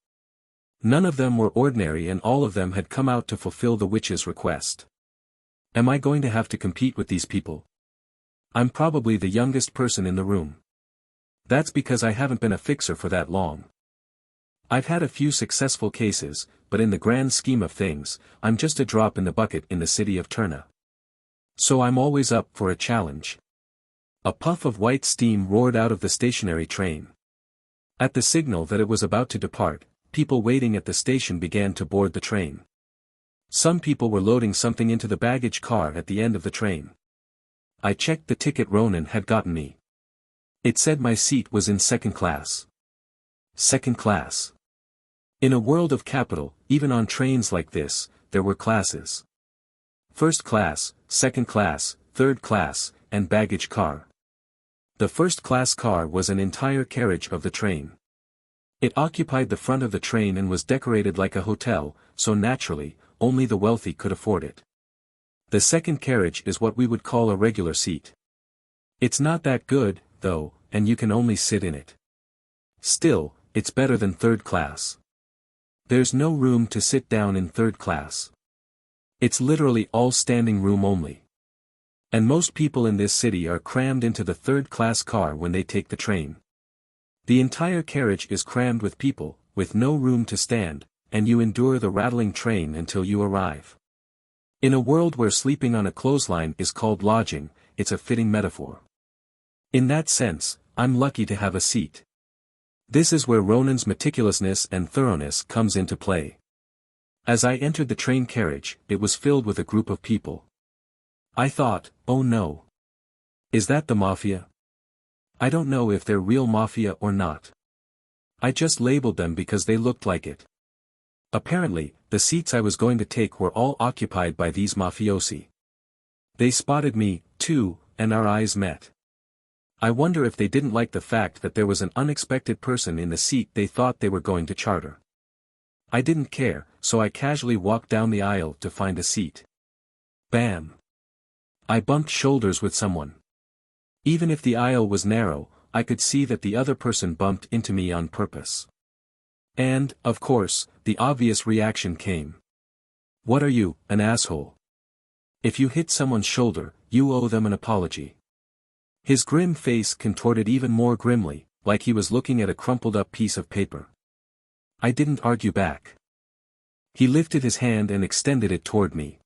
None of them were ordinary and all of them had come out to fulfill the witch's request. Am I going to have to compete with these people? I'm probably the youngest person in the room. That's because I haven't been a fixer for that long. I've had a few successful cases, but in the grand scheme of things, I'm just a drop in the bucket in the city of Terna. So I'm always up for a challenge. A puff of white steam roared out of the stationary train. At the signal that it was about to depart, people waiting at the station began to board the train. Some people were loading something into the baggage car at the end of the train. I checked the ticket Ronan had gotten me. It said my seat was in second class. Second class. In a world of capital, even on trains like this, there were classes. First class, second class, third class, and baggage car. The first-class car was an entire carriage of the train. It occupied the front of the train and was decorated like a hotel, so naturally, only the wealthy could afford it. The second carriage is what we would call a regular seat. It's not that good, though, and you can only sit in it. Still, it's better than third class. There's no room to sit down in third class. It's literally all standing room only. And most people in this city are crammed into the third-class car when they take the train. The entire carriage is crammed with people, with no room to stand, and you endure the rattling train until you arrive. In a world where sleeping on a clothesline is called lodging, it's a fitting metaphor. In that sense, I'm lucky to have a seat. This is where Ronan's meticulousness and thoroughness comes into play. As I entered the train carriage, it was filled with a group of people. I thought, oh no. Is that the mafia? I don't know if they're real mafia or not. I just labeled them because they looked like it. Apparently, the seats I was going to take were all occupied by these mafiosi. They spotted me, too, and our eyes met. I wonder if they didn't like the fact that there was an unexpected person in the seat they thought they were going to charter. I didn't care, so I casually walked down the aisle to find a seat. Bam! I bumped shoulders with someone. Even if the aisle was narrow, I could see that the other person bumped into me on purpose. And, of course, the obvious reaction came. What are you, an asshole? If you hit someone's shoulder, you owe them an apology. His grim face contorted even more grimly, like he was looking at a crumpled-up piece of paper. I didn't argue back. He lifted his hand and extended it toward me.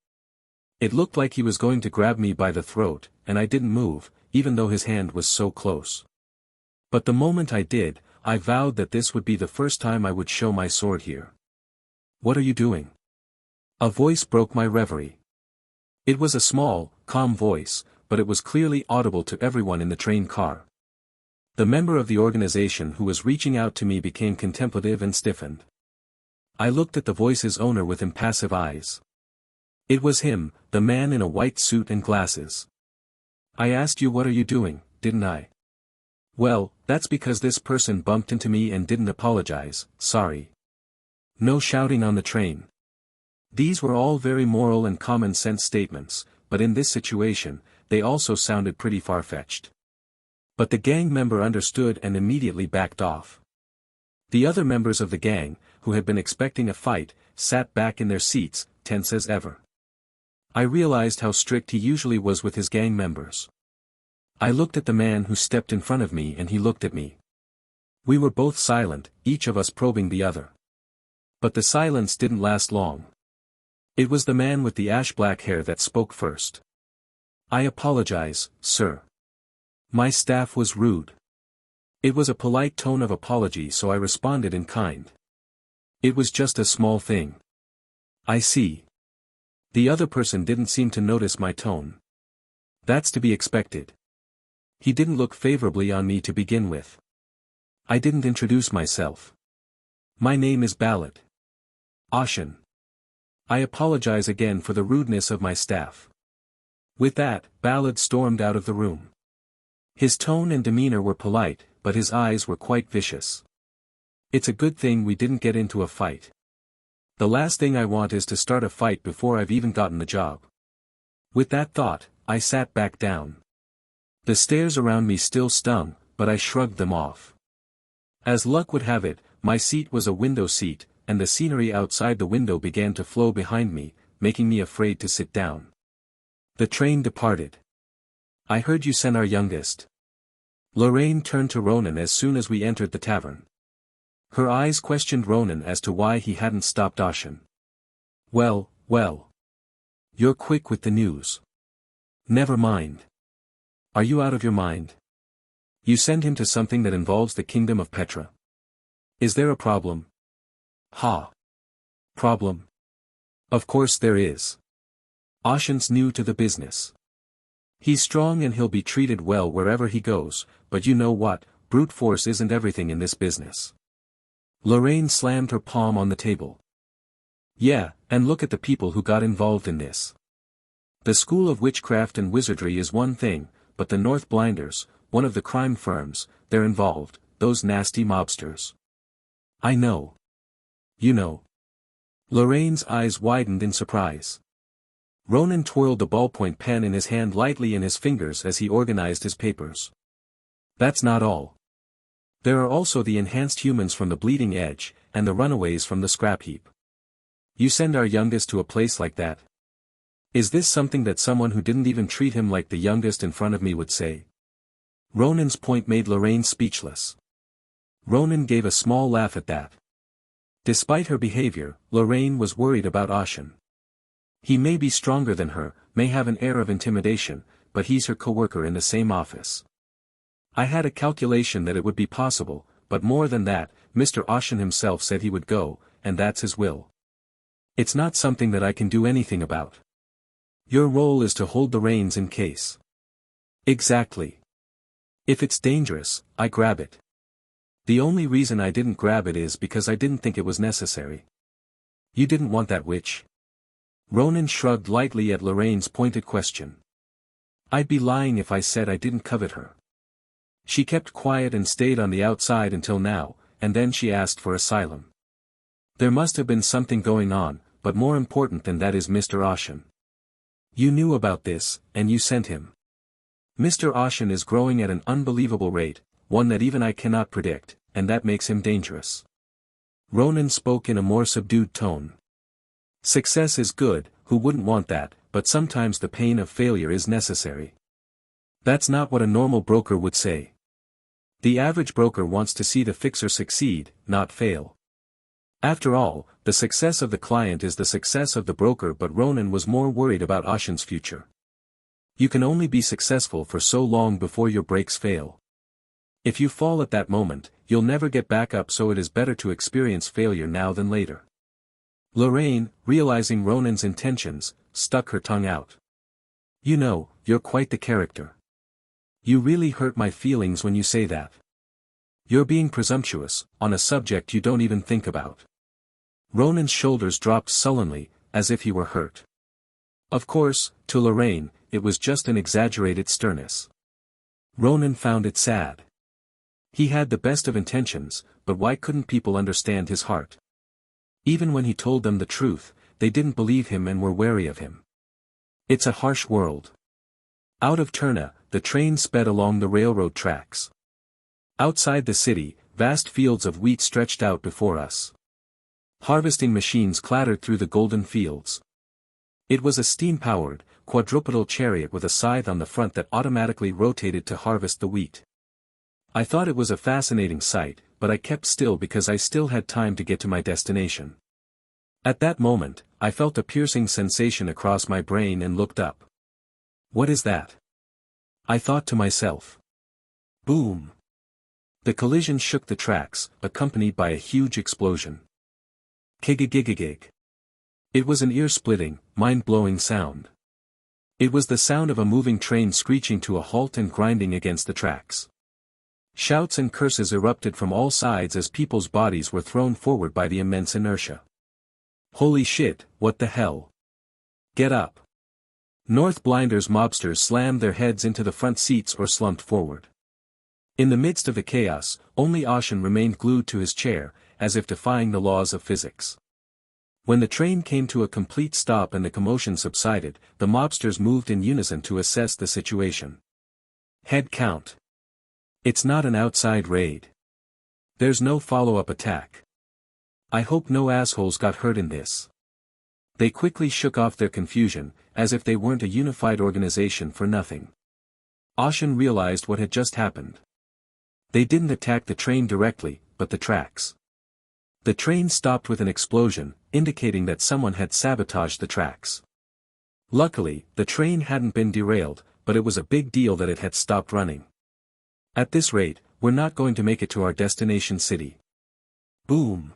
It looked like he was going to grab me by the throat, and I didn't move, even though his hand was so close. But the moment I did, I vowed that this would be the first time I would show my sword here. What are you doing? A voice broke my reverie. It was a small, calm voice, but it was clearly audible to everyone in the train car. The member of the organization who was reaching out to me became contemplative and stiffened. I looked at the voice's owner with impassive eyes. It was him, the man in a white suit and glasses. I asked you what are you doing, didn't I? Well, that's because this person bumped into me and didn't apologize, sorry. No shouting on the train. These were all very moral and common sense statements, but in this situation, they also sounded pretty far-fetched. But the gang member understood and immediately backed off. The other members of the gang, who had been expecting a fight, sat back in their seats, tense as ever. I realized how strict he usually was with his gang members. I looked at the man who stepped in front of me and he looked at me. We were both silent, each of us probing the other. But the silence didn't last long. It was the man with the ash-black hair that spoke first. I apologize, sir. My staff was rude. It was a polite tone of apology, so I responded in kind. It was just a small thing. I see. The other person didn't seem to notice my tone. That's to be expected. He didn't look favorably on me to begin with. I didn't introduce myself. My name is Ballad. Ashen. I apologize again for the rudeness of my staff. With that, Ballad stormed out of the room. His tone and demeanor were polite, but his eyes were quite vicious. It's a good thing we didn't get into a fight. The last thing I want is to start a fight before I've even gotten the job. With that thought, I sat back down. The stares around me still stung, but I shrugged them off. As luck would have it, my seat was a window seat, and the scenery outside the window began to flow behind me, making me afraid to sit down. The train departed. I heard you sent our youngest. Lorraine turned to Ronan as soon as we entered the tavern. Her eyes questioned Ronan as to why he hadn't stopped Ashen. Well. You're quick with the news. Never mind. Are you out of your mind? You send him to something that involves the kingdom of Petra. Is there a problem? Ha. Problem? Of course there is. Ashen's new to the business. He's strong and he'll be treated well wherever he goes, but you know what, brute force isn't everything in this business. Lorraine slammed her palm on the table. Yeah, and look at the people who got involved in this. The School of Witchcraft and Wizardry is one thing, but the North Blinders, one of the crime firms, they're involved, those nasty mobsters. I know. You know. Lorraine's eyes widened in surprise. Ronan twirled the ballpoint pen in his hand lightly in his fingers as he organized his papers. That's not all. There are also the enhanced humans from the Bleeding Edge, and the runaways from the scrap heap. You send our youngest to a place like that? Is this something that someone who didn't even treat him like the youngest in front of me would say? Ronan's point made Lorraine speechless. Ronan gave a small laugh at that. Despite her behavior, Lorraine was worried about Ashen. He may be stronger than her, may have an air of intimidation, but he's her coworker in the same office. I had a calculation that it would be possible, but more than that, Mr. Ashen himself said he would go, and that's his will. It's not something that I can do anything about. Your role is to hold the reins in case. Exactly. If it's dangerous, I grab it. The only reason I didn't grab it is because I didn't think it was necessary. You didn't want that witch? Ronan shrugged lightly at Lorraine's pointed question. I'd be lying if I said I didn't covet her. She kept quiet and stayed on the outside until now, and then she asked for asylum. There must have been something going on, but more important than that is Mr. Ashen. You knew about this, and you sent him. Mr. Ashen is growing at an unbelievable rate, one that even I cannot predict, and that makes him dangerous. Ronan spoke in a more subdued tone. Success is good, who wouldn't want that, but sometimes the pain of failure is necessary. That's not what a normal broker would say. The average broker wants to see the fixer succeed, not fail. After all, the success of the client is the success of the broker, but Ronan was more worried about Ashen's future. You can only be successful for so long before your brakes fail. If you fall at that moment, you'll never get back up, so it is better to experience failure now than later. Lorraine, realizing Ronan's intentions, stuck her tongue out. You know, you're quite the character. You really hurt my feelings when you say that. You're being presumptuous, on a subject you don't even think about. Ronan's shoulders dropped sullenly, as if he were hurt. Of course, to Lorraine, it was just an exaggerated sternness. Ronan found it sad. He had the best of intentions, but why couldn't people understand his heart? Even when he told them the truth, they didn't believe him and were wary of him. It's a harsh world. Out of Turna, the train sped along the railroad tracks. Outside the city, vast fields of wheat stretched out before us. Harvesting machines clattered through the golden fields. It was a steam-powered, quadrupedal chariot with a scythe on the front that automatically rotated to harvest the wheat. I thought it was a fascinating sight, but I kept still because I still had time to get to my destination. At that moment, I felt a piercing sensation across my brain and looked up. What is that? I thought to myself. Boom! The collision shook the tracks, accompanied by a huge explosion. Kigigigigig. It was an ear-splitting, mind-blowing sound. It was the sound of a moving train screeching to a halt and grinding against the tracks. Shouts and curses erupted from all sides as people's bodies were thrown forward by the immense inertia. Holy shit, what the hell? Get up. North Blinders mobsters slammed their heads into the front seats or slumped forward. In the midst of the chaos, only Ashen remained glued to his chair, as if defying the laws of physics. When the train came to a complete stop and the commotion subsided, the mobsters moved in unison to assess the situation. Head count. It's not an outside raid. There's no follow-up attack. I hope no assholes got hurt in this. They quickly shook off their confusion, as if they weren't a unified organization for nothing. Ashen realized what had just happened. They didn't attack the train directly, but the tracks. The train stopped with an explosion, indicating that someone had sabotaged the tracks. Luckily, the train hadn't been derailed, but it was a big deal that it had stopped running. At this rate, we're not going to make it to our destination city. Boom!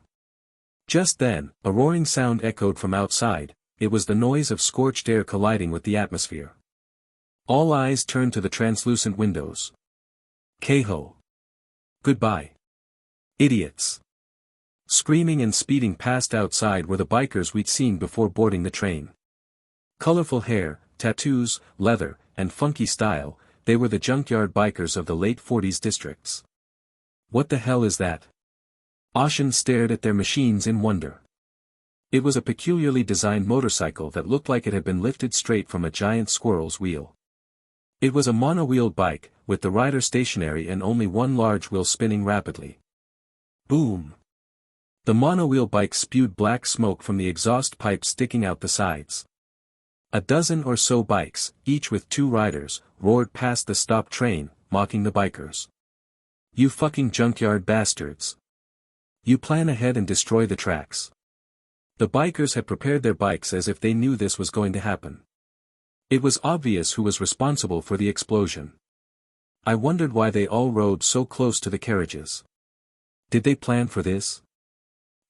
Just then, a roaring sound echoed from outside. It was the noise of scorched air colliding with the atmosphere. All eyes turned to the translucent windows. K-ho! Goodbye. Idiots! Screaming and speeding past outside were the bikers we'd seen before boarding the train. Colorful hair, tattoos, leather, and funky style, they were the junkyard bikers of the late 40s districts. What the hell is that? Ashen stared at their machines in wonder. It was a peculiarly designed motorcycle that looked like it had been lifted straight from a giant squirrel's wheel. It was a mono-wheeled bike, with the rider stationary and only one large wheel spinning rapidly. Boom! The mono-wheel bike spewed black smoke from the exhaust pipes sticking out the sides. A dozen or so bikes, each with 2 riders, roared past the stopped train, mocking the bikers. You fucking junkyard bastards. You plan ahead and destroy the tracks. The bikers had prepared their bikes as if they knew this was going to happen. It was obvious who was responsible for the explosion. I wondered why they all rode so close to the carriages. Did they plan for this?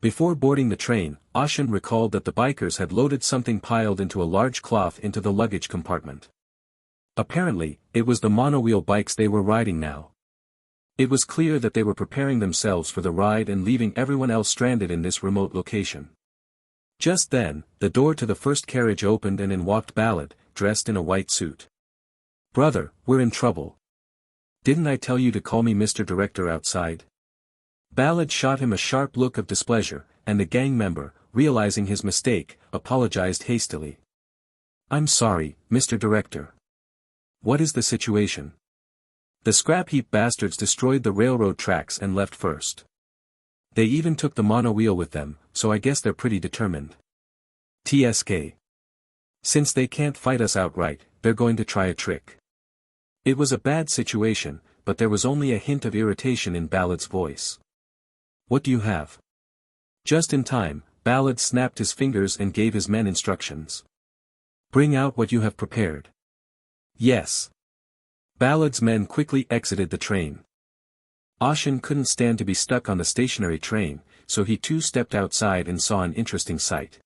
Before boarding the train, Ashen recalled that the bikers had loaded something piled into a large cloth into the luggage compartment. Apparently, it was the monowheel bikes they were riding now. It was clear that they were preparing themselves for the ride and leaving everyone else stranded in this remote location. Just then, the door to the first carriage opened and in walked Ballad, dressed in a white suit. "Brother, we're in trouble. Didn't I tell you to call me Mr. Director outside?" Ballad shot him a sharp look of displeasure, and the gang member, realizing his mistake, apologized hastily. "I'm sorry, Mr. Director. What is the situation?" "The scrap heap bastards destroyed the railroad tracks and left first. They even took the monowheel with them, so I guess they're pretty determined. TSK. Since they can't fight us outright, they're going to try a trick." It was a bad situation, but there was only a hint of irritation in Ballad's voice. "What do you have?" Just in time, Ballad snapped his fingers and gave his men instructions. "Bring out what you have prepared." "Yes." Ballad's men quickly exited the train. Ashen couldn't stand to be stuck on the stationary train, so he too stepped outside and saw an interesting sight.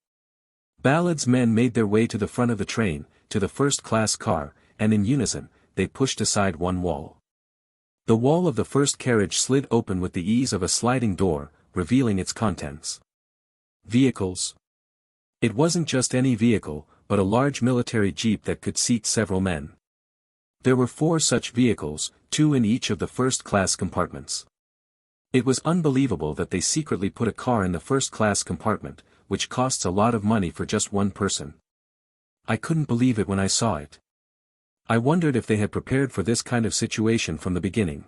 Ballad's men made their way to the front of the train, to the first-class car, and in unison, they pushed aside one wall. The wall of the first carriage slid open with the ease of a sliding door, revealing its contents. Vehicles. It wasn't just any vehicle, but a large military jeep that could seat several men. There were 4 such vehicles, 2 in each of the first-class compartments. It was unbelievable that they secretly put a car in the first-class compartment, which costs a lot of money for just one person. I couldn't believe it when I saw it. I wondered if they had prepared for this kind of situation from the beginning.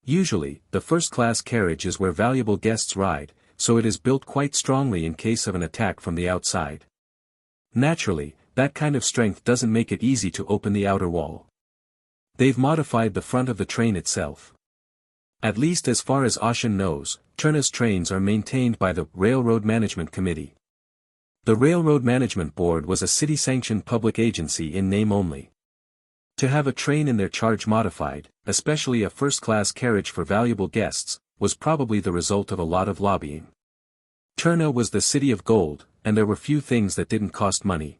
Usually, the first-class carriage is where valuable guests ride, so it is built quite strongly in case of an attack from the outside. Naturally, that kind of strength doesn't make it easy to open the outer wall. They've modified the front of the train itself. At least as far as Ashen knows, Turna's trains are maintained by the Railroad Management Committee. The Railroad Management Board was a city-sanctioned public agency in name only. To have a train in their charge modified, especially a first-class carriage for valuable guests, was probably the result of a lot of lobbying. Turna was the city of gold, and there were few things that didn't cost money.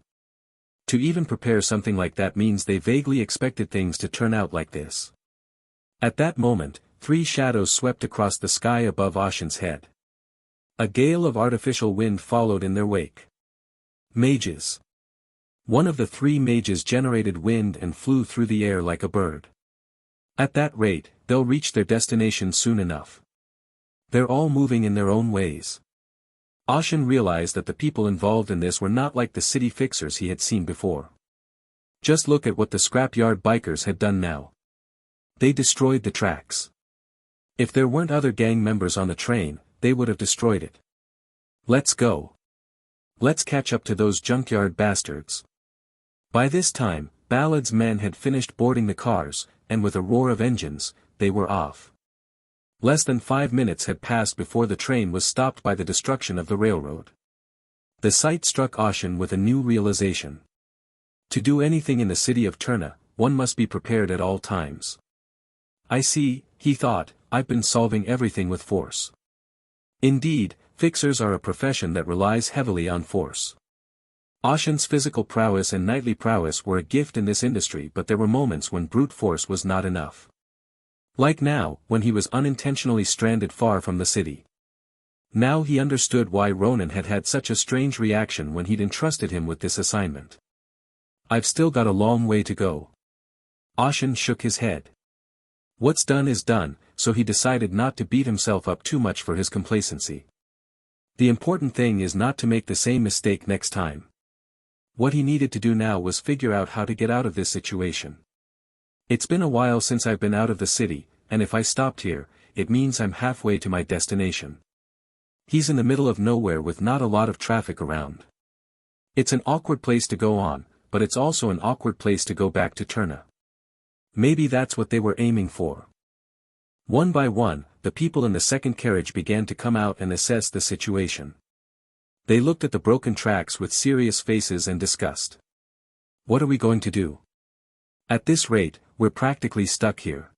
To even prepare something like that means they vaguely expected things to turn out like this. At that moment, 3 shadows swept across the sky above Ashen's head. A gale of artificial wind followed in their wake. Mages. One of the 3 mages generated wind and flew through the air like a bird. At that rate, they'll reach their destination soon enough. They're all moving in their own ways. Ashen realized that the people involved in this were not like the city fixers he had seen before. Just look at what the scrapyard bikers had done now. They destroyed the tracks. If there weren't other gang members on the train, they would have destroyed it. Let's go. Let's catch up to those junkyard bastards. By this time, Ballad's men had finished boarding the cars, and with a roar of engines, they were off. Less than 5 minutes had passed before the train was stopped by the destruction of the railroad. The sight struck Ashen with a new realization. To do anything in the city of Turna, one must be prepared at all times. I see, he thought, I've been solving everything with force. Indeed, fixers are a profession that relies heavily on force. Ashen's physical prowess and knightly prowess were a gift in this industry, but there were moments when brute force was not enough. Like now, when he was unintentionally stranded far from the city. Now he understood why Ronan had had such a strange reaction when he'd entrusted him with this assignment. I've still got a long way to go. Ashen shook his head. What's done is done, so he decided not to beat himself up too much for his complacency. The important thing is not to make the same mistake next time. What he needed to do now was figure out how to get out of this situation. It's been a while since I've been out of the city, and if I stopped here, it means I'm halfway to my destination. He's in the middle of nowhere with not a lot of traffic around. It's an awkward place to go on, but it's also an awkward place to go back to Turna. Maybe that's what they were aiming for. One by one, the people in the second carriage began to come out and assess the situation. They looked at the broken tracks with serious faces and disgust. What are we going to do? At this rate, we're practically stuck here.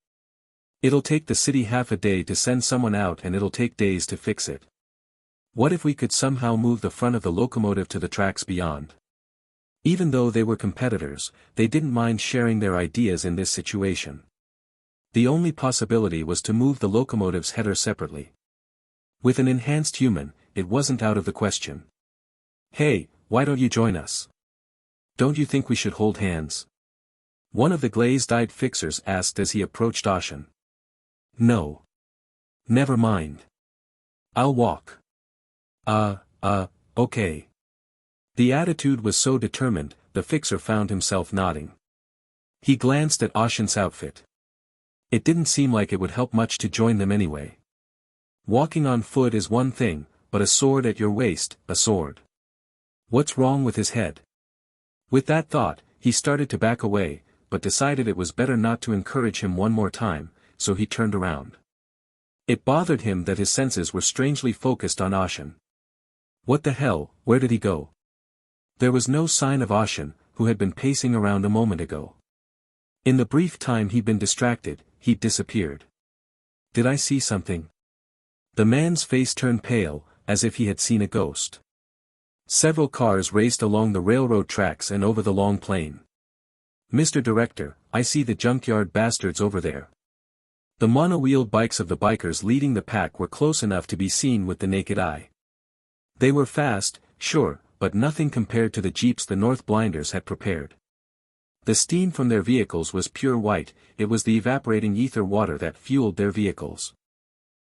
It'll take the city half a day to send someone out and it'll take days to fix it. What if we could somehow move the front of the locomotive to the tracks beyond? Even though they were competitors, they didn't mind sharing their ideas in this situation. The only possibility was to move the locomotive's header separately. With an enhanced human, it wasn't out of the question. Hey, why don't you join us? Don't you think we should hold hands? One of the glazed-eyed fixers asked as he approached Ashen. No. Never mind. I'll walk. Okay. The attitude was so determined, the fixer found himself nodding. He glanced at Ashen's outfit. It didn't seem like it would help much to join them anyway. Walking on foot is one thing, but a sword at your waist, a sword. What's wrong with his head? With that thought, he started to back away, but decided it was better not to encourage him one more time, so he turned around. It bothered him that his senses were strangely focused on Ashen. What the hell, where did he go? There was no sign of Ashen, who had been pacing around a moment ago. In the brief time he'd been distracted, he'd disappeared. Did I see something? The man's face turned pale, as if he had seen a ghost. Several cars raced along the railroad tracks and over the long plain. Mr. Director, I see the junkyard bastards over there. The mono-wheeled bikes of the bikers leading the pack were close enough to be seen with the naked eye. They were fast, sure, but nothing compared to the jeeps the North Blinders had prepared. The steam from their vehicles was pure white, it was the evaporating ether water that fueled their vehicles.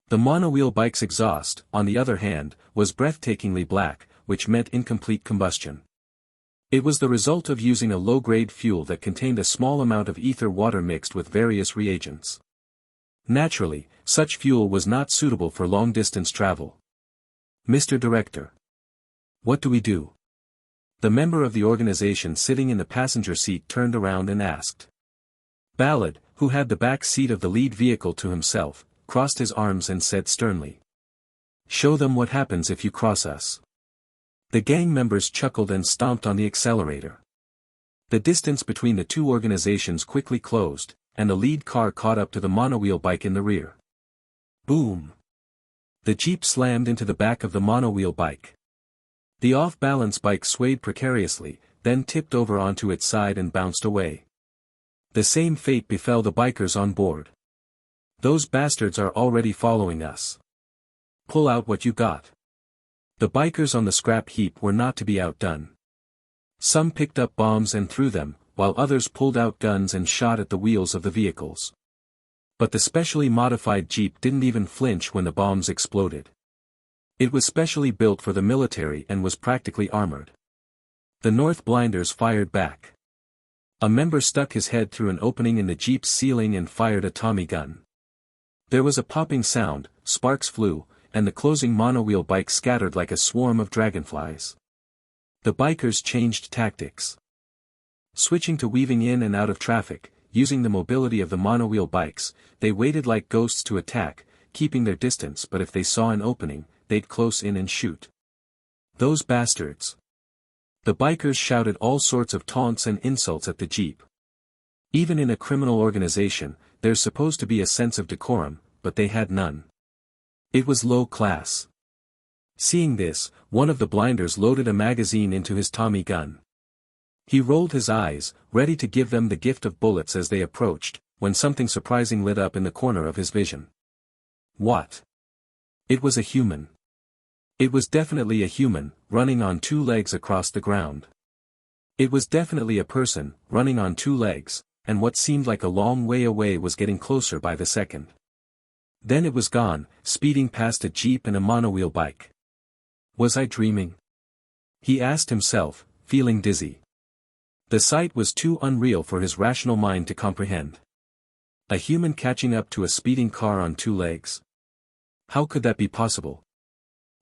The monowheel bike's exhaust, on the other hand, was breathtakingly black, which meant incomplete combustion. It was the result of using a low-grade fuel that contained a small amount of ether water mixed with various reagents. Naturally, such fuel was not suitable for long-distance travel. Mr. Director. What do we do? The member of the organization sitting in the passenger seat turned around and asked. Ballard, who had the back seat of the lead vehicle to himself, crossed his arms and said sternly. Show them what happens if you cross us. The gang members chuckled and stomped on the accelerator. The distance between the two organizations quickly closed, and the lead car caught up to the monowheel bike in the rear. Boom! The jeep slammed into the back of the monowheel bike. The off-balance bike swayed precariously, then tipped over onto its side and bounced away. The same fate befell the bikers on board. Those bastards are already following us. Pull out what you got. The bikers on the scrap heap were not to be outdone. Some picked up bombs and threw them, while others pulled out guns and shot at the wheels of the vehicles. But the specially modified jeep didn't even flinch when the bombs exploded. It was specially built for the military and was practically armored. The North Blinders fired back. A member stuck his head through an opening in the jeep's ceiling and fired a Tommy gun. There was a popping sound, sparks flew, and the closing monowheel bike scattered like a swarm of dragonflies. The bikers changed tactics. Switching to weaving in and out of traffic, using the mobility of the monowheel bikes, they waited like ghosts to attack, keeping their distance, but if they saw an opening, they'd close in and shoot. Those bastards. The bikers shouted all sorts of taunts and insults at the jeep. Even in a criminal organization, there's supposed to be a sense of decorum, but they had none. It was low class. Seeing this, one of the blinders loaded a magazine into his Tommy gun. He rolled his eyes, ready to give them the gift of bullets as they approached, when something surprising lit up in the corner of his vision. What? It was a human. It was definitely a human, running on two legs across the ground. It was definitely a person, running on two legs, and what seemed like a long way away was getting closer by the second. Then it was gone, speeding past a jeep and a monowheel bike. Was I dreaming? He asked himself, feeling dizzy. The sight was too unreal for his rational mind to comprehend. A human catching up to a speeding car on two legs. How could that be possible?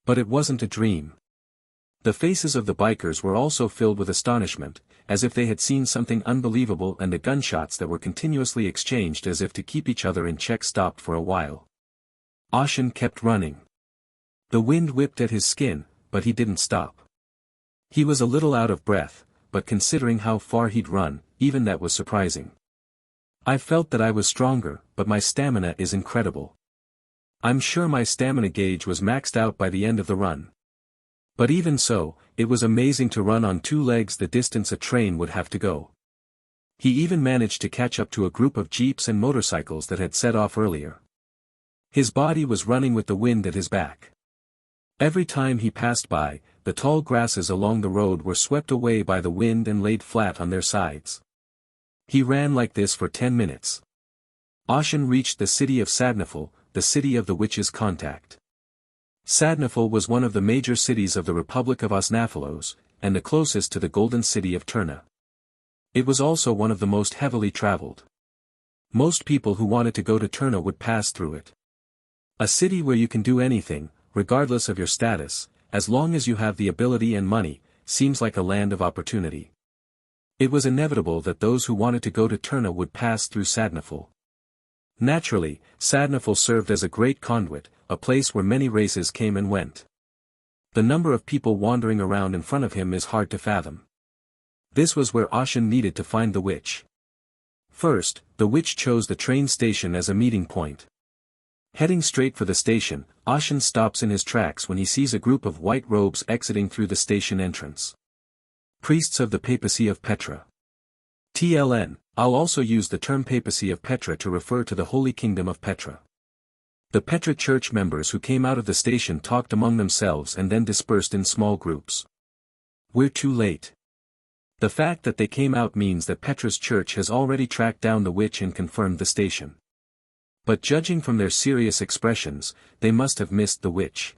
But it wasn't a dream. The faces of the bikers were also filled with astonishment, as if they had seen something unbelievable, and the gunshots that were continuously exchanged as if to keep each other in check stopped for a while. Ashen kept running. The wind whipped at his skin, but he didn't stop. He was a little out of breath, but considering how far he'd run, even that was surprising. I felt that I was stronger, but my stamina is incredible. I'm sure my stamina gauge was maxed out by the end of the run. But even so, it was amazing to run on 2 legs the distance a train would have to go. He even managed to catch up to a group of jeeps and motorcycles that had set off earlier. His body was running with the wind at his back. Every time he passed by, the tall grasses along the road were swept away by the wind and laid flat on their sides. He ran like this for 10 minutes. Ashen reached the city of Sadnafal, the city of the witch's contact. Sadnafal was one of the major cities of the Republic of Osnafalos, and the closest to the Golden City of Turna. It was also one of the most heavily traveled. Most people who wanted to go to Turna would pass through it. A city where you can do anything, regardless of your status, as long as you have the ability and money, seems like a land of opportunity. It was inevitable that those who wanted to go to Turna would pass through Sadnafal. Naturally, Sadnafal served as a great conduit, a place where many races came and went. The number of people wandering around in front of him is hard to fathom. This was where Ashen needed to find the witch. First, the witch chose the train station as a meeting point. Heading straight for the station, Ashen stops in his tracks when he sees a group of white robes exiting through the station entrance. Priests of the Papacy of Petra. TLN, I'll also use the term Papacy of Petra to refer to the Holy Kingdom of Petra. The Petra church members who came out of the station talked among themselves and then dispersed in small groups. We're too late. The fact that they came out means that Petra's church has already tracked down the witch and confirmed the station. But judging from their serious expressions, they must have missed the witch.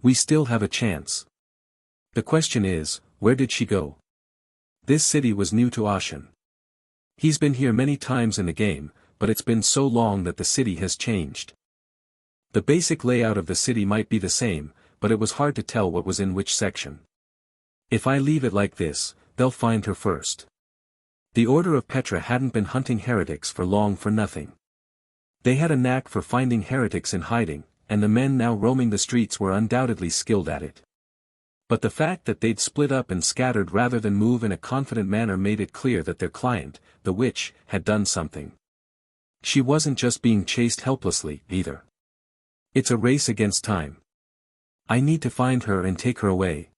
We still have a chance. The question is, where did she go? This city was new to Ashen. He's been here many times in the game, but it's been so long that the city has changed. The basic layout of the city might be the same, but it was hard to tell what was in which section. If I leave it like this, they'll find her first. The Order of Petra hadn't been hunting heretics for long for nothing. They had a knack for finding heretics in hiding, and the men now roaming the streets were undoubtedly skilled at it. But the fact that they'd split up and scattered rather than move in a confident manner made it clear that their client, the witch, had done something. She wasn't just being chased helplessly, either. It's a race against time. I need to find her and take her away.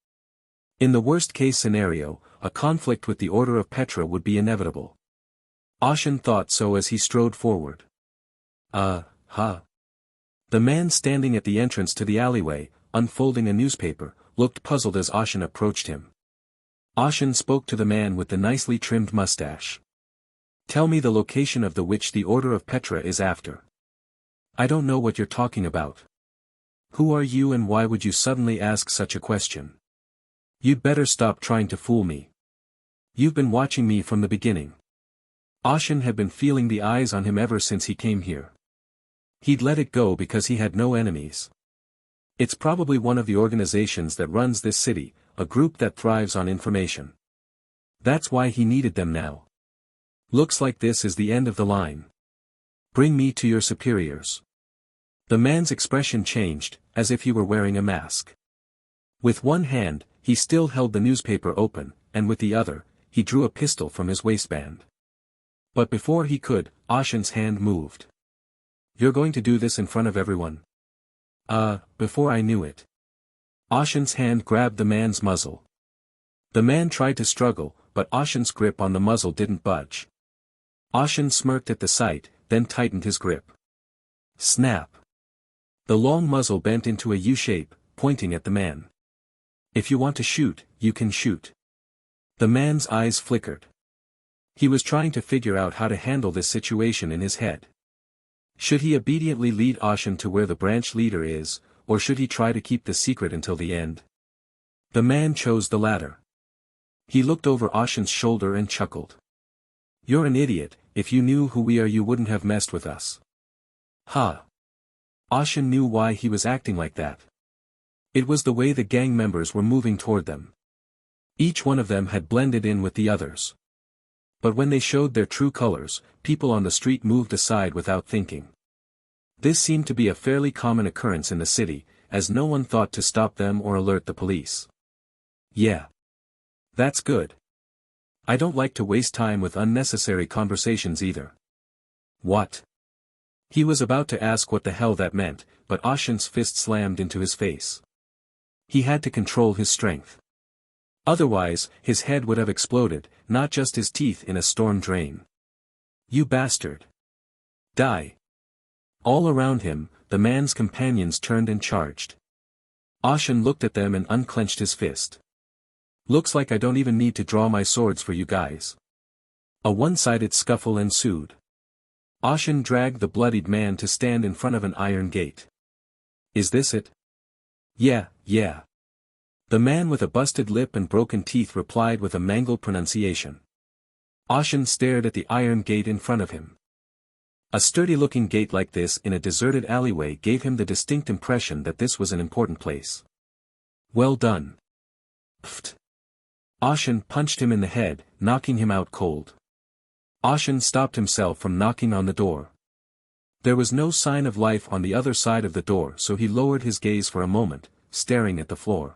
In the worst-case scenario, a conflict with the Order of Petra would be inevitable. Ashen thought so as he strode forward. The man standing at the entrance to the alleyway, unfolding a newspaper, looked puzzled as Ashen approached him. Ashen spoke to the man with the nicely trimmed mustache. Tell me the location of the witch the Order of Petra is after. I don't know what you're talking about. Who are you and why would you suddenly ask such a question? You'd better stop trying to fool me. You've been watching me from the beginning. Ashen had been feeling the eyes on him ever since he came here. He'd let it go because he had no enemies. It's probably one of the organizations that runs this city, a group that thrives on information. That's why he needed them now. Looks like this is the end of the line. Bring me to your superiors. The man's expression changed, as if he were wearing a mask. With one hand, he still held the newspaper open, and with the other, he drew a pistol from his waistband. But before he could, Ashen's hand moved. You're going to do this in front of everyone? Before I knew it. Ashen's hand grabbed the man's muzzle. The man tried to struggle, but Ashen's grip on the muzzle didn't budge. Ashen smirked at the sight, then tightened his grip. Snap. The long muzzle bent into a U shape, pointing at the man. If you want to shoot, you can shoot. The man's eyes flickered. He was trying to figure out how to handle this situation in his head. Should he obediently lead Ashen to where the branch leader is, or should he try to keep the secret until the end? The man chose the latter. He looked over Ashen's shoulder and chuckled. You're an idiot, if you knew who we are you wouldn't have messed with us. Ha! Ashen knew why he was acting like that. It was the way the gang members were moving toward them. Each one of them had blended in with the others. But when they showed their true colors, people on the street moved aside without thinking. This seemed to be a fairly common occurrence in the city, as no one thought to stop them or alert the police. Yeah. That's good. I don't like to waste time with unnecessary conversations either. What? He was about to ask what the hell that meant, but Ashen's fist slammed into his face. He had to control his strength. Otherwise, his head would have exploded, not just his teeth in a storm drain. You bastard. Die. All around him, the man's companions turned and charged. Ashen looked at them and unclenched his fist. Looks like I don't even need to draw my swords for you guys. A one-sided scuffle ensued. Ashen dragged the bloodied man to stand in front of an iron gate. Is this it? Yeah. The man with a busted lip and broken teeth replied with a mangled pronunciation. Ashen stared at the iron gate in front of him. A sturdy-looking gate like this in a deserted alleyway gave him the distinct impression that this was an important place. Well done. Pfft. Ashen punched him in the head, knocking him out cold. Ashen stopped himself from knocking on the door. There was no sign of life on the other side of the door, so he lowered his gaze for a moment, staring at the floor.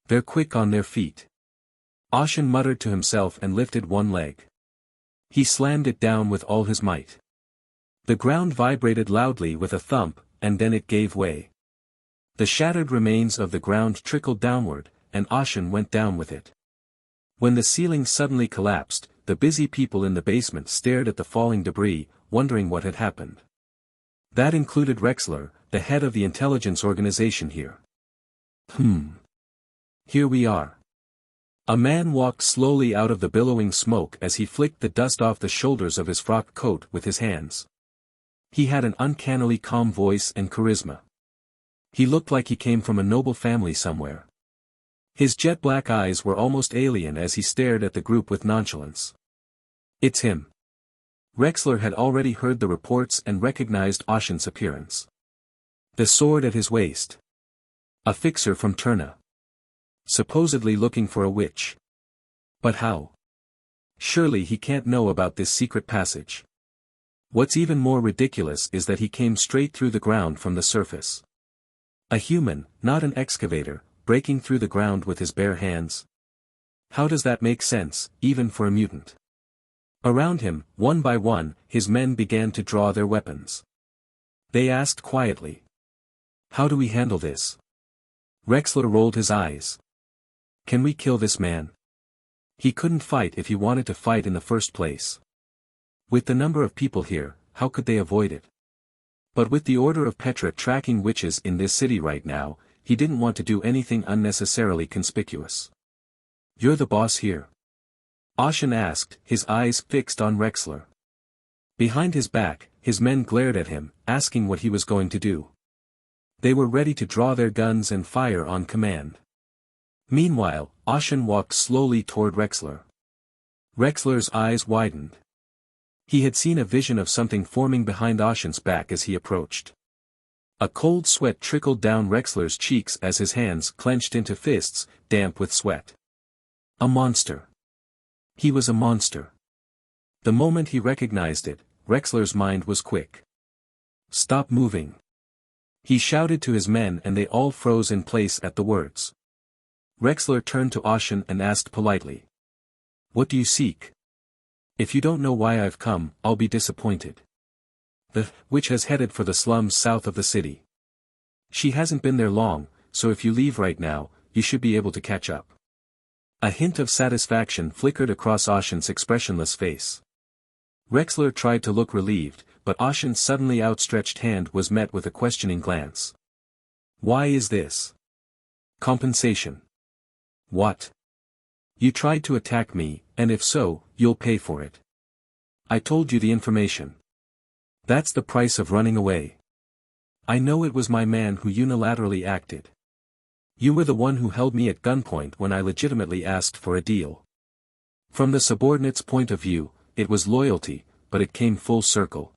They're quick on their feet. Ashen muttered to himself and lifted one leg. He slammed it down with all his might. The ground vibrated loudly with a thump, and then it gave way. The shattered remains of the ground trickled downward, and Ashen went down with it. When the ceiling suddenly collapsed, the busy people in the basement stared at the falling debris, wondering what had happened. That included Rexler, the head of the intelligence organization here. Here we are. A man walked slowly out of the billowing smoke as he flicked the dust off the shoulders of his frock coat with his hands. He had an uncannily calm voice and charisma. He looked like he came from a noble family somewhere. His jet-black eyes were almost alien as he stared at the group with nonchalance. It's him. Rexler had already heard the reports and recognized Ashen's appearance. The sword at his waist. A fixer from Turna. Supposedly looking for a witch. But how? Surely he can't know about this secret passage. What's even more ridiculous is that he came straight through the ground from the surface. A human, not an excavator, breaking through the ground with his bare hands. How does that make sense, even for a mutant? Around him, one by one, his men began to draw their weapons. They asked quietly. How do we handle this? Rexler rolled his eyes. Can we kill this man? He couldn't fight if he wanted to fight in the first place. With the number of people here, how could they avoid it? But with the order of Petra tracking witches in this city right now, he didn't want to do anything unnecessarily conspicuous. You're the boss here? Ashen asked, his eyes fixed on Rexler. Behind his back, his men glared at him, asking what he was going to do. They were ready to draw their guns and fire on command. Meanwhile, Ashen walked slowly toward Rexler. Rexler's eyes widened. He had seen a vision of something forming behind Ashen's back as he approached. A cold sweat trickled down Rexler's cheeks as his hands clenched into fists, damp with sweat. A monster. He was a monster. The moment he recognized it, Rexler's mind was quick. Stop moving. He shouted to his men and they all froze in place at the words. Rexler turned to Ashen and asked politely. What do you seek? If you don't know why I've come, I'll be disappointed. The witch has headed for the slums south of the city. She hasn't been there long, so if you leave right now, you should be able to catch up. A hint of satisfaction flickered across Ashen's expressionless face. Rexler tried to look relieved, but Ashen's suddenly outstretched hand was met with a questioning glance. Why is this? Compensation. What? You tried to attack me, and if so, you'll pay for it. I told you the information. That's the price of running away. I know it was my man who unilaterally acted. You were the one who held me at gunpoint when I legitimately asked for a deal. From the subordinate's point of view, it was loyalty, but it came full circle.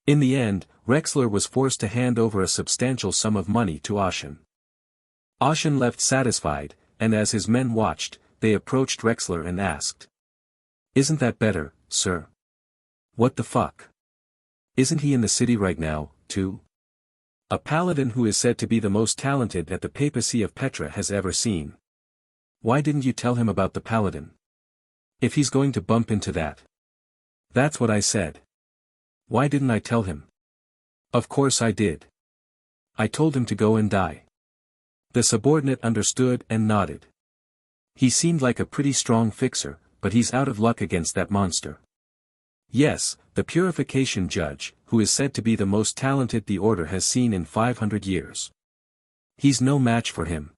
In the end, Rexler was forced to hand over a substantial sum of money to Ashen. Ashen left satisfied, and as his men watched, they approached Rexler and asked. Isn't that better, sir? What the fuck? Isn't he in the city right now, too? A paladin who is said to be the most talented that the papacy of Petra has ever seen. Why didn't you tell him about the paladin? If he's going to bump into that. That's what I said. Why didn't I tell him? Of course I did. I told him to go and die. The subordinate understood and nodded. He seemed like a pretty strong fixer, but he's out of luck against that monster. Yes, the purification judge, who is said to be the most talented the order has seen in 500 years. He's no match for him.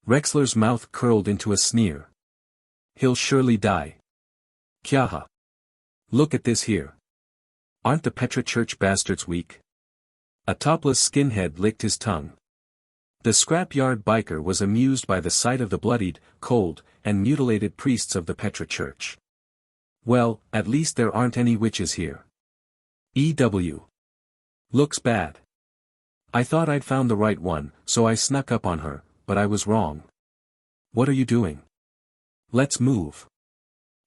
Rexler's mouth curled into a sneer. He'll surely die. Kyaha. Look at this here. Aren't the Petra Church bastards weak? A topless skinhead licked his tongue. The scrapyard biker was amused by the sight of the bloodied, cold, and mutilated priests of the Petra Church. Well, at least there aren't any witches here. EW. Looks bad. I thought I'd found the right one, so I snuck up on her, but I was wrong. What are you doing? Let's move.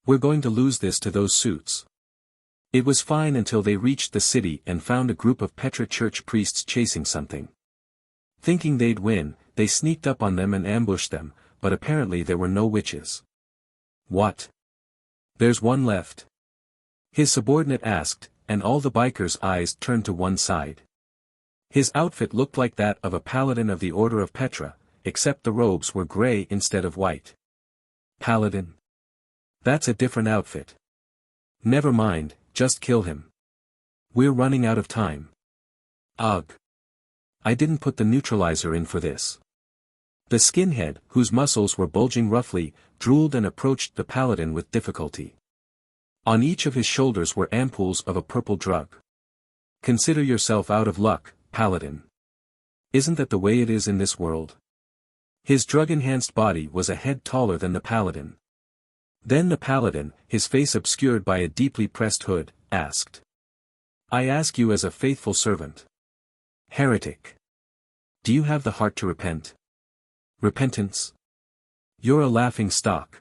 We're going to lose this to those suits. It was fine until they reached the city and found a group of Petra Church priests chasing something. Thinking they'd win, they sneaked up on them and ambushed them, but apparently there were no witches. What? There's one left. His subordinate asked, and all the bikers' eyes turned to one side. His outfit looked like that of a paladin of the Order of Petra, except the robes were gray instead of white. Paladin? That's a different outfit. Never mind, just kill him. We're running out of time. Ugh. I didn't put the neutralizer in for this. The skinhead, whose muscles were bulging roughly, drooled and approached the paladin with difficulty. On each of his shoulders were ampoules of a purple drug. Consider yourself out of luck, paladin. Isn't that the way it is in this world? His drug-enhanced body was a head taller than the paladin. Then the paladin, his face obscured by a deeply pressed hood, asked. I ask you as a faithful servant. Heretic. Do you have the heart to repent? Repentance? You're a laughing stock.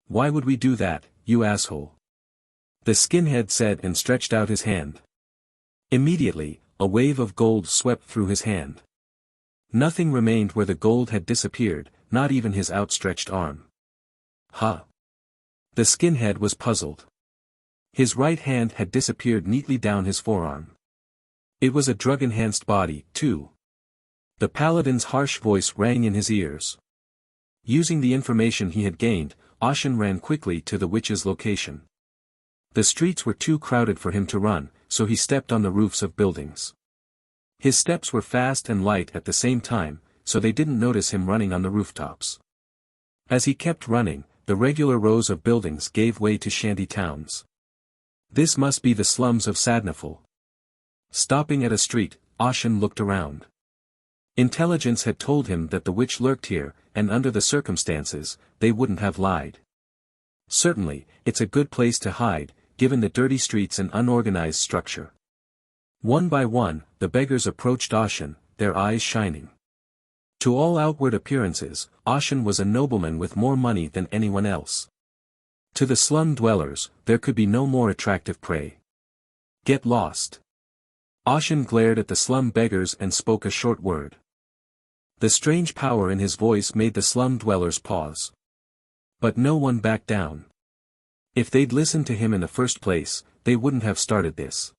Why would we do that, you asshole? The skinhead said and stretched out his hand. Immediately, a wave of gold swept through his hand. Nothing remained where the gold had disappeared, not even his outstretched arm. Huh. The skinhead was puzzled. His right hand had disappeared neatly down his forearm. It was a drug-enhanced body, too. The paladin's harsh voice rang in his ears. Using the information he had gained, Ashen ran quickly to the witch's location. The streets were too crowded for him to run, so he stepped on the roofs of buildings. His steps were fast and light at the same time, so they didn't notice him running on the rooftops. As he kept running, the regular rows of buildings gave way to shanty towns. This must be the slums of Sadnaful. Stopping at a street, Ashen looked around. Intelligence had told him that the witch lurked here, and under the circumstances, they wouldn't have lied. Certainly, it's a good place to hide, given the dirty streets and unorganized structure. One by one, the beggars approached Ashen, their eyes shining. To all outward appearances, Ashen was a nobleman with more money than anyone else. To the slum dwellers, there could be no more attractive prey. Get lost. Ashen glared at the slum beggars and spoke a short word. The strange power in his voice made the slum dwellers pause. But no one backed down. If they'd listened to him in the first place, they wouldn't have started this.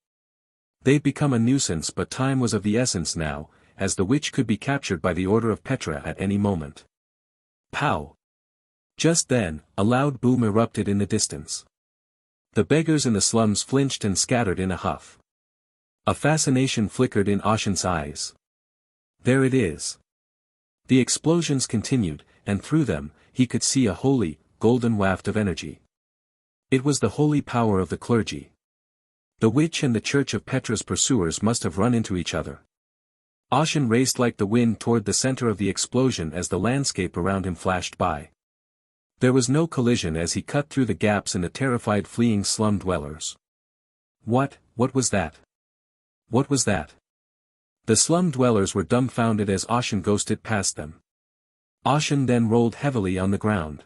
They'd become a nuisance, but time was of the essence now, as the witch could be captured by the Order of Petra at any moment. Pow! Just then, a loud boom erupted in the distance. The beggars in the slums flinched and scattered in a huff. A fascination flickered in Ashen's eyes. There it is. The explosions continued, and through them, he could see a holy, golden waft of energy. It was the holy power of the clergy. The witch and the Church of Petra's pursuers must have run into each other. Ashen raced like the wind toward the center of the explosion as the landscape around him flashed by. There was no collision as he cut through the gaps in the terrified fleeing slum dwellers. What was that? What was that? The slum dwellers were dumbfounded as Ashen ghosted past them. Ashen then rolled heavily on the ground.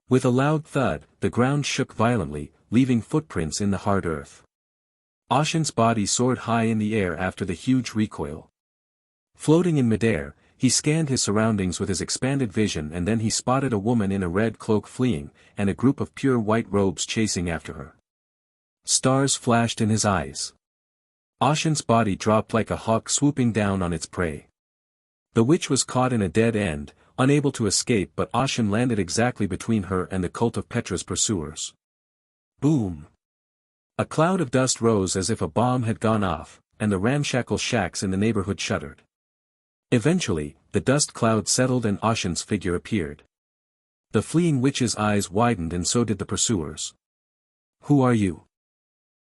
With a loud thud, the ground shook violently, leaving footprints in the hard earth. Ashen's body soared high in the air after the huge recoil. Floating in midair, he scanned his surroundings with his expanded vision, and then he spotted a woman in a red cloak fleeing, and a group of pure white robes chasing after her. Stars flashed in his eyes. Ashen's body dropped like a hawk swooping down on its prey. The witch was caught in a dead end, unable to escape, but Ashen landed exactly between her and the cult of Petra's pursuers. Boom! A cloud of dust rose as if a bomb had gone off, and the ramshackle shacks in the neighborhood shuddered. Eventually, the dust cloud settled and Ashen's figure appeared. The fleeing witch's eyes widened, and so did the pursuers. "Who are you?"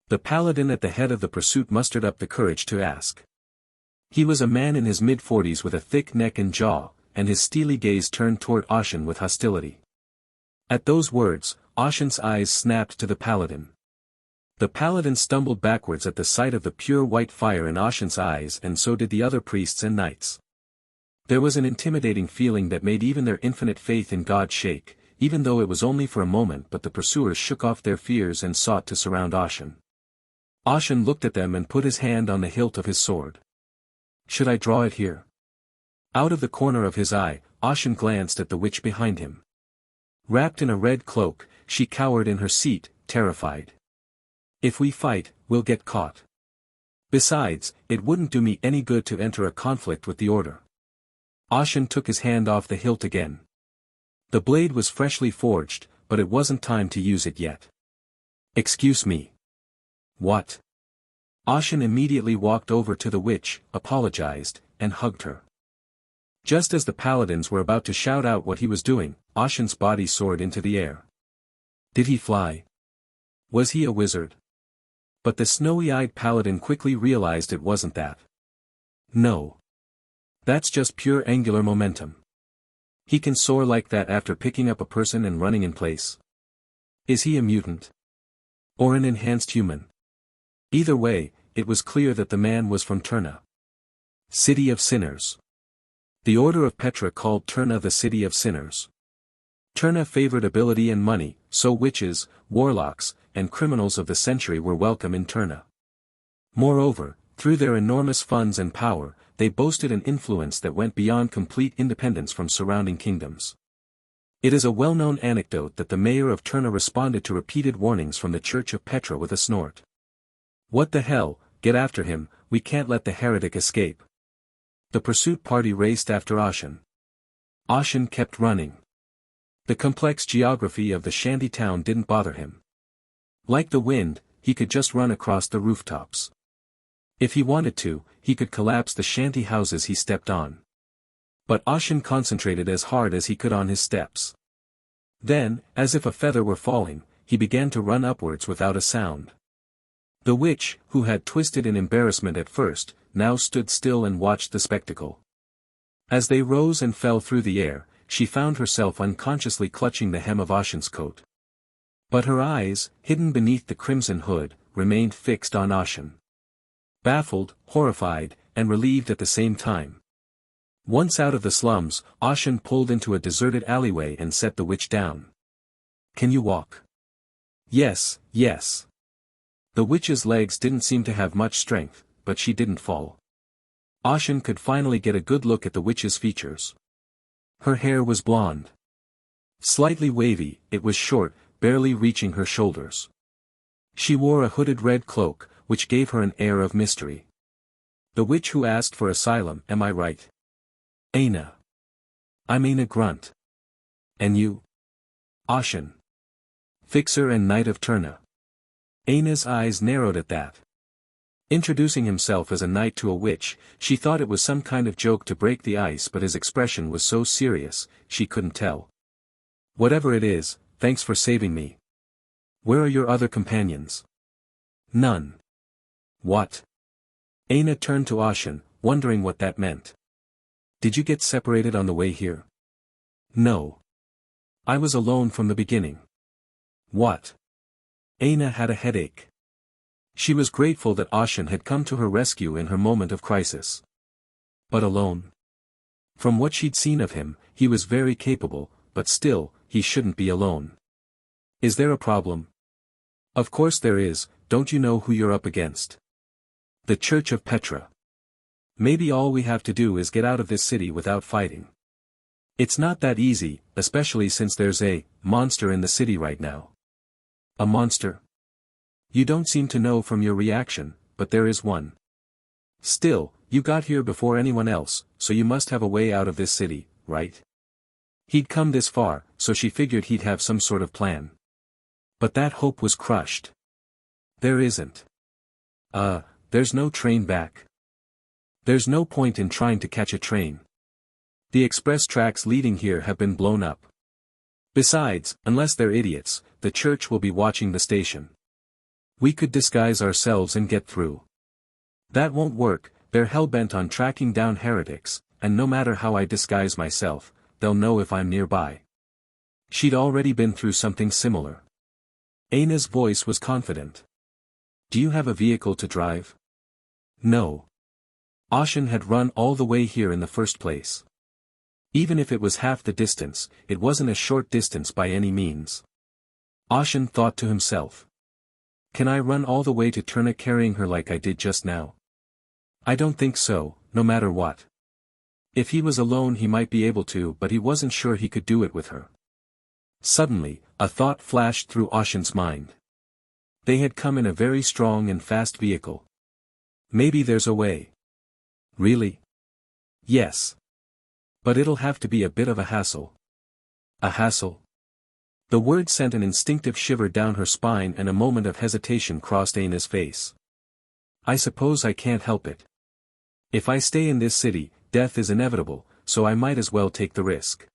The paladin at the head of the pursuit mustered up the courage to ask. He was a man in his mid-40s with a thick neck and jaw, and his steely gaze turned toward Ashen with hostility. At those words, Ashen's eyes snapped to the paladin. The paladin stumbled backwards at the sight of the pure white fire in Ashen's eyes, and so did the other priests and knights. There was an intimidating feeling that made even their infinite faith in God shake, even though it was only for a moment, but the pursuers shook off their fears and sought to surround Ashen. Ashen looked at them and put his hand on the hilt of his sword. "Should I draw it here?" Out of the corner of his eye, Ashen glanced at the witch behind him. Wrapped in a red cloak, she cowered in her seat, terrified. "If we fight, we'll get caught. Besides, it wouldn't do me any good to enter a conflict with the order." Ashen took his hand off the hilt again. The blade was freshly forged, but it wasn't time to use it yet. "Excuse me." "What?" Ashen immediately walked over to the witch, apologized, and hugged her. Just as the paladins were about to shout out what he was doing, Ashen's body soared into the air. Did he fly? Was he a wizard? But the snowy-eyed paladin quickly realized it wasn't that. No. That's just pure angular momentum. He can soar like that after picking up a person and running in place. Is he a mutant? Or an enhanced human? Either way, it was clear that the man was from Terna. City of Sinners. The Order of Petra called Terna the City of Sinners. Terna favored ability and money, so witches, warlocks, and criminals of the century were welcome in Terna. Moreover, through their enormous funds and power, they boasted an influence that went beyond complete independence from surrounding kingdoms. It is a well-known anecdote that the mayor of Terna responded to repeated warnings from the Church of Petra with a snort. "What the hell, get after him, we can't let the heretic escape." The pursuit party raced after Ashen. Ashen kept running. The complex geography of the shanty town didn't bother him. Like the wind, he could just run across the rooftops. If he wanted to, he could collapse the shanty houses he stepped on. But Ashen concentrated as hard as he could on his steps. Then, as if a feather were falling, he began to run upwards without a sound. The witch, who had twisted in embarrassment at first, now stood still and watched the spectacle. As they rose and fell through the air, she found herself unconsciously clutching the hem of Ashen's coat. But her eyes, hidden beneath the crimson hood, remained fixed on Ashen. Baffled, horrified, and relieved at the same time. Once out of the slums, Ashen pulled into a deserted alleyway and set the witch down. "Can you walk?" "Yes, yes." The witch's legs didn't seem to have much strength, but she didn't fall. Ashen could finally get a good look at the witch's features. Her hair was blonde. Slightly wavy, it was short, barely reaching her shoulders. She wore a hooded red cloak, which gave her an air of mystery. "The witch who asked for asylum, am I right?" "Aina." "I'm Aina Grunt." "And you?" "Ashen. Fixer and Knight of Terna." Aina's eyes narrowed at that. Introducing himself as a knight to a witch, she thought it was some kind of joke to break the ice, but his expression was so serious, she couldn't tell. "Whatever it is, thanks for saving me. Where are your other companions?" "None." "What?" Aina turned to Ashen, wondering what that meant. "Did you get separated on the way here?" "No. I was alone from the beginning." "What?" Aina had a headache. She was grateful that Ashen had come to her rescue in her moment of crisis. But alone? From what she'd seen of him, he was very capable, but still, he shouldn't be alone. Is there a problem? Of course there is, don't you know who you're up against? The Church of Petra. Maybe all we have to do is get out of this city without fighting. It's not that easy, especially since there's a monster in the city right now. A monster? You don't seem to know from your reaction, but there is one. Still, you got here before anyone else, so you must have a way out of this city, right? He'd come this far, so she figured he'd have some sort of plan. But that hope was crushed. There isn't. There's no train back. There's no point in trying to catch a train. The express tracks leading here have been blown up. Besides, unless they're idiots, the church will be watching the station. We could disguise ourselves and get through. That won't work, they're hell-bent on tracking down heretics, and no matter how I disguise myself, they'll know if I'm nearby. She'd already been through something similar. Aina's voice was confident. Do you have a vehicle to drive? No. Ashen had run all the way here in the first place. Even if it was half the distance, it wasn't a short distance by any means. Ashen thought to himself. Can I run all the way to Turna carrying her like I did just now? I don't think so, no matter what. If he was alone he might be able to, but he wasn't sure he could do it with her. Suddenly, a thought flashed through Ashen's mind. They had come in a very strong and fast vehicle. Maybe there's a way. Really? Yes. But it'll have to be a bit of a hassle. A hassle? The word sent an instinctive shiver down her spine and a moment of hesitation crossed Aina's face. I suppose I can't help it. If I stay in this city, death is inevitable, so I might as well take the risk.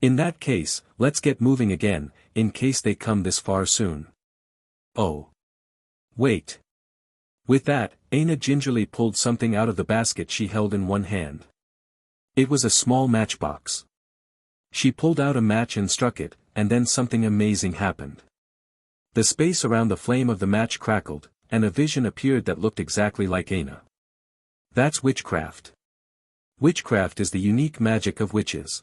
In that case, let's get moving again, in case they come this far soon. Oh. Wait. With that, Aina gingerly pulled something out of the basket she held in one hand. It was a small matchbox. She pulled out a match and struck it, and then something amazing happened. The space around the flame of the match crackled, and a vision appeared that looked exactly like Aina. That's witchcraft. Witchcraft is the unique magic of witches.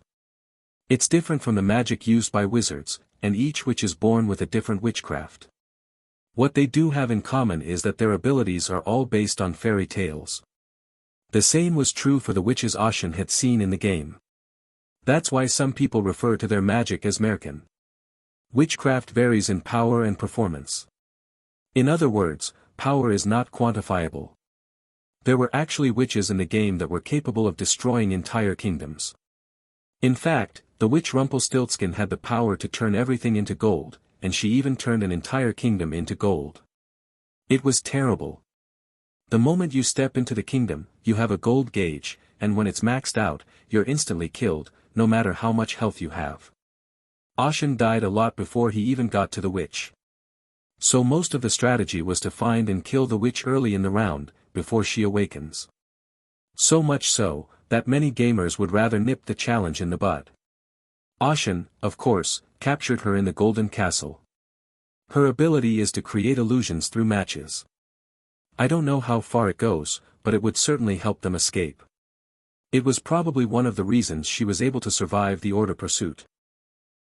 It's different from the magic used by wizards, and each witch is born with a different witchcraft. What they do have in common is that their abilities are all based on fairy tales. The same was true for the witches Ashen had seen in the game. That's why some people refer to their magic as merkin. Witchcraft varies in power and performance. In other words, power is not quantifiable. There were actually witches in the game that were capable of destroying entire kingdoms. In fact, the witch Rumpelstiltskin had the power to turn everything into gold, and she even turned an entire kingdom into gold. It was terrible. The moment you step into the kingdom, you have a gold gauge, and when it's maxed out, you're instantly killed, no matter how much health you have. Ashen died a lot before he even got to the witch. So most of the strategy was to find and kill the witch early in the round, before she awakens. So much so, that many gamers would rather nip the challenge in the bud. Ashen, of course, captured her in the Golden Castle. Her ability is to create illusions through matches. I don't know how far it goes, but it would certainly help them escape. It was probably one of the reasons she was able to survive the Order pursuit.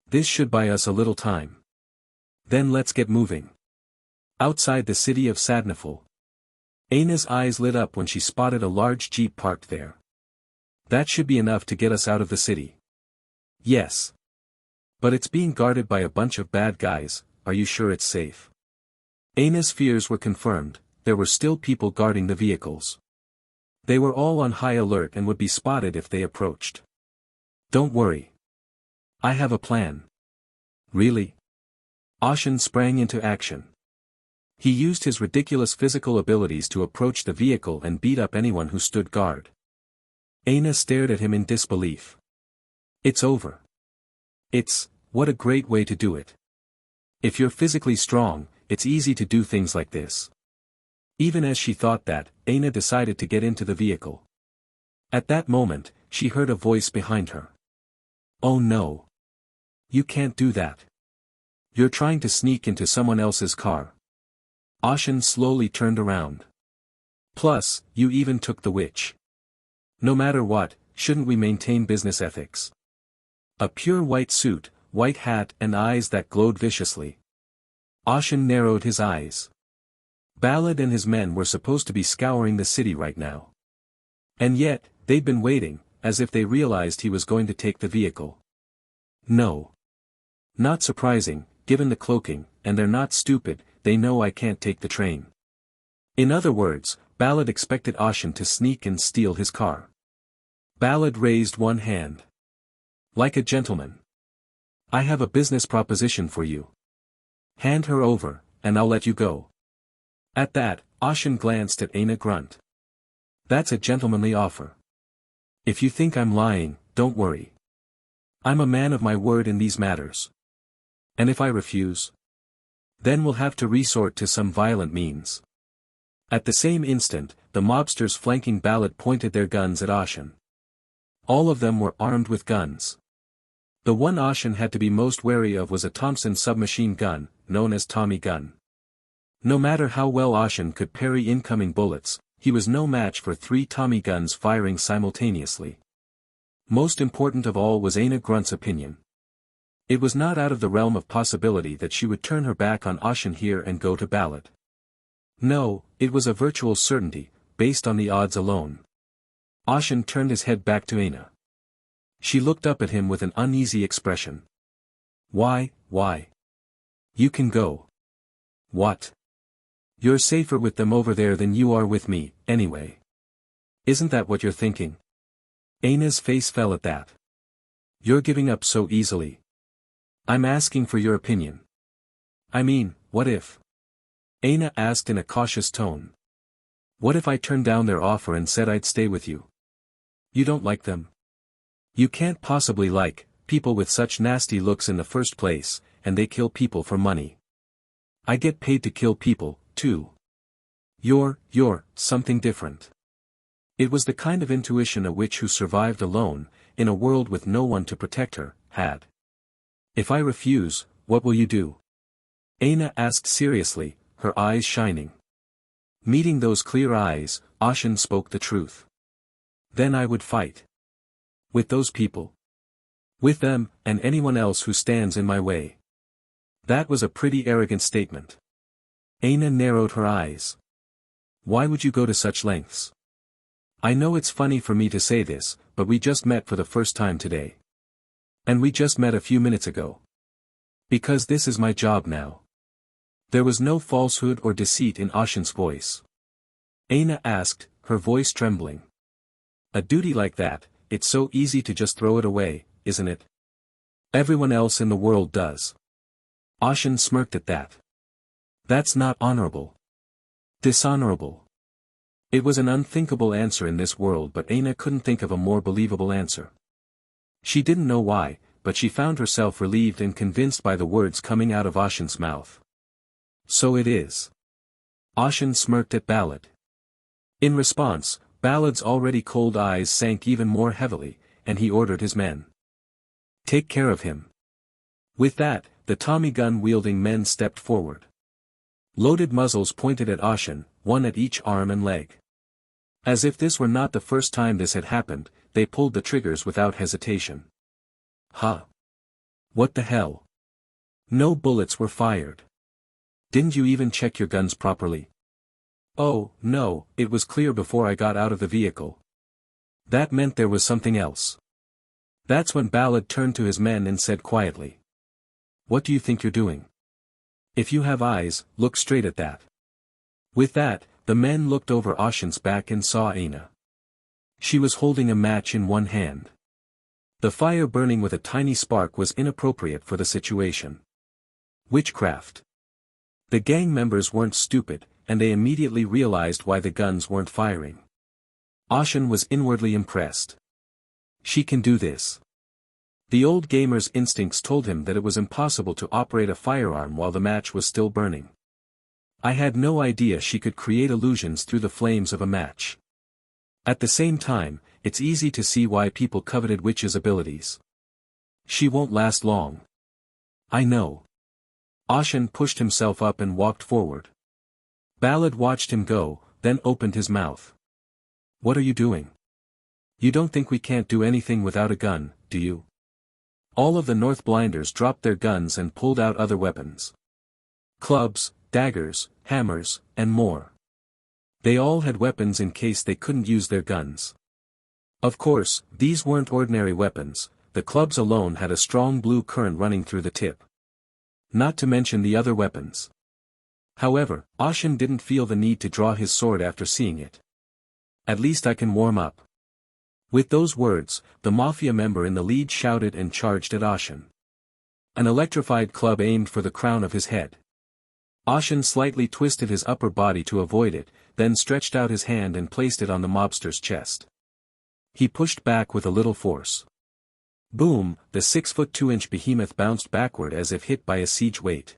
This should buy us a little time. Then let's get moving. Outside the city of Sadnaful. Aina's eyes lit up when she spotted a large jeep parked there. That should be enough to get us out of the city. Yes. But it's being guarded by a bunch of bad guys, are you sure it's safe? Aina's fears were confirmed, there were still people guarding the vehicles. They were all on high alert and would be spotted if they approached. Don't worry. I have a plan. Really? Ashen sprang into action. He used his ridiculous physical abilities to approach the vehicle and beat up anyone who stood guard. Aina stared at him in disbelief. It's over. What a great way to do it. If you're physically strong, it's easy to do things like this. Even as she thought that, Aina decided to get into the vehicle. At that moment, she heard a voice behind her. Oh no. You can't do that. You're trying to sneak into someone else's car. Ashen slowly turned around. Plus, you even took the witch. No matter what, shouldn't we maintain business ethics? A pure white suit, white hat and eyes that glowed viciously. Ashen narrowed his eyes. Ballad and his men were supposed to be scouring the city right now. And yet, they'd been waiting, as if they realized he was going to take the vehicle. No. Not surprising, given the cloaking, and they're not stupid, they know I can't take the train. In other words, Ballad expected Ashen to sneak and steal his car. Ballad raised one hand. Like a gentleman. I have a business proposition for you. Hand her over, and I'll let you go. At that, Ashen glanced at Aina Grunt. That's a gentlemanly offer. If you think I'm lying, don't worry. I'm a man of my word in these matters. And if I refuse? Then we'll have to resort to some violent means. At the same instant, the mobsters flanking Ballad pointed their guns at Ashen. All of them were armed with guns. The one Ashen had to be most wary of was a Thompson submachine gun, known as Tommy gun. No matter how well Ashen could parry incoming bullets, he was no match for 3 Tommy guns firing simultaneously. Most important of all was Aina Grunt's opinion. It was not out of the realm of possibility that she would turn her back on Ashen here and go to Ballad. No, it was a virtual certainty, based on the odds alone. Ashen turned his head back to Aina. She looked up at him with an uneasy expression. Why? You can go. What? You're safer with them over there than you are with me, anyway. Isn't that what you're thinking? Aina's face fell at that. You're giving up so easily. I'm asking for your opinion. I mean, what if? Aina asked in a cautious tone. What if I turned down their offer and said I'd stay with you? You don't like them? You can't possibly like people with such nasty looks in the first place, and they kill people for money. I get paid to kill people, too. You're something different. It was the kind of intuition a witch who survived alone, in a world with no one to protect her, had. If I refuse, what will you do? Aina asked seriously, her eyes shining. Meeting those clear eyes, Ashen spoke the truth. Then I would fight. With those people. With them, and anyone else who stands in my way. That was a pretty arrogant statement. Aina narrowed her eyes. Why would you go to such lengths? I know it's funny for me to say this, but we just met for the first time today. And we just met a few minutes ago. Because this is my job now. There was no falsehood or deceit in Ashen's voice. Aina asked, her voice trembling. A duty like that, it's so easy to just throw it away, isn't it? Everyone else in the world does. Ashen smirked at that. That's not honorable. Dishonorable. It was an unthinkable answer in this world, but Aina couldn't think of a more believable answer. She didn't know why, but she found herself relieved and convinced by the words coming out of Ashen's mouth. So it is. Ashen smirked at Ballad. In response, Ballad's already cold eyes sank even more heavily, and he ordered his men. Take care of him. With that, the Tommy gun-wielding men stepped forward. Loaded muzzles pointed at Ashen, one at each arm and leg. As if this were not the first time this had happened, they pulled the triggers without hesitation. Huh? What the hell? No bullets were fired. Didn't you even check your guns properly? Oh, no, it was clear before I got out of the vehicle. That meant there was something else. That's when Ballad turned to his men and said quietly. What do you think you're doing? If you have eyes, look straight at that. With that, the men looked over Ashen's back and saw Aina. She was holding a match in one hand. The fire burning with a tiny spark was inappropriate for the situation. Witchcraft. The gang members weren't stupid, and they immediately realized why the guns weren't firing. Ashen was inwardly impressed. She can do this. The old gamer's instincts told him that it was impossible to operate a firearm while the match was still burning. I had no idea she could create illusions through the flames of a match. At the same time, it's easy to see why people coveted Witch's abilities. She won't last long. I know. Ashen pushed himself up and walked forward. Ballad watched him go, then opened his mouth. What are you doing? You don't think we can't do anything without a gun, do you? All of the North Blinders dropped their guns and pulled out other weapons. Clubs, daggers, hammers, and more. They all had weapons in case they couldn't use their guns. Of course, these weren't ordinary weapons, the clubs alone had a strong blue current running through the tip. Not to mention the other weapons. However, Ashen didn't feel the need to draw his sword after seeing it. At least I can warm up. With those words, the Mafia member in the lead shouted and charged at Ashen. An electrified club aimed for the crown of his head. Ashen slightly twisted his upper body to avoid it, then stretched out his hand and placed it on the mobster's chest. He pushed back with a little force. Boom, the 6'2" behemoth bounced backward as if hit by a siege weight.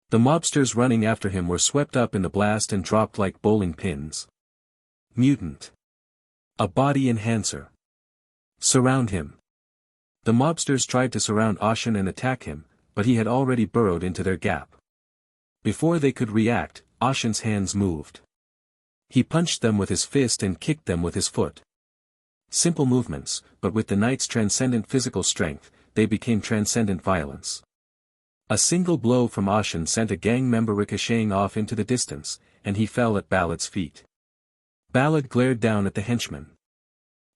The mobsters running after him were swept up in the blast and dropped like bowling pins. Mutant. A body enhancer. Surround him. The mobsters tried to surround Ashen and attack him, but he had already burrowed into their gap. Before they could react, Ashen's hands moved. He punched them with his fist and kicked them with his foot. Simple movements, but with the knight's transcendent physical strength, they became transcendent violence. A single blow from Ashen sent a gang member ricocheting off into the distance, and he fell at Ballad's feet. Ballad glared down at the henchman.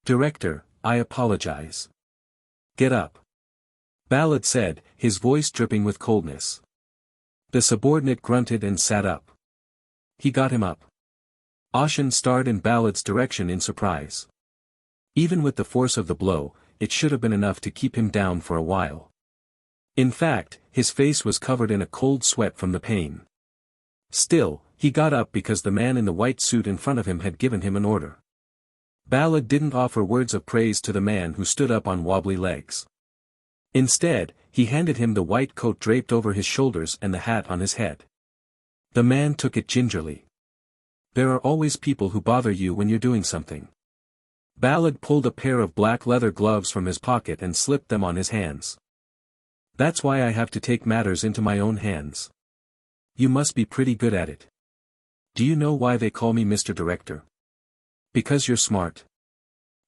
"Director, I apologize." "Get up," Ballad said, his voice dripping with coldness. The subordinate grunted and sat up. He got him up. Ashen stared in Ballad's direction in surprise. Even with the force of the blow, it should have been enough to keep him down for a while. In fact, his face was covered in a cold sweat from the pain. Still, he got up because the man in the white suit in front of him had given him an order. Ballad didn't offer words of praise to the man who stood up on wobbly legs. Instead, he handed him the white coat draped over his shoulders and the hat on his head. The man took it gingerly. "There are always people who bother you when you're doing something." Ballad pulled a pair of black leather gloves from his pocket and slipped them on his hands. "That's why I have to take matters into my own hands. You must be pretty good at it. Do you know why they call me Mr. Director? Because you're smart.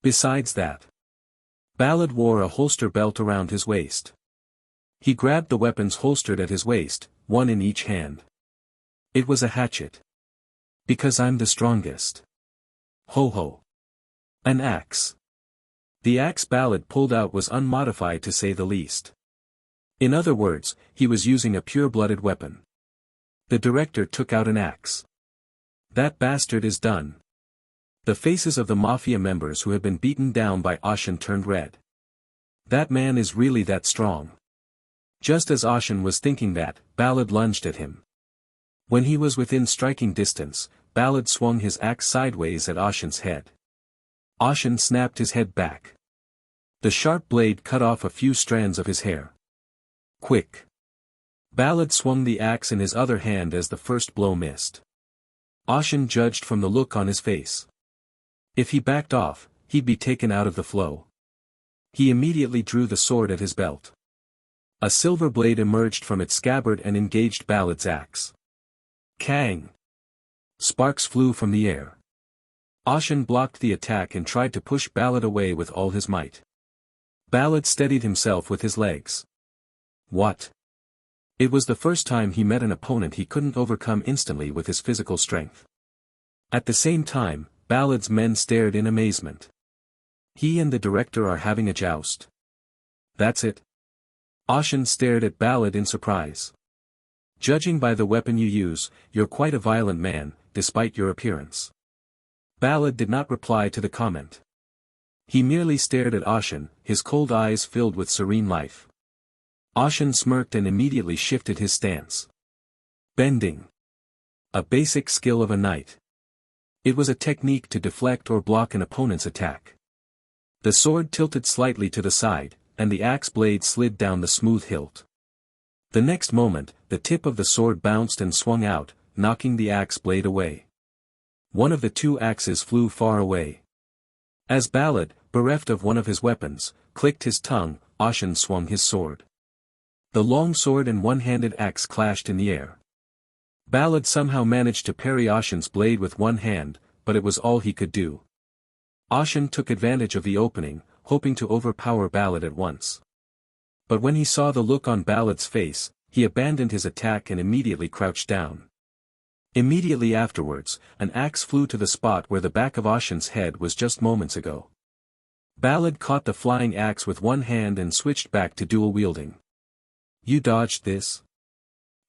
Besides that." Ballad wore a holster belt around his waist. He grabbed the weapons holstered at his waist, one in each hand. It was a hatchet. "Because I'm the strongest." "Ho ho." An axe. The axe Ballad pulled out was unmodified to say the least. In other words, he was using a pure-blooded weapon. The director took out an axe. "That bastard is done." The faces of the Mafia members who had been beaten down by Ashen turned red. That man is really that strong. Just as Ashen was thinking that, Ballad lunged at him. When he was within striking distance, Ballad swung his axe sideways at Ashen's head. Ashen snapped his head back. The sharp blade cut off a few strands of his hair. Quick. Ballad swung the axe in his other hand as the first blow missed. Ashen judged from the look on his face. If he backed off, he'd be taken out of the flow. He immediately drew the sword at his belt. A silver blade emerged from its scabbard and engaged Ballad's axe. Kang! Sparks flew from the air. Ashen blocked the attack and tried to push Ballad away with all his might. Ballad steadied himself with his legs. What? It was the first time he met an opponent he couldn't overcome instantly with his physical strength. At the same time, Ballad's men stared in amazement. He and the director are having a joust. That's it? Ashen stared at Ballad in surprise. Judging by the weapon you use, you're quite a violent man, despite your appearance. Ballad did not reply to the comment. He merely stared at Ashen, his cold eyes filled with serene life. Ashen smirked and immediately shifted his stance. Bending. A basic skill of a knight. It was a technique to deflect or block an opponent's attack. The sword tilted slightly to the side, and the axe blade slid down the smooth hilt. The next moment, the tip of the sword bounced and swung out, knocking the axe blade away. One of the two axes flew far away. As Ballad, bereft of one of his weapons, clicked his tongue, Ashen swung his sword. The long sword and one-handed axe clashed in the air. Ballad somehow managed to parry Ashen's blade with one hand, but it was all he could do. Ashen took advantage of the opening, hoping to overpower Ballad at once. But when he saw the look on Ballad's face, he abandoned his attack and immediately crouched down. Immediately afterwards, an axe flew to the spot where the back of Ashen's head was just moments ago. Ballad caught the flying axe with one hand and switched back to dual wielding. "You dodged this?"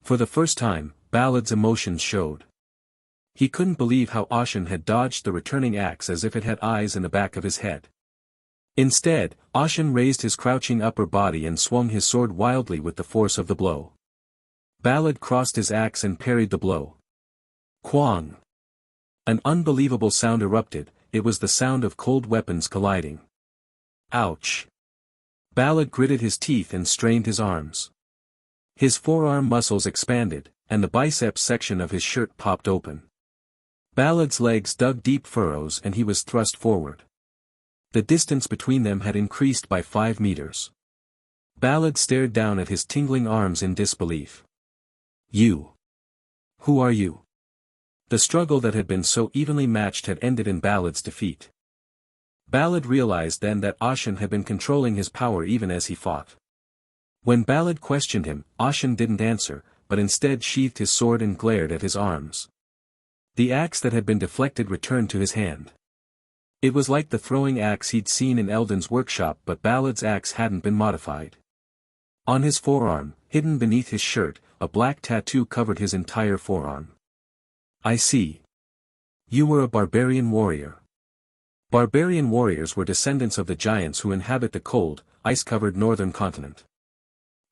For the first time, Ballad's emotions showed. He couldn't believe how Ashen had dodged the returning axe as if it had eyes in the back of his head. Instead, Ashen raised his crouching upper body and swung his sword wildly with the force of the blow. Ballad crossed his axe and parried the blow. Quang! An unbelievable sound erupted. It was the sound of cold weapons colliding. Ouch! Ballad gritted his teeth and strained his arms. His forearm muscles expanded, and the biceps section of his shirt popped open. Ballad's legs dug deep furrows and he was thrust forward. The distance between them had increased by 5 meters. Ballad stared down at his tingling arms in disbelief. "You? Who are you?" The struggle that had been so evenly matched had ended in Ballad's defeat. Ballad realized then that Ashen had been controlling his power even as he fought. When Ballad questioned him, Ashen didn't answer, but instead sheathed his sword and glared at his arms. The axe that had been deflected returned to his hand. It was like the throwing axe he'd seen in Eldon's workshop, but Ballad's axe hadn't been modified. On his forearm, hidden beneath his shirt, a black tattoo covered his entire forearm. "I see. You were a barbarian warrior." Barbarian warriors were descendants of the giants who inhabit the cold, ice-covered northern continent.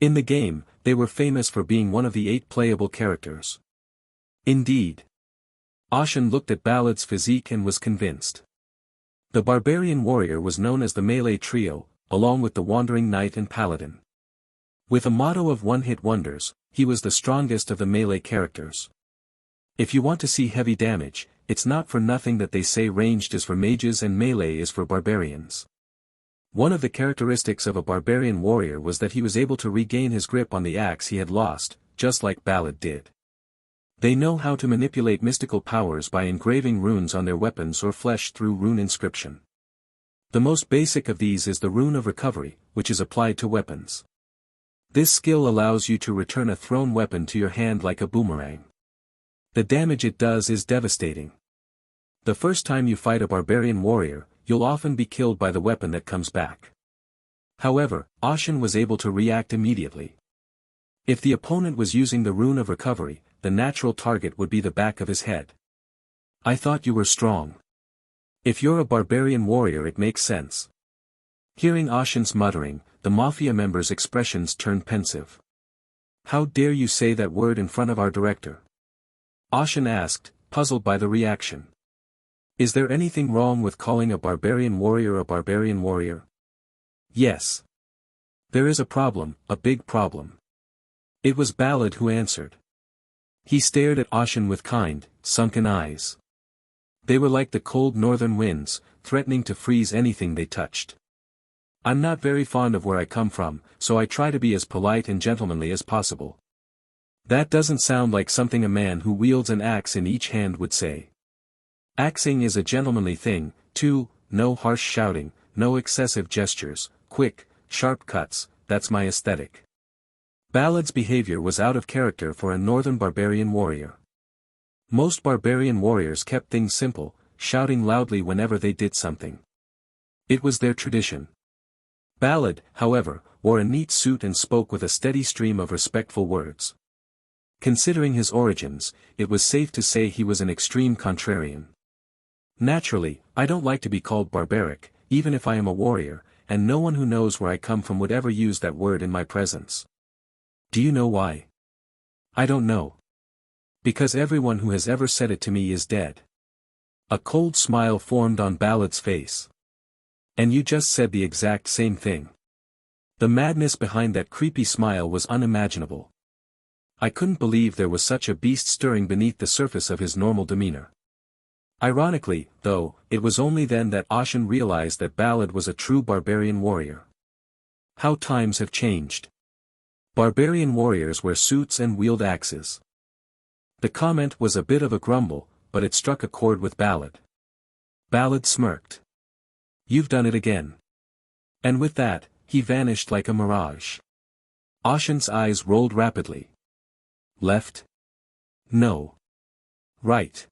In the game, they were famous for being one of the 8 playable characters. Indeed. Ashen looked at Ballad's physique and was convinced. The barbarian warrior was known as the melee trio, along with the wandering knight and paladin. With a motto of one-hit wonders, he was the strongest of the melee characters. If you want to see heavy damage, it's not for nothing that they say ranged is for mages and melee is for barbarians. One of the characteristics of a barbarian warrior was that he was able to regain his grip on the axe he had lost, just like Ballad did. They know how to manipulate mystical powers by engraving runes on their weapons or flesh through rune inscription. The most basic of these is the rune of recovery, which is applied to weapons. This skill allows you to return a thrown weapon to your hand like a boomerang. The damage it does is devastating. The first time you fight a barbarian warrior, you'll often be killed by the weapon that comes back. However, Ashen was able to react immediately. If the opponent was using the rune of recovery, the natural target would be the back of his head. "I thought you were strong. If you're a barbarian warrior it makes sense." Hearing Ashen's muttering, the Mafia members' expressions turned pensive. "How dare you say that word in front of our director?" Ashen asked, puzzled by the reaction. "Is there anything wrong with calling a barbarian warrior a barbarian warrior?" "Yes. There is a problem, a big problem." It was Ballad who answered. He stared at Ashen with kind, sunken eyes. They were like the cold northern winds, threatening to freeze anything they touched. "I'm not very fond of where I come from, so I try to be as polite and gentlemanly as possible." That doesn't sound like something a man who wields an axe in each hand would say. Axing is a gentlemanly thing, too, no harsh shouting, no excessive gestures, quick, sharp cuts, that's my aesthetic. Ballad's behavior was out of character for a northern barbarian warrior. Most barbarian warriors kept things simple, shouting loudly whenever they did something. It was their tradition. Ballad, however, wore a neat suit and spoke with a steady stream of respectful words. Considering his origins, it was safe to say he was an extreme contrarian. "Naturally, I don't like to be called barbaric, even if I am a warrior, and no one who knows where I come from would ever use that word in my presence." "Do you know why?" "I don't know. Because everyone who has ever said it to me is dead." A cold smile formed on Ballad's face. "And you just said the exact same thing." The madness behind that creepy smile was unimaginable. I couldn't believe there was such a beast stirring beneath the surface of his normal demeanor. Ironically, though, it was only then that Ashen realized that Ballad was a true barbarian warrior. How times have changed. Barbarian warriors wear suits and wield axes. The comment was a bit of a grumble, but it struck a chord with Ballad. Ballad smirked. "You've done it again." And with that, he vanished like a mirage. Ashen's eyes rolled rapidly. Left? No. Right.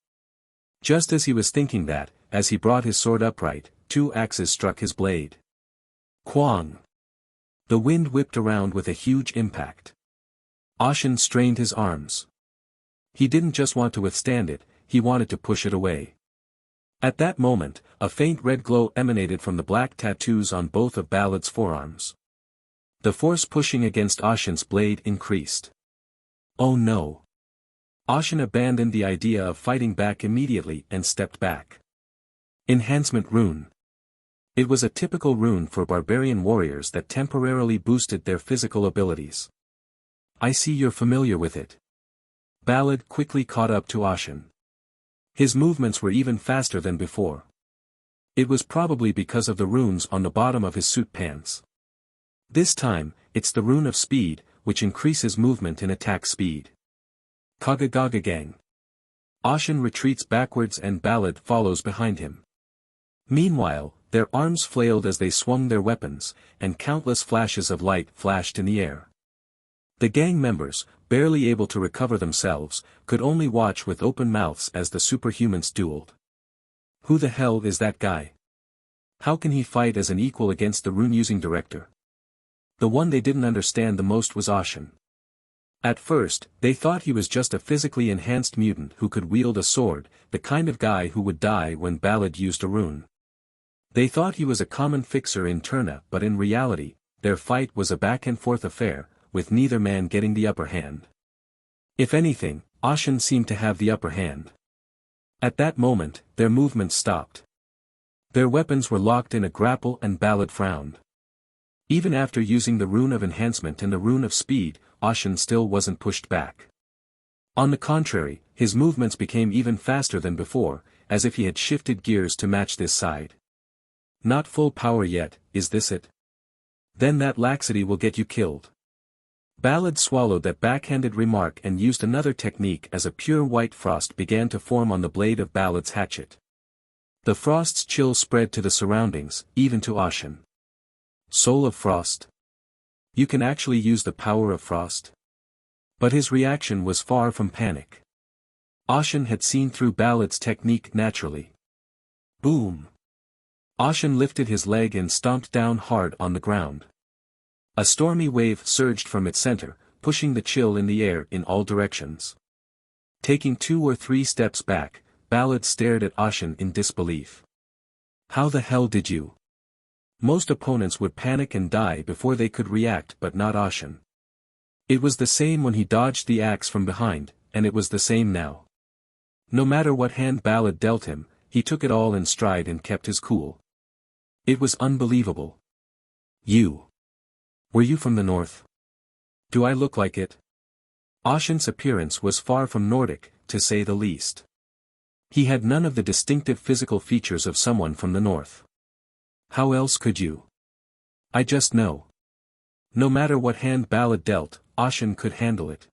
Just as he was thinking that, as he brought his sword upright, two axes struck his blade. Quang! The wind whipped around with a huge impact. Ashen strained his arms. He didn't just want to withstand it, he wanted to push it away. At that moment, a faint red glow emanated from the black tattoos on both of Ballad's forearms. The force pushing against Ashen's blade increased. Oh no! Ashen abandoned the idea of fighting back immediately and stepped back. Enhancement Rune. It was a typical rune for barbarian warriors that temporarily boosted their physical abilities. I see you're familiar with it. Ballad quickly caught up to Ashen. His movements were even faster than before. It was probably because of the runes on the bottom of his suit pants. This time, it's the rune of speed, which increases movement and attack speed. Kagagagang. Ashen retreats backwards and Ballad follows behind him. Meanwhile, their arms flailed as they swung their weapons, and countless flashes of light flashed in the air. The gang members, barely able to recover themselves, could only watch with open mouths as the superhumans dueled. Who the hell is that guy? How can he fight as an equal against the rune-using director? The one they didn't understand the most was Ashen. At first, they thought he was just a physically enhanced mutant who could wield a sword, the kind of guy who would die when Ballad used a rune. They thought he was a common fixer in Turna, but in reality, their fight was a back-and-forth affair, with neither man getting the upper hand. If anything, Ashen seemed to have the upper hand. At that moment, their movements stopped. Their weapons were locked in a grapple and Ballad frowned. Even after using the rune of enhancement and the rune of speed, Ashen still wasn't pushed back. On the contrary, his movements became even faster than before, as if he had shifted gears to match this side. Not full power yet, is this it? Then that laxity will get you killed. Ballad swallowed that backhanded remark and used another technique as a pure white frost began to form on the blade of Ballad's hatchet. The frost's chill spread to the surroundings, even to Ashen. Soul of Frost. You can actually use the power of frost? But his reaction was far from panic. Ashen had seen through Ballad's technique naturally. Boom! Ashen lifted his leg and stomped down hard on the ground. A stormy wave surged from its center, pushing the chill in the air in all directions. Taking 2 or 3 steps back, Ballad stared at Ashen in disbelief. How the hell did you? Most opponents would panic and die before they could react, but not Ashen. It was the same when he dodged the axe from behind, and it was the same now. No matter what hand Ballad dealt him, he took it all in stride and kept his cool. It was unbelievable. Were you from the north? Do I look like it? Ashen's appearance was far from Nordic, to say the least. He had none of the distinctive physical features of someone from the north. How else could you? I just know. No matter what hand Ballad dealt, Ashen could handle it.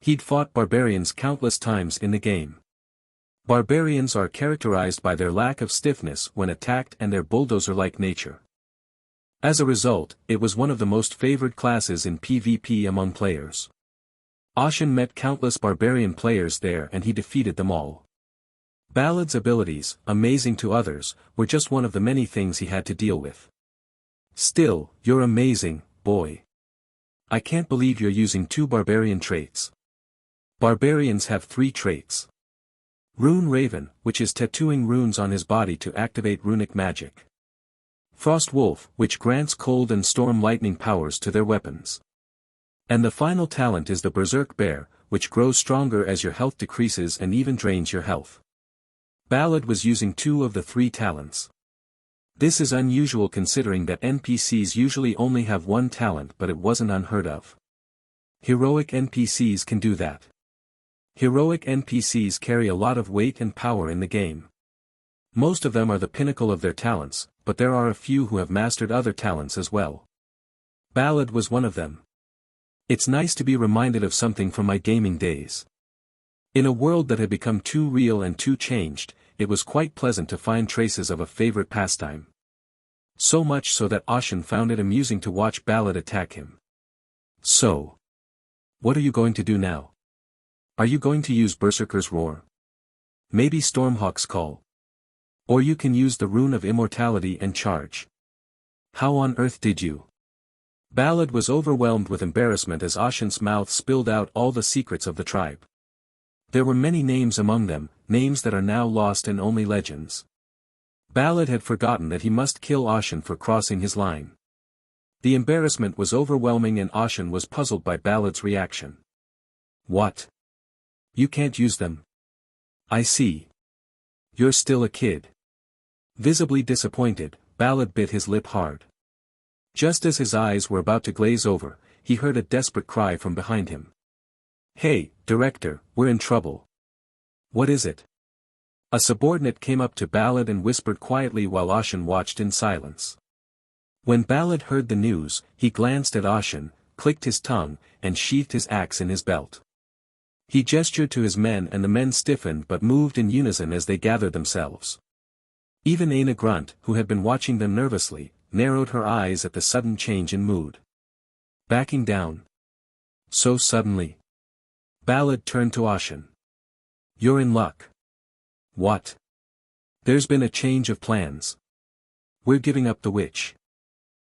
He'd fought barbarians countless times in the game. Barbarians are characterized by their lack of stiffness when attacked and their bulldozer-like nature. As a result, it was one of the most favored classes in PvP among players. Ashen met countless barbarian players there and he defeated them all. Ballad's abilities, amazing to others, were just one of the many things he had to deal with. Still, you're amazing, boy. I can't believe you're using 2 barbarian traits. Barbarians have 3 traits. Rune Raven, which is tattooing runes on his body to activate runic magic. Frost Wolf, which grants cold and storm lightning powers to their weapons. And the final talent is the Berserk Bear, which grows stronger as your health decreases and even drains your health. Ballad was using 2 of the 3 talents. This is unusual considering that NPCs usually only have 1 talent, but it wasn't unheard of. Heroic NPCs can do that. Heroic NPCs carry a lot of weight and power in the game. Most of them are the pinnacle of their talents, but there are a few who have mastered other talents as well. Ballad was one of them. It's nice to be reminded of something from my gaming days. In a world that had become too real and too changed, it was quite pleasant to find traces of a favorite pastime. So much so that Ashen found it amusing to watch Ballad attack him. So. What are you going to do now? Are you going to use Berserker's Roar? Maybe Stormhawk's Call? Or you can use the Rune of Immortality and charge. How on earth did you? Ballad was overwhelmed with embarrassment as Ashen's mouth spilled out all the secrets of the tribe. There were many names among them, names that are now lost and only legends. Ballad had forgotten that he must kill Ashen for crossing his line. The embarrassment was overwhelming and Ashen was puzzled by Ballad's reaction. What? You can't use them? I see. You're still a kid. Visibly disappointed, Ballad bit his lip hard. Just as his eyes were about to glaze over, he heard a desperate cry from behind him. Hey, Director, we're in trouble. What is it? A subordinate came up to Ballad and whispered quietly while Ashen watched in silence. When Ballad heard the news, he glanced at Ashen, clicked his tongue, and sheathed his axe in his belt. He gestured to his men and the men stiffened but moved in unison as they gathered themselves. Even Aina Grunt, who had been watching them nervously, narrowed her eyes at the sudden change in mood. Backing down. So suddenly. Ballad turned to Ashen. You're in luck. What? There's been a change of plans. We're giving up the witch.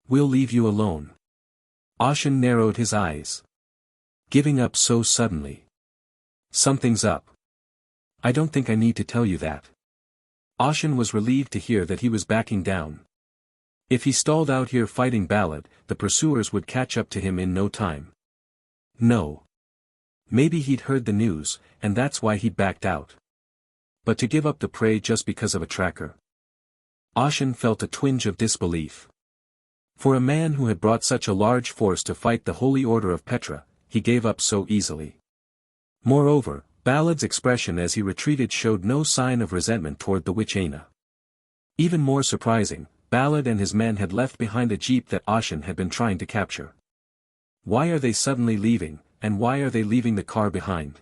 We'll leave you alone. Ashen narrowed his eyes. Giving up so suddenly. Something's up. I don't think I need to tell you that. Ashen was relieved to hear that he was backing down. If he stalled out here fighting Ballad, the pursuers would catch up to him in no time. No. Maybe he'd heard the news, and that's why he'd backed out. But to give up the prey just because of a tracker? Ashen felt a twinge of disbelief. For a man who had brought such a large force to fight the Holy Order of Petra, he gave up so easily. Moreover, Ballad's expression as he retreated showed no sign of resentment toward the witch Aina. Even more surprising, Ballad and his men had left behind a jeep that Ashen had been trying to capture. Why are they suddenly leaving, and why are they leaving the car behind?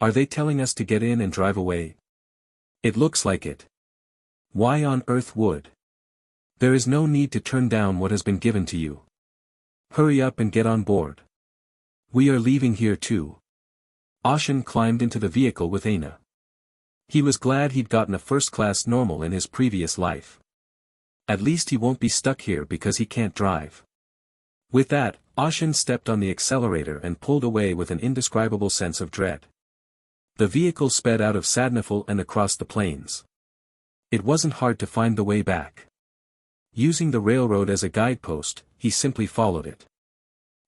Are they telling us to get in and drive away? It looks like it. Why on earth would? There is no need to turn down what has been given to you. Hurry up and get on board. We are leaving here too. Ashen climbed into the vehicle with Aina. He was glad he'd gotten a first-class normal in his previous life. At least he won't be stuck here because he can't drive. With that, Ashen stepped on the accelerator and pulled away with an indescribable sense of dread. The vehicle sped out of Sadnafal and across the plains. It wasn't hard to find the way back. Using the railroad as a guidepost, he simply followed it.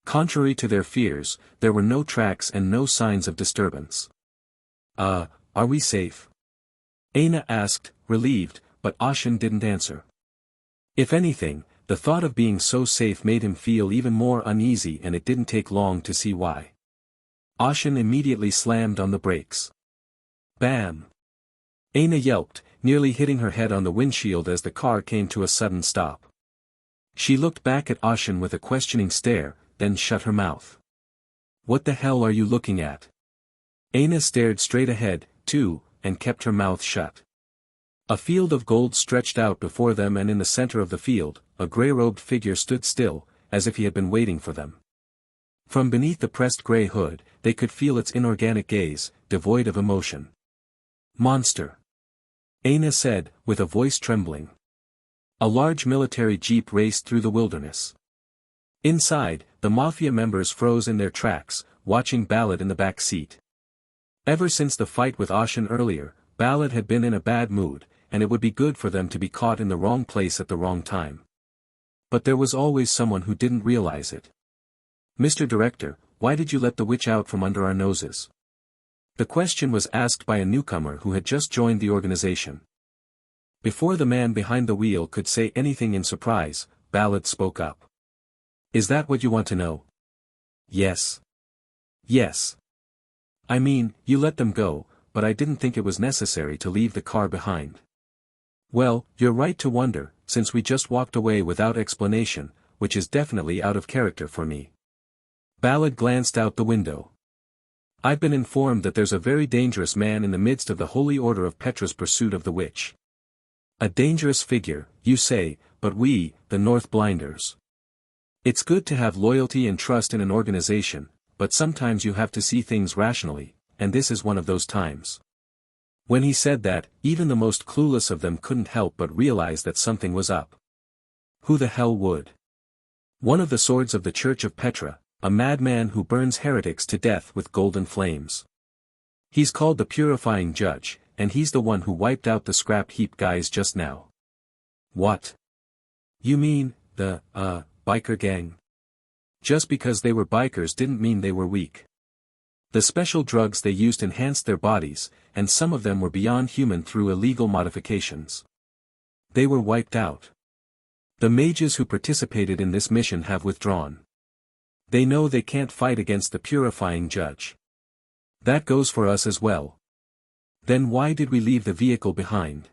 Contrary to their fears, there were no tracks and no signs of disturbance. Are we safe? Aina asked, relieved, but Ashen didn't answer. If anything, the thought of being so safe made him feel even more uneasy and it didn't take long to see why. Ashen immediately slammed on the brakes. Bam! Aina yelped, nearly hitting her head on the windshield as the car came to a sudden stop. She looked back at Ashen with a questioning stare, then shut her mouth. What the hell are you looking at? Aina stared straight ahead, too, and kept her mouth shut. A field of gold stretched out before them and in the center of the field, a grey-robed figure stood still, as if he had been waiting for them. From beneath the pressed grey hood, they could feel its inorganic gaze, devoid of emotion. Monster! Aina said, with a voice trembling. A large military jeep raced through the wilderness. Inside, the Mafia members froze in their tracks, watching Ballad in the back seat. Ever since the fight with Ashen earlier, Ballad had been in a bad mood, and it would be good for them to be caught in the wrong place at the wrong time. But there was always someone who didn't realize it. Mr. Director, why did you let the witch out from under our noses? The question was asked by a newcomer who had just joined the organization. Before the man behind the wheel could say anything in surprise, Ballad spoke up. Is that what you want to know? Yes. Yes. I mean, you let them go, but I didn't think it was necessary to leave the car behind. Well, you're right to wonder, since we just walked away without explanation, which is definitely out of character for me. Ballad glanced out the window. I've been informed that there's a very dangerous man in the midst of the Holy Order of Petra's pursuit of the witch. A dangerous figure, you say, but we, the North Blinders. It's good to have loyalty and trust in an organization, but sometimes you have to see things rationally, and this is one of those times. When he said that, even the most clueless of them couldn't help but realize that something was up. Who the hell would? One of the swords of the Church of Petra, a madman who burns heretics to death with golden flames. He's called the Purifying Judge, and he's the one who wiped out the scrap heap guys just now. What? You mean, the, biker gang? Just because they were bikers didn't mean they were weak. The special drugs they used enhanced their bodies, and some of them were beyond human through illegal modifications. They were wiped out. The mages who participated in this mission have withdrawn. They know they can't fight against the Purifying Judge. That goes for us as well. Then why did we leave the vehicle behind?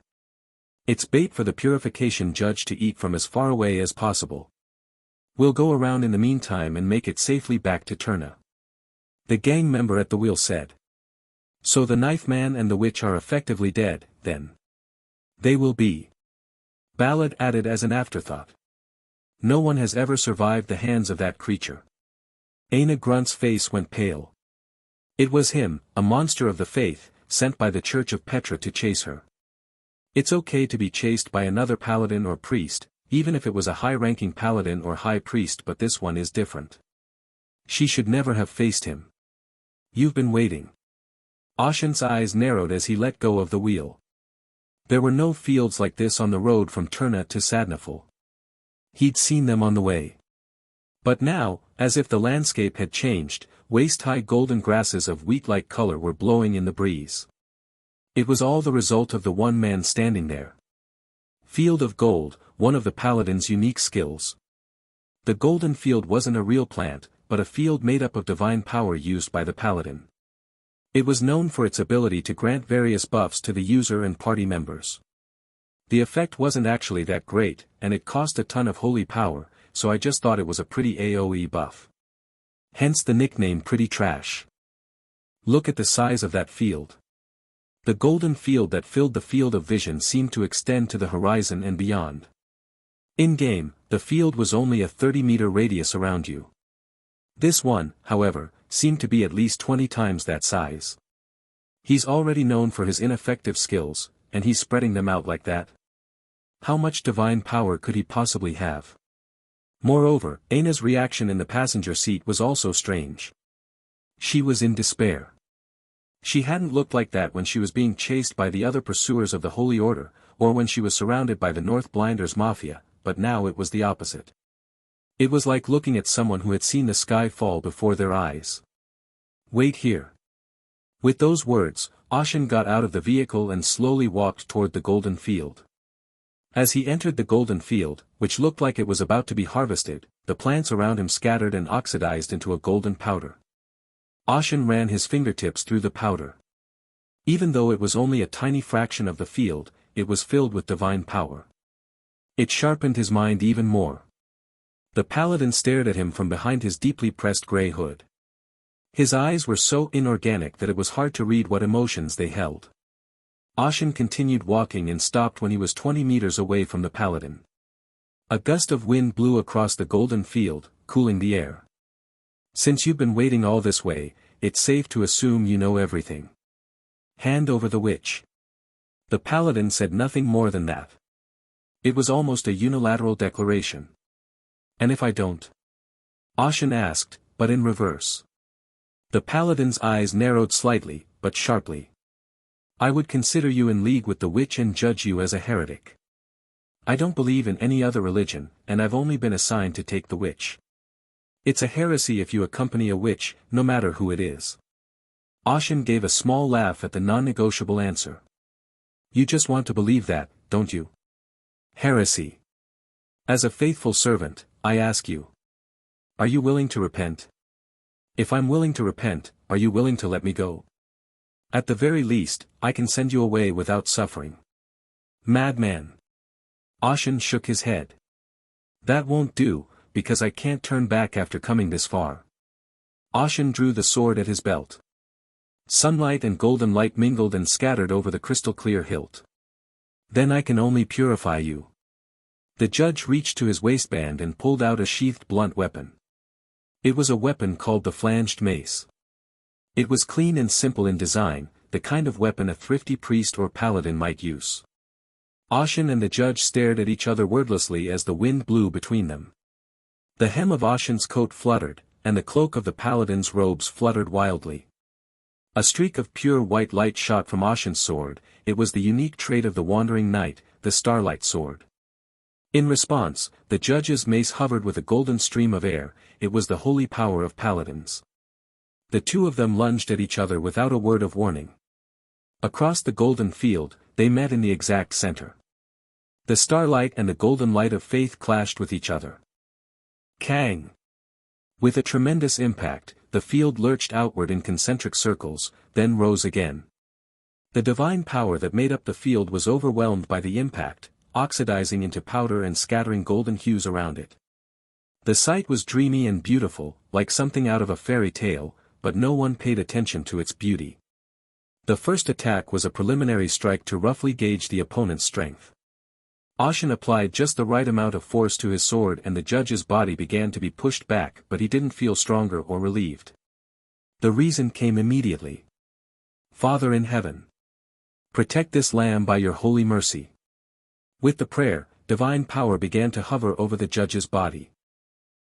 It's bait for the Purification Judge to eat from as far away as possible. We'll go around in the meantime and make it safely back to Turna. The gang member at the wheel said. So the knife man and the witch are effectively dead, then. They will be. Ballad added as an afterthought. No one has ever survived the hands of that creature. Aina Grunt's face went pale. It was him, a monster of the faith, sent by the Church of Petra to chase her. It's okay to be chased by another paladin or priest, even if it was a high-ranking paladin or high priest, but this one is different. She should never have faced him. You've been waiting. Ashen's eyes narrowed as he let go of the wheel. There were no fields like this on the road from Turna to Sadnafal. He'd seen them on the way. But now, as if the landscape had changed, waist-high golden grasses of wheat-like color were blowing in the breeze. It was all the result of the one man standing there. Field of Gold, one of the paladin's unique skills. The golden field wasn't a real plant, but a field made up of divine power used by the paladin. It was known for its ability to grant various buffs to the user and party members. The effect wasn't actually that great, and it cost a ton of holy power, so I just thought it was a pretty AoE buff. Hence the nickname Pretty Trash. Look at the size of that field. The golden field that filled the field of vision seemed to extend to the horizon and beyond. In-game, the field was only a 30-meter radius around you. This one, however, seemed to be at least 20 times that size. He's already known for his ineffective skills, and he's spreading them out like that. How much divine power could he possibly have? Moreover, Aina's reaction in the passenger seat was also strange. She was in despair. She hadn't looked like that when she was being chased by the other pursuers of the Holy Order, or when she was surrounded by the North Blinders Mafia, but now it was the opposite. It was like looking at someone who had seen the sky fall before their eyes. Wait here. With those words, Ashen got out of the vehicle and slowly walked toward the golden field. As he entered the golden field, which looked like it was about to be harvested, the plants around him scattered and oxidized into a golden powder. Ashen ran his fingertips through the powder. Even though it was only a tiny fraction of the field, it was filled with divine power. It sharpened his mind even more. The paladin stared at him from behind his deeply pressed gray hood. His eyes were so inorganic that it was hard to read what emotions they held. Ashen continued walking and stopped when he was 20 meters away from the paladin. A gust of wind blew across the golden field, cooling the air. Since you've been waiting all this way, it's safe to assume you know everything. Hand over the witch. The paladin said nothing more than that. It was almost a unilateral declaration. And if I don't? Ashen asked, but in reverse. The paladin's eyes narrowed slightly, but sharply. I would consider you in league with the witch and judge you as a heretic. I don't believe in any other religion, and I've only been assigned to take the witch. It's a heresy if you accompany a witch, no matter who it is. Ashen gave a small laugh at the non-negotiable answer. You just want to believe that, don't you? Heresy. As a faithful servant, I ask you. Are you willing to repent? If I'm willing to repent, are you willing to let me go? At the very least, I can send you away without suffering. Madman. Ashen shook his head. That won't do, because I can't turn back after coming this far. Ashen drew the sword at his belt. Sunlight and golden light mingled and scattered over the crystal-clear hilt. Then I can only purify you. The judge reached to his waistband and pulled out a sheathed blunt weapon. It was a weapon called the flanged mace. It was clean and simple in design, the kind of weapon a thrifty priest or paladin might use. Ashen and the judge stared at each other wordlessly as the wind blew between them. The hem of Ashen's coat fluttered, and the cloak of the paladin's robes fluttered wildly. A streak of pure white light shot from Ashen's sword. It was the unique trait of the wandering knight, the Starlight sword. In response, the judge's mace hovered with a golden stream of air. It was the holy power of paladins. The two of them lunged at each other without a word of warning. Across the golden field, they met in the exact center. The starlight and the golden light of faith clashed with each other. Kang! With a tremendous impact, the field lurched outward in concentric circles, then rose again. The divine power that made up the field was overwhelmed by the impact, oxidizing into powder and scattering golden hues around it. The sight was dreamy and beautiful, like something out of a fairy tale, but no one paid attention to its beauty. The first attack was a preliminary strike to roughly gauge the opponent's strength. Ashen applied just the right amount of force to his sword and the judge's body began to be pushed back, but he didn't feel stronger or relieved. The reason came immediately. Father in heaven, protect this lamb by your holy mercy. With the prayer, divine power began to hover over the judge's body.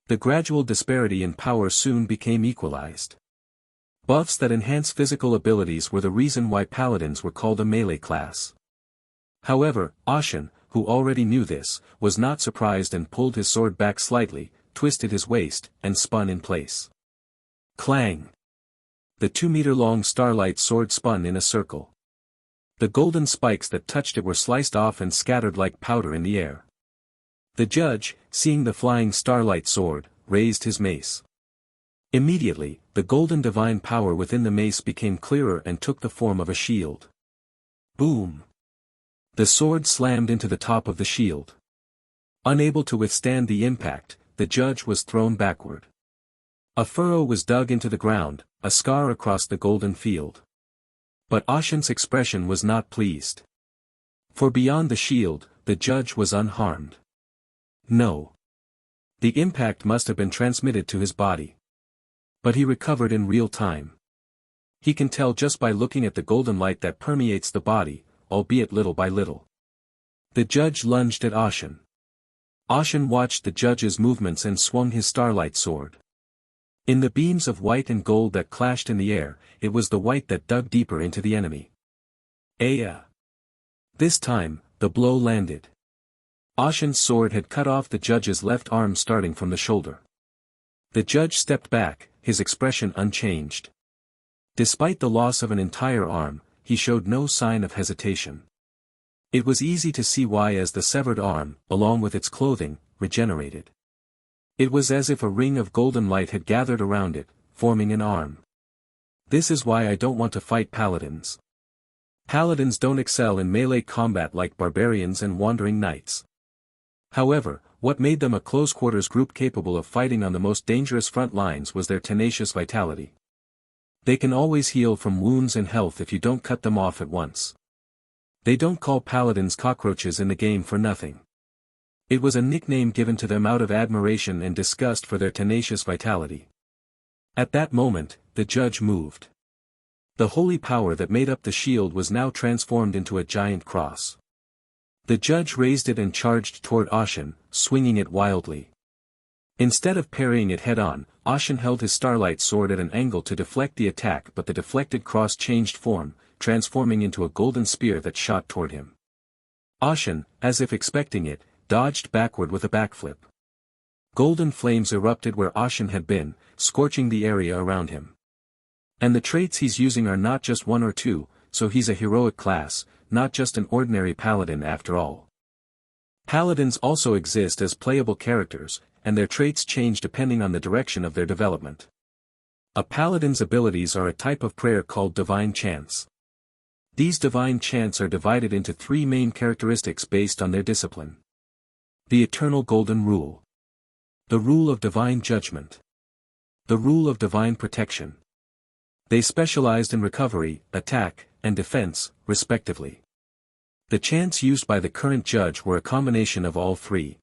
The gradual disparity in power soon became equalized. Buffs that enhance physical abilities were the reason why paladins were called a melee class. However, Ashen, who already knew this, was not surprised and pulled his sword back slightly, twisted his waist, and spun in place. Clang! The 2-meter-long starlight sword spun in a circle. The golden spikes that touched it were sliced off and scattered like powder in the air. The judge, seeing the flying starlight sword, raised his mace. Immediately, the golden divine power within the mace became clearer and took the form of a shield. Boom! The sword slammed into the top of the shield. Unable to withstand the impact, the judge was thrown backward. A furrow was dug into the ground, a scar across the golden field. But Ashen's expression was not pleased. For beyond the shield, the judge was unharmed. No. The impact must have been transmitted to his body. But he recovered in real time. He can tell just by looking at the golden light that permeates the body, albeit little by little. The judge lunged at Ashen. Ashen watched the judge's movements and swung his starlight sword. In the beams of white and gold that clashed in the air, it was the white that dug deeper into the enemy. Aya! This time, the blow landed. Ashen's sword had cut off the judge's left arm starting from the shoulder. The judge stepped back, his expression unchanged. Despite the loss of an entire arm, he showed no sign of hesitation. It was easy to see why, as the severed arm, along with its clothing, regenerated. It was as if a ring of golden light had gathered around it, forming an arm. This is why I don't want to fight paladins. Paladins don't excel in melee combat like barbarians and wandering knights. However, what made them a close-quarters group capable of fighting on the most dangerous front lines was their tenacious vitality. They can always heal from wounds and health if you don't cut them off at once. They don't call paladins cockroaches in the game for nothing. It was a nickname given to them out of admiration and disgust for their tenacious vitality. At that moment, the judge moved. The holy power that made up the shield was now transformed into a giant cross. The judge raised it and charged toward Ashen, swinging it wildly. Instead of parrying it head-on, Ashen held his starlight sword at an angle to deflect the attack, but the deflected cross changed form, transforming into a golden spear that shot toward him. Ashen, as if expecting it, dodged backward with a backflip. Golden flames erupted where Ashen had been, scorching the area around him. And the traits he's using are not just one or two, so he's a heroic class, not just an ordinary paladin after all. Paladins also exist as playable characters, and their traits change depending on the direction of their development. A paladin's abilities are a type of prayer called divine chants. These divine chants are divided into 3 main characteristics based on their discipline. The Eternal Golden Rule. The Rule of Divine Judgment. The Rule of Divine Protection. They specialized in recovery, attack, and defense, respectively. The chants used by the current judge were a combination of all 3.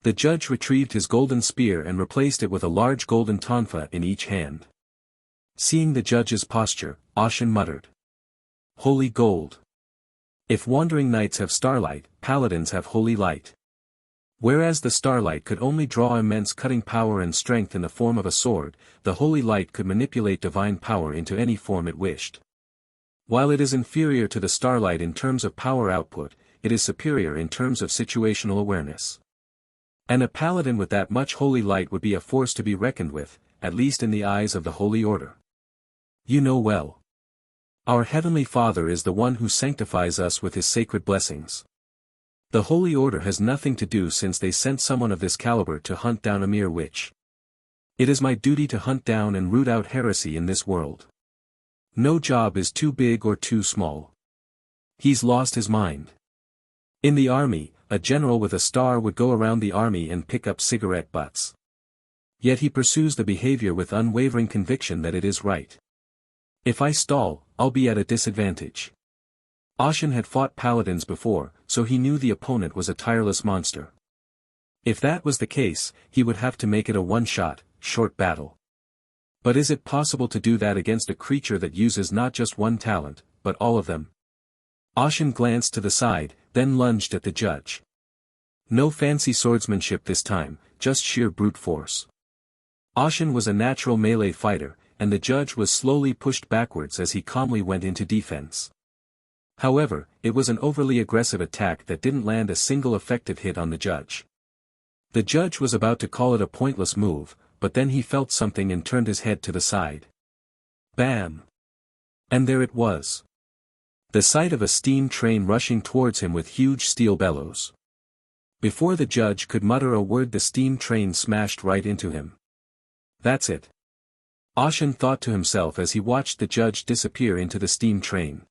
The judge retrieved his golden spear and replaced it with a large golden tonfa in each hand. Seeing the judge's posture, Ashen muttered. Holy gold. If wandering knights have starlight, paladins have holy light. Whereas the starlight could only draw immense cutting power and strength in the form of a sword, the holy light could manipulate divine power into any form it wished. While it is inferior to the starlight in terms of power output, it is superior in terms of situational awareness. And a paladin with that much holy light would be a force to be reckoned with, at least in the eyes of the Holy Order. You know well. Our Heavenly Father is the one who sanctifies us with his sacred blessings. The Holy Order has nothing to do since they sent someone of this caliber to hunt down a mere witch. It is my duty to hunt down and root out heresy in this world. No job is too big or too small. He's lost his mind. In the army, a general with a star would go around the army and pick up cigarette butts. Yet he pursues the behavior with unwavering conviction that it is right. If I stall, I'll be at a disadvantage. Ashen had fought paladins before, so he knew the opponent was a tireless monster. If that was the case, he would have to make it a one-shot, short battle. But is it possible to do that against a creature that uses not just one talent, but all of them? Ashen glanced to the side, then lunged at the judge. No fancy swordsmanship this time, just sheer brute force. Ashen was a natural melee fighter, and the judge was slowly pushed backwards as he calmly went into defense. However, it was an overly aggressive attack that didn't land a single effective hit on the judge. The judge was about to call it a pointless move, but then he felt something and turned his head to the side. Bam! And there it was. The sight of a steam train rushing towards him with huge steel bellows. Before the judge could mutter a word, the steam train smashed right into him. That's it. Ashen thought to himself as he watched the judge disappear into the steam train.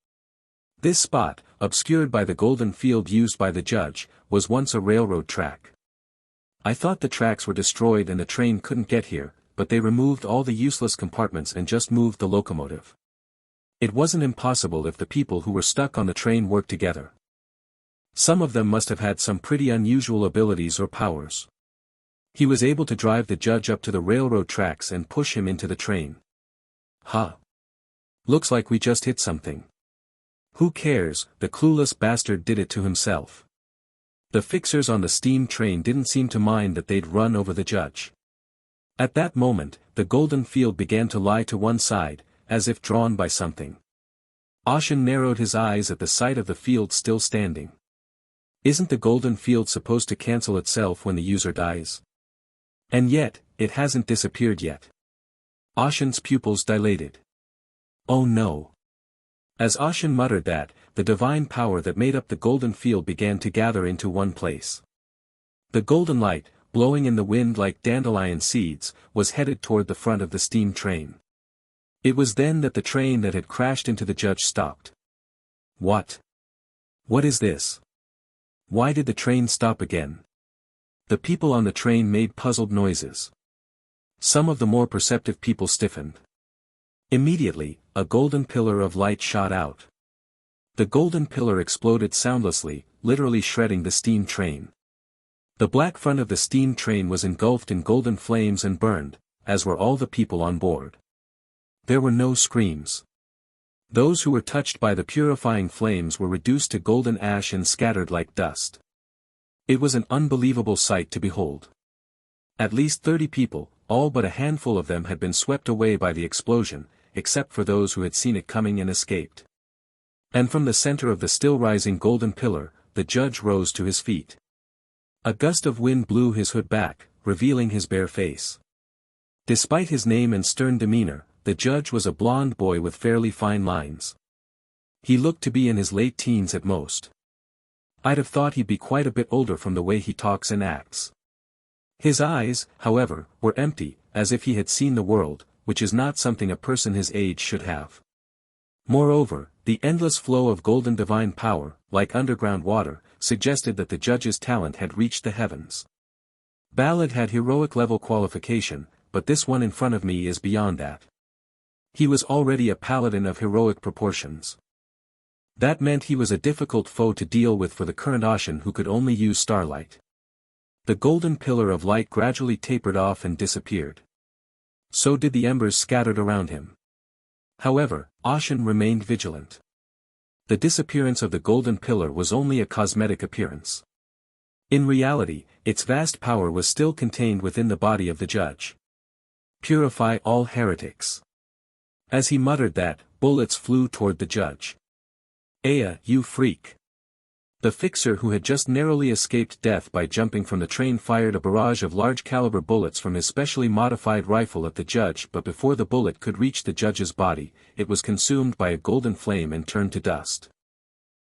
This spot, obscured by the golden field used by the judge, was once a railroad track. I thought the tracks were destroyed and the train couldn't get here, but they removed all the useless compartments and just moved the locomotive. It wasn't impossible if the people who were stuck on the train worked together. Some of them must have had some pretty unusual abilities or powers. He was able to drive the judge up to the railroad tracks and push him into the train. Huh. Looks like we just hit something. Who cares, the clueless bastard did it to himself. The fixers on the steam train didn't seem to mind that they'd run over the judge. At that moment, the golden field began to lie to one side, as if drawn by something. Ashen narrowed his eyes at the sight of the field still standing. Isn't the golden field supposed to cancel itself when the user dies? And yet, it hasn't disappeared yet. Ashen's pupils dilated. Oh no. As Ashen muttered that, the divine power that made up the golden field began to gather into one place. The golden light, blowing in the wind like dandelion seeds, was headed toward the front of the steam train. It was then that the train that had crashed into the judge stopped. What? What is this? Why did the train stop again? The people on the train made puzzled noises. Some of the more perceptive people stiffened. Immediately, a golden pillar of light shot out. The golden pillar exploded soundlessly, literally shredding the steam train. The black front of the steam train was engulfed in golden flames and burned, as were all the people on board. There were no screams. Those who were touched by the purifying flames were reduced to golden ash and scattered like dust. It was an unbelievable sight to behold. At least 30 people, all but a handful of them had been swept away by the explosion, except for those who had seen it coming and escaped. And from the center of the still-rising golden pillar, the judge rose to his feet. A gust of wind blew his hood back, revealing his bare face. Despite his name and stern demeanor, the judge was a blond boy with fairly fine lines. He looked to be in his late teens at most. I'd have thought he'd be quite a bit older from the way he talks and acts. His eyes, however, were empty, as if he had seen the world, which is not something a person his age should have. Moreover, the endless flow of golden divine power, like underground water, suggested that the judge's talent had reached the heavens. Ballad had heroic-level qualification, but this one in front of me is beyond that. He was already a paladin of heroic proportions. That meant he was a difficult foe to deal with for the current Ashen who could only use Starlight. The golden pillar of light gradually tapered off and disappeared. So did the embers scattered around him. However, Ashen remained vigilant. The disappearance of the golden pillar was only a cosmetic appearance. In reality, its vast power was still contained within the body of the judge. Purify all heretics. As he muttered that, bullets flew toward the judge. Aya, you freak. The fixer who had just narrowly escaped death by jumping from the train fired a barrage of large-caliber bullets from his specially modified rifle at the judge, but before the bullet could reach the judge's body, it was consumed by a golden flame and turned to dust.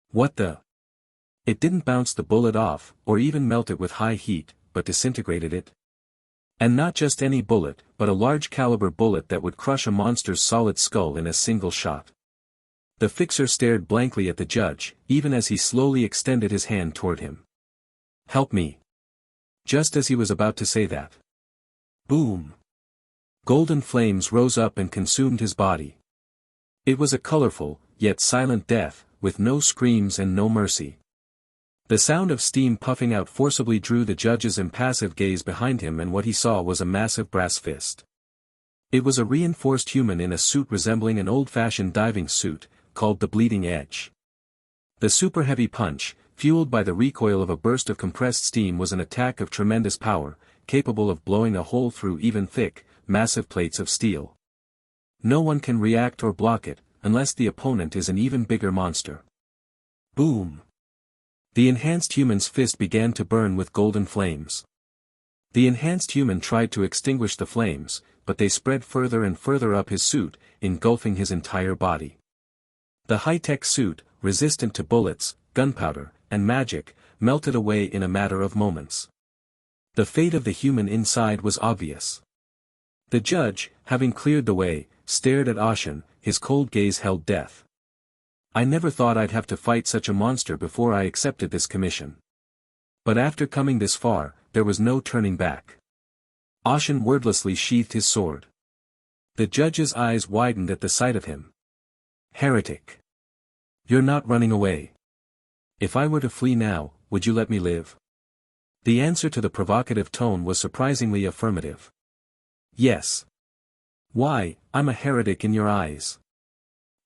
What the? It didn't bounce the bullet off, or even melt it with high heat, but disintegrated it. And not just any bullet, but a large-caliber bullet that would crush a monster's solid skull in a single shot. The fixer stared blankly at the judge, even as he slowly extended his hand toward him. Help me. Just as he was about to say that. Boom. Golden flames rose up and consumed his body. It was a colorful, yet silent death, with no screams and no mercy. The sound of steam puffing out forcibly drew the judge's impassive gaze behind him, and what he saw was a massive brass fist. It was a reinforced human in a suit resembling an old-fashioned diving suit, called the Bleeding Edge. The super-heavy punch, fueled by the recoil of a burst of compressed steam, was an attack of tremendous power, capable of blowing a hole through even thick, massive plates of steel. No one can react or block it, unless the opponent is an even bigger monster. Boom! The enhanced human's fist began to burn with golden flames. The enhanced human tried to extinguish the flames, but they spread further and further up his suit, engulfing his entire body. The high-tech suit, resistant to bullets, gunpowder, and magic, melted away in a matter of moments. The fate of the human inside was obvious. The judge, having cleared the way, stared at Ashen, his cold gaze held death. I never thought I'd have to fight such a monster before I accepted this commission. But after coming this far, there was no turning back. Ashen wordlessly sheathed his sword. The judge's eyes widened at the sight of him. Heretic. You're not running away. If I were to flee now, would you let me live? The answer to the provocative tone was surprisingly affirmative. Yes. Why, I'm a heretic in your eyes.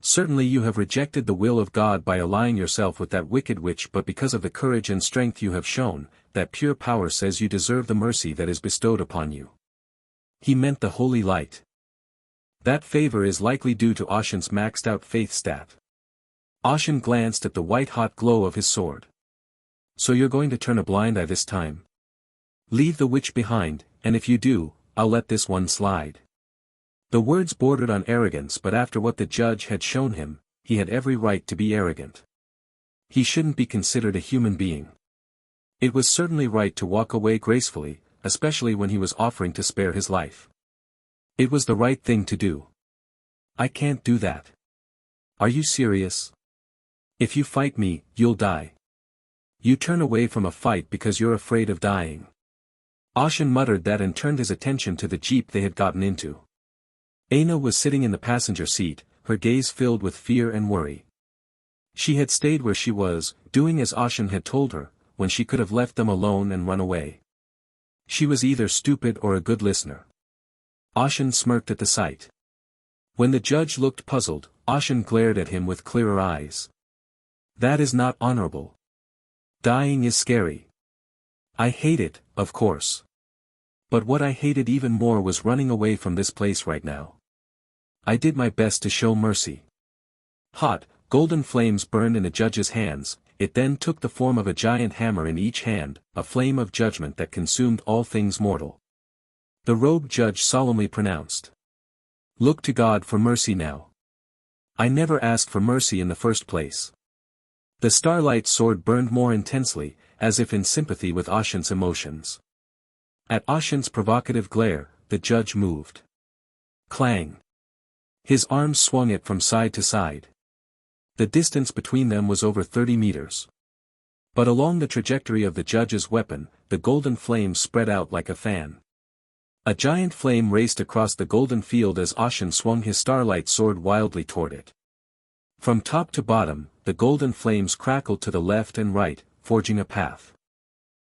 Certainly you have rejected the will of God by allying yourself with that wicked witch, but because of the courage and strength you have shown, that pure power says you deserve the mercy that is bestowed upon you. He meant the holy light. That favor is likely due to Ashen's maxed-out faith stat. Ashen glanced at the white-hot glow of his sword. So you're going to turn a blind eye this time? Leave the witch behind, and if you do, I'll let this one slide. The words bordered on arrogance, but after what the judge had shown him, he had every right to be arrogant. He shouldn't be considered a human being. It was certainly right to walk away gracefully, especially when he was offering to spare his life. It was the right thing to do. I can't do that. Are you serious? If you fight me, you'll die. You turn away from a fight because you're afraid of dying. Ashen muttered that and turned his attention to the jeep they had gotten into. Aina was sitting in the passenger seat, her gaze filled with fear and worry. She had stayed where she was, doing as Ashen had told her, when she could have left them alone and run away. She was either stupid or a good listener. Ashen smirked at the sight. When the judge looked puzzled, Ashen glared at him with clearer eyes. That is not honorable. Dying is scary. I hate it, of course. But what I hated even more was running away from this place right now. I did my best to show mercy. Hot, golden flames burned in the judge's hands, it then took the form of a giant hammer in each hand, a flame of judgment that consumed all things mortal. The robed judge solemnly pronounced. Look to God for mercy now. I never asked for mercy in the first place. The Starlight sword burned more intensely, as if in sympathy with Ashen's emotions. At Ashen's provocative glare, the judge moved. Clang. His arms swung it from side to side. The distance between them was over 30 meters. But along the trajectory of the judge's weapon, the golden flame spread out like a fan. A giant flame raced across the golden field as Ashen swung his Starlight sword wildly toward it. From top to bottom, the golden flames crackled to the left and right, forging a path.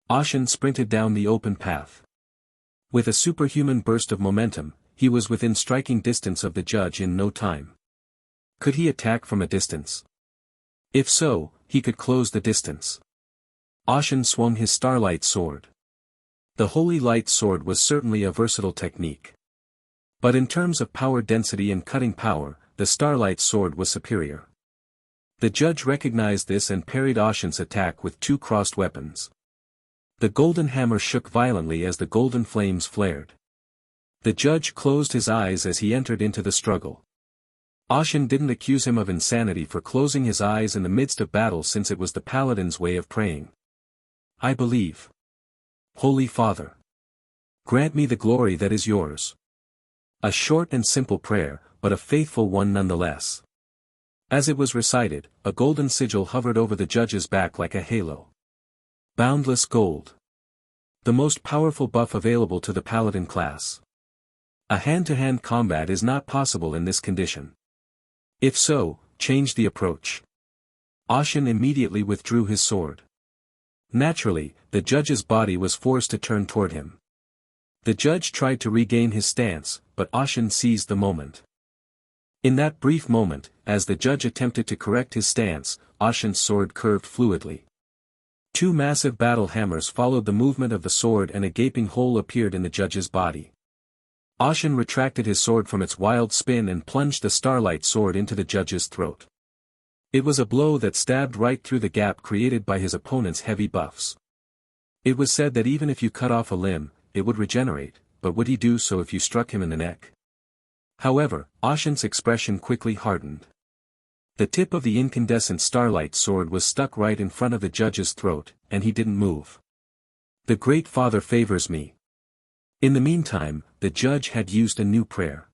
Ashen sprinted down the open path. With a superhuman burst of momentum, he was within striking distance of the judge in no time. Could he attack from a distance? If so, he could close the distance. Ashen swung his Starlight sword. The Holy Light sword was certainly a versatile technique. But in terms of power density and cutting power, the Starlight sword was superior. The judge recognized this and parried Ashen's attack with two crossed weapons. The golden hammer shook violently as the golden flames flared. The judge closed his eyes as he entered into the struggle. Ashen didn't accuse him of insanity for closing his eyes in the midst of battle, since it was the paladin's way of praying. I believe. Holy Father, grant me the glory that is yours. A short and simple prayer, but a faithful one nonetheless. As it was recited, a golden sigil hovered over the judge's back like a halo. Boundless gold. The most powerful buff available to the paladin class. A hand-to-hand combat is not possible in this condition. If so, change the approach. Ashen immediately withdrew his sword. Naturally, the judge's body was forced to turn toward him. The judge tried to regain his stance, but Ashen seized the moment. In that brief moment, as the judge attempted to correct his stance, Ashen's sword curved fluidly. Two massive battle hammers followed the movement of the sword and a gaping hole appeared in the judge's body. Ashen retracted his sword from its wild spin and plunged the Starlight sword into the judge's throat. It was a blow that stabbed right through the gap created by his opponent's heavy buffs. It was said that even if you cut off a limb, it would regenerate, but would he do so if you struck him in the neck? However, Ashen's expression quickly hardened. The tip of the incandescent Starlight sword was stuck right in front of the judge's throat, and he didn't move. The Great Father favors me. In the meantime, the judge had used a new prayer.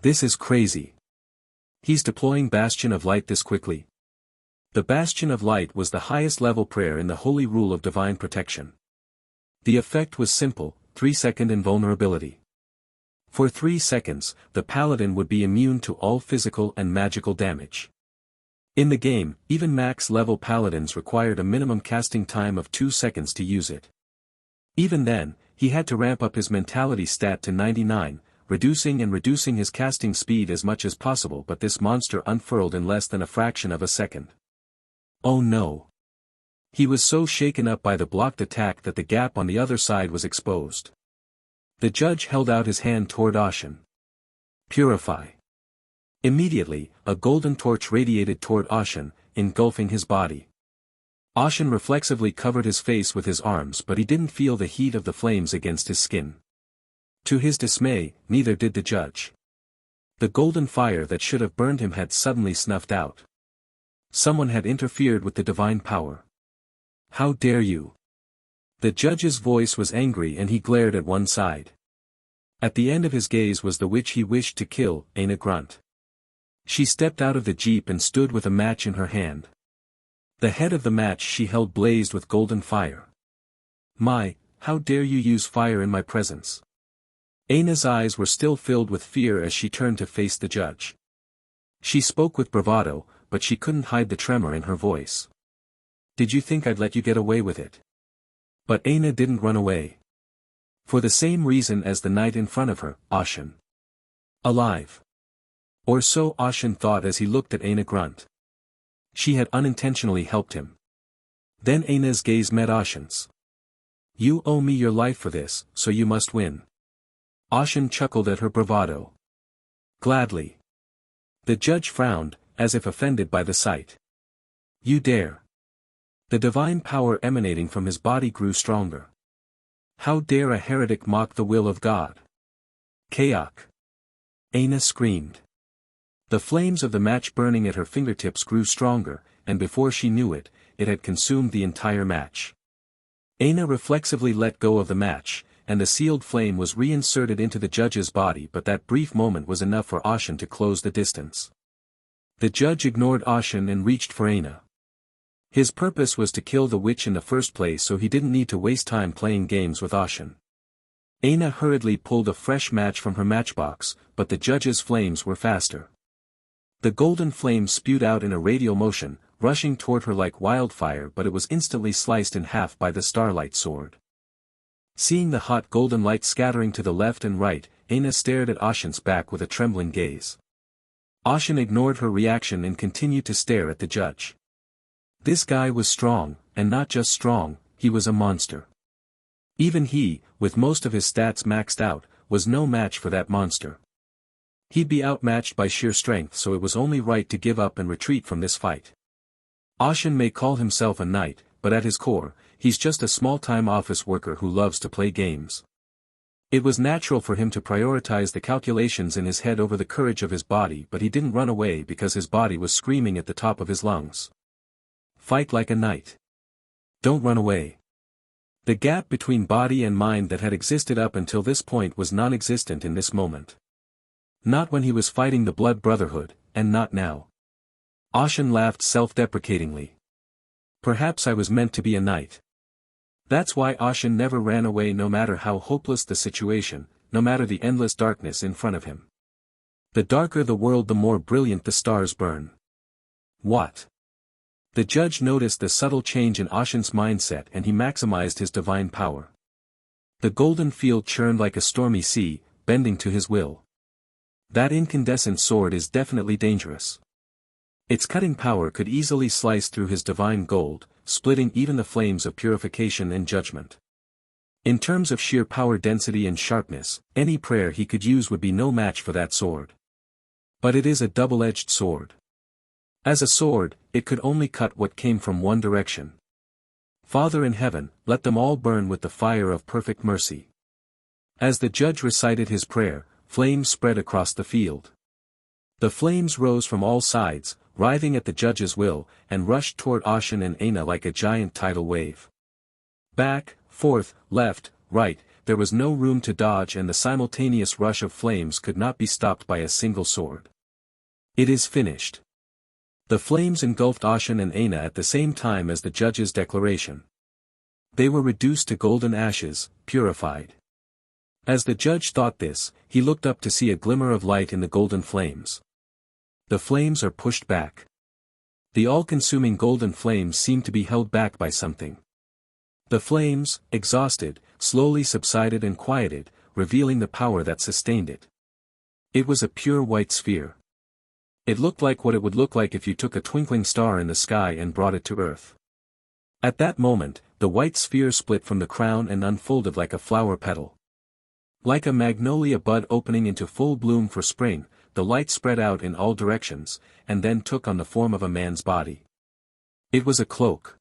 This is crazy. He's deploying Bastion of Light this quickly. The Bastion of Light was the highest level prayer in the Holy Rule of Divine Protection. The effect was simple, 3-second invulnerability. For 3 seconds, the paladin would be immune to all physical and magical damage. In the game, even max-level paladins required a minimum casting time of 2 seconds to use it. Even then, he had to ramp up his mentality stat to 99, reducing his casting speed as much as possible, but this monster unfurled in less than a fraction of a second. Oh no! He was so shaken up by the blocked attack that the gap on the other side was exposed. The judge held out his hand toward Ashen. Purify. Immediately, a golden torch radiated toward Ashen, engulfing his body. Ashen reflexively covered his face with his arms, but he didn't feel the heat of the flames against his skin. To his dismay, neither did the judge. The golden fire that should have burned him had suddenly snuffed out. Someone had interfered with the divine power. How dare you! The judge's voice was angry and he glared at one side. At the end of his gaze was the witch he wished to kill, Aina Grunt. She stepped out of the jeep and stood with a match in her hand. The head of the match she held blazed with golden fire. My, how dare you use fire in my presence! Aina's eyes were still filled with fear as she turned to face the judge. She spoke with bravado, but she couldn't hide the tremor in her voice. Did you think I'd let you get away with it? But Aina didn't run away. For the same reason as the knight in front of her, Ashen. Alive. Or so Ashen thought as he looked at Aina Grunt. She had unintentionally helped him. Then Aina's gaze met Ashen's. You owe me your life for this, so you must win. Ashen chuckled at her bravado. Gladly. The judge frowned, as if offended by the sight. You dare. The divine power emanating from his body grew stronger. How dare a heretic mock the will of God? Kayak. Aina screamed. The flames of the match burning at her fingertips grew stronger, and before she knew it, it had consumed the entire match. Aina reflexively let go of the match, and the sealed flame was reinserted into the judge's body, but that brief moment was enough for Ashen to close the distance. The judge ignored Ashen and reached for Aina. His purpose was to kill the witch in the first place, so he didn't need to waste time playing games with Ashen. Aina hurriedly pulled a fresh match from her matchbox, but the judge's flames were faster. The golden flame spewed out in a radial motion, rushing toward her like wildfire, but it was instantly sliced in half by the Starlight sword. Seeing the hot golden light scattering to the left and right, Aina stared at Ashen's back with a trembling gaze. Ashen ignored her reaction and continued to stare at the judge. This guy was strong, and not just strong, he was a monster. Even he, with most of his stats maxed out, was no match for that monster. He'd be outmatched by sheer strength, so it was only right to give up and retreat from this fight. Ashen may call himself a knight, but at his core, he's just a small-time office worker who loves to play games. It was natural for him to prioritize the calculations in his head over the courage of his body, but he didn't run away because his body was screaming at the top of his lungs. Fight like a knight. Don't run away. The gap between body and mind that had existed up until this point was non-existent in this moment. Not when he was fighting the Blood Brotherhood, and not now. Ashen laughed self-deprecatingly. Perhaps I was meant to be a knight. That's why Ashen never ran away, no matter how hopeless the situation, no matter the endless darkness in front of him. The darker the world, the more brilliant the stars burn. What? The judge noticed the subtle change in Ashen's mindset, and he maximized his divine power. The golden field churned like a stormy sea, bending to his will. That incandescent sword is definitely dangerous. Its cutting power could easily slice through his divine gold, splitting even the flames of purification and judgment. In terms of sheer power density and sharpness, any prayer he could use would be no match for that sword. But it is a double-edged sword. As a sword, it could only cut what came from one direction. Father in heaven, let them all burn with the fire of perfect mercy. As the judge recited his prayer, flames spread across the field. The flames rose from all sides, writhing at the judge's will, and rushed toward Ashen and Aina like a giant tidal wave. Back, forth, left, right, there was no room to dodge, and the simultaneous rush of flames could not be stopped by a single sword. It is finished. The flames engulfed Ashen and Aina at the same time as the judge's declaration. They were reduced to golden ashes, purified. As the judge thought this, he looked up to see a glimmer of light in the golden flames. The flames are pushed back. The all-consuming golden flames seem to be held back by something. The flames, exhausted, slowly subsided and quieted, revealing the power that sustained it. It was a pure white sphere. It looked like what it would look like if you took a twinkling star in the sky and brought it to Earth. At that moment, the white sphere split from the crown and unfolded like a flower petal. Like a magnolia bud opening into full bloom for spring, the light spread out in all directions, and then took on the form of a man's body. It was a cloak.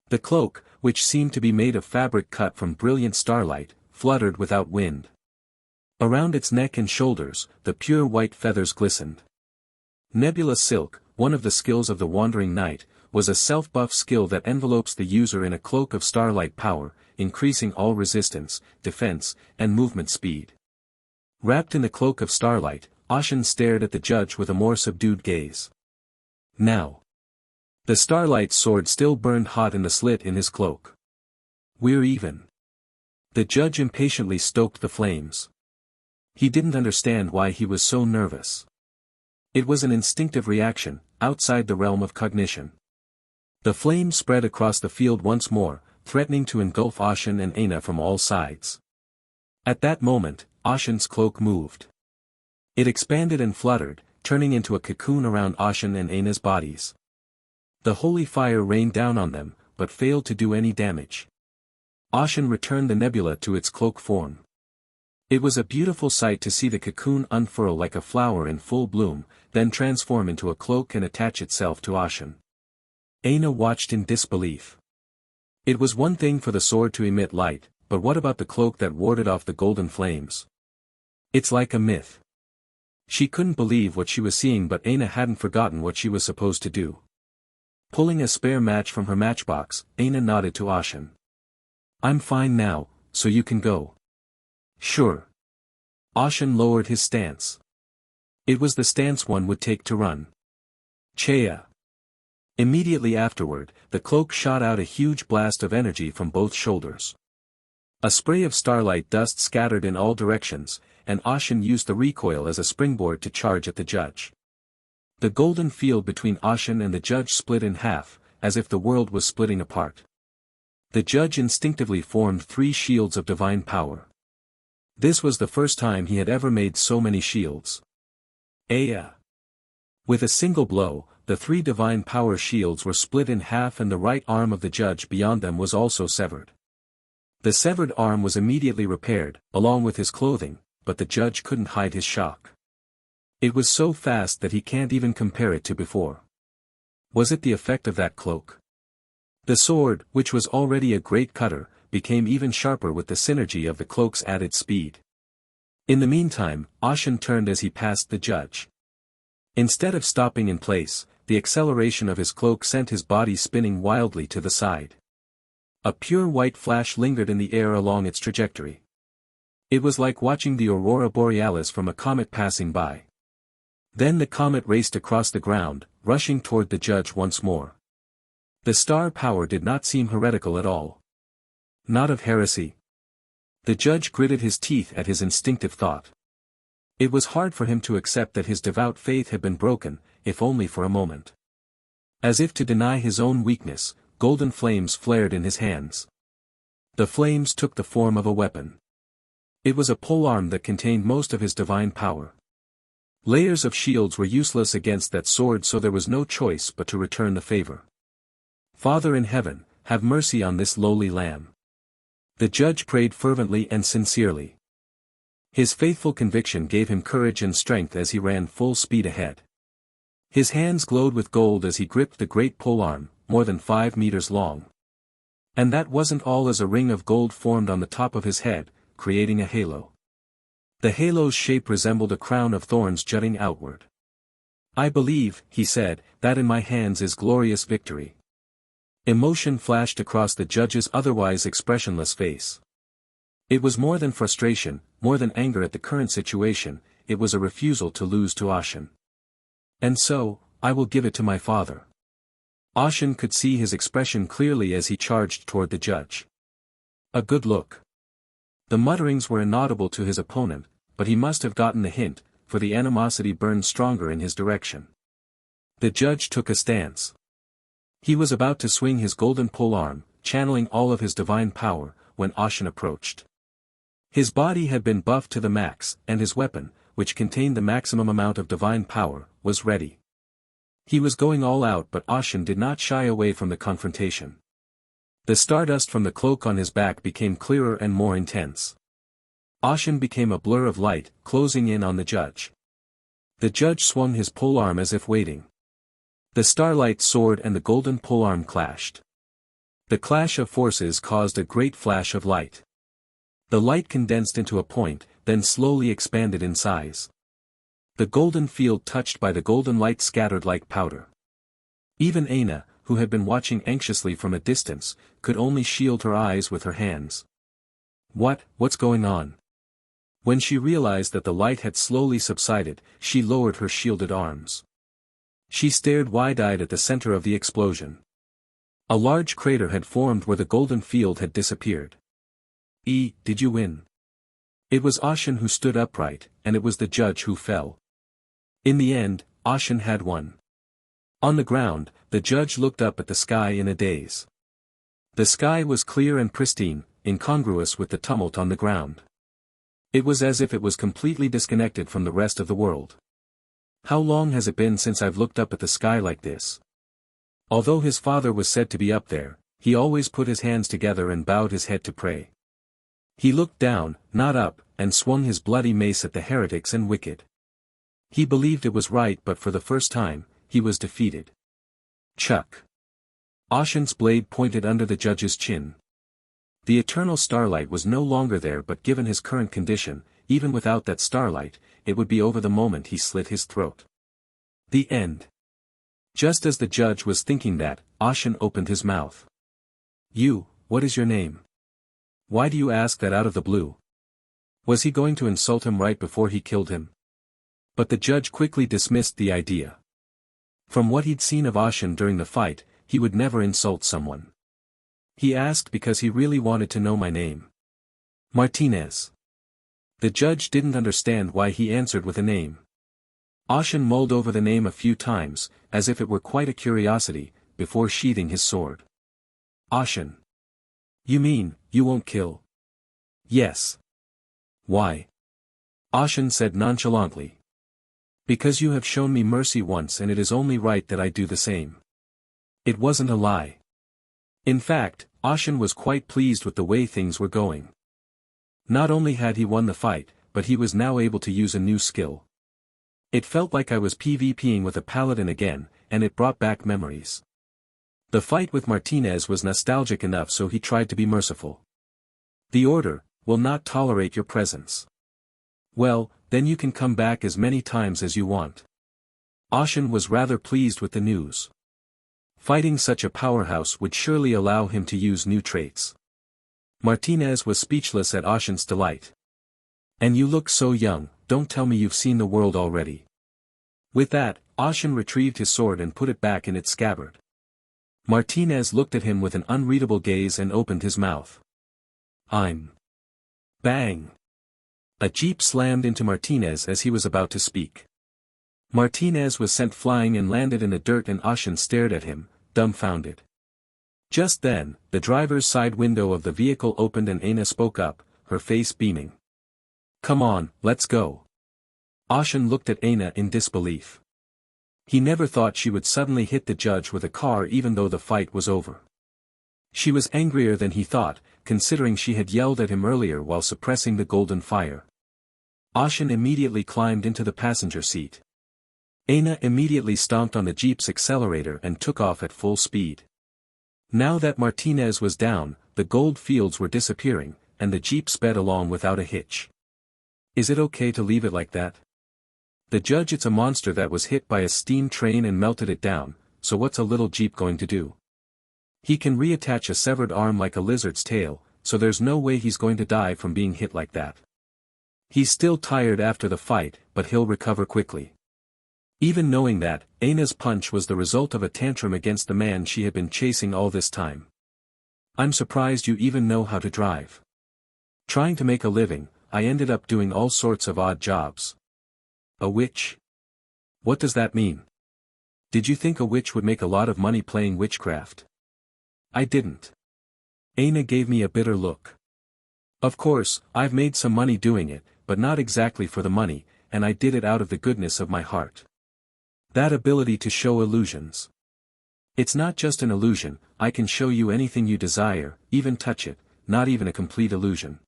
The cloak, which seemed to be made of fabric cut from brilliant starlight, fluttered without wind. Around its neck and shoulders, the pure white feathers glistened. Nebula Silk, one of the skills of the Wandering Knight, was a self-buff skill that envelopes the user in a cloak of starlight power, increasing all resistance, defense, and movement speed. Wrapped in the cloak of starlight, Ashen stared at the judge with a more subdued gaze. Now. The starlight sword still burned hot in the slit in his cloak. We're even. The judge impatiently stoked the flames. He didn't understand why he was so nervous. It was an instinctive reaction, outside the realm of cognition. The flames spread across the field once more, threatening to engulf Ashen and Aina from all sides. At that moment, Ashen's cloak moved. It expanded and fluttered, turning into a cocoon around Ashen and Aina's bodies. The holy fire rained down on them, but failed to do any damage. Ashen returned the nebula to its cloak form. It was a beautiful sight to see the cocoon unfurl like a flower in full bloom, then transform into a cloak and attach itself to Ashen. Aina watched in disbelief. It was one thing for the sword to emit light, but what about the cloak that warded off the golden flames? It's like a myth. She couldn't believe what she was seeing, but Aina hadn't forgotten what she was supposed to do. Pulling a spare match from her matchbox, Aina nodded to Ashen. I'm fine now, so you can go. Sure. Ashen lowered his stance. It was the stance one would take to run. Chea. Immediately afterward, the cloak shot out a huge blast of energy from both shoulders. A spray of starlight dust scattered in all directions, and Ashen used the recoil as a springboard to charge at the judge. The golden field between Ashen and the judge split in half, as if the world was splitting apart. The judge instinctively formed 3 shields of divine power. This was the first time he had ever made so many shields. With a single blow, the 3 divine power shields were split in half and the right arm of the judge beyond them was also severed. The severed arm was immediately repaired, along with his clothing, but the judge couldn't hide his shock. It was so fast that he can't even compare it to before. Was it the effect of that cloak? The sword, which was already a great cutter, became even sharper with the synergy of the cloak's added speed. In the meantime, Ashen turned as he passed the judge. Instead of stopping in place, the acceleration of his cloak sent his body spinning wildly to the side. A pure white flash lingered in the air along its trajectory. It was like watching the aurora borealis from a comet passing by. Then the comet raced across the ground, rushing toward the judge once more. The star power did not seem heretical at all. Not of heresy. The judge gritted his teeth at his instinctive thought. It was hard for him to accept that his devout faith had been broken, if only for a moment. As if to deny his own weakness, golden flames flared in his hands. The flames took the form of a weapon. It was a polearm that contained most of his divine power. Layers of shields were useless against that sword, so there was no choice but to return the favor. Father in heaven, have mercy on this lowly lamb. The judge prayed fervently and sincerely. His faithful conviction gave him courage and strength as he ran full speed ahead. His hands glowed with gold as he gripped the great polearm, more than 5 meters long. And that wasn't all, as a ring of gold formed on the top of his head, creating a halo. The halo's shape resembled a crown of thorns jutting outward. I believe, he said, that in my hands is glorious victory. Emotion flashed across the judge's otherwise expressionless face. It was more than frustration, more than anger at the current situation, it was a refusal to lose to Ashen. And so, I will give it to my father. Ashen could see his expression clearly as he charged toward the judge. A good look. The mutterings were inaudible to his opponent, but he must have gotten the hint, for the animosity burned stronger in his direction. The judge took a stance. He was about to swing his golden polearm, channeling all of his divine power, when Ashen approached. His body had been buffed to the max, and his weapon, which contained the maximum amount of divine power, was ready. He was going all out, but Ashen did not shy away from the confrontation. The stardust from the cloak on his back became clearer and more intense. Ashen became a blur of light, closing in on the judge. The judge swung his polearm as if waiting. The Starlight sword and the golden polearm clashed. The clash of forces caused a great flash of light. The light condensed into a point, then slowly expanded in size. The golden field touched by the golden light scattered like powder. Even Aina, who had been watching anxiously from a distance, could only shield her eyes with her hands. What's going on? When she realized that the light had slowly subsided, she lowered her shielded arms. She stared wide-eyed at the center of the explosion. A large crater had formed where the golden field had disappeared. Did you win? It was Ashen who stood upright, and it was the judge who fell. In the end, Ashen had won. On the ground, the judge looked up at the sky in a daze. The sky was clear and pristine, incongruous with the tumult on the ground. It was as if it was completely disconnected from the rest of the world. How long has it been since I've looked up at the sky like this? Although his father was said to be up there, he always put his hands together and bowed his head to pray. He looked down, not up, and swung his bloody mace at the heretics and wicked. He believed it was right, but for the first time, he was defeated. Chuck. Ashen's blade pointed under the judge's chin. The eternal Starlight was no longer there, but given his current condition, even without that Starlight, it would be over the moment he slit his throat. The end. Just as the judge was thinking that, Ashen opened his mouth. What is your name? Why do you ask that out of the blue? Was he going to insult him right before he killed him? But the judge quickly dismissed the idea. From what he'd seen of Ashen during the fight, he would never insult someone. He asked because he really wanted to know my name. Martinez. The judge didn't understand why he answered with a name. Ashen mulled over the name a few times, as if it were quite a curiosity, before sheathing his sword. Ashen. You mean, you won't kill? Yes. Why? Ashen said nonchalantly. Because you have shown me mercy once and it is only right that I do the same. It wasn't a lie. In fact, Ashen was quite pleased with the way things were going. Not only had he won the fight, but he was now able to use a new skill. It felt like I was PvPing with a paladin again, and it brought back memories. The fight with Martinez was nostalgic enough, so he tried to be merciful. The Order will not tolerate your presence. Well, then you can come back as many times as you want. Ashen was rather pleased with the news. Fighting such a powerhouse would surely allow him to use new traits. Martinez was speechless at Ashen's delight. And you look so young, don't tell me you've seen the world already. With that, Ashen retrieved his sword and put it back in its scabbard. Martinez looked at him with an unreadable gaze and opened his mouth. I'm. Bang! A jeep slammed into Martinez as he was about to speak. Martinez was sent flying and landed in the dirt, and Ashen stared at him, dumbfounded. Just then, the driver's side window of the vehicle opened and Aina spoke up, her face beaming. Come on, let's go. Ashen looked at Aina in disbelief. He never thought she would suddenly hit the judge with a car even though the fight was over. She was angrier than he thought, considering she had yelled at him earlier while suppressing the golden fire. Ashen immediately climbed into the passenger seat. Aina immediately stomped on the jeep's accelerator and took off at full speed. Now that Martinez was down, the gold fields were disappearing, and the jeep sped along without a hitch. Is it okay to leave it like that? The judge, it's a monster that was hit by a steam train and melted it down, so what's a little jeep going to do? He can reattach a severed arm like a lizard's tail, so there's no way he's going to die from being hit like that. He's still tired after the fight, but he'll recover quickly. Even knowing that, Aina's punch was the result of a tantrum against the man she had been chasing all this time. I'm surprised you even know how to drive. Trying to make a living, I ended up doing all sorts of odd jobs. A witch? What does that mean? Did you think a witch would make a lot of money playing witchcraft? I didn't. Aina gave me a bitter look. Of course, I've made some money doing it, but not exactly for the money, and I did it out of the goodness of my heart. That ability to show illusions. It's not just an illusion, I can show you anything you desire, even touch it, not even a complete illusion.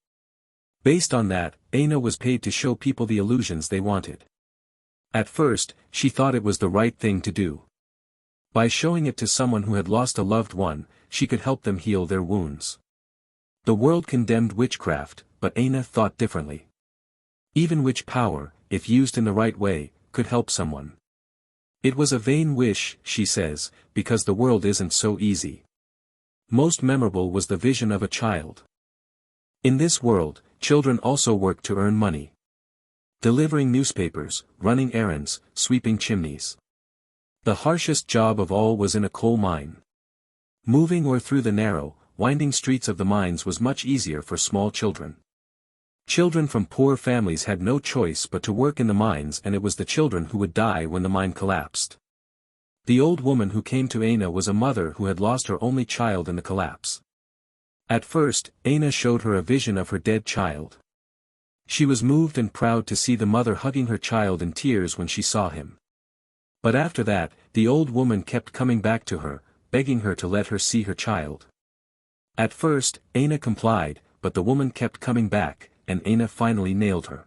Based on that, Aina was paid to show people the illusions they wanted. At first, she thought it was the right thing to do. By showing it to someone who had lost a loved one, she could help them heal their wounds. The world condemned witchcraft, but Aina thought differently. Even witch power, if used in the right way, could help someone. It was a vain wish, she says, because the world isn't so easy. Most memorable was the vision of a child. In this world, children also work to earn money. Delivering newspapers, running errands, sweeping chimneys. The harshest job of all was in a coal mine. Moving or through the narrow, winding streets of the mines was much easier for small children. Children from poor families had no choice but to work in the mines, and it was the children who would die when the mine collapsed. The old woman who came to Aina was a mother who had lost her only child in the collapse. At first, Aina showed her a vision of her dead child. She was moved and proud to see the mother hugging her child in tears when she saw him. But after that, the old woman kept coming back to her, begging her to let her see her child. At first, Aina complied, but the woman kept coming back, and Aina finally nailed her.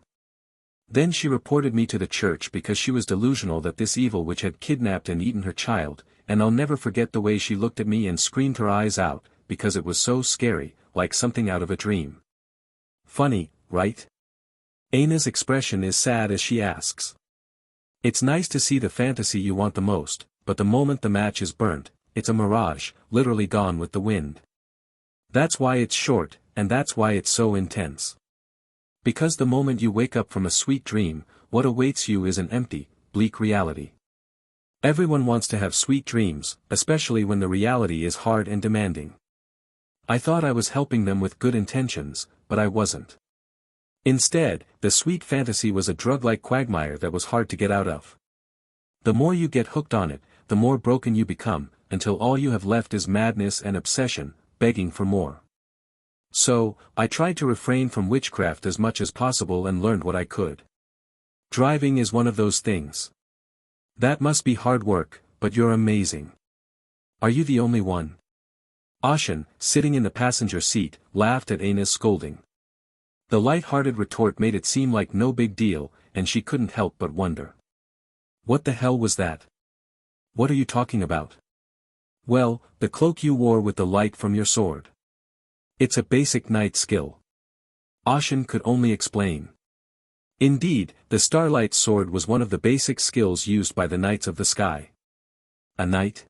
Then she reported me to the church because she was delusional that this evil witch had kidnapped and eaten her child, and I'll never forget the way she looked at me and screamed her eyes out, because it was so scary, like something out of a dream. Funny, right? Aina's expression is sad as she asks. It's nice to see the fantasy you want the most, but the moment the match is burnt, it's a mirage, literally gone with the wind. That's why it's short, and that's why it's so intense. Because the moment you wake up from a sweet dream, what awaits you is an empty, bleak reality. Everyone wants to have sweet dreams, especially when the reality is hard and demanding. I thought I was helping them with good intentions, but I wasn't. Instead, the sweet fantasy was a drug-like quagmire that was hard to get out of. The more you get hooked on it, the more broken you become, until all you have left is madness and obsession, begging for more. So, I tried to refrain from witchcraft as much as possible and learned what I could. Driving is one of those things. That must be hard work, but you're amazing. Are you the only one? Ashen, sitting in the passenger seat, laughed at Aina's scolding. The light-hearted retort made it seem like no big deal, and she couldn't help but wonder. What the hell was that? What are you talking about? Well, the cloak you wore with the light from your sword. It's a basic knight skill. Ashen could only explain. Indeed, the Starlight sword was one of the basic skills used by the Knights of the Sky. A knight?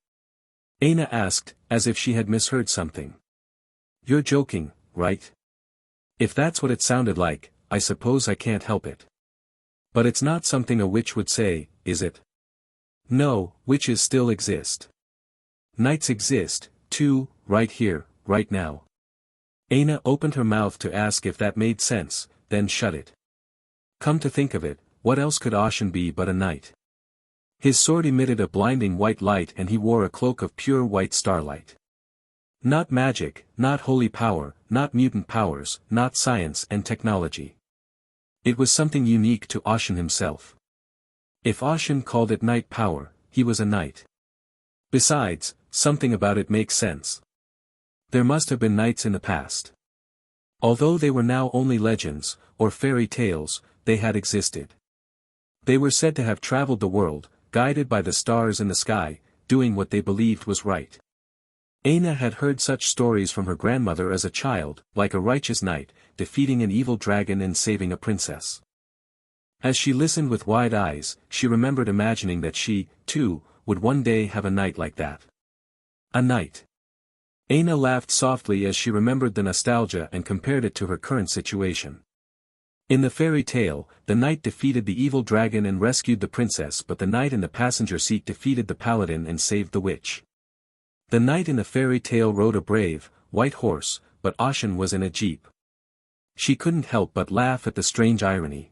Aina asked, as if she had misheard something. You're joking, right? If that's what it sounded like, I suppose I can't help it. But it's not something a witch would say, is it? No, witches still exist. Knights exist, too, right here, right now. Aina opened her mouth to ask if that made sense, then shut it. Come to think of it, what else could Ashen be but a knight? His sword emitted a blinding white light and he wore a cloak of pure white starlight. Not magic, not holy power, not mutant powers, not science and technology. It was something unique to Ashen himself. If Ashen called it knight power, he was a knight. Besides, something about it makes sense. There must have been knights in the past. Although they were now only legends, or fairy tales, they had existed. They were said to have traveled the world, guided by the stars in the sky, doing what they believed was right. Aina had heard such stories from her grandmother as a child, like a righteous knight, defeating an evil dragon and saving a princess. As she listened with wide eyes, she remembered imagining that she, too, would one day have a knight like that. A knight. Aina laughed softly as she remembered the nostalgia and compared it to her current situation. In the fairy tale, the knight defeated the evil dragon and rescued the princess, but the knight in the passenger seat defeated the paladin and saved the witch. The knight in the fairy tale rode a brave, white horse, but Ashen was in a jeep. She couldn't help but laugh at the strange irony.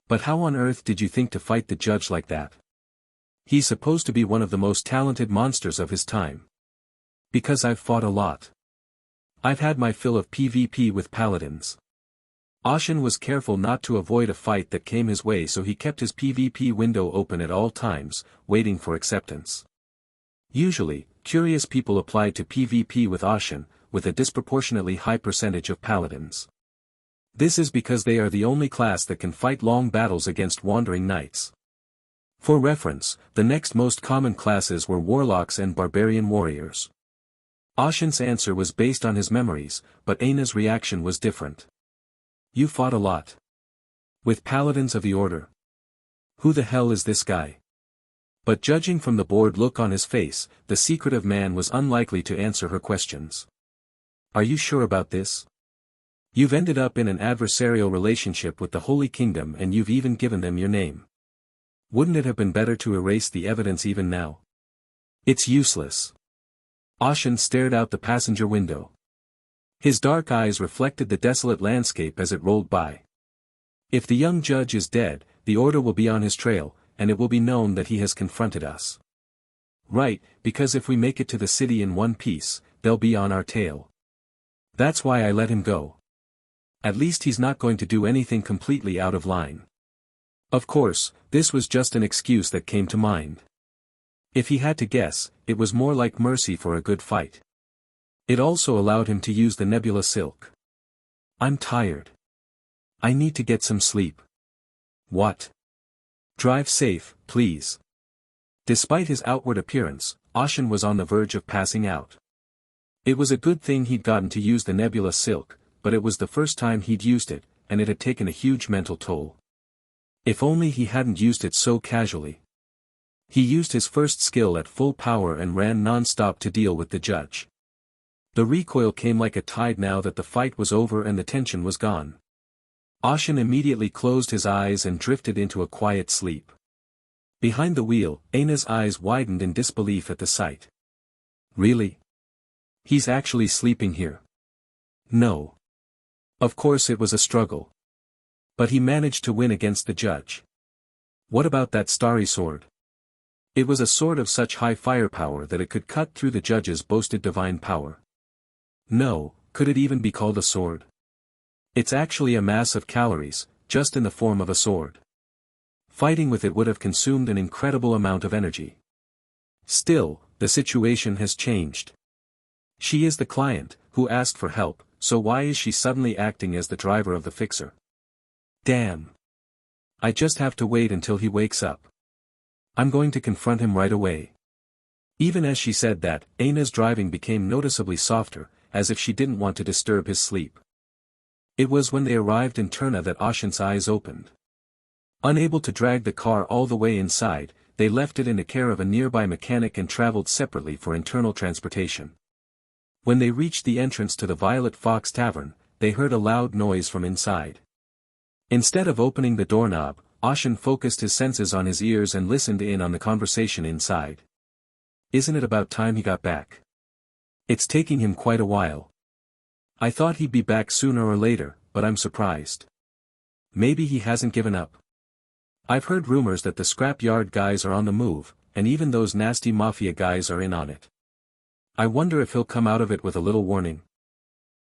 But how on earth did you think to fight the judge like that? He's supposed to be one of the most talented monsters of his time. Because I've fought a lot. I've had my fill of PvP with paladins. Ashen was careful not to avoid a fight that came his way, so he kept his PvP window open at all times, waiting for acceptance. Usually, curious people applied to PvP with Ashen, with a disproportionately high percentage of paladins. This is because they are the only class that can fight long battles against wandering knights. For reference, the next most common classes were warlocks and barbarian warriors. Ashen's answer was based on his memories, but Aina's reaction was different. You fought a lot. With paladins of the order. Who the hell is this guy? But judging from the bored look on his face, the secretive man was unlikely to answer her questions. Are you sure about this? You've ended up in an adversarial relationship with the Holy Kingdom and you've even given them your name. Wouldn't it have been better to erase the evidence even now? It's useless. Ashen stared out the passenger window. His dark eyes reflected the desolate landscape as it rolled by. If the young judge is dead, the order will be on his trail, and it will be known that he has confronted us. Right, because if we make it to the city in one piece, they'll be on our tail. That's why I let him go. At least he's not going to do anything completely out of line. Of course, this was just an excuse that came to mind. If he had to guess, it was more like mercy for a good fight. It also allowed him to use the nebula silk. I'm tired. I need to get some sleep. What? Drive safe, please. Despite his outward appearance, Ashen was on the verge of passing out. It was a good thing he'd gotten to use the nebula silk, but it was the first time he'd used it, and it had taken a huge mental toll. If only he hadn't used it so casually. He used his first skill at full power and ran non-stop to deal with the judge. The recoil came like a tide now that the fight was over and the tension was gone. Ashen immediately closed his eyes and drifted into a quiet sleep. Behind the wheel, Aina's eyes widened in disbelief at the sight. Really? He's actually sleeping here? No. Of course it was a struggle. But he managed to win against the judge. What about that starry sword? It was a sword of such high firepower that it could cut through the judge's boasted divine power. No, could it even be called a sword? It's actually a mass of calories, just in the form of a sword. Fighting with it would have consumed an incredible amount of energy. Still, the situation has changed. She is the client, who asked for help, so why is she suddenly acting as the driver of the fixer? Damn. I just have to wait until he wakes up. I'm going to confront him right away. Even as she said that, Aina's driving became noticeably softer, as if she didn't want to disturb his sleep. It was when they arrived in Terna that Ashan's eyes opened. Unable to drag the car all the way inside, they left it in the care of a nearby mechanic and traveled separately for internal transportation. When they reached the entrance to the Violet Fox Tavern, they heard a loud noise from inside. Instead of opening the doorknob, Ashan focused his senses on his ears and listened in on the conversation inside. Isn't it about time he got back? It's taking him quite a while. I thought he'd be back sooner or later, but I'm surprised. Maybe he hasn't given up. I've heard rumors that the scrapyard guys are on the move, and even those nasty mafia guys are in on it. I wonder if he'll come out of it with a little warning.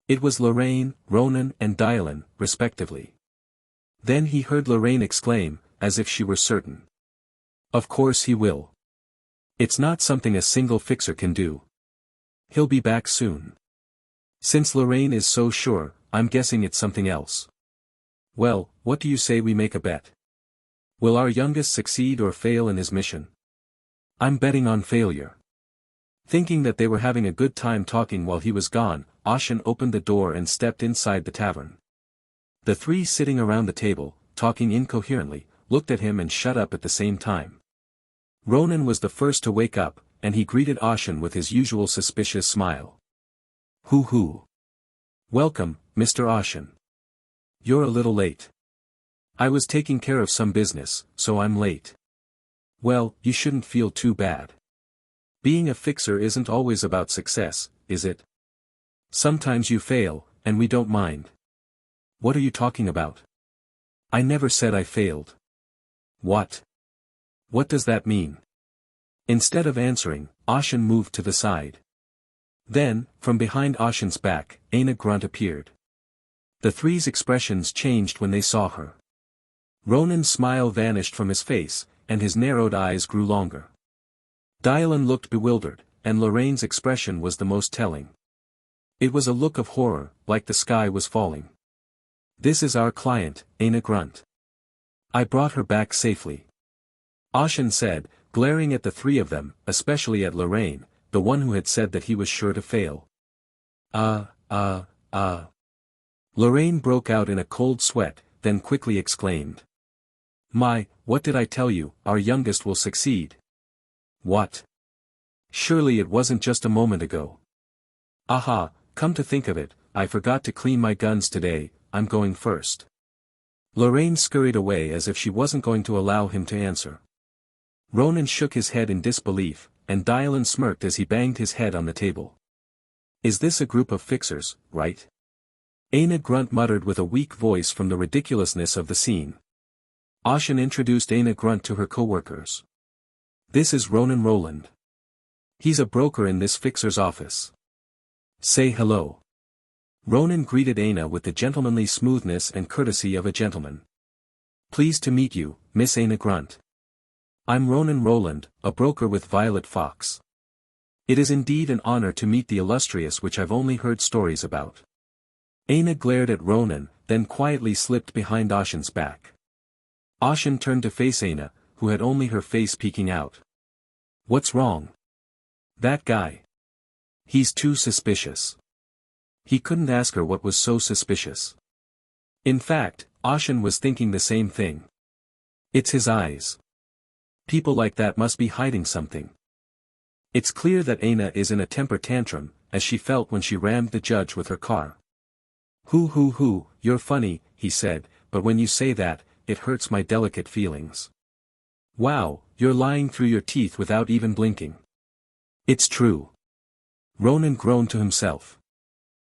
It was Lorraine, Ronan and Dylan, respectively. Then he heard Lorraine exclaim, as if she were certain. Of course he will. It's not something a single fixer can do. He'll be back soon. Since Lorraine is so sure, I'm guessing it's something else. Well, what do you say we make a bet? Will our youngest succeed or fail in his mission? I'm betting on failure. Thinking that they were having a good time talking while he was gone, Ashan opened the door and stepped inside the tavern. The three sitting around the table, talking incoherently, looked at him and shut up at the same time. Ronan was the first to wake up, and he greeted Ashan with his usual suspicious smile. Hoo. Welcome, Mr. Ashan. You're a little late. I was taking care of some business, so I'm late. Well, you shouldn't feel too bad. Being a fixer isn't always about success, is it? Sometimes you fail, and we don't mind. What are you talking about? I never said I failed. What? What does that mean? Instead of answering, Ashan moved to the side. Then, from behind Ashan's back, Aina Grunt appeared. The three's expressions changed when they saw her. Ronan's smile vanished from his face, and his narrowed eyes grew longer. Dylan looked bewildered, and Lorraine's expression was the most telling. It was a look of horror, like the sky was falling. This is our client, Aina Grunt. I brought her back safely. Ashan said, glaring at the three of them, especially at Lorraine, the one who had said that he was sure to fail. Lorraine broke out in a cold sweat, then quickly exclaimed. What did I tell you, our youngest will succeed. What? Surely it wasn't just a moment ago. Aha, come to think of it, I forgot to clean my guns today, I'm going first. Lorraine scurried away as if she wasn't going to allow him to answer. Ronan shook his head in disbelief, and Dylan smirked as he banged his head on the table. Is this a group of fixers, right? Aina Grunt muttered with a weak voice from the ridiculousness of the scene. Ashan introduced Aina Grunt to her co-workers. This is Ronan Roland. He's a broker in this fixer's office. Say hello. Ronan greeted Aina with the gentlemanly smoothness and courtesy of a gentleman. Pleased to meet you, Miss Aina Grunt. I'm Ronan Roland, a broker with Violet Fox. It is indeed an honor to meet the illustrious which I've only heard stories about. Aina glared at Ronan, then quietly slipped behind Ashan's back. Ashan turned to face Aina, who had only her face peeking out. What's wrong? That guy. He's too suspicious. He couldn't ask her what was so suspicious. In fact, Ashan was thinking the same thing. It's his eyes. People like that must be hiding something. It's clear that Aina is in a temper tantrum, as she felt when she rammed the judge with her car. Hoo, you're funny, he said, but when you say that, it hurts my delicate feelings. Wow, you're lying through your teeth without even blinking. It's true. Ronan groaned to himself.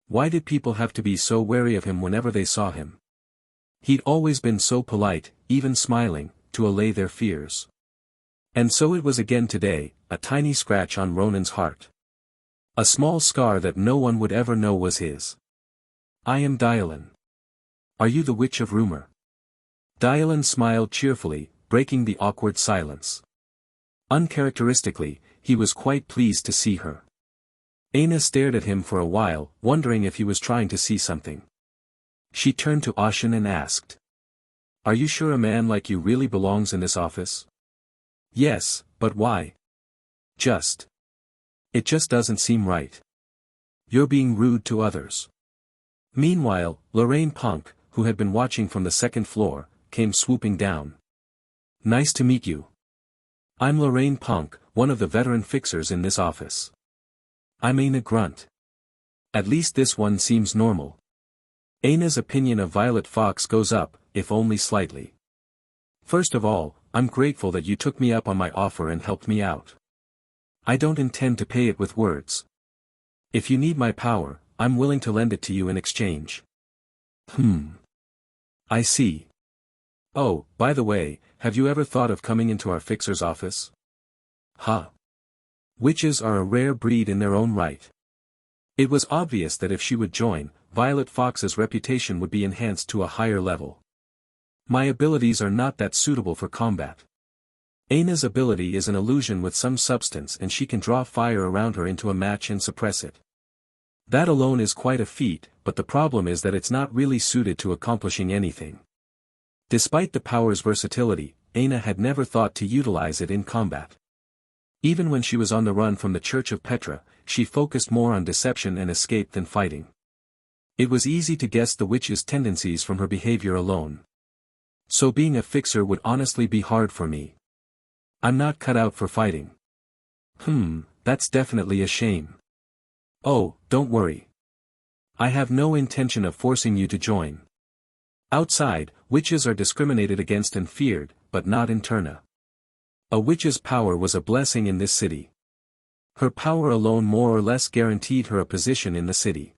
Why did people have to be so wary of him whenever they saw him? He'd always been so polite, even smiling, to allay their fears. And so it was again today, a tiny scratch on Ronan's heart. A small scar that no one would ever know was his. I am Dylan. Are you the witch of rumor? Dylan smiled cheerfully, breaking the awkward silence. Uncharacteristically, he was quite pleased to see her. Aina stared at him for a while, wondering if he was trying to see something. She turned to Ashen and asked. Are you sure a man like you really belongs in this office? Yes, but why? It just doesn't seem right. You're being rude to others. Meanwhile, Lorraine Punk, who had been watching from the second floor, came swooping down. Nice to meet you. I'm Lorraine Punk, one of the veteran fixers in this office. I'm Aina Grunt. At least this one seems normal. Aina's opinion of Violet Fox goes up, if only slightly. First of all, I'm grateful that you took me up on my offer and helped me out. I don't intend to pay it with words. If you need my power, I'm willing to lend it to you in exchange. I see. Oh, by the way, have you ever thought of coming into our fixer's office? Huh. Witches are a rare breed in their own right. It was obvious that if she would join, Violet Fox's reputation would be enhanced to a higher level. My abilities are not that suitable for combat. Aina's ability is an illusion with some substance and she can draw fire around her into a match and suppress it. That alone is quite a feat, but the problem is that it's not really suited to accomplishing anything. Despite the power's versatility, Aina had never thought to utilize it in combat. Even when she was on the run from the Church of Petra, she focused more on deception and escape than fighting. It was easy to guess the witch's tendencies from her behavior alone. So being a fixer would honestly be hard for me. I'm not cut out for fighting. That's definitely a shame. Oh, don't worry. I have no intention of forcing you to join. Outside, witches are discriminated against and feared, but not in Terna. A witch's power was a blessing in this city. Her power alone more or less guaranteed her a position in the city.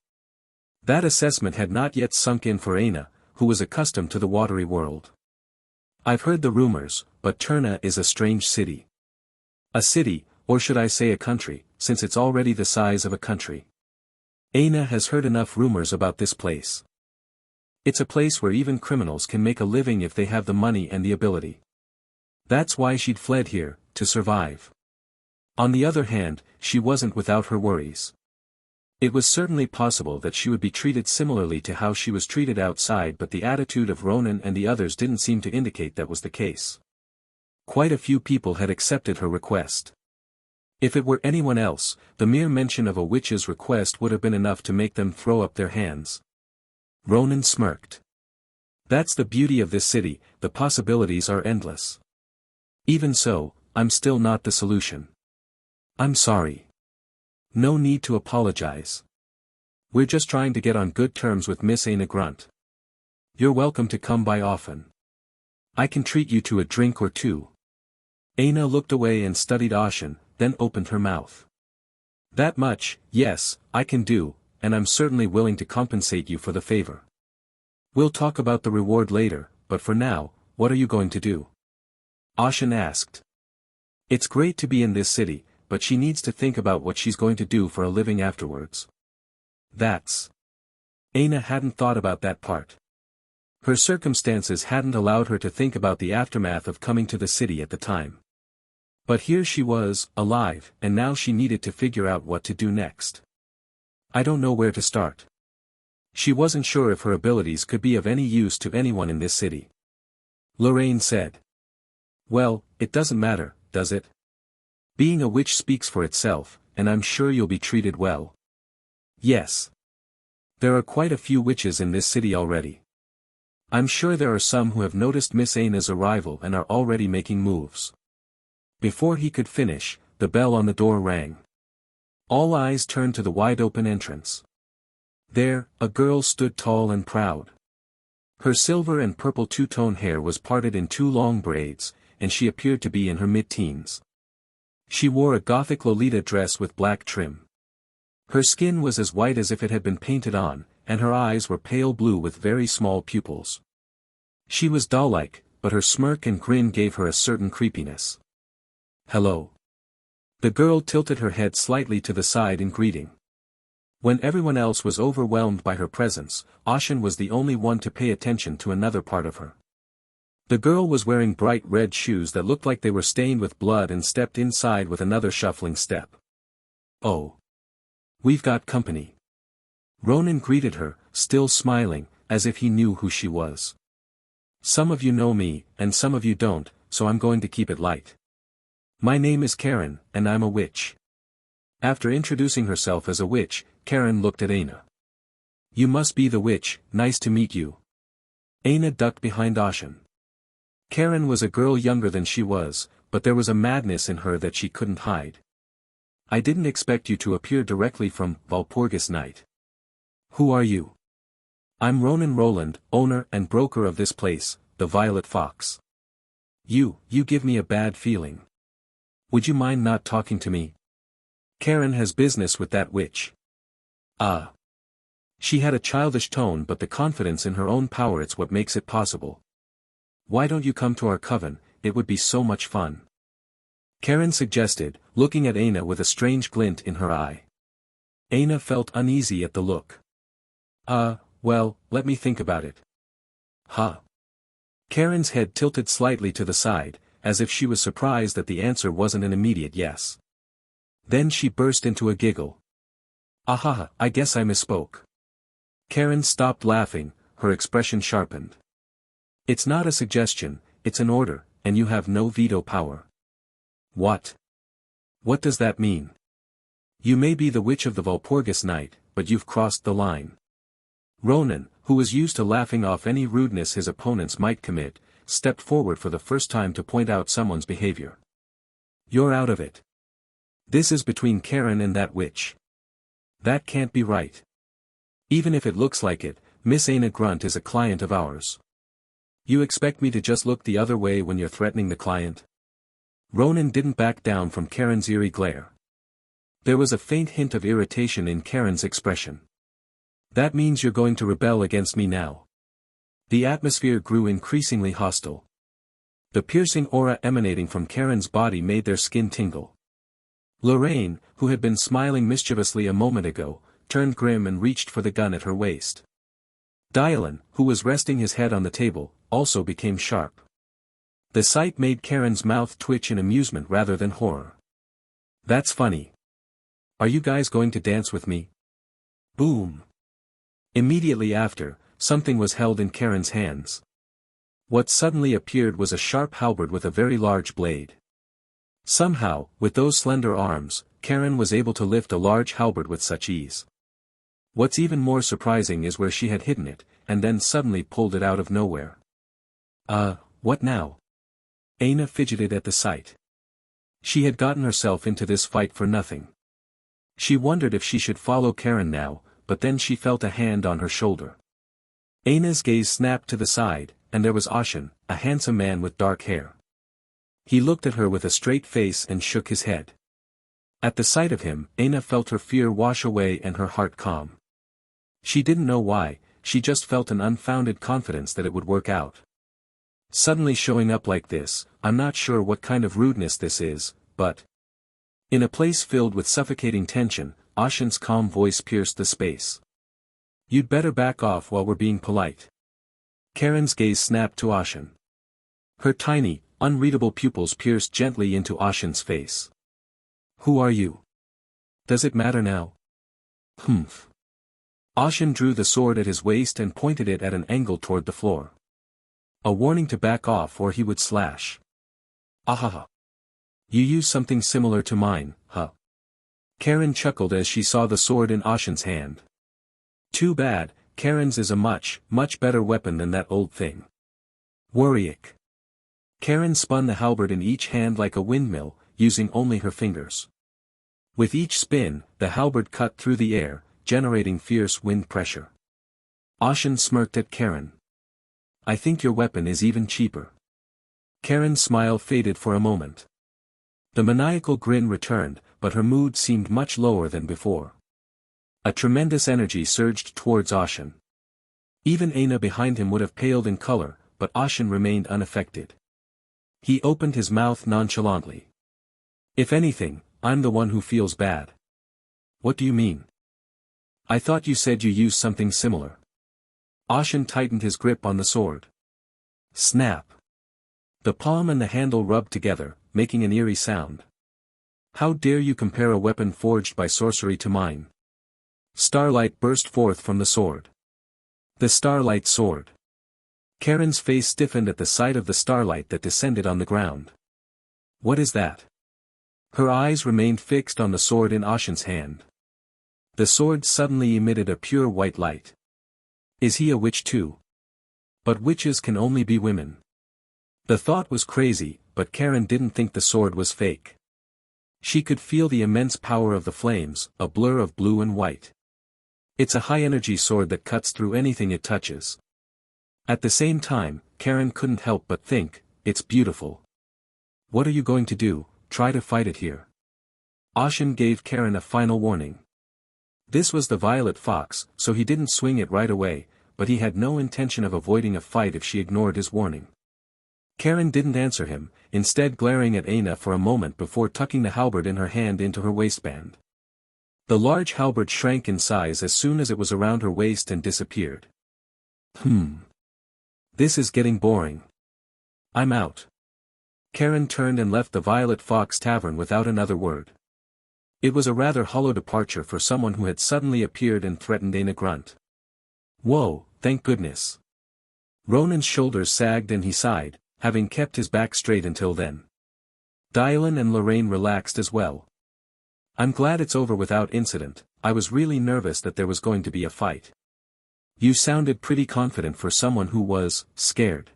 That assessment had not yet sunk in for Aina, who was accustomed to the watery world. I've heard the rumors, but Terna is a strange city. A city, or should I say a country, since it's already the size of a country. Aina has heard enough rumors about this place. It's a place where even criminals can make a living if they have the money and the ability. That's why she'd fled here, to survive. On the other hand, she wasn't without her worries. It was certainly possible that she would be treated similarly to how she was treated outside, but the attitude of Ronan and the others didn't seem to indicate that was the case. Quite a few people had accepted her request. If it were anyone else, the mere mention of a witch's request would have been enough to make them throw up their hands. Ronan smirked. That's the beauty of this city, the possibilities are endless. Even so, I'm still not the solution. I'm sorry. No need to apologize. We're just trying to get on good terms with Miss Aina Grunt. You're welcome to come by often. I can treat you to a drink or two. Aina looked away and studied Ashen, then opened her mouth. That much, yes, I can do, and I'm certainly willing to compensate you for the favor. We'll talk about the reward later, but for now, what are you going to do? Ashen asked. It's great to be in this city, but she needs to think about what she's going to do for a living afterwards. That's. Aina hadn't thought about that part. Her circumstances hadn't allowed her to think about the aftermath of coming to the city at the time. But here she was, alive, and now she needed to figure out what to do next. I don't know where to start. She wasn't sure if her abilities could be of any use to anyone in this city. Lorraine said. Well, it doesn't matter, does it? Being a witch speaks for itself, and I'm sure you'll be treated well. Yes. There are quite a few witches in this city already. I'm sure there are some who have noticed Miss Aina's arrival and are already making moves. Before he could finish, the bell on the door rang. All eyes turned to the wide-open entrance. There, a girl stood tall and proud. Her silver and purple two-tone hair was parted in two long braids, and she appeared to be in her mid-teens. She wore a gothic Lolita dress with black trim. Her skin was as white as if it had been painted on, and her eyes were pale blue with very small pupils. She was doll-like, but her smirk and grin gave her a certain creepiness. Hello. The girl tilted her head slightly to the side in greeting. When everyone else was overwhelmed by her presence, Ashen was the only one to pay attention to another part of her. The girl was wearing bright red shoes that looked like they were stained with blood and stepped inside with another shuffling step. Oh. We've got company. Ronan greeted her, still smiling, as if he knew who she was. Some of you know me, and some of you don't, so I'm going to keep it light. My name is Karen, and I'm a witch. After introducing herself as a witch, Karen looked at Aina. You must be the witch, nice to meet you. Aina ducked behind Ashen. Karen was a girl younger than she was, but there was a madness in her that she couldn't hide. I didn't expect you to appear directly from Walpurgis Night. Who are you? I'm Ronan Roland, owner and broker of this place, the Violet Fox. You give me a bad feeling. Would you mind not talking to me? Karen has business with that witch. Ah. She had a childish tone, but the confidence in her own power, it's what makes it possible. Why don't you come to our coven, it would be so much fun. Karen suggested, looking at Aina with a strange glint in her eye. Aina felt uneasy at the look. Well, let me think about it. Huh. Karen's head tilted slightly to the side, as if she was surprised that the answer wasn't an immediate yes. Then she burst into a giggle. Ahaha, I guess I misspoke. Karen stopped laughing, her expression sharpened. It's not a suggestion, it's an order, and you have no veto power. What? What does that mean? You may be the witch of the Walpurgis Night, but you've crossed the line. Ronan, who was used to laughing off any rudeness his opponents might commit, stepped forward for the first time to point out someone's behavior. You're out of it. This is between Karen and that witch. That can't be right. Even if it looks like it, Miss Aina Grunt is a client of ours. You expect me to just look the other way when you're threatening the client? Ronan didn't back down from Karen's eerie glare. There was a faint hint of irritation in Karen's expression. That means you're going to rebel against me now. The atmosphere grew increasingly hostile. The piercing aura emanating from Karen's body made their skin tingle. Lorraine, who had been smiling mischievously a moment ago, turned grim and reached for the gun at her waist. Dylan, who was resting his head on the table, also became sharp. The sight made Karen's mouth twitch in amusement rather than horror. That's funny. Are you guys going to dance with me? Boom. Immediately after, something was held in Karen's hands. What suddenly appeared was a sharp halberd with a very large blade. Somehow, with those slender arms, Karen was able to lift a large halberd with such ease. What's even more surprising is where she had hidden it, and then suddenly pulled it out of nowhere. What now? Aina fidgeted at the sight. She had gotten herself into this fight for nothing. She wondered if she should follow Karen now, but then she felt a hand on her shoulder. Aina's gaze snapped to the side, and there was Ashen, a handsome man with dark hair. He looked at her with a straight face and shook his head. At the sight of him, Aina felt her fear wash away and her heart calm. She didn't know why, she just felt an unfounded confidence that it would work out. Suddenly showing up like this, I'm not sure what kind of rudeness this is, but... In a place filled with suffocating tension, Ashen's calm voice pierced the space. You'd better back off while we're being polite. Karen's gaze snapped to Ashen. Her tiny, unreadable pupils pierced gently into Ashen's face. Who are you? Does it matter now? Humph. Ashen drew the sword at his waist and pointed it at an angle toward the floor. A warning to back off or he would slash. Ahaha. You use something similar to mine, huh? Karen chuckled as she saw the sword in Ashen's hand. Too bad, Karen's is a much better weapon than that old thing. Warwick. Karen spun the halberd in each hand like a windmill, using only her fingers. With each spin, the halberd cut through the air, generating fierce wind pressure. Ashen smirked at Karen. I think your weapon is even cheaper. Karen's smile faded for a moment. The maniacal grin returned, but her mood seemed much lower than before. A tremendous energy surged towards Ashen. Even Aina behind him would have paled in color, but Ashen remained unaffected. He opened his mouth nonchalantly. If anything, I'm the one who feels bad. What do you mean? I thought you said you used something similar. Ashen tightened his grip on the sword. Snap. The palm and the handle rubbed together, making an eerie sound. How dare you compare a weapon forged by sorcery to mine? Starlight burst forth from the sword. The Starlight sword. Karen's face stiffened at the sight of the starlight that descended on the ground. What is that? Her eyes remained fixed on the sword in Ashen's hand. The sword suddenly emitted a pure white light. Is he a witch too? But witches can only be women. The thought was crazy, but Karen didn't think the sword was fake. She could feel the immense power of the flames, a blur of blue and white. It's a high-energy sword that cuts through anything it touches. At the same time, Karen couldn't help but think, it's beautiful. What are you going to do? Try to fight it here. Ashen gave Karen a final warning. This was the Violet Fox, so he didn't swing it right away, but he had no intention of avoiding a fight if she ignored his warning. Karen didn't answer him, instead glaring at Aina for a moment before tucking the halberd in her hand into her waistband. The large halberd shrank in size as soon as it was around her waist and disappeared. This is getting boring. I'm out. Karen turned and left the Violet Fox Tavern without another word. It was a rather hollow departure for someone who had suddenly appeared and threatened Aina Grunt. Whoa, thank goodness. Ronan's shoulders sagged and he sighed, having kept his back straight until then. Dylan and Lorraine relaxed as well. I'm glad it's over without incident. I was really nervous that there was going to be a fight. You sounded pretty confident for someone who was scared.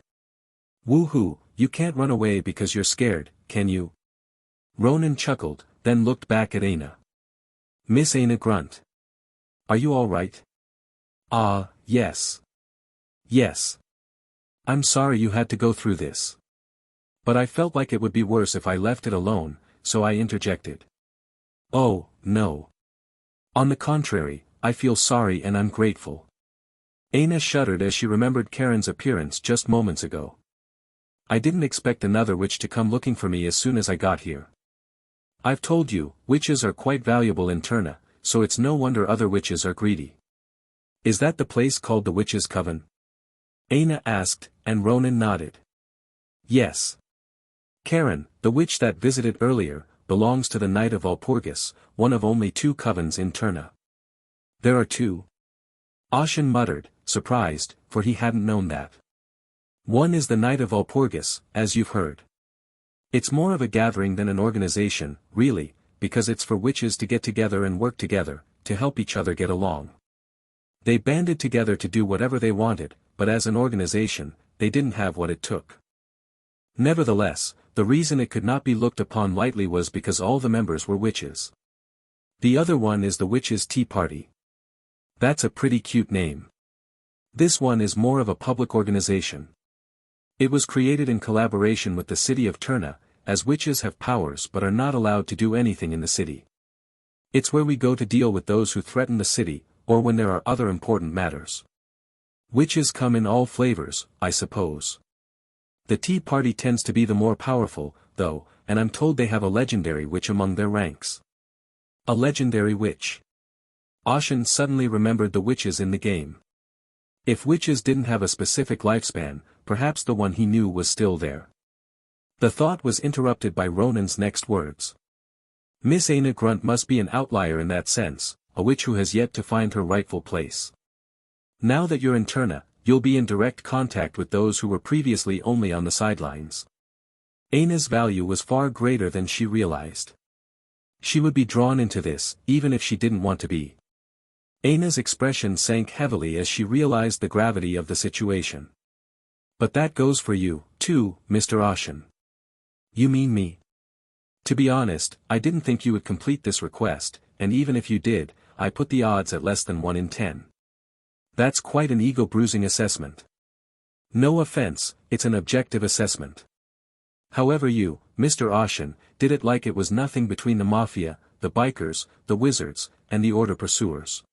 Woohoo, you can't run away because you're scared, can you? Ronan chuckled, then looked back at Aina. Miss Aina Grunt. Are you all right? Yes. Yes. I'm sorry you had to go through this. But I felt like it would be worse if I left it alone, so I interjected. Oh, no. On the contrary, I feel sorry and I'm grateful. Aina shuddered as she remembered Karen's appearance just moments ago. I didn't expect another witch to come looking for me as soon as I got here. I've told you, witches are quite valuable in Terna, so it's no wonder other witches are greedy. Is that the place called the Witches' Coven? Aina asked, and Ronan nodded. Yes. Karen, the witch that visited earlier, belongs to the Knight of Walpurgis, one of only 2 covens in Terna. There are 2? Ashen muttered, surprised, for he hadn't known that. One is the Knight of Walpurgis, as you've heard. It's more of a gathering than an organization, really, because it's for witches to get together and work together, to help each other get along. They banded together to do whatever they wanted, but as an organization, they didn't have what it took. Nevertheless, the reason it could not be looked upon lightly was because all the members were witches. The other one is the Witches' Tea Party. That's a pretty cute name. This one is more of a public organization. It was created in collaboration with the city of Terna, as witches have powers but are not allowed to do anything in the city. It's where we go to deal with those who threaten the city, or when there are other important matters. Witches come in all flavors, I suppose. The Tea Party tends to be the more powerful, though, and I'm told they have a legendary witch among their ranks. A legendary witch. Ashen suddenly remembered the witches in the game. If witches didn't have a specific lifespan, perhaps the one he knew was still there. The thought was interrupted by Ronan's next words. Miss Aina Grunt must be an outlier in that sense, a witch who has yet to find her rightful place. Now that you're in Terna, you'll be in direct contact with those who were previously only on the sidelines. Aina's value was far greater than she realized. She would be drawn into this, even if she didn't want to be. Aina's expression sank heavily as she realized the gravity of the situation. But that goes for you, too, Mr. Ashen. You mean me? To be honest, I didn't think you would complete this request, and even if you did, I put the odds at less than 1 in 10. That's quite an ego-bruising assessment. No offense, it's an objective assessment. However you, Mr. Ashen, did it like it was nothing between the Mafia, the Bikers, the Wizards, and the Order Pursuers.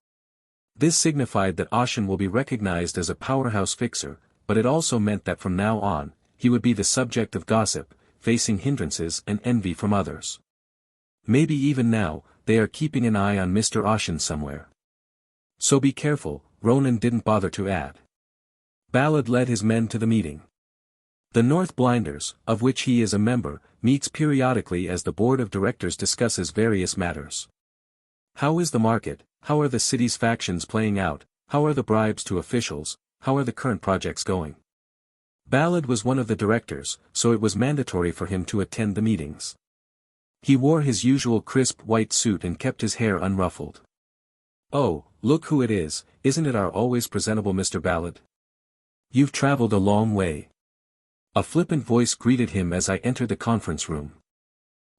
This signified that Ashen will be recognized as a powerhouse fixer, but it also meant that from now on, he would be the subject of gossip, facing hindrances and envy from others. Maybe even now, they are keeping an eye on Mr. Ocean somewhere. So be careful, Ronan didn't bother to add. Ballad led his men to the meeting. The North Blinders, of which he is a member, meets periodically as the board of directors discusses various matters. How is the market, how are the city's factions playing out, how are the bribes to officials, how are the current projects going? Ballad was one of the directors, so it was mandatory for him to attend the meetings. He wore his usual crisp white suit and kept his hair unruffled. "Oh, look who it is, isn't it our always presentable Mr. Ballad? You've traveled a long way." A flippant voice greeted him as I entered the conference room.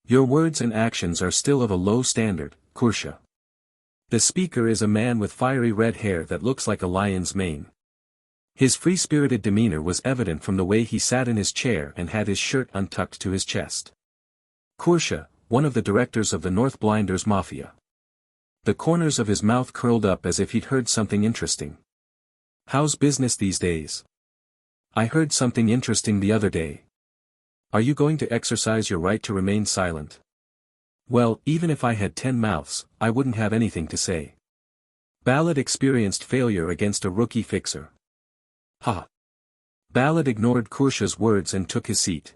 "Your words and actions are still of a low standard, Kursha." The speaker is a man with fiery red hair that looks like a lion's mane. His free-spirited demeanor was evident from the way he sat in his chair and had his shirt untucked to his chest. Kursha, one of the directors of the North Blinders Mafia. The corners of his mouth curled up as if he'd heard something interesting. "How's business these days? I heard something interesting the other day. Are you going to exercise your right to remain silent?" "Well, even if I had 10 mouths, I wouldn't have anything to say." Ballad experienced failure against a rookie fixer. "Ha!" Ballad ignored Kursha's words and took his seat.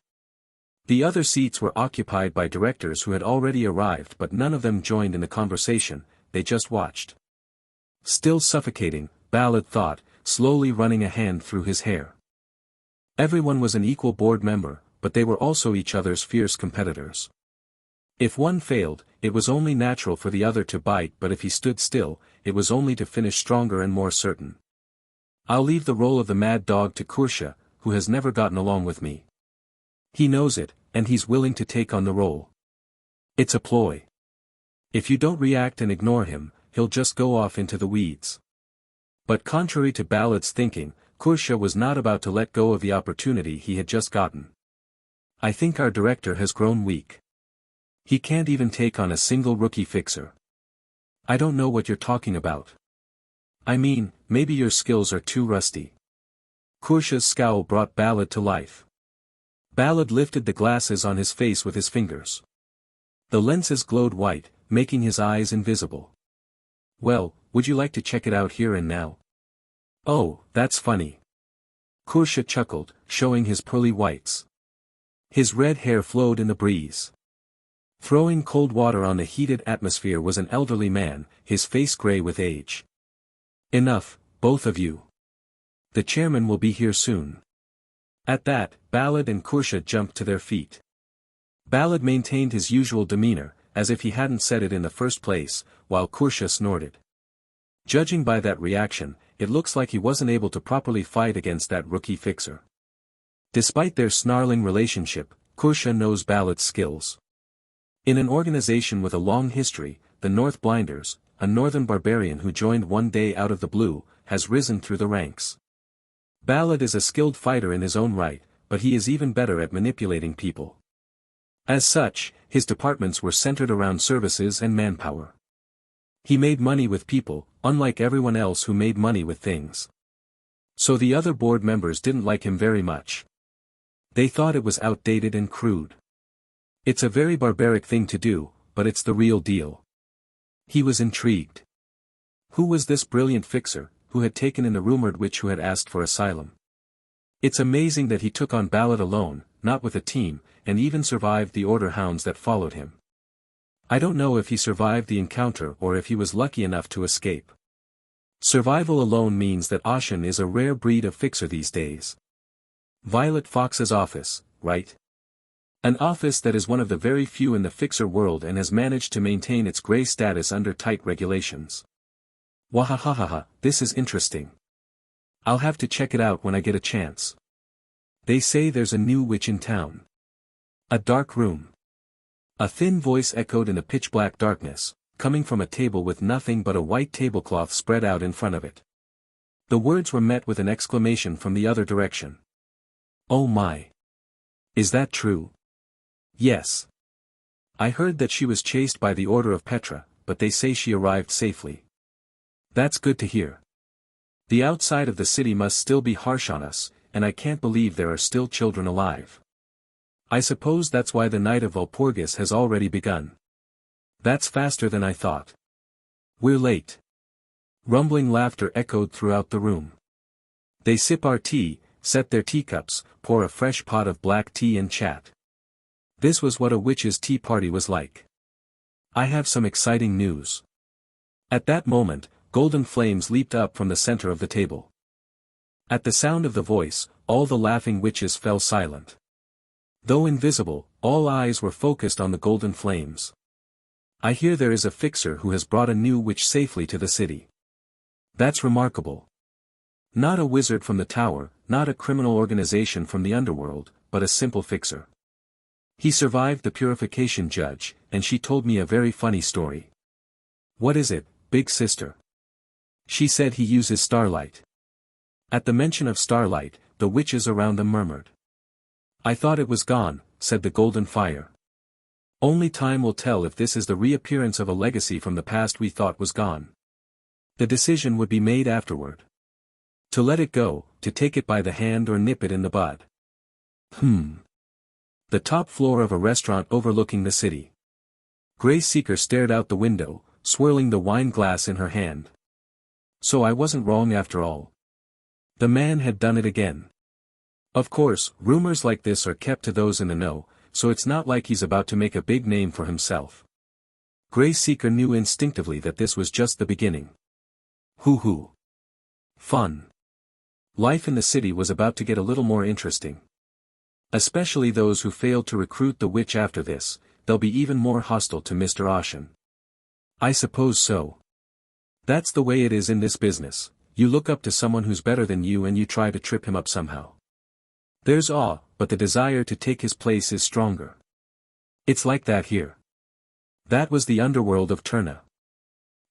The other seats were occupied by directors who had already arrived, but none of them joined in the conversation, they just watched. Still suffocating, Ballad thought, slowly running a hand through his hair. Everyone was an equal board member, but they were also each other's fierce competitors. If one failed, it was only natural for the other to bite, but if he stood still, it was only to finish stronger and more certain. "I'll leave the role of the mad dog to Kursha, who has never gotten along with me. He knows it, and he's willing to take on the role. It's a ploy. If you don't react and ignore him, he'll just go off into the weeds." But contrary to Ballad's thinking, Kursha was not about to let go of the opportunity he had just gotten. "I think our director has grown weak. He can't even take on a single rookie fixer." "I don't know what you're talking about. I mean, maybe your skills are too rusty." Kursha's scowl brought Ballad to life. Ballad lifted the glasses on his face with his fingers. The lenses glowed white, making his eyes invisible. "Well, would you like to check it out here and now?" "Oh, that's funny." Kursha chuckled, showing his pearly whites. His red hair flowed in the breeze. Throwing cold water on the heated atmosphere was an elderly man, his face gray with age. "Enough, both of you. The chairman will be here soon." At that, Ballad and Kursha jumped to their feet. Ballad maintained his usual demeanor, as if he hadn't said it in the first place, while Kursha snorted. Judging by that reaction, it looks like he wasn't able to properly fight against that rookie fixer. Despite their snarling relationship, Kursha knows Ballad's skills. In an organization with a long history, the North Blinders, a northern barbarian who joined one day out of the blue, has risen through the ranks. Ballad is a skilled fighter in his own right, but he is even better at manipulating people. As such, his departments were centered around services and manpower. He made money with people, unlike everyone else who made money with things. So the other board members didn't like him very much. They thought it was outdated and crude. It's a very barbaric thing to do, but it's the real deal. He was intrigued. Who was this brilliant fixer, who had taken in the rumored witch who had asked for asylum? It's amazing that he took on Ballad alone, not with a team, and even survived the order hounds that followed him. I don't know if he survived the encounter or if he was lucky enough to escape. Survival alone means that Ashen is a rare breed of fixer these days. Violet Fox's office, right? An office that is one of the very few in the fixer world and has managed to maintain its gray status under tight regulations. Wahahaha, this is interesting. I'll have to check it out when I get a chance. They say there's a new witch in town. A dark room. A thin voice echoed in the pitch-black darkness, coming from a table with nothing but a white tablecloth spread out in front of it. The words were met with an exclamation from the other direction. "Oh my! Is that true?" "Yes. I heard that she was chased by the Order of Petra, but they say she arrived safely." "That's good to hear. The outside of the city must still be harsh on us, and I can't believe there are still children alive. I suppose that's why the night of Walpurgis has already begun." That's faster than I thought. We're late. Rumbling laughter echoed throughout the room. They sip our tea, set their teacups, pour a fresh pot of black tea and chat. This was what a witch's tea party was like. I have some exciting news. At that moment, golden flames leaped up from the center of the table. At the sound of the voice, all the laughing witches fell silent. Though invisible, all eyes were focused on the golden flames. I hear there is a fixer who has brought a new witch safely to the city. That's remarkable. Not a wizard from the tower, not a criminal organization from the underworld, but a simple fixer. He survived the purification judge, and she told me a very funny story. What is it, big sister? She said he uses Starlight. At the mention of Starlight, the witches around them murmured. I thought it was gone, said the golden fire. Only time will tell if this is the reappearance of a legacy from the past we thought was gone. The decision would be made afterward. To let it go, to take it by the hand or nip it in the bud. The top floor of a restaurant overlooking the city. Grace Seeker stared out the window, swirling the wine glass in her hand. So I wasn't wrong after all. The man had done it again. Of course, rumors like this are kept to those in the know, so it's not like he's about to make a big name for himself. Grace Seeker knew instinctively that this was just the beginning. Hoo-hoo. Fun. Life in the city was about to get a little more interesting. Especially those who failed to recruit the witch after this, they'll be even more hostile to Mr. Ashen. I suppose so. That's the way it is in this business, you look up to someone who's better than you and you try to trip him up somehow. There's awe, but the desire to take his place is stronger. It's like that here. That was the underworld of Turna.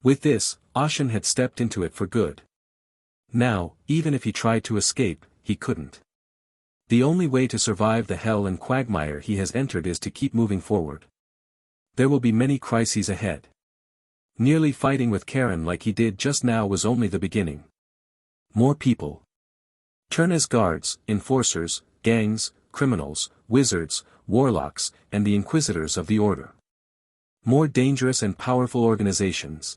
With this, Ashen had stepped into it for good. Now, even if he tried to escape, he couldn't. The only way to survive the hell and quagmire he has entered is to keep moving forward. There will be many crises ahead. Nearly fighting with Karen like he did just now was only the beginning. More people. Turna's guards, enforcers, gangs, criminals, wizards, warlocks, and the inquisitors of the order. More dangerous and powerful organizations.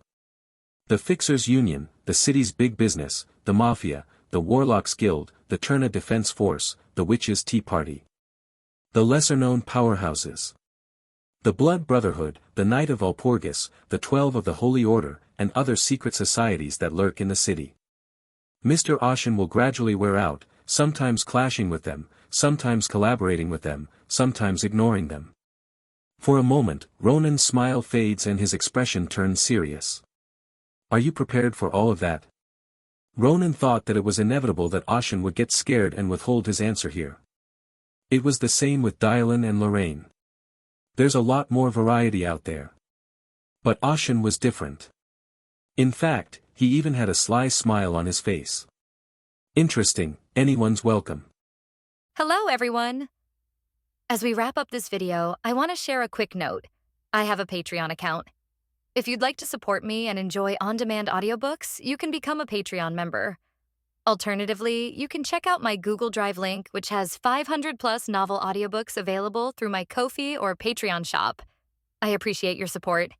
The Fixers Union, the city's big business, the Mafia, the Warlocks Guild, the Turna Defense Force, the Witches' Tea Party. The lesser-known powerhouses. The Blood Brotherhood, the Knight of Walpurgis, the 12 of the Holy Order, and other secret societies that lurk in the city. Mr. Ashen will gradually wear out, sometimes clashing with them, sometimes collaborating with them, sometimes ignoring them. For a moment, Ronan's smile fades and his expression turns serious. Are you prepared for all of that? Ronan thought that it was inevitable that Ashen would get scared and withhold his answer here. It was the same with Dylan and Lorraine. There's a lot more variety out there. But Ashen was different. In fact, he even had a sly smile on his face. Interesting, anyone's welcome. Hello everyone! As we wrap up this video, I want to share a quick note. I have a Patreon account. If you'd like to support me and enjoy on-demand audiobooks, you can become a Patreon member. Alternatively, you can check out my Google Drive link, which has 500+ novel audiobooks available through my Ko-fi or Patreon shop. I appreciate your support.